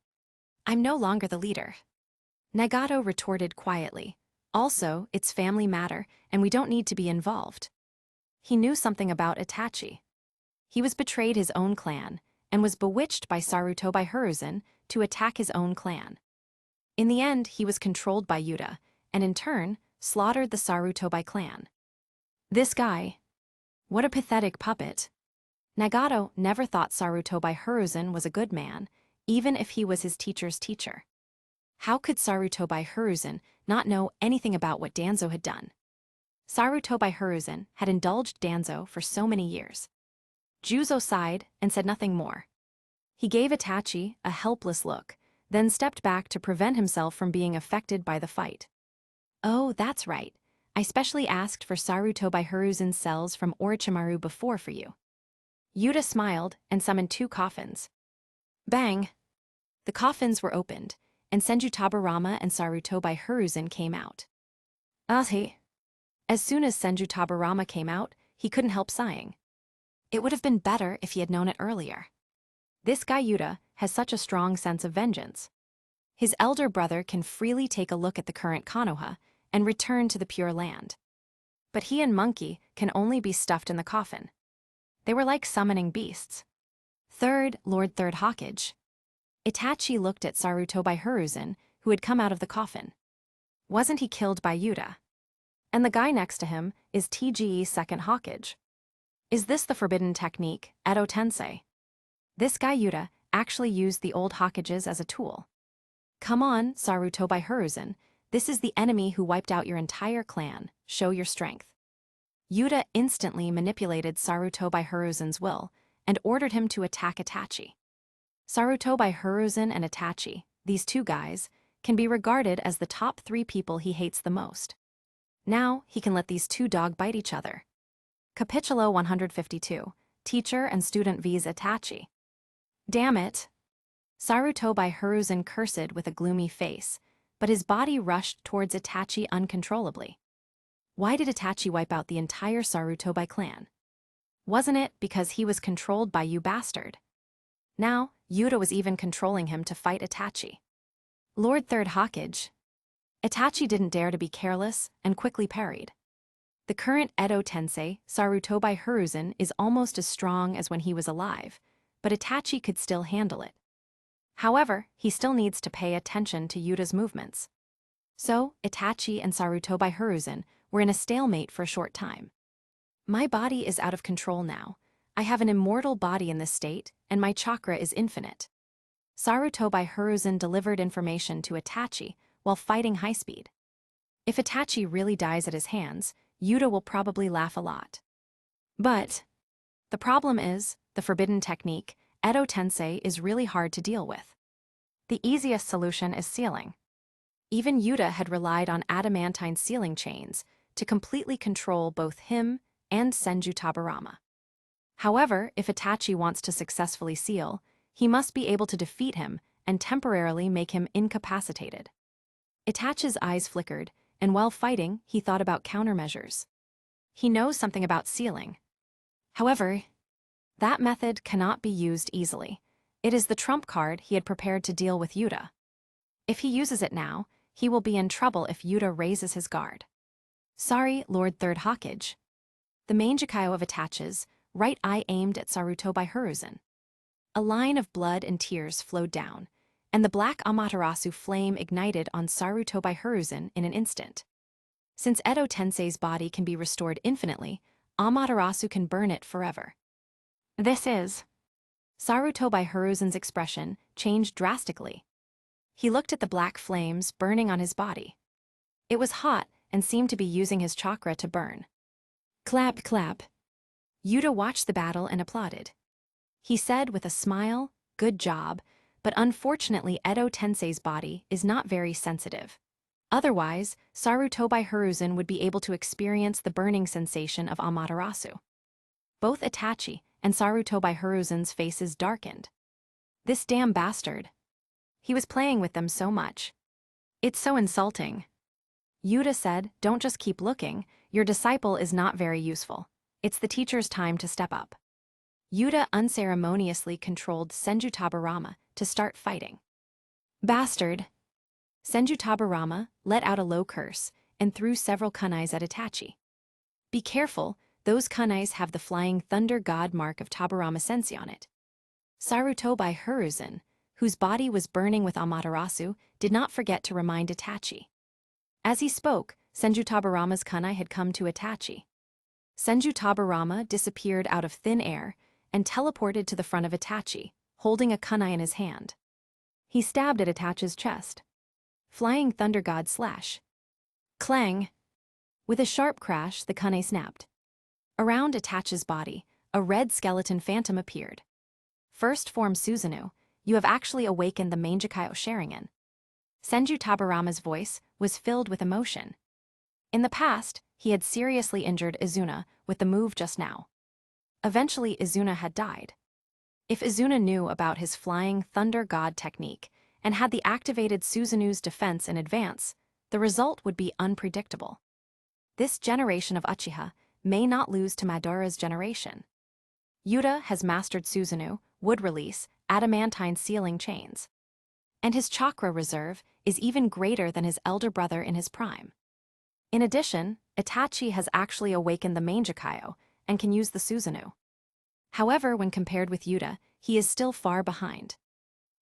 I'm no longer the leader. Nagato retorted quietly. Also, it's family matter, and we don't need to be involved. He knew something about Itachi. He was betrayed his own clan, and was bewitched by Sarutobi Hiruzen to attack his own clan. In the end, he was controlled by Yuta, and in turn, slaughtered the Sarutobi clan. This guy. What a pathetic puppet. Nagato never thought Sarutobi Hiruzen was a good man, even if he was his teacher's teacher. How could Sarutobi Hiruzen not know anything about what Danzo had done? Sarutobi Hiruzen had indulged Danzo for so many years. Juzo sighed and said nothing more. He gave Itachi a helpless look, then stepped back to prevent himself from being affected by the fight. Oh, that's right. I specially asked for Sarutobi Hiruzen's cells from Orochimaru before for you. Yuta smiled and summoned 2 coffins. Bang! The coffins were opened, and Senju Tabarama and Sarutobi Hiruzen came out. Ahi. As soon as Senju Tabarama came out, he couldn't help sighing. It would have been better if he had known it earlier. This guy Yuta has such a strong sense of vengeance. His elder brother can freely take a look at the current Konoha and return to the Pure Land. But he and Monkey can only be stuffed in the coffin. They were like summoning beasts. Third Raikage. Itachi looked at Sarutobi Hiruzen, who had come out of the coffin. Wasn't he killed by Yuta? And the guy next to him is TGE's second Hokage. Is this the forbidden technique, Edo Tensei? This guy Yuta actually used the old Hokages as a tool. Come on, Sarutobi Hiruzen, this is the enemy who wiped out your entire clan, show your strength. Yuta instantly manipulated Sarutobi Hiruzen's will and ordered him to attack Itachi. Sarutobi Hiruzen and Itachi, these two guys, can be regarded as the top 3 people he hates the most. Now, he can let these two dogs bite each other. Capitulo 152, Teacher and Student vs Itachi. Damn it! Sarutobi Hiruzen cursed with a gloomy face, but his body rushed towards Itachi uncontrollably. Why did Itachi wipe out the entire Sarutobi clan? Wasn't it because he was controlled by you bastard? Now, Yuta was even controlling him to fight Itachi. Lord Third Hokage. Itachi didn't dare to be careless and quickly parried. The current Edo Tensei, Sarutobi Hiruzen, is almost as strong as when he was alive, but Itachi could still handle it. However, he still needs to pay attention to Yuta's movements. So, Itachi and Sarutobi Hiruzen were in a stalemate for a short time. My body is out of control now. I have an immortal body in this state, and my chakra is infinite. Sarutobi Hiruzen delivered information to Itachi while fighting high speed. If Itachi really dies at his hands, Yuta will probably laugh a lot. But the problem is, the forbidden technique, Edo Tensei, is really hard to deal with. The easiest solution is sealing. Even Yuta had relied on adamantine sealing chains to completely control both him and Senju Tabarama. However, if Itachi wants to successfully seal, he must be able to defeat him and temporarily make him incapacitated. Itachi's eyes flickered, and while fighting, he thought about countermeasures. He knows something about sealing. However, that method cannot be used easily. It is the trump card he had prepared to deal with Yuta. If he uses it now, he will be in trouble if Yuta raises his guard. Sorry, Lord Third Hokage. The Mangekyo of Itachi's right eye aimed at Sarutobi Hiruzen. A line of blood and tears flowed down, and the black Amaterasu flame ignited on Sarutobi Hiruzen in an instant. Since Edo Tensei's body can be restored infinitely, Amaterasu can burn it forever. This is... Sarutobi Hiruzen's expression changed drastically. He looked at the black flames burning on his body. It was hot and seemed to be using his chakra to burn. Clap, clap. Yuta watched the battle and applauded. He said with a smile, "Good job, but unfortunately Edo Tensei's body is not very sensitive. Otherwise, Sarutobi Hiruzen would be able to experience the burning sensation of Amaterasu." Both Itachi and Sarutobi Hiruzen's faces darkened. This damn bastard. He was playing with them so much. It's so insulting. Yuta said, "Don't just keep looking, your disciple is not very useful. It's the teacher's time to step up." Yuta unceremoniously controlled Senju Tabarama to start fighting. Bastard! Senju Tabarama let out a low curse and threw several kunais at Itachi. Be careful, those kunais have the flying thunder god mark of Tabarama Sensei on it. Sarutobi Hiruzen, whose body was burning with Amaterasu, did not forget to remind Itachi. As he spoke, Senju Tabarama's kunai had come to Itachi. Senju Tabarama disappeared out of thin air and teleported to the front of Itachi, holding a kunai in his hand. He stabbed at Itachi's chest. Flying Thunder God slash. Clang! With a sharp crash, the kunai snapped. Around Itachi's body, a red skeleton phantom appeared. First form Susanu, you have actually awakened the Mangekyo Sharingan. Senju Tabarama's voice was filled with emotion. In the past, he had seriously injured Izuna with the move just now. Eventually, Izuna had died. If Izuna knew about his flying thunder god technique and had the activated Susanu's defense in advance, the result would be unpredictable. This generation of Uchiha may not lose to Madara's generation. Yuta has mastered Susanu, wood release, adamantine sealing chains. And his chakra reserve is even greater than his elder brother in his prime. In addition, Itachi has actually awakened the Mangekyo and can use the Susanu. However, when compared with Yuta, he is still far behind.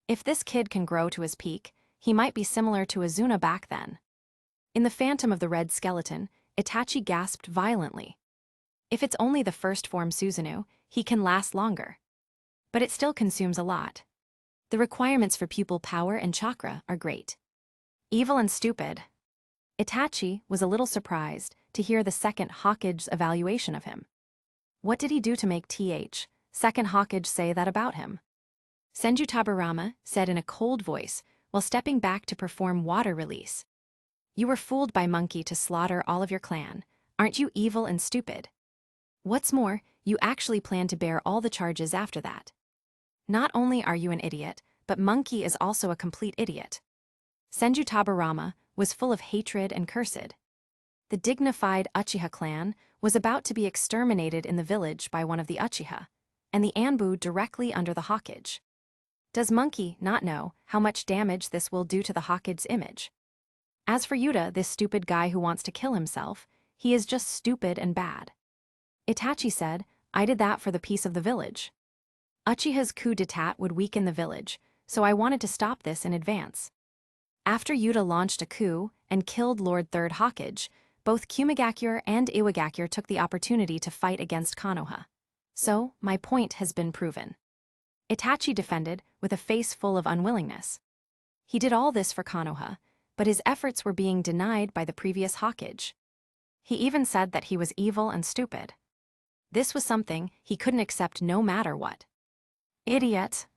If this kid can grow to his peak, he might be similar to Azuna back then. In the Phantom of the Red Skeleton, Itachi gasped violently. If it's only the first form Susanu, he can last longer. But it still consumes a lot. The requirements for pupil power and chakra are great. Evil and stupid. Itachi was a little surprised to hear the second Hokkage's evaluation of him. What did he do to make second Hokage say that about him? Senju Tabarama said in a cold voice while stepping back to perform water release. You were fooled by Monkey to slaughter all of your clan. Aren't you evil and stupid? What's more, you actually plan to bear all the charges after that. Not only are you an idiot, but Monkey is also a complete idiot. Senju Tabarama was full of hatred and cursed. The dignified Uchiha clan was about to be exterminated in the village by one of the Uchiha, and the Anbu directly under the Hokage. Does Monkey not know how much damage this will do to the Hokkage's image? As for Yuta, this stupid guy who wants to kill himself, he is just stupid and bad. Itachi said, I did that for the peace of the village. Uchiha's coup d'etat would weaken the village, so I wanted to stop this in advance. After Yuta launched a coup and killed Lord Third Hokage, both Kumigakure and Iwagakure took the opportunity to fight against Konoha. So, my point has been proven. Itachi defended with a face full of unwillingness. He did all this for Konoha, but his efforts were being denied by the previous Hokage. He even said that he was evil and stupid. This was something he couldn't accept no matter what. Idiot!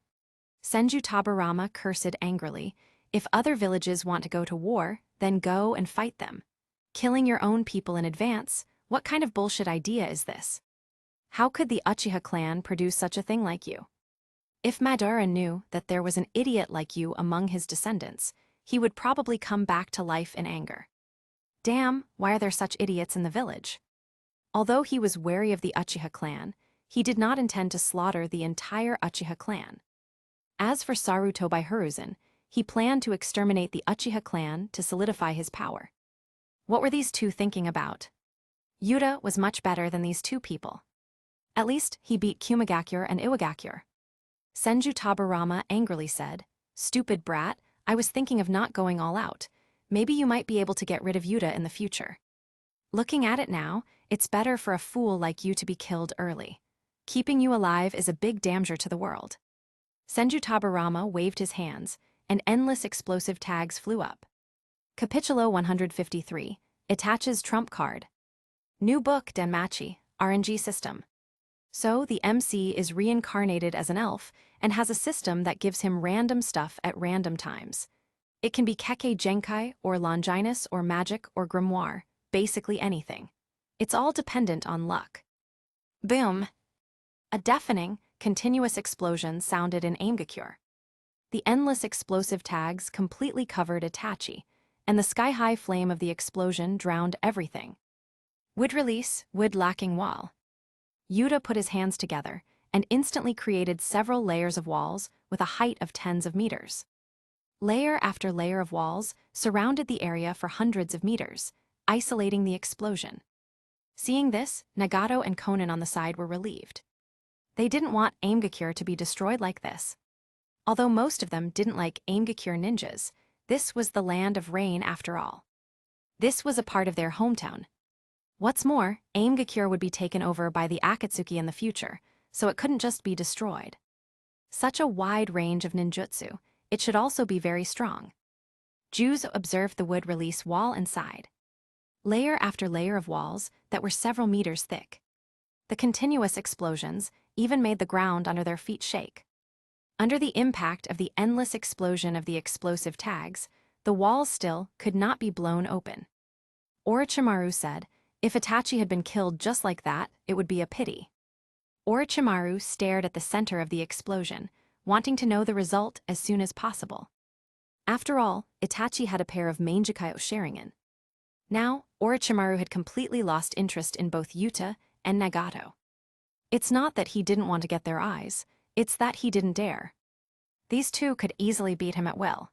Senju Tabarama cursed angrily. If other villages want to go to war, then go and fight them. Killing your own people in advance, what kind of bullshit idea is this? How could the Uchiha clan produce such a thing like you? If Madara knew that there was an idiot like you among his descendants, he would probably come back to life in anger. Damn, why are there such idiots in the village? Although he was wary of the Uchiha clan, he did not intend to slaughter the entire Uchiha clan. As for Saruto by Hiruzen, he planned to exterminate the Uchiha clan to solidify his power. What were these two thinking about? Yuta was much better than these two people. At least, he beat Kumigakure and Iwagakure. Senju Tabarama angrily said, Stupid brat, I was thinking of not going all out. Maybe you might be able to get rid of Yuta in the future. Looking at it now, it's better for a fool like you to be killed early. Keeping you alive is a big danger to the world. Senju Tabarama waved his hands, and endless explosive tags flew up. Capitulo 153, Itachi's trump card. New book Denmachi, RNG system. So the MC is reincarnated as an elf and has a system that gives him random stuff at random times. It can be Kekkei Genkai or Longinus or magic or grimoire, basically anything. It's all dependent on luck. Boom! A deafening, continuous explosion sounded in Aimgakure. The endless explosive tags completely covered Itachi, and the sky-high flame of the explosion drowned everything. Wood release, wood lacking wall. Yuta put his hands together and instantly created several layers of walls with a height of tens of meters. Layer after layer of walls surrounded the area for hundreds of meters, isolating the explosion. Seeing this, Nagato and Konan on the side were relieved. They didn't want Aimgakure to be destroyed like this. Although most of them didn't like Aimgakure ninjas, this was the land of rain after all. This was a part of their hometown. What's more, Aimgakure would be taken over by the Akatsuki in the future, so it couldn't just be destroyed. Such a wide range of ninjutsu, it should also be very strong. Jews observed the wood release wall inside. Layer after layer of walls that were several meters thick. The continuous explosions even made the ground under their feet shake. Under the impact of the endless explosion of the explosive tags, the walls still could not be blown open. Orochimaru said, if Itachi had been killed just like that, it would be a pity. Orochimaru stared at the center of the explosion, wanting to know the result as soon as possible. After all, Itachi had a pair of Mangekyou Sharingan. Now, Orochimaru had completely lost interest in both Yuta and Nagato. It's not that he didn't want to get their eyes, it's that he didn't dare. These two could easily beat him at will.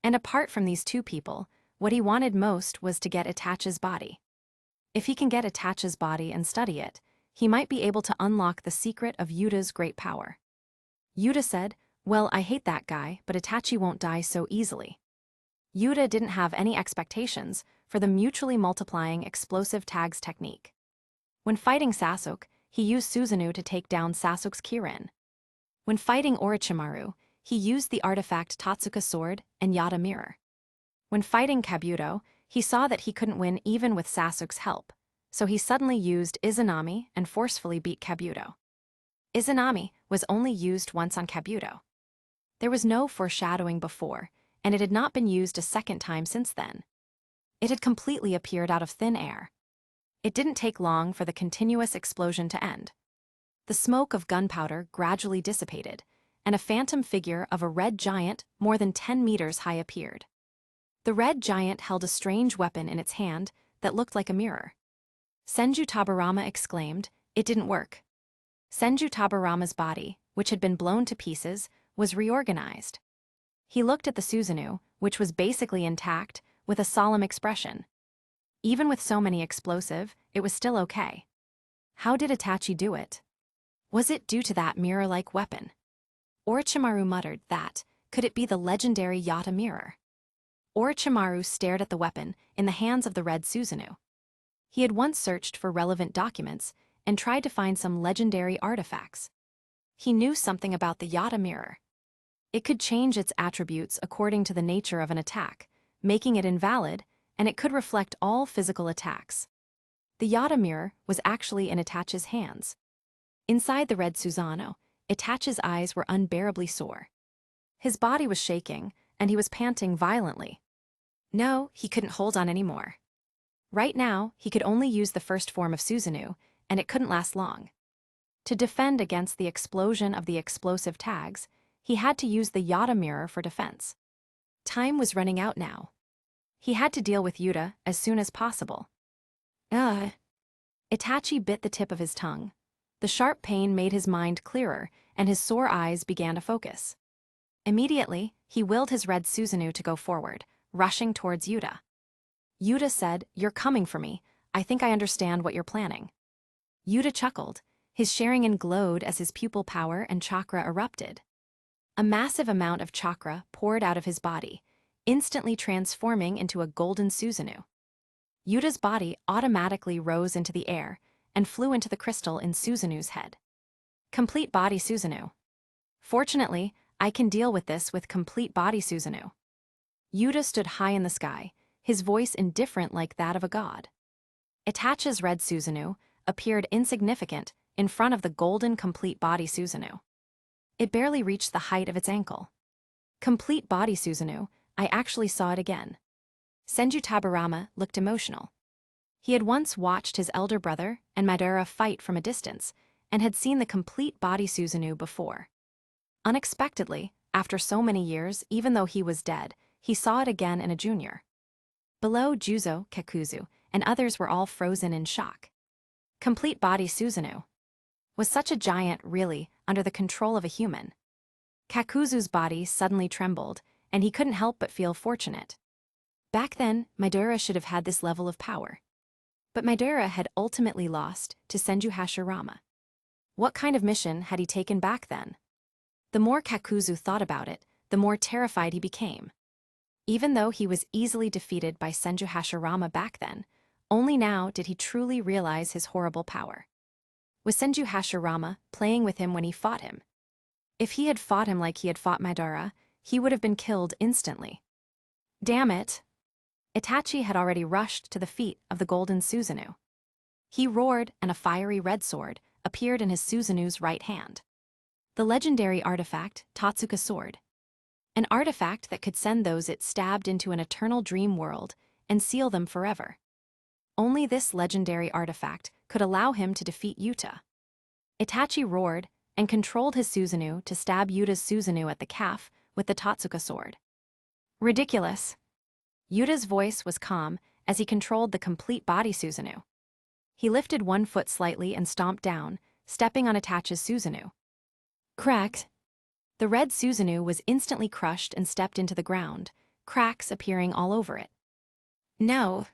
And apart from these two people, what he wanted most was to get Itachi's body. If he can get Itachi's body and study it, he might be able to unlock the secret of Yuta's great power. Yuta said, Well, I hate that guy, but Itachi won't die so easily. Yuta didn't have any expectations for the mutually multiplying explosive tags technique. When fighting Sasuke, he used Susanu to take down Sasuke's Kirin. When fighting Orochimaru, he used the artifact Totsuka sword and Yata mirror. When fighting Kabuto, he saw that he couldn't win even with Sasuke's help, so he suddenly used Izanami and forcefully beat Kabuto. Izanami was only used once on Kabuto. There was no foreshadowing before, and it had not been used a second time since then. It had completely appeared out of thin air. It didn't take long for the continuous explosion to end. The smoke of gunpowder gradually dissipated, and a phantom figure of a red giant more than 10 meters high appeared. The red giant held a strange weapon in its hand that looked like a mirror. Senju Tabarama exclaimed, "It didn't work." Senju Tabarama's body, which had been blown to pieces, was reorganized. He looked at the Susanu, which was basically intact, with a solemn expression. Even with so many explosive, it was still okay. How did Itachi do it? Was it due to that mirror-like weapon? Orochimaru muttered that, could it be the legendary Yata mirror? Orochimaru stared at the weapon in the hands of the red Susanu. He had once searched for relevant documents and tried to find some legendary artifacts. He knew something about the Yata mirror. It could change its attributes according to the nature of an attack, making it invalid, and it could reflect all physical attacks. The Yata mirror was actually in Itachi's hands. Inside the red Susano, Itachi's eyes were unbearably sore. His body was shaking, and he was panting violently. No, he couldn't hold on anymore. Right now, he could only use the first form of Susanu, and it couldn't last long. To defend against the explosion of the explosive tags, he had to use the Yata mirror for defense. Time was running out now. He had to deal with Yuta as soon as possible. Itachi bit the tip of his tongue. The sharp pain made his mind clearer, and his sore eyes began to focus. Immediately, he willed his red Susanu to go forward, rushing towards Yuta. Yuta said, "You're coming for me. I think I understand what you're planning." Yuta chuckled. His Sharingan glowed as his pupil power and chakra erupted. A massive amount of chakra poured out of his body, instantly transforming into a golden Susanu. Yuta's body automatically rose into the air and flew into the crystal in Susanu's head. Complete body Susanu. Fortunately, I can deal with this with complete body Susanu. Yuta stood high in the sky, his voice indifferent like that of a god. Itachi's red Susanu appeared insignificant in front of the golden complete body Susanu. It barely reached the height of its ankle. Complete body Susanu, I actually saw it again. Senju Tabarama looked emotional. He had once watched his elder brother and Madara fight from a distance, and had seen the complete body Susanu before. Unexpectedly, after so many years, even though he was dead, he saw it again in a junior. Below, Juzo, Kakuzu, and others were all frozen in shock. Complete body Susanu. Was such a giant really under the control of a human? Kakuzu's body suddenly trembled, and he couldn't help but feel fortunate. Back then, Madara should have had this level of power. But Madara had ultimately lost to Senju Hashirama. What kind of mission had he taken back then? The more Kakuzu thought about it, the more terrified he became. Even though he was easily defeated by Senju Hashirama back then, only now did he truly realize his horrible power. Was Senju Hashirama playing with him when he fought him? If he had fought him like he had fought Madara, he would have been killed instantly. Damn it! Itachi had already rushed to the feet of the golden Susanu. He roared, and a fiery red sword appeared in his Susanu's right hand. The legendary artifact, Totsuka sword. An artifact that could send those it stabbed into an eternal dream world and seal them forever. Only this legendary artifact could allow him to defeat Yuta. Itachi roared and controlled his Susanu to stab Yuta's Susanu at the calf with the Totsuka sword. Ridiculous. Yuta's voice was calm as he controlled the complete body Susanu. He lifted one foot slightly and stomped down, stepping on Itachi's Susanu. Cracked. The red Susanu was instantly crushed and stepped into the ground, cracks appearing all over it. No.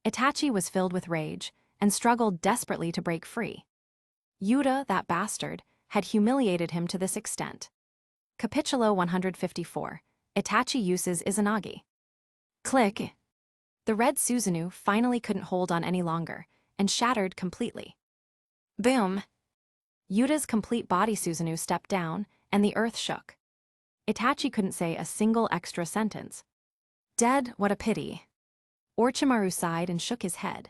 Itachi was filled with rage and struggled desperately to break free. Yuta, that bastard, had humiliated him to this extent. Capitulo 154. Itachi uses Izanagi. Click. The red Susanu finally couldn't hold on any longer, and shattered completely. Boom! Yuta's complete body Susanu stepped down, and the earth shook. Itachi couldn't say a single extra sentence. Dead, what a pity. Orochimaru sighed and shook his head.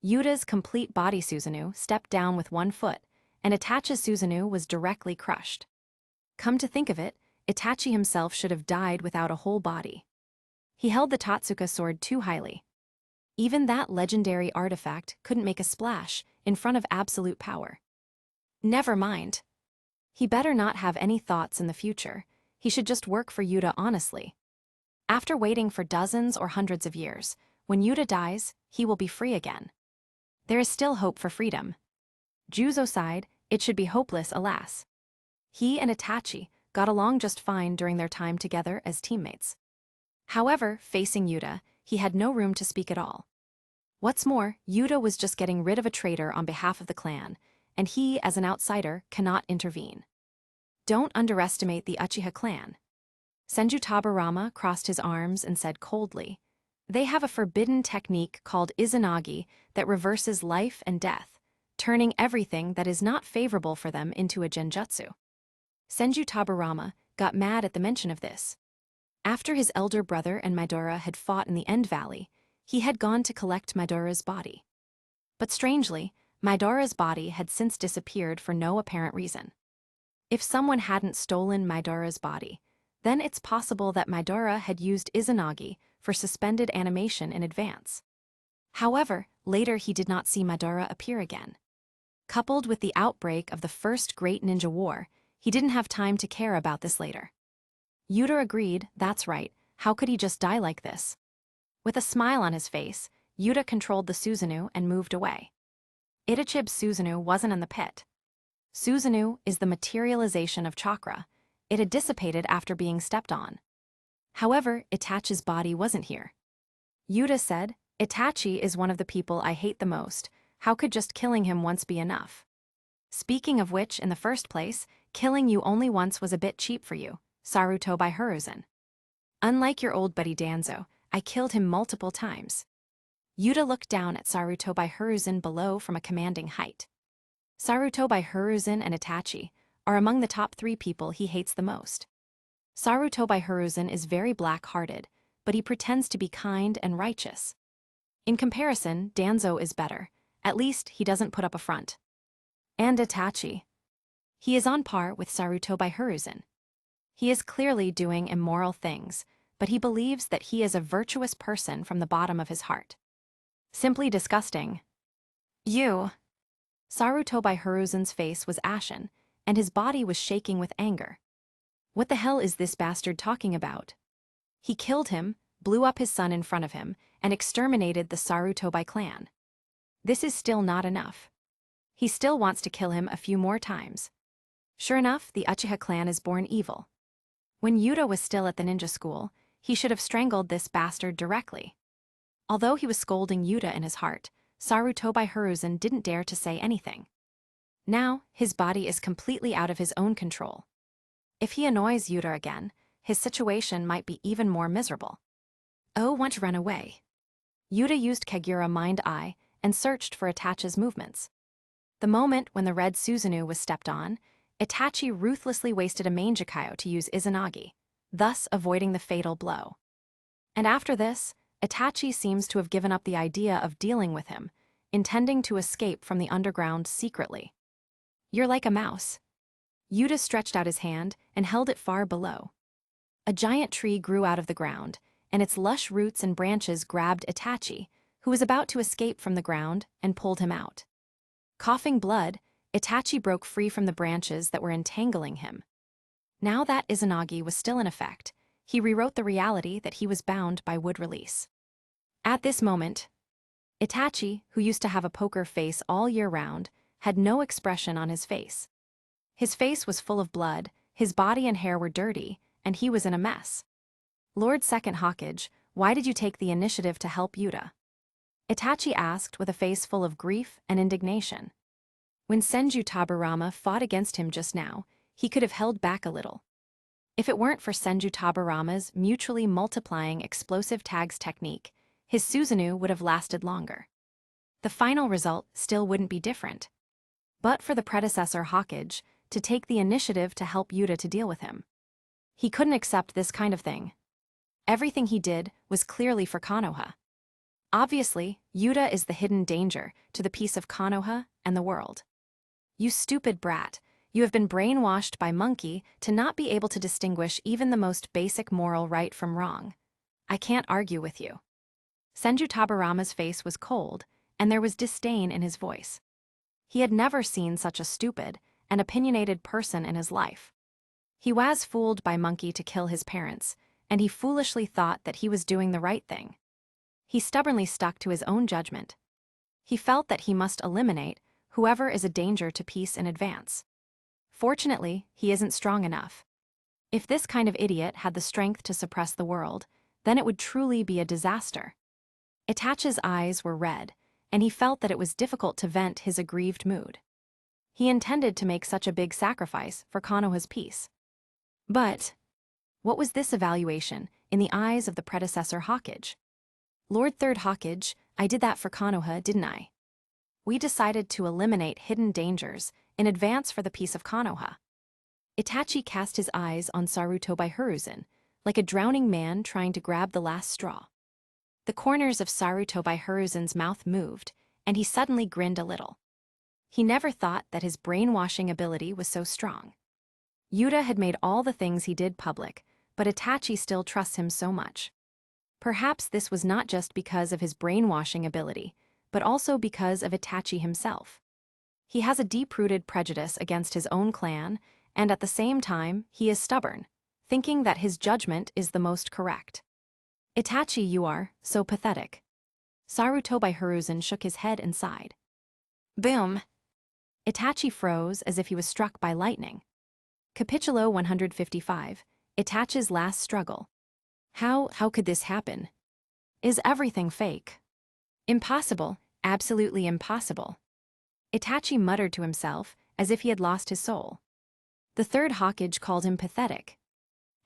Yuta's complete body Susanu stepped down with one foot, and Itachi's Susanu was directly crushed. Come to think of it, Itachi himself should have died without a whole body. He held the Totsuka sword too highly. Even that legendary artifact couldn't make a splash in front of absolute power. Never mind. He better not have any thoughts in the future. He should just work for Yuta honestly. After waiting for dozens or hundreds of years, when Yuta dies, he will be free again. There is still hope for freedom. Juzo sighed, it should be hopeless, alas. He and Itachi got along just fine during their time together as teammates. However, facing Yuta, he had no room to speak at all. What's more, Yuta was just getting rid of a traitor on behalf of the clan, and he, as an outsider, cannot intervene. Don't underestimate the Uchiha clan. Senju Tabarama crossed his arms and said coldly, they have a forbidden technique called Izanagi that reverses life and death, turning everything that is not favorable for them into a genjutsu. Senju Tabarama got mad at the mention of this. After his elder brother and Midora had fought in the End Valley, he had gone to collect Midora's body. But strangely, Midora's body had since disappeared for no apparent reason. If someone hadn't stolen Midora's body, then it's possible that Midora had used Izanagi for suspended animation in advance. However, later he did not see Midora appear again. Coupled with the outbreak of the First Great Ninja War, he didn't have time to care about this later. Yuta agreed, that's right, how could he just die like this? With a smile on his face, Yuta controlled the Susanu and moved away. Itachi's Susanu wasn't in the pit. Susanu is the materialization of chakra. It had dissipated after being stepped on. However, Itachi's body wasn't here. Yuta said, Itachi is one of the people I hate the most. How could just killing him once be enough? Speaking of which, in the first place, killing you only once was a bit cheap for you, Naruto by Hiruzen. Unlike your old buddy Danzo, I killed him multiple times. Yuta looked down at Naruto by Hiruzen below from a commanding height. Naruto by Hiruzen and Itachi are among the top 3 people he hates the most. Naruto by Hiruzen is very black-hearted, but he pretends to be kind and righteous. In comparison, Danzo is better. At least he doesn't put up a front. And Itachi. He is on par with Naruto by Hiruzen. He is clearly doing immoral things, but he believes that he is a virtuous person from the bottom of his heart. Simply disgusting. You. Naruto by Hiruzen's face was ashen, and his body was shaking with anger. What the hell is this bastard talking about? He killed him, blew up his son in front of him, and exterminated the Sarutobi clan. This is still not enough. He still wants to kill him a few more times. Sure enough, the Uchiha clan is born evil. When Yuta was still at the ninja school, he should have strangled this bastard directly. Although he was scolding Yuta in his heart, Sarutobi Hiruzen didn't dare to say anything. Now, his body is completely out of his own control. If he annoys Yuta again, his situation might be even more miserable. Oh, want to run away. Yuta used Kagura Mind Eye and searched for Itachi's movements. The moment when the red Susanu was stepped on, Itachi ruthlessly wasted a Mangekyo to use Izanagi, thus avoiding the fatal blow. And after this, Itachi seems to have given up the idea of dealing with him, intending to escape from the underground secretly. You're like a mouse. Yuta stretched out his hand and held it far below. A giant tree grew out of the ground, and its lush roots and branches grabbed Itachi, who was about to escape from the ground, and pulled him out. Coughing blood, Itachi broke free from the branches that were entangling him. Now that Izanagi was still in effect, he rewrote the reality that he was bound by wood release. At this moment, Itachi, who used to have a poker face all year round, had no expression on his face. His face was full of blood, his body and hair were dirty, and he was in a mess. Lord Second Hokage, why did you take the initiative to help Yuta? Itachi asked with a face full of grief and indignation. When Senju Tabarama fought against him just now, he could have held back a little. If it weren't for Senju Tabarama's mutually multiplying explosive tags technique, his Susanu would have lasted longer. The final result still wouldn't be different. But for the predecessor Hokage to take the initiative to help Yuta to deal with him. He couldn't accept this kind of thing. Everything he did was clearly for Konoha. Obviously, Yuta is the hidden danger to the peace of Konoha and the world. You stupid brat, you have been brainwashed by Monkey to not be able to distinguish even the most basic moral right from wrong. I can't argue with you. Senju Tabarama's face was cold, and there was disdain in his voice. He had never seen such a stupid and opinionated person in his life. He was fooled by Monkey to kill his parents, and he foolishly thought that he was doing the right thing. He stubbornly stuck to his own judgment. He felt that he must eliminate whoever is a danger to peace in advance. Fortunately, he isn't strong enough. If this kind of idiot had the strength to suppress the world, then it would truly be a disaster. Itachi's eyes were red, and he felt that it was difficult to vent his aggrieved mood. He intended to make such a big sacrifice for Konoha's peace. But what was this evaluation in the eyes of the predecessor Hokage? Lord Third Hokage, I did that for Konoha, didn't I? We decided to eliminate hidden dangers in advance for the peace of Konoha. Itachi cast his eyes on Saruto by Hiruzen, like a drowning man trying to grab the last straw. The corners of Saruto by Hiruzen's mouth moved, and he suddenly grinned a little. He never thought that his brainwashing ability was so strong. Yuta had made all the things he did public, but Itachi still trusts him so much. Perhaps this was not just because of his brainwashing ability, but also because of Itachi himself. He has a deep-rooted prejudice against his own clan, and at the same time, he is stubborn, thinking that his judgment is the most correct. Itachi, you are so pathetic. Saruto by Hiruzen shook his head and sighed. Boom! Itachi froze as if he was struck by lightning. Capitulo 155, Itachi's last struggle. How could this happen? Is everything fake? Impossible, absolutely impossible. Itachi muttered to himself as if he had lost his soul. The third Hokage called him pathetic.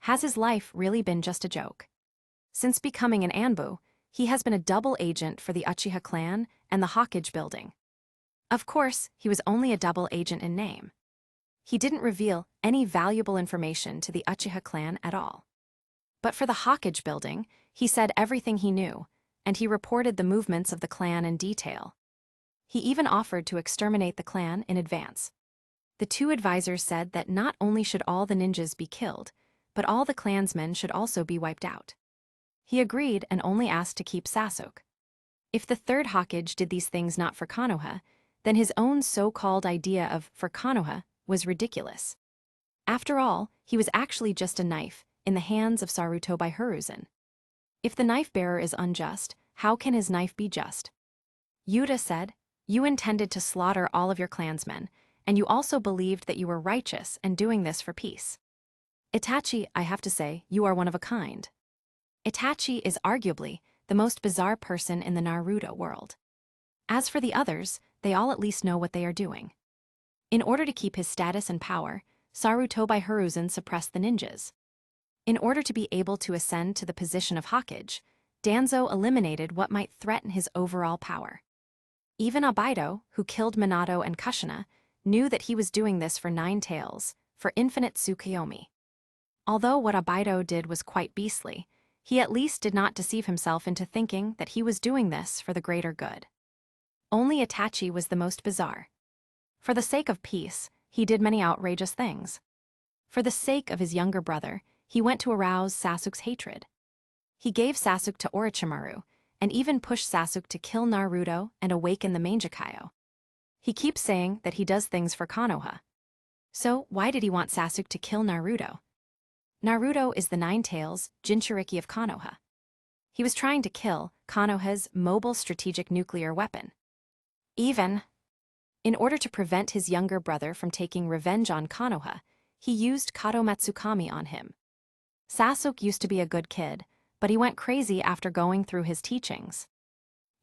Has his life really been just a joke? Since becoming an Anbu, he has been a double agent for the Uchiha clan and the Hokage building. Of course, he was only a double agent in name. He didn't reveal any valuable information to the Uchiha clan at all. But for the Hokage building, he said everything he knew, and he reported the movements of the clan in detail. He even offered to exterminate the clan in advance. The two advisors said that not only should all the ninjas be killed, but all the clansmen should also be wiped out. He agreed and only asked to keep Sasuke. If the third Hokage did these things not for Konoha, then his own so-called idea of for Konoha was ridiculous. After all, he was actually just a knife in the hands of Saruto by Hiruzen. If the knife-bearer is unjust, how can his knife be just? Yuta said, you intended to slaughter all of your clansmen, and you also believed that you were righteous and doing this for peace. Itachi, I have to say, you are one of a kind. Itachi is arguably the most bizarre person in the Naruto world. As for the others, they all at least know what they are doing. In order to keep his status and power, Saruto by Hiruzen suppressed the ninjas. In order to be able to ascend to the position of Hokage, Danzo eliminated what might threaten his overall power. Even Abido, who killed Minato and Kushina, knew that he was doing this for Nine Tails, for infinite Tsukuyomi. Although what Abido did was quite beastly, he at least did not deceive himself into thinking that he was doing this for the greater good. Only Itachi was the most bizarre. For the sake of peace, he did many outrageous things. For the sake of his younger brother, he went to arouse Sasuke's hatred. He gave Sasuke to Orochimaru, and even pushed Sasuke to kill Naruto and awaken the Mangekyo. He keeps saying that he does things for Konoha. So why did he want Sasuke to kill Naruto? Naruto is the Nine Tails Jinchuriki of Konoha. He was trying to kill Konoha's mobile strategic nuclear weapon. Even in order to prevent his younger brother from taking revenge on Konoha, he used Kato Matsukami on him. Sasuke used to be a good kid, but he went crazy after going through his teachings.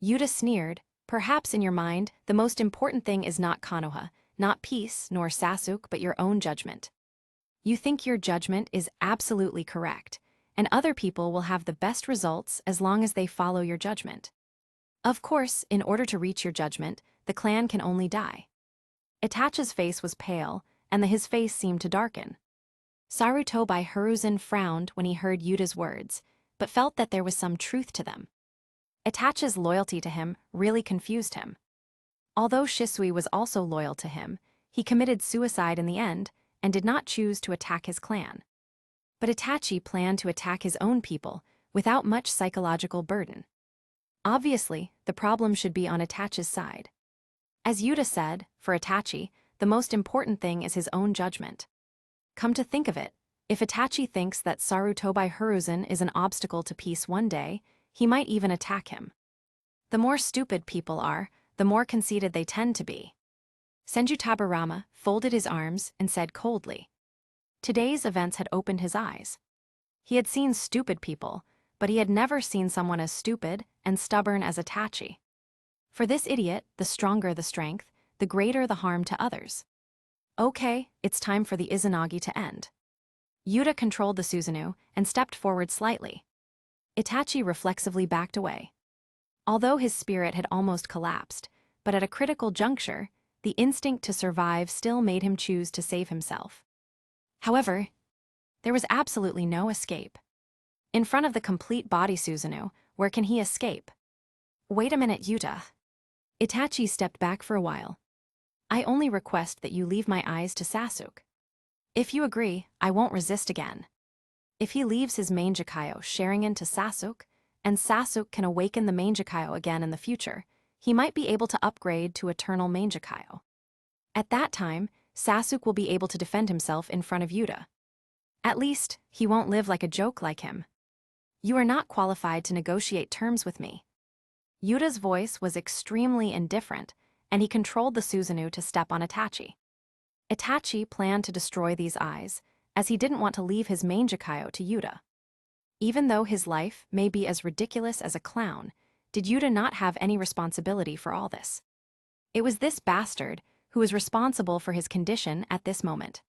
Yuta sneered, perhaps in your mind, the most important thing is not Konoha, not peace, nor Sasuke, but your own judgment. You think your judgment is absolutely correct, and other people will have the best results as long as they follow your judgment. Of course, in order to reach your judgment, the clan can only die. Itachi's face was pale, and his face seemed to darken. Sarutobi Hiruzen frowned when he heard Yuta's words, but felt that there was some truth to them. Itachi's loyalty to him really confused him. Although Shisui was also loyal to him, he committed suicide in the end and did not choose to attack his clan. But Itachi planned to attack his own people without much psychological burden. Obviously, the problem should be on Itachi's side. As Yuta said, for Itachi, the most important thing is his own judgment. Come to think of it, if Itachi thinks that Sarutobi Hiruzen is an obstacle to peace one day, he might even attack him. The more stupid people are, the more conceited they tend to be. Senju Tabarama folded his arms and said coldly. Today's events had opened his eyes. He had seen stupid people, but he had never seen someone as stupid and stubborn as Itachi. For this idiot, the stronger the strength, the greater the harm to others. Okay, it's time for the Izanagi to end. Yuta controlled the Susanu and stepped forward slightly. Itachi reflexively backed away. Although his spirit had almost collapsed, but at a critical juncture, the instinct to survive still made him choose to save himself. However, there was absolutely no escape. In front of the complete body Susanu, where can he escape? Wait a minute, Yuta. Itachi stepped back for a while. I only request that you leave my eyes to Sasuke. If you agree, I won't resist again. If he leaves his Mangekyo Sharingan to Sasuke, and Sasuke can awaken the Mangekyo again in the future, he might be able to upgrade to Eternal Mangekyo. At that time, Sasuke will be able to defend himself in front of Yuta. At least, he won't live like a joke like him. You are not qualified to negotiate terms with me. Yuta's voice was extremely indifferent, and he controlled the Susanu to step on Itachi. Itachi planned to destroy these eyes, as he didn't want to leave his Mangekyo to Yuta. Even though his life may be as ridiculous as a clown, did Yuta not have any responsibility for all this? It was this bastard who was responsible for his condition at this moment.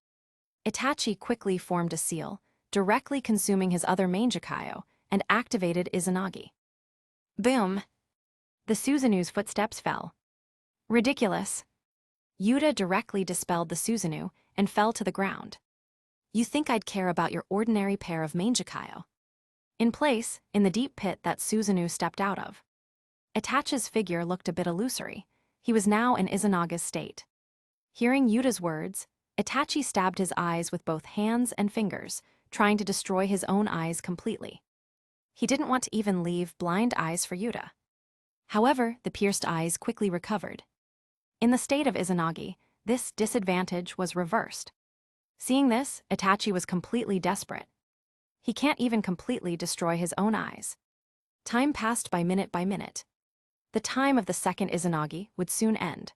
Itachi quickly formed a seal, directly consuming his other Mangekyo, and activated Izanagi. Boom! The Susanu's footsteps fell. Ridiculous. Yuta directly dispelled the Susanu and fell to the ground. You think I'd care about your ordinary pair of Mangekyo? In place, in the deep pit that Susanu stepped out of. Itachi's figure looked a bit illusory. He was now in Izanaga's state. Hearing Yuta's words, Itachi stabbed his eyes with both hands and fingers, trying to destroy his own eyes completely. He didn't want to even leave blind eyes for Yuta. However, the pierced eyes quickly recovered. In the state of Izanagi, this disadvantage was reversed. Seeing this, Itachi was completely desperate. He can't even completely destroy his own eyes. Time passed by minute by minute. The time of the second Izanagi would soon end.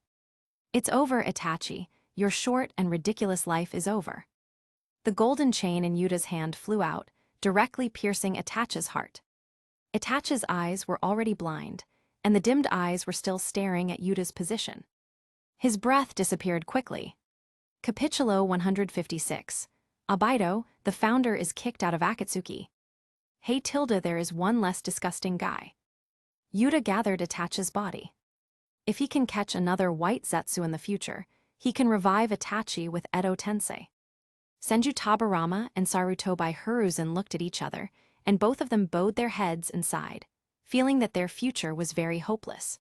It's over, Itachi. Your short and ridiculous life is over. The golden chain in Yuta's hand flew out, directly piercing Itachi's heart. Itachi's eyes were already blind, and the dimmed eyes were still staring at Yuta's position. His breath disappeared quickly. Capitulo 156. Abido, the founder, is kicked out of Akatsuki. Hey Tilda, there is one less disgusting guy. Yuta gathered Itachi's body. If he can catch another white Zetsu in the future, he can revive Itachi with Edo Tensei. Senju Tabarama and Sarutobi Hiruzen looked at each other, and both of them bowed their heads and sighed, feeling that their future was very hopeless.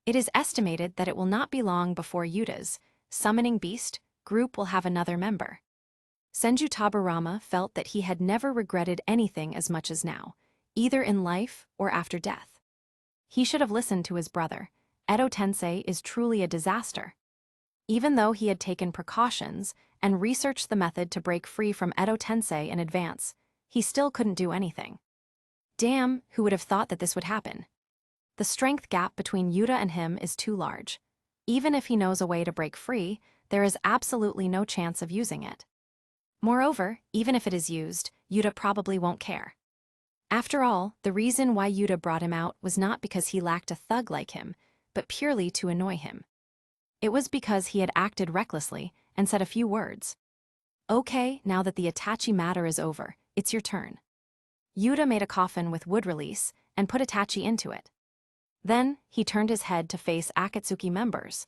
It is estimated that it will not be long before Yuta's summoning beast group will have another member. Senju Tabarama felt that he had never regretted anything as much as now, either in life or after death. He should have listened to his brother. Edo Tensei is truly a disaster. Even though he had taken precautions and researched the method to break free from Edo Tensei in advance, he still couldn't do anything. Damn, who would have thought that this would happen? The strength gap between Yuta and him is too large. Even if he knows a way to break free, there is absolutely no chance of using it. Moreover, even if it is used, Yuta probably won't care. After all, the reason why Yuta brought him out was not because he lacked a thug like him, but purely to annoy him. It was because he had acted recklessly and said a few words. Okay, now that the Itachi matter is over, it's your turn. Yuta made a coffin with wood release and put Itachi into it. Then, he turned his head to face Akatsuki members.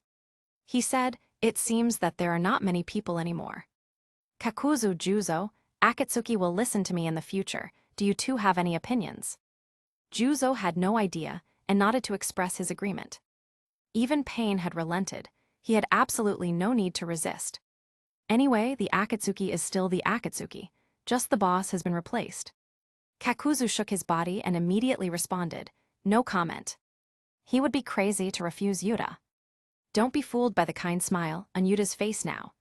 He said, "It seems that there are not many people anymore. Kakuzu Juzo, Akatsuki will listen to me in the future. Do you two have any opinions?" Juzo had no idea and nodded to express his agreement. Even pain had relented. He had absolutely no need to resist. Anyway, the Akatsuki is still the Akatsuki. Just the boss has been replaced. Kakuzu shook his body and immediately responded, "No comment." He would be crazy to refuse Yuta. Don't be fooled by the kind smile on Yuta's face now.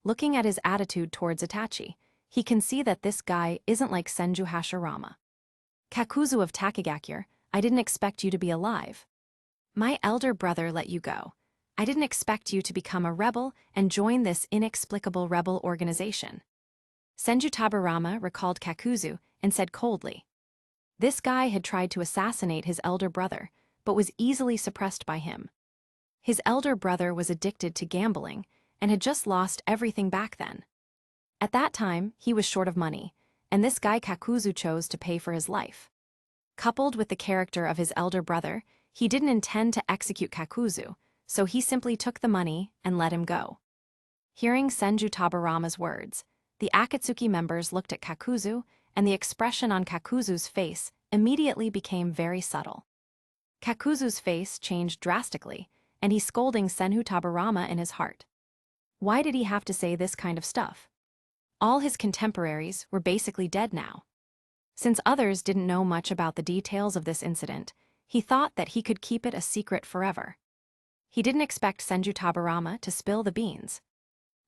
Looking at his attitude towards Itachi, he can see that this guy isn't like Senju Hashirama. "Kakuzu of Takagakure, I didn't expect you to be alive. My elder brother let you go. I didn't expect you to become a rebel and join this inexplicable rebel organization." Senju Tabarama recalled Kakuzu and said coldly. This guy had tried to assassinate his elder brother, but was easily suppressed by him. His elder brother was addicted to gambling and had just lost everything back then. At that time, he was short of money, and this guy Kakuzu chose to pay for his life. Coupled with the character of his elder brother, he didn't intend to execute Kakuzu, so he simply took the money and let him go. Hearing Senju Tabarama's words, the Akatsuki members looked at Kakuzu, and the expression on Kakuzu's face immediately became very subtle. Kakuzu's face changed drastically, and he scolding Senju Tabarama in his heart. Why did he have to say this kind of stuff? All his contemporaries were basically dead now. Since others didn't know much about the details of this incident, he thought that he could keep it a secret forever. He didn't expect Senju Tabarama to spill the beans.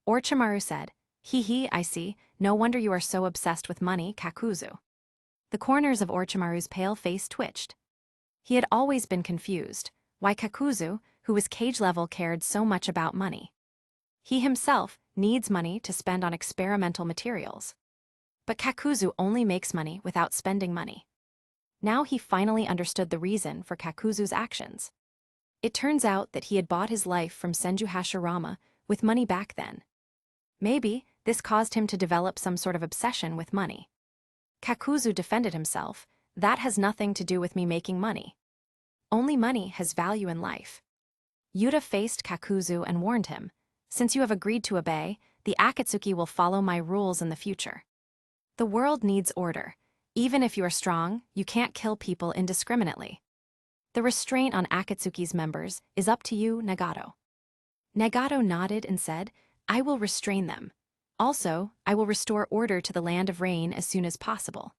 Orochimaru said, "Hee, I see, no wonder you are so obsessed with money, Kakuzu." The corners of Orochimaru's pale face twitched. He had always been confused why Kakuzu, who was cage level, cared so much about money. He himself needs money to spend on experimental materials. But Kakuzu only makes money without spending money. Now he finally understood the reason for Kakuzu's actions. It turns out that he had bought his life from Senju Hashirama with money back then. Maybe this caused him to develop some sort of obsession with money. Kakuzu defended himself, "That has nothing to do with me making money. Only money has value in life." Yuta faced Kakuzu and warned him, "Since you have agreed to obey, the Akatsuki will follow my rules in the future. The world needs order. Even if you are strong, you can't kill people indiscriminately. The restraint on Akatsuki's members is up to you, Nagato." Nagato nodded and said, "I will restrain them. Also, I will restore order to the land of rain as soon as possible."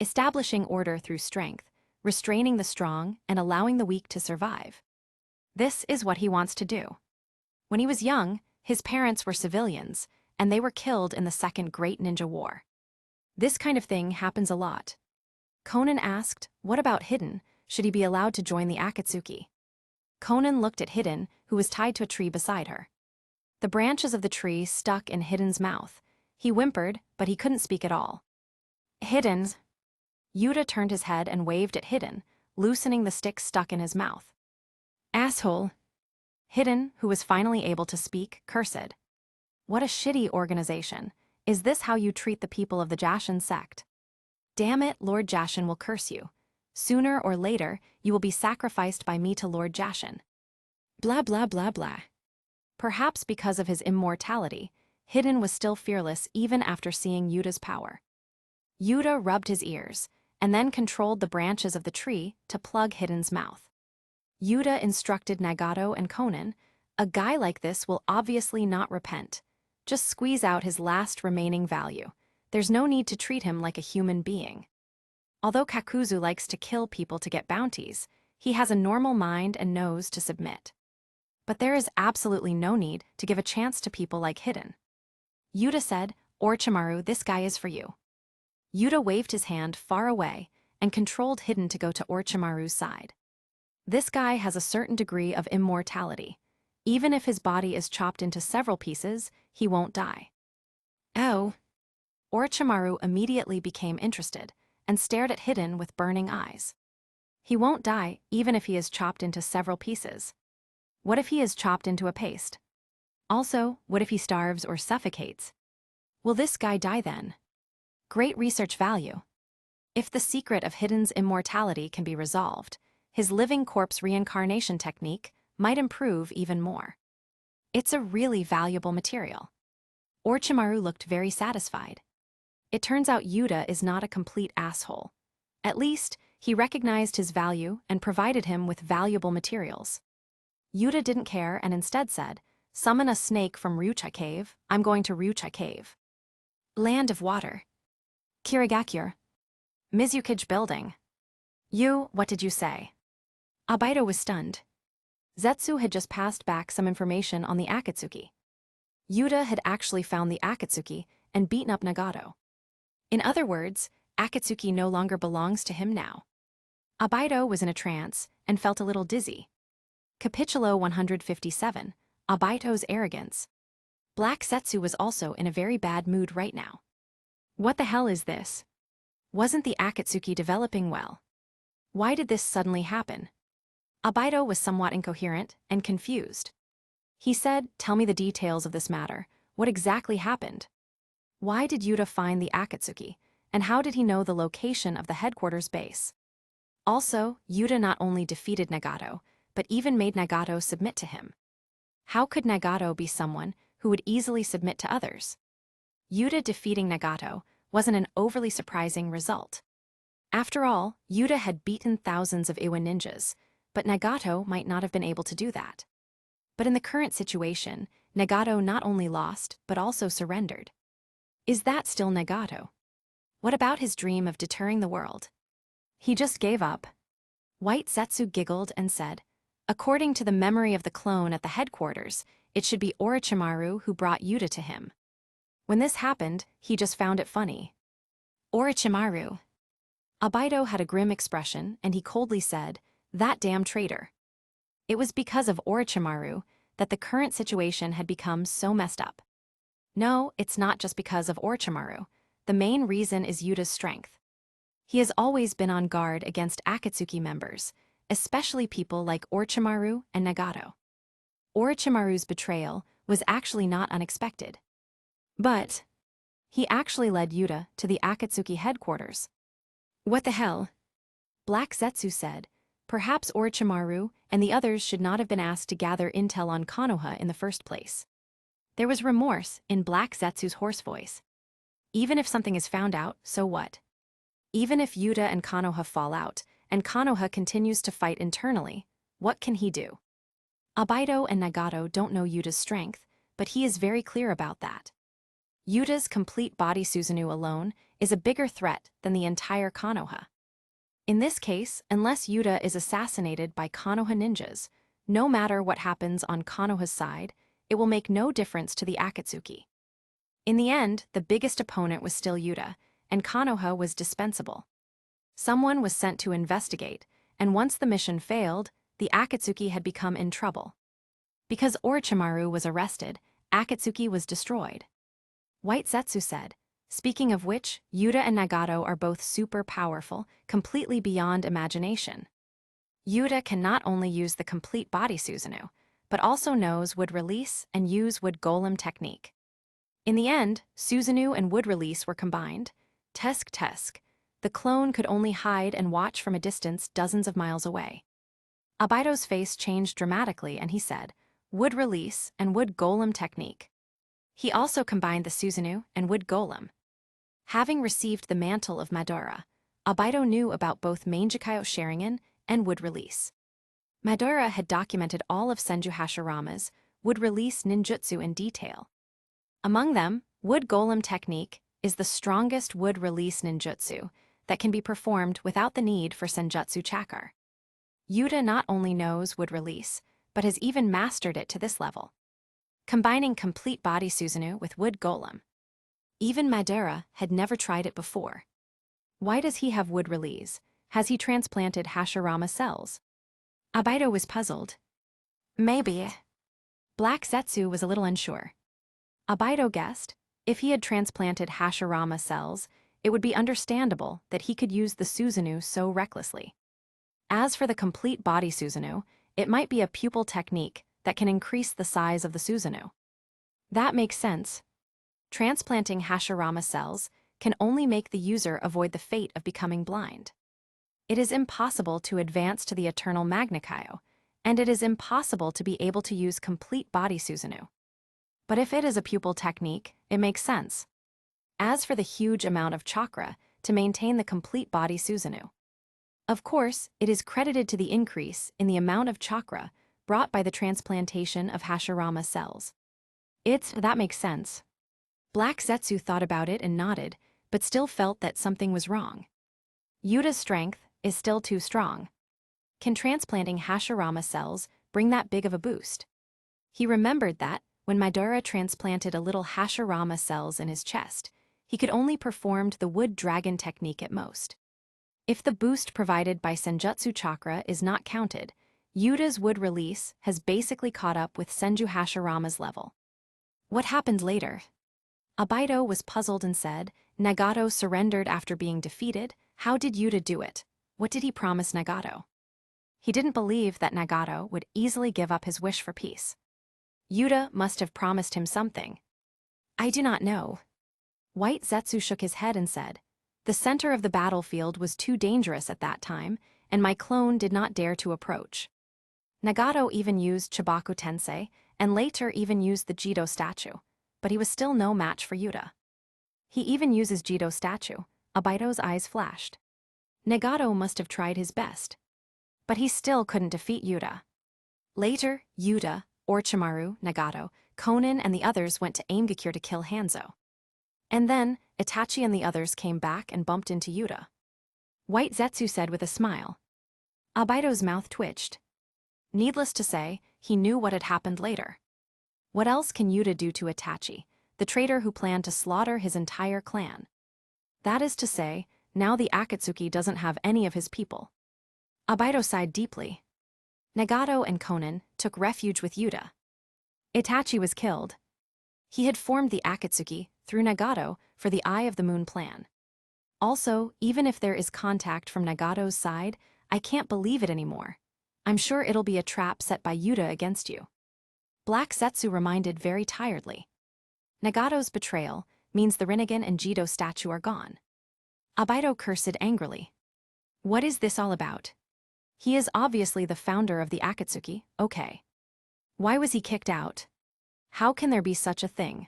Establishing order through strength, restraining the strong, and allowing the weak to survive. This is what he wants to do. When he was young, his parents were civilians, and they were killed in the Second Great Ninja War. This kind of thing happens a lot. Conan asked, "What about Hidden? Should he be allowed to join the Akatsuki?" Conan looked at Hidden, who was tied to a tree beside her. The branches of the tree stuck in Hidden's mouth. He whimpered, but he couldn't speak at all. "Hidden's." Yuta turned his head and waved at Hidden, loosening the stick stuck in his mouth. "Asshole." Hidden, who was finally able to speak, cursed. "What a shitty organization. Is this how you treat the people of the Jashin sect? Damn it, Lord Jashin will curse you. Sooner or later, you will be sacrificed by me to Lord Jashin." Blah blah blah blah. Perhaps because of his immortality, Hidden was still fearless even after seeing Yuta's power. Yuta rubbed his ears, and then controlled the branches of the tree to plug Hidden's mouth. Yuta instructed Nagato and Conan, "A guy like this will obviously not repent. Just squeeze out his last remaining value. There's no need to treat him like a human being." Although Kakuzu likes to kill people to get bounties, he has a normal mind and knows to submit. But there is absolutely no need to give a chance to people like Hidden. Yuta said, "Orochimaru, this guy is for you." Yuta waved his hand far away and controlled Hidden to go to Orochimaru's side. This guy has a certain degree of immortality. Even if his body is chopped into several pieces, he won't die. Oh. Orochimaru immediately became interested and stared at Hidden with burning eyes. He won't die even if he is chopped into several pieces. What if he is chopped into a paste? Also, what if he starves or suffocates? Will this guy die then? Great research value. If the secret of Hidden's immortality can be resolved, his living corpse reincarnation technique might improve even more. It's a really valuable material. Orochimaru looked very satisfied. It turns out Yuta is not a complete asshole. At least, he recognized his value and provided him with valuable materials. Yuta didn't care and instead said, "Summon a snake from Ryucha Cave, I'm going to Ryucha Cave." Land of Water. Kirigakure. Mizukage Building. What did you say? Abaito was stunned. Zetsu had just passed back some information on the Akatsuki. Yuta had actually found the Akatsuki and beaten up Nagato. In other words, Akatsuki no longer belongs to him now. Abaito was in a trance and felt a little dizzy. Capitulo 157, Abaito's Arrogance. Black Zetsu was also in a very bad mood right now. What the hell is this? Wasn't the Akatsuki developing well? Why did this suddenly happen? Abaito was somewhat incoherent and confused. He said, "Tell me the details of this matter. What exactly happened? Why did Yuta find the Akatsuki, and how did he know the location of the headquarters base? Also, Yuta not only defeated Nagato, but even made Nagato submit to him. How could Nagato be someone who would easily submit to others? Yuta defeating Nagato wasn't an overly surprising result. After all, Yuta had beaten thousands of Iwa ninjas, but Nagato might not have been able to do that. But in the current situation, Nagato not only lost, but also surrendered. Is that still Nagato? What about his dream of deterring the world? He just gave up. White Zetsu giggled and said, "According to the memory of the clone at the headquarters, it should be Orochimaru who brought Yuta to him. When this happened, he just found it funny." Orochimaru. Abaito had a grim expression and he coldly said, "That damn traitor." It was because of Orochimaru that the current situation had become so messed up. No, it's not just because of Orochimaru. The main reason is Yuta's strength. He has always been on guard against Akatsuki members, especially people like Orochimaru and Nagato. Orochimaru's betrayal was actually not unexpected. But he actually led Yuta to the Akatsuki headquarters. What the hell? Black Zetsu said, "Perhaps Orochimaru and the others should not have been asked to gather intel on Konoha in the first place." There was remorse in Black Zetsu's hoarse voice. Even if something is found out, so what? Even if Yuta and Konoha fall out, and Konoha continues to fight internally, what can he do? Abaito and Nagato don't know Yuta's strength, but he is very clear about that. Yuta's complete body Susanu alone is a bigger threat than the entire Konoha. In this case, unless Yuta is assassinated by Konoha ninjas, no matter what happens on Konoha's side, it will make no difference to the Akatsuki. In the end, the biggest opponent was still Yuta, and Konoha was dispensable. Someone was sent to investigate, and once the mission failed, the Akatsuki had become in trouble. Because Orochimaru was arrested, Akatsuki was destroyed. White Zetsu said, "Speaking of which, Yuta and Nagato are both super powerful, completely beyond imagination. Yuta can not only use the complete body Susano, but also knows wood release and use wood golem technique. In the end, Susanu and wood release were combined. Tesk. The clone could only hide and watch from a distance dozens of miles away." Abaito's face changed dramatically and he said, "Wood release and wood golem technique." He also combined the Susanu and wood golem. Having received the mantle of Madara, Abaito knew about both Mangekyo Sharingan and wood release. Madara had documented all of Senju Hashirama's wood release ninjutsu in detail. Among them, wood golem technique is the strongest wood release ninjutsu that can be performed without the need for senjutsu chakra. Yuta not only knows wood release, but has even mastered it to this level. Combining complete body Susanu with wood golem. Even Madara had never tried it before. Why does he have wood release? Has he transplanted Hashirama cells? Abaito was puzzled. Maybe. Black Zetsu was a little unsure. Abaito guessed, if he had transplanted Hashirama cells, it would be understandable that he could use the Susanu so recklessly. As for the complete body Susanu, it might be a pupil technique that can increase the size of the Susanu. That makes sense. Transplanting Hashirama cells can only make the user avoid the fate of becoming blind. It is impossible to advance to the eternal Magnikyo, and it is impossible to be able to use complete body Susanu. But if it is a pupil technique, it makes sense. As for the huge amount of chakra to maintain the complete body Susanu, of course, it is credited to the increase in the amount of chakra brought by the transplantation of Hashirama cells. That makes sense. Black Zetsu thought about it and nodded, but still felt that something was wrong. Yuta's strength is still too strong. Can transplanting Hashirama cells bring that big of a boost? He remembered that, when Madara transplanted a little Hashirama cells in his chest, he could only perform the wood dragon technique at most. If the boost provided by Senjutsu chakra is not counted, Yuta's wood release has basically caught up with Senju Hashirama's level. What happened later? Abaido was puzzled and said, Nagato surrendered after being defeated. How did Yuta do it? What did he promise Nagato? He didn't believe that Nagato would easily give up his wish for peace. Yuta must have promised him something. I do not know. White Zetsu shook his head and said, the center of the battlefield was too dangerous at that time, and my clone did not dare to approach. Nagato even used Chibaku Tensei, and later even used the Jido statue, but he was still no match for Yuta. He even uses Jido statue. Abaido's eyes flashed. Nagato must have tried his best. But he still couldn't defeat Yuta. Later, Yuta, Orochimaru, Nagato, Konan and the others went to Aimgakure to kill Hanzo. And then, Itachi and the others came back and bumped into Yuta. White Zetsu said with a smile. Abaido's mouth twitched. Needless to say, he knew what had happened later. What else can Yuta do to Itachi, the traitor who planned to slaughter his entire clan? That is to say, now the Akatsuki doesn't have any of his people. Abaido sighed deeply. Nagato and Konan took refuge with Yuta. Itachi was killed. He had formed the Akatsuki, through Nagato, for the Eye of the Moon plan. Also, even if there is contact from Nagato's side, I can't believe it anymore. I'm sure it'll be a trap set by Yuta against you. Black Zetsu reminded very tiredly. Nagato's betrayal means the Rinnegan and Jido statue are gone. Abaido cursed angrily. What is this all about? He is obviously the founder of the Akatsuki, okay. Why was he kicked out? How can there be such a thing?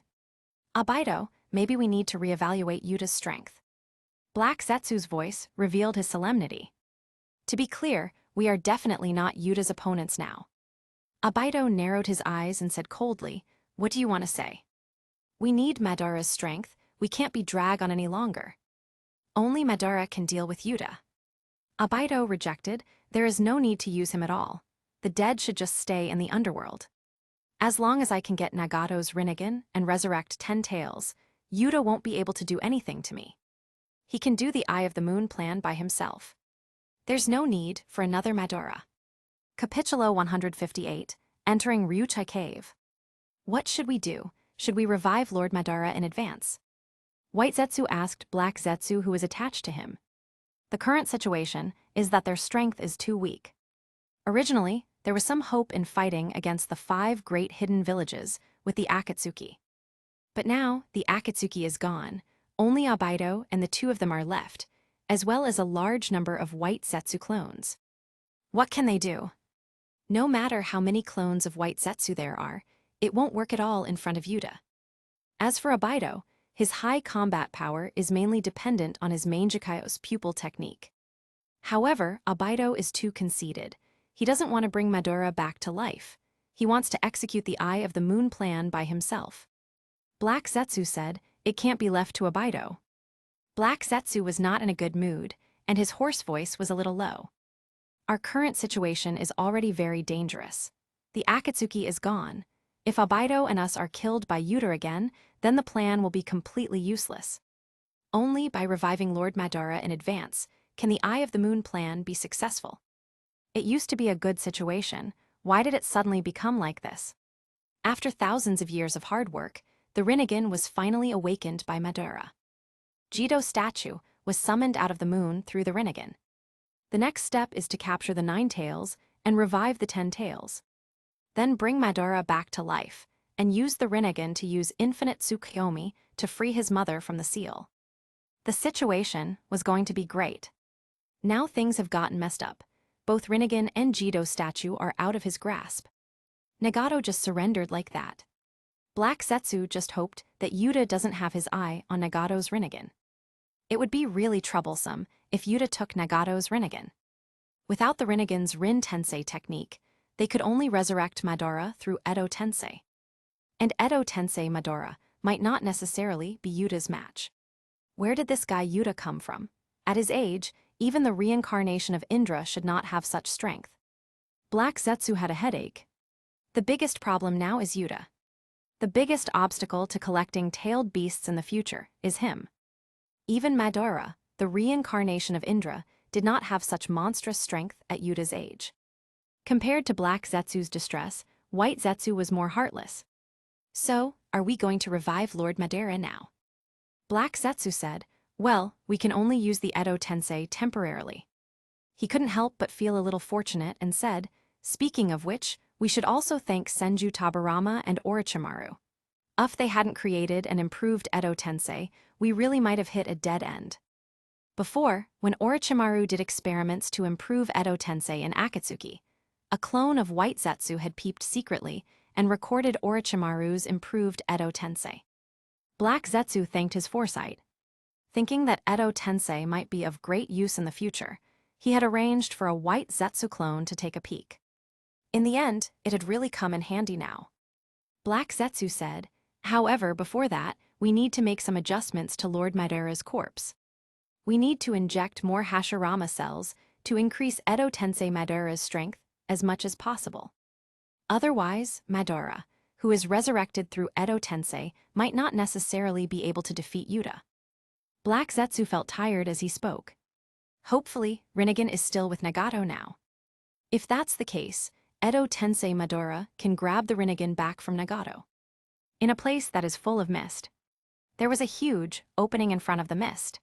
Abaido, maybe we need to reevaluate Yuta's strength. Black Zetsu's voice revealed his solemnity. To be clear, we are definitely not Yuta's opponents now. Abaido narrowed his eyes and said coldly, what do you want to say? We need Madara's strength, we can't be dragged on any longer. Only Madara can deal with Yuta. Abaido rejected, there is no need to use him at all. The dead should just stay in the underworld. As long as I can get Nagato's Rinnegan and resurrect 10 tails, Yuta won't be able to do anything to me. He can do the Eye of the Moon plan by himself. There's no need for another Madara. Capitulo 158, Entering Ryuchi Cave. What should we do? Should we revive Lord Madara in advance? White Zetsu asked Black Zetsu who was attached to him. The current situation is that their strength is too weak. Originally, there was some hope in fighting against the 5 great hidden villages with the Akatsuki. But now, the Akatsuki is gone, only Abaido and the 2 of them are left, as well as a large number of White Zetsu clones. What can they do? No matter how many clones of White Zetsu there are, it won't work at all in front of Yuta. As for Abaido, his high combat power is mainly dependent on his Mangekyo's pupil technique. However, Abaido is too conceited. He doesn't want to bring Madara back to life. He wants to execute the Eye of the Moon plan by himself. Black Zetsu said, it can't be left to Abaido. Black Zetsu was not in a good mood, and his hoarse voice was a little low. Our current situation is already very dangerous. The Akatsuki is gone. If Abaido and us are killed by Yuta again, then the plan will be completely useless. Only by reviving Lord Madara in advance can the Eye of the Moon plan be successful. It used to be a good situation. Why did it suddenly become like this? After thousands of years of hard work, the Rinnegan was finally awakened by Madara. Jido's statue was summoned out of the moon through the Rinnegan. The next step is to capture the 9 tails and revive the 10 tails. Then bring Madara back to life, and use the Rinnegan to use infinite Tsukuyomi to free his mother from the seal. The situation was going to be great. Now things have gotten messed up. Both Rinnegan and Jido's statue are out of his grasp. Nagato just surrendered like that. Black Zetsu just hoped that Yuta doesn't have his eye on Nagato's Rinnegan. It would be really troublesome if Yuta took Nagato's Rinnegan. Without the Rinnegan's Rin Tensei technique, they could only resurrect Madara through Edo Tensei. And Edo Tensei Madara might not necessarily be Yuta's match. Where did this guy Yuta come from? At his age, even the reincarnation of Indra should not have such strength. Black Zetsu had a headache. The biggest problem now is Yuta. The biggest obstacle to collecting tailed beasts in the future is him. Even Madara, the reincarnation of Indra, did not have such monstrous strength at Yuta's age. Compared to Black Zetsu's distress, White Zetsu was more heartless. So, are we going to revive Lord Madara now? Black Zetsu said, well, we can only use the Edo Tensei temporarily. He couldn't help but feel a little fortunate and said, speaking of which, we should also thank Senju Tabarama and Orochimaru. If they hadn't created and improved Edo Tensei, we really might have hit a dead end. Before, when Orochimaru did experiments to improve Edo Tensei in Akatsuki, a clone of White Zetsu had peeped secretly and recorded Orochimaru's improved Edo Tensei. Black Zetsu thanked his foresight. Thinking that Edo Tensei might be of great use in the future, he had arranged for a White Zetsu clone to take a peek. In the end, it had really come in handy now. Black Zetsu said, however, before that, we need to make some adjustments to Lord Madara's corpse. We need to inject more Hashirama cells to increase Edo Tensei Madara's strength as much as possible. Otherwise, Madara, who is resurrected through Edo Tensei, might not necessarily be able to defeat Yuta. Black Zetsu felt tired as he spoke. Hopefully, Rinnegan is still with Nagato now. If that's the case, Edo Tensei Madara can grab the Rinnegan back from Nagato. In a place that is full of mist, there was a huge opening in front of the mist.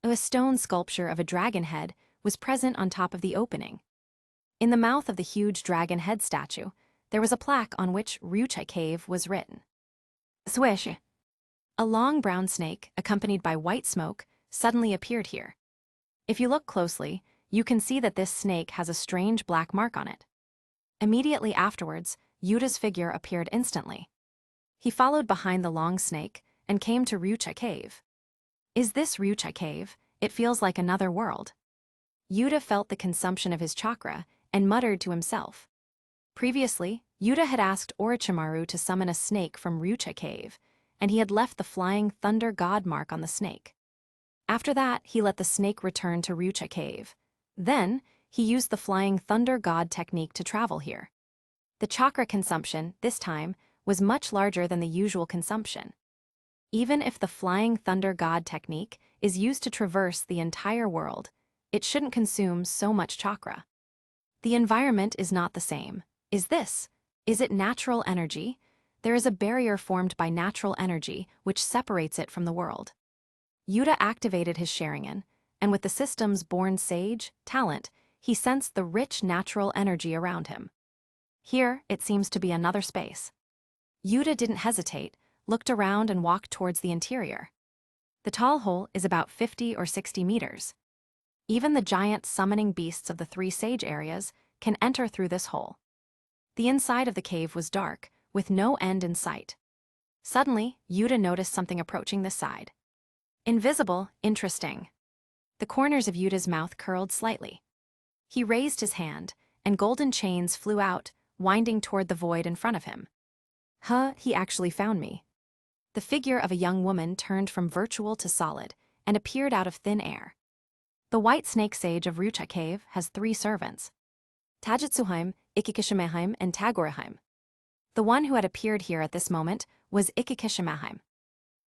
A stone sculpture of a dragon head was present on top of the opening. In the mouth of the huge dragon head statue, there was a plaque on which Ryucha Cave was written. Swish! A long brown snake, accompanied by white smoke, suddenly appeared here. If you look closely, you can see that this snake has a strange black mark on it. Immediately afterwards, Yuta's figure appeared instantly. He followed behind the long snake and came to Ryucha Cave. Is this Ryucha Cave? It feels like another world. Yuta felt the consumption of his chakra and muttered to himself. Previously, Yuta had asked Orochimaru to summon a snake from Ryucha Cave, and he had left the flying thunder god mark on the snake. After that, he let the snake return to Ryucha Cave. Then, he used the flying thunder god technique to travel here. The chakra consumption, this time, was much larger than the usual consumption. Even if the flying thunder god technique is used to traverse the entire world, it shouldn't consume so much chakra. The environment is not the same. Is it natural energy? There is a barrier formed by natural energy which separates it from the world. Yuta activated his Sharingan, and with the system's born sage, talent, he sensed the rich natural energy around him. Here, it seems to be another space. Yuta didn't hesitate, looked around and walked towards the interior. The tall hole is about 50 or 60 meters. Even the giant summoning beasts of the three sage areas can enter through this hole. The inside of the cave was dark, with no end in sight. Suddenly, Yuta noticed something approaching this side. Invisible, interesting. The corners of Yuta's mouth curled slightly. He raised his hand, and golden chains flew out, winding toward the void in front of him. He actually found me. The figure of a young woman turned from virtual to solid and appeared out of thin air. The white snake sage of Ryucha Cave has 3 servants: Tajutsuheim, Ikikishimeheim, and Tagorheim. The one who had appeared here at this moment was Ikikishimeheim.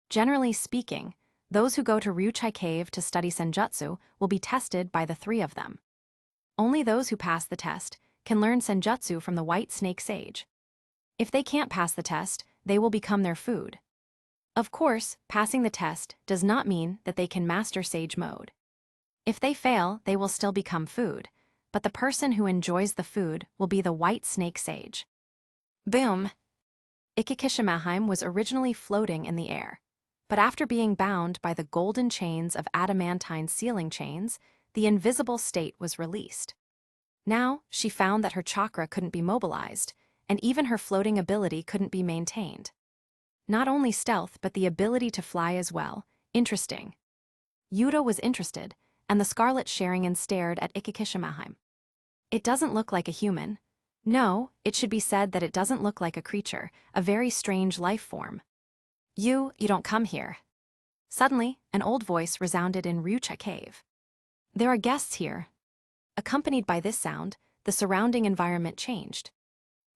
Generally speaking, those who go to Ryucha Cave to study senjutsu will be tested by the 3 of them. Only those who pass the test can learn senjutsu from the white snake sage. If they can't pass the test, they will become their food. Of course, passing the test does not mean that they can master sage mode. If they fail, they will still become food, but the person who enjoys the food will be the white snake sage. Boom! Ikikishimeheim was originally floating in the air, But after being bound by the golden chains of adamantine sealing chains, the invisible state was released. Now, she found that her chakra couldn't be mobilized, and even her floating ability couldn't be maintained. Not only stealth, but the ability to fly as well. Interesting. Yuta was interested, and the Scarlet Sharingan stared at Ikikishimaheim. It doesn't look like a human. No, it should be said that it doesn't look like a creature, a very strange life form. You don't come here. Suddenly, an old voice resounded in Ryucha Cave. There are guests here. Accompanied by this sound, the surrounding environment changed.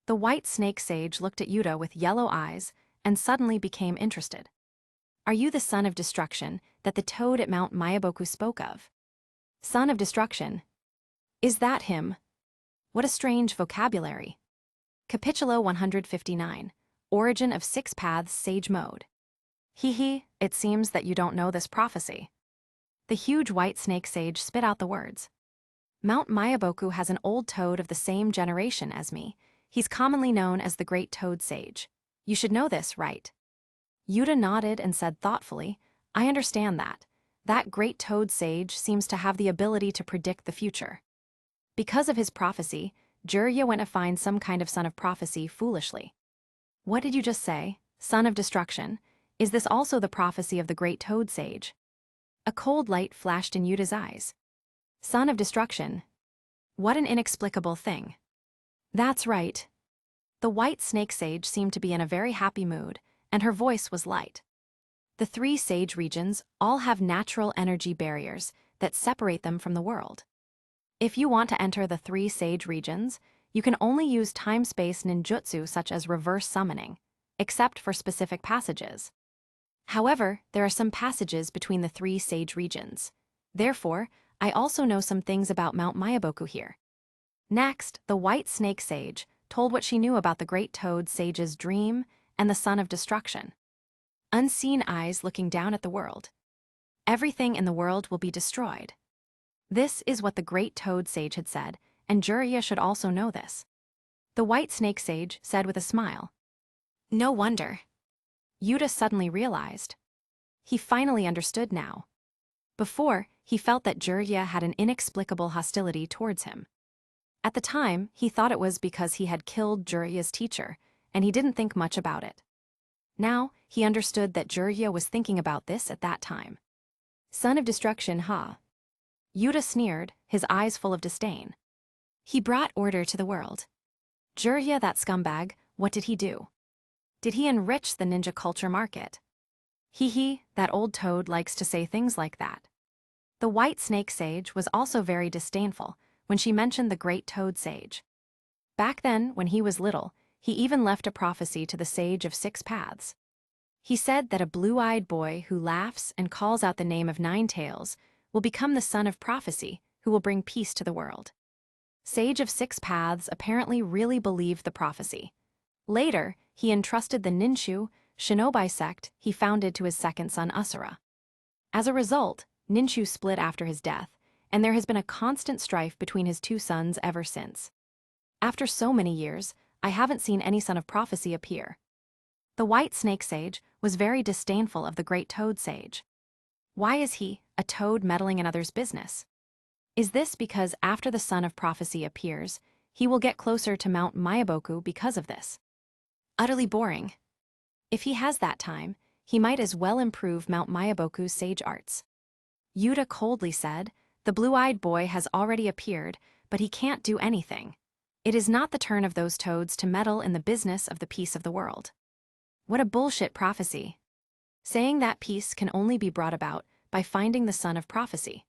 The white snake sage looked at Yuta with yellow eyes and suddenly became interested. Are you the son of destruction that the toad at Mount Mayaboku spoke of? Son of destruction? Is that him? What a strange vocabulary. Capitulo 159. Origin of Six Paths Sage Mode. It seems that you don't know this prophecy. The huge white snake sage spit out the words. Mount Mayaboku has an old toad of the same generation as me. He's commonly known as the Great Toad Sage. You should know this, right? Yuta nodded and said thoughtfully, I understand that. That Great Toad Sage seems to have the ability to predict the future. Because of his prophecy, Jiraiya went to find some kind of son of prophecy foolishly. What did you just say? Son of destruction? Is this also the prophecy of the Great Toad Sage? A cold light flashed in Yuta's eyes. Son of destruction. What an inexplicable thing. That's right. The white snake sage seemed to be in a very happy mood, and her voice was light. The three sage regions all have natural energy barriers that separate them from the world. If you want to enter the three sage regions, you can only use time-space ninjutsu such as reverse summoning, except for specific passages. However, there are some passages between the three sage regions. Therefore, I also know some things about Mount Mayaboku here. Next, the white snake sage told what she knew about the Great Toad Sage's dream and the Son of Destruction. Unseen eyes looking down at the world. Everything in the world will be destroyed. This is what the Great Toad Sage had said, and Jiraiya should also know this. The white snake sage said with a smile. No wonder. Yuta suddenly realized. He finally understood now. Before, he felt that Jiraiya had an inexplicable hostility towards him. At the time, he thought it was because he had killed Jiraiya's teacher, and he didn't think much about it. Now, he understood that Jiraiya was thinking about this at that time. Son of destruction, huh? Yuta sneered, his eyes full of disdain. He brought order to the world. Jiraiya, that scumbag, what did he do? Did he enrich the ninja culture market? That old toad likes to say things like that. The white snake sage was also very disdainful when she mentioned the Great Toad Sage. Back then, when he was little, he even left a prophecy to the Sage of Six Paths. He said that a blue-eyed boy who laughs and calls out the name of Nine Tails will become the son of prophecy who will bring peace to the world. Sage of Six Paths apparently really believed the prophecy. Later, he entrusted the Ninshu, shinobi sect he founded to his second son Asura. As a result, Ninshu split after his death, and there has been a constant strife between his two sons ever since. After so many years, I haven't seen any son of prophecy appear. The white snake sage was very disdainful of the Great Toad Sage. Why is he, a toad, meddling in others' business? Is this because after the son of prophecy appears, he will get closer to Mount Mayaboku because of this? Utterly boring. If he has that time, he might as well improve Mount Mayaboku's sage arts. Yuta coldly said, the blue-eyed boy has already appeared, but he can't do anything. It is not the turn of those toads to meddle in the business of the peace of the world. What a bullshit prophecy. Saying that peace can only be brought about by finding the son of prophecy.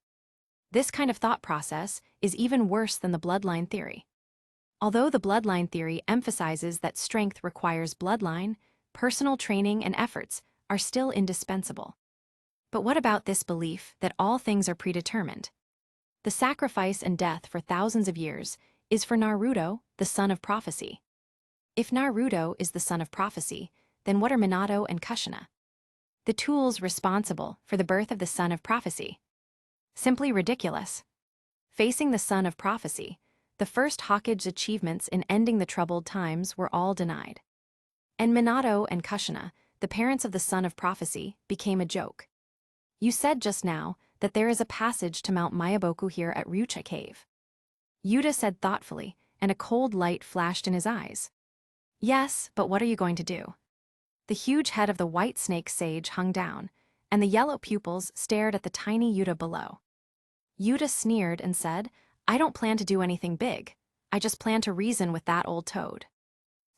This kind of thought process is even worse than the bloodline theory. Although the bloodline theory emphasizes that strength requires bloodline, personal training and efforts are still indispensable. But what about this belief that all things are predetermined? The sacrifice and death for thousands of years is for Naruto, the son of prophecy. If Naruto is the son of prophecy, then what are Minato and Kushina? The tools responsible for the birth of the son of prophecy. Simply ridiculous. Facing the son of prophecy, the first Hokage's achievements in ending the troubled times were all denied. And Minato and Kushina, the the parents of the son of prophecy, became a joke. You said just now that there is a passage to Mount Mayaboku here at Ryucha Cave. Yuta said thoughtfully, and a cold light flashed in his eyes. Yes, but what are you going to do? The huge head of the white snake sage hung down, and the yellow pupils stared at the tiny Yuta below. Yuta sneered and said, I don't plan to do anything big. I just plan to reason with that old toad.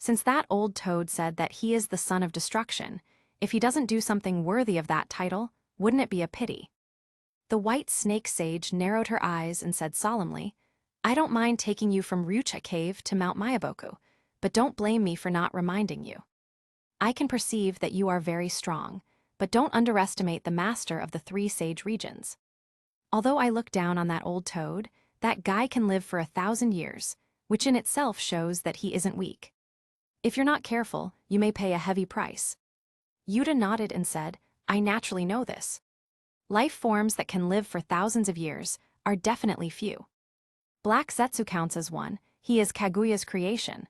Since that old toad said that he is the son of destruction, if he doesn't do something worthy of that title, wouldn't it be a pity? The white snake sage narrowed her eyes and said solemnly, I don't mind taking you from Ryucha Cave to Mount Mayaboku, but don't blame me for not reminding you. I can perceive that you are very strong, but don't underestimate the master of the 3 sage regions. Although I look down on that old toad, that guy can live for 1,000 years, which in itself shows that he isn't weak. If you're not careful, you may pay a heavy price. Yuta nodded and said, I naturally know this. Life forms that can live for thousands of years are definitely few. Black Zetsu counts as one, he is Kaguya's creation.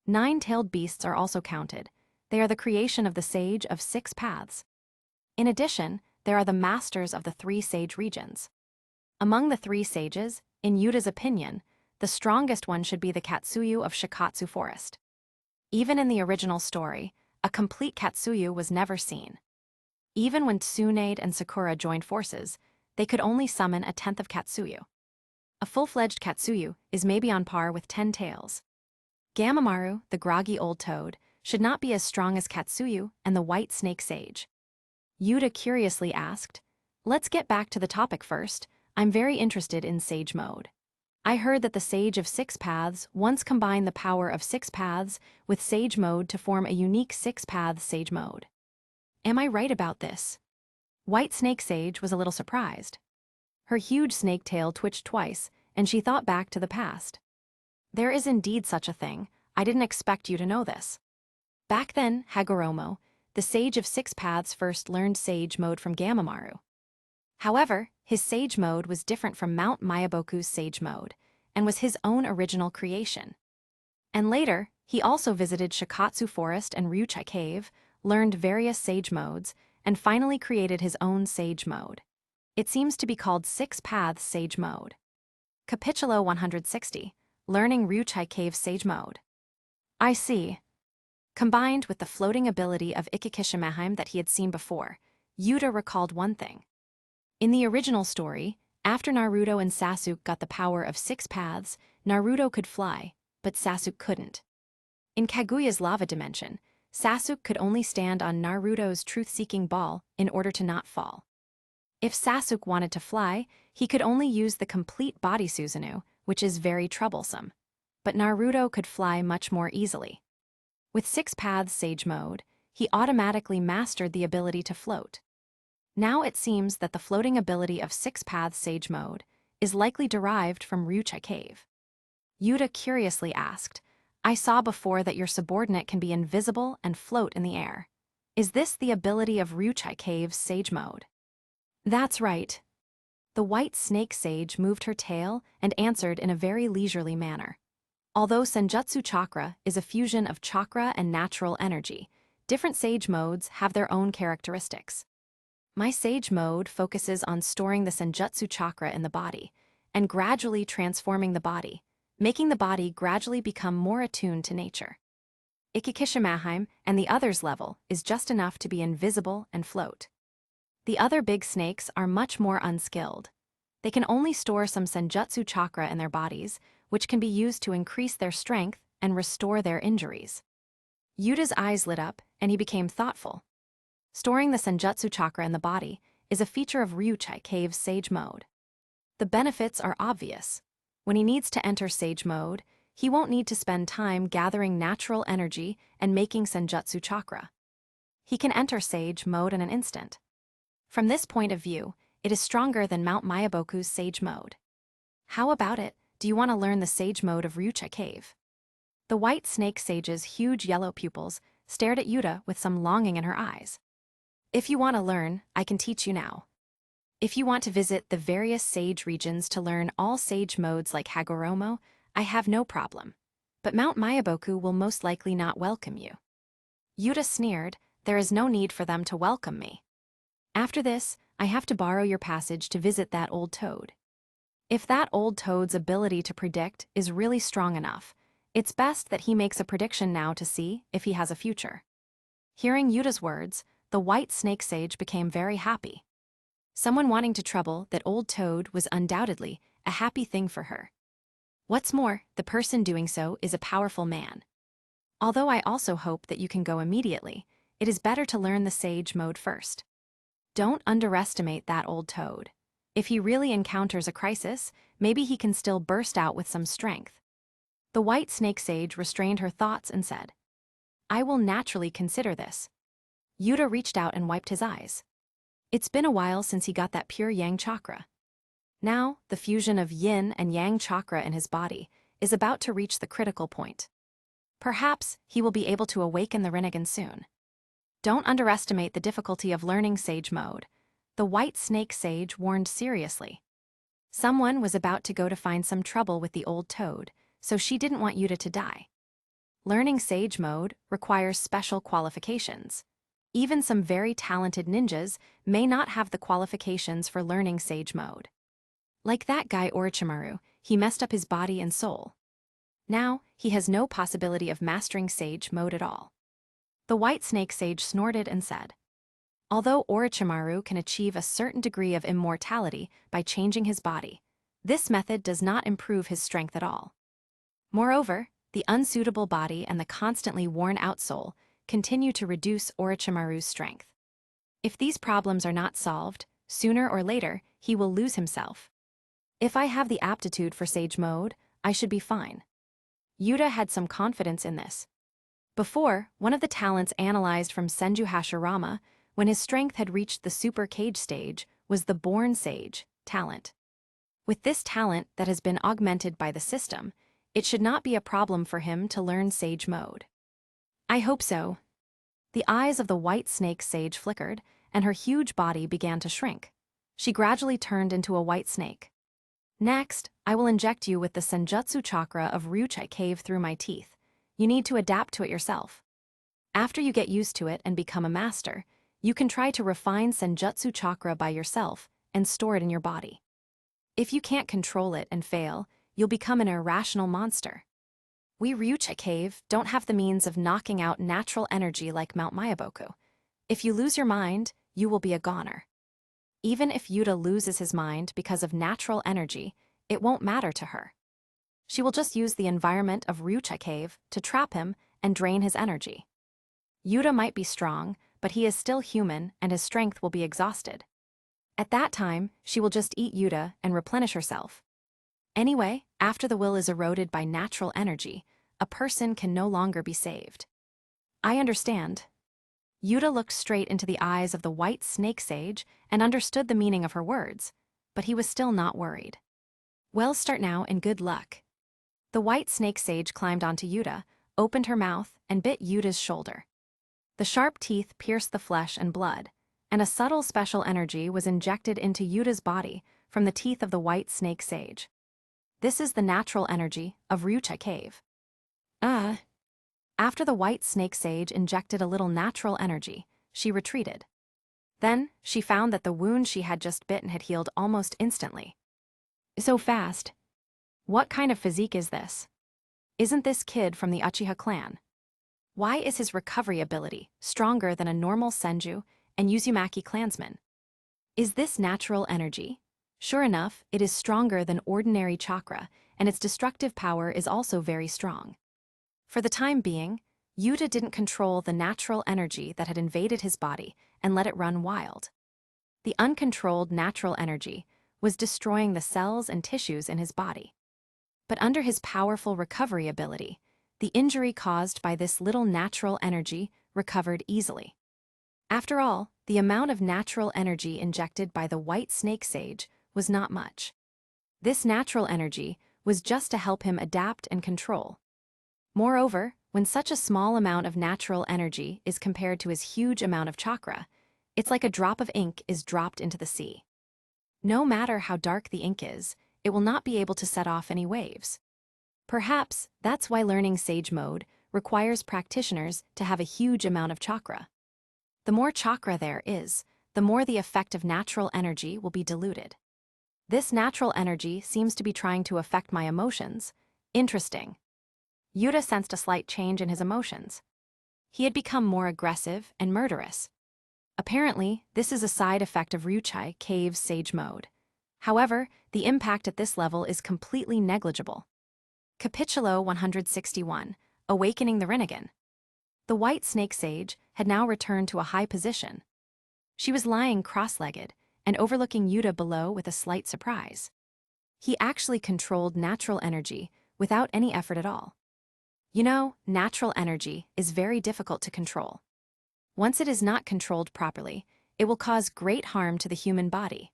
9-tailed beasts are also counted. They are the creation of the sage of 6 paths. In addition, there are the masters of the 3 sage regions. Among the 3 sages, in Yuta's opinion, the strongest one should be the Katsuyu of Shikatsu Forest. Even in the original story, a complete Katsuyu was never seen. Even when Tsunade and Sakura joined forces, they could only summon a 10th of Katsuyu. A full-fledged Katsuyu is maybe on par with 10 tails. Gamamaru, the groggy old toad, should not be as strong as Katsuyu and the white snake sage. Yuta curiously asked, let's get back to the topic first. I'm very interested in sage mode. I heard that the sage of 6 paths once combined the power of 6 paths with sage mode to form a unique 6-path sage mode. Am I right about this? White snake sage was a little surprised. Her huge snake tail twitched twice, and she thought back to the past. There is indeed such a thing. I didn't expect you to know this. Back then, Hagoromo, the sage of 6 paths, first learned sage mode from Gamamaru. However, his sage mode was different from Mount Mayaboku's sage mode, and was his own original creation. And later, he also visited Shikatsu Forest and Ryucha Cave, learned various sage modes, and finally created his own sage mode. It seems to be called 6-paths sage mode. Capitulo 160, Learning Ryucha Cave Sage Mode. I see. Combined with the floating ability of Ikikishimaheim that he had seen before, Yuta recalled one thing. In the original story, after Naruto and Sasuke got the power of 6 paths, Naruto could fly, but Sasuke couldn't. In Kaguya's lava dimension, Sasuke could only stand on Naruto's truth-seeking ball in order to not fall. If Sasuke wanted to fly, he could only use the complete body Susanu, which is very troublesome. But Naruto could fly much more easily. With 6 paths sage mode, he automatically mastered the ability to float. Now it seems that the floating ability of 6 paths sage mode is likely derived from Ryucha Cave. Yuta curiously asked, I saw before that your subordinate can be invisible and float in the air. Is this the ability of Ryucha Cave's sage mode? That's right. The white snake sage moved her tail and answered in a very leisurely manner. Although Senjutsu chakra is a fusion of chakra and natural energy, different sage modes have their own characteristics. My sage mode focuses on storing the Senjutsu chakra in the body and gradually transforming the body, making the body gradually become more attuned to nature. Ikikishimaheim and the others' level is just enough to be invisible and float. The other big snakes are much more unskilled. They can only store some Senjutsu chakra in their bodies, which can be used to increase their strength and restore their injuries. Yuta's eyes lit up, and he became thoughtful. Storing the Senjutsu chakra in the body is a feature of Ryucha Cave's sage mode. The benefits are obvious. When he needs to enter sage mode, he won't need to spend time gathering natural energy and making Senjutsu chakra. He can enter sage mode in an instant. From this point of view, it is stronger than Mount Mayaboku's sage mode. How about it? Do you want to learn the sage mode of Ryucha Cave? The white snake sage's huge yellow pupils stared at Yuta with some longing in her eyes. If you want to learn, I can teach you now. If you want to visit the various sage regions to learn all sage modes like Hagoromo, I have no problem. But Mount Mayaboku will most likely not welcome you. Yuta sneered, There is no need for them to welcome me. After this, I have to borrow your passage to visit that old toad. If that old toad's ability to predict is really strong enough, it's best that he makes a prediction now to see if he has a future. Hearing Yuta's words, the white snake sage became very happy. Someone wanting to trouble that old toad was undoubtedly a happy thing for her. What's more, the person doing so is a powerful man. Although I also hope that you can go immediately, it is better to learn the sage mode first. Don't underestimate that old toad. If he really encounters a crisis, maybe he can still burst out with some strength. The white snake sage restrained her thoughts and said, I will naturally consider this. Yuta reached out and wiped his eyes. It's been a while since he got that pure yang chakra. Now, the fusion of yin and yang chakra in his body is about to reach the critical point. Perhaps he will be able to awaken the Rinnegan soon. Don't underestimate the difficulty of learning sage mode. The white snake sage warned seriously. Someone was about to go to find some trouble with the old toad, so she didn't want Yuta to die. Learning sage mode requires special qualifications. Even some very talented ninjas may not have the qualifications for learning sage mode. Like that guy Orochimaru, he messed up his body and soul. Now, he has no possibility of mastering sage mode at all. The white snake sage snorted and said, although Orochimaru can achieve a certain degree of immortality by changing his body, this method does not improve his strength at all. Moreover, the unsuitable body and the constantly worn-out soul continue to reduce Orochimaru's strength. If these problems are not solved, sooner or later, he will lose himself. If I have the aptitude for sage mode, I should be fine. Yuta had some confidence in this. Before, one of the talents analyzed from Senju Hashirama, when his strength had reached the super cage stage, was the born sage talent. With this talent that has been augmented by the system, it should not be a problem for him to learn sage mode. I hope so. The eyes of the white snake sage flickered, and her huge body began to shrink. She gradually turned into a white snake. Next, I will inject you with the Senjutsu chakra of Ryuchi Cave through my teeth. You need to adapt to it yourself. After you get used to it and become a master, you can try to refine Senjutsu chakra by yourself and store it in your body. If you can't control it and fail, you'll become an irrational monster. We Ryuchi Cave don't have the means of knocking out natural energy like Mount Mayaboku. If you lose your mind, you will be a goner. Even if Yuta loses his mind because of natural energy, it won't matter to her. She will just use the environment of Ryuchi Cave to trap him and drain his energy. Yuta might be strong, but he is still human and his strength will be exhausted. At that time, she will just eat Yuta and replenish herself. Anyway, after the will is eroded by natural energy, a person can no longer be saved. I understand. Yuta looked straight into the eyes of the white snake sage and understood the meaning of her words, but he was still not worried. Well, start now and good luck. The white snake sage climbed onto Yuta, opened her mouth, and bit Yuta's shoulder. The sharp teeth pierced the flesh and blood, and a subtle special energy was injected into Yuta's body from the teeth of the white snake sage. This is the natural energy of Ryuchi Cave. After the white snake sage injected a little natural energy, she retreated. Then, she found that the wound she had just bitten had healed almost instantly. So fast. What kind of physique is this? Isn't this kid from the Uchiha clan? Why is his recovery ability stronger than a normal Senju and Uzumaki clansman? Is this natural energy? Sure enough, it is stronger than ordinary chakra, and its destructive power is also very strong. For the time being, Yuta didn't control the natural energy that had invaded his body and let it run wild. The uncontrolled natural energy was destroying the cells and tissues in his body. But under his powerful recovery ability, the injury caused by this little natural energy recovered easily. After all, the amount of natural energy injected by the white snake sage was not much. This natural energy was just to help him adapt and control. Moreover, when such a small amount of natural energy is compared to his huge amount of chakra, it's like a drop of ink is dropped into the sea. No matter how dark the ink is, it will not be able to set off any waves. Perhaps that's why learning sage mode requires practitioners to have a huge amount of chakra. The more chakra there is, the more the effect of natural energy will be diluted. This natural energy seems to be trying to affect my emotions. Interesting. Yuta sensed a slight change in his emotions. He had become more aggressive and murderous. Apparently, this is a side effect of Ryuchai Cave's Sage Mode. However, the impact at this level is completely negligible. Capitulo 161, Awakening the Rinnegan. The White Snake Sage had now returned to a high position. She was lying cross-legged and overlooking Yuta below with a slight surprise. He actually controlled natural energy without any effort at all. You know, natural energy is very difficult to control. Once it is not controlled properly, it will cause great harm to the human body.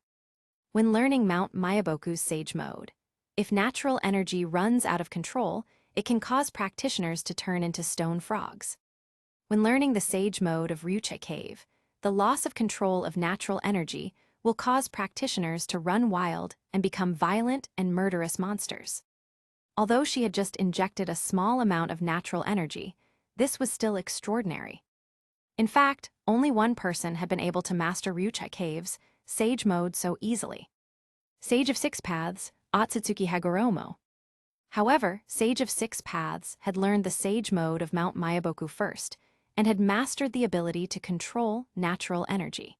When learning Mount Mayaboku's Sage Mode, if natural energy runs out of control, it can cause practitioners to turn into stone frogs. When learning the Sage Mode of Ryuchai Cave, the loss of control of natural energy will cause practitioners to run wild and become violent and murderous monsters. Although she had just injected a small amount of natural energy, this was still extraordinary. In fact, only one person had been able to master Ryuchai Cave's Sage Mode so easily. Sage of Six Paths, Otsutsuki Hagoromo. However, Sage of Six Paths had learned the Sage Mode of Mount Mayaboku first, and had mastered the ability to control natural energy.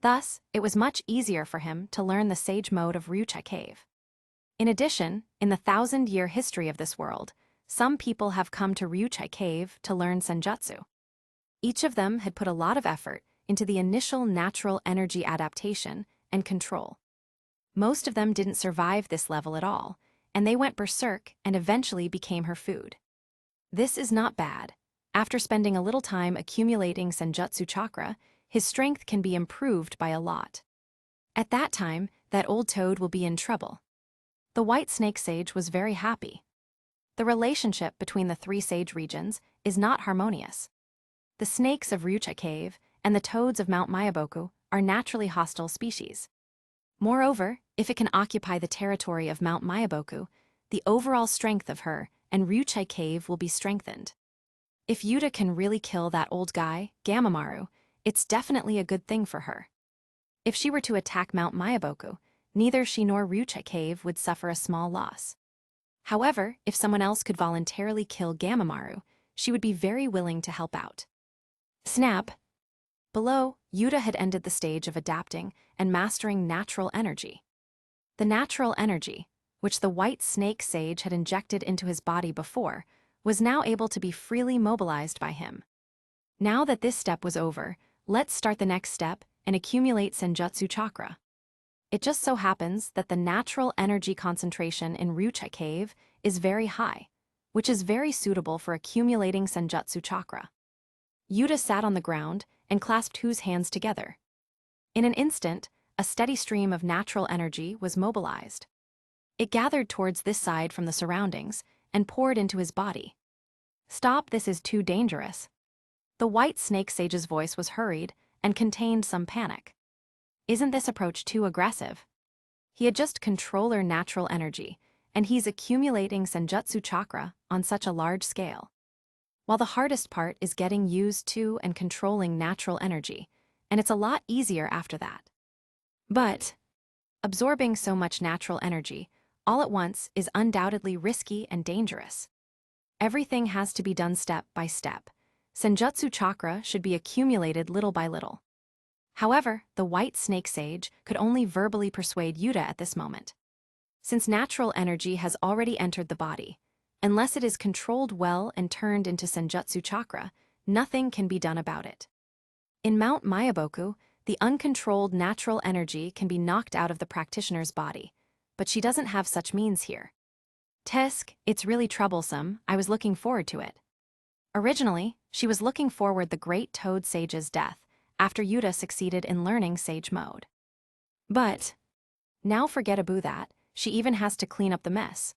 Thus, it was much easier for him to learn the Sage Mode of Ryuchai Cave. In addition, in the 1,000-year history of this world, some people have come to Ryuchai Cave to learn Senjutsu. Each of them had put a lot of effort into the initial natural energy adaptation and control. Most of them didn't survive this level at all, and they went berserk and eventually became her food. This is not bad. After spending a little time accumulating Senjutsu chakra, his strength can be improved by a lot. At that time, that old toad will be in trouble. The White Snake Sage was very happy. The relationship between the three sage regions is not harmonious. The snakes of Ryuchai Cave and the toads of Mount Mayaboku are naturally hostile species. Moreover, if it can occupy the territory of Mount Mayaboku, the overall strength of her and Ryuchai Cave will be strengthened. If Yuta can really kill that old guy, Gamamaru, it's definitely a good thing for her. If she were to attack Mount Mayaboku, neither she nor Ryuchai Cave would suffer a small loss. However, if someone else could voluntarily kill Gamamaru, she would be very willing to help out. Snap! Below, Yuta had ended the stage of adapting and mastering natural energy. The natural energy, which the White Snake Sage had injected into his body before, was now able to be freely mobilized by him. Now that this step was over, let's start the next step and accumulate Senjutsu chakra. It just so happens that the natural energy concentration in Ryuchai Cave is very high, which is very suitable for accumulating Senjutsu chakra. Yuta sat on the ground and clasped his hands together. In an instant, a steady stream of natural energy was mobilized. It gathered towards this side from the surroundings and poured into his body. Stop, this is too dangerous. The White Snake Sage's voice was hurried and contained some panic. Isn't this approach too aggressive? He had just controller natural energy, and he's accumulating Senjutsu chakra on such a large scale. While the hardest part is getting used to and controlling natural energy, and it's a lot easier after that. But absorbing so much natural energy all at once is undoubtedly risky and dangerous. Everything has to be done step by step. Senjutsu chakra should be accumulated little by little. However, the White Snake Sage could only verbally persuade Yuta at this moment. Since natural energy has already entered the body, unless it is controlled well and turned into Senjutsu chakra, nothing can be done about it. In Mount Mayaboku, the uncontrolled natural energy can be knocked out of the practitioner's body, but she doesn't have such means here. Tisk, it's really troublesome. I was looking forward to it. Originally, she was looking forward the Great Toad Sage's death after Yuta succeeded in learning Sage Mode. But now forget about that, she even has to clean up the mess.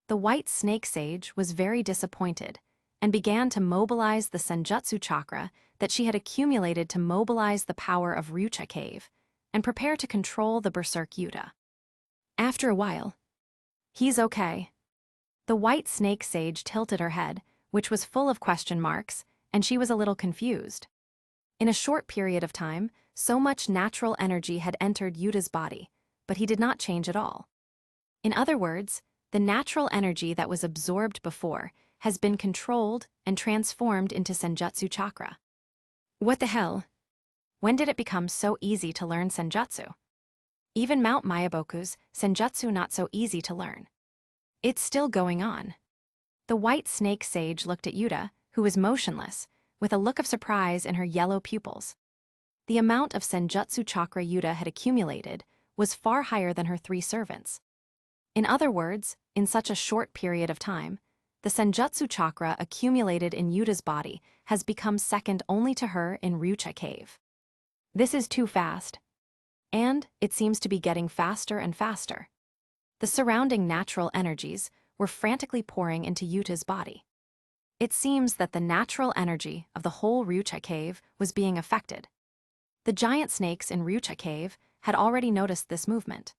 The White Snake Sage was very disappointed and began to mobilize the Senjutsu chakra that she had accumulated to mobilize the power of Ryuchai Cave and prepare to control the Berserk Yuta. After a while, he's okay. The White Snake Sage tilted her head, which was full of question marks, and she was a little confused. In a short period of time, so much natural energy had entered Yuta's body, but he did not change at all. In other words, the natural energy that was absorbed before has been controlled and transformed into Senjutsu chakra. What the hell? When did it become so easy to learn Senjutsu? Even Mount Mayaboku's Senjutsu not so easy to learn. It's still going on. The white snake sage looked at Yuta, who was motionless, with a look of surprise in her yellow pupils. The amount of Senjutsu chakra Yuta had accumulated was far higher than her 3 servants. In other words, in such a short period of time, the Senjutsu chakra accumulated in Yuta's body has become second only to her in Ryucha Cave. This is too fast. And it seems to be getting faster and faster. The surrounding natural energies were frantically pouring into Yuta's body. It seems that the natural energy of the whole Ryucha Cave was being affected. The giant snakes in Ryucha Cave had already noticed this movement.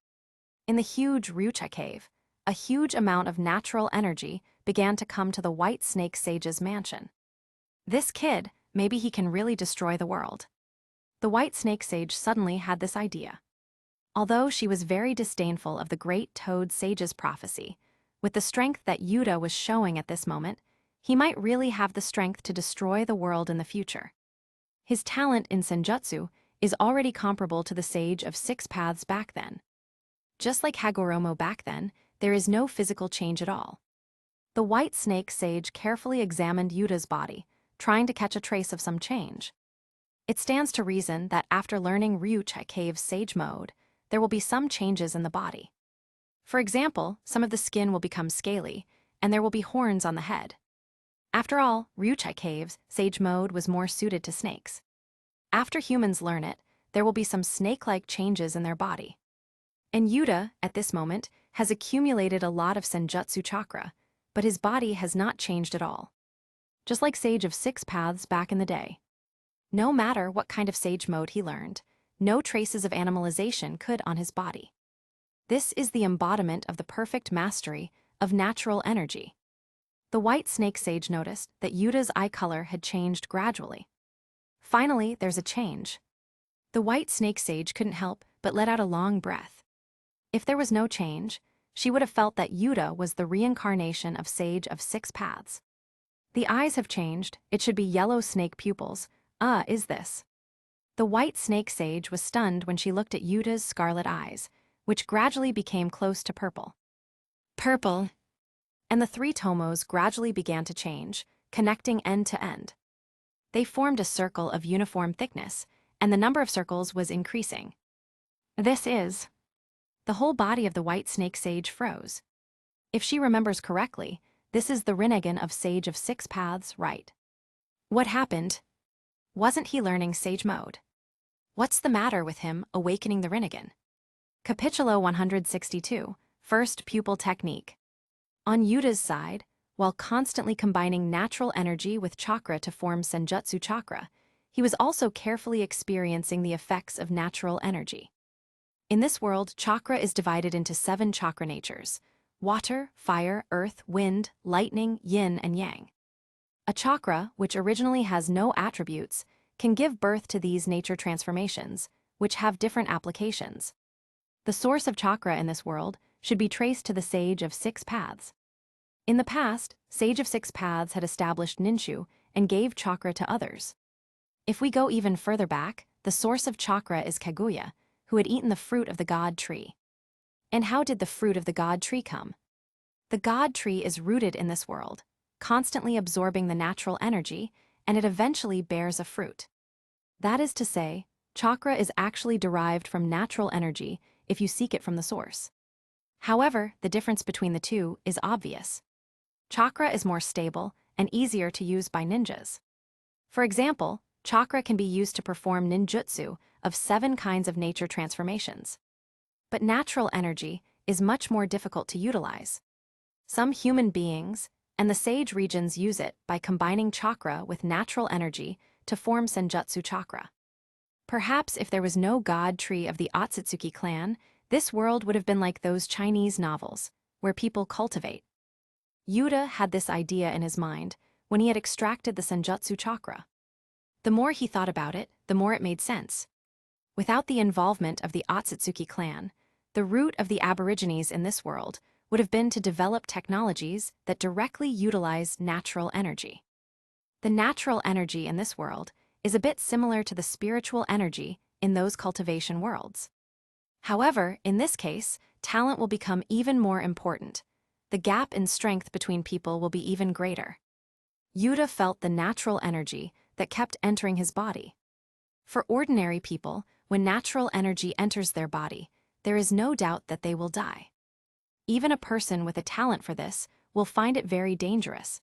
In the huge Ryucha Cave, a huge amount of natural energy began to come to the white snake sage's mansion. This kid, maybe he can really destroy the world. The white snake sage suddenly had this idea. Although she was very disdainful of the great toad sage's prophecy, with the strength that Yuta was showing at this moment, he might really have the strength to destroy the world in the future. His talent in Senjutsu is already comparable to the sage of 6 paths back then. Just like Hagoromo back then, there is no physical change at all. The white snake sage carefully examined Yuta's body, trying to catch a trace of some change. It stands to reason that after learning Ryucha Cave's sage mode, there will be some changes in the body. For example, some of the skin will become scaly, and there will be horns on the head. After all, Ryucha Cave's sage mode was more suited to snakes. After humans learn it, there will be some snake-like changes in their body. And Yuta, at this moment, has accumulated a lot of Senjutsu chakra, but his body has not changed at all. Just like Sage of 6 Paths back in the day. No matter what kind of sage mode he learned, no traces of animalization could on his body. This is the embodiment of the perfect mastery of natural energy. The white snake sage noticed that Yuta's eye color had changed gradually. Finally, there's a change. The white snake sage couldn't help but let out a long breath. If there was no change, she would have felt that Yuta was the reincarnation of Sage of 6 Paths. The eyes have changed, it should be yellow snake pupils. Is this? The white snake sage was stunned when she looked at Yuta's scarlet eyes, which gradually became close to purple. Purple! And the 3 tomos gradually began to change, connecting end to end. They formed a circle of uniform thickness, and the number of circles was increasing. This is... The whole body of the white snake sage froze. If she remembers correctly, this is the Rinnegan of Sage of 6 Paths, right? What happened? Wasn't he learning sage mode? What's the matter with him awakening the Rinnegan? Capitulo 162, First Pupil Technique. On Yuta's side, while constantly combining natural energy with chakra to form Senjutsu chakra, he was also carefully experiencing the effects of natural energy. In this world, chakra is divided into 7 chakra natures: water, fire, earth, wind, lightning, yin, and yang. A chakra, which originally has no attributes, can give birth to these nature transformations, which have different applications. The source of chakra in this world should be traced to the Sage of 6 Paths. In the past, Sage of 6 Paths had established ninshu and gave chakra to others. If we go even further back, the source of chakra is Kaguya, who had eaten the fruit of the god tree. And how did the fruit of the god tree come? The god tree is rooted in this world, constantly absorbing the natural energy, and it eventually bears a fruit. That is to say, chakra is actually derived from natural energy if you seek it from the source. However, the difference between the two is obvious. Chakra is more stable and easier to use by ninjas. For example, chakra can be used to perform ninjutsu of 7 kinds of nature transformations. But natural energy is much more difficult to utilize. Some human beings and the sage regions use it by combining chakra with natural energy to form Senjutsu chakra. Perhaps if there was no god tree of the Otsutsuki clan, this world would have been like those Chinese novels, where people cultivate. Yuta had this idea in his mind when he had extracted the Senjutsu chakra. The more he thought about it, the more it made sense. Without the involvement of the Otsutsuki clan, the root of the Aborigines in this world would have been to develop technologies that directly utilize natural energy. The natural energy in this world is a bit similar to the spiritual energy in those cultivation worlds. However, in this case, talent will become even more important. The gap in strength between people will be even greater. Yuta felt the natural energy that kept entering his body. For ordinary people, when natural energy enters their body, there is no doubt that they will die. Even a person with a talent for this will find it very dangerous.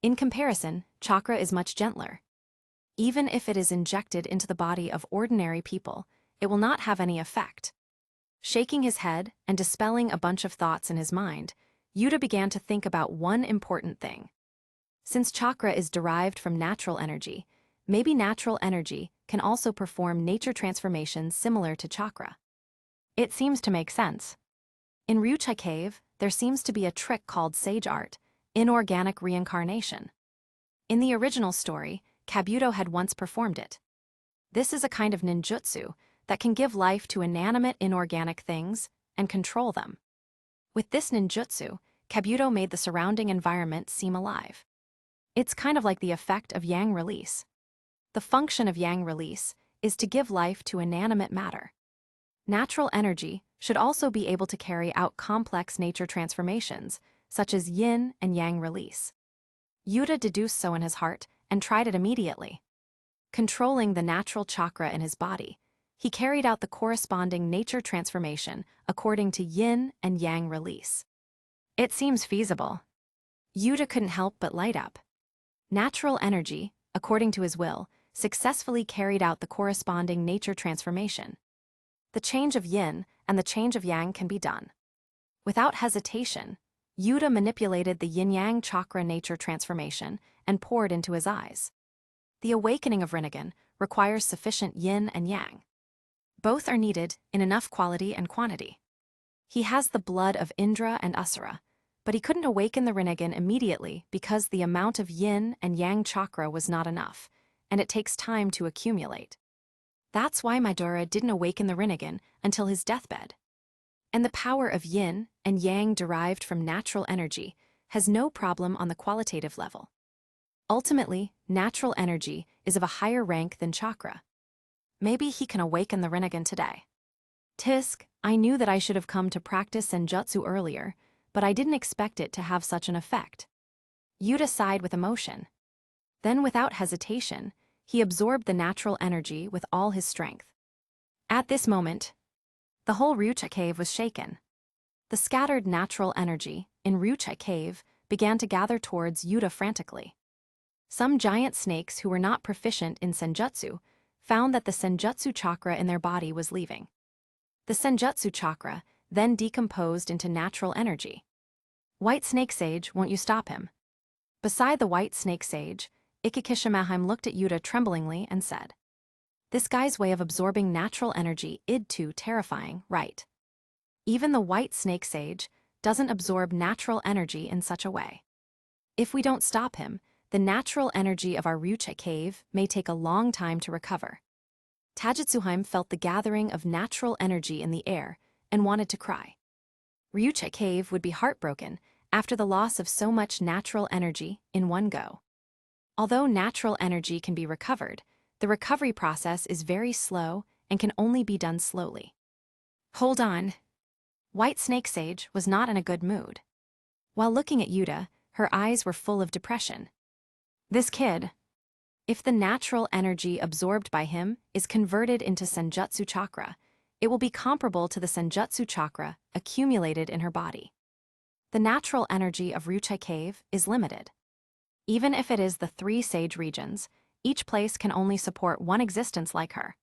In comparison, chakra is much gentler. Even if it is injected into the body of ordinary people, it will not have any effect. Shaking his head and dispelling a bunch of thoughts in his mind, Yuta began to think about one important thing. Since chakra is derived from natural energy, maybe natural energy can also perform nature transformations similar to chakra. It seems to make sense. In Ryuchi Cave, there seems to be a trick called sage art, inorganic reincarnation. In the original story, Kabuto had once performed it. This is a kind of ninjutsu that can give life to inanimate inorganic things and control them. With this ninjutsu, Kabuto made the surrounding environment seem alive. It's kind of like the effect of yang release. The function of yang release is to give life to inanimate matter. Natural energy should also be able to carry out complex nature transformations, such as yin and yang release. Yuta deduced so in his heart and tried it immediately. Controlling the natural chakra in his body, he carried out the corresponding nature transformation according to yin and yang release. It seems feasible. Yuta couldn't help but light up. Natural energy, according to his will, successfully carried out the corresponding nature transformation. The change of yin and the change of yang can be done. Without hesitation, Yuta manipulated the yin-yang chakra nature transformation and poured into his eyes. The awakening of Rinnegan requires sufficient yin and yang. Both are needed in enough quality and quantity. He has the blood of Indra and Asura, but he couldn't awaken the Rinnegan immediately because the amount of yin and yang chakra was not enough, and it takes time to accumulate. That's why Madara didn't awaken the Rinnegan until his deathbed. And the power of yin and yang derived from natural energy has no problem on the qualitative level. Ultimately, natural energy is of a higher rank than chakra. Maybe he can awaken the Rinnegan today. Tisk, I knew that I should have come to practice senjutsu earlier, but I didn't expect it to have such an effect. Yuta sighed with emotion. Then without hesitation, he absorbed the natural energy with all his strength. At this moment, the whole Ryuchi Cave was shaken. The scattered natural energy in Ryuchi Cave began to gather towards Yuta frantically. Some giant snakes who were not proficient in senjutsu found that the senjutsu chakra in their body was leaving. The senjutsu chakra then decomposed into natural energy. White Snake Sage, won't you stop him? Beside the White Snake Sage, Ikikishimaheim looked at Yuta tremblingly and said, "This guy's way of absorbing natural energy id too terrifying, right? Even the White Snake Sage doesn't absorb natural energy in such a way. If we don't stop him, the natural energy of our Ryuchi Cave may take a long time to recover." Tajitsuheim felt the gathering of natural energy in the air and wanted to cry. Ryuchi Cave would be heartbroken after the loss of so much natural energy in one go. Although natural energy can be recovered, the recovery process is very slow and can only be done slowly. Hold on. White Snake Sage was not in a good mood. While looking at Yuta, her eyes were full of depression. This kid, if the natural energy absorbed by him is converted into senjutsu chakra, it will be comparable to the senjutsu chakra accumulated in her body. The natural energy of Ryuchi Cave is limited. Even if it is the 3 sage regions, each place can only support one existence like her.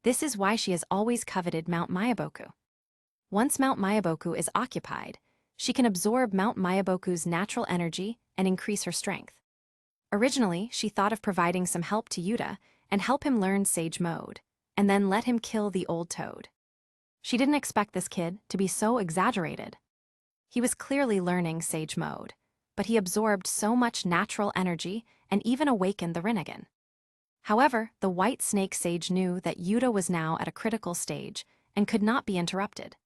This is why she has always coveted Mount Mayaboku. Once Mount Mayaboku is occupied, she can absorb Mount Mayaboku's natural energy and increase her strength. Originally, she thought of providing some help to Yuta and help him learn Sage Mode, and then let him kill the old toad. She didn't expect this kid to be so exaggerated. He was clearly learning Sage Mode, but he absorbed so much natural energy and even awakened the Rinnegan. However, the white snake sage knew that Yuta was now at a critical stage and could not be interrupted.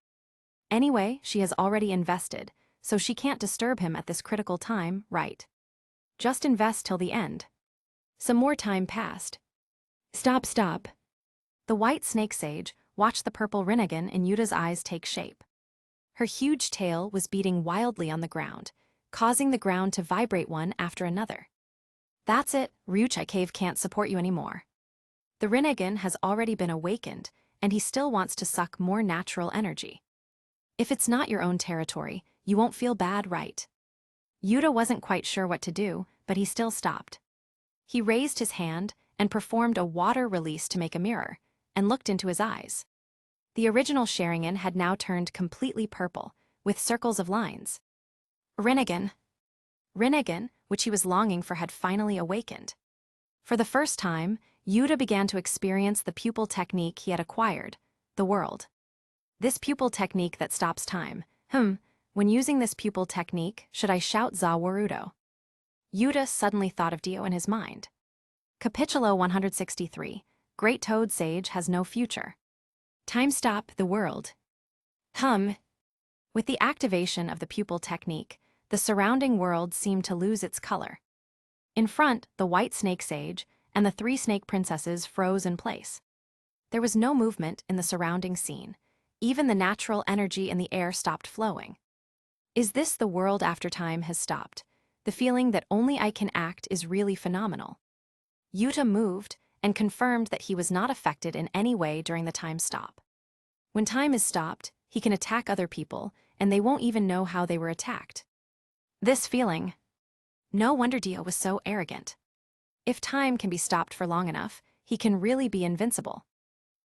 Anyway, she has already invested, so she can't disturb him at this critical time, right? Just invest till the end. Some more time passed. Stop, stop. The white snake sage watched the purple Rinnegan in Yuta's eyes take shape. Her huge tail was beating wildly on the ground, causing the ground to vibrate one after another. That's it, Ryuchi Cave can't support you anymore. The Rinnegan has already been awakened, and he still wants to suck more natural energy. If it's not your own territory, you won't feel bad, right? Yuta wasn't quite sure what to do, but he still stopped. He raised his hand and performed a water release to make a mirror, and looked into his eyes. The original Sharingan had now turned completely purple, with circles of lines. Rinnegan, which he was longing for, had finally awakened. For the first time, Yuta began to experience the pupil technique he had acquired, the world. This pupil technique that stops time. When using this pupil technique, should I shout za warudo? Yuta suddenly thought of Dio in his mind. Capitulo 163, Great Toad Sage has no future. Time stop the world. With the activation of the pupil technique, the surrounding world seemed to lose its color. In front, the white snake sage and the three snake princesses froze in place. There was no movement in the surrounding scene. Even the natural energy in the air stopped flowing. Is this the world after time has stopped? The feeling that only I can act is really phenomenal. Yuta moved and confirmed that he was not affected in any way during the time stop. When time is stopped, he can attack other people, and they won't even know how they were attacked. This feeling. No wonder Dio was so arrogant. If time can be stopped for long enough, he can really be invincible.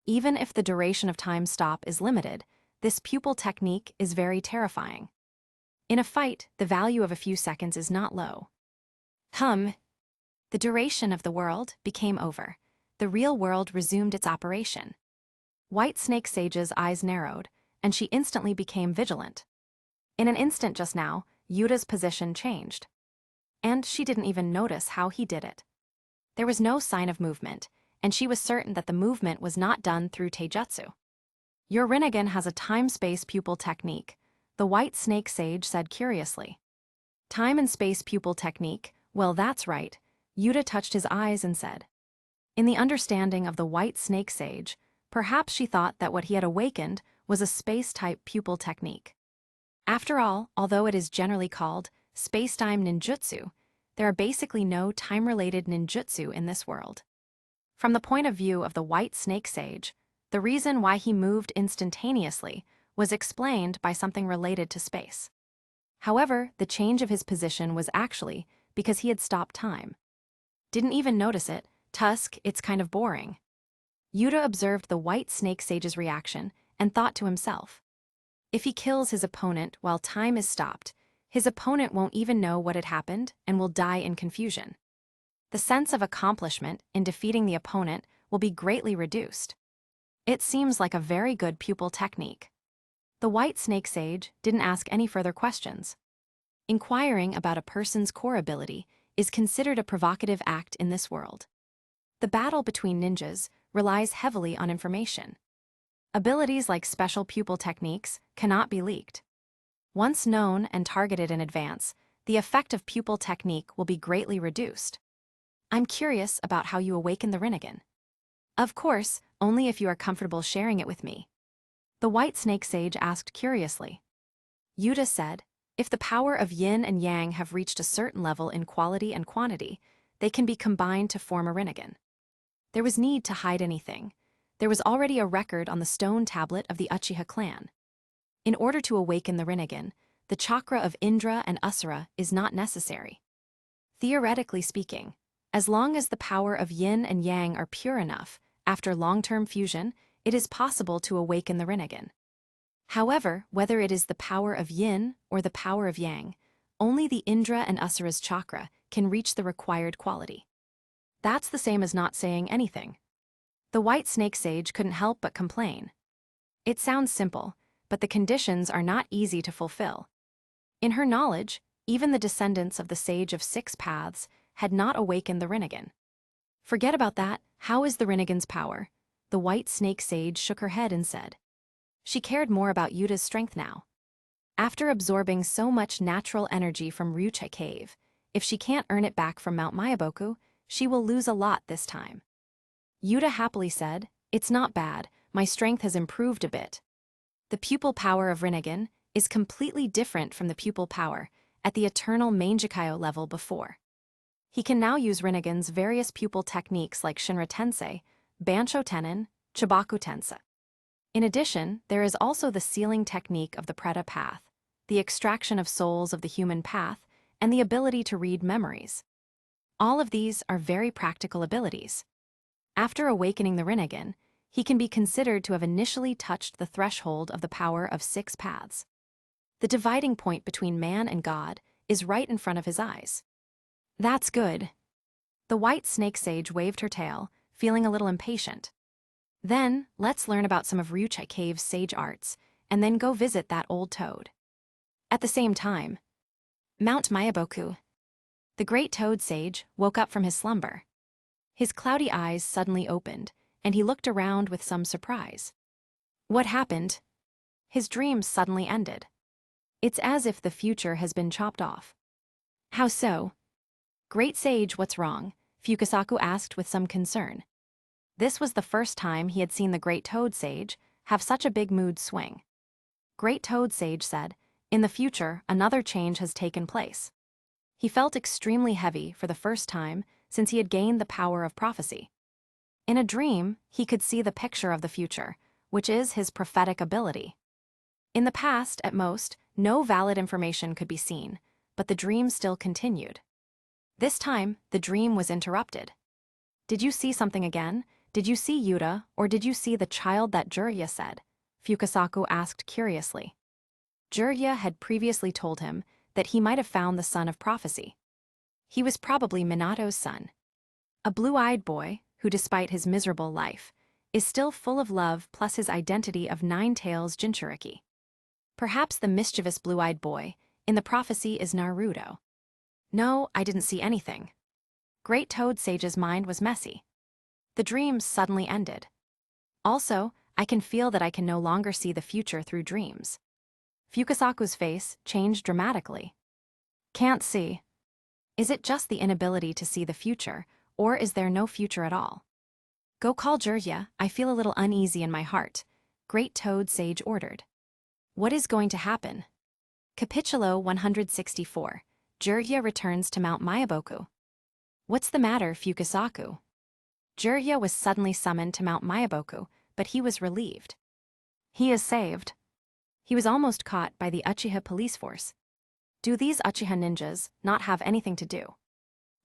Even if the duration of time stop is limited, this pupil technique is very terrifying. In a fight, the value of a few seconds is not low. The duration of the world became over. The real world resumed its operation. White Snake Sage's eyes narrowed, and she instantly became vigilant. In an instant just now, Yuta's position changed. And she didn't even notice how he did it. There was no sign of movement, and she was certain that the movement was not done through taijutsu. Your Rinnegan has a time-space pupil technique, the White Snake Sage said curiously. Time and space pupil technique, well, that's right. Yuta touched his eyes and said. In the understanding of the White Snake Sage, perhaps she thought that what he had awakened was a space-type pupil technique. After all, although it is generally called space-time ninjutsu, there are basically no time-related ninjutsu in this world. From the point of view of the White Snake Sage, the reason why he moved instantaneously was explained by something related to space. However, the change of his position was actually because he had stopped time. Didn't even notice it. Tusk, it's kind of boring. Yuta observed the White Snake Sage's reaction and thought to himself. If he kills his opponent while time is stopped, his opponent won't even know what had happened and will die in confusion. The sense of accomplishment in defeating the opponent will be greatly reduced. It seems like a very good pupil technique. The White Snake Sage didn't ask any further questions. Inquiring about a person's core ability is considered a provocative act in this world. The battle between ninjas relies heavily on information. Abilities like special pupil techniques cannot be leaked. Once known and targeted in advance, the effect of pupil technique will be greatly reduced. I'm curious about how you awaken the Rinnegan. Of course, only if you are comfortable sharing it with me. The White Snake Sage asked curiously. Yuta said, if the power of yin and yang have reached a certain level in quality and quantity, they can be combined to form a Rinnegan. There was need to hide anything. There was already a record on the stone tablet of the Uchiha clan. In order to awaken the Rinnegan, the chakra of Indra and Asura is not necessary. Theoretically speaking, as long as the power of yin and yang are pure enough, after long-term fusion, it is possible to awaken the Rinnegan. However, whether it is the power of yin or the power of yang, only the Indra and Asura's chakra can reach the required quality. That's the same as not saying anything. The White Snake Sage couldn't help but complain. It sounds simple, but the conditions are not easy to fulfill. In her knowledge, even the descendants of the Sage of Six Paths had not awakened the Rinnegan. Forget about that. How is the Rinnegan's power? The white snake sage shook her head and said. She cared more about Yuta's strength now. After absorbing so much natural energy from Ryuchi Cave, if she can't earn it back from Mount Mayaboku, she will lose a lot this time. Yuta happily said, It's not bad, my strength has improved a bit. The pupil power of Rinnegan is completely different from the pupil power at the eternal Mangekyo level before. He can now use Rinnegan's various pupil techniques like Shinra Tensei, Bansho Tenin, Chibaku Tensa. In addition, there is also the sealing technique of the Preta path, the extraction of souls of the human path, and the ability to read memories. All of these are very practical abilities. After awakening the Rinnegan, he can be considered to have initially touched the threshold of the power of 6 paths. The dividing point between man and God is right in front of his eyes. That's good. The white snake sage waved her tail, feeling a little impatient. Then, let's learn about some of Ryuchi Cave's sage arts, and then go visit that old toad. At the same time, Mount Mayaboku. The great toad sage woke up from his slumber. His cloudy eyes suddenly opened, and he looked around with some surprise. What happened? His dream suddenly ended. It's as if the future has been chopped off. How so? Great sage, what's wrong? Fukasaku asked with some concern. This was the first time he had seen the great toad sage have such a big mood swing. Great toad sage said, In the future, another change has taken place. He felt extremely heavy for the first time since he had gained the power of prophecy. In a dream, he could see the picture of the future, which is his prophetic ability. In the past, at most, no valid information could be seen, but the dream still continued. This time, the dream was interrupted. Did you see something again? Did you see Yuta, or did you see the child that Jiraiya said? Fukasaku asked curiously. Jiraiya had previously told him that he might have found the son of prophecy. He was probably Minato's son. A blue-eyed boy who, despite his miserable life, is still full of love plus his identity of 9 tails Jinchuriki. Perhaps the mischievous blue-eyed boy in the prophecy is Naruto. No, I didn't see anything. Great Toad Sage's mind was messy. The dream suddenly ended. Also, I can feel that I can no longer see the future through dreams. Fukasaku's face changed dramatically. Can't see. Is it just the inability to see the future, or is there no future at all? Go call Jiraiya, I feel a little uneasy in my heart, Great Toad Sage ordered. What is going to happen? Capitulo 164. Jiraiya returns to Mount Mayaboku. What's the matter, Fukasaku? Jiraiya was suddenly summoned to Mount Mayaboku, but he was relieved. He is saved. He was almost caught by the Uchiha police force. Do these Uchiha ninjas not have anything to do?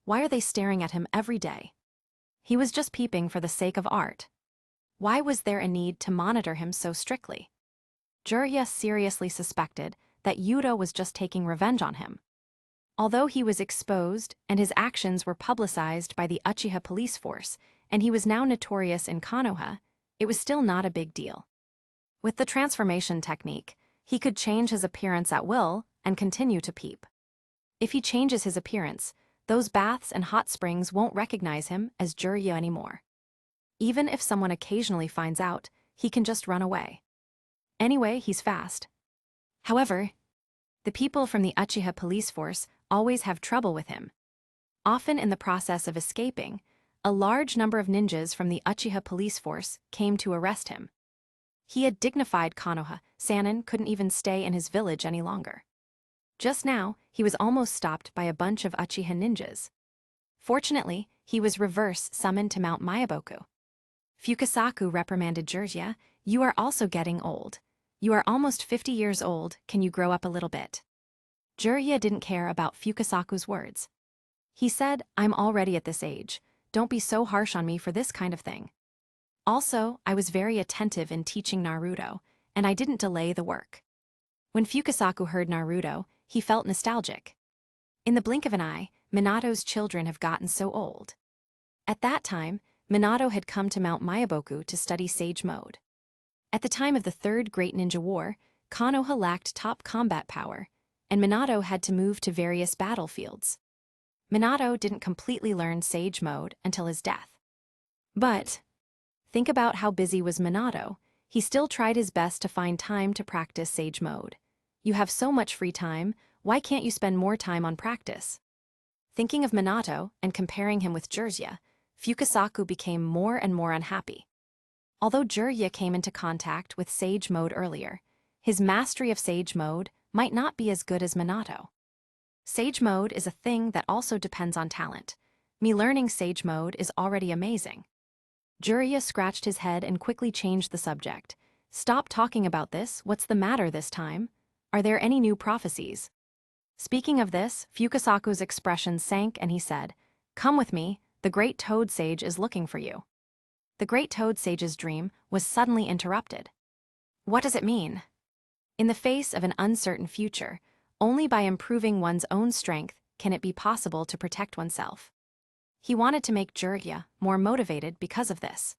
Why are they staring at him every day? He was just peeping for the sake of art. Why was there a need to monitor him so strictly? Jiraiya seriously suspected that Yuta was just taking revenge on him. Although he was exposed and his actions were publicized by the Uchiha police force, and he was now notorious in Konoha, it was still not a big deal. With the transformation technique, he could change his appearance at will and continue to peep. If he changes his appearance, those baths and hot springs won't recognize him as Jiraiya anymore. Even if someone occasionally finds out, he can just run away. Anyway, he's fast. However, the people from the Uchiha police force always have trouble with him. Often in the process of escaping, a large number of ninjas from the Uchiha police force came to arrest him. He had dignified Konoha. Sannin couldn't even stay in his village any longer. Just now, he was almost stopped by a bunch of Uchiha ninjas. Fortunately, he was reverse summoned to Mount Mayaboku. Fukasaku reprimanded Jiraiya, "You are also getting old. You are almost 50 years old, can you grow up a little bit?" Jiraiya didn't care about Fukasaku's words. He said, "I'm already at this age. Don't be so harsh on me for this kind of thing. Also, I was very attentive in teaching Naruto, and I didn't delay the work." When Fukasaku heard Naruto, he felt nostalgic. In the blink of an eye, Minato's children have gotten so old. At that time, Minato had come to Mount Mayaboku to study Sage Mode. At the time of the Third Great Ninja War, Konoha lacked top combat power, and Minato had to move to various battlefields. Minato didn't completely learn Sage Mode until his death. But think about how busy was Minato. He still tried his best to find time to practice Sage Mode. You have so much free time, why can't you spend more time on practice? Thinking of Minato and comparing him with Jiraiya, Fukasaku became more and more unhappy. Although Jiraiya came into contact with Sage Mode earlier, his mastery of Sage Mode might not be as good as Minato. Sage Mode is a thing that also depends on talent. Me learning Sage Mode is already amazing. Jiraiya scratched his head and quickly changed the subject. Stop talking about this, what's the matter this time? Are there any new prophecies? Speaking of this, Fukasaku's expression sank and he said, "Come with me, the Great Toad Sage is looking for you." The Great Toad Sage's dream was suddenly interrupted. What does it mean? In the face of an uncertain future, only by improving one's own strength can it be possible to protect oneself. He wanted to make Jiraiya more motivated because of this.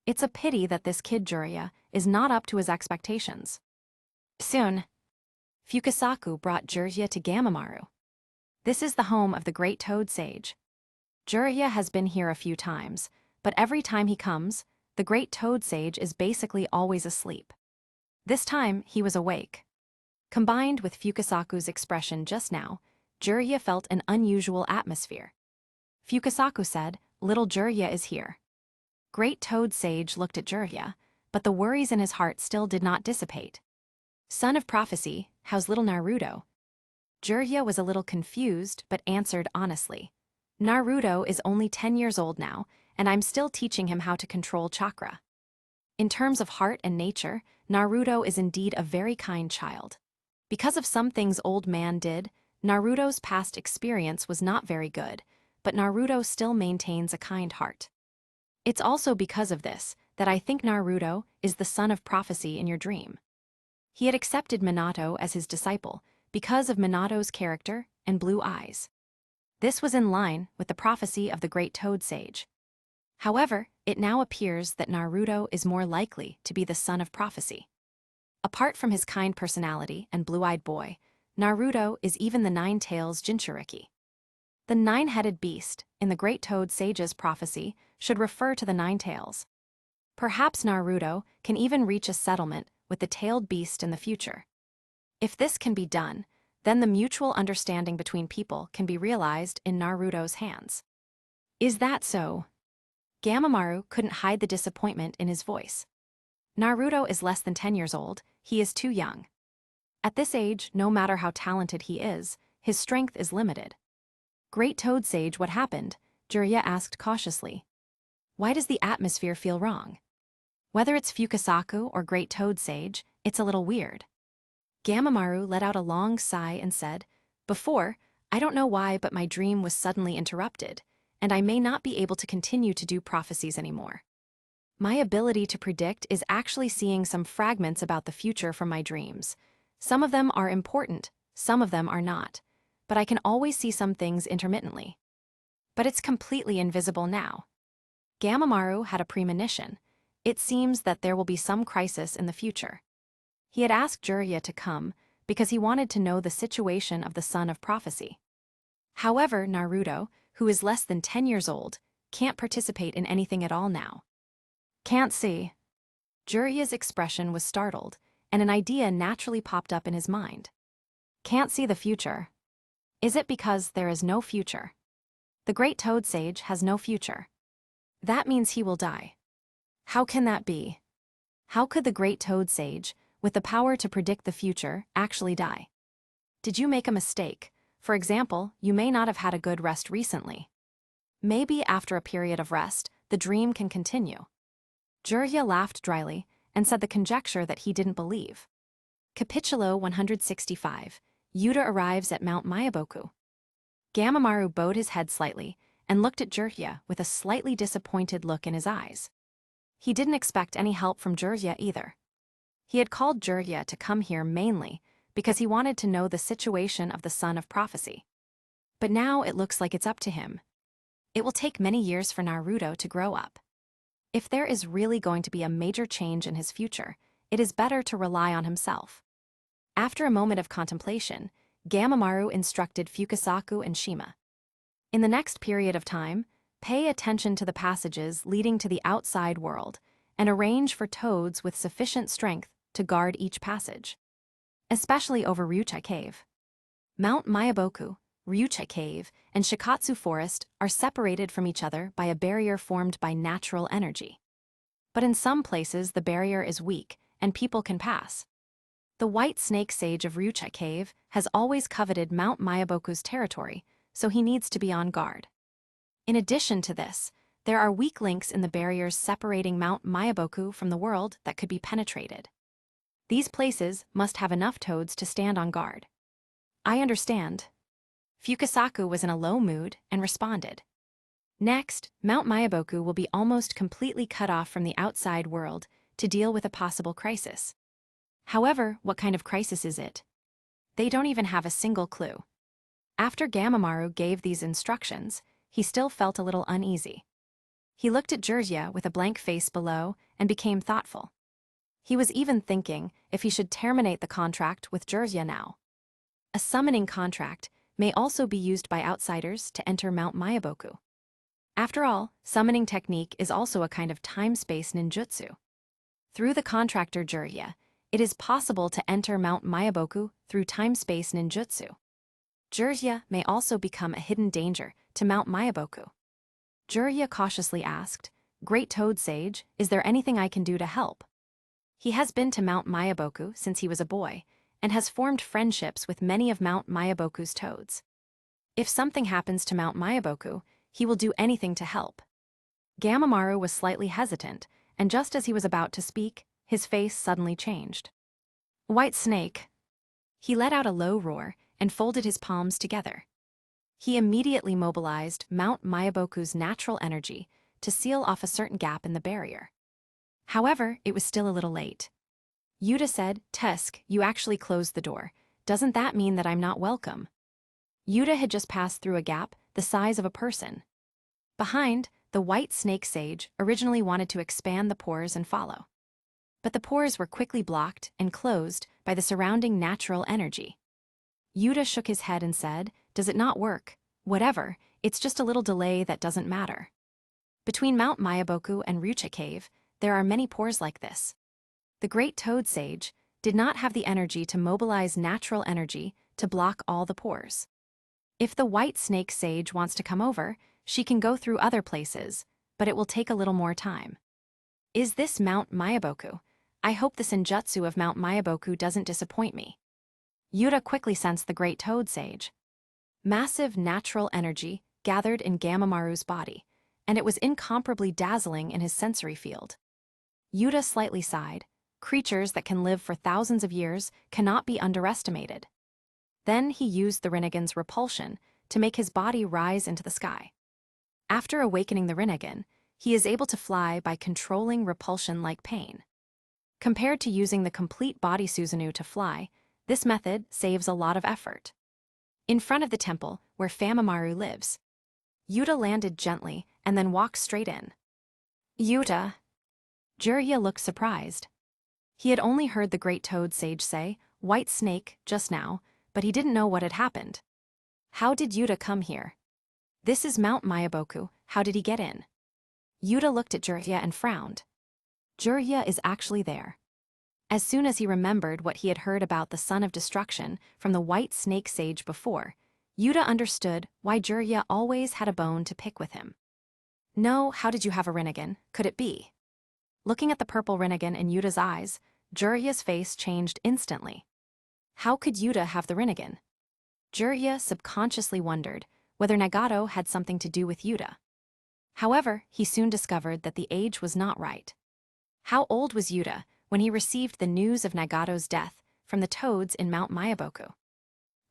It's a pity that this kid Jiraiya is not up to his expectations. Soon, Fukasaku brought Jiraiya to Gamamaru. This is the home of the Great Toad Sage. Jiraiya has been here a few times, but every time he comes, the Great Toad Sage is basically always asleep. This time, he was awake. Combined with Fukasaku's expression just now, Jiraiya felt an unusual atmosphere. Fukasaku said, "Little Jiraiya is here." Great Toad Sage looked at Jiraiya, but the worries in his heart still did not dissipate. "Son of prophecy, how's little Naruto?" Jiraiya was a little confused but answered honestly. "Naruto is only 10 years old now, and I'm still teaching him how to control chakra." In terms of heart and nature, Naruto is indeed a very kind child. Because of some things old man did, Naruto's past experience was not very good, but Naruto still maintains a kind heart. It's also because of this that I think Naruto is the son of prophecy in your dream. He had accepted Minato as his disciple because of Minato's character and blue eyes. This was in line with the prophecy of the Great Toad Sage. However, it now appears that Naruto is more likely to be the son of prophecy. Apart from his kind personality and blue-eyed boy, Naruto is even the Nine-Tails Jinchuriki. The nine-headed beast in the Great Toad Sage's prophecy should refer to the nine tails. Perhaps Naruto can even reach a settlement with the tailed beast in the future. If this can be done, then the mutual understanding between people can be realized in Naruto's hands. Is that so? Gamamaru couldn't hide the disappointment in his voice. Naruto is less than 10 years old, he is too young. At this age, no matter how talented he is, his strength is limited. Great Toad Sage, what happened? Jiraiya asked cautiously. Why does the atmosphere feel wrong? Whether it's Fukasaku or Great Toad Sage, it's a little weird. Gamamaru let out a long sigh and said, "Before, I don't know why, but my dream was suddenly interrupted, and I may not be able to continue to do prophecies anymore. My ability to predict is actually seeing some fragments about the future from my dreams. Some of them are important, some of them are not, but I can always see some things intermittently. But it's completely invisible now." Gamamaru had a premonition. It seems that there will be some crisis in the future. He had asked Jiraiya to come because he wanted to know the situation of the son of prophecy. However, Naruto, who is less than 10 years old, can't participate in anything at all now. Can't see. Jiraiya's expression was startled, and an idea naturally popped up in his mind. Can't see the future. Is it because there is no future? The Great Toad Sage has no future. That means he will die. How can that be? How could the Great Toad Sage, with the power to predict the future, actually die? Did you make a mistake? For example, you may not have had a good rest recently. Maybe after a period of rest, the dream can continue. Jiraiya laughed dryly and said the conjecture that he didn't believe. Capitulo 165. Yuta arrives at Mount Mayaboku. Gamamaru bowed his head slightly and looked at Jiraiya with a slightly disappointed look in his eyes. He didn't expect any help from Jiraiya either. He had called Jiraiya to come here mainly because he wanted to know the situation of the son of prophecy. But now it looks like it's up to him. It will take many years for Naruto to grow up. If there is really going to be a major change in his future, it is better to rely on himself. After a moment of contemplation, Gamamaru instructed Fukasaku and Shima. In the next period of time, Pay attention to the passages leading to the outside world and arrange for toads with sufficient strength to guard each passage, especially over Ryucha Cave. Mount Mayaboku, Ryucha Cave, and Shikatsu Forest are separated from each other by a barrier formed by natural energy. But in some places the barrier is weak and people can pass. The White Snake Sage of Ryucha Cave has always coveted Mount Mayaboku's territory, so he needs to be on guard. In addition to this, there are weak links in the barriers separating Mount Mayaboku from the world that could be penetrated. These places must have enough toads to stand on guard. I understand. Fukasaku was in a low mood and responded. Next, Mount Mayaboku will be almost completely cut off from the outside world to deal with a possible crisis. However, what kind of crisis is it? They don't even have a single clue. After Gamamaru gave these instructions, he still felt a little uneasy. He looked at Jiraiya with a blank face below and became thoughtful. He was even thinking if he should terminate the contract with Jiraiya now. A summoning contract may also be used by outsiders to enter Mount Mayaboku. After all, summoning technique is also a kind of time-space ninjutsu. Through the contractor Jiraiya, it is possible to enter Mount Mayaboku through time-space ninjutsu. Jiraiya may also become a hidden danger to Mount Mayaboku. Jiraiya cautiously asked, "Great Toad Sage, is there anything I can do to help?" He has been to Mount Mayaboku since he was a boy, and has formed friendships with many of Mount Mayaboku's toads. If something happens to Mount Mayaboku, he will do anything to help. Gamamaru was slightly hesitant, and just as he was about to speak, his face suddenly changed. "White Snake." He let out a low roar and folded his palms together. He immediately mobilized Mount Mayaboku's natural energy to seal off a certain gap in the barrier. However, it was still a little late. Yuta said, "Tusk, you actually closed the door. Doesn't that mean that I'm not welcome?" Yuta had just passed through a gap the size of a person. Behind, the White Snake Sage originally wanted to expand the pores and follow. But the pores were quickly blocked and closed by the surrounding natural energy. Yuta shook his head and said, "Does it not work? Whatever, it's just a little delay that doesn't matter." Between Mount Mayaboku and Ryucha Cave, there are many pores like this. The Great Toad Sage did not have the energy to mobilize natural energy to block all the pores. If the White Snake Sage wants to come over, she can go through other places, but it will take a little more time. Is this Mount Mayaboku? I hope the senjutsu of Mount Mayaboku doesn't disappoint me. Yuta quickly sensed the Great Toad Sage. Massive natural energy gathered in Gamamaru's body, and it was incomparably dazzling in his sensory field. Yuta slightly sighed. Creatures that can live for thousands of years cannot be underestimated. Then he used the Rinnegan's repulsion to make his body rise into the sky. After awakening the Rinnegan, he is able to fly by controlling repulsion like pain. Compared to using the complete body Susanu to fly, this method saves a lot of effort. In front of the temple where Famamaru lives, Yuta landed gently and then walked straight in. "Yuta." Jiraiya looked surprised. He had only heard the Great Toad Sage say, "White Snake," just now, but he didn't know what had happened. How did Yuta come here? This is Mount Mayaboku, how did he get in? Yuta looked at Jiraiya and frowned. Jiraiya is actually there. As soon as he remembered what he had heard about the Son of Destruction from the White Snake Sage before, Yuta understood why Jiraiya always had a bone to pick with him. "No, how did you have a Rinnegan? Could it be?" Looking at the purple Rinnegan in Yuta's eyes, Jiraiya's face changed instantly. How could Yuta have the Rinnegan? Jiraiya subconsciously wondered whether Nagato had something to do with Yuta. However, he soon discovered that the age was not right. How old was Yuta when he received the news of Nagato's death from the toads in Mount Mayaboku?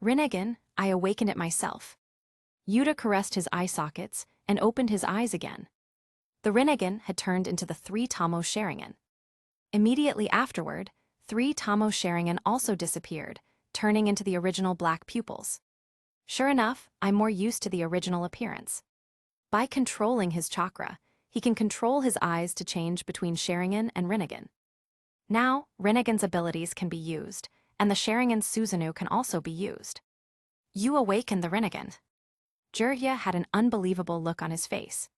"Rinnegan, I awakened it myself." Yuta caressed his eye sockets and opened his eyes again. The Rinnegan had turned into the 3 Tomo Sharingan. Immediately afterward, 3 Tomo Sharingan also disappeared, turning into the original black pupils. Sure enough, I'm more used to the original appearance. By controlling his chakra, he can control his eyes to change between Sharingan and Rinnegan. Now, Rinnegan's abilities can be used, and the Sharingan Susanu can also be used. "You awakened the Rinnegan." Jiraiya had an unbelievable look on his face.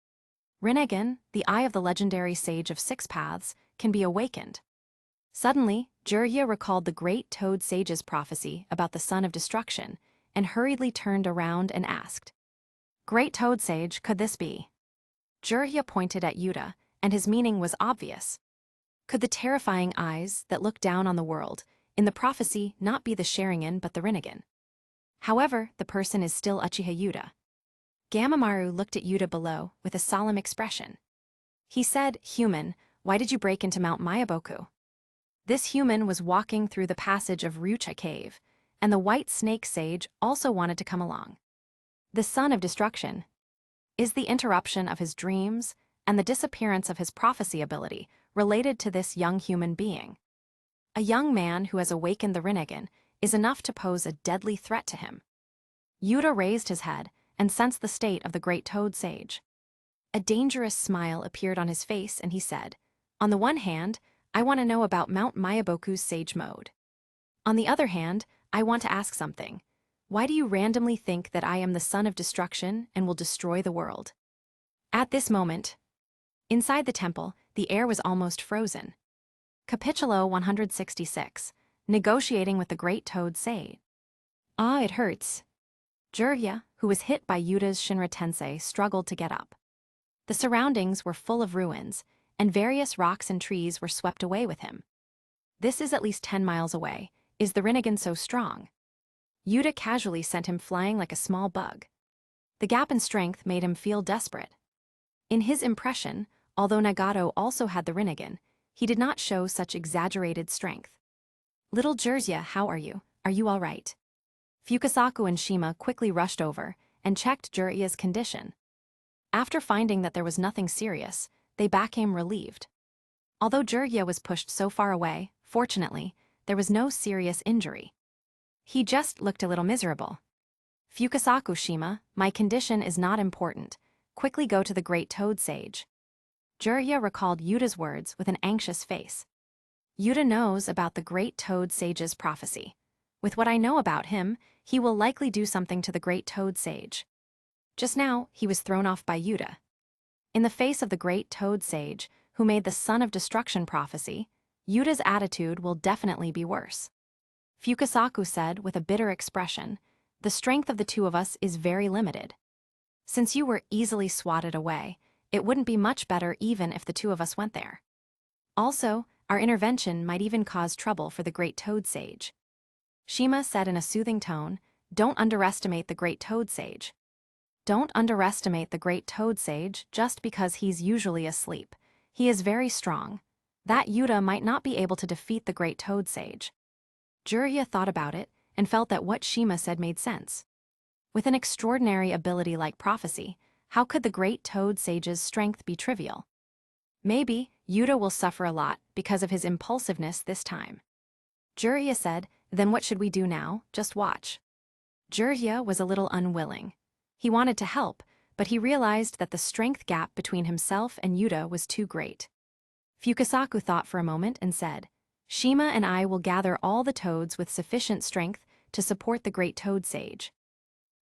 Rinnegan, the eye of the legendary sage of six paths, can be awakened. Suddenly, Jiraiya recalled the great toad sage's prophecy about the son of destruction and hurriedly turned around and asked, "Great toad sage, could this be?" Jiraiya pointed at Yuta, and his meaning was obvious. Could the terrifying eyes that look down on the world in the prophecy not be the Sharingan but the Rinnegan? However, the person is still Uchiha Yuta. Gamamaru looked at Yuta below with a solemn expression. He said, "Human, why did you break into Mount Mayaboku?" This human was walking through the passage of Ryucha Cave, and the white snake sage also wanted to come along. The son of destruction is the interruption of his dreams and the disappearance of his prophecy ability related to this young human being. A young man who has awakened the Rinnegan is enough to pose a deadly threat to him. Yuta raised his head and sensed the state of the great toad sage. A dangerous smile appeared on his face and he said, "On the one hand, I want to know about Mount Mayaboku's sage mode. On the other hand, I want to ask something. Why do you randomly think that I am the son of destruction and will destroy the world?" At this moment, inside the temple, the air was almost frozen. Capitulo 166, Negotiating with the Great Toad Sage. "Ah, it hurts." Jiraiya, who was hit by Yuta's Shinra Tensei, struggled to get up. The surroundings were full of ruins, and various rocks and trees were swept away with him. "This is at least 10 miles away. Is the Rinnegan so strong?" Yuta casually sent him flying like a small bug. The gap in strength made him feel desperate. In his impression, although Nagato also had the Rinnegan, he did not show such exaggerated strength. "Little Jiraiya, how are you? Are you all right?" Fukasaku and Shima quickly rushed over and checked Jiraiya's condition. After finding that there was nothing serious, they became relieved. Although Jiraiya was pushed so far away, fortunately, there was no serious injury. He just looked a little miserable. "Fukasaku, Shima, my condition is not important. Quickly go to the great toad sage." Jiraiya recalled Yuta's words with an anxious face. Yuta knows about the great toad sage's prophecy. With what I know about him, he will likely do something to the great toad sage. Just now, he was thrown off by Yuta. In the face of the great toad sage, who made the son of destruction prophecy, Yuta's attitude will definitely be worse. Fukasaku said with a bitter expression, "The strength of the two of us is very limited. Since you were easily swatted away, it wouldn't be much better even if the two of us went there. Also, our intervention might even cause trouble for the great toad sage." Shima said in a soothing tone, "Don't underestimate the great toad sage. Don't underestimate the great toad sage just because he's usually asleep. He is very strong. That Yuta might not be able to defeat the great toad sage." Jiraiya thought about it and felt that what Shima said made sense. With an extraordinary ability like prophecy, how could the great toad sage's strength be trivial? Maybe Yuta will suffer a lot because of his impulsiveness this time. Jiraiya said, "Then what should we do now? Just watch." Jiraiya was a little unwilling. He wanted to help, but he realized that the strength gap between himself and Yuta was too great. Fukasaku thought for a moment and said, "Shima and I will gather all the toads with sufficient strength to support the great toad sage.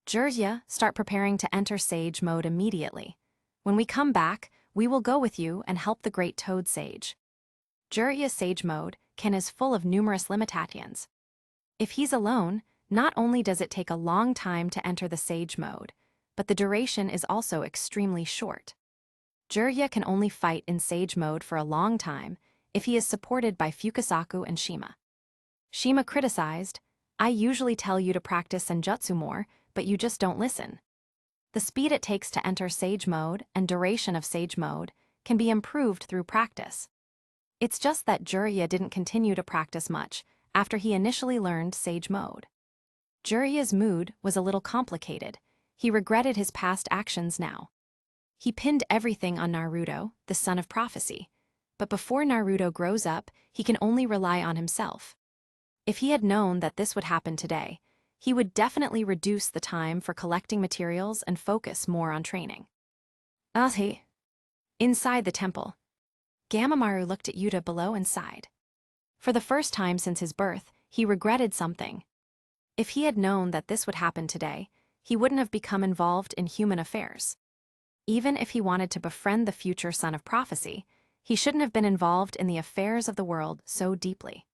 Jiraiya, start preparing to enter sage mode immediately. When we come back, we will go with you and help the great toad sage." Jiraiya's sage mode is full of numerous limitations. If he's alone, not only does it take a long time to enter the sage mode, but the duration is also extremely short. Jiraiya can only fight in sage mode for a long time if he is supported by Fukasaku and Shima. Shima criticized, "I usually tell you to practice senjutsu more, but you just don't listen." The speed it takes to enter sage mode and duration of sage mode can be improved through practice. It's just that Jiraiya didn't continue to practice much after he initially learned sage mode. Jiraiya's mood was a little complicated. He regretted his past actions now. He pinned everything on Naruto, the son of prophecy. But before Naruto grows up, he can only rely on himself. If he had known that this would happen today, he would definitely reduce the time for collecting materials and focus more on training. Inside the temple, Gamamaru looked at Yuta below and sighed. For the first time since his birth, he regretted something. If he had known that this would happen today, he wouldn't have become involved in human affairs. Even if he wanted to befriend the future son of prophecy, he shouldn't have been involved in the affairs of the world so deeply.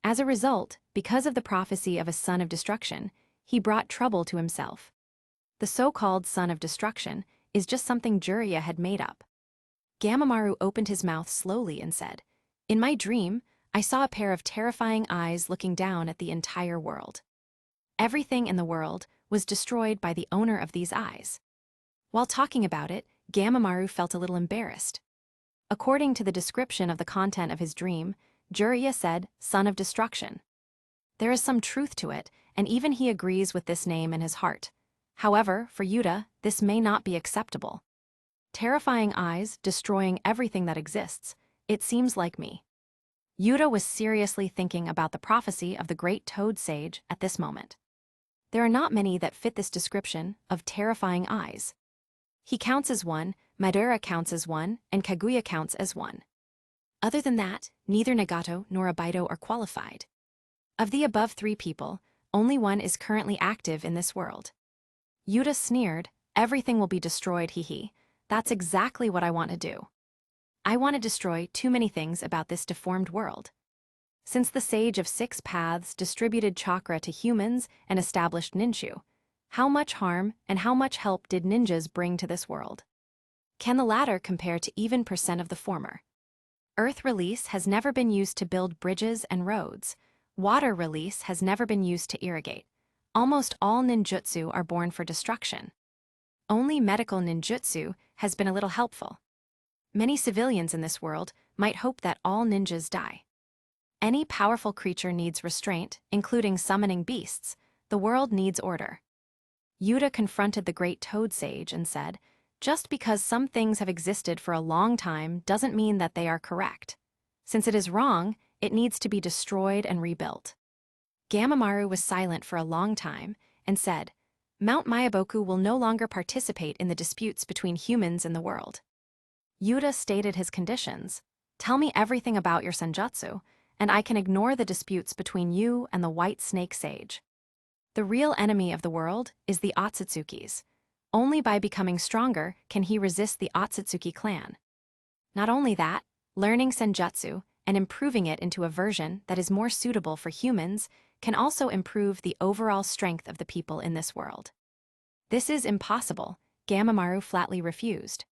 As a result, because of the prophecy of a son of destruction, he brought trouble to himself. The so-called son of destruction is just something Jiraiya had made up. Gamamaru opened his mouth slowly and said, "In my dream, I saw a pair of terrifying eyes looking down at the entire world. Everything in the world was destroyed by the owner of these eyes." While talking about it, Gamamaru felt a little embarrassed. According to the description of the content of his dream, Jiraiya said, "Son of Destruction." There is some truth to it, and even he agrees with this name in his heart. However, for Yuta, this may not be acceptable. Terrifying eyes, destroying everything that exists, it seems like me. Yuta was seriously thinking about the prophecy of the great toad sage at this moment. There are not many that fit this description of terrifying eyes. He counts as one, Madara counts as one, and Kaguya counts as one. Other than that, neither Nagato nor Obito are qualified. Of the above three people, only one is currently active in this world. Yuta sneered, "Everything will be destroyed, hee. That's exactly what I want to do. I want to destroy too many things about this deformed world." Since the Sage of Six Paths distributed chakra to humans and established ninju, how much harm and how much help did ninjas bring to this world? Can the latter compare to even percent of the former? Earth release has never been used to build bridges and roads. Water release has never been used to irrigate. Almost all ninjutsu are born for destruction. Only medical ninjutsu has been a little helpful. Many civilians in this world might hope that all ninjas die. Any powerful creature needs restraint, including summoning beasts. The world needs order. Yuta confronted the great toad sage and said, "Just because some things have existed for a long time doesn't mean that they are correct. Since it is wrong, it needs to be destroyed and rebuilt." Gamamaru was silent for a long time and said, "Mount Myaboku will no longer participate in the disputes between humans in the world." Yuta stated his conditions. "Tell me everything about your senjutsu, and I can ignore the disputes between you and the White Snake Sage. The real enemy of the world is the Otsutsukis. Only by becoming stronger can he resist the Otsutsuki clan. Not only that, learning senjutsu and improving it into a version that is more suitable for humans can also improve the overall strength of the people in this world." "This is impossible," Gamamaru flatly refused.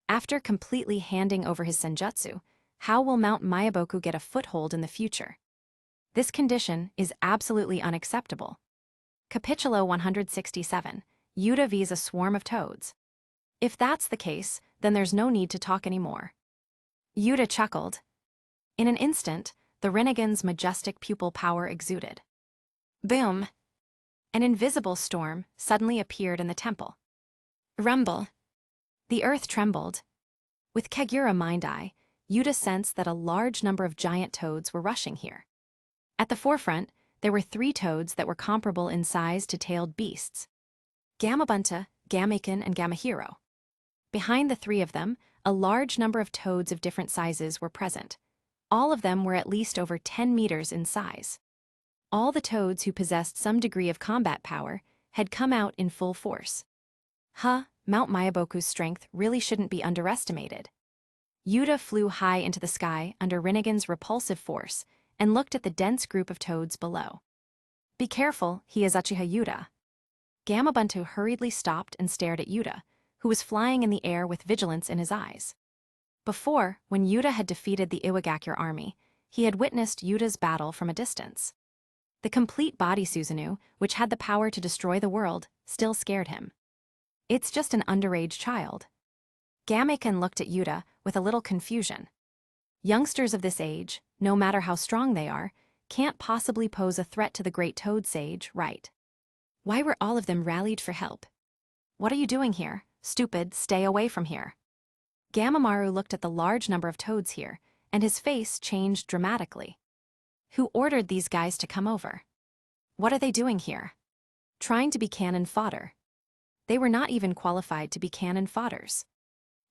After completely handing over his senjutsu, how will Mount Myaboku get a foothold in the future? This condition is absolutely unacceptable. Capitulo 167, Yuta vs a swarm of toads. If that's the case, then there's no need to talk anymore. Yuta chuckled. In an instant, the Rinnegan's majestic pupil power exuded. Boom! An invisible storm suddenly appeared in the temple. Rumble! The earth trembled. With Kagura mind-eye, Yuta sensed that a large number of giant toads were rushing here. At the forefront, there were 3 toads that were comparable in size to tailed beasts: Gamabunta, Gamaken, and Gamahiro. Behind the 3 of them, a large number of toads of different sizes were present. All of them were at least over 10 meters in size. All the toads who possessed some degree of combat power had come out in full force. Mount Myaboku's strength really shouldn't be underestimated. Yuta flew high into the sky under Rinnegan's repulsive force and looked at the dense group of toads below. "Be careful, he is Uchiha Yuta." Gamabuntu hurriedly stopped and stared at Yuta, who was flying in the air with vigilance in his eyes. Before, when Yuta had defeated the Iwagakure army, he had witnessed Yuta's battle from a distance. The complete body Susanu, which had the power to destroy the world, still scared him. It's just an underage child. Gamaken looked at Yuta with a little confusion. Youngsters of this age, no matter how strong they are, can't possibly pose a threat to the great toad sage, right? Why were all of them rallied for help? "What are you doing here? Stupid, stay away from here." Gamamaru looked at the large number of toads here, and his face changed dramatically. Who ordered these guys to come over? What are they doing here? Trying to be cannon fodder. They were not even qualified to be cannon fodders.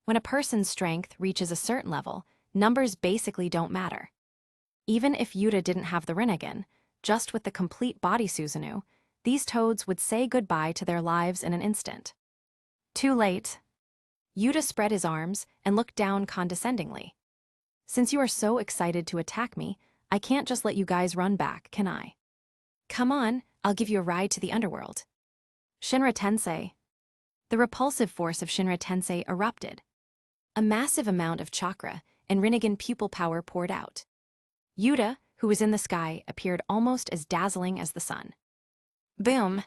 When a person's strength reaches a certain level, numbers basically don't matter. Even if Yuta didn't have the Rinnegan, just with the complete body Susanu, these toads would say goodbye to their lives in an instant. Too late. Yuta spread his arms and looked down condescendingly. Since you are so excited to attack me, I can't just let you guys run back, can I? Come on, I'll give you a ride to the underworld. Shinra Tensei. The repulsive force of Shinra Tensei erupted. A massive amount of chakra and Rinnegan pupil power poured out. Yuta, who was in the sky, appeared almost as dazzling as the sun. Boom!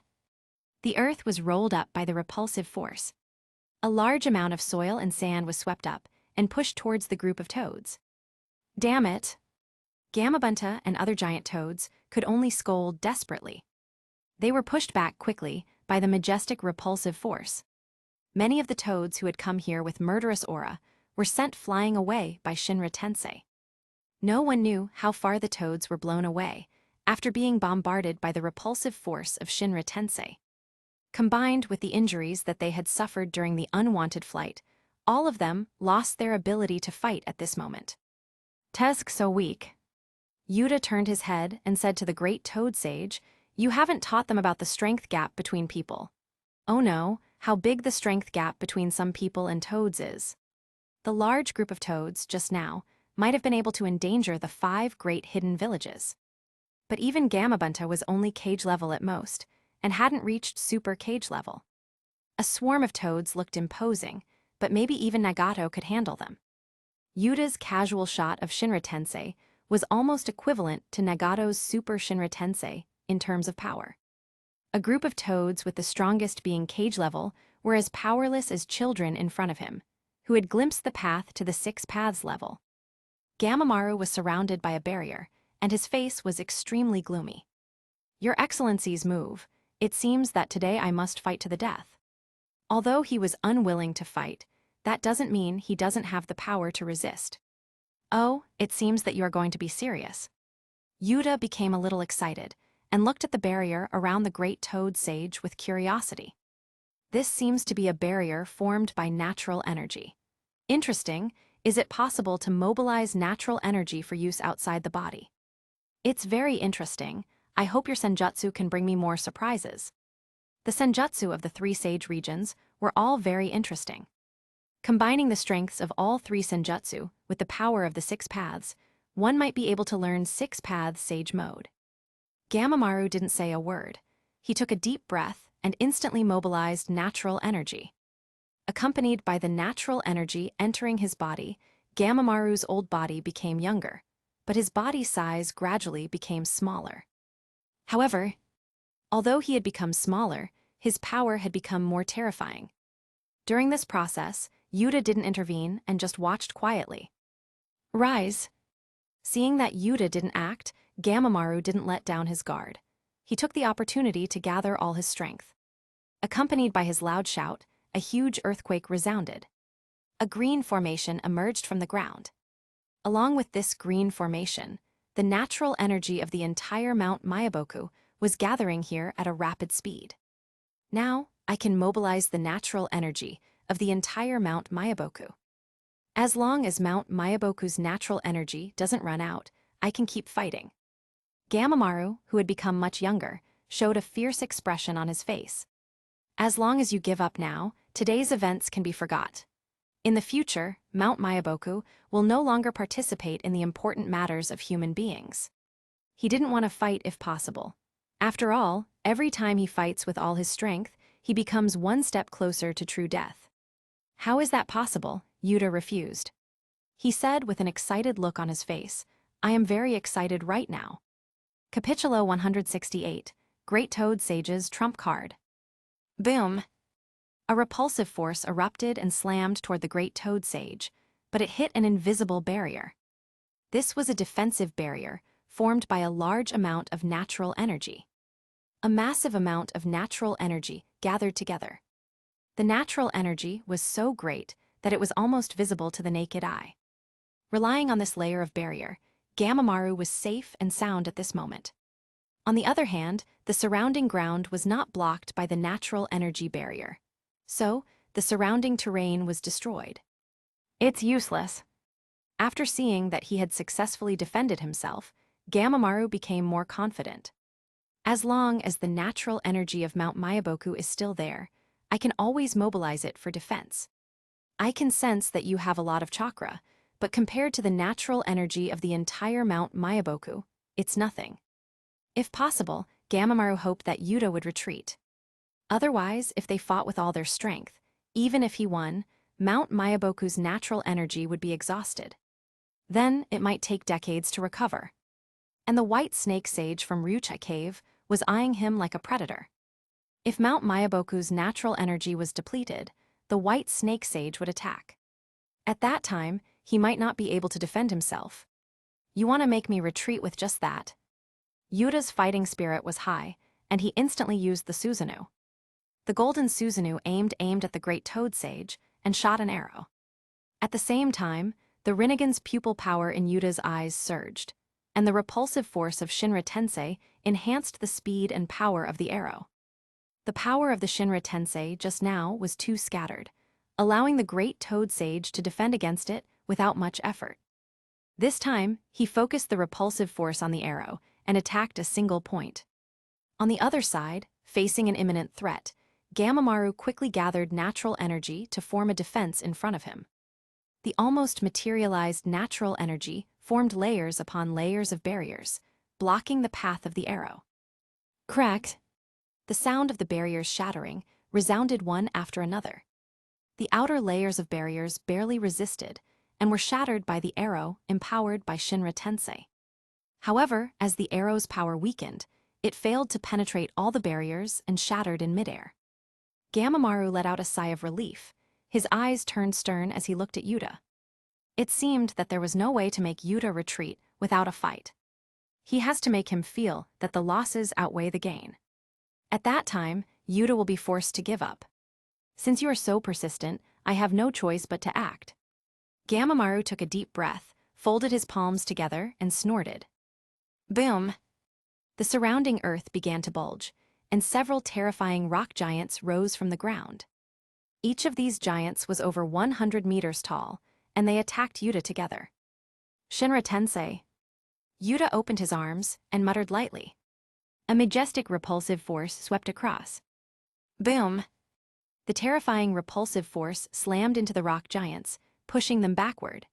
The earth was rolled up by the repulsive force. A large amount of soil and sand was swept up and pushed towards the group of toads. Damn it! Gamabunta and other giant toads could only scold desperately. They were pushed back quickly by the majestic repulsive force. Many of the toads who had come here with murderous aura were sent flying away by Shinra Tensei. No one knew how far the toads were blown away after being bombarded by the repulsive force of Shinra Tensei. Combined with the injuries that they had suffered during the unwanted flight, all of them lost their ability to fight at this moment. Tesk so weak. Yuta turned his head and said to the great toad sage, "You haven't taught them about the strength gap between people. Oh no, how big the strength gap between some people and toads is." The large group of toads, just now, might have been able to endanger the 5 great hidden villages. But even Gamabunta was only cage level at most, and hadn't reached super cage level. A swarm of toads looked imposing, but maybe even Nagato could handle them. Yuta's casual shot of Shinra Tensei was almost equivalent to Nagato's super Shinra Tensei in terms of power. A group of toads with the strongest being cage level were as powerless as children in front of him, who had glimpsed the path to the 6 paths level. Gamamaru was surrounded by a barrier, and his face was extremely gloomy. "Your Excellency's move. It seems that today I must fight to the death." Although he was unwilling to fight, that doesn't mean he doesn't have the power to resist. "Oh, it seems that you are going to be serious." Yuta became a little excited and looked at the barrier around the great toad sage with curiosity. This seems to be a barrier formed by natural energy. Interesting, is it possible to mobilize natural energy for use outside the body? It's very interesting. I hope your senjutsu can bring me more surprises. The senjutsu of the 3 sage regions were all very interesting. Combining the strengths of all 3 senjutsu with the power of the 6 paths, one might be able to learn 6 paths sage mode. Gamamaru didn't say a word. He took a deep breath and instantly mobilized natural energy. Accompanied by the natural energy entering his body, Gamamaru's old body became younger, but his body size gradually became smaller. However, although he had become smaller, his power had become more terrifying. During this process, Yuta didn't intervene and just watched quietly. "Rise." Seeing that Yuta didn't act, Gamamaru didn't let down his guard. He took the opportunity to gather all his strength. Accompanied by his loud shout, a huge earthquake resounded. A green formation emerged from the ground. Along with this green formation, the natural energy of the entire Mount Mayaboku was gathering here at a rapid speed. Now, I can mobilize the natural energy of the entire Mount Mayaboku. As long as Mount Mayaboku's natural energy doesn't run out, I can keep fighting. Gamamaru, who had become much younger, showed a fierce expression on his face. As long as you give up now, today's events can be forgot. In the future, Mount Mayaboku will no longer participate in the important matters of human beings. He didn't want to fight if possible. After all, every time he fights with all his strength, he becomes one step closer to true death. "How is that possible?" Yuta refused. He said with an excited look on his face, "I am very excited right now." Capitulo 168, Great Toad Sage's Trump Card. Boom! A repulsive force erupted and slammed toward the Great Toad Sage, but it hit an invisible barrier. This was a defensive barrier formed by a large amount of natural energy. A massive amount of natural energy gathered together. The natural energy was so great that it was almost visible to the naked eye. Relying on this layer of barrier, Gamamaru was safe and sound at this moment. On the other hand, the surrounding ground was not blocked by the natural energy barrier. So, the surrounding terrain was destroyed. "It's useless." After seeing that he had successfully defended himself, Gamamaru became more confident. "As long as the natural energy of Mount Mayaboku is still there, I can always mobilize it for defense. I can sense that you have a lot of chakra, but compared to the natural energy of the entire Mount Mayaboku, it's nothing. If possible, Gamamaru hoped that Yuta would retreat. Otherwise, if they fought with all their strength, even if he won, Mount Mayaboku's natural energy would be exhausted. Then, it might take decades to recover. And the white snake sage from Ryucha Cave was eyeing him like a predator. If Mount Mayaboku's natural energy was depleted, the white snake sage would attack. At that time, he might not be able to defend himself. You want to make me retreat with just that? Yuta's fighting spirit was high, and he instantly used the Susano. The golden Susano aimed at the great toad sage and shot an arrow. At the same time, the Rinnegan's pupil power in Yuta's eyes surged, and the repulsive force of Shinra Tensei enhanced the speed and power of the arrow. The power of the Shinra Tensei just now was too scattered, allowing the great toad sage to defend against it without much effort. This time, he focused the repulsive force on the arrow and attacked a single point. On the other side, facing an imminent threat, Gamamaru quickly gathered natural energy to form a defense in front of him. The almost materialized natural energy formed layers upon layers of barriers, blocking the path of the arrow. Crack! The sound of the barriers shattering resounded one after another. The outer layers of barriers barely resisted and were shattered by the arrow empowered by Shinra Tensei. However, as the arrow's power weakened, it failed to penetrate all the barriers and shattered in midair. Gamamaru let out a sigh of relief. His eyes turned stern as he looked at Yuta. It seemed that there was no way to make Yuta retreat without a fight. He has to make him feel that the losses outweigh the gain. At that time, Yuta will be forced to give up. Since you are so persistent, I have no choice but to act. Gamamaru took a deep breath, folded his palms together, and snorted. Boom! The surrounding earth began to bulge, and several terrifying rock giants rose from the ground. Each of these giants was over 100 meters tall, and they attacked Yuta together. Shinra Tensei. Yuta opened his arms and muttered lightly. A majestic repulsive force swept across. Boom! The terrifying repulsive force slammed into the rock giants, pushing them backward.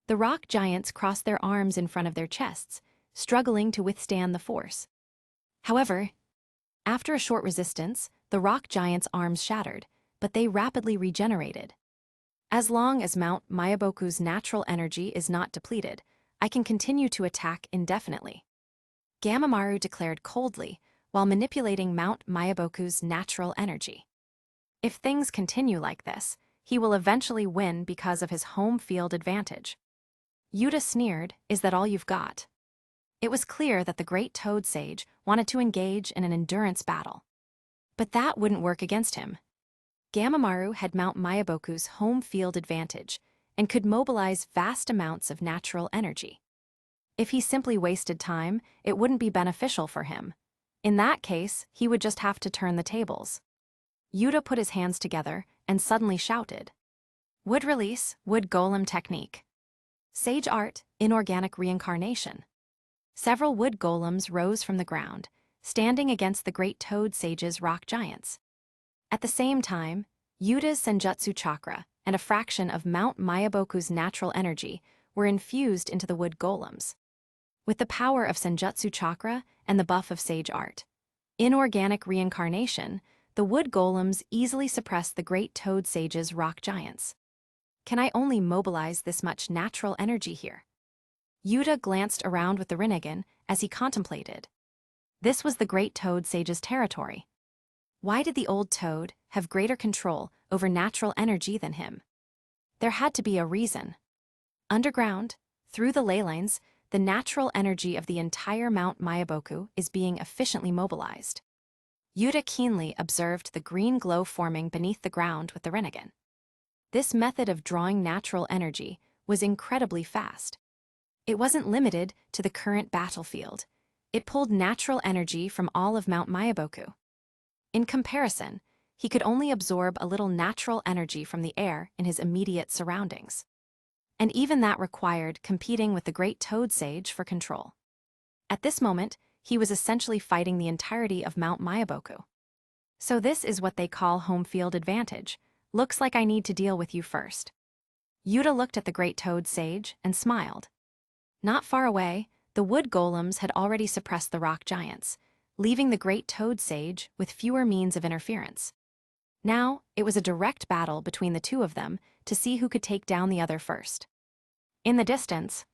The rock giants crossed their arms in front of their chests, struggling to withstand the force. However, after a short resistance, the rock giants' arms shattered, but they rapidly regenerated. As long as Mount Mayaboku's natural energy is not depleted, I can continue to attack indefinitely. Gamamaru declared coldly, while manipulating Mount Mayaboku's natural energy. If things continue like this, he will eventually win because of his home field advantage. Yuta sneered, "Is that all you've got?" It was clear that the great toad sage wanted to engage in an endurance battle. But that wouldn't work against him. Gamamaru had Mount Mayaboku's home field advantage and could mobilize vast amounts of natural energy. If he simply wasted time, it wouldn't be beneficial for him. In that case, he would just have to turn the tables. Yuta put his hands together and suddenly shouted. Wood release, wood golem technique. Sage art, inorganic reincarnation. Several wood golems rose from the ground, standing against the great toad sage's rock giants. At the same time, Yuta's senjutsu chakra and a fraction of Mount Mayaboku's natural energy were infused into the wood golems. With the power of senjutsu chakra and the buff of sage art, inorganic reincarnation, the wood golems easily suppressed the great toad sage's rock giants. Can I only mobilize this much natural energy here? Yuta glanced around with the Rinnegan as he contemplated. This was the great toad sage's territory. Why did the old toad have greater control over natural energy than him? There had to be a reason. Underground, through the ley lines, the natural energy of the entire Mount Mayaboku is being efficiently mobilized. Yuta keenly observed the green glow forming beneath the ground with the Rinnegan. This method of drawing natural energy was incredibly fast. It wasn't limited to the current battlefield. It pulled natural energy from all of Mount Mayaboku. In comparison, he could only absorb a little natural energy from the air in his immediate surroundings. And even that required competing with the great toad sage for control. At this moment, he was essentially fighting the entirety of Mount Mayaboku. So this is what they call home field advantage, Looks like I need to deal with you first. Yuta looked at the great toad sage and smiled. Not far away, the wood golems had already suppressed the rock giants, leaving the great toad sage with fewer means of interference. Now, it was a direct battle between the two of them to see who could take down the other first. In the distance,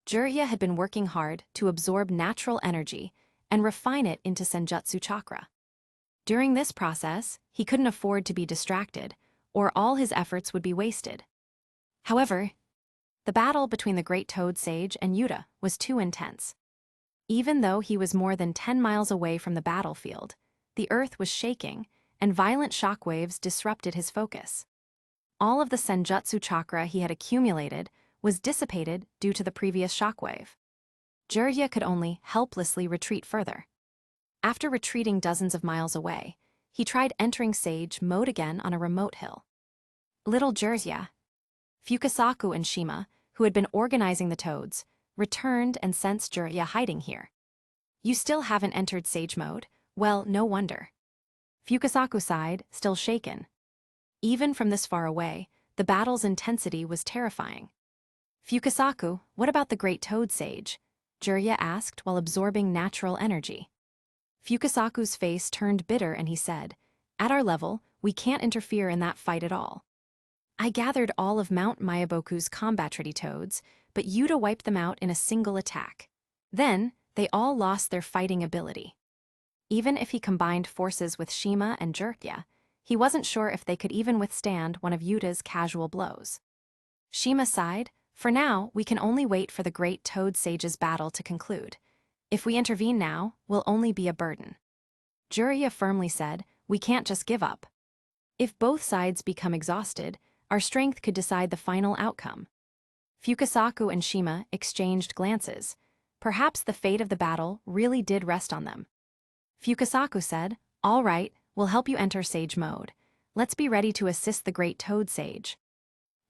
Jiraiya had been working hard to absorb natural energy and refine it into senjutsu chakra. During this process, he couldn't afford to be distracted, or all his efforts would be wasted. However, the battle between the great toad sage and Yuta was too intense. Even though he was more than 10 miles away from the battlefield, the earth was shaking, and violent shockwaves disrupted his focus. All of the senjutsu chakra he had accumulated was dissipated due to the previous shockwave. Jiraiya could only helplessly retreat further. After retreating dozens of miles away, he tried entering Sage mode again on a remote hill. Little Jiraiya, Fukasaku and Shima, who had been organizing the toads, returned and sensed Jiraiya hiding here. You still haven't entered Sage mode? Well, no wonder. Fukasaku sighed, still shaken. Even from this far away, the battle's intensity was terrifying. Fukasaku, what about the great toad sage? Jiraiya asked while absorbing natural energy. Fukasaku's face turned bitter and he said, "At our level, we can't interfere in that fight at all. I gathered all of Mount Mayaboku's combat-ready toads, but Yuta wiped them out in a single attack. Then, they all lost their fighting ability. Even if he combined forces with Shima and Jiraiya, he wasn't sure if they could even withstand one of Yuta's casual blows." Shima sighed, "For now, we can only wait for the great toad sage's battle to conclude. If we intervene now, we'll only be a burden." Jiraiya firmly said, "We can't just give up. If both sides become exhausted, our strength could decide the final outcome." Fukasaku and Shima exchanged glances. Perhaps the fate of the battle really did rest on them. Fukasaku said, "All right, we'll help you enter Sage mode. Let's be ready to assist the great toad sage."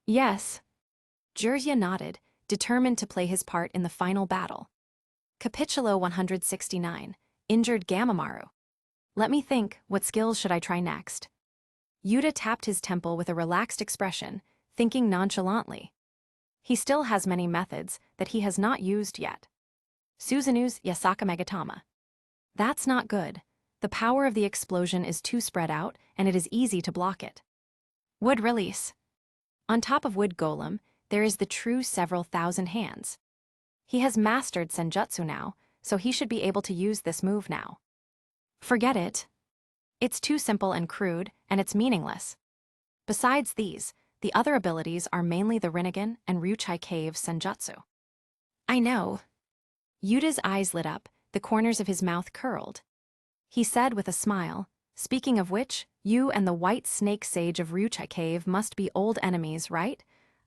"Yes." Jiraiya nodded, determined to play his part in the final battle. Capítulo 169, Injured Gamamaru. Let me think, what skills should I try next? Yuta tapped his temple with a relaxed expression, thinking nonchalantly. He still has many methods that he has not used yet. Susanu's Yasaka Megatama. That's not good. The power of the explosion is too spread out, and it is easy to block it. Wood release. On top of Wood Golem, there is the true several thousand hands. He has mastered Senjutsu now, so he should be able to use this move now. Forget it. It's too simple and crude, and it's meaningless. Besides these, the other abilities are mainly the Rinnegan and Ryuchai Cave Senjutsu. I know. Yuta's eyes lit up, the corners of his mouth curled. He said with a smile, "Speaking of which, you and the white snake sage of Ryuchai Cave must be old enemies, right?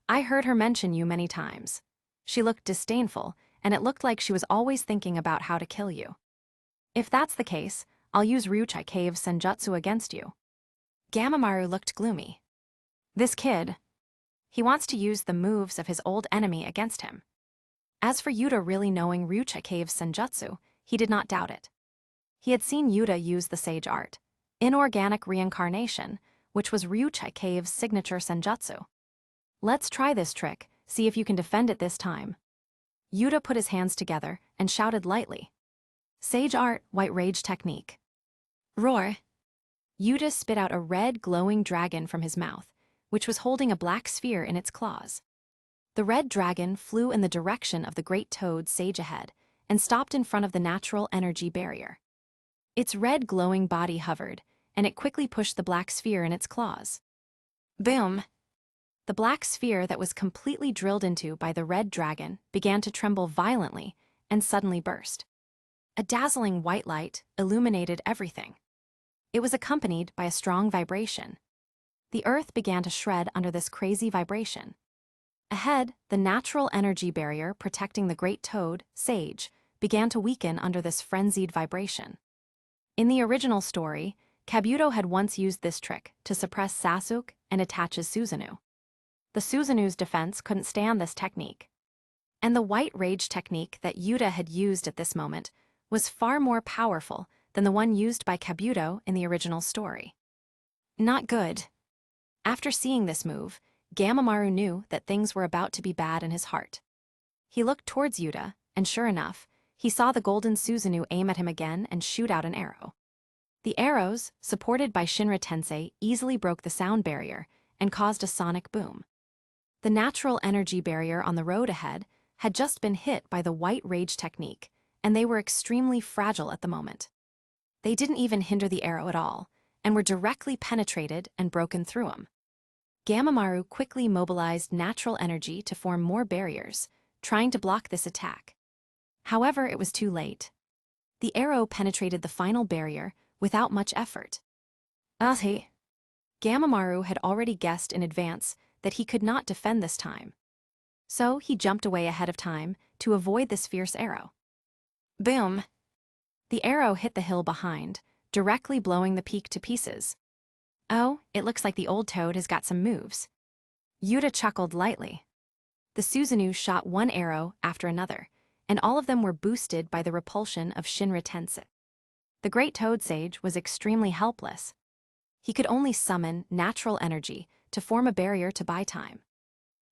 I heard her mention you many times." She looked disdainful, and it looked like she was always thinking about how to kill you. "If that's the case, I'll use Ryuchai Cave Senjutsu against you." Gamamaru looked gloomy. This kid, he wants to use the moves of his old enemy against him. As for Yuta really knowing Ryuchai Cave Senjutsu, he did not doubt it. He had seen Yuta use the sage art, inorganic reincarnation, which was Ryuchai Cave's signature Senjutsu. Let's try this trick, see if you can defend it this time. Yuta put his hands together and shouted lightly. Sage art, white rage technique. Roar. Yuta spit out a red glowing dragon from his mouth, which was holding a black sphere in its claws. The red dragon flew in the direction of the great toad sage ahead and stopped in front of the natural energy barrier. Its red glowing body hovered, and it quickly pushed the black sphere in its claws. Boom! The black sphere that was completely drilled into by the red dragon began to tremble violently and suddenly burst. A dazzling white light illuminated everything. It was accompanied by a strong vibration. The earth began to shred under this crazy vibration. Ahead, the natural energy barrier protecting the great toad, Sage, began to weaken under this frenzied vibration. In the original story, Kabuto had once used this trick to suppress Sasuke and Itachi's Susanu. The Susanu's defense couldn't stand this technique. And the white rage technique that Yuta had used at this moment was far more powerful than the one used by Kabuto in the original story. Not good. After seeing this move, Gamamaru knew that things were about to be bad in his heart. He looked towards Yuta, and sure enough, he saw the golden Susanu aim at him again and shoot out an arrow. The arrows, supported by Shinra Tensei, easily broke the sound barrier and caused a sonic boom. The natural energy barrier on the road ahead had just been hit by the white rage technique, and they were extremely fragile at the moment. They didn't even hinder the arrow at all, and were directly penetrated and broken through them. Gamamaru quickly mobilized natural energy to form more barriers, trying to block this attack. However, it was too late. The arrow penetrated the final barrier without much effort. Gamamaru had already guessed in advance that he could not defend this time. So he jumped away ahead of time to avoid this fierce arrow. Boom! The arrow hit the hill behind, directly blowing the peak to pieces. Oh, it looks like the old toad has got some moves. Yuta chuckled lightly. The Susanu shot one arrow after another, and all of them were boosted by the repulsion of Shinra Tensei. The great toad sage was extremely helpless. He could only summon natural energy to form a barrier to buy time.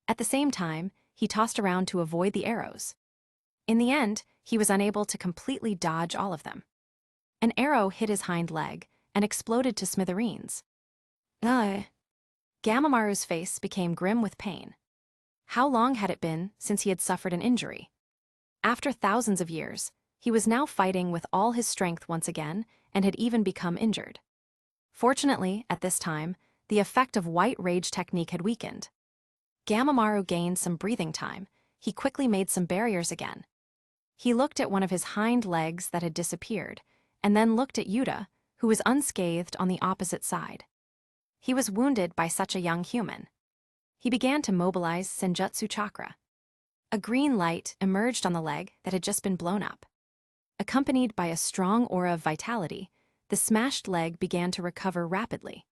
At the same time, he tossed around to avoid the arrows. In the end, he was unable to completely dodge all of them. An arrow hit his hind leg and exploded to smithereens. Gamamaru's face became grim with pain. How long had it been since he had suffered an injury? After thousands of years, he was now fighting with all his strength once again and had even become injured. Fortunately, at this time, the effect of white rage technique had weakened. Gamamaru gained some breathing time. He quickly made some barriers again. He looked at one of his hind legs that had disappeared, and then looked at Yuta, who was unscathed on the opposite side. He was wounded by such a young human. He began to mobilize Senjutsu chakra. A green light emerged on the leg that had just been blown up. Accompanied by a strong aura of vitality, the smashed leg began to recover rapidly.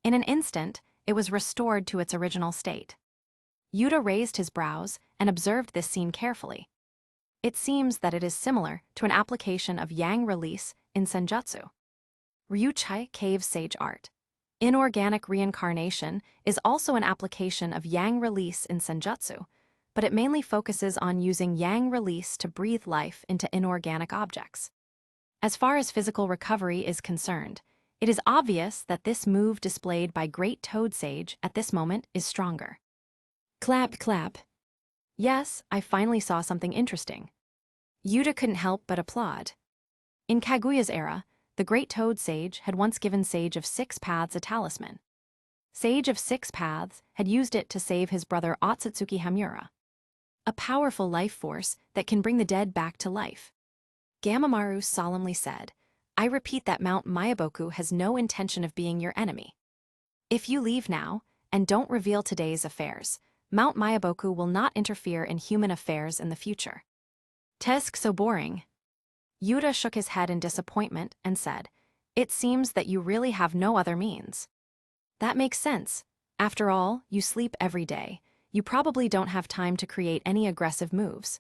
In an instant, it was restored to its original state. Yuta raised his brows and observed this scene carefully. It seems that it is similar to an application of yang release in Senjutsu. Ryuchai Cave Sage Art. Inorganic reincarnation is also an application of yang release in Senjutsu, but it mainly focuses on using yang release to breathe life into inorganic objects. As far as physical recovery is concerned, it is obvious that this move displayed by Great Toad Sage at this moment is stronger. Clap, clap. Yes, I finally saw something interesting. Yuta couldn't help but applaud. In Kaguya's era, the Great Toad Sage had once given Sage of Six Paths a talisman. Sage of Six Paths had used it to save his brother Otsutsuki Hamura, a powerful life force that can bring the dead back to life. Gamamaru solemnly said, "I repeat that Mount Mayaboku has no intention of being your enemy. If you leave now, and don't reveal today's affairs, Mount Mayaboku will not interfere in human affairs in the future." Tesk so boring. Yuta shook his head in disappointment and said, "It seems that you really have no other means." That makes sense. After all, you sleep every day. You probably don't have time to create any aggressive moves.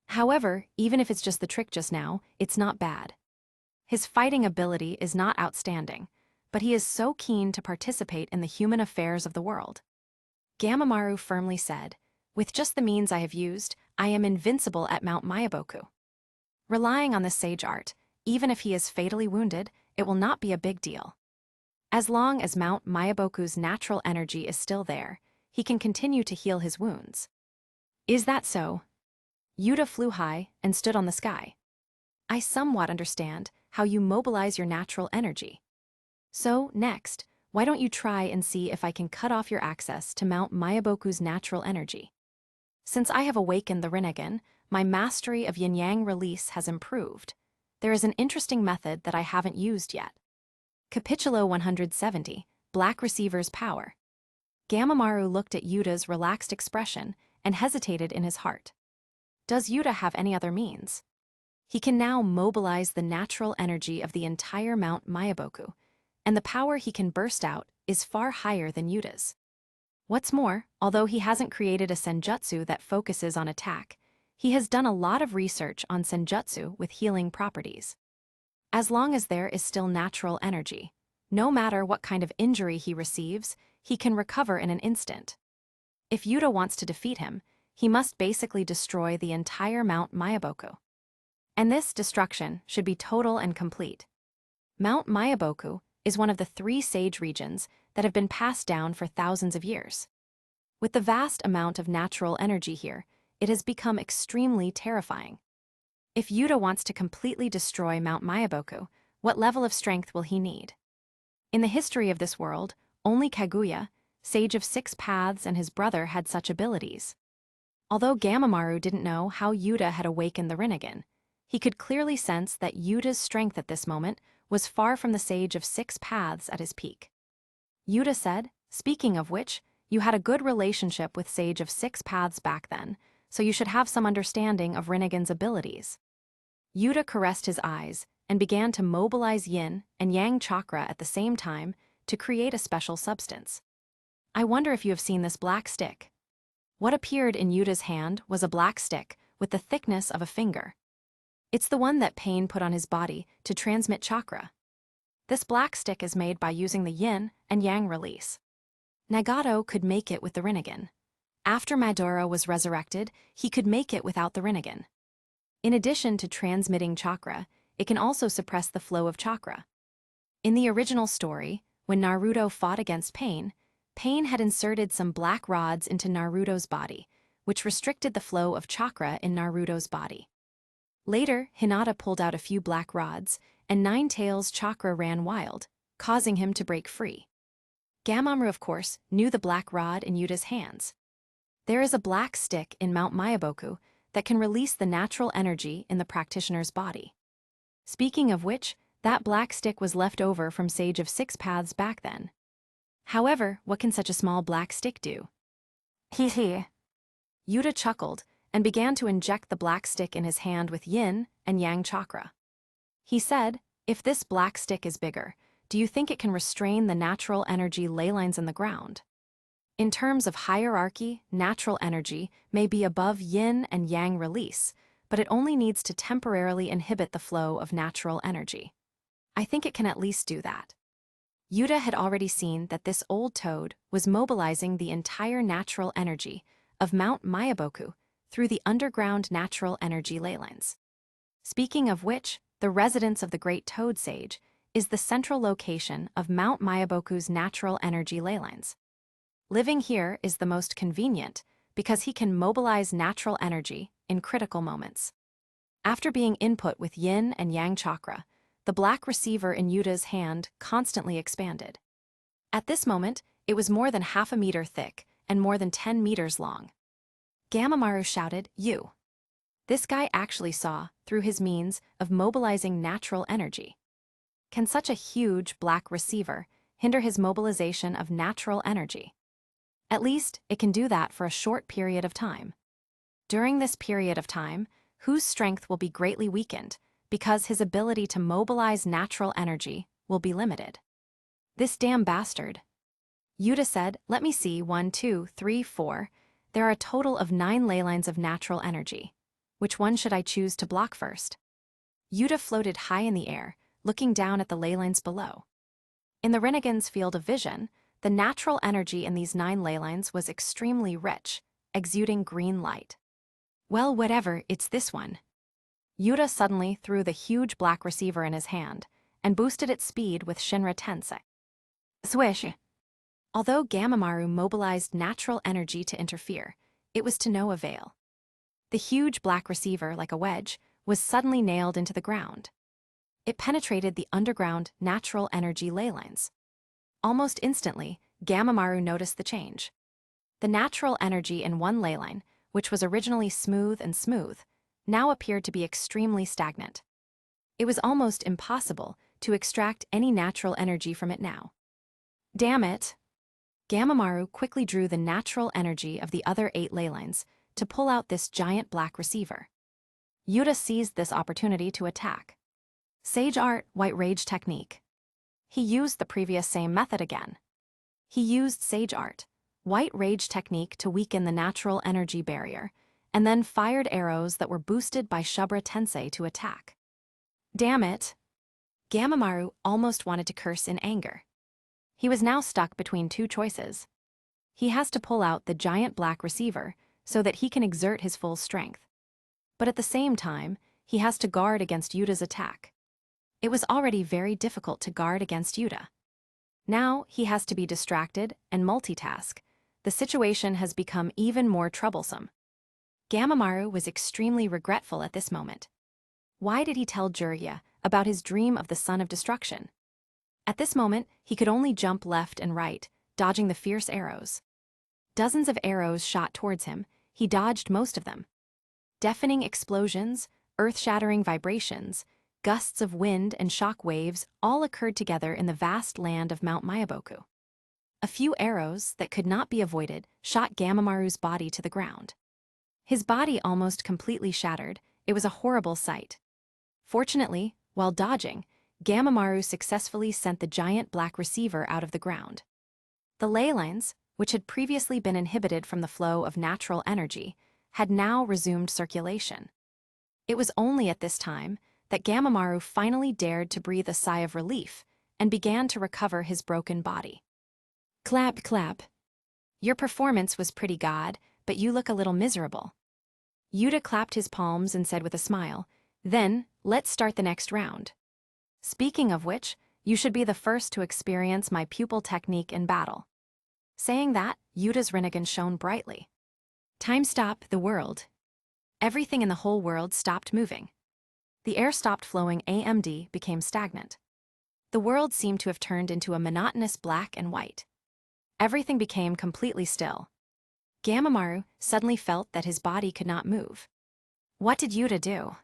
However, even if it's just the trick just now, it's not bad. His fighting ability is not outstanding, but he is so keen to participate in the human affairs of the world. Gamamaru firmly said, "With just the means I have used, I am invincible at Mount Mayaboku." Relying on the sage art, even if he is fatally wounded, it will not be a big deal. As long as Mount Mayaboku's natural energy is still there, he can continue to heal his wounds. Is that so? Yuta flew high and stood on the sky. I somewhat understand how you mobilize your natural energy. So, next, why don't you try and see if I can cut off your access to Mount Mayaboku's natural energy? Since I have awakened the Rinnegan, my mastery of yin-yang release has improved. There is an interesting method that I haven't used yet. Capitulo 170, Black Receiver's Power. Gamamaru looked at Yuta's relaxed expression and hesitated in his heart. Does Yuta have any other means? He can now mobilize the natural energy of the entire Mount Mayaboku, and the power he can burst out is far higher than Yuta's. What's more, although he hasn't created a senjutsu that focuses on attack, he has done a lot of research on senjutsu with healing properties. As long as there is still natural energy, no matter what kind of injury he receives, he can recover in an instant. If Yuta wants to defeat him, he must basically destroy the entire Mount Mayaboku. And this destruction should be total and complete. Mount Mayaboku is one of the 3 sage regions that have been passed down for thousands of years. With the vast amount of natural energy here, it has become extremely terrifying. If Yuta wants to completely destroy Mount Mayaboku, what level of strength will he need? In the history of this world, only Kaguya, Sage of 6 Paths, and his brother had such abilities. Although Gamamaru didn't know how Yuta had awakened the Rinnegan, he could clearly sense that Yuta's strength at this moment was far from the Sage of 6 Paths at his peak. Yuta said, "Speaking of which, you had a good relationship with Sage of 6 Paths back then, so you should have some understanding of Rinnegan's abilities." Yuta caressed his eyes and began to mobilize yin and yang chakra at the same time to create a special substance. "I wonder if you have seen this black stick." What appeared in Yuta's hand was a black stick with the thickness of a finger. It's the one that Pain put on his body to transmit chakra. This black stick is made by using the yin and yang release. Nagato could make it with the Rinnegan. After Madara was resurrected, he could make it without the Rinnegan. In addition to transmitting chakra, it can also suppress the flow of chakra. In the original story, when Naruto fought against Pain, Pain had inserted some black rods into Naruto's body, which restricted the flow of chakra in Naruto's body. Later, Hinata pulled out a few black rods, and Ninetales' chakra ran wild, causing him to break free. Gamamaru, of course, knew the black rod in Yuta's hands. There is a black stick in Mount Mayaboku that can release the natural energy in the practitioner's body. Speaking of which, that black stick was left over from Sage of 6 Paths back then. However, what can such a small black stick do? Hee. Yuta chuckled and began to inject the black stick in his hand with yin and yang chakra. He said, "If this black stick is bigger, do you think it can restrain the natural energy ley lines in the ground?" In terms of hierarchy, natural energy may be above yin and yang release, but it only needs to temporarily inhibit the flow of natural energy. I think it can at least do that. Yuta had already seen that this old toad was mobilizing the entire natural energy of Mount Mayaboku through the underground natural energy ley lines. Speaking of which, the residence of the Great Toad Sage is the central location of Mount Mayaboku's natural energy ley lines. Living here is the most convenient because he can mobilize natural energy in critical moments. After being input with yin and yang chakra, the black receiver in Yuta's hand constantly expanded. At this moment, it was more than half a meter thick and more than 10 meters long. Gamamaru shouted, "You!" This guy actually saw through his means of mobilizing natural energy. Can such a huge black receiver hinder his mobilization of natural energy? At least, it can do that for a short period of time. During this period of time, whose strength will be greatly weakened because his ability to mobilize natural energy will be limited. This damn bastard. Yuta said, "Let me see, 1, 2, 3, 4. There are a total of 9 ley lines of natural energy. Which one should I choose to block first?" Yuta floated high in the air, looking down at the ley lines below. In the Rinnegan's field of vision, the natural energy in these 9 ley lines was extremely rich, exuding green light. "Well, whatever, it's this one." Yuta suddenly threw the huge black receiver in his hand and boosted its speed with Shinra Tensei. Swish! Although Gamamaru mobilized natural energy to interfere, it was to no avail. The huge black receiver, like a wedge, was suddenly nailed into the ground. It penetrated the underground natural energy ley lines. Almost instantly, Gamamaru noticed the change. The natural energy in one ley line, which was originally smooth, now appeared to be extremely stagnant. It was almost impossible to extract any natural energy from it now. Damn it! Gamamaru quickly drew the natural energy of the other 8 ley lines to pull out this giant black receiver. Yuta seized this opportunity to attack. Sage Art, White Rage Technique. He used the previous same method again. He used Sage Art, White Rage Technique to weaken the natural energy barrier, and then fired arrows that were boosted by Shubra Tensei to attack. Damn it! Gamamaru almost wanted to curse in anger. He was now stuck between two choices. He has to pull out the giant black receiver so that he can exert his full strength. But at the same time, he has to guard against Yuta's attack. It was already very difficult to guard against Yuta. Now he has to be distracted and multitask. The situation has become even more troublesome. Gamamaru was extremely regretful at this moment. Why did he tell Jiraiya about his dream of the Son of Destruction? At this moment, he could only jump left and right, dodging the fierce arrows. Dozens of arrows shot towards him. He dodged most of them. Deafening explosions, earth-shattering vibrations, gusts of wind and shock waves all occurred together in the vast land of Mount Myaboku. A few arrows that could not be avoided shot Gamamaru's body to the ground. His body almost completely shattered. It was a horrible sight. Fortunately, while dodging, Gamamaru successfully sent the giant black receiver out of the ground. The ley lines, which had previously been inhibited from the flow of natural energy, had now resumed circulation. It was only at this time that Gamamaru finally dared to breathe a sigh of relief and began to recover his broken body. Clap, clap. Your performance was pretty god, but you look a little miserable. Yuta clapped his palms and said with a smile, "Then, let's start the next round. Speaking of which, you should be the first to experience my pupil technique in battle." Saying that, Yuta's Rinnegan shone brightly. Time stop, the world. Everything in the whole world stopped moving. The air stopped flowing, AMD became stagnant. The world seemed to have turned into a monotonous black and white. Everything became completely still. Gamamaru suddenly felt that his body could not move. What did Yuta do?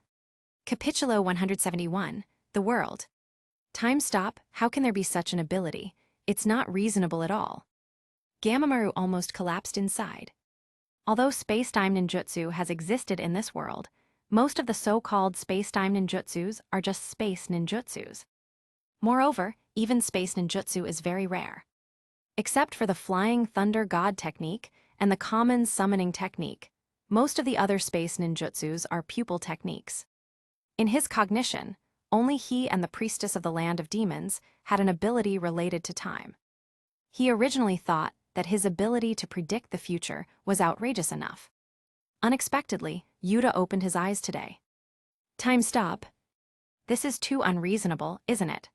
Capitulo 171, The World. Time stop, how can there be such an ability? It's not reasonable at all. Gamamaru almost collapsed inside. Although space-time ninjutsu has existed in this world, most of the so-called space-time ninjutsus are just space ninjutsus. Moreover, even space ninjutsu is very rare. Except for the flying thunder god technique and the common summoning technique, most of the other space ninjutsus are pupil techniques. In his cognition, only he and the priestess of the land of demons had an ability related to time. He originally thought that his ability to predict the future was outrageous enough. Unexpectedly, Yuta opened his eyes today. Time stop. This is too unreasonable, isn't it?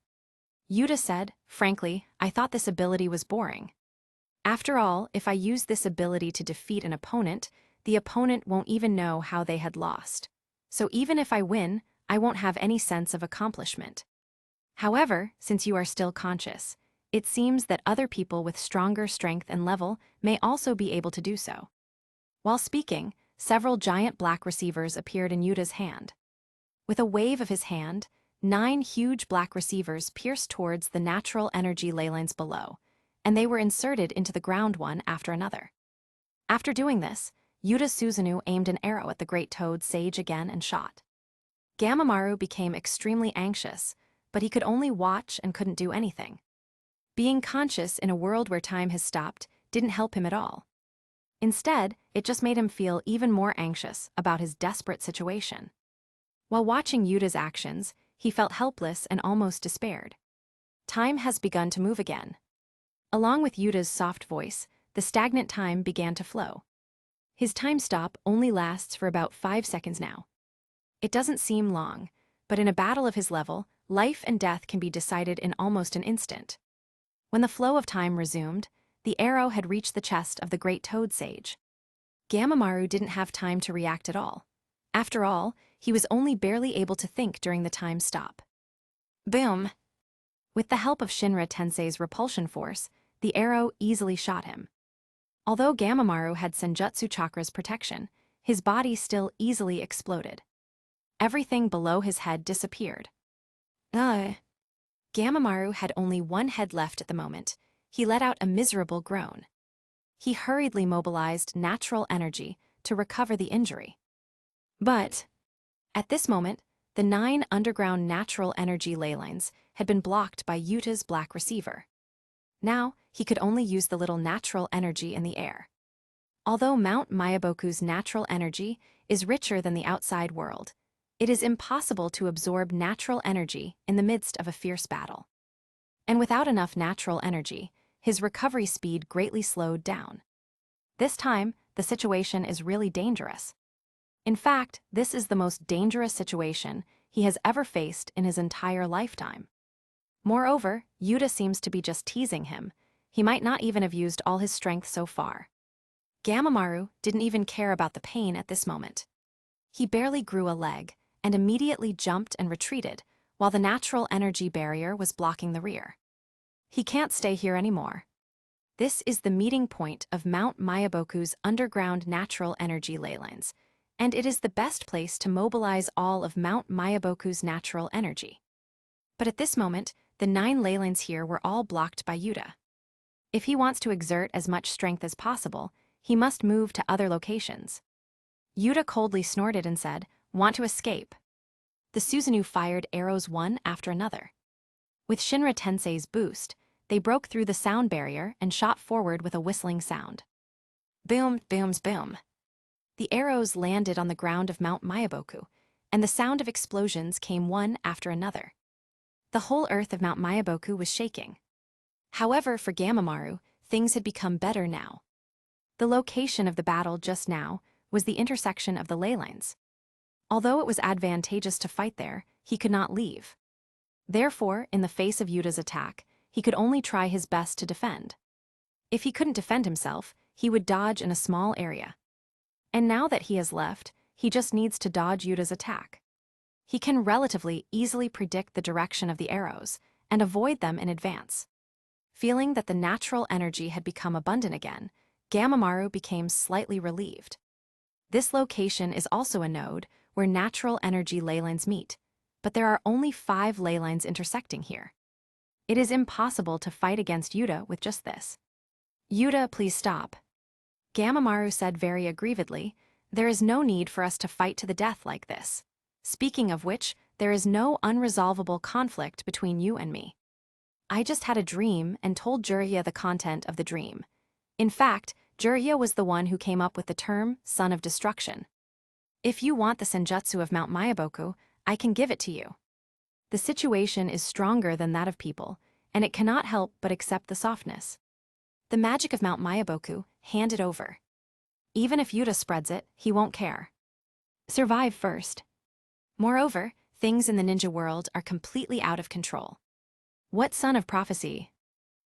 Yuta said, frankly, I thought this ability was boring. After all, if I use this ability to defeat an opponent, the opponent won't even know how they had lost. So even if I win, I won't have any sense of accomplishment. However, since you are still conscious, it seems that other people with stronger strength and level may also be able to do so. While speaking, several giant black receivers appeared in Yuta's hand. With a wave of his hand, 9 huge black receivers pierced towards the natural energy ley lines below, and they were inserted into the ground one after another. After doing this, Yuta Susanu aimed an arrow at the great toad sage again and shot. Gamamaru became extremely anxious, but he could only watch and couldn't do anything. Being conscious in a world where time has stopped didn't help him at all. Instead, it just made him feel even more anxious about his desperate situation. While watching Yuta's actions, he felt helpless and almost despaired. Time has begun to move again. Along with Yuta's soft voice, the stagnant time began to flow. His time stop only lasts for about 5 seconds now. It doesn't seem long, but in a battle of his level, life and death can be decided in almost an instant. When the flow of time resumed, the arrow had reached the chest of the great toad sage. Gamamaru didn't have time to react at all. After all, he was only barely able to think during the time stop. Boom! With the help of Shinra Tensei's repulsion force, the arrow easily shot him. Although Gamamaru had Senjutsu Chakra's protection, his body still easily exploded. Everything below his head disappeared. Gamamaru had only one head left at the moment. He let out a miserable groan. He hurriedly mobilized natural energy to recover the injury. But at this moment, the 9 underground natural energy ley lines had been blocked by Yuta's black receiver. Now, he could only use the little natural energy in the air. Although Mount Myaboku's natural energy is richer than the outside world, it is impossible to absorb natural energy in the midst of a fierce battle. and without enough natural energy, his recovery speed greatly slowed down. This time, the situation is really dangerous. In fact, this is the most dangerous situation he has ever faced in his entire lifetime. Moreover, Yuta seems to be just teasing him. He might not even have used all his strength so far. Gamamaru didn't even care about the pain at this moment. He barely grew a leg and immediately jumped and retreated while the natural energy barrier was blocking the rear. He can't stay here anymore. This is the meeting point of Mount Mayaboku's underground natural energy ley lines, and it is the best place to mobilize all of Mount Mayaboku's natural energy. But at this moment, the 9 ley lines here were all blocked by Yuta. If he wants to exert as much strength as possible, he must move to other locations. Yuta coldly snorted and said, "Want to escape?" The Susanu fired arrows one after another. With Shinra Tensei's boost, they broke through the sound barrier and shot forward with a whistling sound. Boom, booms, boom. The arrows landed on the ground of Mount Mayaboku, and the sound of explosions came one after another. The whole earth of Mount Mayaboku was shaking. However, for Gamamaru, things had become better now. The location of the battle just now was the intersection of the ley lines. Although it was advantageous to fight there, he could not leave. Therefore, in the face of Yuta's attack, he could only try his best to defend. If he couldn't defend himself, he would dodge in a small area. And now that he has left, he just needs to dodge Yuta's attack. He can relatively easily predict the direction of the arrows and avoid them in advance. Feeling that the natural energy had become abundant again, Gamamaru became slightly relieved. This location is also a node where natural energy ley lines meet, but there are only 5 ley lines intersecting here. It is impossible to fight against Yuta with just this. "Yuta, please stop." Gamamaru said very aggrievedly, "There is no need for us to fight to the death like this. Speaking of which, there is no unresolvable conflict between you and me. I just had a dream and told Jiraiya the content of the dream. In fact, Jiraiya was the one who came up with the term Son of Destruction. If you want the senjutsu of Mount Mayaboku, I can give it to you. The situation is stronger than that of people, and it cannot help but accept the softness. The magic of Mount Mayaboku, hand it over. Even if Yuta spreads it, he won't care. Survive first." Moreover, things in the ninja world are completely out of control. What son of prophecy?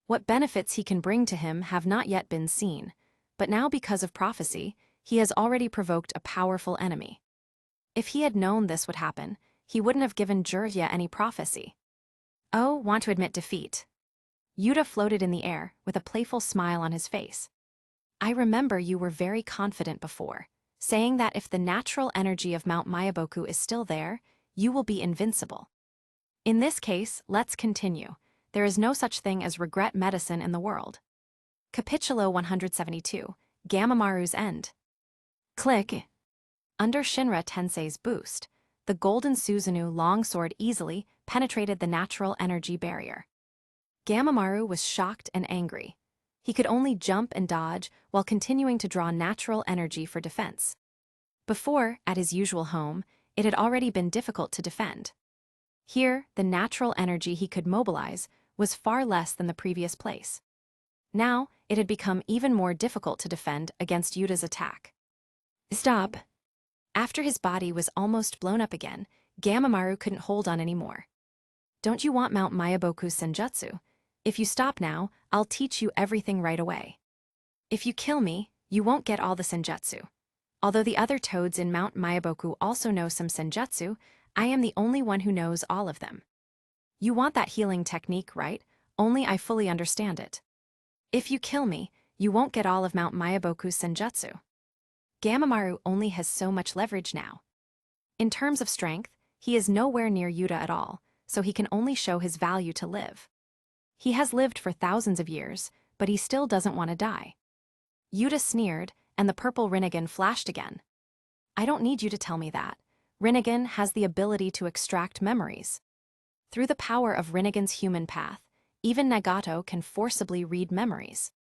What benefits he can bring to him have not yet been seen, but now because of prophecy, he has already provoked a powerful enemy. If he had known this would happen, he wouldn't have given Jiraiya any prophecy. "Oh, want to admit defeat." Yuta floated in the air with a playful smile on his face. "I remember you were very confident before, saying that if the natural energy of Mount Mayaboku is still there, you will be invincible. In this case, let's continue. There is no such thing as regret medicine in the world." Capitulo 172, Gamamaru's End. Click. Under Shinra Tensei's boost, the golden Susanu longsword easily penetrated the natural energy barrier. Gamamaru was shocked and angry. He could only jump and dodge while continuing to draw natural energy for defense. Before, at his usual home, it had already been difficult to defend. Here, the natural energy he could mobilize was far less than the previous place. Now, it had become even more difficult to defend against Yuta's attack. "Stop." After his body was almost blown up again, Gamamaru couldn't hold on anymore. "Don't you want Mount Mayaboku's senjutsu? If you stop now, I'll teach you everything right away. If you kill me, you won't get all the senjutsu. Although the other toads in Mount Mayaboku also know some senjutsu, I am the only one who knows all of them. You want that healing technique, right? Only I fully understand it. If you kill me, you won't get all of Mount Mayaboku's senjutsu." Gamamaru only has so much leverage now. In terms of strength, he is nowhere near Yuta at all, so he can only show his value to live. He has lived for thousands of years, but he still doesn't want to die. Yuta sneered, and the purple Rinnegan flashed again. "I don't need you to tell me that. Rinnegan has the ability to extract memories. Through the power of Rinnegan's human path, even Nagato can forcibly read memories."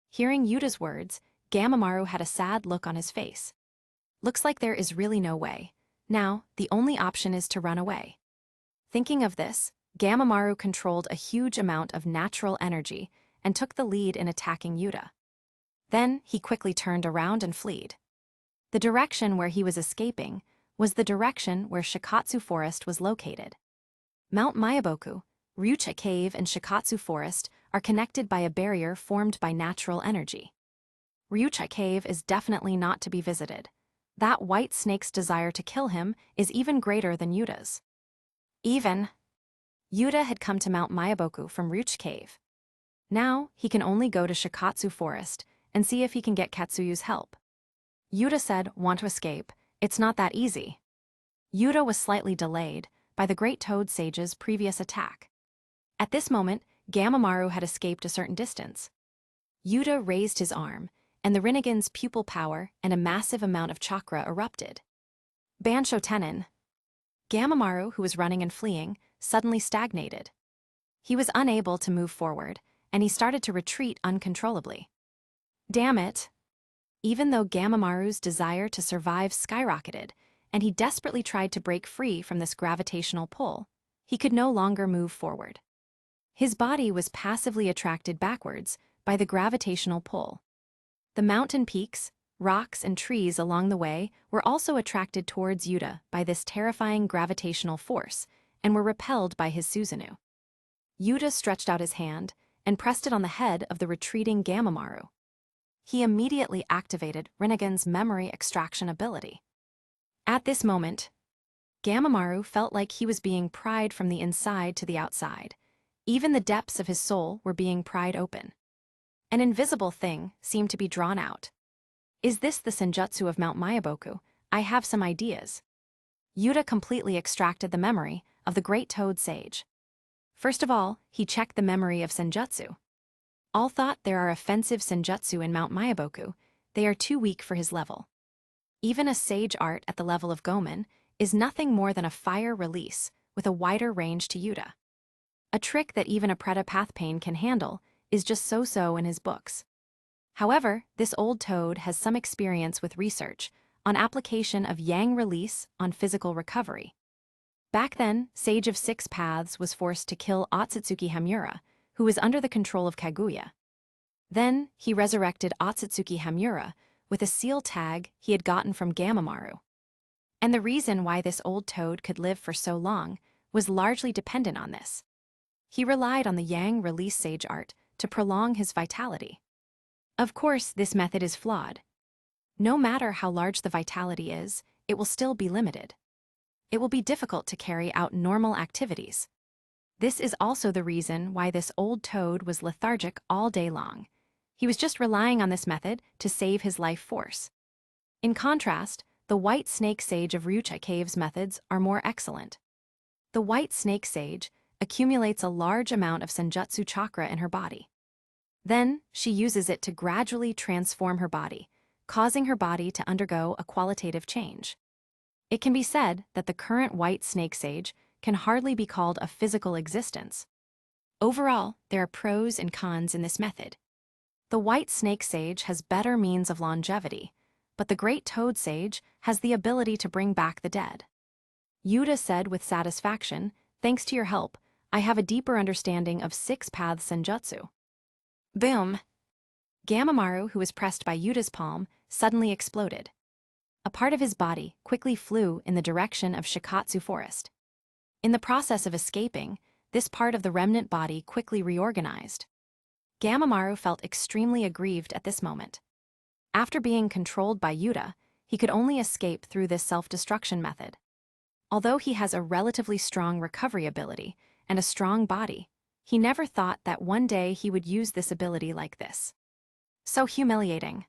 Hearing Yuta's words, Gamamaru had a sad look on his face. Looks like there is really no way. Now, the only option is to run away. Thinking of this, Gamamaru controlled a huge amount of natural energy and took the lead in attacking Yuta. Then he quickly turned around and fled. The direction where he was escaping was the direction where Shikatsu Forest was located. Mount Myaboku, Ryucha Cave and Shikatsu Forest are connected by a barrier formed by natural energy. Ryucha Cave is definitely not to be visited. That white snake's desire to kill him is even greater than Yuta's. Yuta had come to Mount Myaboku from Ryucha Cave. Now he can only go to Shikatsu Forest and see if he can get Katsuyu's help. Yuta said, "Want to escape? It's not that easy." Yuta was slightly delayed by the Great Toad Sage's previous attack. At this moment, Gamamaru had escaped a certain distance. Yuta raised his arm, and the Rinnegan's pupil power and a massive amount of chakra erupted. Bansho Tenin. Gamamaru, who was running and fleeing, suddenly stagnated. He was unable to move forward, and he started to retreat uncontrollably. Damn it! Even though Gamamaru's desire to survive skyrocketed, and he desperately tried to break free from this gravitational pull, he could no longer move forward. His body was passively attracted backwards by the gravitational pull. The mountain peaks, rocks, and trees along the way were also attracted towards Yuta by this terrifying gravitational force and were repelled by his Susanu. Yuta stretched out his hand and pressed it on the head of the retreating Gamamaru. He immediately activated Rinnegan's memory extraction ability. At this moment, Gamamaru felt like he was being pried from the inside to the outside. Even the depths of his soul were being pried open. An invisible thing seemed to be drawn out. Is this the senjutsu of Mount Myaboku? I have some ideas. Yuta completely extracted the memory of the Great Toad Sage. First of all, he checked the memory of senjutsu. All thought there are offensive senjutsu in Mount Myaboku. They are too weak for his level. Even a sage art at the level of Gomen is nothing more than a fire release with a wider range to Yuta. A trick that even a Preta Pathpain can handle is just so-so in his books. However, this old toad has some experience with research on application of yang release on physical recovery. Back then, Sage of Six Paths was forced to kill Otsutsuki Hamura, who was under the control of Kaguya. Then, he resurrected Otsutsuki Hamura with a seal tag he had gotten from Gamamaru. And the reason why this old toad could live for so long was largely dependent on this. He relied on the yang release sage art to prolong his vitality. Of course, this method is flawed. No matter how large the vitality is, it will still be limited. It will be difficult to carry out normal activities. This is also the reason why this old toad was lethargic all day long. He was just relying on this method to save his life force. In contrast, the White Snake Sage of Ryucha Cave's methods are more excellent. The White Snake Sage accumulates a large amount of senjutsu chakra in her body. Then, she uses it to gradually transform her body, causing her body to undergo a qualitative change. It can be said that the current White Snake Sage can hardly be called a physical existence. Overall, there are pros and cons in this method. The White Snake Sage has better means of longevity, but the Great Toad Sage has the ability to bring back the dead. Yuta said with satisfaction, "Thanks to your help, I have a deeper understanding of Six Paths Senjutsu." Boom! Gamamaru, who was pressed by Yuta's palm, suddenly exploded. A part of his body quickly flew in the direction of Shikatsu Forest. In the process of escaping, this part of the remnant body quickly reorganized. Gamamaru felt extremely aggrieved at this moment. After being controlled by Yuta, he could only escape through this self-destruction method. Although he has a relatively strong recovery ability and a strong body, he never thought that one day he would use this ability like this. So humiliating.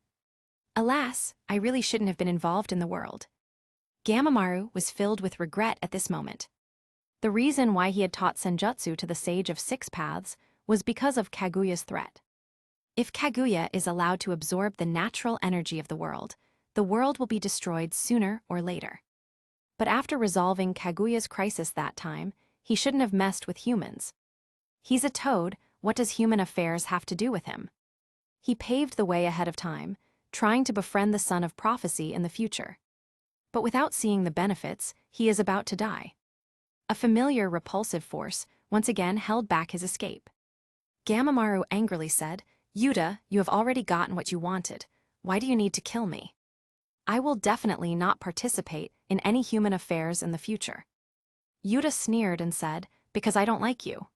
Alas, I really shouldn't have been involved in the world. Gamamaru was filled with regret at this moment. The reason why he had taught senjutsu to the Sage of Six Paths was because of Kaguya's threat. If Kaguya is allowed to absorb the natural energy of the world will be destroyed sooner or later. But after resolving Kaguya's crisis that time, he shouldn't have messed with humans. He's a toad, what does human affairs have to do with him? He paved the way ahead of time, trying to befriend the son of prophecy in the future. But without seeing the benefits, he is about to die. A familiar repulsive force once again held back his escape. Gamamaru angrily said, "Yuta, you have already gotten what you wanted. Why do you need to kill me? I will definitely not participate in any human affairs in the future." Yuta sneered and said, "Because I don't like you."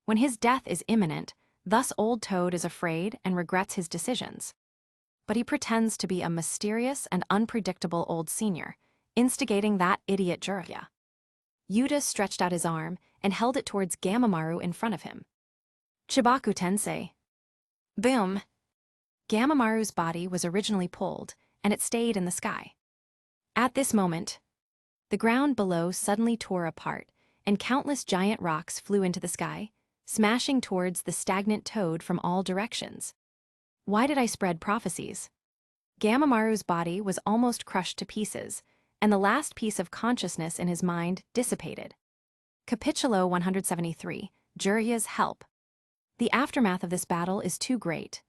When his death is imminent, thus Old Toad is afraid and regrets his decisions. But he pretends to be a mysterious and unpredictable old senior, instigating that idiot Jiraiya. Yuta stretched out his arm and held it towards Gamamaru in front of him. "Chibaku Tensei." Boom! Gamamaru's body was originally pulled, and it stayed in the sky. At this moment, the ground below suddenly tore apart, and countless giant rocks flew into the sky, smashing towards the stagnant Toad from all directions. Why did I spread prophecies? Gamamaru's body was almost crushed to pieces, and the last piece of consciousness in his mind dissipated. Capítulo 173, Jiraiya's Help. The aftermath of this battle is too great.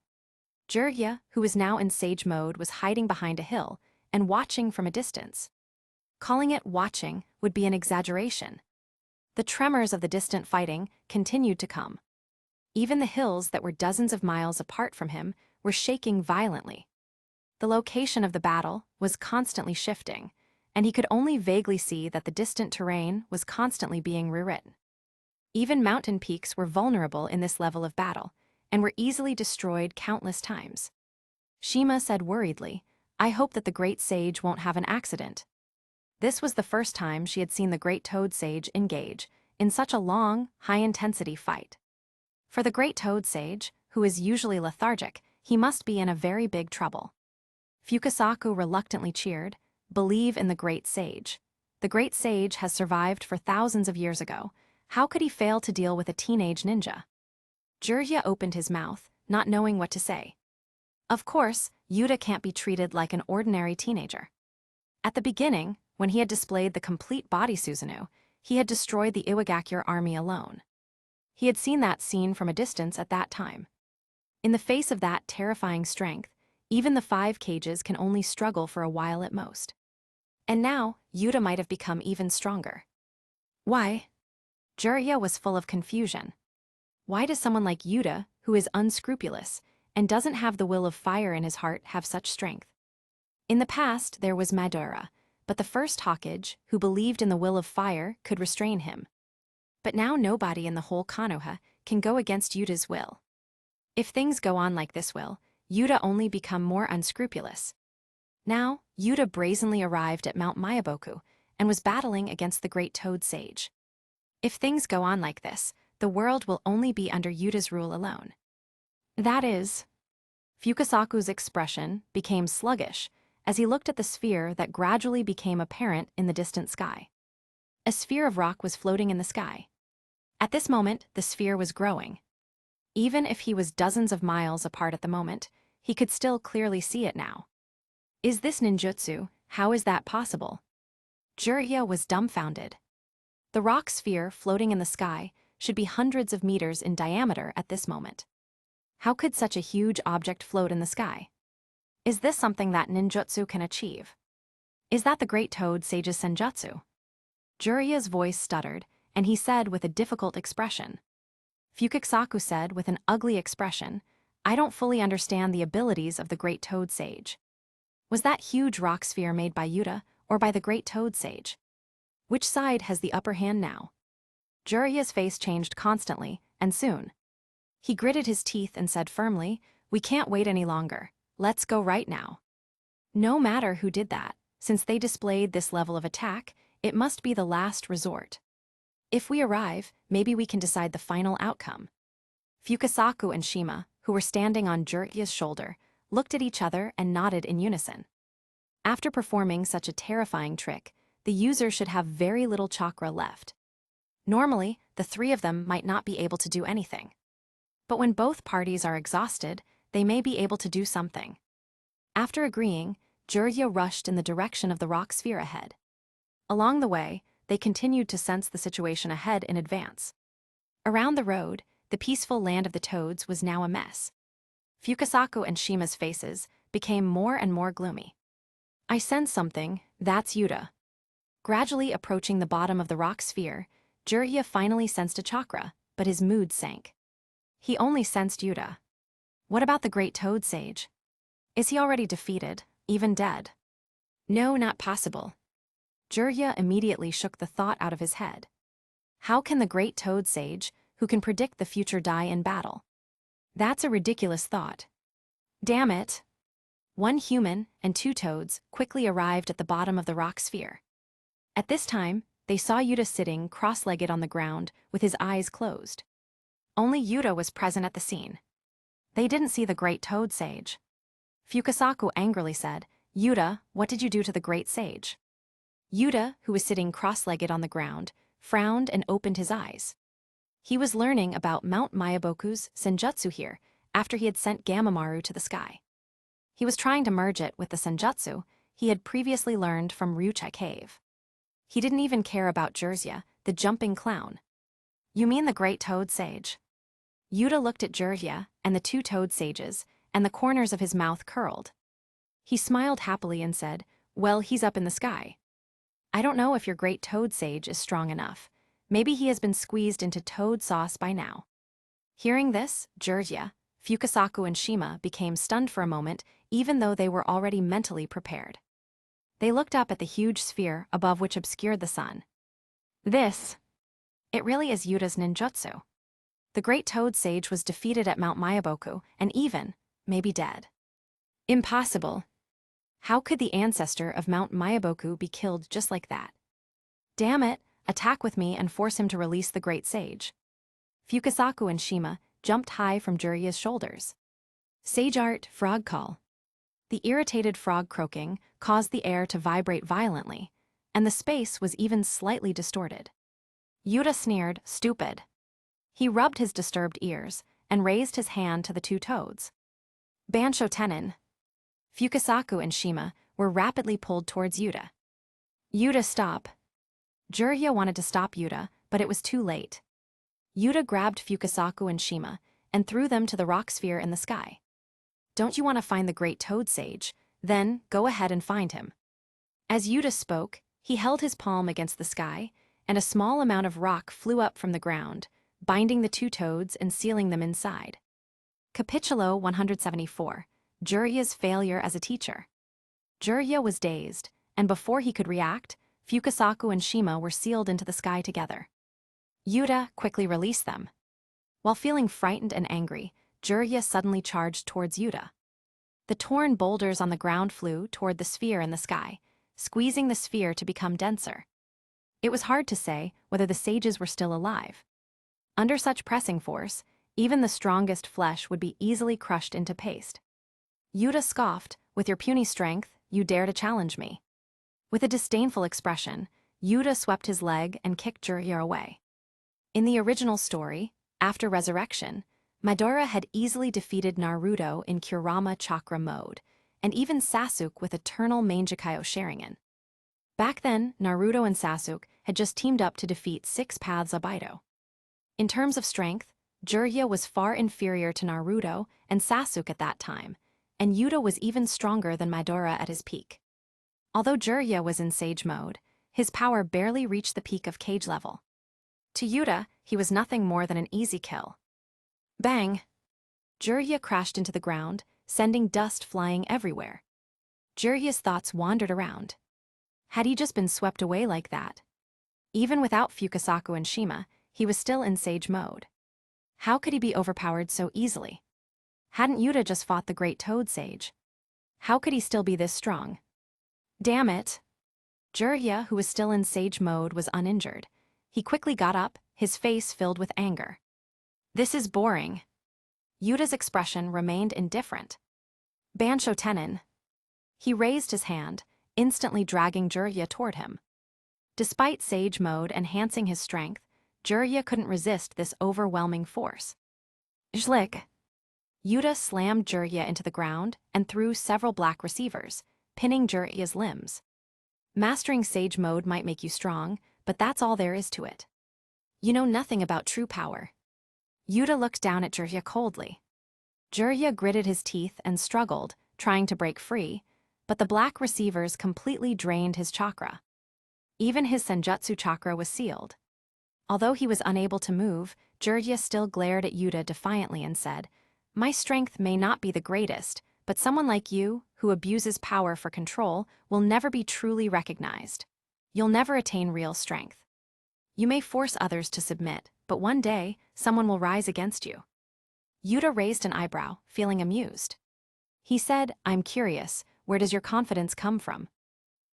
Jiraiya, who was now in sage mode, was hiding behind a hill and watching from a distance. Calling it watching would be an exaggeration. The tremors of the distant fighting continued to come. Even the hills that were dozens of miles apart from him were shaking violently. The location of the battle was constantly shifting, and he could only vaguely see that the distant terrain was constantly being rewritten. Even mountain peaks were vulnerable in this level of battle, and were easily destroyed countless times. Shima said worriedly, "I hope that the Great Sage won't have an accident." This was the first time she had seen the Great Toad Sage engage in such a long, high-intensity fight. For the Great Toad Sage, who is usually lethargic, he must be in a very big trouble. Fukasaku reluctantly cheered, "Believe in the Great Sage. The Great Sage has survived for thousands of years ago. How could he fail to deal with a teenage ninja?" Jiraiya opened his mouth, not knowing what to say. Of course, Yuta can't be treated like an ordinary teenager. At the beginning, when he had displayed the complete body Susano, he had destroyed the Iwagakure army alone. He had seen that scene from a distance at that time. In the face of that terrifying strength, even the 5 cages can only struggle for a while at most. And now, Yuta might have become even stronger. Why? Jiraiya was full of confusion. Why does someone like Yuta, who is unscrupulous and doesn't have the will of fire in his heart, have such strength? In the past, there was Madara, but the first Hokage, who believed in the will of fire, could restrain him. But now nobody in the whole Konoha can go against Yuta's will. If things go on like this will Yuta only become more unscrupulous. Now, Yuta brazenly arrived at Mount Mayaboku and was battling against the Great Toad Sage. If things go on like this, the world will only be under Yuta's rule alone. That is... Fukasaku's expression became sluggish as he looked at the sphere that gradually became apparent in the distant sky. A sphere of rock was floating in the sky. At this moment, the sphere was growing. Even if he was dozens of miles apart at the moment, he could still clearly see it now. Is this ninjutsu? How is that possible? Jiraiya was dumbfounded. The rock sphere floating in the sky should be hundreds of meters in diameter at this moment. How could such a huge object float in the sky? Is this something that ninjutsu can achieve? Is that the Great Toad Sage's senjutsu? Jiraiya's voice stuttered, and he said with a difficult expression. Fukasaku said with an ugly expression, "I don't fully understand the abilities of the Great Toad Sage. Was that huge rock sphere made by Yuta or by the Great Toad Sage? Which side has the upper hand now?" Jiraiya's face changed constantly, and soon. He gritted his teeth and said firmly, "We can't wait any longer. Let's go right now." No matter who did that, since they displayed this level of attack, it must be the last resort. If we arrive, maybe we can decide the final outcome. Fukasaku and Shima, who were standing on Jiraiya's shoulder, looked at each other and nodded in unison. After performing such a terrifying trick, the user should have very little chakra left. Normally, the 3 of them might not be able to do anything. But when both parties are exhausted, they may be able to do something. After agreeing, Jiraiya rushed in the direction of the rock sphere ahead. Along the way, they continued to sense the situation ahead in advance. Around the road, the peaceful land of the toads was now a mess. Fukasaku and Shima's faces became more and more gloomy. "I sense something, that's Yuta." Gradually approaching the bottom of the rock sphere, Jiraiya finally sensed a chakra, but his mood sank. He only sensed Yuta. What about the great toad sage? Is he already defeated, even dead? No, not possible. Jiraiya immediately shook the thought out of his head. How can the great toad sage, who can predict the future, die in battle? That's a ridiculous thought. Damn it. One human and 2 toads quickly arrived at the bottom of the rock sphere. At this time, they saw Yuta sitting cross-legged on the ground with his eyes closed. Only Yuta was present at the scene. They didn't see the great toad sage. Fukasaku angrily said, "Yuta, what did you do to the great sage?" Yuta, who was sitting cross-legged on the ground, frowned and opened his eyes. He was learning about Mount Mayaboku's senjutsu here after he had sent Gamamaru to the sky. He was trying to merge it with the senjutsu he had previously learned from Ryuchi Cave. He didn't even care about Jiraiya, the jumping clown. You mean the great toad sage? Yuta looked at Jiraiya and the 2 toad sages, and the corners of his mouth curled. He smiled happily and said, "Well, he's up in the sky. I don't know if your great toad sage is strong enough. Maybe he has been squeezed into toad sauce by now." Hearing this, Jiraiya, Fukasaku and Shima became stunned for a moment, even though they were already mentally prepared. They looked up at the huge sphere above which obscured the sun. It really is Yuta's ninjutsu. The great toad sage was defeated at Mount Mayaboku and even, maybe dead. Impossible. How could the ancestor of Mount Mayaboku be killed just like that? Damn it, attack with me and force him to release the great sage. Fukasaku and Shima jumped high from Jiraiya's shoulders. Sage art, frog call. The irritated frog croaking caused the air to vibrate violently, and the space was even slightly distorted. Yuta sneered, "Stupid." He rubbed his disturbed ears and raised his hand to the 2 toads. Bansho Tenin. Fukasaku and Shima were rapidly pulled towards Yuta. Yuta, stop. Jiraiya wanted to stop Yuta, but it was too late. Yuta grabbed Fukasaku and Shima and threw them to the rock sphere in the sky. Don't you want to find the great toad sage? Then go ahead and find him. As Yuta spoke, he held his palm against the sky, and a small amount of rock flew up from the ground, binding the 2 toads and sealing them inside. Capitulo 174, Jiraiya's failure as a teacher. Jiraiya was dazed, and before he could react, Fukasaku and Shima were sealed into the sky together. Yuta quickly released them. While feeling frightened and angry, Jiraiya suddenly charged towards Yuta. The torn boulders on the ground flew toward the sphere in the sky, squeezing the sphere to become denser. It was hard to say whether the sages were still alive. Under such pressing force, even the strongest flesh would be easily crushed into paste. Yuta scoffed, "With your puny strength, you dare to challenge me." With a disdainful expression, Yuta swept his leg and kicked Jiraiya away. In the original story, after resurrection, Madara had easily defeated Naruto in Kurama Chakra mode, and even Sasuke with Eternal Mangekyo Sharingan. Back then, Naruto and Sasuke had just teamed up to defeat 6 Paths Abido. In terms of strength, Jiraiya was far inferior to Naruto and Sasuke at that time, and Yuta was even stronger than Madara at his peak. Although Jiraiya was in Sage mode, his power barely reached the peak of Kage level. To Yuta, he was nothing more than an easy kill. Bang! Jiraiya crashed into the ground, sending dust flying everywhere. Jiraiya's thoughts wandered around. Had he just been swept away like that? Even without Fukasaku and Shima, he was still in Sage mode. How could he be overpowered so easily? Hadn't Yuta just fought the great toad sage? How could he still be this strong? Damn it! Jiraiya, who was still in Sage mode, was uninjured. He quickly got up, his face filled with anger. This is boring. Yuta's expression remained indifferent. Bansho Tenin. He raised his hand, instantly dragging Jiraiya toward him. Despite Sage mode enhancing his strength, Jiraiya couldn't resist this overwhelming force. Zhlik. Yuta slammed Jiraiya into the ground and threw several black receivers, pinning Jiraiya's limbs. Mastering Sage mode might make you strong, but that's all there is to it. You know nothing about true power. Yuta looked down at Jiraiya coldly. Jiraiya gritted his teeth and struggled, trying to break free, but the black receivers completely drained his chakra. Even his senjutsu chakra was sealed. Although he was unable to move, Jiraiya still glared at Yuta defiantly and said, "My strength may not be the greatest, but someone like you, who abuses power for control, will never be truly recognized. You'll never attain real strength. You may force others to submit, but one day, someone will rise against you." Yuta raised an eyebrow, feeling amused. He said, "I'm curious, where does your confidence come from?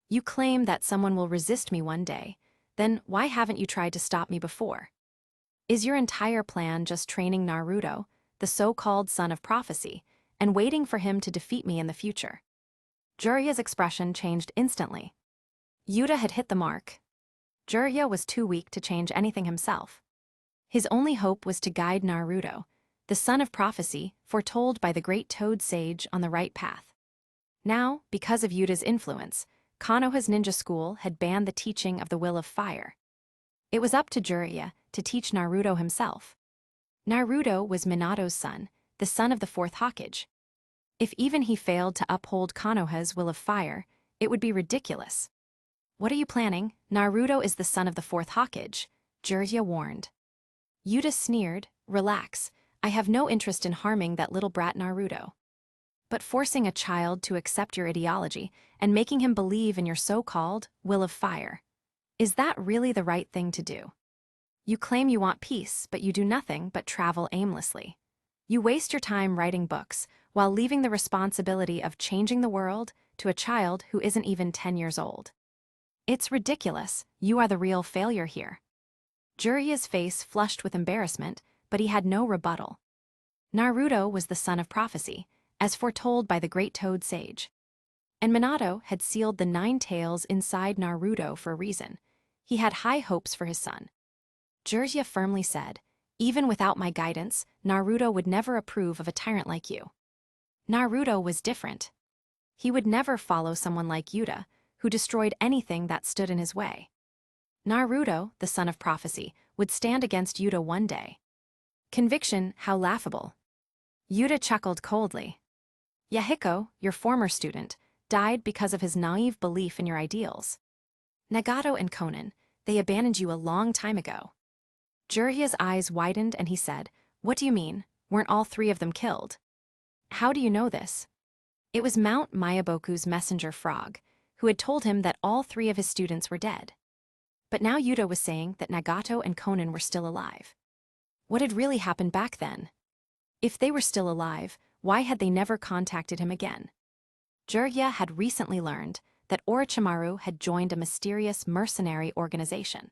You claim that someone will resist me one day. Then why haven't you tried to stop me before? Is your entire plan just training Naruto, the so-called son of prophecy, and waiting for him to defeat me in the future?" Jiraiya's expression changed instantly. Yuta had hit the mark. Jiraiya was too weak to change anything himself. His only hope was to guide Naruto, the son of prophecy, foretold by the great Toad Sage, on the right path. Now, because of Yuta's influence, Konoha's ninja school had banned the teaching of the will of fire. It was up to Jiraiya to teach Naruto himself. Naruto was Minato's son, the son of the Fourth Hokage. If even he failed to uphold Konoha's will of fire, it would be ridiculous. "What are you planning? Naruto is the son of the Fourth Hokage," Jiraiya warned. Yuta sneered, "Relax, I have no interest in harming that little brat Naruto. But forcing a child to accept your ideology and making him believe in your so-called will of fire, is that really the right thing to do? You claim you want peace, but you do nothing but travel aimlessly. You waste your time writing books while leaving the responsibility of changing the world to a child who isn't even 10 years old. It's ridiculous. You are the real failure here." Jiraiya's face flushed with embarrassment, but he had no rebuttal. Naruto was the son of prophecy, as foretold by the great Toad Sage. And Minato had sealed the 9 tails inside Naruto for a reason. He had high hopes for his son. Jiraiya firmly said, "Even without my guidance, Naruto would never approve of a tyrant like you." Naruto was different. He would never follow someone like Yuta, who destroyed anything that stood in his way. Naruto, the son of prophecy, would stand against Yuta one day. Conviction, how laughable. Yuta chuckled coldly. "Yahiko, your former student, died because of his naive belief in your ideals. Nagato and Konan, they abandoned you a long time ago." Jiraiya's eyes widened and he said, "What do you mean? Weren't all 3 of them killed?" "How do you know this?" It was Mount Mayaboku's messenger frog, who had told him that all 3 of his students were dead. But now Yuta was saying that Nagato and Konan were still alive. What had really happened back then? If they were still alive, why had they never contacted him again? Jiraiya had recently learned that Orochimaru had joined a mysterious mercenary organization.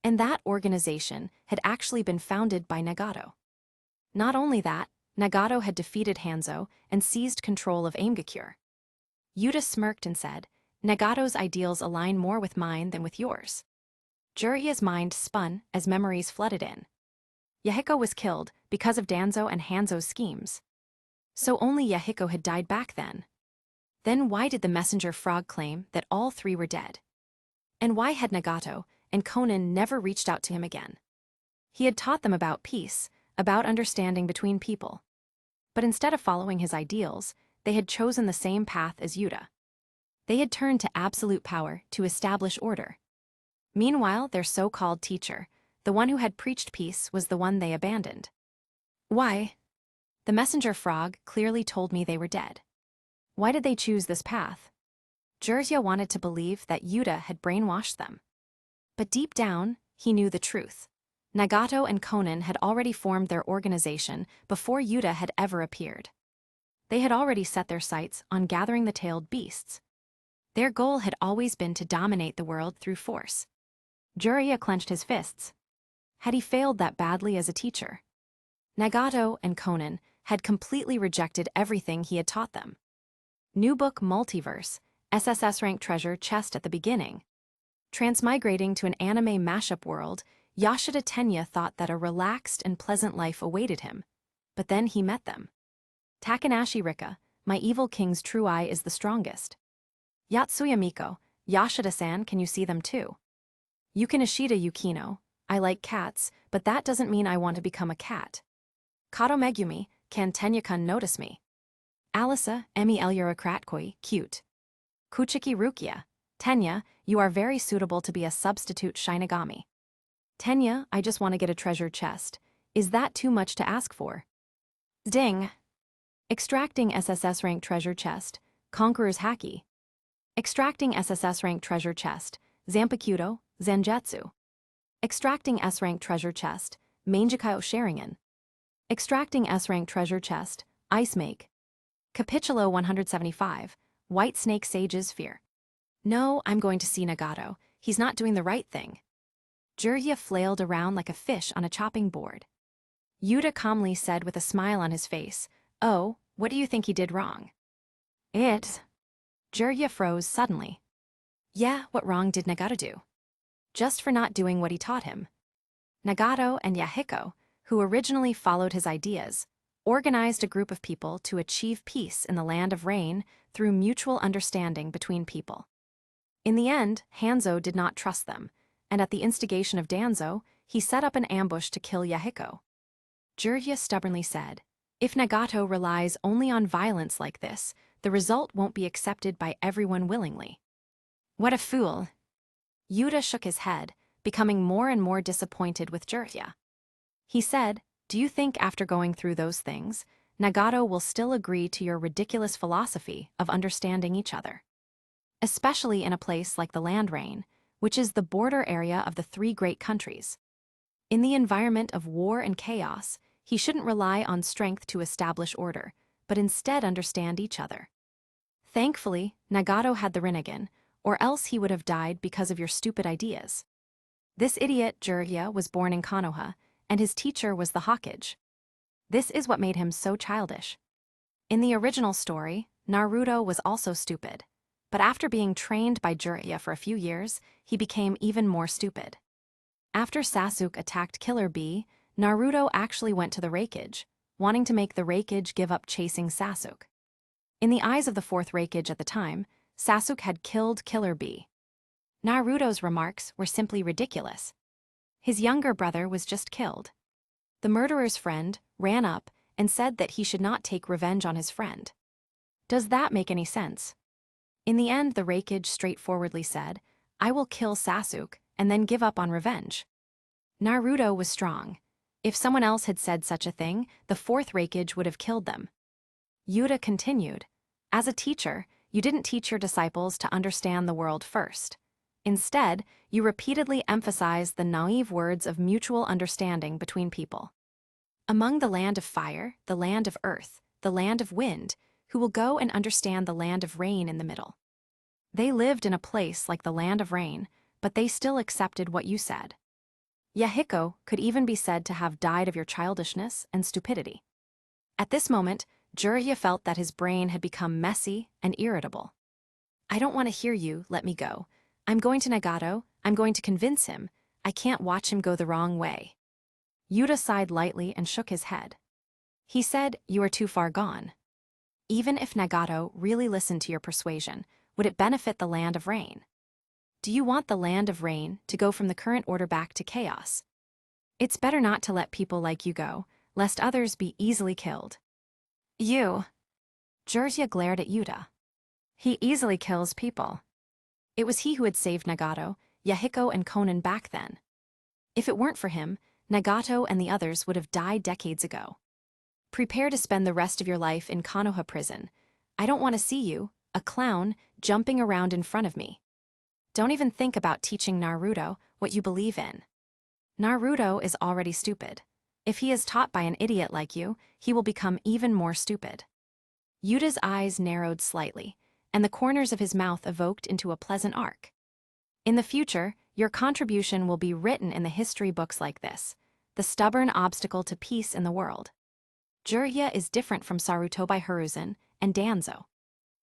And that organization had actually been founded by Nagato. Not only that, Nagato had defeated Hanzo and seized control of Aimgakure. Yuta smirked and said, "Nagato's ideals align more with mine than with yours." Jiraiya's mind spun as memories flooded in. Yahiko was killed because of Danzo and Hanzo's schemes. So only Yahiko had died back then. Then why did the messenger frog claim that all 3 were dead? And why had Nagato and Konan never reached out to him again? He had taught them about peace, about understanding between people. But instead of following his ideals, they had chosen the same path as Yuta. They had turned to absolute power to establish order. Meanwhile, their so-called teacher, the one who had preached peace, was the one they abandoned. Why? The messenger frog clearly told me they were dead. Why did they choose this path? Jiraiya wanted to believe that Yuta had brainwashed them. But deep down, he knew the truth. Nagato and Konan had already formed their organization before Yuta had ever appeared. They had already set their sights on gathering the tailed beasts. Their goal had always been to dominate the world through force. Jiraiya clenched his fists. Had he failed that badly as a teacher? Nagato and Konan had completely rejected everything he had taught them. New book Multiverse, SSS rank treasure chest at the beginning. Transmigrating to an anime mashup world, Yashida Tenya thought that a relaxed and pleasant life awaited him. But then he met them. Takanashi Rika, my evil king's true eye is the strongest. Yatsuya Miko, Yashida-san, can you see them too? Yukin Ishida Yukino, I like cats, but that doesn't mean I want to become a cat. Kato Megumi, can Tenya-kun notice me? Alisa, Emi Eleurakratkoi, cute. Kuchiki Rukia, Tenya, you are very suitable to be a substitute Shinigami. Tenya, I just want to get a treasure chest. Is that too much to ask for? Ding. Extracting SSS rank treasure chest. Conqueror's Haki. Extracting SSS rank treasure chest. Zanpakuto, Zanjutsu. Extracting S rank treasure chest. Mangekyo Sharingan. Extracting S rank treasure chest. Ice Make. Capitulo 175. White Snake Sage's Fear. No, I'm going to see Nagato. He's not doing the right thing. Jiraiya flailed around like a fish on a chopping board. Yuta calmly said with a smile on his face, "Oh, what do you think he did wrong?" Jiraiya froze suddenly. Yeah, what wrong did Nagato do? Just for not doing what he taught him. Nagato and Yahiko, who originally followed his ideas, organized a group of people to achieve peace in the land of rain through mutual understanding between people. In the end, Hanzo did not trust them, and at the instigation of Danzo, he set up an ambush to kill Yahiko. Jiraiya stubbornly said, "If Nagato relies only on violence like this, the result won't be accepted by everyone willingly." What a fool. Yuta shook his head, becoming more and more disappointed with Jiraiya. He said, "Do you think after going through those things, Nagato will still agree to your ridiculous philosophy of understanding each other? Especially in a place like the Land Rain, which is the border area of the three great countries. In the environment of war and chaos, he shouldn't rely on strength to establish order, but instead understand each other. Thankfully, Nagato had the Rinnegan, or else he would have died because of your stupid ideas. This idiot, Jiraiya, was born in Konoha, and his teacher was the Hokage. This is what made him so childish. In the original story, Naruto was also stupid, but after being trained by Jiraiya for a few years, he became even more stupid. After Sasuke attacked Killer Bee, Naruto actually went to the Raikage, wanting to make the Raikage give up chasing Sasuke. In the eyes of the Fourth Raikage at the time, Sasuke had killed Killer Bee. Naruto's remarks were simply ridiculous. His younger brother was just killed. The murderer's friend ran up and said that he should not take revenge on his friend. Does that make any sense? In the end, the Raikage straightforwardly said, "I will kill Sasuke and then give up on revenge." Naruto was strong. If someone else had said such a thing, the Fourth Raikage would have killed them. Yuta continued, "As a teacher, you didn't teach your disciples to understand the world first. Instead, you repeatedly emphasized the naive words of mutual understanding between people. Among the land of fire, the land of earth, the land of wind, who will go and understand the land of rain in the middle? They lived in a place like the land of rain, but they still accepted what you said. Yahiko could even be said to have died of your childishness and stupidity." At this moment, Jiraiya felt that his brain had become messy and irritable. "I don't want to hear you, let me go. I'm going to Nagato, I'm going to convince him. I can't watch him go the wrong way." Yuta sighed lightly and shook his head. He said, "You are too far gone. Even if Nagato really listened to your persuasion, would it benefit the land of rain? Do you want the land of rain to go from the current order back to chaos? It's better not to let people like you go, lest others be easily killed." "You." Jiraiya glared at Yuta. "He easily kills people." It was he who had saved Nagato, Yahiko, and Konan back then. If it weren't for him, Nagato and the others would have died decades ago. "Prepare to spend the rest of your life in Konoha prison. I don't want to see you, a clown, jumping around in front of me. Don't even think about teaching Naruto what you believe in. Naruto is already stupid. If he is taught by an idiot like you, he will become even more stupid." Yuta's eyes narrowed slightly, and the corners of his mouth evoked into a pleasant arc. "In the future, your contribution will be written in the history books like this, the stubborn obstacle to peace in the world. Jiraiya is different from Sarutobi Hiruzen and Danzo.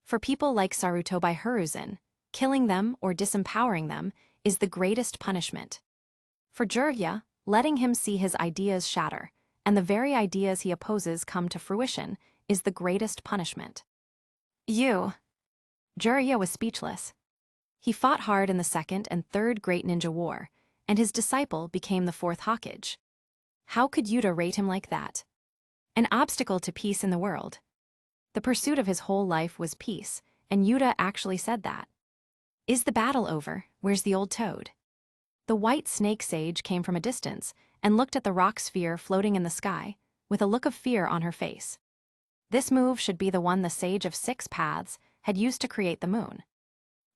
For people like Sarutobi Hiruzen, killing them or disempowering them is the greatest punishment. For Jiraiya, letting him see his ideas shatter, and the very ideas he opposes come to fruition, is the greatest punishment." "You." Jiraiya was speechless. He fought hard in the Second and Third Great Ninja War, and his disciple became the Fourth Hokage. How could Yuta rate him like that? An obstacle to peace in the world. The pursuit of his whole life was peace, and Yuta actually said that. Is the battle over? Where's the old toad? The white snake sage came from a distance and looked at the rock sphere floating in the sky, with a look of fear on her face. This move should be the one the Sage of Six Paths had used to create the moon.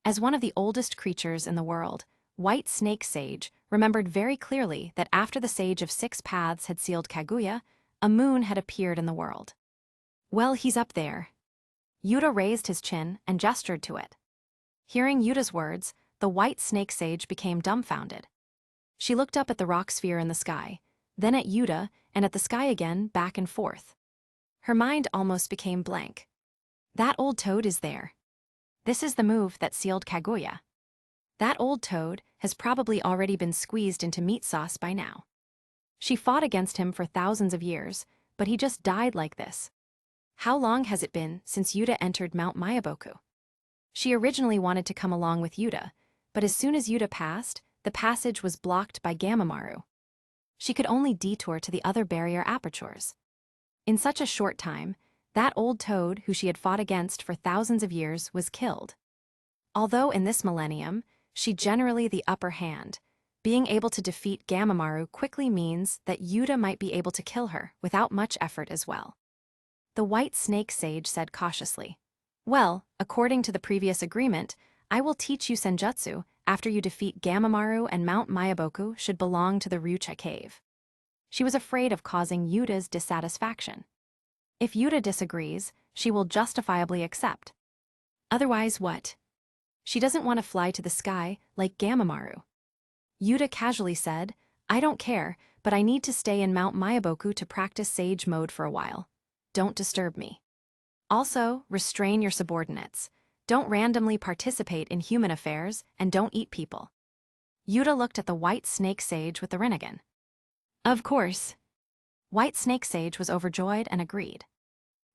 As one of the oldest creatures in the world, White Snake Sage remembered very clearly that after the Sage of Six Paths had sealed Kaguya, a moon had appeared in the world. Well, he's up there. Yuta raised his chin and gestured to it. Hearing Yuta's words, the White Snake Sage became dumbfounded. She looked up at the rock sphere in the sky, then at Yuta, and at the sky again, back and forth. Her mind almost became blank. That old toad is there. This is the move that sealed Kaguya. That old toad has probably already been squeezed into meat sauce by now. She fought against him for thousands of years, but he just died like this. How long has it been since Yuta entered Mount Mayaboku? She originally wanted to come along with Yuta, but as soon as Yuta passed, the passage was blocked by Gamamaru. She could only detour to the other barrier apertures. In such a short time, that old toad who she had fought against for thousands of years was killed. Although in this millennium, she generally the upper hand, being able to defeat Gamamaru quickly means that Yuta might be able to kill her without much effort as well. The White Snake Sage said cautiously, "Well, according to the previous agreement, I will teach you Senjutsu after you defeat Gamamaru, and Mount Mayaboku should belong to the Ryucha cave." She was afraid of causing Yuta's dissatisfaction. If Yuta disagrees, she will justifiably accept. Otherwise what? She doesn't want to fly to the sky like Gamamaru. Yuta casually said, "I don't care, but I need to stay in Mount Mayaboku to practice sage mode for a while. Don't disturb me. Also, restrain your subordinates. Don't randomly participate in human affairs, and don't eat people." Yuta looked at the White Snake Sage with the Rinnegan. Of course. White Snake Sage was overjoyed and agreed.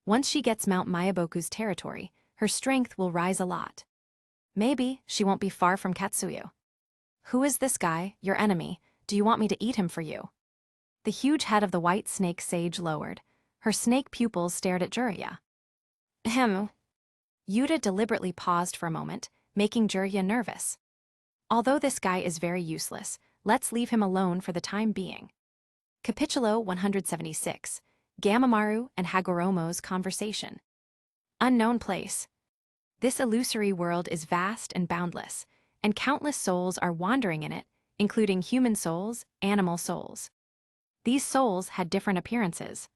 Once she gets Mount Mayaboku's territory, her strength will rise a lot. Maybe she won't be far from Katsuyu. "Who is this guy, your enemy? Do you want me to eat him for you?" The huge head of the White Snake Sage lowered. Her snake pupils stared at Jiraiya. Ahem. Yuta deliberately paused for a moment, making Jiraiya nervous. Although this guy is very useless, let's leave him alone for the time being. Capitulo 176, Gamamaru and Hagoromo's Conversation. Unknown place. This illusory world is vast and boundless, and countless souls are wandering in it, including human souls, animal souls. These souls had different appearances.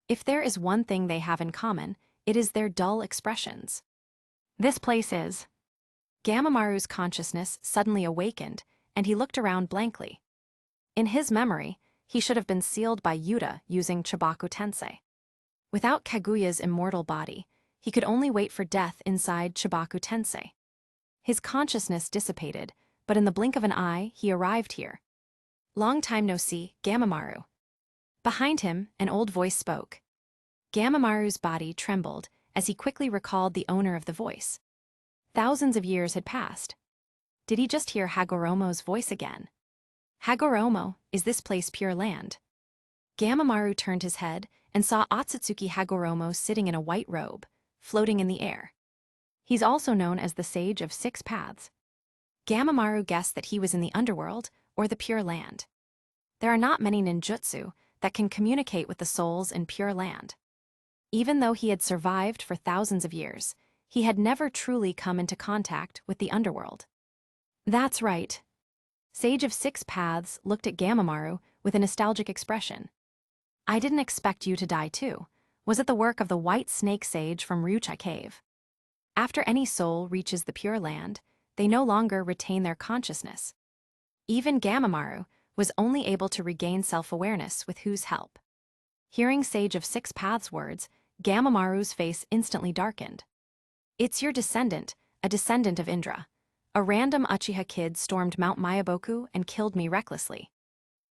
If there is one thing they have in common, it is their dull expressions. This place is. Gamamaru's consciousness suddenly awakened, and he looked around blankly. In his memory, he should have been sealed by Yuta using Chibaku Tensei. Without Kaguya's immortal body, he could only wait for death inside Chibaku Tensei. His consciousness dissipated, but in the blink of an eye, he arrived here. "Long time no see, Gamamaru." Behind him, an old voice spoke. Gamamaru's body trembled as he quickly recalled the owner of the voice. Thousands of years had passed. Did he just hear Hagoromo's voice again? "Hagoromo, is this place pure land?" Gamamaru turned his head and saw Otsutsuki Hagoromo sitting in a white robe, floating in the air. He's also known as the Sage of Six Paths. Gamamaru guessed that he was in the underworld or the Pure Land. There are not many ninjutsu that can communicate with the souls in Pure Land. Even though he had survived for thousands of years, he had never truly come into contact with the underworld. That's right. Sage of Six Paths looked at Gamamaru with a nostalgic expression. "I didn't expect you to die too. Was it the work of the White Snake Sage from Ryucha Cave?" After any soul reaches the Pure Land, they no longer retain their consciousness. Even Gamamaru was only able to regain self-awareness with whose help. Hearing Sage of Six Paths' words, Gamamaru's face instantly darkened. "It's your descendant, a descendant of Indra. A random Uchiha kid stormed Mount Mayaboku and killed me recklessly.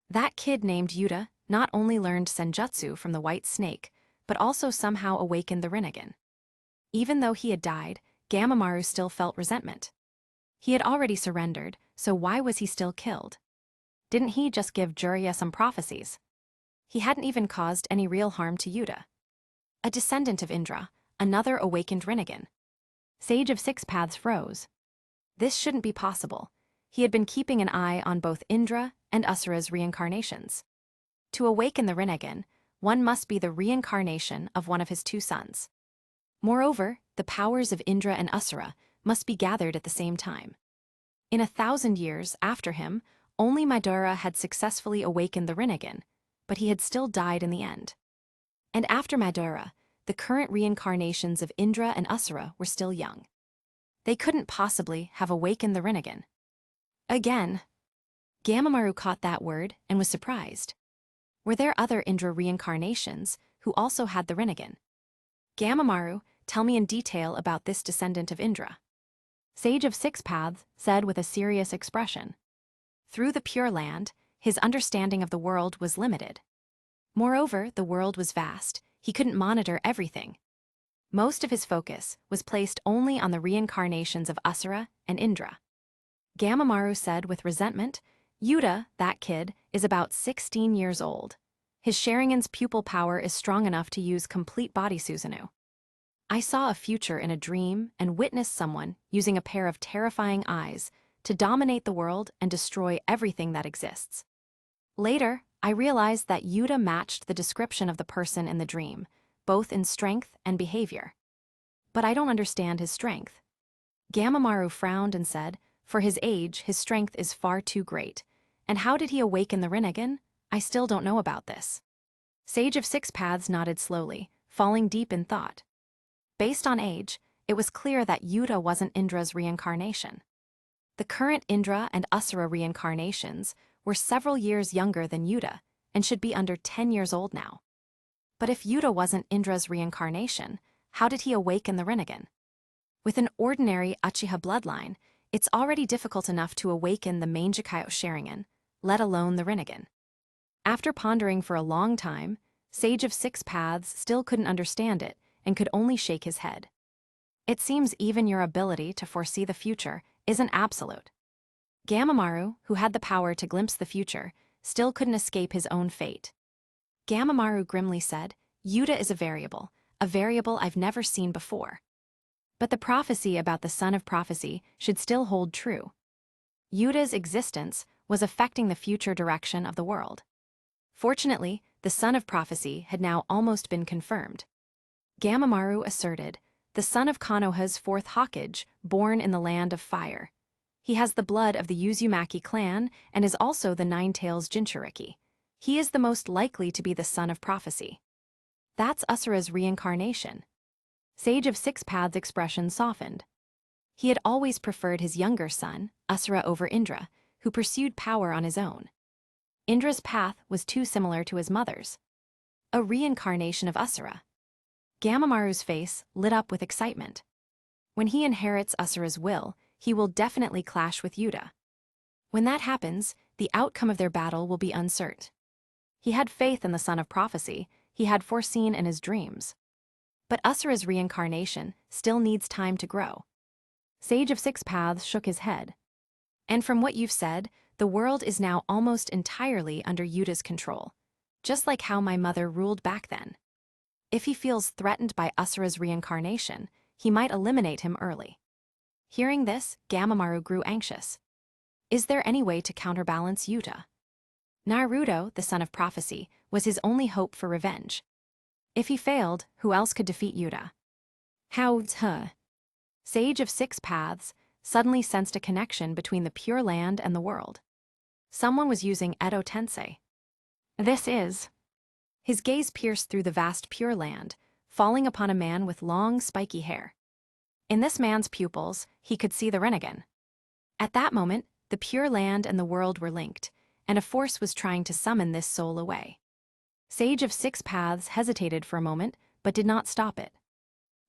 That kid named Yuta not only learned Senjutsu from the White Snake, but also somehow awakened the Rinnegan." Even though he had died, Gamamaru still felt resentment. He had already surrendered, so why was he still killed? Didn't he just give Jiraiya some prophecies? He hadn't even caused any real harm to Yuta. A descendant of Indra, another awakened Rinnegan. Sage of Six Paths froze. This shouldn't be possible. he had been keeping an eye on both Indra and Asura's reincarnations. To awaken the Rinnegan, one must be the reincarnation of one of his two sons. Moreover, the powers of Indra and Asura must be gathered at the same time. In 1,000 years after him, only Madara had successfully awakened the Rinnegan, but he had still died in the end. And after Madara, the current reincarnations of Indra and Asura were still young. They couldn't possibly have awakened the Rinnegan. Again, Gamamaru caught that word and was surprised. Were there other Indra reincarnations who also had the Rinnegan? Gamamaru, tell me in detail about this descendant of Indra. Sage of Six Paths said with a serious expression. Through the Pure Land, his understanding of the world was limited. Moreover, the world was vast, he couldn't monitor everything. Most of his focus was placed only on the reincarnations of Asura and Indra. Gamamaru said with resentment, Yuta, that kid, is about 16 years old. His Sharingan's pupil power is strong enough to use complete body Susanu. I saw a future in a dream and witnessed someone using a pair of terrifying eyes to dominate the world and destroy everything that exists. Later, I realized that Yuta matched the description of the person in the dream, both in strength and behavior. But I don't understand his strength. Gamamaru frowned and said, for his age, his strength is far too great. And how did he awaken the Rinnegan? I still don't know about this. Sage of Six Paths nodded slowly, falling deep in thought. Based on age, it was clear that Yuta wasn't Indra's reincarnation. The current Indra and Asura reincarnations were several years younger than Yuta and should be under 10 years old now. But if Yuta wasn't Indra's reincarnation, how did he awaken the Rinnegan? With an ordinary Uchiha bloodline, it's already difficult enough to awaken the Mangekyou Sharingan, let alone the Rinnegan. After pondering for a long time, Sage of Six Paths still couldn't understand it and could only shake his head. It seems even your ability to foresee the future isn't absolute. Gamamaru, who had the power to glimpse the future, still couldn't escape his own fate. Gamamaru grimly said, Yuta is a variable I've never seen before. But the prophecy about the Son of Prophecy should still hold true. Yuta's existence was affecting the future direction of the world. Fortunately, the Son of Prophecy had now almost been confirmed. Gamamaru asserted, the son of Konoha's Fourth Raikage, born in the land of fire. He has the blood of the Uzumaki clan and is also the Nine-Tails Jinchuriki. He is the most likely to be the Son of Prophecy. That's Asura's reincarnation. Sage of Six Paths' expression softened. He had always preferred his younger son, Asura, over Indra, who pursued power on his own. Indra's path was too similar to his mother's. A reincarnation of Asura. Gamamaru's face lit up with excitement. When he inherits Asura's will, he will definitely clash with Yuta. When that happens, the outcome of their battle will be uncertain. He had faith in the Son of Prophecy he had foreseen in his dreams. But Asura's reincarnation still needs time to grow. Sage of Six Paths shook his head. And from what you've said, the world is now almost entirely under Yuta's control, just like how my mother ruled back then. If he feels threatened by Asura's reincarnation, he might eliminate him early. Hearing this, Gamamaru grew anxious. Is there any way to counterbalance Yuta? Naruto, the Son of Prophecy, was his only hope for revenge. If he failed, who else could defeat Yuta? Sage of Six Paths suddenly sensed a connection between the Pure Land and the world. Someone was using Edo Tensei. This is... His gaze pierced through the vast Pure Land, falling upon a man with long, spiky hair. In this man's pupils, he could see the Rinnegan. At that moment, the Pure Land and the world were linked, and a force was trying to summon this soul away. Sage of Six Paths hesitated for a moment, but did not stop it.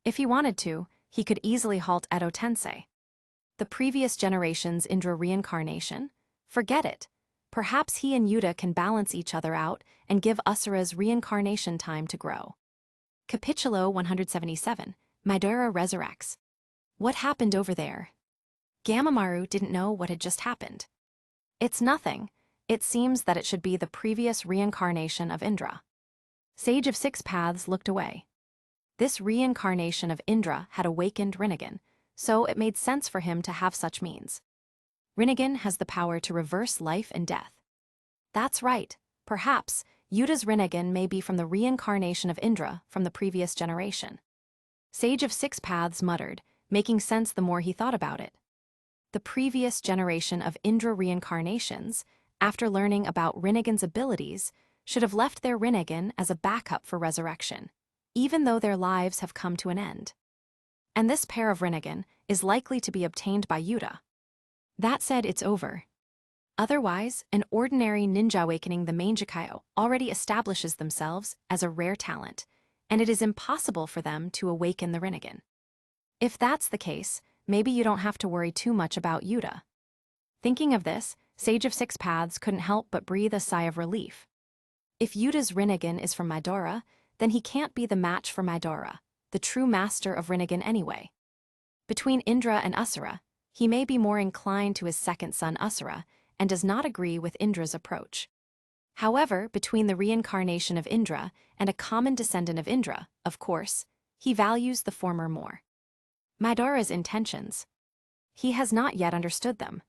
If he wanted to, he could easily halt Edo Tensei. The previous generation's Indra reincarnation? Forget it. Perhaps he and Yuta can balance each other out and give Asura's reincarnation time to grow. Capitulo 177, Madara resurrects. What happened over there? Gamamaru didn't know what had just happened. It's nothing. It seems that it should be the previous reincarnation of Indra. Sage of Six Paths looked away. This reincarnation of Indra had awakened Rinnegan, so it made sense for him to have such means. Rinnegan has the power to reverse life and death. That's right. Perhaps Yuta's Rinnegan may be from the reincarnation of Indra from the previous generation. Sage of Six Paths muttered, making sense the more he thought about it. The previous generation of Indra reincarnations, after learning about Rinnegan's abilities, should have left their Rinnegan as a backup for resurrection, even though their lives have come to an end. And this pair of Rinnegan is likely to be obtained by Yuta. That said, it's over. Otherwise, an ordinary ninja awakening the Mangekyou already establishes themselves as a rare talent, and it is impossible for them to awaken the Rinnegan. If that's the case, maybe you don't have to worry too much about Yuta. Thinking of this, Sage of Six Paths couldn't help but breathe a sigh of relief. If Yuta's Rinnegan is from Madara, then he can't be the match for Madara, the true master of Rinnegan anyway. Between Indra and Asura, he may be more inclined to his second son Asura, and does not agree with Indra's approach. However, between the reincarnation of Indra and a common descendant of Indra, of course, he values the former more. Madara's intentions. He has not yet understood them.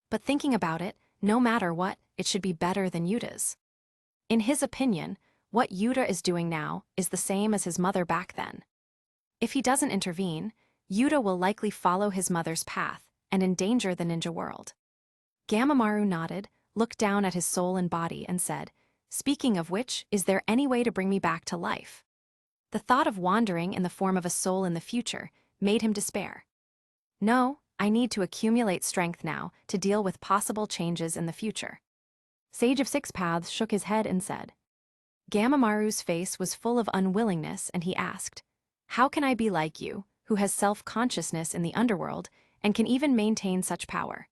But thinking about it, no matter what, it should be better than Yuta's. In his opinion, what Yuta is doing now is the same as his mother back then. If he doesn't intervene, Yuta will likely follow his mother's path and endanger the ninja world. Gamamaru nodded, looked down at his soul and body and said, "Speaking of which, is there any way to bring me back to life?" The thought of wandering in the form of a soul in the future made him despair. "No, I need to accumulate strength now to deal with possible changes in the future." Sage of Six Paths shook his head and said. Gamamaru's face was full of unwillingness, and he asked, "How can I be like you, who has self-consciousness in the underworld and can even maintain such power?"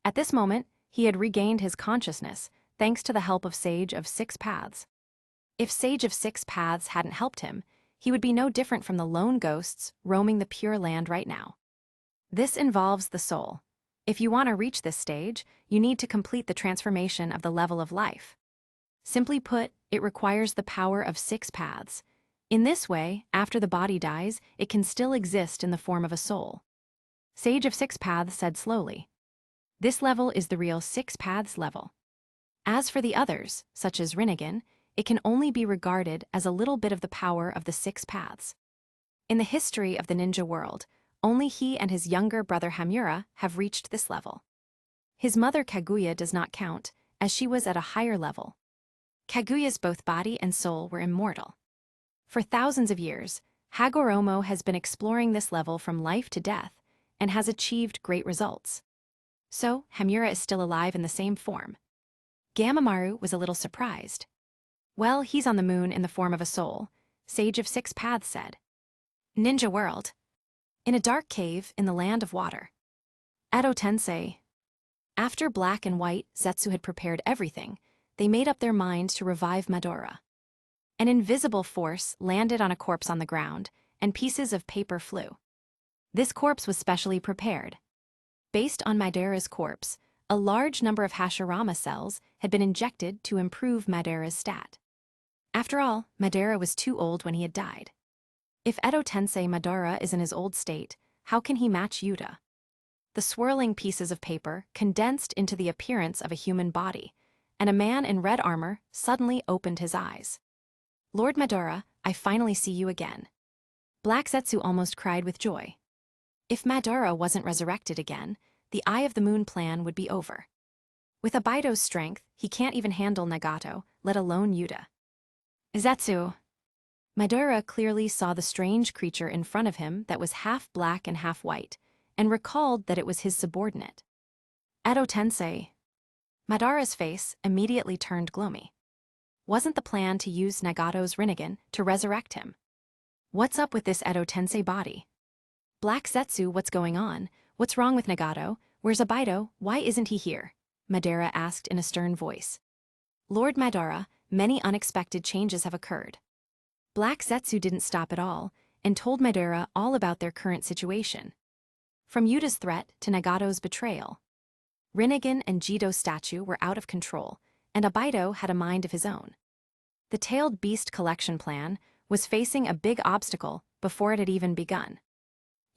At this moment, he had regained his consciousness, thanks to the help of Sage of Six Paths. If Sage of Six Paths hadn't helped him, he would be no different from the lone ghosts roaming the Pure Land right now. This involves the soul. If you want to reach this stage, you need to complete the transformation of the level of life. Simply put, it requires the power of Six Paths. In this way, after the body dies, it can still exist in the form of a soul. Sage of Six Paths said slowly. This level is the real Six Paths level. As for the others, such as Rinnegan, it can only be regarded as a little bit of the power of the Six Paths. In the history of the ninja world, only he and his younger brother Hamura have reached this level. His mother Kaguya does not count, as she was at a higher level. Kaguya's both body and soul were immortal. For thousands of years, Hagoromo has been exploring this level from life to death, and has achieved great results. So, Hamura is still alive in the same form. Gamamaru was a little surprised. "Well, he's on the moon in the form of a soul," Sage of Six Paths said. Ninja world. In a dark cave in the land of water. Edo Tensei. After Black and White Zetsu had prepared everything, they made up their minds to revive Madara. An invisible force landed on a corpse on the ground, and pieces of paper flew. This corpse was specially prepared. Based on Madara's corpse, a large number of Hashirama cells had been injected to improve Madara's stat. After all, Madara was too old when he had died. If Edo Tensei Madara is in his old state, how can he match Yuta? The swirling pieces of paper condensed into the appearance of a human body, and a man in red armor suddenly opened his eyes. "Lord Madara, I finally see you again." Black Zetsu almost cried with joy. If Madara wasn't resurrected again, the Eye of the Moon plan would be over. With Abido's strength, he can't even handle Nagato, let alone Yuta. "Zetsu." Madara clearly saw the strange creature in front of him that was half black and half white, and recalled that it was his subordinate. "Edo Tensei." Madara's face immediately turned gloomy. Wasn't the plan to use Nagato's Rinnegan to resurrect him? What's up with this Edo Tensei body? "Black Zetsu, what's going on? What's wrong with Nagato? Where's Abido? Why isn't he here?" Madara asked in a stern voice. "Lord Madara, many unexpected changes have occurred." Black Zetsu didn't stop at all, and told Madara all about their current situation. From Yuta's threat to Nagato's betrayal. Rinnegan and Jido's statue were out of control, and Abido had a mind of his own. The Tailed Beast collection plan was facing a big obstacle before it had even begun.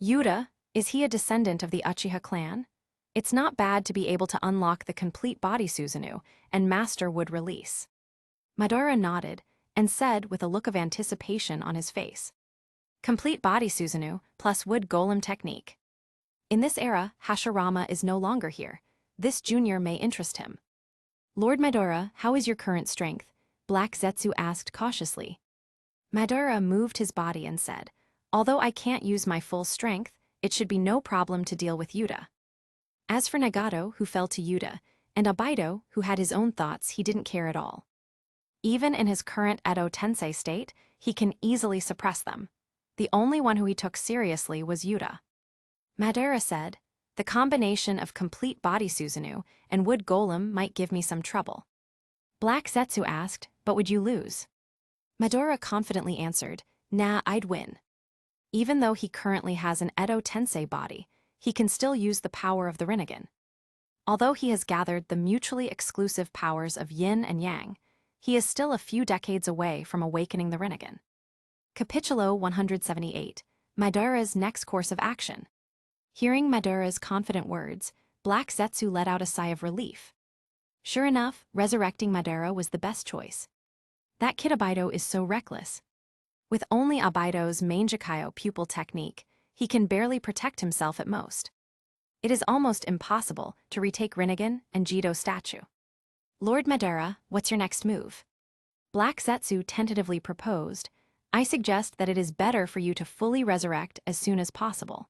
Yuta, is he a descendant of the Uchiha clan? It's not bad to be able to unlock the complete body Susanu and master wood release. Madara nodded and said with a look of anticipation on his face. Complete body Susanu plus wood golem technique. In this era, Hashirama is no longer here. This junior may interest him. Lord Madara, how is your current strength? Black Zetsu asked cautiously. Madara moved his body and said, although I can't use my full strength, it should be no problem to deal with Yuta. As for Nagato, who fell to Yuta, and Abido, who had his own thoughts, he didn't care at all. Even in his current Edo Tensei state, he can easily suppress them. The only one who he took seriously was Yuta. Madara said, the combination of complete body Susanu and wood golem might give me some trouble. Black Zetsu asked, but would you lose? Madara confidently answered, nah, I'd win. Even though he currently has an Edo Tensei body, he can still use the power of the Rinnegan. Although he has gathered the mutually exclusive powers of yin and yang, he is still a few decades away from awakening the Rinnegan. Capitulo 178, Madara's next course of action. Hearing Madara's confident words, Black Zetsu let out a sigh of relief. Sure enough, resurrecting Madara was the best choice. That kid Abido is so reckless. With only Abido's Mangekyo pupil technique, he can barely protect himself at most. It is almost impossible to retake Rinnegan and Jido statue. Lord Madara, what's your next move? Black Zetsu tentatively proposed, I suggest that it is better for you to fully resurrect as soon as possible.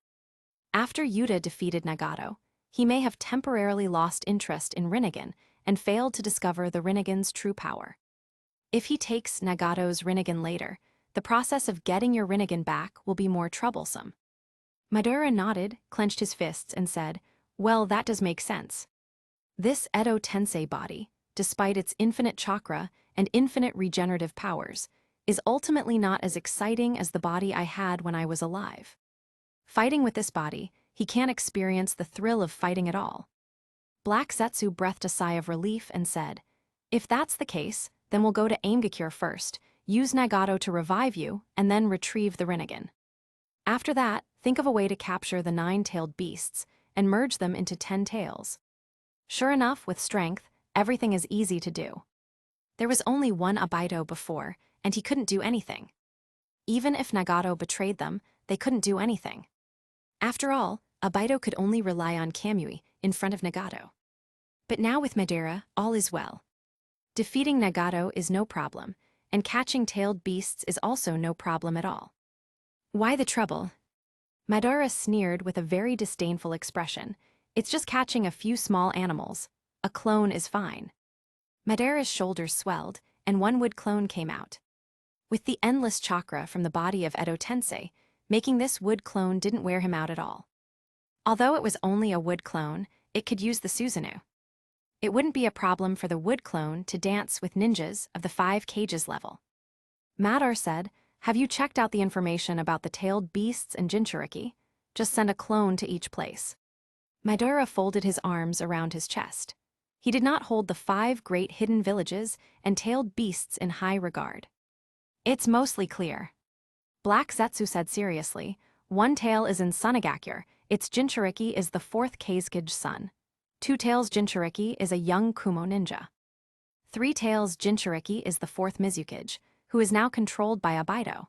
After Yuta defeated Nagato, he may have temporarily lost interest in Rinnegan and failed to discover the Rinnegan's true power. If he takes Nagato's Rinnegan later, the process of getting your Rinnegan back will be more troublesome. Madara nodded, clenched his fists, and said, well, that does make sense. This Edo Tensei body, despite its infinite chakra and infinite regenerative powers, is ultimately not as exciting as the body I had when I was alive. Fighting with this body, he can't experience the thrill of fighting at all. Black Zetsu breathed a sigh of relief and said, if that's the case, then we'll go to Aimgakure first, use Nagato to revive you, and then retrieve the Rinnegan. After that, think of a way to capture the 9-tailed beasts and merge them into 10 tails. Sure enough, with strength, everything is easy to do. There was only one Abido before, and he couldn't do anything. Even if Nagato betrayed them, they couldn't do anything. After all, Abido could only rely on Kamui in front of Nagato. But now with Madara, all is well. Defeating Nagato is no problem, and catching tailed beasts is also no problem at all. Why the trouble? Madara sneered with a very disdainful expression. It's just catching a few small animals. A clone is fine. Madara's shoulders swelled, and one wood clone came out. With the endless chakra from the body of Edo Tensei, making this wood clone didn't wear him out at all. Although it was only a wood clone, it could use the Susano. It wouldn't be a problem for the wood clone to dance with ninjas of the 5 cages level. Madara said, have you checked out the information about the tailed beasts and Jinchuriki? Just send a clone to each place. Madara folded his arms around his chest. He did not hold the 5 great hidden villages and tailed beasts in high regard. It's mostly clear. Black Zetsu said seriously, one tail is in Sunagakure, its Jinchuriki is the 4th Kazekage son. 2 tails Jinchuriki is a young Kumo ninja. 3 tails Jinchuriki is the 4th Mizukage, who is now controlled by Abido.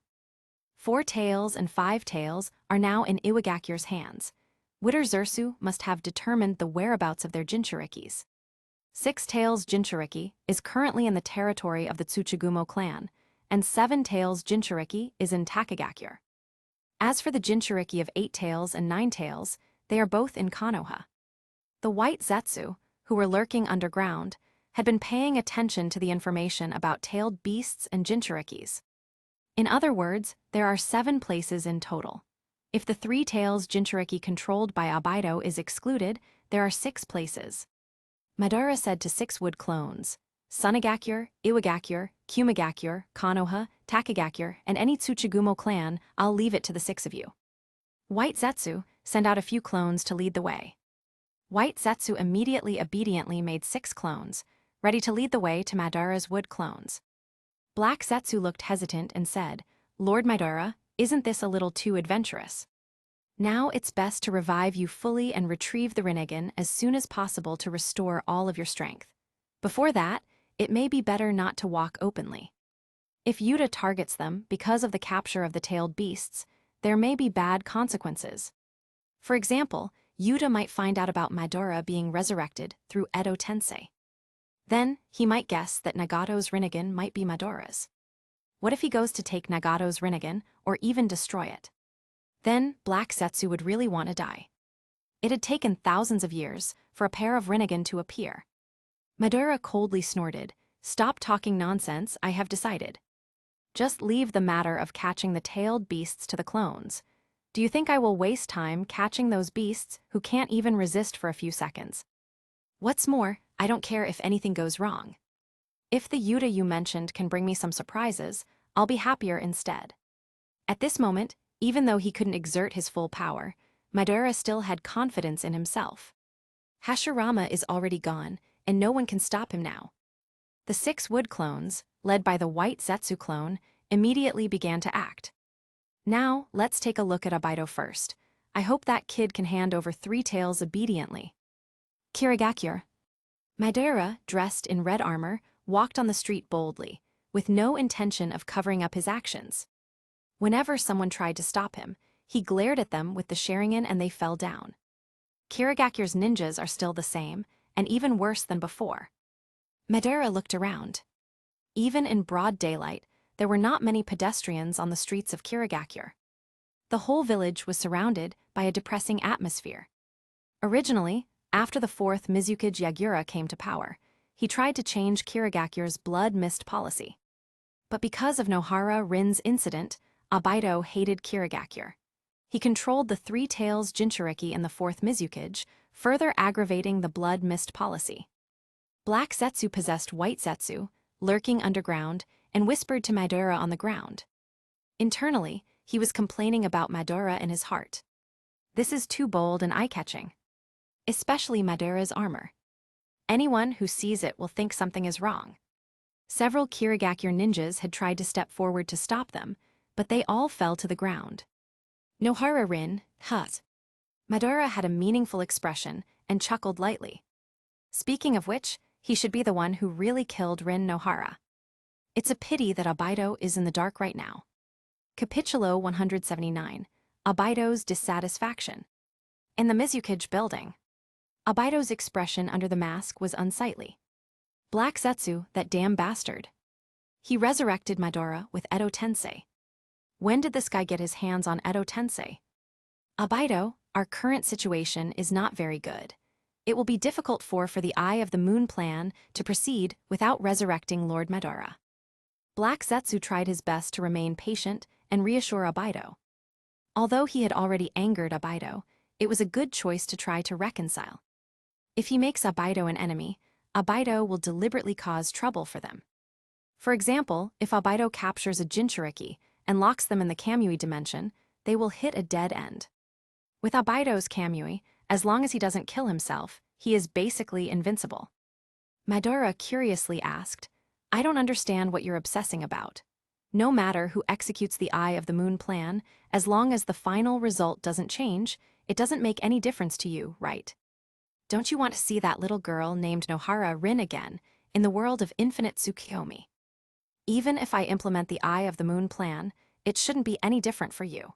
4 tails and 5 tails are now in Iwagakure's hands. Witter Zersu must have determined the whereabouts of their Jinchurikis. 6 tails Jinchuriki is currently in the territory of the Tsuchigumo clan, and 7 tails Jinchuriki is in Takagakure. As for the Jinchuriki of 8 tails and 9 tails, they are both in Konoha. The white Zetsu, who were lurking underground, had been paying attention to the information about tailed beasts and Jinchurikis. In other words, there are 7 places in total. If the 3 tails Jinchuriki controlled by Abido is excluded, there are 6 places. Madara said to 6 wood clones, Sunagakure, Iwagakure, Kumagakure, Konoha, Takagakure, and any Tsuchigumo clan, I'll leave it to the 6 of you. White Zetsu, send out a few clones to lead the way. White Zetsu immediately obediently made 6 clones, ready to lead the way to Madara's wood clones. Black Zetsu looked hesitant and said, Lord Madara, isn't this a little too adventurous? Now it's best to revive you fully and retrieve the Rinnegan as soon as possible to restore all of your strength. Before that, it may be better not to walk openly. If Yuta targets them because of the capture of the tailed beasts, there may be bad consequences. For example, Yuta might find out about Madara being resurrected through Edo Tensei. Then, he might guess that Nagato's Rinnegan might be Madara's. What if he goes to take Nagato's Rinnegan or even destroy it? Then, Black Zetsu would really want to die. It had taken thousands of years for a pair of Rinnegan to appear. Madara coldly snorted, "Stop talking nonsense, I have decided. Just leave the matter of catching the tailed beasts to the clones. Do you think I will waste time catching those beasts who can't even resist for a few seconds? What's more, I don't care if anything goes wrong. If the Yuta you mentioned can bring me some surprises, I'll be happier instead." At this moment, even though he couldn't exert his full power, Madara still had confidence in himself. Hashirama is already gone, and no one can stop him now. The 6 wood clones, led by the white Zetsu clone, immediately began to act. Now, let's take a look at Abido first. I hope that kid can hand over 3 tails obediently. Kirigakure. Madara, dressed in red armor, walked on the street boldly, with no intention of covering up his actions. Whenever someone tried to stop him, he glared at them with the Sharingan and they fell down. Kirigakure's ninjas are still the same, and even worse than before. Madara looked around. Even in broad daylight, there were not many pedestrians on the streets of Kirigakure. The whole village was surrounded by a depressing atmosphere. Originally, after the 4th Mizukage Yagura came to power, he tried to change Kirigakure's blood mist policy. But because of Nohara Rin's incident, Abido hated Kirigakure. He controlled the 3 tails Jinchuriki in the 4th Mizukage, further aggravating the blood mist policy. Black Zetsu possessed white Zetsu, lurking underground, and whispered to Madara on the ground. Internally, he was complaining about Madara in his heart. This is too bold and eye-catching. Especially Madara's armor. Anyone who sees it will think something is wrong. Several Kirigakure ninjas had tried to step forward to stop them, but they all fell to the ground. Nohara Rin, hut. Madara had a meaningful expression and chuckled lightly. Speaking of which, he should be the one who really killed Rin Nohara. It's a pity that Abido is in the dark right now. Capitulo 179, Abido's dissatisfaction. In the Mizukage building, Abido's expression under the mask was unsightly. Black Zetsu, that damn bastard. He resurrected Madara with Edo Tensei. When did this guy get his hands on Edo Tensei? Abido, our current situation is not very good. It will be difficult for the Eye of the Moon plan to proceed without resurrecting Lord Madara. Black Zetsu tried his best to remain patient and reassure Abido. Although he had already angered Abido, it was a good choice to try to reconcile. If he makes Abido an enemy, Abido will deliberately cause trouble for them. For example, if Abido captures a Jinchuriki and locks them in the Kamui dimension, they will hit a dead end. With Abido's Kamui, as long as he doesn't kill himself, he is basically invincible. Madara curiously asked, "I don't understand what you're obsessing about. No matter who executes the Eye of the Moon plan, as long as the final result doesn't change, it doesn't make any difference to you, right? Don't you want to see that little girl named Nohara Rin again in the world of infinite Tsukiyomi? Even if I implement the Eye of the Moon plan, it shouldn't be any different for you."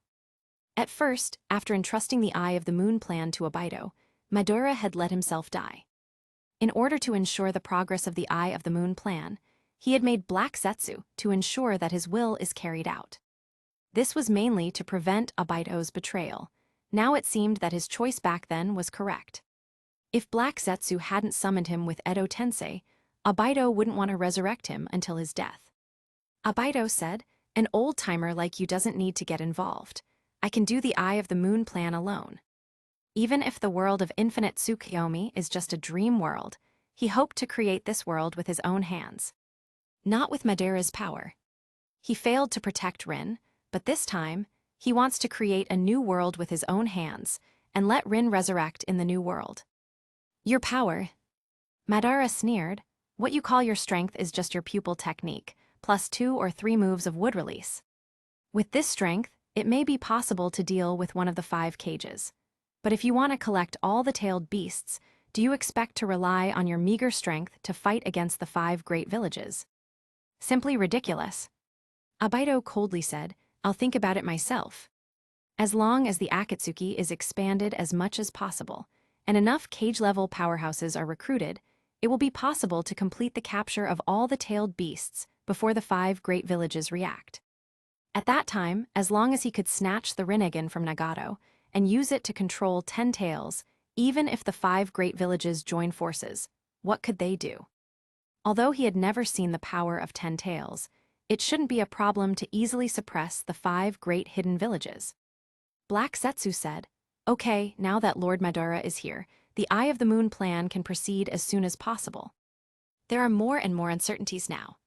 At first, after entrusting the Eye of the Moon plan to Abido, Madara had let himself die. In order to ensure the progress of the Eye of the Moon plan, he had made Black Zetsu to ensure that his will is carried out. This was mainly to prevent Abido's betrayal. Now it seemed that his choice back then was correct. If Black Zetsu hadn't summoned him with Edo Tensei, Abido wouldn't want to resurrect him until his death. Abido said, "An old-timer like you doesn't need to get involved. I can do the Eye of the Moon plan alone." Even if the world of infinite Tsukiyomi is just a dream world, he hoped to create this world with his own hands. Not with Madara's power. He failed to protect Rin, but this time, he wants to create a new world with his own hands and let Rin resurrect in the new world. Your power. Madara sneered. What you call your strength is just your pupil technique, plus 2 or 3 moves of wood release. With this strength, It may be possible to deal with one of the 5 cages. But if you want to collect all the tailed beasts, do you expect to rely on your meager strength to fight against the 5 great villages? Simply ridiculous. Abaito coldly said, I'll think about it myself. As long as the Akatsuki is expanded as much as possible, and enough cage-level powerhouses are recruited, it will be possible to complete the capture of all the tailed beasts before the 5 great villages react. At that time, as long as he could snatch the Rinnegan from Nagato and use it to control 10 tails, even if the 5 great villages join forces, what could they do? Although he had never seen the power of 10 tails, it shouldn't be a problem to easily suppress the 5 great hidden villages. Black Setsu said, Okay, now that Lord Madara is here, the Eye of the Moon plan can proceed as soon as possible. There are more and more uncertainties now.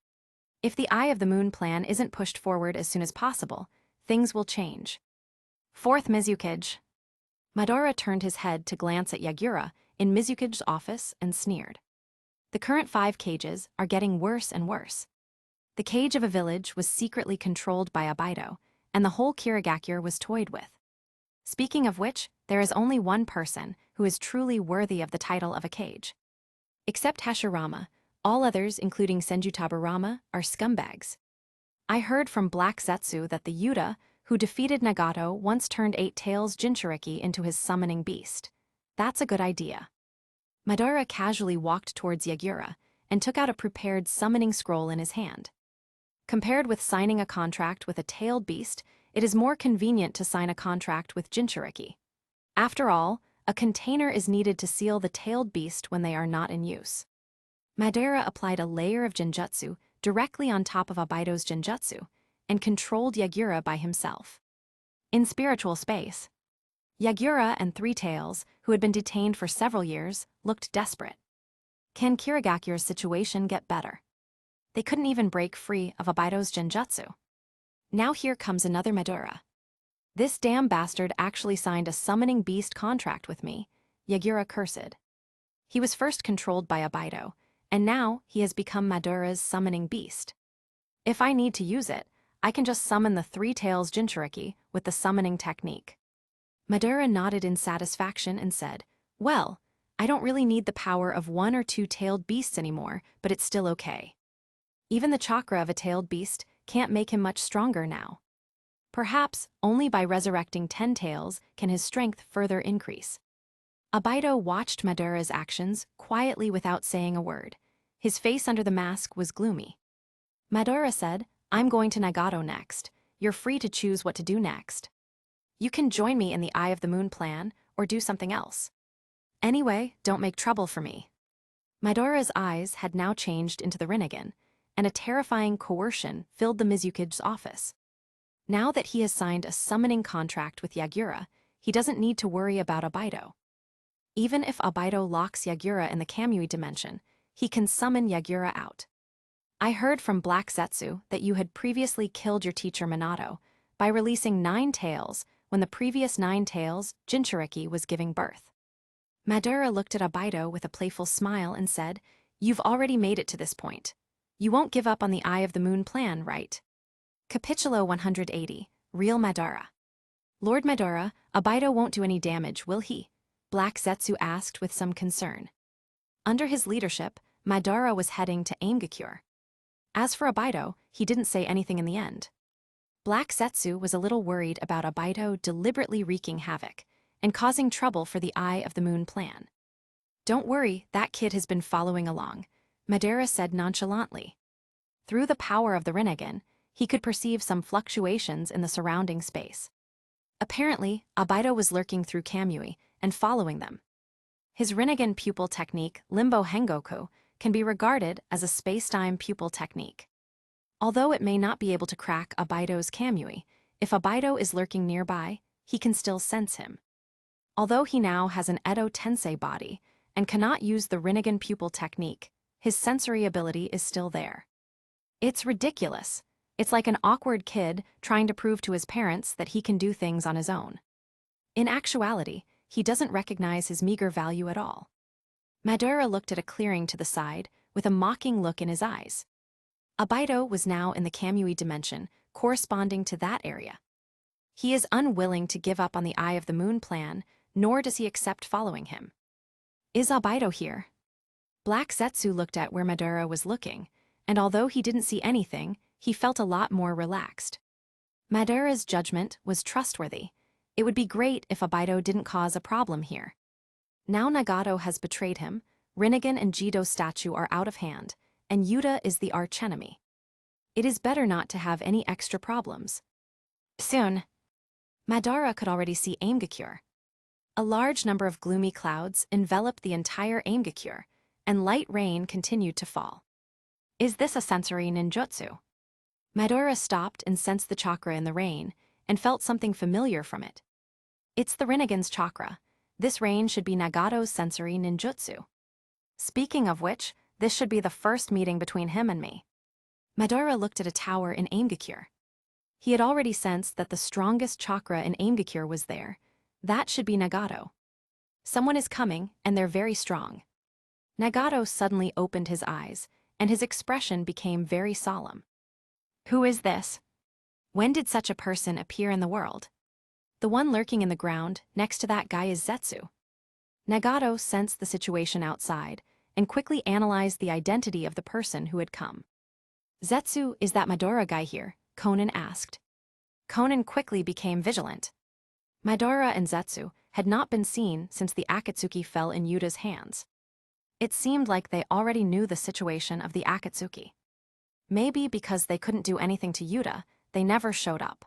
If the Eye of the Moon plan isn't pushed forward as soon as possible, things will change. Fourth Mizukage. Madara turned his head to glance at Yagura in Mizukage's office and sneered. The current 5 cages are getting worse and worse. The cage of a village was secretly controlled by Abaito, and the whole Kirigakure was toyed with. Speaking of which, there is only one person who is truly worthy of the title of a cage. Except Hashirama, all others, including Senjutaburama, are scumbags. I heard from Black Zetsu that the Yuta, who defeated Nagato, once turned 8 Tails Jinchuriki into his summoning beast. That's a good idea. Madara casually walked towards Yagura and took out a prepared summoning scroll in his hand. Compared with signing a contract with a tailed beast, it is more convenient to sign a contract with Jinchuriki. After all, a container is needed to seal the tailed beast when they are not in use. Madara applied a layer of genjutsu directly on top of Abaito's genjutsu and controlled Yagura by himself. In spiritual space, Yagura and 3 Tails, who had been detained for several years, looked desperate. Can Kirigakure's situation get better? They couldn't even break free of Abaito's genjutsu. Now here comes another Madara. This damn bastard actually signed a summoning beast contract with me, Yagura cursed. He was first controlled by Abaito, and now he has become Madara's summoning beast. If I need to use it, I can just summon the 3 Tails Jinchuriki with the summoning technique. Madara nodded in satisfaction and said, Well, I don't really need the power of 1 or 2 tailed beasts anymore, but it's still okay. Even the chakra of a tailed beast can't make him much stronger now. Perhaps only by resurrecting 10 tails can his strength further increase. Abaito watched Madara's actions quietly without saying a word. His face under the mask was gloomy. Madara said, I'm going to Nagato next. You're free to choose what to do next. You can join me in the Eye of the Moon plan or do something else. Anyway, don't make trouble for me. Madara's eyes had now changed into the Rinnegan, and a terrifying coercion filled the Mizukage's office. Now that he has signed a summoning contract with Yagura, he doesn't need to worry about Abaito. Even if Abaito locks Yagura in the Kamui dimension, he can summon Yagura out. I heard from Black Zetsu that you had previously killed your teacher Minato by releasing 9 tails when the previous 9 tails Jinchuriki was giving birth. Madara looked at Abaito with a playful smile and said, You've already made it to this point. You won't give up on the Eye of the Moon plan, right? Capitulo 180, Real Madara. Lord Madara, Abaito won't do any damage, will he? Black Zetsu asked with some concern. Under his leadership, Madara was heading to Aimgakure. As for Abaito, he didn't say anything in the end. Black Zetsu was a little worried about Abaito deliberately wreaking havoc and causing trouble for the Eye of the Moon plan. Don't worry, that kid has been following along, Madara said nonchalantly. Through the power of the Rinnegan, he could perceive some fluctuations in the surrounding space. Apparently, Abaito was lurking through Kamui and following them. His Rinnegan pupil technique, Limbo Hengoku, can be regarded as a space-time pupil technique. Although it may not be able to crack Abaito's Kamui, if Abaito is lurking nearby, he can still sense him. Although he now has an Edo Tensei body and cannot use the Rinnegan pupil technique, his sensory ability is still there. It's ridiculous. It's like an awkward kid trying to prove to his parents that he can do things on his own. In actuality, he doesn't recognize his meager value at all. Madara looked at a clearing to the side with a mocking look in his eyes. Abaito was now in the Kamui dimension, corresponding to that area. He is unwilling to give up on the Eye of the Moon plan, nor does he accept following him. Is Obaido here? Black Zetsu looked at where Madara was looking, and although he didn't see anything, he felt a lot more relaxed. Madara's judgment was trustworthy. It would be great if Obaido didn't cause a problem here. Now Nagato has betrayed him, Rinnegan and Jido's statue are out of hand, and Yuta is the archenemy. It is better not to have any extra problems. Soon, Madara could already see Aimgakure. A large number of gloomy clouds enveloped the entire Aimgakure, and light rain continued to fall. Is this a sensory ninjutsu? Madara stopped and sensed the chakra in the rain, and felt something familiar from it. It's the Rinnegan's chakra. This rain should be Nagato's sensory ninjutsu. Speaking of which, this should be the first meeting between him and me. Madara looked at a tower in Aimgakure. He had already sensed that the strongest chakra in Aimgakure was there. That should be Nagato. Someone is coming, and they're very strong. Nagato suddenly opened his eyes, and his expression became very solemn. Who is this? When did such a person appear in the world? The one lurking in the ground, next to that guy is Zetsu. Nagato sensed the situation outside, and quickly analyzed the identity of the person who had come. Zetsu, is that Madara guy here? Konan asked. Konan quickly became vigilant. Madara and Zetsu had not been seen since the Akatsuki fell in Yuta's hands. It seemed like they already knew the situation of the Akatsuki. Maybe because they couldn't do anything to Yuta, they never showed up.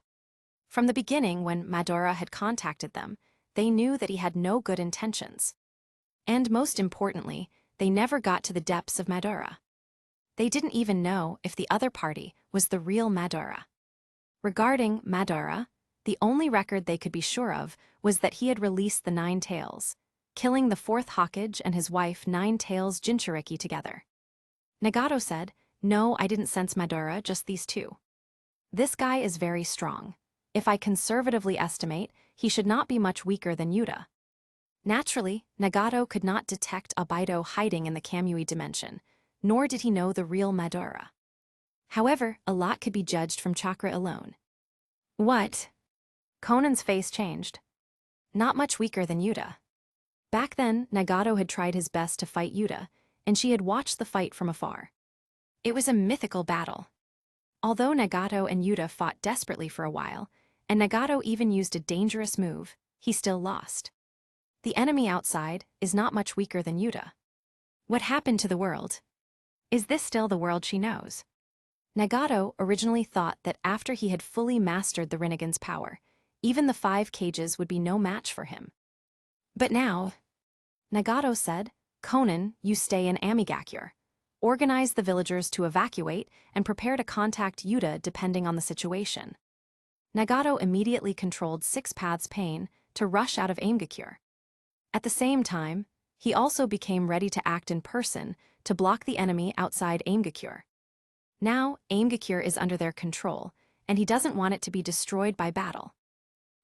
From the beginning, when Madara had contacted them, they knew that he had no good intentions. And most importantly, they never got to the depths of Madara. They didn't even know if the other party was the real Madara. Regarding Madara, the only record they could be sure of was that he had released the Nine Tails, killing the Fourth Raikage and his wife Nine Tails Jinchuriki together. Nagato said, "No, I didn't sense Madara, just these two. This guy is very strong. If I conservatively estimate, he should not be much weaker than Yuta." Naturally, Nagato could not detect Obaido hiding in the Kamui dimension, nor did he know the real Madara. However, a lot could be judged from chakra alone. What? Konan's face changed. Not much weaker than Yuta. Back then, Nagato had tried his best to fight Yuta, and she had watched the fight from afar. It was a mythical battle. Although Nagato and Yuta fought desperately for a while, and Nagato even used a dangerous move, he still lost. The enemy outside is not much weaker than Yuta. What happened to the world? Is this still the world she knows? Nagato originally thought that after he had fully mastered the Rinnegan's power, even the 5 cages would be no match for him. But now, Nagato said, "Konan, you stay in Amigakure. Organize the villagers to evacuate and prepare to contact Yuta depending on the situation." Nagato immediately controlled 6 Paths Pain to rush out of Aimgakure. At the same time, he also became ready to act in person to block the enemy outside Aimgakure. Now, Aimgakure is under their control, and he doesn't want it to be destroyed by battle.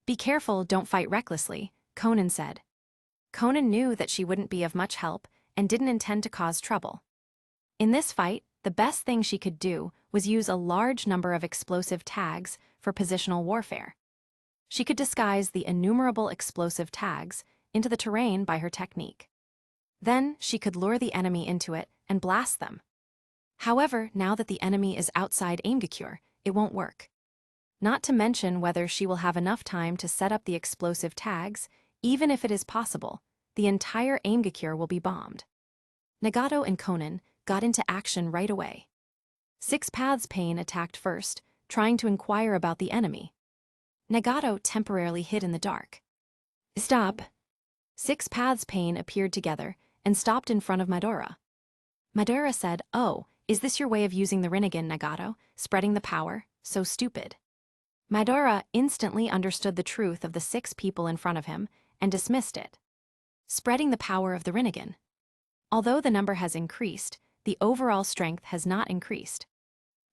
"Be careful, don't fight recklessly," Konan said. Konan knew that she wouldn't be of much help and didn't intend to cause trouble. In this fight, the best thing she could do was use a large number of explosive tags for positional warfare. She could disguise the innumerable explosive tags into the terrain by her technique. Then she could lure the enemy into it and blast them. However, now that the enemy is outside Aimgakure, it won't work. Not to mention whether she will have enough time to set up the explosive tags. Even if it is possible, the entire Aimgakure will be bombed. Nagato and Konan got into action right away. 6 Paths Pain attacked first, trying to inquire about the enemy. Nagato temporarily hid in the dark. "Stop." 6 Paths Pain appeared together and stopped in front of Madara. Madara said, "Oh, is this your way of using the Rinnegan, Nagato? Spreading the power? So stupid." Madara instantly understood the truth of the 6 people in front of him and dismissed it. Spreading the power of the Rinnegan. Although the number has increased, the overall strength has not increased.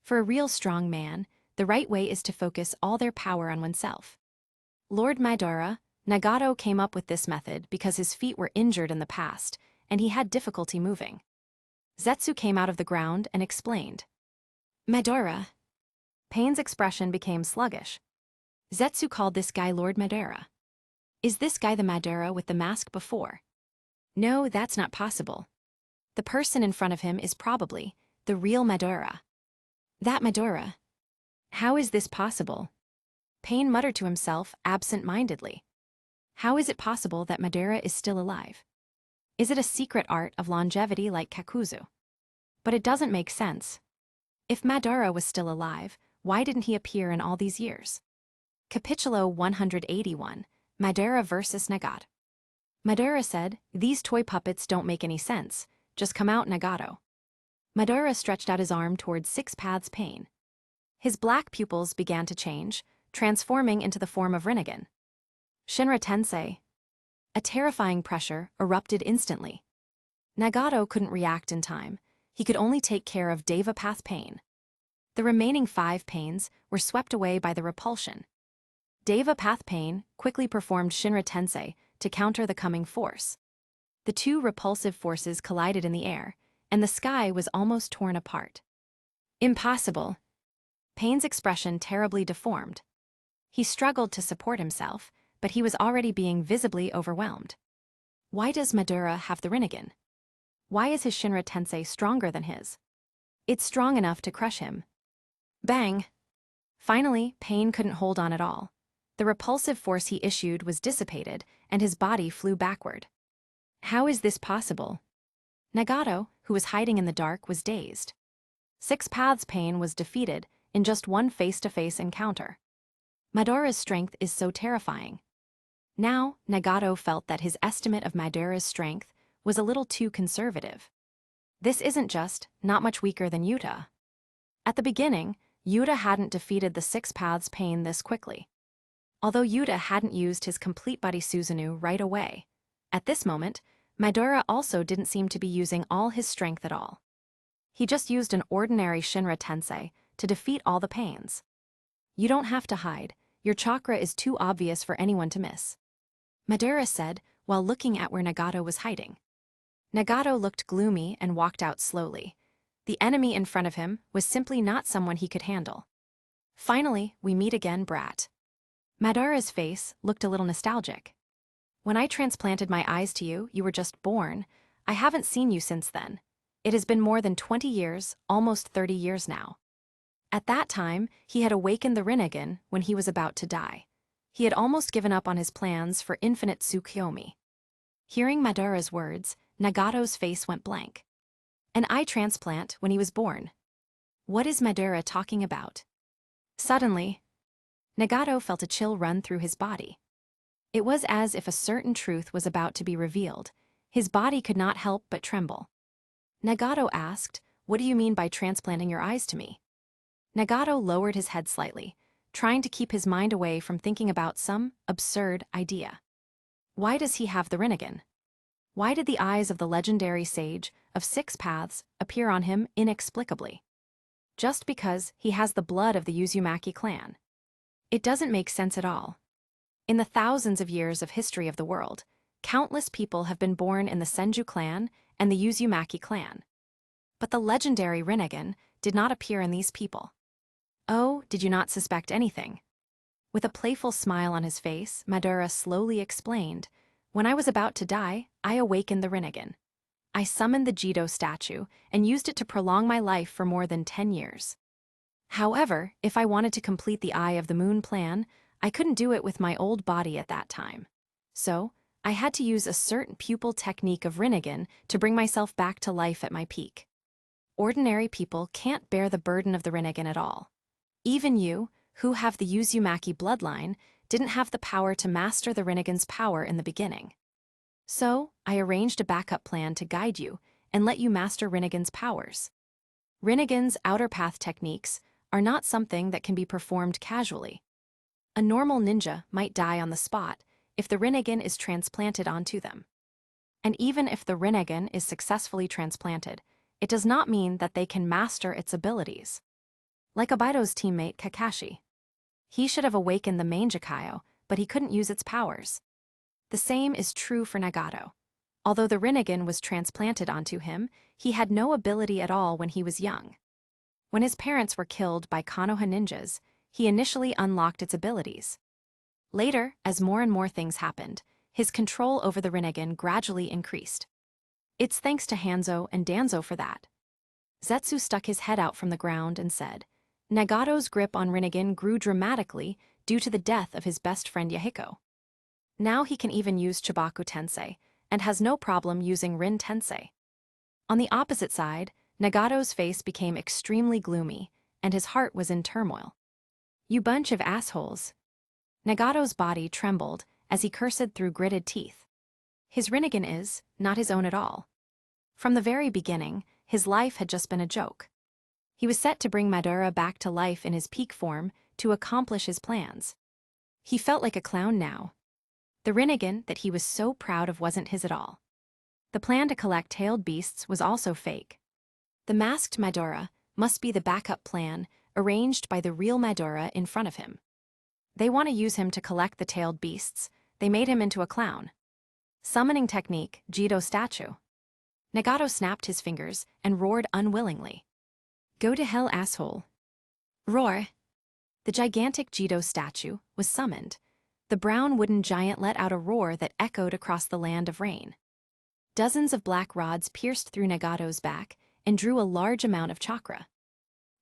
For a real strong man, the right way is to focus all their power on oneself. Lord Madara, Nagato came up with this method because his feet were injured in the past, and he had difficulty moving. Zetsu came out of the ground and explained. "Madara." Pain's expression became sluggish. Zetsu called this guy Lord Madara. Is this guy the Madara with the mask before? No, that's not possible. The person in front of him is probably the real Madara. That Madara. How is this possible? Pain muttered to himself absent-mindedly. How is it possible that Madara is still alive? Is it a secret art of longevity like Kakuzu? But it doesn't make sense. If Madara was still alive, why didn't he appear in all these years? Capítulo 181, Madara vs. Nagato. Madara said, "These toy puppets don't make any sense. Just come out, Nagato." Madara stretched out his arm towards Six Paths Pain. His black pupils began to change, transforming into the form of Rinnegan. Shinra Tensei. A terrifying pressure erupted instantly. Nagato couldn't react in time. He could only take care of Deva Path Pain. The remaining 5 pains were swept away by the repulsion. Deva Path Pain quickly performed Shinra Tensei to counter the coming force. The 2 repulsive forces collided in the air, and the sky was almost torn apart. Impossible. Pain's expression terribly deformed. He struggled to support himself, but he was already being visibly overwhelmed. Why does Madara have the Rinnegan? Why is his Shinra Tensei stronger than his? It's strong enough to crush him. Bang! Finally, Pain couldn't hold on at all. The repulsive force he issued was dissipated, and his body flew backward. How is this possible? Nagato, who was hiding in the dark, was dazed. Six Paths Pain was defeated in just one face-to-face encounter. Madara's strength is so terrifying. Now, Nagato felt that his estimate of Madara's strength was a little too conservative. This isn't just not much weaker than Yuta. At the beginning, Yuta hadn't defeated the Six Paths Pain this quickly. Although Yuta hadn't used his complete body Susanu right away, at this moment, Madara also didn't seem to be using all his strength at all. He just used an ordinary Shinra Tensei to defeat all the pains. You don't have to hide. Your chakra is too obvious for anyone to miss, Madara said while looking at where Nagato was hiding. Nagato looked gloomy and walked out slowly. The enemy in front of him was simply not someone he could handle. Finally, we meet again, brat. Madara's face looked a little nostalgic. When I transplanted my eyes to you, you were just born. I haven't seen you since then. It has been more than 20 years, almost 30 years now. At that time, he had awakened the Rinnegan when he was about to die. He had almost given up on his plans for infinite Tsukuyomi. Hearing Madara's words, Nagato's face went blank. An eye transplant when he was born. What is Madara talking about? Suddenly, Nagato felt a chill run through his body. It was as if a certain truth was about to be revealed. His body could not help but tremble. Nagato asked, "What do you mean by transplanting your eyes to me?" Nagato lowered his head slightly, trying to keep his mind away from thinking about some absurd idea. Why does he have the Rinnegan? Why did the eyes of the legendary sage of Six Paths appear on him inexplicably? Just because he has the blood of the Uzumaki clan. It doesn't make sense at all. In the thousands of years of history of the world, countless people have been born in the Senju clan and the Uzumaki clan. But the legendary Rinnegan did not appear in these people. Oh, did you not suspect anything? With a playful smile on his face, Madara slowly explained, "When I was about to die, I awakened the Rinnegan. I summoned the Jido statue and used it to prolong my life for more than 10 years. However, if I wanted to complete the Eye of the Moon plan, I couldn't do it with my old body at that time. So, I had to use a certain pupil technique of Rinnegan to bring myself back to life at my peak. Ordinary people can't bear the burden of the Rinnegan at all. Even you, who have the Uzumaki bloodline, didn't have the power to master the Rinnegan's power in the beginning. So, I arranged a backup plan to guide you and let you master Rinnegan's powers. Rinnegan's outer path techniques are not something that can be performed casually. A normal ninja might die on the spot if the Rinnegan is transplanted onto them. And even if the Rinnegan is successfully transplanted, it does not mean that they can master its abilities. Like Obaido's teammate Kakashi. He should have awakened the Mangekyo, but he couldn't use its powers. The same is true for Nagato. Although the Rinnegan was transplanted onto him, he had no ability at all when he was young. When his parents were killed by Konoha ninjas, he initially unlocked its abilities. Later, as more and more things happened, his control over the Rinnegan gradually increased. It's thanks to Hanzo and Danzo for that. Zetsu stuck his head out from the ground and said, Nagato's grip on Rinnegan grew dramatically due to the death of his best friend Yahiko. Now he can even use Chibaku Tensei, and has no problem using Rin Tensei. On the opposite side, Nagato's face became extremely gloomy, and his heart was in turmoil. You bunch of assholes. Nagato's body trembled as he cursed through gritted teeth. His Rinnegan is not his own at all. From the very beginning, his life had just been a joke. He was set to bring Madara back to life in his peak form to accomplish his plans. He felt like a clown now. The Rinnegan that he was so proud of wasn't his at all. The plan to collect tailed beasts was also fake. The masked Madara must be the backup plan arranged by the real Madara in front of him. They want to use him to collect the tailed beasts. They made him into a clown. Summoning technique, Jido statue. Nagato snapped his fingers and roared unwillingly. Go to hell, asshole. Roar. The gigantic Jido statue was summoned. The brown wooden giant let out a roar that echoed across the land of rain. Dozens of black rods pierced through Nagato's back and drew a large amount of chakra.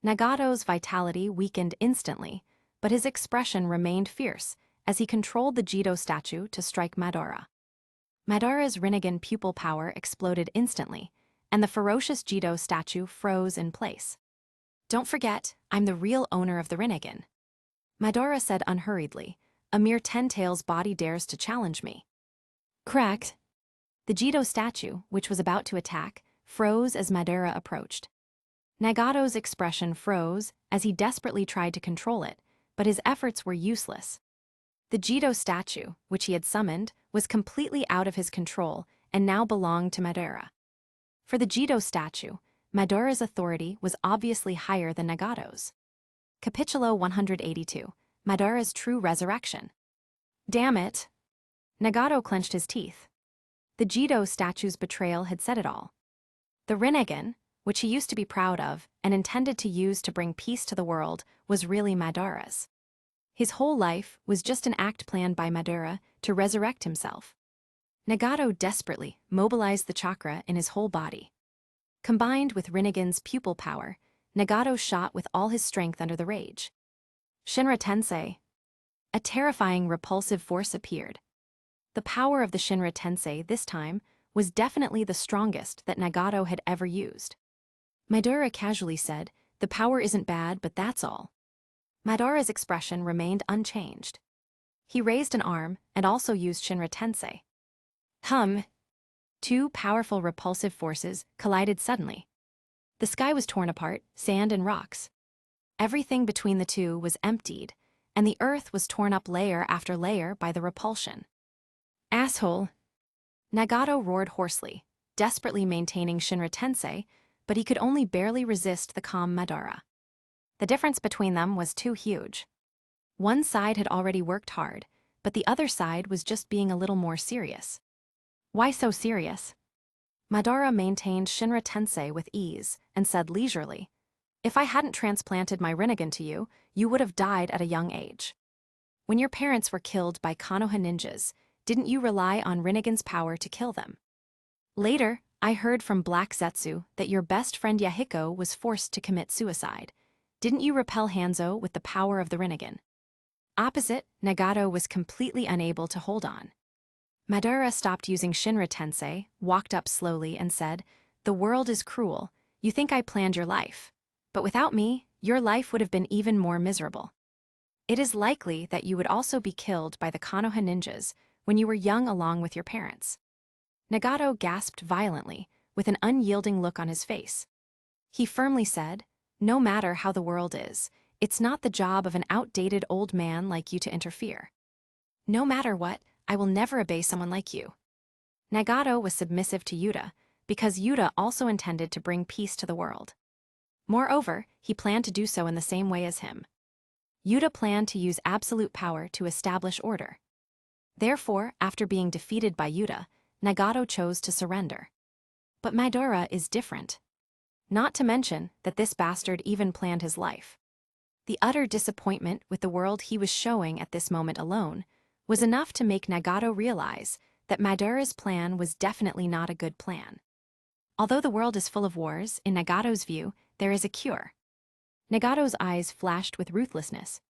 Nagato's vitality weakened instantly, but his expression remained fierce as he controlled the Jido statue to strike Madara. Madara's Rinnegan pupil power exploded instantly, and the ferocious Jido statue froze in place. Don't forget, I'm the real owner of the Rinnegan. Madara said unhurriedly, a mere 10-tails body dares to challenge me. Cracked. The Jido statue, which was about to attack, froze as Madara approached. Nagato's expression froze as he desperately tried to control it, but his efforts were useless. The Jido statue, which he had summoned, was completely out of his control and now belonged to Madara. For the Jido statue, Madara's authority was obviously higher than Nagato's. Capitulo 182, Madara's True Resurrection. Damn it! Nagato clenched his teeth. The Jido statue's betrayal had said it all. The Rinnegan, which he used to be proud of and intended to use to bring peace to the world, was really Madara's. His whole life was just an act planned by Madara to resurrect himself. Nagato desperately mobilized the chakra in his whole body. Combined with Rinnegan's pupil power, Nagato shot with all his strength under the rage. Shinra Tensei. A terrifying, repulsive force appeared. The power of the Shinra Tensei this time was definitely the strongest that Nagato had ever used. Madara casually said, the power isn't bad, but that's all. Madara's expression remained unchanged. He raised an arm and also used Shinra Tensei. Two powerful repulsive forces collided suddenly. The sky was torn apart, sand and rocks. Everything between the two was emptied, and the earth was torn up layer after layer by the repulsion. Asshole! Nagato roared hoarsely, desperately maintaining Shinra Tensei, but he could only barely resist the calm Madara. The difference between them was too huge. One side had already worked hard, but the other side was just being a little more serious. Why so serious? Madara maintained Shinra Tensei with ease and said leisurely, if I hadn't transplanted my Rinnegan to you, you would have died at a young age. When your parents were killed by Konoha ninjas, didn't you rely on Rinnegan's power to kill them? Later, I heard from Black Zetsu that your best friend Yahiko was forced to commit suicide. Didn't you repel Hanzo with the power of the Rinnegan? Opposite, Nagato was completely unable to hold on. Madara stopped using Shinra Tensei, walked up slowly and said, the world is cruel. You think I planned your life. But without me, your life would have been even more miserable. It is likely that you would also be killed by the Konoha ninjas when you were young along with your parents. Nagato gasped violently, with an unyielding look on his face. He firmly said, no matter how the world is, it's not the job of an outdated old man like you to interfere. No matter what, I will never obey someone like you. Nagato was submissive to Yuta, because Yuta also intended to bring peace to the world. Moreover, he planned to do so in the same way as him. Yuta planned to use absolute power to establish order. Therefore, after being defeated by Yuta, Nagato chose to surrender. But Madara is different. Not to mention that this bastard even planned his life. The utter disappointment with the world he was showing at this moment alone was enough to make Nagato realize that Madara's plan was definitely not a good plan. Although the world is full of wars, in Nagato's view, there is a cure. Nagato's eyes flashed with ruthlessness.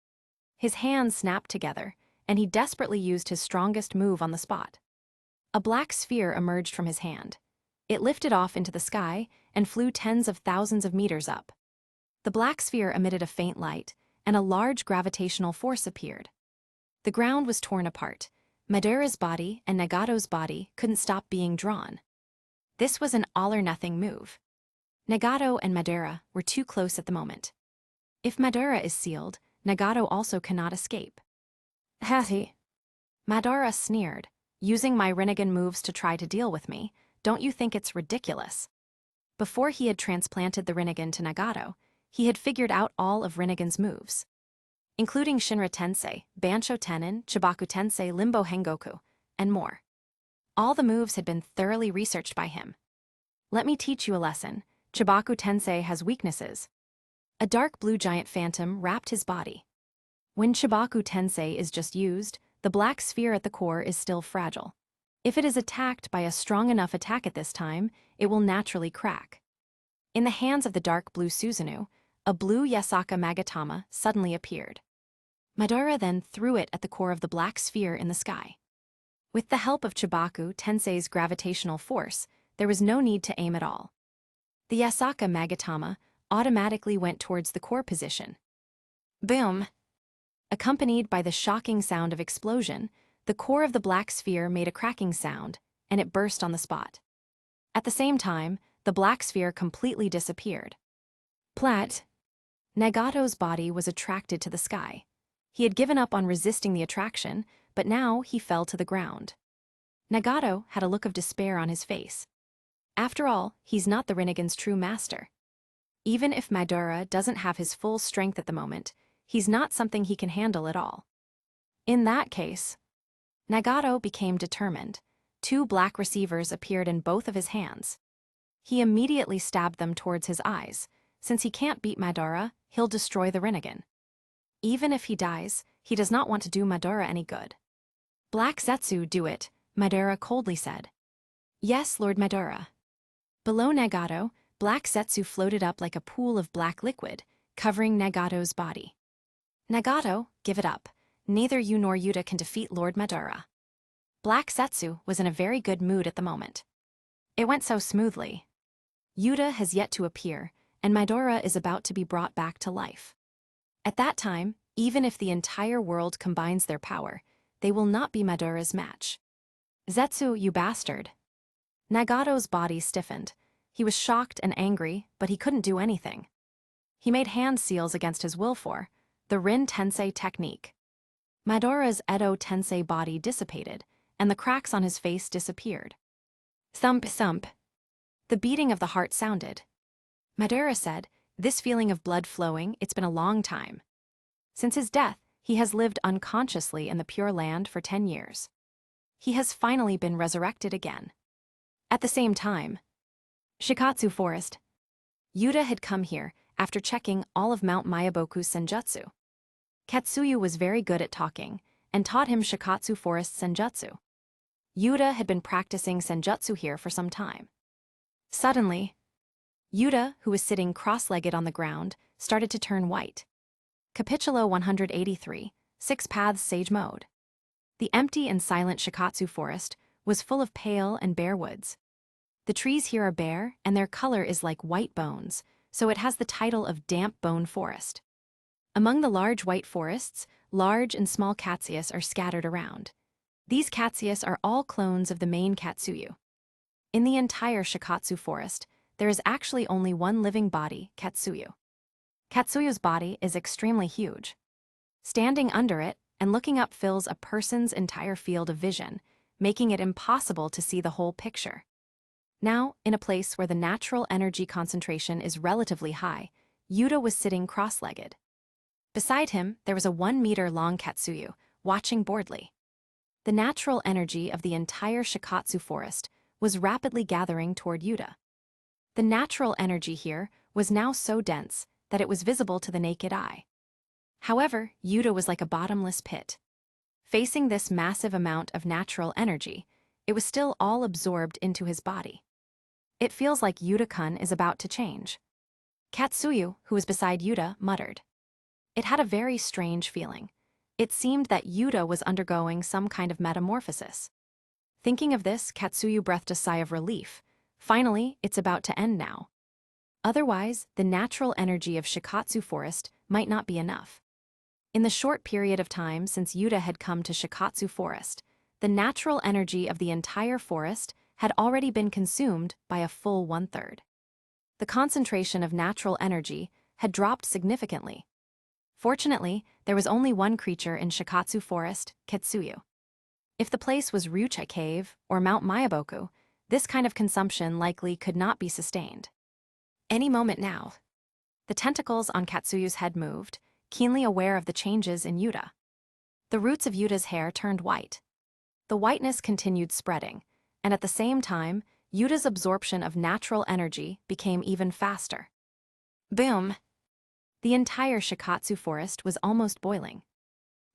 His hands snapped together, and he desperately used his strongest move on the spot. A black sphere emerged from his hand. It lifted off into the sky and flew tens of thousands of meters up. The black sphere emitted a faint light, and a large gravitational force appeared. The ground was torn apart. Madara's body and Nagato's body couldn't stop being drawn. This was an all-or-nothing move. Nagato and Madara were too close at the moment. If Madara is sealed, Nagato also cannot escape. Hathy. Madara sneered. Using my Rinnegan moves to try to deal with me, don't you think it's ridiculous? Before he had transplanted the Rinnegan to Nagato, he had figured out all of Rinnegan's moves, including Shinra Tensei, Bansho Tenin, Chibaku Tensei, Limbo Hengoku, and more. All the moves had been thoroughly researched by him. Let me teach you a lesson. Chibaku Tensei has weaknesses. A dark blue giant phantom wrapped his body. When Chibaku Tensei is just used, the black sphere at the core is still fragile. If it is attacked by a strong enough attack at this time, it will naturally crack. In the hands of the dark blue Susanu, a blue Yasaka Magatama suddenly appeared. Madara then threw it at the core of the black sphere in the sky. With the help of Chibaku Tensei's gravitational force, there was no need to aim at all. The Yasaka Magatama automatically went towards the core position. Boom! Accompanied by the shocking sound of explosion, the core of the black sphere made a cracking sound, and it burst on the spot. At the same time, the black sphere completely disappeared. Plat. Nagato's body was attracted to the sky. He had given up on resisting the attraction, but now he fell to the ground. Nagato had a look of despair on his face. After all, he's not the Rinnegan's true master. Even if Madara doesn't have his full strength at the moment, he's not something he can handle at all. In that case, Nagato became determined. 2 black receivers appeared in both of his hands. He immediately stabbed them towards his eyes. Since he can't beat Madara, he'll destroy the Rinnegan. Even if he dies, he does not want to do Madara any good. Black Zetsu, do it, Madara coldly said. Yes, Lord Madara. Below Nagato, Black Zetsu floated up like a pool of black liquid, covering Nagato's body. Nagato, give it up. Neither you nor Yuta can defeat Lord Madara. Black Zetsu was in a very good mood at the moment. It went so smoothly. Yuta has yet to appear, and Madara is about to be brought back to life. At that time, even if the entire world combines their power, they will not be Madara's match. Zetsu, you bastard. Nagato's body stiffened. He was shocked and angry, but he couldn't do anything. He made hand seals against his will for the Rin Tensei technique. Madara's Edo Tensei body dissipated, and the cracks on his face disappeared. Thump, thump. The beating of the heart sounded. Madara said, this feeling of blood flowing, it's been a long time. Since his death, he has lived unconsciously in the Pure Land for 10 years. He has finally been resurrected again. At the same time, Shikatsu Forest. Yuta had come here after checking all of Mount Mayaboku's senjutsu. Katsuyu was very good at talking and taught him Shikatsu Forest senjutsu. Yuta had been practicing senjutsu here for some time. Suddenly, Yuta, who was sitting cross-legged on the ground, started to turn white. Capitulo 183, 6 Paths Sage Mode. The empty and silent Shikatsu Forest was full of pale and bare woods. The trees here are bare, and their color is like white bones, so it has the title of Damp Bone Forest. Among the large white forests, large and small catsius are scattered around. These catsius are all clones of the main Katsuyu. In the entire Shikatsu Forest, there is actually only one living body, Katsuyu. Katsuyu's body is extremely huge. Standing under it and looking up fills a person's entire field of vision, making it impossible to see the whole picture. Now, in a place where the natural energy concentration is relatively high, Yuta was sitting cross-legged. Beside him, there was a 1-meter-long Katsuyu, watching boredly. The natural energy of the entire Shikatsu Forest was rapidly gathering toward Yuta. The natural energy here was now so dense that it was visible to the naked eye. However, Yuta was like a bottomless pit. Facing this massive amount of natural energy, it was still all absorbed into his body. It feels like Yuta-kun is about to change. Katsuyu, who was beside Yuta, muttered. It had a very strange feeling. It seemed that Yuta was undergoing some kind of metamorphosis. Thinking of this, Katsuyu breathed a sigh of relief. Finally, it's about to end now. Otherwise, the natural energy of Shikatsu Forest might not be enough. In the short period of time since Yuta had come to Shikatsu Forest, the natural energy of the entire forest had already been consumed by a full 1/3. The concentration of natural energy had dropped significantly. Fortunately, there was only one creature in Shikatsu Forest, Ketsuyu. If the place was Ryucha Cave or Mount Mayaboku, this kind of consumption likely could not be sustained. Any moment now. The tentacles on Katsuyu's head moved, keenly aware of the changes in Yuta. The roots of Yuta's hair turned white. The whiteness continued spreading, and at the same time, Yuta's absorption of natural energy became even faster. Boom! The entire Shikatsu forest was almost boiling.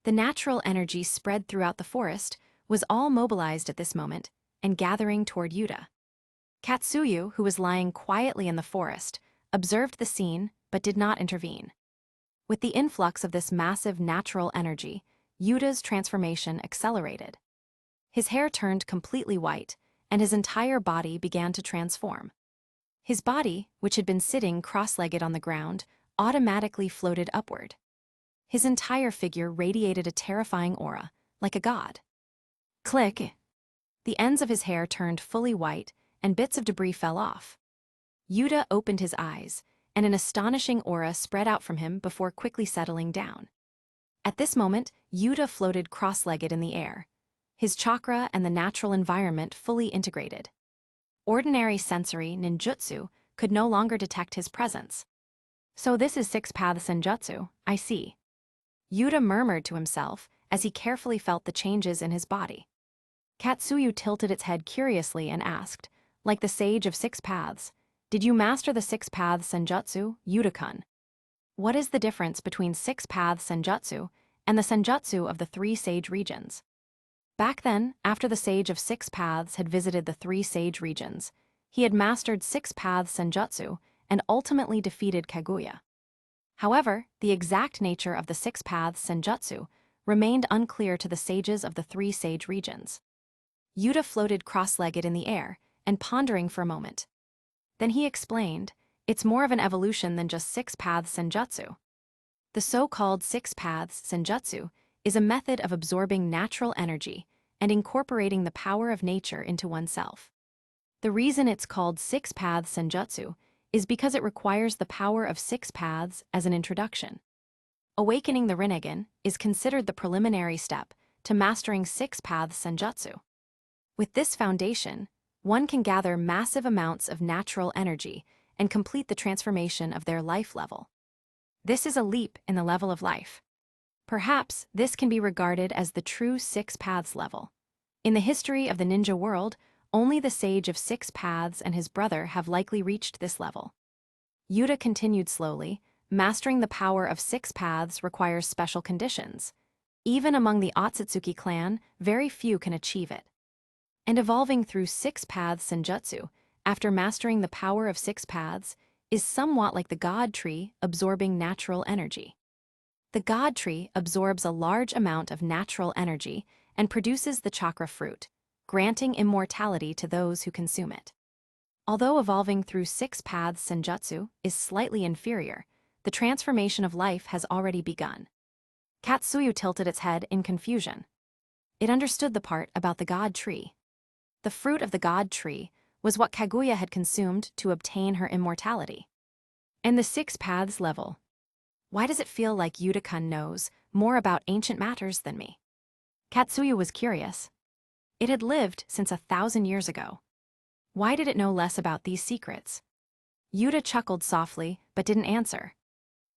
The natural energy spread throughout the forest was all mobilized at this moment and gathering toward Yuta. Katsuyu, who was lying quietly in the forest, observed the scene but did not intervene. With the influx of this massive natural energy, Yuta's transformation accelerated. His hair turned completely white, and his entire body began to transform. His body, which had been sitting cross-legged on the ground, automatically floated upward. His entire figure radiated a terrifying aura, like a god. Click! The ends of his hair turned fully white, and bits of debris fell off. Yuta opened his eyes, and an astonishing aura spread out from him before quickly settling down. At this moment, Yuta floated cross-legged in the air, his chakra and the natural environment fully integrated. Ordinary sensory ninjutsu could no longer detect his presence. So this is six-path senjutsu, I see. Yuta murmured to himself as he carefully felt the changes in his body. Katsuyu tilted its head curiously and asked, like the sage of six paths, did you master the six-path senjutsu, Yuta-kun? What is the difference between six-path senjutsu and the senjutsu of the three sage regions? Back then, after the sage of six paths had visited the three sage regions, he had mastered six-path senjutsu and ultimately defeated Kaguya. However, the exact nature of the six-path senjutsu remained unclear to the sages of the three sage regions. Yuta floated cross-legged in the air and pondering for a moment. Then he explained, it's more of an evolution than just six-path senjutsu. The so-called six-paths senjutsu is a method of absorbing natural energy and incorporating the power of nature into oneself. The reason it's called six-path senjutsu is because it requires the power of six paths as an introduction. Awakening the Rinnegan is considered the preliminary step to mastering six-path senjutsu. With this foundation, one can gather massive amounts of natural energy and complete the transformation of their life level. This is a leap in the level of life. Perhaps this can be regarded as the true six paths level. In the history of the ninja world, only the sage of six paths and his brother have likely reached this level. Yuta continued slowly. Mastering the power of six paths requires special conditions. Even among the Otsutsuki clan, very few can achieve it. And evolving through six-path senjutsu, after mastering the power of six paths, is somewhat like the god tree absorbing natural energy. The god tree absorbs a large amount of natural energy and produces the chakra fruit, granting immortality to those who consume it. Although evolving through six-path senjutsu is slightly inferior, the transformation of life has already begun. Katsuyu tilted its head in confusion. It understood the part about the god tree. The fruit of the god tree was what Kaguya had consumed to obtain her immortality. And the six paths level. Why does it feel like Yuta-kun knows more about ancient matters than me? Katsuyu was curious. It had lived since 1,000 years ago. Why did it know less about these secrets? Yuta chuckled softly, but didn't answer.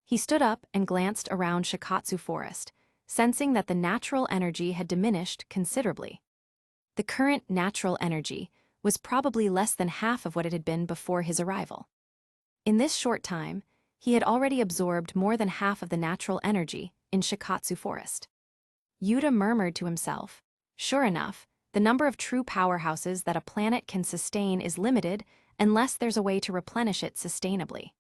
He stood up and glanced around Shikatsu Forest, sensing that the natural energy had diminished considerably. The current natural energy was probably less than half of what it had been before his arrival. In this short time, He had already absorbed more than half of the natural energy in Shikatsu Forest. Yuta murmured to himself, "Sure enough, the number of true powerhouses that a planet can sustain is limited unless there's a way to replenish it sustainably."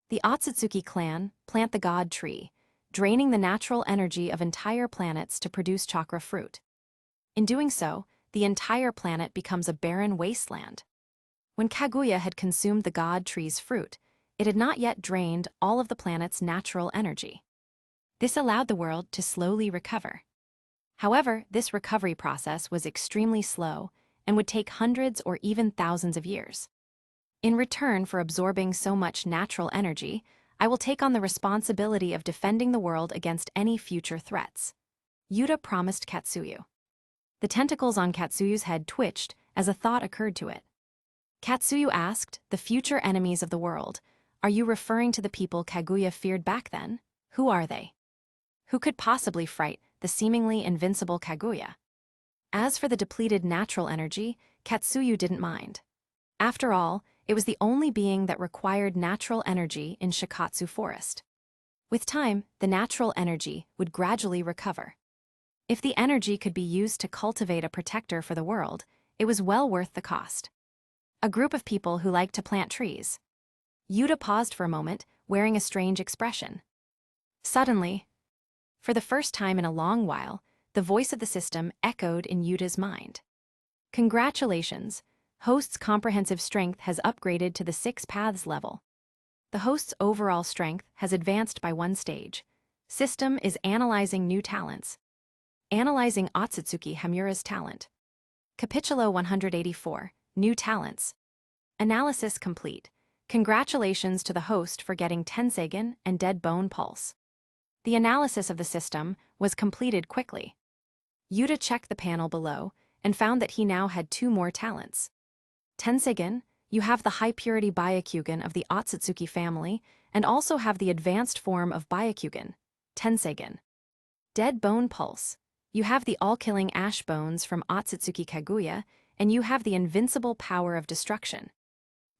The Otsutsuki clan plant the god tree, draining the natural energy of entire planets to produce chakra fruit. In doing so, the entire planet becomes a barren wasteland. When Kaguya had consumed the god tree's fruit, it had not yet drained all of the planet's natural energy. This allowed the world to slowly recover. However, this recovery process was extremely slow and would take hundreds or even thousands of years. In return for absorbing so much natural energy, I will take on the responsibility of defending the world against any future threats. Yuta promised Katsuyu. The tentacles on Katsuyu's head twitched as a thought occurred to it. Katsuyu asked, "The future enemies of the world, are you referring to the people Kaguya feared back then? Who are they? Who could possibly fright the seemingly invincible Kaguya?" As for the depleted natural energy, Katsuyu didn't mind. After all, it was the only being that required natural energy in Shikatsu Forest. With time, the natural energy would gradually recover. If the energy could be used to cultivate a protector for the world, it was well worth the cost. A group of people who liked to plant trees. Yuta paused for a moment, wearing a strange expression. Suddenly, for the first time in a long while, the voice of the system echoed in Yuta's mind. "Congratulations. Host's comprehensive strength has upgraded to the 6 paths level. The host's overall strength has advanced by 1 stage. System is analyzing new talents. Analyzing Otsutsuki Hamura's talent. Capitulo 184, New Talents. Analysis complete. Congratulations to the host for getting Tenseigen and Dead Bone Pulse." The analysis of the system was completed quickly. Yuta checked the panel below and found that he now had 2 more talents. Tenseigen, you have the high-purity Byakugan of the Otsutsuki family and also have the advanced form of Byakugan, Tenseigen. Dead Bone Pulse, you have the all-killing ash bones from Otsutsuki Kaguya and you have the invincible power of destruction.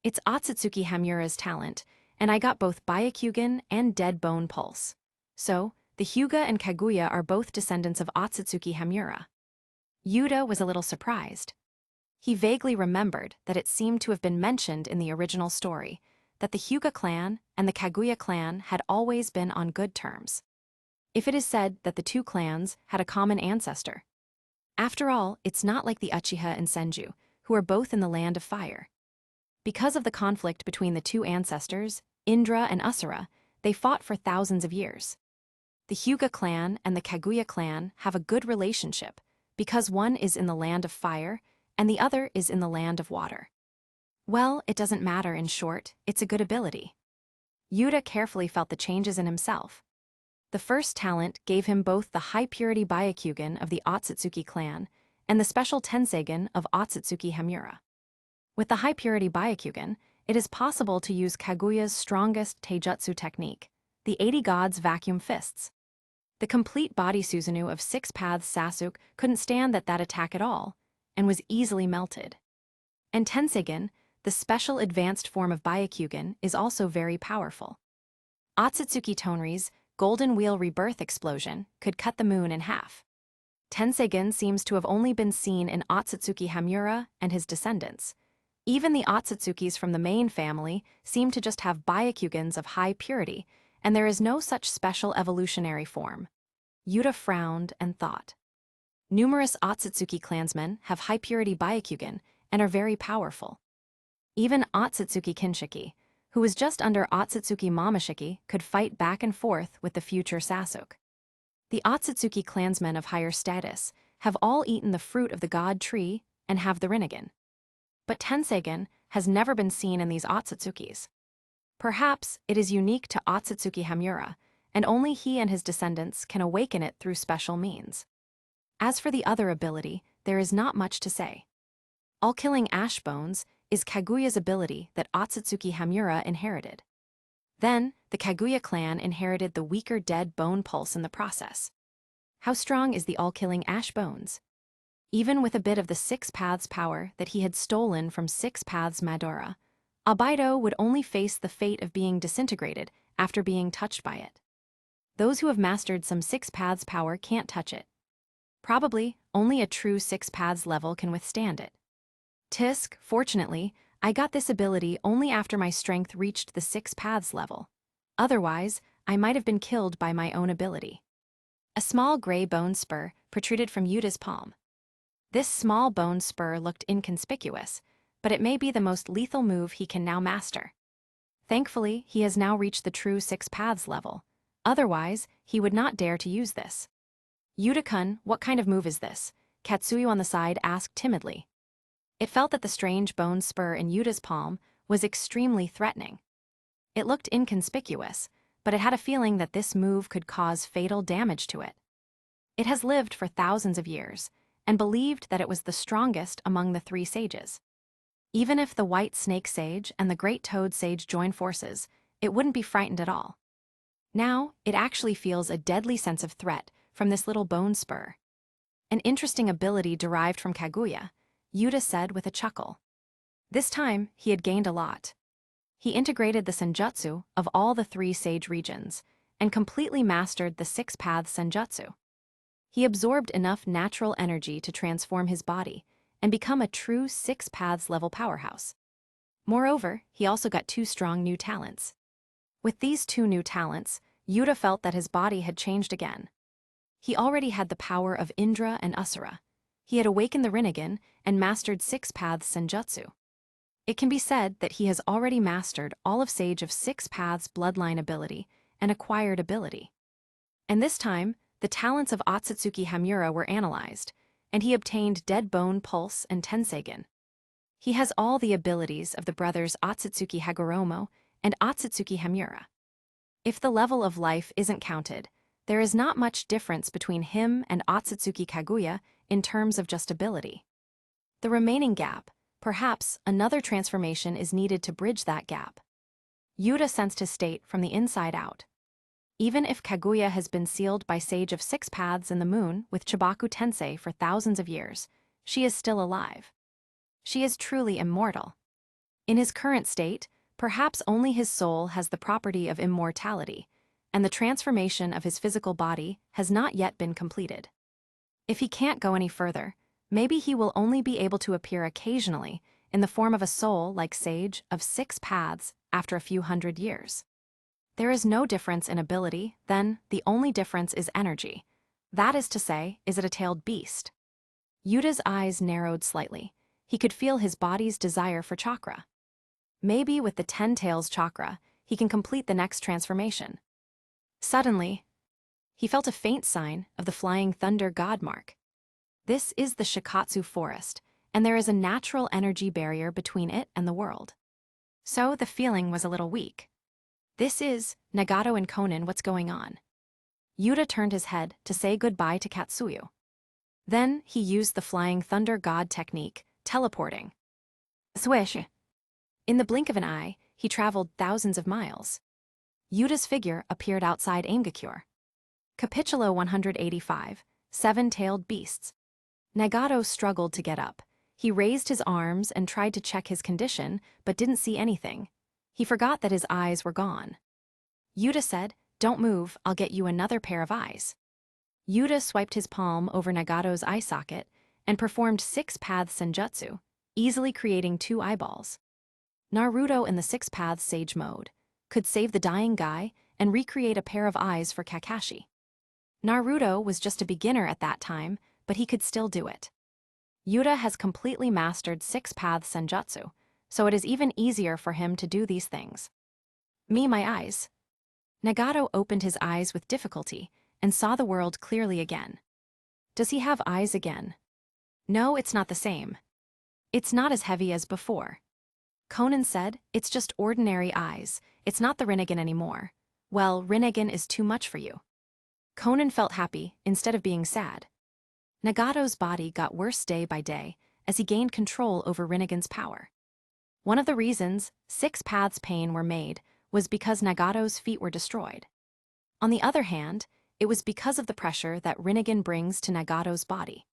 It's Otsutsuki Hamura's talent, and I got both Byakugan and Dead Bone Pulse. So, the Hyuga and Kaguya are both descendants of Otsutsuki Hamura. Yuta was a little surprised. He vaguely remembered that it seemed to have been mentioned in the original story that the Hyuga clan and the Kaguya clan had always been on good terms. If it is said that the 2 clans had a common ancestor. After all, it's not like the Uchiha and Senju, who are both in the land of fire. Because of the conflict between the 2 ancestors, Indra and Asura, they fought for thousands of years. The Hyuga clan and the Kaguya clan have a good relationship because one is in the land of fire and the other is in the land of water. Well, it doesn't matter, in short, it's a good ability. Yuta carefully felt the changes in himself. The first talent gave him both the high-purity Byakugan of the Otsutsuki clan and the special Tenseigen of Otsutsuki Hamura. With the high-purity Byakugan, it is possible to use Kaguya's strongest taijutsu technique, the 80 Gods Vacuum Fists. The complete body Susanu of 6 paths Sasuke couldn't stand that attack at all, and was easily melted. And Tenseigen, the special advanced form of Byakugan, is also very powerful. Otsutsuki Tonri's Golden Wheel Rebirth Explosion could cut the moon in half. Tenseigen seems to have only been seen in Otsutsuki Hamura and his descendants. Even the Otsutsukis from the main family seem to just have Byakugans of high purity, and there is no such special evolutionary form. Yuta frowned and thought. Numerous Otsutsuki clansmen have high-purity Byakugan and are very powerful. Even Otsutsuki Kinshiki, who was just under Otsutsuki Momoshiki, could fight back and forth with the future Sasuke. The Otsutsuki clansmen of higher status have all eaten the fruit of the god tree and have the Rinnegan. But Tenseigen has never been seen in these Otsutsukis. Perhaps it is unique to Otsutsuki Hamura, and only he and his descendants can awaken it through special means. As for the other ability, there is not much to say. All-killing ash bones is Kaguya's ability that Otsutsuki Hamura inherited. Then, the Kaguya clan inherited the weaker Dead Bone Pulse in the process. How strong is the all-killing ash bones? Even with a bit of the 6 paths power that he had stolen from 6 paths Madara, Abido would only face the fate of being disintegrated after being touched by it. Those who have mastered some six paths power can't touch it. Probably, only a true six paths level can withstand it. Tisk, fortunately, I got this ability only after my strength reached the six paths level. Otherwise, I might have been killed by my own ability. A small gray bone spur protruded from Yuta's palm. This small bone spur looked inconspicuous, but it may be the most lethal move he can now master. Thankfully, he has now reached the true six paths level. Otherwise, he would not dare to use this. Yuta-kun, what kind of move is this? Katsuyu on the side asked timidly. It felt that the strange bone spur in Yuta's palm was extremely threatening. It looked inconspicuous, but it had a feeling that this move could cause fatal damage to it. It has lived for thousands of years, and believed that it was the strongest among the three sages. Even if the White Snake Sage and the Great Toad Sage join forces, it wouldn't be frightened at all. Now, it actually feels a deadly sense of threat from this little bone spur. An interesting ability derived from Kaguya, Yuta said with a chuckle. This time, he had gained a lot. He integrated the senjutsu of all the three sage regions, and completely mastered the six-path senjutsu. He absorbed enough natural energy to transform his body and become a true six paths level powerhouse. Moreover, he also got two strong new talents. With these two new talents, Yuta felt that his body had changed again. He already had the power of Indra and Asura. He had awakened the Rinnegan and mastered six paths senjutsu. It can be said that he has already mastered all of Sage of Six Paths bloodline ability and acquired ability. And this time, the talents of Otsutsuki Hamura were analyzed, and he obtained Dead Bone Pulse and Tenseigen. He has all the abilities of the brothers Otsutsuki Hagoromo and Otsutsuki Hamura. If the level of life isn't counted, there is not much difference between him and Otsutsuki Kaguya in terms of just ability. The remaining gap, perhaps another transformation is needed to bridge that gap. Yuta sensed his state from the inside out. Even if Kaguya has been sealed by Sage of Six Paths in the moon with Chibaku Tensei for thousands of years, she is still alive. She is truly immortal. In his current state, perhaps only his soul has the property of immortality, and the transformation of his physical body has not yet been completed. If he can't go any further, maybe he will only be able to appear occasionally in the form of a soul like Sage of Six Paths after a few hundred years. There is no difference in ability, then the only difference is energy. That is to say, is it a tailed beast? Yuta's eyes narrowed slightly. He could feel his body's desire for chakra. Maybe with the 10 tails chakra, he can complete the next transformation. Suddenly, he felt a faint sign of the flying thunder god mark. This is the Shikatsu forest, and there is a natural energy barrier between it and the world. So the feeling was a little weak. This is, Nagato and Konan, what's going on? Yuta turned his head to say goodbye to Katsuyu. Then he used the flying thunder god technique, teleporting. Swish! In the blink of an eye, he traveled thousands of miles. Yuta's figure appeared outside Aimgakure. Capitulo 185, Seven-Tailed Beasts. Nagato struggled to get up. He raised his arms and tried to check his condition, but didn't see anything. He forgot that his eyes were gone. Yuta said, "Don't move, I'll get you another pair of eyes." Yuta swiped his palm over Nagato's eye socket and performed six-path senjutsu, easily creating two eyeballs. Naruto in the six-path sage mode could save the dying guy and recreate a pair of eyes for Kakashi. Naruto was just a beginner at that time, but he could still do it. Yuta has completely mastered six-path senjutsu, so it is even easier for him to do these things. My eyes. Nagato opened his eyes with difficulty and saw the world clearly again. Does he have eyes again? No, it's not the same. It's not as heavy as before. Konan said, "It's just ordinary eyes. It's not the Rinnegan anymore." Well, Rinnegan is too much for you. Konan felt happy instead of being sad. Nagato's body got worse day by day as he gained control over Rinnegan's power. One of the reasons six paths pain were made was because Nagato's feet were destroyed. On the other hand, it was because of the pressure that Rinnegan brings to Nagato's body.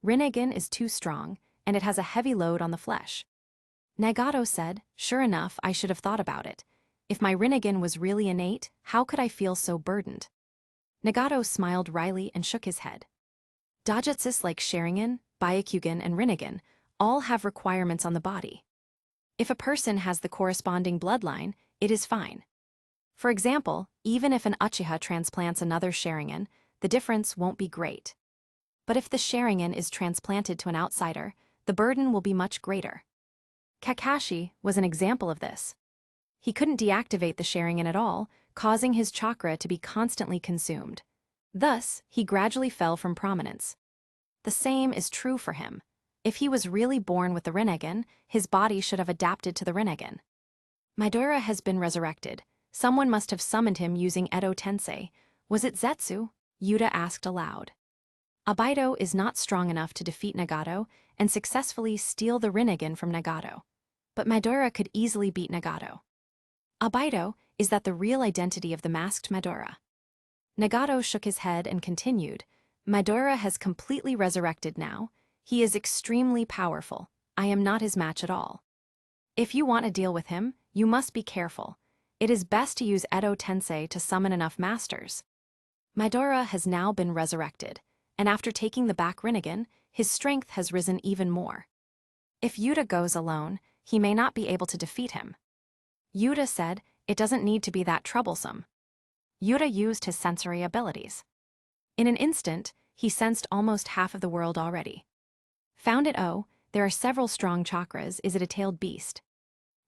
Rinnegan is too strong, and it has a heavy load on the flesh. Nagato said, "Sure enough, I should have thought about it. If my Rinnegan was really innate, how could I feel so burdened? Nagato smiled wryly and shook his head. Dojutsus like Sharingan, Byakugan, and Rinnegan all have requirements on the body. If a person has the corresponding bloodline, it is fine. For example, even if an Uchiha transplants another Sharingan, the difference won't be great. But if the Sharingan is transplanted to an outsider, the burden will be much greater. Kakashi was an example of this. He couldn't deactivate the Sharingan at all, causing his chakra to be constantly consumed. Thus, he gradually fell from prominence. The same is true for him. If he was really born with the Rinnegan, his body should have adapted to the Rinnegan. Midora has been resurrected. Someone must have summoned him using Edo Tensei. Was it Zetsu? Yuta asked aloud. Obaido is not strong enough to defeat Nagato and successfully steal the Rinnegan from Nagato. But Midora could easily beat Nagato. Obaido, is that the real identity of the masked Midora? Nagato shook his head and continued, Midora has completely resurrected now. He is extremely powerful. I am not his match at all. If you want to deal with him, you must be careful. It is best to use Edo Tensei to summon enough masters. Midora has now been resurrected, and after taking the back Rinnegan, his strength has risen even more. If Yuta goes alone, he may not be able to defeat him. Yuta said, it doesn't need to be that troublesome. Yuta used his sensory abilities. In an instant, he sensed almost half of the world already. Found at O, there are several strong chakras. Is it a tailed beast?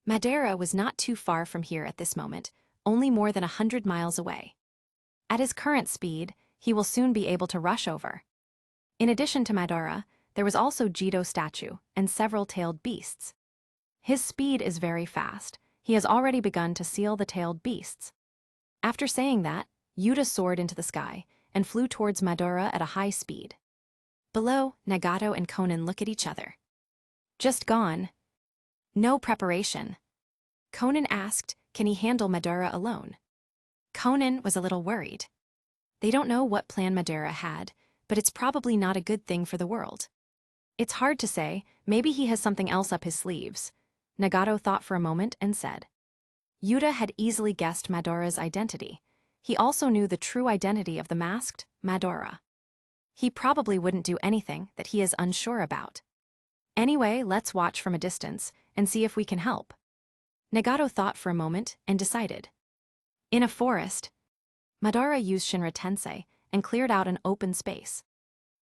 Madara was not too far from here at this moment, only more than 100 miles away. At his current speed, he will soon be able to rush over. In addition to Madara, there was also Jito statue and several tailed beasts. His speed is very fast. He has already begun to seal the tailed beasts. After saying that, Yuta soared into the sky and flew towards Madara at a high speed. Below, Nagato and Konan look at each other. Just gone. No preparation. Konan asked, can he handle Madara alone? Konan was a little worried. They don't know what plan Madara had, but it's probably not a good thing for the world. It's hard to say, maybe he has something else up his sleeves. Nagato thought for a moment and said. Yuta had easily guessed Madara's identity. He also knew the true identity of the masked Madara. He probably wouldn't do anything that he is unsure about. Anyway, let's watch from a distance and see if we can help. Nagato thought for a moment and decided. In a forest, Madara used Shinra Tensei and cleared out an open space.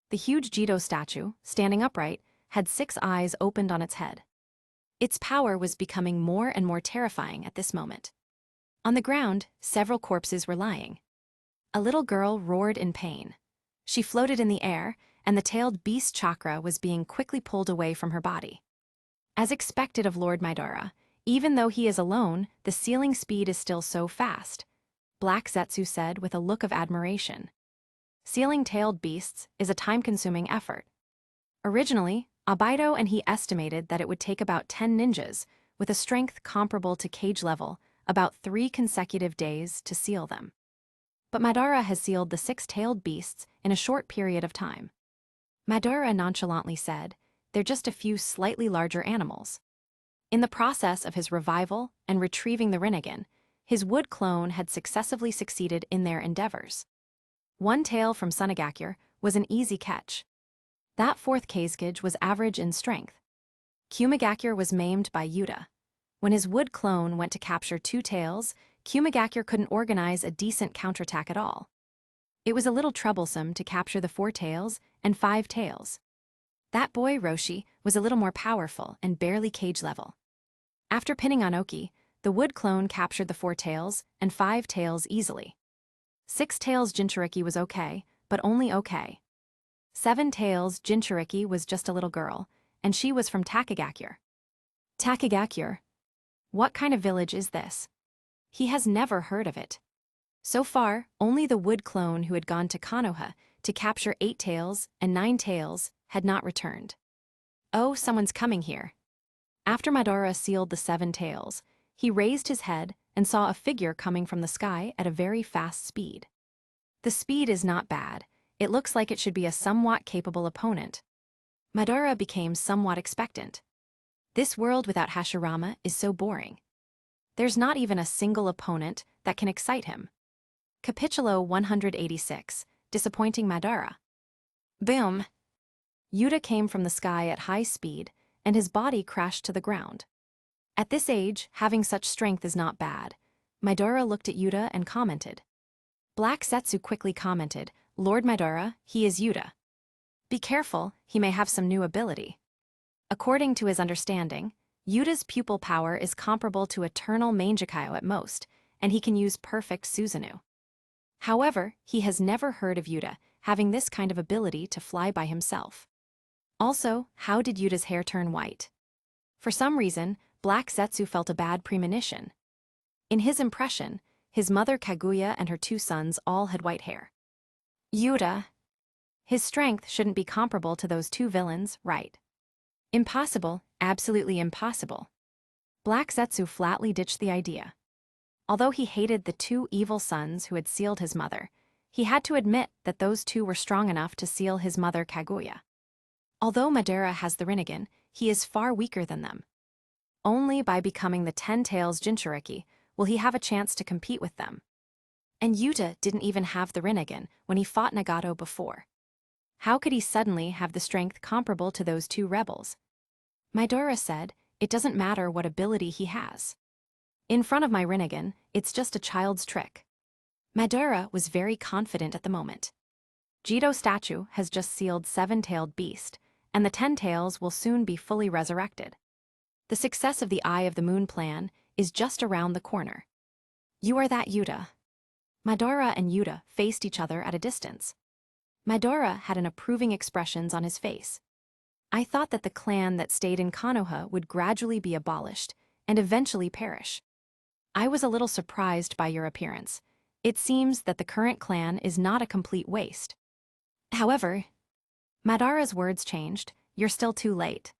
The huge Jito statue, standing upright, had 6 eyes opened on its head. Its power was becoming more and more terrifying at this moment. On the ground, several corpses were lying. A little girl roared in pain. She floated in the air, and the tailed beast chakra was being quickly pulled away from her body. As expected of Lord Midora, even though he is alone, the sealing speed is still so fast, Black Zetsu said with a look of admiration. Sealing tailed beasts is a time-consuming effort. Originally, Obaido and he estimated that it would take about 10 ninjas, with a strength comparable to cage level, about 3 consecutive days to seal them. But Madara has sealed the 6-tailed beasts in a short period of time. Madara nonchalantly said, they're just a few slightly larger animals. In the process of his revival and retrieving the Rinnegan, his wood clone had successively succeeded in their endeavors. One tail from Sunagakure was an easy catch. That 4th Kazekage was average in strength. Kumagakure was maimed by Yuta. When his wood clone went to capture 2 tails, Kumagakure couldn't organize a decent counterattack at all. It was a little troublesome to capture the 4 tails and 5 tails. That boy, Roshi, was a little more powerful and barely cage level. After pinning Anoki, the wood clone captured the 4 tails and 5 tails easily. 6 tails Jinchuriki was okay, but only okay. 7 tails Jinchuriki was just a little girl, and she was from Takagakure. Takagakure? What kind of village is this? He has never heard of it. So far, only the wood clone who had gone to Konoha to capture 8 tails and 9 tails had not returned. Oh, someone's coming here. After Madara sealed the 7 tails, he raised his head and saw a figure coming from the sky at a very fast speed. The speed is not bad. It looks like it should be a somewhat capable opponent. Madara became somewhat expectant. This world without Hashirama is so boring. There's not even a single opponent that can excite him. Capitulo 186, Disappointing Madara. Boom! Yuta came from the sky at high speed, and his body crashed to the ground. At this age, having such strength is not bad. Madara looked at Yuta and commented. Black Zetsu quickly commented, Lord Madara, he is Yuta. Be careful, he may have some new ability. According to his understanding, Yuta's pupil power is comparable to Eternal Mangekyo at most, and he can use perfect Susanu. However, he has never heard of Yuta having this kind of ability to fly by himself. Also, how did Yuta's hair turn white? For some reason, Black Zetsu felt a bad premonition. In his impression, his mother Kaguya and her two sons all had white hair. Yuta. His strength shouldn't be comparable to those two villains, right? Impossible, absolutely impossible. Black Zetsu flatly ditched the idea. Although he hated the two evil sons who had sealed his mother, he had to admit that those two were strong enough to seal his mother Kaguya. Although Madara has the Rinnegan, he is far weaker than them. Only by becoming the Ten-Tails Jinchuriki will he have a chance to compete with them. And Yuta didn't even have the Rinnegan when he fought Nagato before. How could he suddenly have the strength comparable to those two rebels? Madara said, it doesn't matter what ability he has. In front of my Rinnegan, it's just a child's trick. Madara was very confident at the moment. Jito statue has just sealed Seven-Tailed Beast, and the Ten-Tails will soon be fully resurrected. The success of the Eye of the Moon plan is just around the corner. You are that Yuta. Madara and Yuta faced each other at a distance. Madara had an approving expressions on his face. I thought that the clan that stayed in Konoha would gradually be abolished and eventually perish. I was a little surprised by your appearance. It seems that the current clan is not a complete waste. However, Madara's words changed. You're still too late.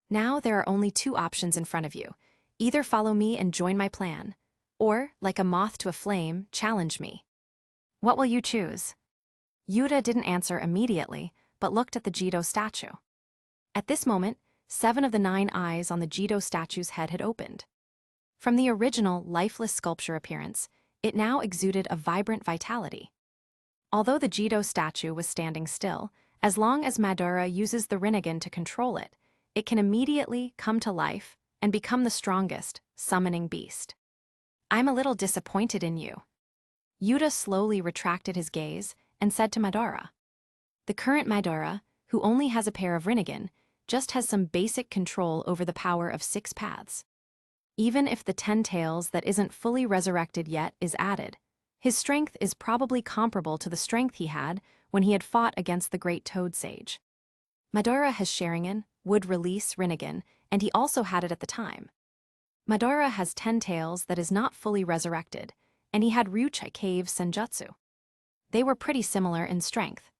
Now there are only two options in front of you. Either follow me and join my plan, or, like a moth to a flame, challenge me. What will you choose? Yuta didn't answer immediately, but looked at the Jito statue. At this moment, 7 of the 9 eyes on the Jito statue's head had opened. From the original lifeless sculpture appearance, it now exuded a vibrant vitality. Although the Jito statue was standing still, as long as Madara uses the Rinnegan to control it, it can immediately come to life and become the strongest, summoning beast. I'm a little disappointed in you. Yuta slowly retracted his gaze and said to Madara. The current Madara, who only has a pair of Rinnegan, just has some basic control over the power of 6 paths. Even if the 10 tails that isn't fully resurrected yet is added, his strength is probably comparable to the strength he had when he had fought against the Great Toad Sage. Madara has Sharingan, would release Rinnegan, and he also had it at the time. Madara has 10 tails that is not fully resurrected, and he had Ryuchi Cave Senjutsu. They were pretty similar in strength.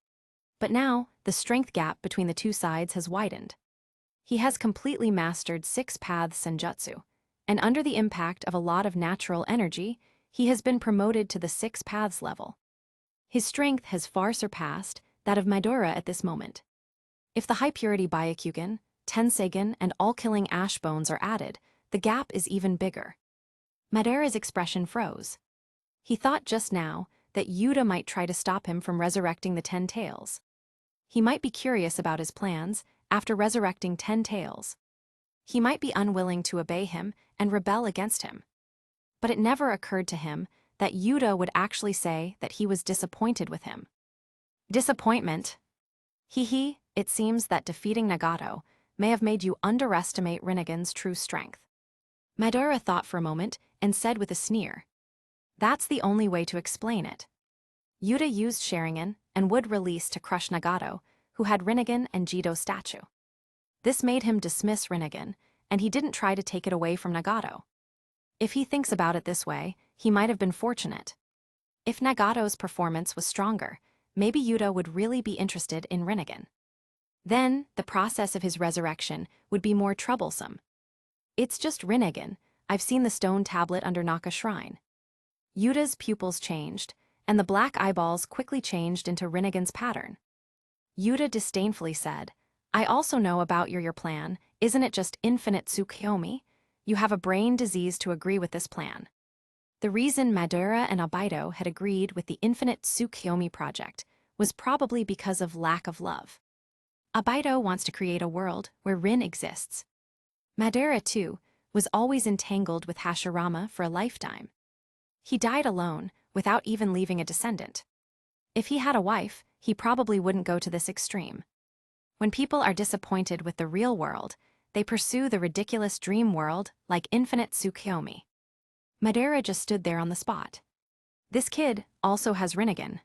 But now, the strength gap between the two sides has widened. He has completely mastered 6 paths Senjutsu, and under the impact of a lot of natural energy, he has been promoted to the 6 paths level. His strength has far surpassed that of Madara at this moment. If the high-purity Byakugan, Tenseigan, and all-killing Ash Bones are added, the gap is even bigger. Madara's expression froze. He thought just now that Yuta might try to stop him from resurrecting the 10 tails. He might be curious about his plans after resurrecting 10 tails. He might be unwilling to obey him and rebel against him. But it never occurred to him that Yuta would actually say that he was disappointed with him. Disappointment? Hee, it seems that defeating Nagato may have made you underestimate Rinnegan's true strength. Madara thought for a moment and said with a sneer. That's the only way to explain it. Yuta used Sharingan and would release to crush Nagato, who had Rinnegan and Jito statue. This made him dismiss Rinnegan, and he didn't try to take it away from Nagato. If he thinks about it this way, he might have been fortunate. If Nagato's performance was stronger, maybe Yuta would really be interested in Rinnegan. Then, the process of his resurrection would be more troublesome. It's just Rinnegan. I've seen the stone tablet under Naka Shrine. Yuta's pupils changed, and the black eyeballs quickly changed into Rinnegan's pattern. Yuta disdainfully said, I also know about your plan, isn't it just infinite Tsukuyomi? you have a brain disease to agree with this plan. The reason Madara and Obito had agreed with the Infinite Tsukuyomi project was probably because of lack of love. Obito wants to create a world where Rin exists. Madara, too, was always entangled with Hashirama for a lifetime. He died alone, without even leaving a descendant. If he had a wife, he probably wouldn't go to this extreme. When people are disappointed with the real world, they pursue the ridiculous dream world like Infinite Tsukuyomi. Madara just stood there on the spot. This kid also has Rinnegan.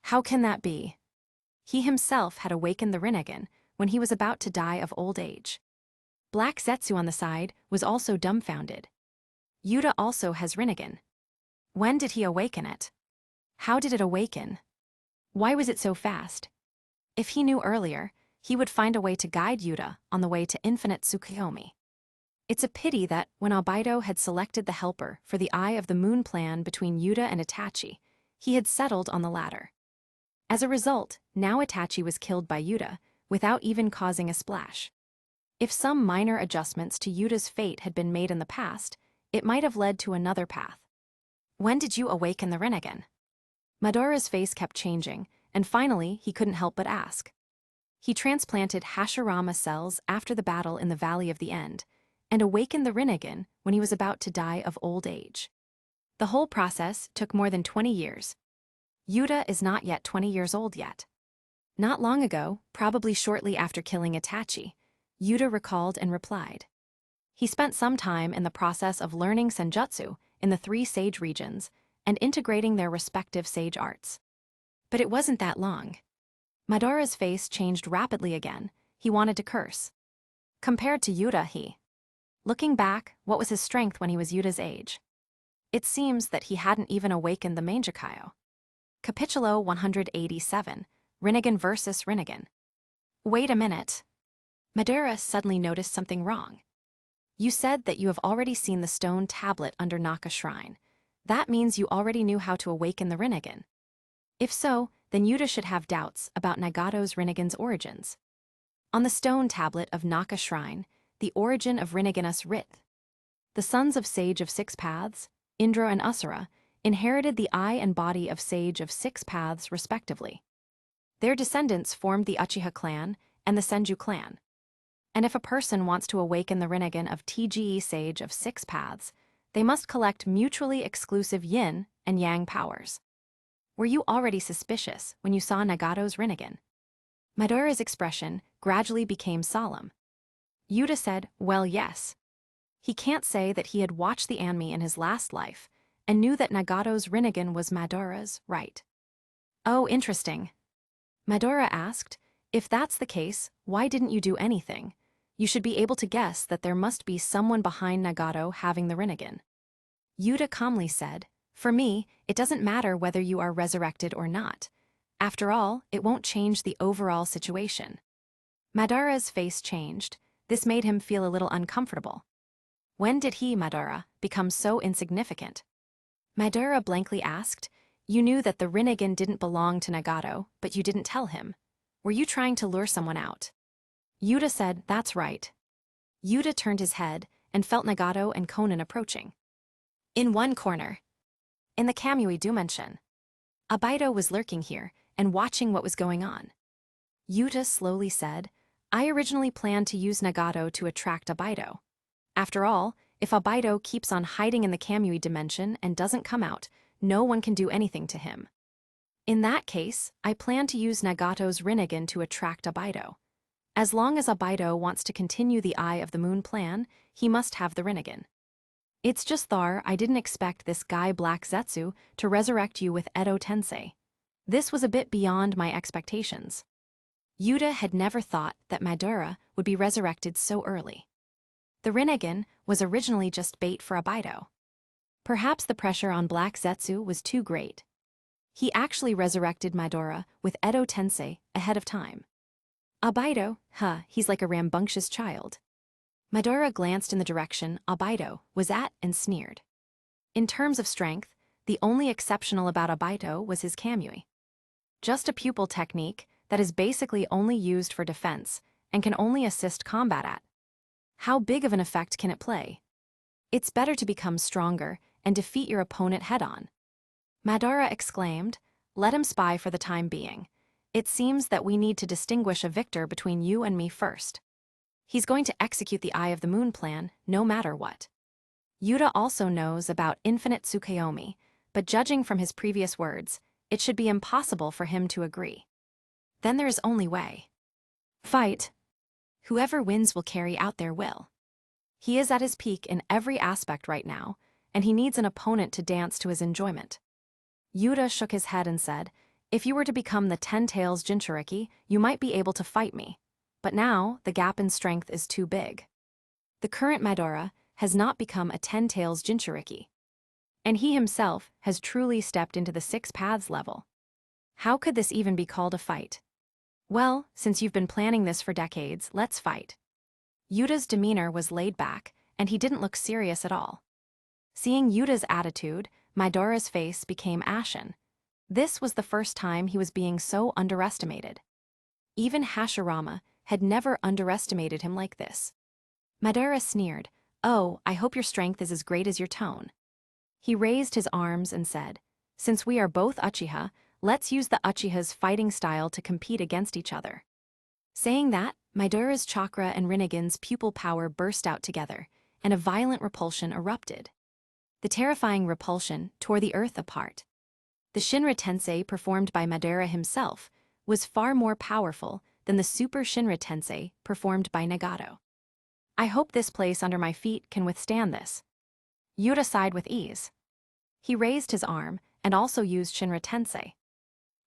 How can that be? He himself had awakened the Rinnegan when he was about to die of old age. Black Zetsu on the side was also dumbfounded. Yuta also has Rinnegan. When did he awaken it? How did it awaken? Why was it so fast? If he knew earlier, he would find a way to guide Yuta on the way to Infinite Tsukuyomi. It's a pity that when Obito had selected the helper for the Eye of the Moon plan between Yuta and Itachi, he had settled on the latter. As a result, now Itachi was killed by Yuta, without even causing a splash. If some minor adjustments to Yuta's fate had been made in the past, it might have led to another path. When did you awaken the Rinnegan? Madara's face kept changing, and finally he couldn't help but ask. He transplanted Hashirama cells after the battle in the Valley of the End, and awakened the Rinnegan when he was about to die of old age. The whole process took more than 20 years. Yuta is not yet 20 years old yet. Not long ago, probably shortly after killing Itachi, Yuta recalled and replied. He spent some time in the process of learning senjutsu in the 3 sage regions and integrating their respective sage arts. But it wasn't that long. Madara's face changed rapidly again. He wanted to curse. Compared to Yuta, looking back, what was his strength when he was Yuta's age? It seems that he hadn't even awakened the Mangekyo. Capitulo 187, Rinnegan versus Rinnegan. Wait a minute. Madara suddenly noticed something wrong. You said that you have already seen the stone tablet under Naka Shrine. That means you already knew how to awaken the Rinnegan. If so, then Yuta should have doubts about Nagato's Rinnegan's origins. On the stone tablet of Naka Shrine, the origin of Rinnegan is writ. The sons of Sage of 6 Paths, Indra and Asura, inherited the eye and body of Sage of 6 Paths respectively. Their descendants formed the Uchiha clan and the Senju clan. And if a person wants to awaken the Rinnegan of TGE Sage of 6 Paths, they must collect mutually exclusive yin and yang powers. Were you already suspicious when you saw Nagato's Rinnegan? Madara's expression gradually became solemn. Yuta said, well, yes. He can't say that he had watched the anime in his last life and knew that Nagato's Rinnegan was Madara's, right? Oh, interesting. Madara asked, if that's the case, why didn't you do anything? You should be able to guess that there must be someone behind Nagato having the Rinnegan. Yuta calmly said, for me, it doesn't matter whether you are resurrected or not. After all, it won't change the overall situation. Madara's face changed. This made him feel a little uncomfortable. When did he, Madara, become so insignificant? Madara blankly asked, you knew that the Rinnegan didn't belong to Nagato, but you didn't tell him. Were you trying to lure someone out? Yuta said, that's right. Yuta turned his head and felt Nagato and Konan approaching. In one corner, in the Kamui Dimension, Obito was lurking here and watching what was going on. Yuta slowly said, I originally planned to use Nagato to attract Obito. After all, if Obito keeps on hiding in the Kamui dimension and doesn't come out, no one can do anything to him. In that case, I plan to use Nagato's Rinnegan to attract Obito. As long as Obito wants to continue the Eye of the Moon plan, he must have the Rinnegan. It's just thar I didn't expect this guy Black Zetsu to resurrect you with Edo Tensei. This was a bit beyond my expectations. Yuta had never thought that Madara would be resurrected so early. The Rinnegan was originally just bait for Obito. Perhaps the pressure on Black Zetsu was too great. He actually resurrected Madara with Edo Tensei ahead of time. Obito, he's like a rambunctious child. Madara glanced in the direction Obito was at and sneered. In terms of strength, the only exceptional about Obito was his Kamui. Just a pupil technique that is basically only used for defense and can only assist combat at. How big of an effect can it play? It's better to become stronger and defeat your opponent head-on. Madara exclaimed, "Let him spy for the time being. It seems that we need to distinguish a victor between you and me first. He's going to execute the Eye of the Moon plan, no matter what." Yuta also knows about infinite Tsukuyomi, but judging from his previous words, it should be impossible for him to agree. Then there is only way. Fight. Whoever wins will carry out their will. He is at his peak in every aspect right now, and he needs an opponent to dance to his enjoyment. Yuta shook his head and said, "If you were to become the 10 Tails Jinchuriki, you might be able to fight me. But now, the gap in strength is too big. The current Madara has not become a 10 Tails Jinchuriki. And he himself has truly stepped into the 6 Paths level. How could this even be called a fight? Well, since you've been planning this for decades, let's fight." Yuta's demeanor was laid back, and he didn't look serious at all. Seeing Yuta's attitude, Madara's face became ashen. This was the first time he was being so underestimated. Even Hashirama had never underestimated him like this. Madara sneered, "Oh, I hope your strength is as great as your tone." He raised his arms and said, "Since we are both Uchiha, let's use the Uchiha's fighting style to compete against each other." Saying that, Madara's chakra and Rinnegan's pupil power burst out together, and a violent repulsion erupted. The terrifying repulsion tore the earth apart. The Shinra Tensei performed by Madara himself was far more powerful than the Super Shinra Tensei performed by Nagato. "I hope this place under my feet can withstand this." Yuta sighed with ease. He raised his arm and also used Shinra Tensei.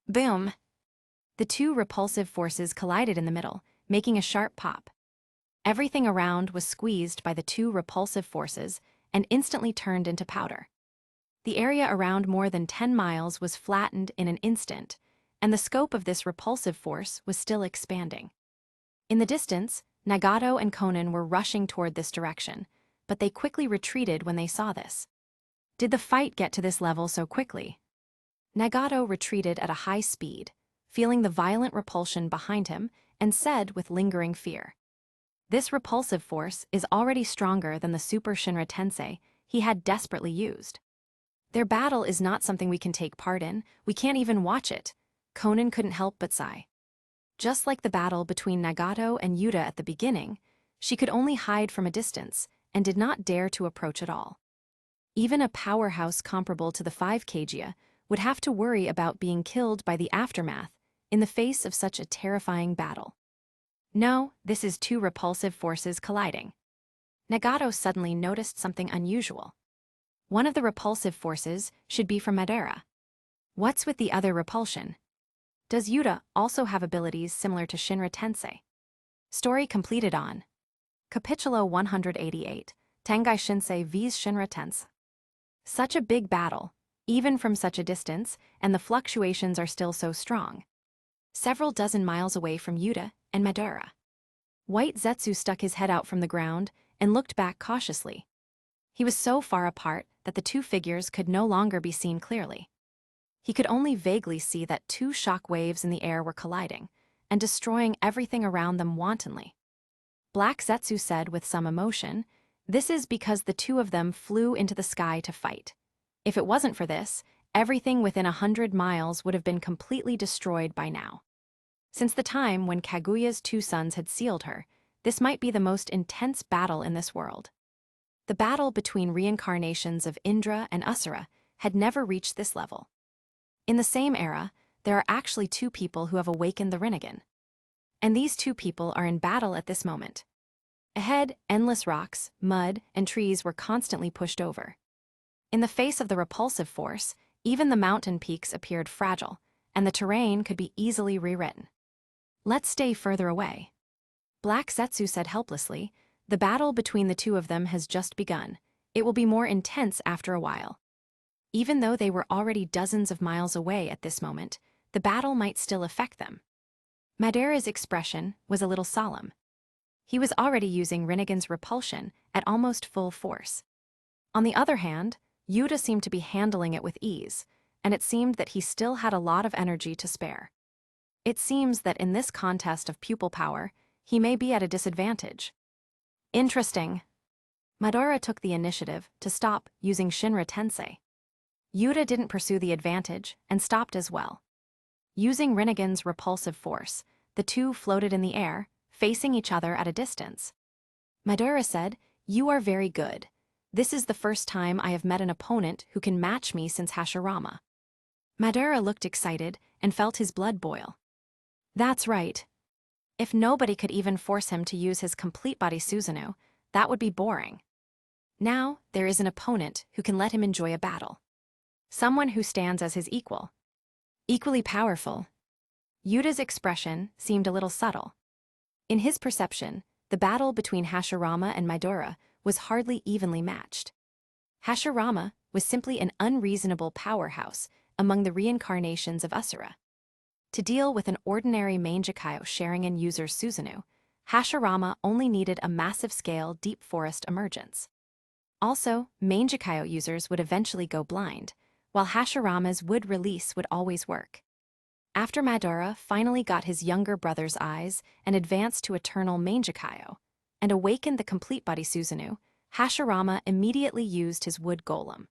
Boom! The two repulsive forces collided in the middle, making a sharp pop. Everything around was squeezed by the two repulsive forces and instantly turned into powder. The area around more than 10 miles was flattened in an instant, and the scope of this repulsive force was still expanding. In the distance, Nagato and Konan were rushing toward this direction, but they quickly retreated when they saw this. Did the fight get to this level so quickly? Nagato retreated at a high speed, feeling the violent repulsion behind him, and said with lingering fear, "This repulsive force is already stronger than the Super Shinra Tensei he had desperately used. Their battle is not something we can take part in, we can't even watch it." Konan couldn't help but sigh. Just like the battle between Nagato and Yuta at the beginning, she could only hide from a distance and did not dare to approach at all. Even a powerhouse comparable to the 5 Kaguya would have to worry about being killed by the aftermath in the face of such a terrifying battle. No, this is two repulsive forces colliding. Nagato suddenly noticed something unusual. One of the repulsive forces should be from Madara. What's with the other repulsion? Does Yuta also have abilities similar to Shinra Tensei? Story completed on Capitulo 188, Tengai Shinsei vs Shinra Tensei. Such a big battle, even from such a distance, and the fluctuations are still so strong. Several dozen miles away from Yuta and Madara. White Zetsu stuck his head out from the ground and looked back cautiously. He was so far apart that the two figures could no longer be seen clearly. He could only vaguely see that two shock waves in the air were colliding and destroying everything around them wantonly. Black Zetsu said with some emotion, "This is because the two of them flew into the sky to fight. If it wasn't for this, everything within 100 miles would have been completely destroyed by now. Since the time when Kaguya's two sons had sealed her, this might be the most intense battle in this world." The battle between reincarnations of Indra and Asura had never reached this level. In the same era, there are actually two people who have awakened the Rinnegan. And these two people are in battle at this moment. Ahead, endless rocks, mud, and trees were constantly pushed over. In the face of the repulsive force, even the mountain peaks appeared fragile, and the terrain could be easily rewritten. "Let's stay further away." Black Zetsu said helplessly, "The battle between the two of them has just begun. It will be more intense after a while." Even though they were already dozens of miles away at this moment, the battle might still affect them. Madara's expression was a little solemn. He was already using Rinnegan's repulsion at almost full force. On the other hand, Yuta seemed to be handling it with ease, and it seemed that he still had a lot of energy to spare. It seems that in this contest of pupil power, he may be at a disadvantage. Interesting. Madara took the initiative to stop using Shinra Tensei. Yuta didn't pursue the advantage and stopped as well. Using Rinnegan's repulsive force, the two floated in the air, facing each other at a distance. Madara said, "You are very good. This is the first time I have met an opponent who can match me since Hashirama." Madara looked excited and felt his blood boil. That's right. If nobody could even force him to use his complete body Susano, that would be boring. Now, there is an opponent who can let him enjoy a battle. Someone who stands as his equal. Equally powerful. Yuta's expression seemed a little subtle. In his perception, the battle between Hashirama and Madara was hardly evenly matched. Hashirama was simply an unreasonable powerhouse among the reincarnations of Asura. To deal with an ordinary Mangekyo Sharingan user Susanu, Hashirama only needed a massive-scale deep forest emergence. Also, Mangekyo users would eventually go blind, while Hashirama's wood release would always work. After Madara finally got his younger brother's eyes and advanced to Eternal Mangekyo, and awakened the complete body Susanu, Hashirama immediately used his wood golem.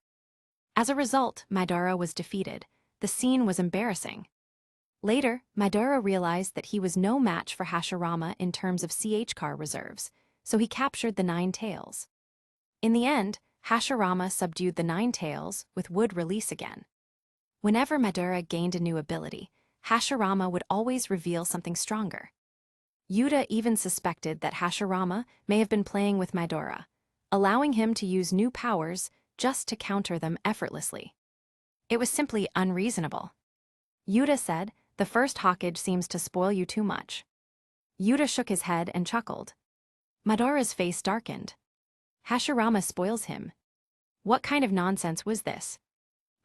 As a result, Madara was defeated. The scene was embarrassing. Later, Madara realized that he was no match for Hashirama in terms of CH-Car reserves, so he captured the Nine Tails. In the end, Hashirama subdued the Nine Tails with wood release again. Whenever Madara gained a new ability, Hashirama would always reveal something stronger. Yuta even suspected that Hashirama may have been playing with Madara, allowing him to use new powers just to counter them effortlessly. It was simply unreasonable. Yuta said, "The first Hokage seems to spoil you too much." Yuta shook his head and chuckled. Madara's face darkened. Hashirama spoils him. What kind of nonsense was this?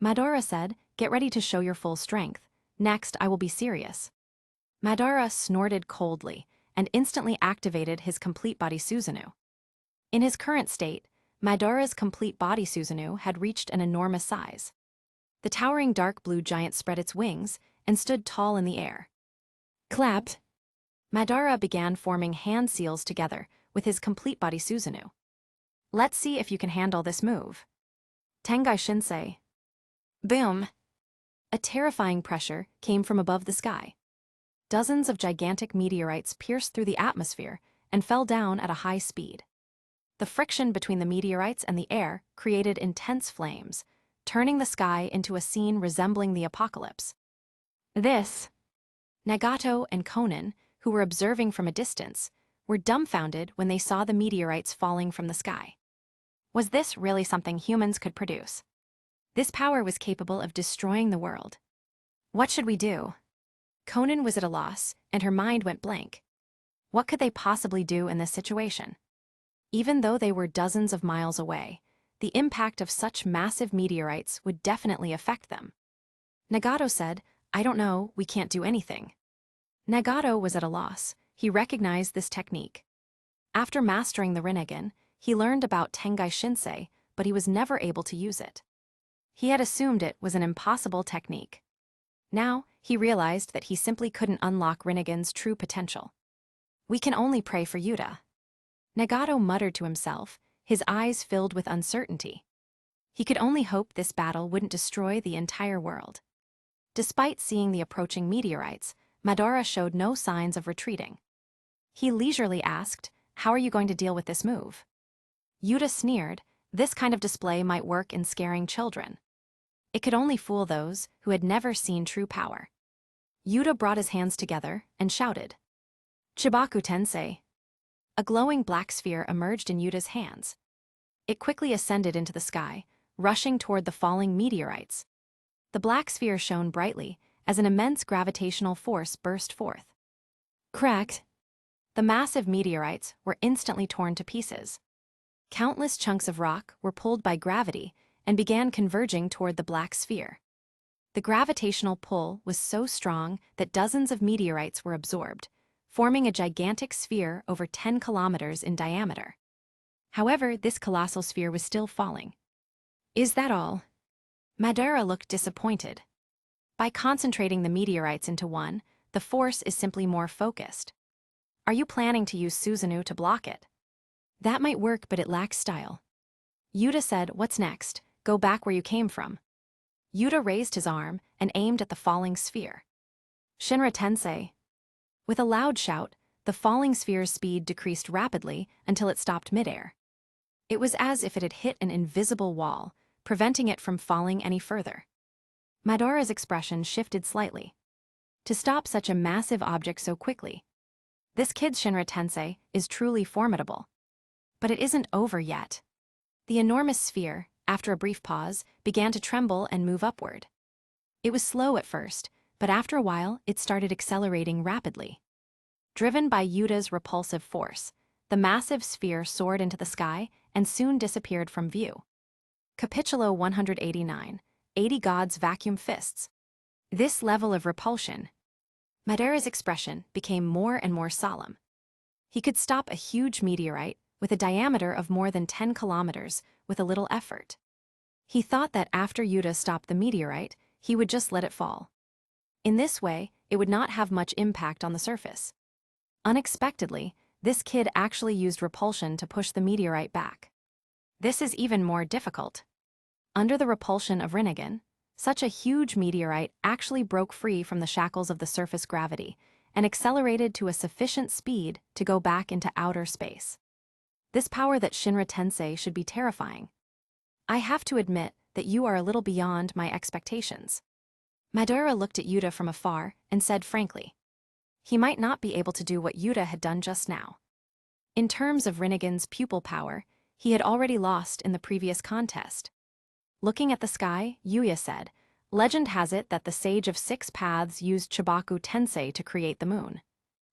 Madara said, "Get ready to show your full strength. Next, I will be serious." Madara snorted coldly and instantly activated his complete body Susanu. In his current state, Madara's complete body Susanu had reached an enormous size. The towering dark blue giant spread its wings and stood tall in the air. Clapped. Madara began forming hand seals together with his complete body Susanu. Let's see if you can handle this move. Tengai Shinsei. Boom. A terrifying pressure came from above the sky. Dozens of gigantic meteorites pierced through the atmosphere and fell down at a high speed. The friction between the meteorites and the air created intense flames, turning the sky into a scene resembling the apocalypse. Nagato and Konan, who were observing from a distance, were dumbfounded when they saw the meteorites falling from the sky. Was this really something humans could produce? This power was capable of destroying the world. What should we do? Konan was at a loss, and her mind went blank. What could they possibly do in this situation? Even though they were dozens of miles away, the impact of such massive meteorites would definitely affect them. Nagato said, "I don't know, we can't do anything." Nagato was at a loss. He recognized this technique. After mastering the Rinnegan, he learned about Tengai Shinsei, but he was never able to use it. He had assumed it was an impossible technique. Now, he realized that he simply couldn't unlock Rinnegan's true potential. "We can only pray for Yuta." Nagato muttered to himself, his eyes filled with uncertainty. He could only hope this battle wouldn't destroy the entire world. Despite seeing the approaching meteorites, Madara showed no signs of retreating. He leisurely asked, "How are you going to deal with this move?" Yuta sneered, this kind of display might work in scaring children. It could only fool those who had never seen true power. Yuta brought his hands together and shouted, "Chibaku Tensei." A glowing black sphere emerged in Yuta's hands. It quickly ascended into the sky, rushing toward the falling meteorites. The black sphere shone brightly as an immense gravitational force burst forth. Cracked. The massive meteorites were instantly torn to pieces. Countless chunks of rock were pulled by gravity and began converging toward the black sphere. The gravitational pull was so strong that dozens of meteorites were absorbed, forming a gigantic sphere over 10 kilometers in diameter. However, this colossal sphere was still falling. Is that all? Madara looked disappointed. By concentrating the meteorites into one, the force is simply more focused. Are you planning to use Susanu to block it? That might work, but it lacks style. Yuta said, "What's next? Go back where you came from." Yuta raised his arm and aimed at the falling sphere. Shinra Tensei. With a loud shout, the falling sphere's speed decreased rapidly until it stopped midair. It was as if it had hit an invisible wall, preventing it from falling any further. Madara's expression shifted slightly. To stop such a massive object so quickly. This kid's Shinra Tensei is truly formidable. But it isn't over yet. The enormous sphere, after a brief pause, began to tremble and move upward. It was slow at first, but after a while it started accelerating rapidly. Driven by Yuta's repulsive force, the massive sphere soared into the sky and soon disappeared from view. Capitulo 189, 80 Gods Vacuum Fists. This level of repulsion. Madara's expression became more and more solemn. He could stop a huge meteorite with a diameter of more than 10 kilometers with a little effort. He thought that after Yuta stopped the meteorite, he would just let it fall. In this way, it would not have much impact on the surface. Unexpectedly, this kid actually used repulsion to push the meteorite back. This is even more difficult. Under the repulsion of Rinnegan, such a huge meteorite actually broke free from the shackles of the surface gravity and accelerated to a sufficient speed to go back into outer space. This power that Shinra Tensei should be terrifying. I have to admit that you are a little beyond my expectations. Madara looked at Yuta from afar and said frankly. He might not be able to do what Yuta had done just now. In terms of Rinnegan's pupil power, he had already lost in the previous contest. Looking at the sky, Yuya said, "Legend has it that the Sage of Six Paths used Chibaku Tensei to create the moon.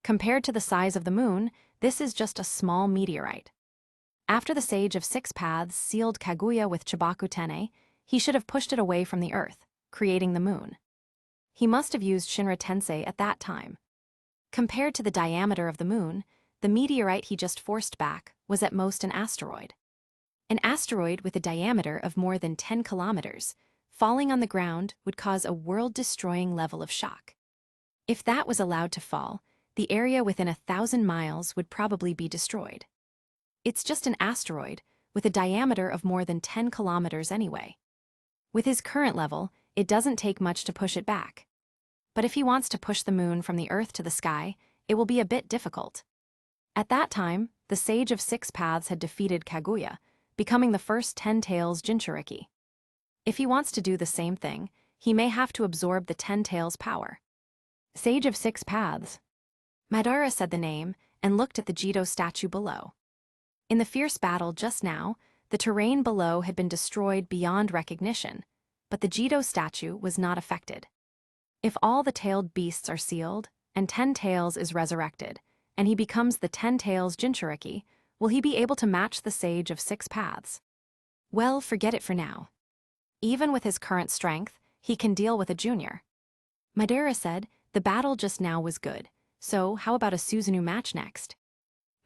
Compared to the size of the moon, this is just a small meteorite. After the Sage of Six Paths sealed Kaguya with Chibaku Tensei, he should have pushed it away from the earth, creating the moon. He must have used Shinra Tensei at that time. Compared to the diameter of the moon, the meteorite he just forced back was at most an asteroid. An asteroid with a diameter of more than 10 kilometers, falling on the ground would cause a world-destroying level of shock. If that was allowed to fall, the area within 1,000 miles would probably be destroyed. It's just an asteroid with a diameter of more than 10 kilometers anyway. With his current level, it doesn't take much to push it back. But if he wants to push the moon from the earth to the sky, it will be a bit difficult. At that time, the Sage of Six Paths had defeated Kaguya, becoming the first 10 Tails Jinchuriki. If he wants to do the same thing, he may have to absorb the 10 Tails power. Sage of Six Paths. Madara said the name and looked at the Jito statue below. In the fierce battle just now, the terrain below had been destroyed beyond recognition, but the Jito statue was not affected. If all the tailed beasts are sealed, and 10 Tails is resurrected, and he becomes the 10 Tails Jinchuriki, will he be able to match the Sage of Six Paths? Well, forget it for now. Even with his current strength, he can deal with a junior. Madara said, the battle just now was good, so how about a Susanu match next?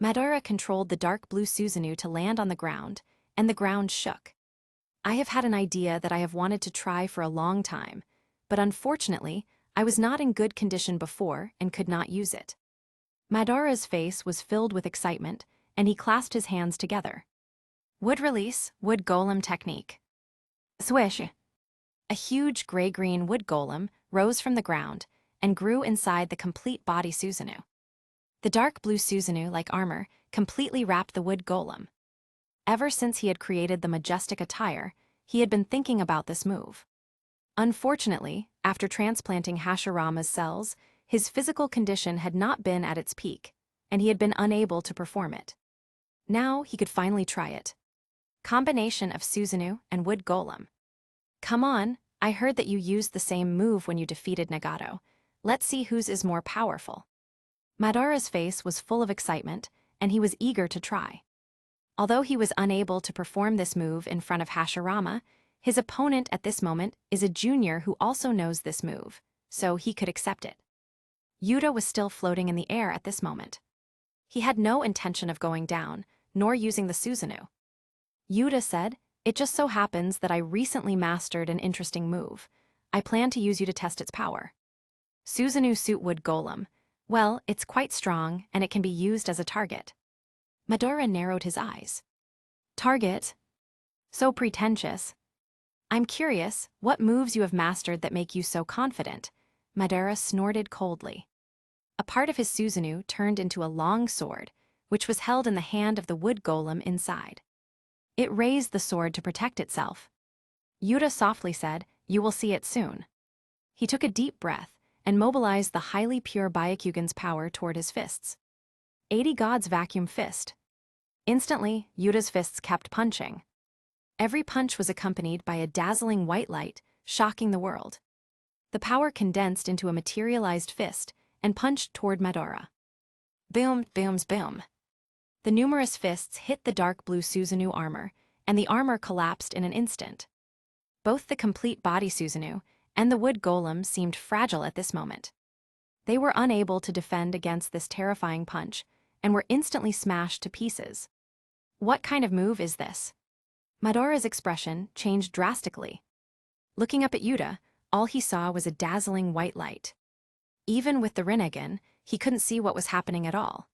Madara controlled the dark blue Susanu to land on the ground, and the ground shook. I have had an idea that I have wanted to try for a long time, but unfortunately, I was not in good condition before and could not use it. Madara's face was filled with excitement, and he clasped his hands together. Wood release, wood golem technique. Swish! A huge gray-green wood golem rose from the ground and grew inside the complete body Susanu. The dark blue Susanu, like armor, completely wrapped the wood golem. Ever since he had created the Majestic attire, he had been thinking about this move. Unfortunately, after transplanting Hashirama's cells, his physical condition had not been at its peak, and he had been unable to perform it. Now he could finally try it. Combination of Susanu and wood golem. Come on, I heard that you used the same move when you defeated Nagato. Let's see whose is more powerful. Madara's face was full of excitement, and he was eager to try. Although he was unable to perform this move in front of Hashirama, his opponent at this moment is a junior who also knows this move, so he could accept it. Yuta was still floating in the air at this moment. He had no intention of going down, nor using the Susanu. Yuta said, "It just so happens that I recently mastered an interesting move. I plan to use you to test its power. Susanu Suit Wood Golem. Well, it's quite strong, and it can be used as a target." Madara narrowed his eyes. Target? So pretentious. I'm curious, what moves you have mastered that make you so confident? Madara snorted coldly. A part of his Susanu turned into a long sword, which was held in the hand of the wood golem inside. It raised the sword to protect itself. Yuta softly said, "You will see it soon." He took a deep breath and mobilized the highly pure Byakugan's power toward his fists. 80 God's vacuum fist. Instantly, Yuta's fists kept punching. Every punch was accompanied by a dazzling white light, shocking the world. The power condensed into a materialized fist and punched toward Madara. Boom, booms, boom. The numerous fists hit the dark blue Susanu armor, and the armor collapsed in an instant. Both the complete body Susanu and the wood golem seemed fragile at this moment. They were unable to defend against this terrifying punch and were instantly smashed to pieces. What kind of move is this? Madara's expression changed drastically. Looking up at Yuta, all he saw was a dazzling white light. Even with the Rinnegan, he couldn't see what was happening at all.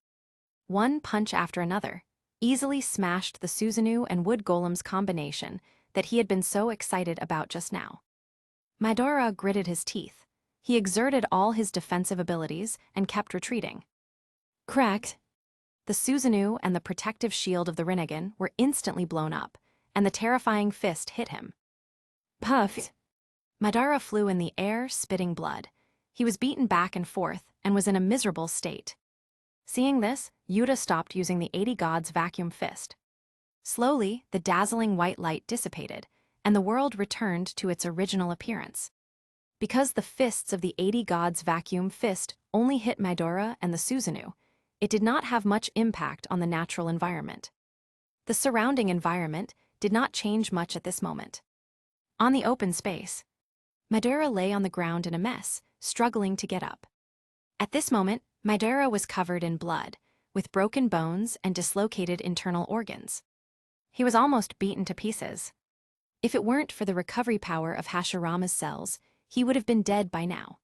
One punch after another easily smashed the Susanu and wood golem's combination that he had been so excited about just now. Madara gritted his teeth. He exerted all his defensive abilities and kept retreating. Cracked. The Susanu and the protective shield of the Rinnegan were instantly blown up, and the terrifying fist hit him. Puffed. Madara flew in the air, spitting blood. He was beaten back and forth and was in a miserable state. Seeing this, Yuta stopped using the 80 Gods vacuum fist. Slowly, the dazzling white light dissipated, and the world returned to its original appearance. Because the fists of the 80 Gods vacuum fist only hit Madara and the Susanu, it did not have much impact on the natural environment. The surrounding environment did not change much at this moment. On the open space, Madara lay on the ground in a mess, struggling to get up. At this moment, Madara was covered in blood, with broken bones and dislocated internal organs. He was almost beaten to pieces. If it weren't for the recovery power of Hashirama's cells, he would have been dead by now.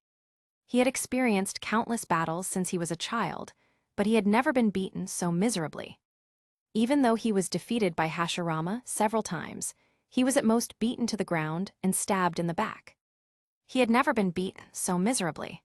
He had experienced countless battles since he was a child, but he had never been beaten so miserably. Even though he was defeated by Hashirama several times, he was at most beaten to the ground and stabbed in the back. He had never been beaten so miserably.